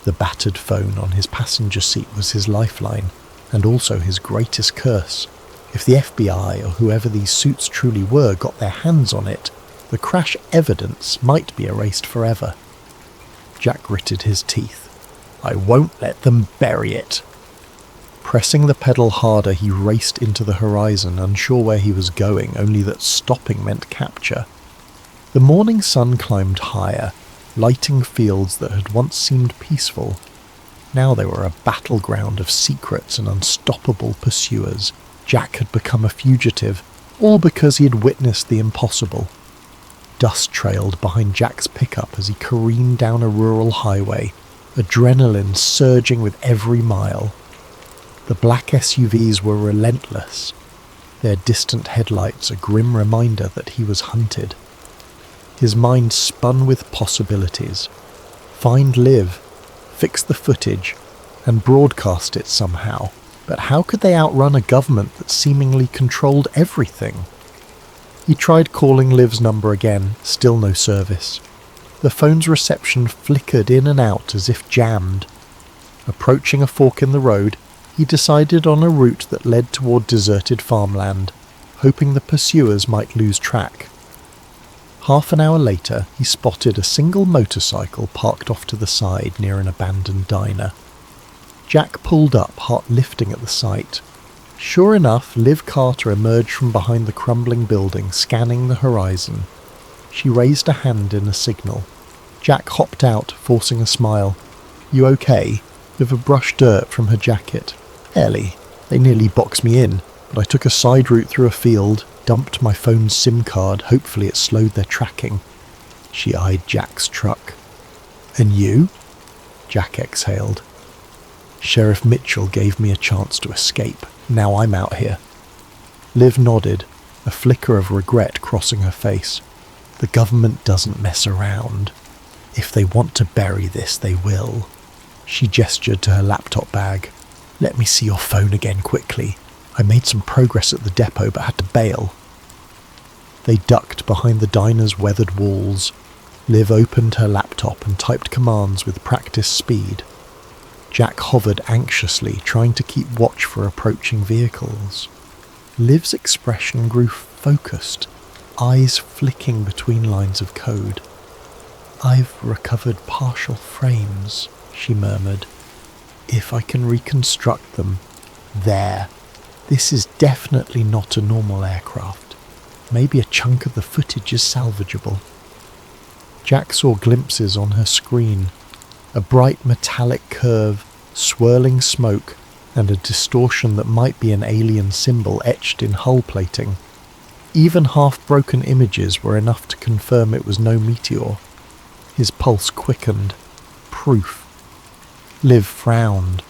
The battered phone on his passenger seat was his lifeline, and also his greatest curse. If the FBI, or whoever these suits truly were, got their hands on it, the crash evidence might be erased forever. Jack gritted his teeth. "I won't let them bury it." Pressing the pedal harder, he raced into the horizon, unsure where he was going, only that stopping meant capture. The morning sun climbed higher, lighting fields that had once seemed peaceful. Now they were a battleground of secrets and unstoppable pursuers. Jack had become a fugitive, all because he had witnessed the impossible. Dust trailed behind Jack's pickup as he careened down a rural highway, adrenaline surging with every mile. The black SUVs were relentless, their distant headlights a grim reminder that he was hunted. His mind spun with possibilities. Find Liv, fix the footage, and broadcast it somehow. But how could they outrun a government that seemingly controlled everything? He tried calling Liv's number again, still no service. The phone's reception flickered in and out as if jammed. Approaching a fork in the road, he decided on a route that led toward deserted farmland, hoping the pursuers might lose track. Half an hour later, he spotted a single motorcycle parked off to the side near an abandoned diner. Jack pulled up, heart lifting at the sight. Sure enough, Liv Carter emerged from behind the crumbling building, scanning the horizon. She raised a hand in a signal. Jack hopped out, forcing a smile. "You okay?" Liv brushed dirt from her jacket. "Barely. They nearly boxed me in, but I took a side route through a field, dumped my phone's SIM card, hopefully it slowed their tracking." She eyed Jack's truck. "And you?" Jack exhaled. "Sheriff Mitchell gave me a chance to escape. Now I'm out here." Liv nodded, a flicker of regret crossing her face. "The government doesn't mess around. If they want to bury this, they will." She gestured to her laptop bag. "Let me see your phone again quickly. I made some progress at the depot but had to bail." They ducked behind the diner's weathered walls. Liv opened her laptop and typed commands with practiced speed. Jack hovered anxiously, trying to keep watch for approaching vehicles. Liv's expression grew focused, eyes flicking between lines of code. "I've recovered partial frames," she murmured. "If I can reconstruct them. There. This is definitely not a normal aircraft. Maybe a chunk of the footage is salvageable." Jack saw glimpses on her screen. A bright metallic curve, swirling smoke, and a distortion that might be an alien symbol etched in hull plating. Even half-broken images were enough to confirm it was no meteor. His pulse quickened. Proof. Liv frowned.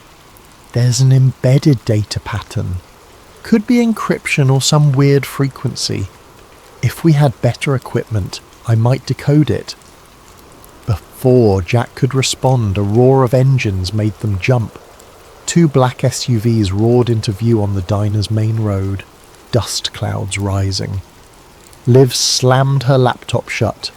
"There's an embedded data pattern. Could be encryption or some weird frequency. If we had better equipment, I might decode it." Before Jack could respond, a roar of engines made them jump. Two black SUVs roared into view on the diner's main road, dust clouds rising. Liv slammed her laptop shut.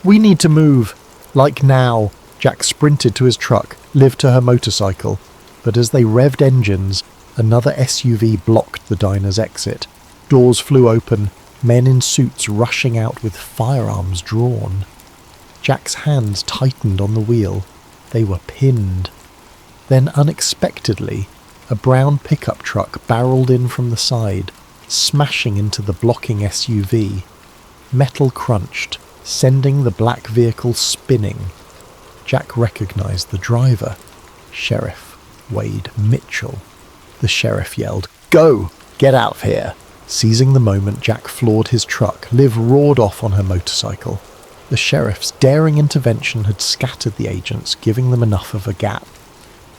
"We need to move. Like now." Jack sprinted to his truck, Liv to her motorcycle, but as they revved engines, another SUV blocked the diner's exit. Doors flew open, men in suits rushing out with firearms drawn. Jack's hands tightened on the wheel. They were pinned. Then unexpectedly, a brown pickup truck barreled in from the side, smashing into the blocking SUV. Metal crunched, sending the black vehicle spinning. Jack recognized the driver. Sheriff Wade Mitchell. The sheriff yelled, "Go! Get out of here!" Seizing the moment Jack floored his truck, Liv roared off on her motorcycle. The sheriff's daring intervention had scattered the agents, giving them enough of a gap.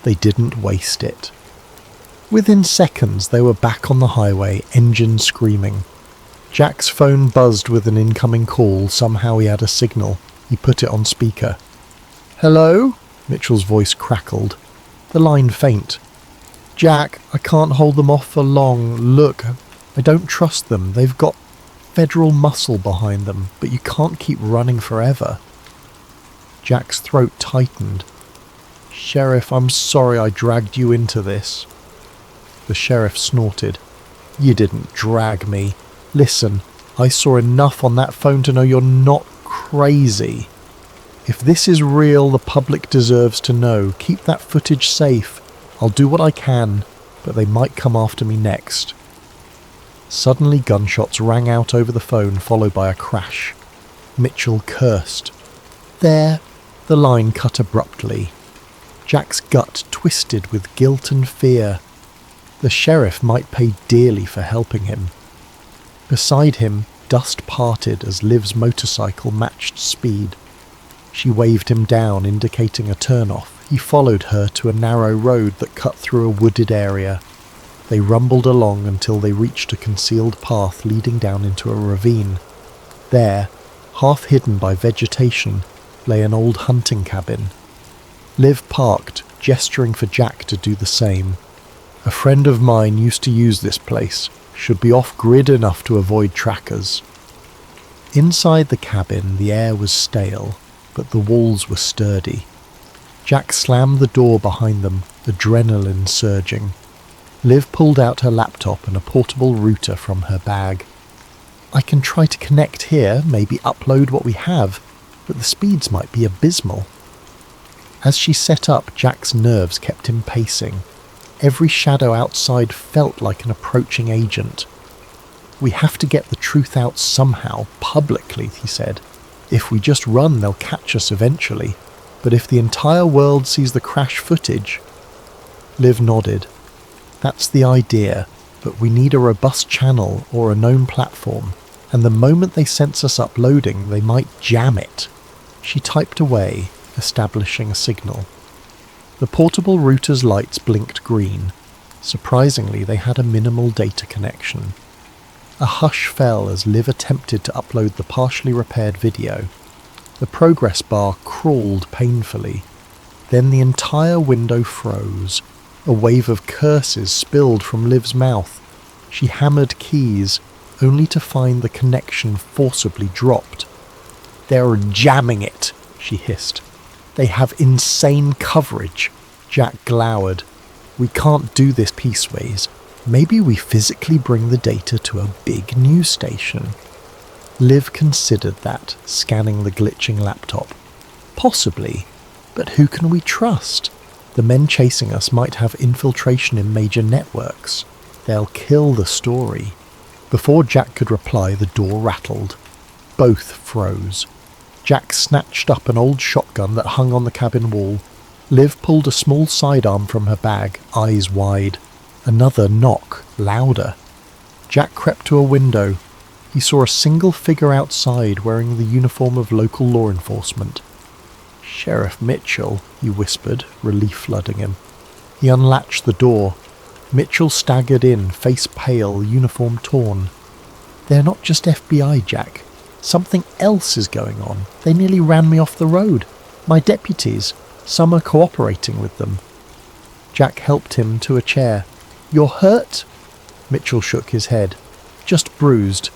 They didn't waste it. Within seconds, they were back on the highway, engines screaming. Jack's phone buzzed with an incoming call. Somehow he had a signal. He put it on speaker. "Hello?" Mitchell's voice crackled. The line faint. "Jack, I can't hold them off for long. Look, I don't trust them. They've got federal muscle behind them, but you can't keep running forever." Jack's throat tightened. "Sheriff, I'm sorry I dragged you into this." The sheriff snorted. "You didn't drag me. Listen, I saw enough on that phone to know you're not crazy. If this is real, the public deserves to know. Keep that footage safe. I'll do what I can." but they might come after me next. Suddenly gunshots rang out over the phone, followed by a crash. Mitchell cursed. There, the line cut abruptly. Jack's gut twisted with guilt and fear. The sheriff might pay dearly for helping him. Beside him, dust parted as Liv's motorcycle matched speed. She waved him down, indicating a turn-off. He followed her to a narrow road that cut through a wooded area. They rumbled along until they reached a concealed path leading down into a ravine. There, half hidden by vegetation, lay an old hunting cabin. Liv parked, gesturing for Jack to do the same. A friend of mine used to use this place. Should be off-grid enough to avoid trackers. Inside the cabin, the air was stale, but the walls were sturdy. Jack slammed the door behind them, adrenaline surging. Liv pulled out her laptop and a portable router from her bag. I can try to connect here, maybe upload what we have, but the speeds might be abysmal. As she set up, Jack's nerves kept him pacing. Every shadow outside felt like an approaching agent. We have to get the truth out somehow, publicly, he said. If we just run, they'll catch us eventually. But if the entire world sees the crash footage... Liv nodded. That's the idea, but we need a robust channel or a known platform, and the moment they sense us uploading, they might jam it. She typed away, establishing a signal. The portable router's lights blinked green. Surprisingly, they had a minimal data connection. A hush fell as Liv attempted to upload the partially repaired video. The progress bar crawled painfully. Then the entire window froze. A wave of curses spilled from Liv's mouth. She hammered keys, only to find the connection forcibly dropped. "They're jamming it," she hissed. "They have insane coverage." Jack glowered. "We can't do this pieceways. Maybe we physically bring the data to a big news station." Liv considered that, scanning the glitching laptop. Possibly, but who can we trust? The men chasing us might have infiltration in major networks. They'll kill the story. Before Jack could reply, the door rattled. Both froze. Jack snatched up an old shotgun that hung on the cabin wall. Liv pulled a small sidearm from her bag, eyes wide. Another knock, louder. Jack crept to a window. He saw a single figure outside wearing the uniform of local law enforcement. "Sheriff Mitchell," he whispered, relief flooding him. He unlatched the door. Mitchell staggered in, face pale, uniform torn. "They're not just FBI, Jack. Something else is going on. They nearly ran me off the road. My deputies. Some are cooperating with them." Jack helped him to a chair. "You're hurt?" Mitchell shook his head. "Just bruised.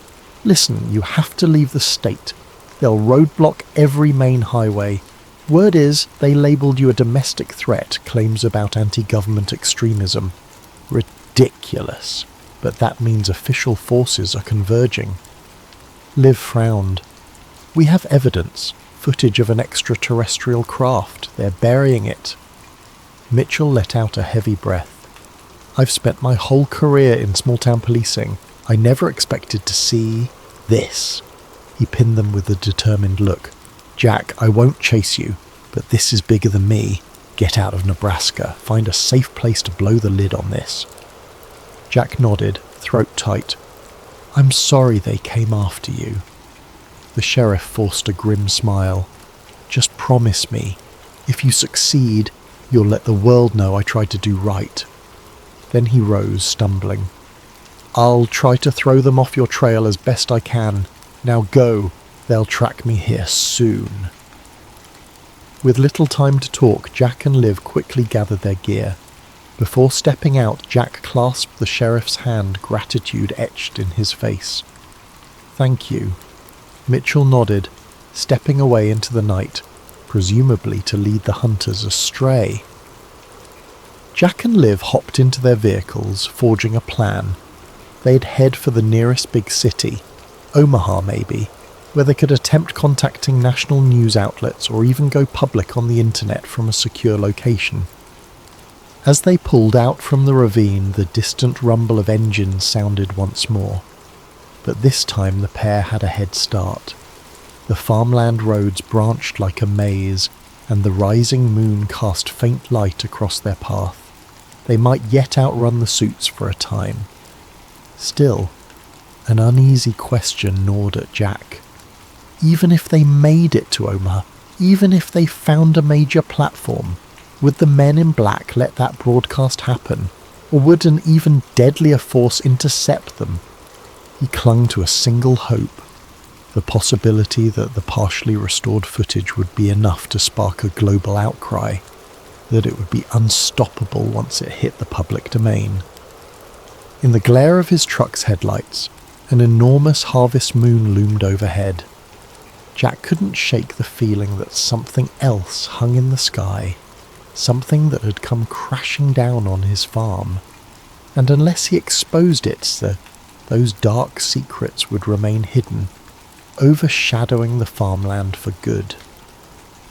Listen, you have to leave the state. They'll roadblock every main highway. Word is, they labelled you a domestic threat, claims about anti-government extremism. Ridiculous. But that means official forces are converging." Liv frowned. "We have evidence. Footage of an extraterrestrial craft. They're burying it." Mitchell let out a heavy breath. "I've spent my whole career in small-town policing. I never expected to see this." He pinned them with a determined look. "Jack, I won't chase you, but this is bigger than me. Get out of Nebraska. Find a safe place to blow the lid on this." Jack nodded, throat tight. "I'm sorry they came after you." The sheriff forced a grim smile. "Just promise me, if you succeed, you'll let the world know I tried to do right." Then he rose, stumbling. "I'll try to throw them off your trail as best I can. Now go. They'll track me here soon." With little time to talk, Jack and Liv quickly gathered their gear. Before stepping out, Jack clasped the sheriff's hand, gratitude etched in his face. "Thank you." Mitchell nodded, stepping away into the night, presumably to lead the hunters astray. Jack and Liv hopped into their vehicles, forging a plan. They'd head for the nearest big city, Omaha maybe, where they could attempt contacting national news outlets or even go public on the internet from a secure location. As they pulled out from the ravine, the distant rumble of engines sounded once more. But this time the pair had a head start. The farmland roads branched like a maze, and the rising moon cast faint light across their path. They might yet outrun the suits for a time. Still, an uneasy question gnawed at Jack. Even if they made it to Omaha, even if they found a major platform, would the men in black let that broadcast happen, or would an even deadlier force intercept them? He clung to a single hope, the possibility that the partially restored footage would be enough to spark a global outcry, that it would be unstoppable once it hit the public domain. In the glare of his truck's headlights, an enormous harvest moon loomed overhead. Jack couldn't shake the feeling that something else hung in the sky, something that had come crashing down on his farm, and unless he exposed it, those dark secrets would remain hidden, overshadowing the farmland for good.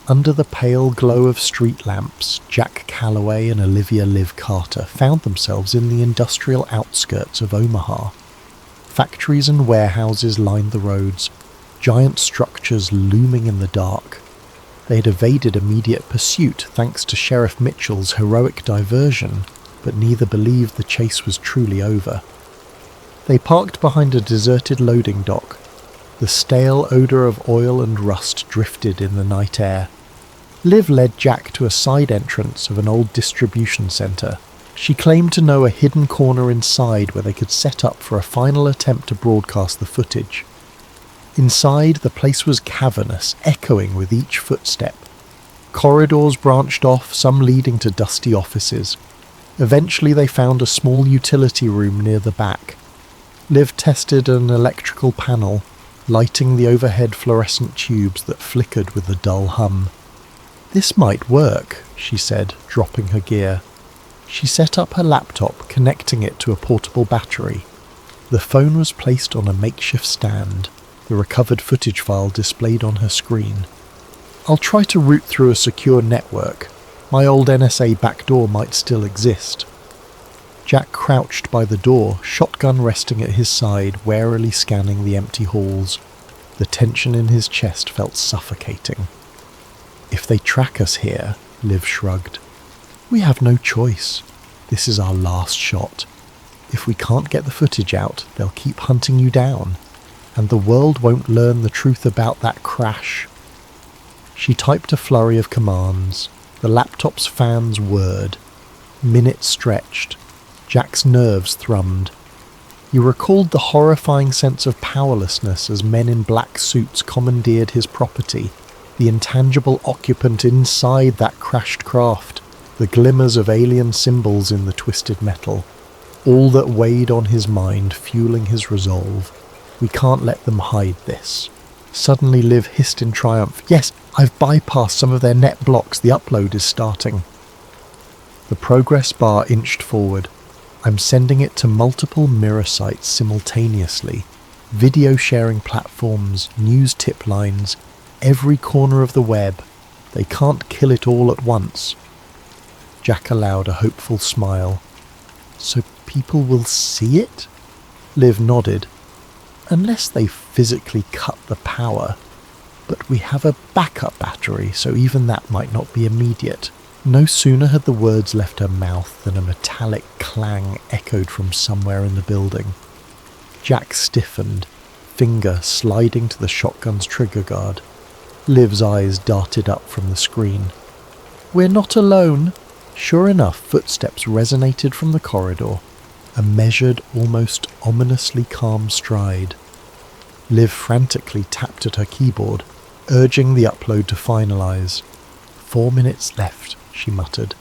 Under the pale glow of street lamps, Jack Calloway and Olivia Liv Carter found themselves in the industrial outskirts of Omaha. Factories and warehouses lined the roads, giant structures looming in the dark. They had evaded immediate pursuit thanks to Sheriff Mitchell's heroic diversion, but neither believed the chase was truly over. They parked behind a deserted loading dock. The stale odour of oil and rust drifted in the night air. Liv led Jack to a side entrance of an old distribution centre. She claimed to know a hidden corner inside where they could set up for a final attempt to broadcast the footage. Inside, the place was cavernous, echoing with each footstep. Corridors branched off, some leading to dusty offices. Eventually they found a small utility room near the back. Liv tested an electrical panel, lighting the overhead fluorescent tubes that flickered with a dull hum. "This might work," she said, dropping her gear. She set up her laptop, connecting it to a portable battery. The phone was placed on a makeshift stand, the recovered footage file displayed on her screen. "I'll try to route through a secure network. My old NSA backdoor might still exist." Jack crouched by the door, shotgun resting at his side, warily scanning the empty halls. The tension in his chest felt suffocating. "If they track us here," Liv shrugged, "we have no choice. This is our last shot. If we can't get the footage out, they'll keep hunting you down, and the world won't learn the truth about that crash." She typed a flurry of commands. The laptop's fans whirred. Minutes stretched. Jack's nerves thrummed. He recalled the horrifying sense of powerlessness as men in black suits commandeered his property, the intangible occupant inside that crashed craft, the glimmers of alien symbols in the twisted metal. All that weighed on his mind, fueling his resolve. "We can't let them hide this." Suddenly Liv hissed in triumph, "Yes, I've bypassed some of their net blocks. The upload is starting." The progress bar inched forward. "I'm sending it to multiple mirror sites simultaneously. Video sharing platforms, news tip lines, every corner of the web. They can't kill it all at once." Jack allowed a hopeful smile. "So people will see it?" Liv nodded. "Unless they physically cut the power. But we have a backup battery, so even that might not be immediate." No sooner had the words left her mouth than a metallic clang echoed from somewhere in the building. Jack stiffened, finger sliding to the shotgun's trigger guard. Liv's eyes darted up from the screen. "We're not alone." Sure enough, footsteps resonated from the corridor, a measured, almost ominously calm stride. Liv frantically tapped at her keyboard, urging the upload to finalize. 4 minutes left, she muttered.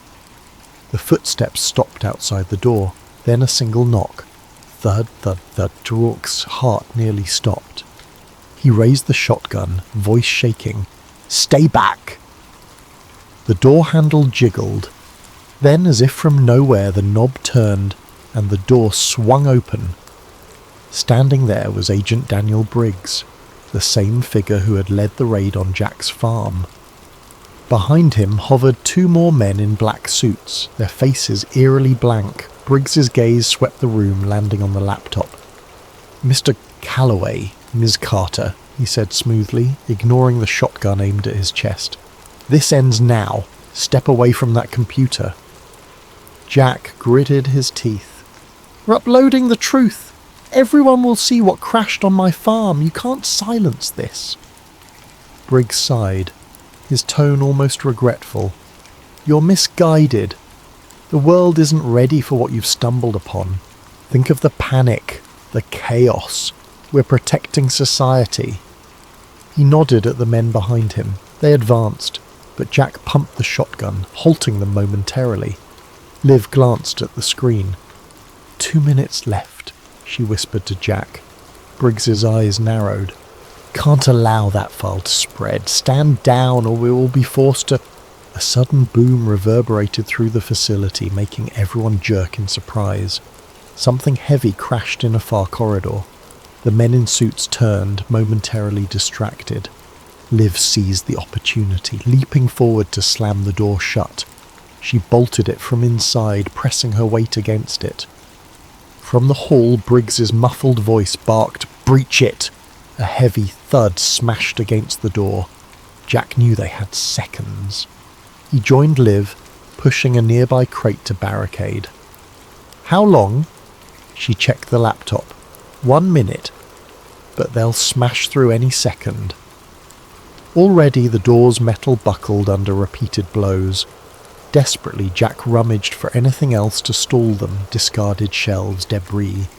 The footsteps stopped outside the door, then a single knock. Thud, thud, thud. Rourke's heart nearly stopped. He raised the shotgun, voice shaking. "Stay back!" The door handle jiggled. Then, as if from nowhere, the knob turned, and the door swung open. Standing there was Agent Daniel Briggs, the same figure who had led the raid on Jack's farm. Behind him hovered two more men in black suits, their faces eerily blank. Briggs's gaze swept the room, landing on the laptop. "Mr. Calloway, Ms. Carter," he said smoothly, ignoring the shotgun aimed at his chest. "This ends now. Step away from that computer." Jack gritted his teeth. "We're uploading the truth. Everyone will see what crashed on my farm. You can't silence this." Briggs sighed, his tone almost regretful. "You're misguided. The world isn't ready for what you've stumbled upon. Think of the panic, the chaos. We're protecting society." He nodded at the men behind him. They advanced, but Jack pumped the shotgun, halting them momentarily. Liv glanced at the screen. 2 minutes left, she whispered to Jack. Briggs's eyes narrowed. "Can't allow that file to spread. Stand down or we will be forced to..." A sudden boom reverberated through the facility, making everyone jerk in surprise. Something heavy crashed in a far corridor. The men in suits turned, momentarily distracted. Liv seized the opportunity, leaping forward to slam the door shut. She bolted it from inside, pressing her weight against it. From the hall, Briggs's muffled voice barked, "Breach it!" A heavy thud smashed against the door. Jack knew they had seconds. He joined Liv, pushing a nearby crate to barricade. "How long?" She checked the laptop. 1 minute. But they'll smash through any second. Already the door's metal buckled under repeated blows. Desperately, Jack rummaged for anything else to stall them, discarded shelves, debris.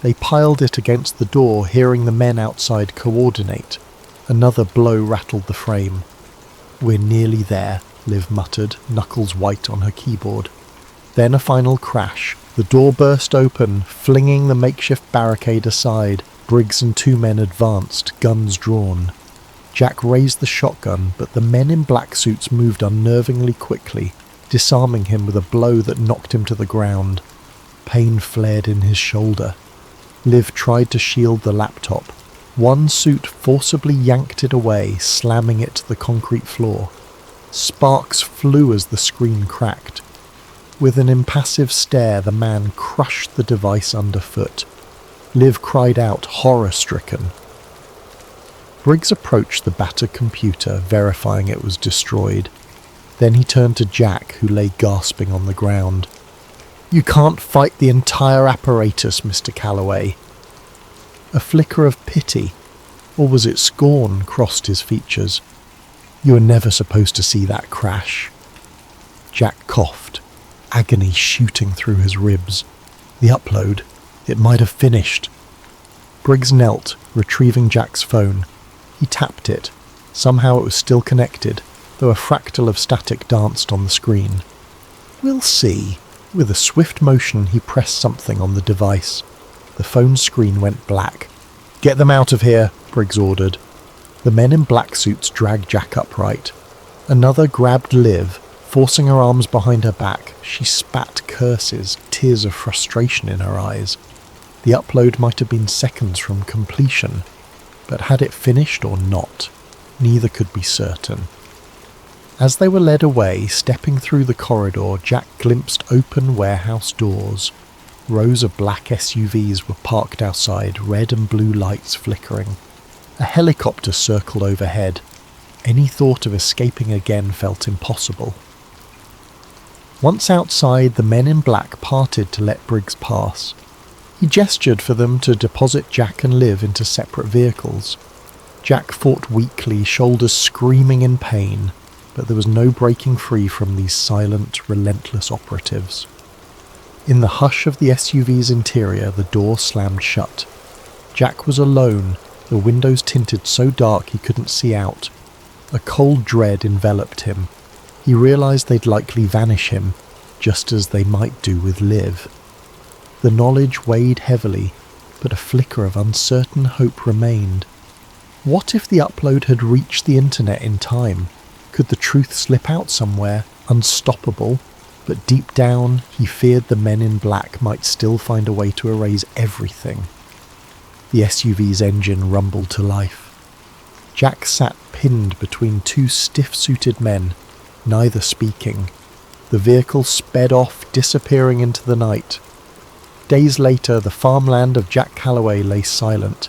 They piled it against the door, hearing the men outside coordinate. Another blow rattled the frame. "We're nearly there," Liv muttered, knuckles white on her keyboard. Then a final crash. The door burst open, flinging the makeshift barricade aside. Briggs and two men advanced, guns drawn. Jack raised the shotgun, but the men in black suits moved unnervingly quickly, disarming him with a blow that knocked him to the ground. Pain flared in his shoulder. Liv tried to shield the laptop. One suit forcibly yanked it away, slamming it to the concrete floor. Sparks flew as the screen cracked. With an impassive stare, the man crushed the device underfoot. Liv cried out, horror-stricken. Briggs approached the battered computer, verifying it was destroyed. Then he turned to Jack, who lay gasping on the ground. "You can't fight the entire apparatus, Mr. Calloway." A flicker of pity, or was it scorn, crossed his features. "You were never supposed to see that crash." Jack coughed, agony shooting through his ribs. The upload, it might have finished. Briggs knelt, retrieving Jack's phone. He tapped it. Somehow it was still connected, though a fractal of static danced on the screen. "We'll see." With a swift motion, he pressed something on the device. The phone screen went black. "Get them out of here," Briggs ordered. The men in black suits dragged Jack upright. Another grabbed Liv, forcing her arms behind her back. She spat curses, tears of frustration in her eyes. The upload might have been seconds from completion, but had it finished or not, neither could be certain. As they were led away, stepping through the corridor, Jack glimpsed open warehouse doors. Rows of black SUVs were parked outside, red and blue lights flickering. A helicopter circled overhead. Any thought of escaping again felt impossible. Once outside, the men in black parted to let Briggs pass. He gestured for them to deposit Jack and Liv into separate vehicles. Jack fought weakly, shoulders screaming in pain, but there was no breaking free from these silent, relentless operatives. In the hush of the SUV's interior, the door slammed shut. Jack was alone, the windows tinted so dark he couldn't see out. A cold dread enveloped him. He realized they'd likely vanish him, just as they might do with Liv. The knowledge weighed heavily, but a flicker of uncertain hope remained. What if the upload had reached the internet in time? Could the truth slip out somewhere, unstoppable? But deep down, he feared the men in black might still find a way to erase everything. The SUV's engine rumbled to life. Jack sat pinned between two stiff-suited men, neither speaking. The vehicle sped off, disappearing into the night. Days later, the farmland of Jack Calloway lay silent,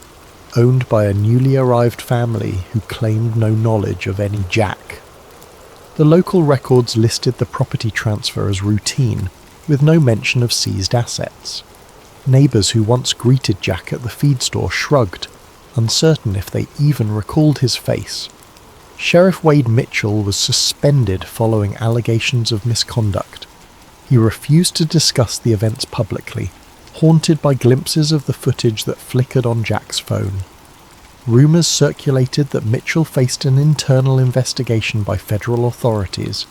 owned by a newly arrived family who claimed no knowledge of any Jack. The local records listed the property transfer as routine, with no mention of seized assets. Neighbours who once greeted Jack at the feed store shrugged, uncertain if they even recalled his face. Sheriff Wade Mitchell was suspended following allegations of misconduct. He refused to discuss the events publicly, haunted by glimpses of the footage that flickered on Jack's phone. Rumours circulated that Mitchell faced an internal investigation by federal authorities.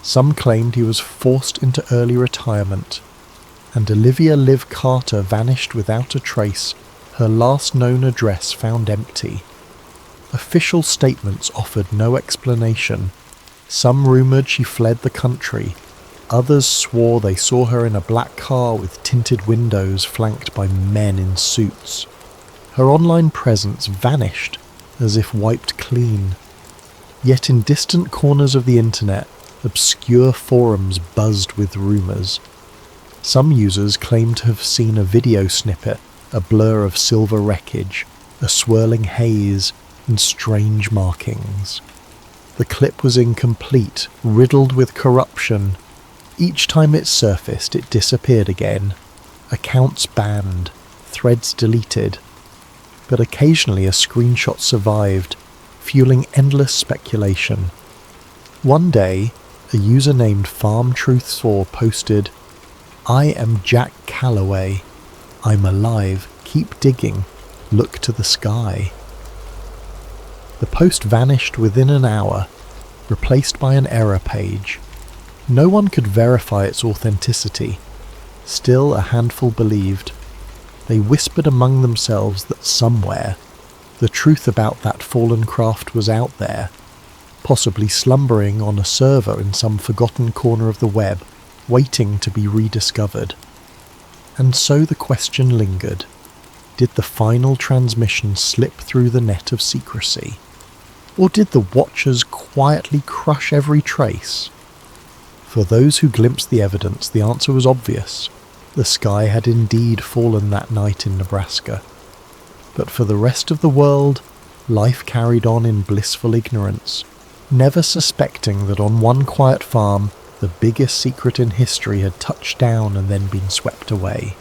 Some claimed he was forced into early retirement. And Olivia Liv Carter vanished without a trace, her last known address found empty. Official statements offered no explanation. Some rumoured she fled the country. Others swore they saw her in a black car with tinted windows flanked by men in suits. Her online presence vanished, as if wiped clean. Yet in distant corners of the internet, obscure forums buzzed with rumours. Some users claimed to have seen a video snippet, a blur of silver wreckage, a swirling haze, and strange markings. The clip was incomplete, riddled with corruption. Each time it surfaced, it disappeared again. Accounts banned, threads deleted. But occasionally a screenshot survived, fueling endless speculation. One day, a user named FarmTruth4 posted, "I am Jack Calloway. I'm alive. Keep digging. Look to the sky." The post vanished within an hour, replaced by an error page. No one could verify its authenticity. Still, a handful believed. They whispered among themselves that somewhere, the truth about that fallen craft was out there, possibly slumbering on a server in some forgotten corner of the web, waiting to be rediscovered. And so the question lingered. Did the final transmission slip through the net of secrecy? Or did the Watchers quietly crush every trace? For those who glimpsed the evidence, the answer was obvious. The sky had indeed fallen that night in Nebraska. But for the rest of the world, life carried on in blissful ignorance, never suspecting that on one quiet farm, the biggest secret in history had touched down and then been swept away.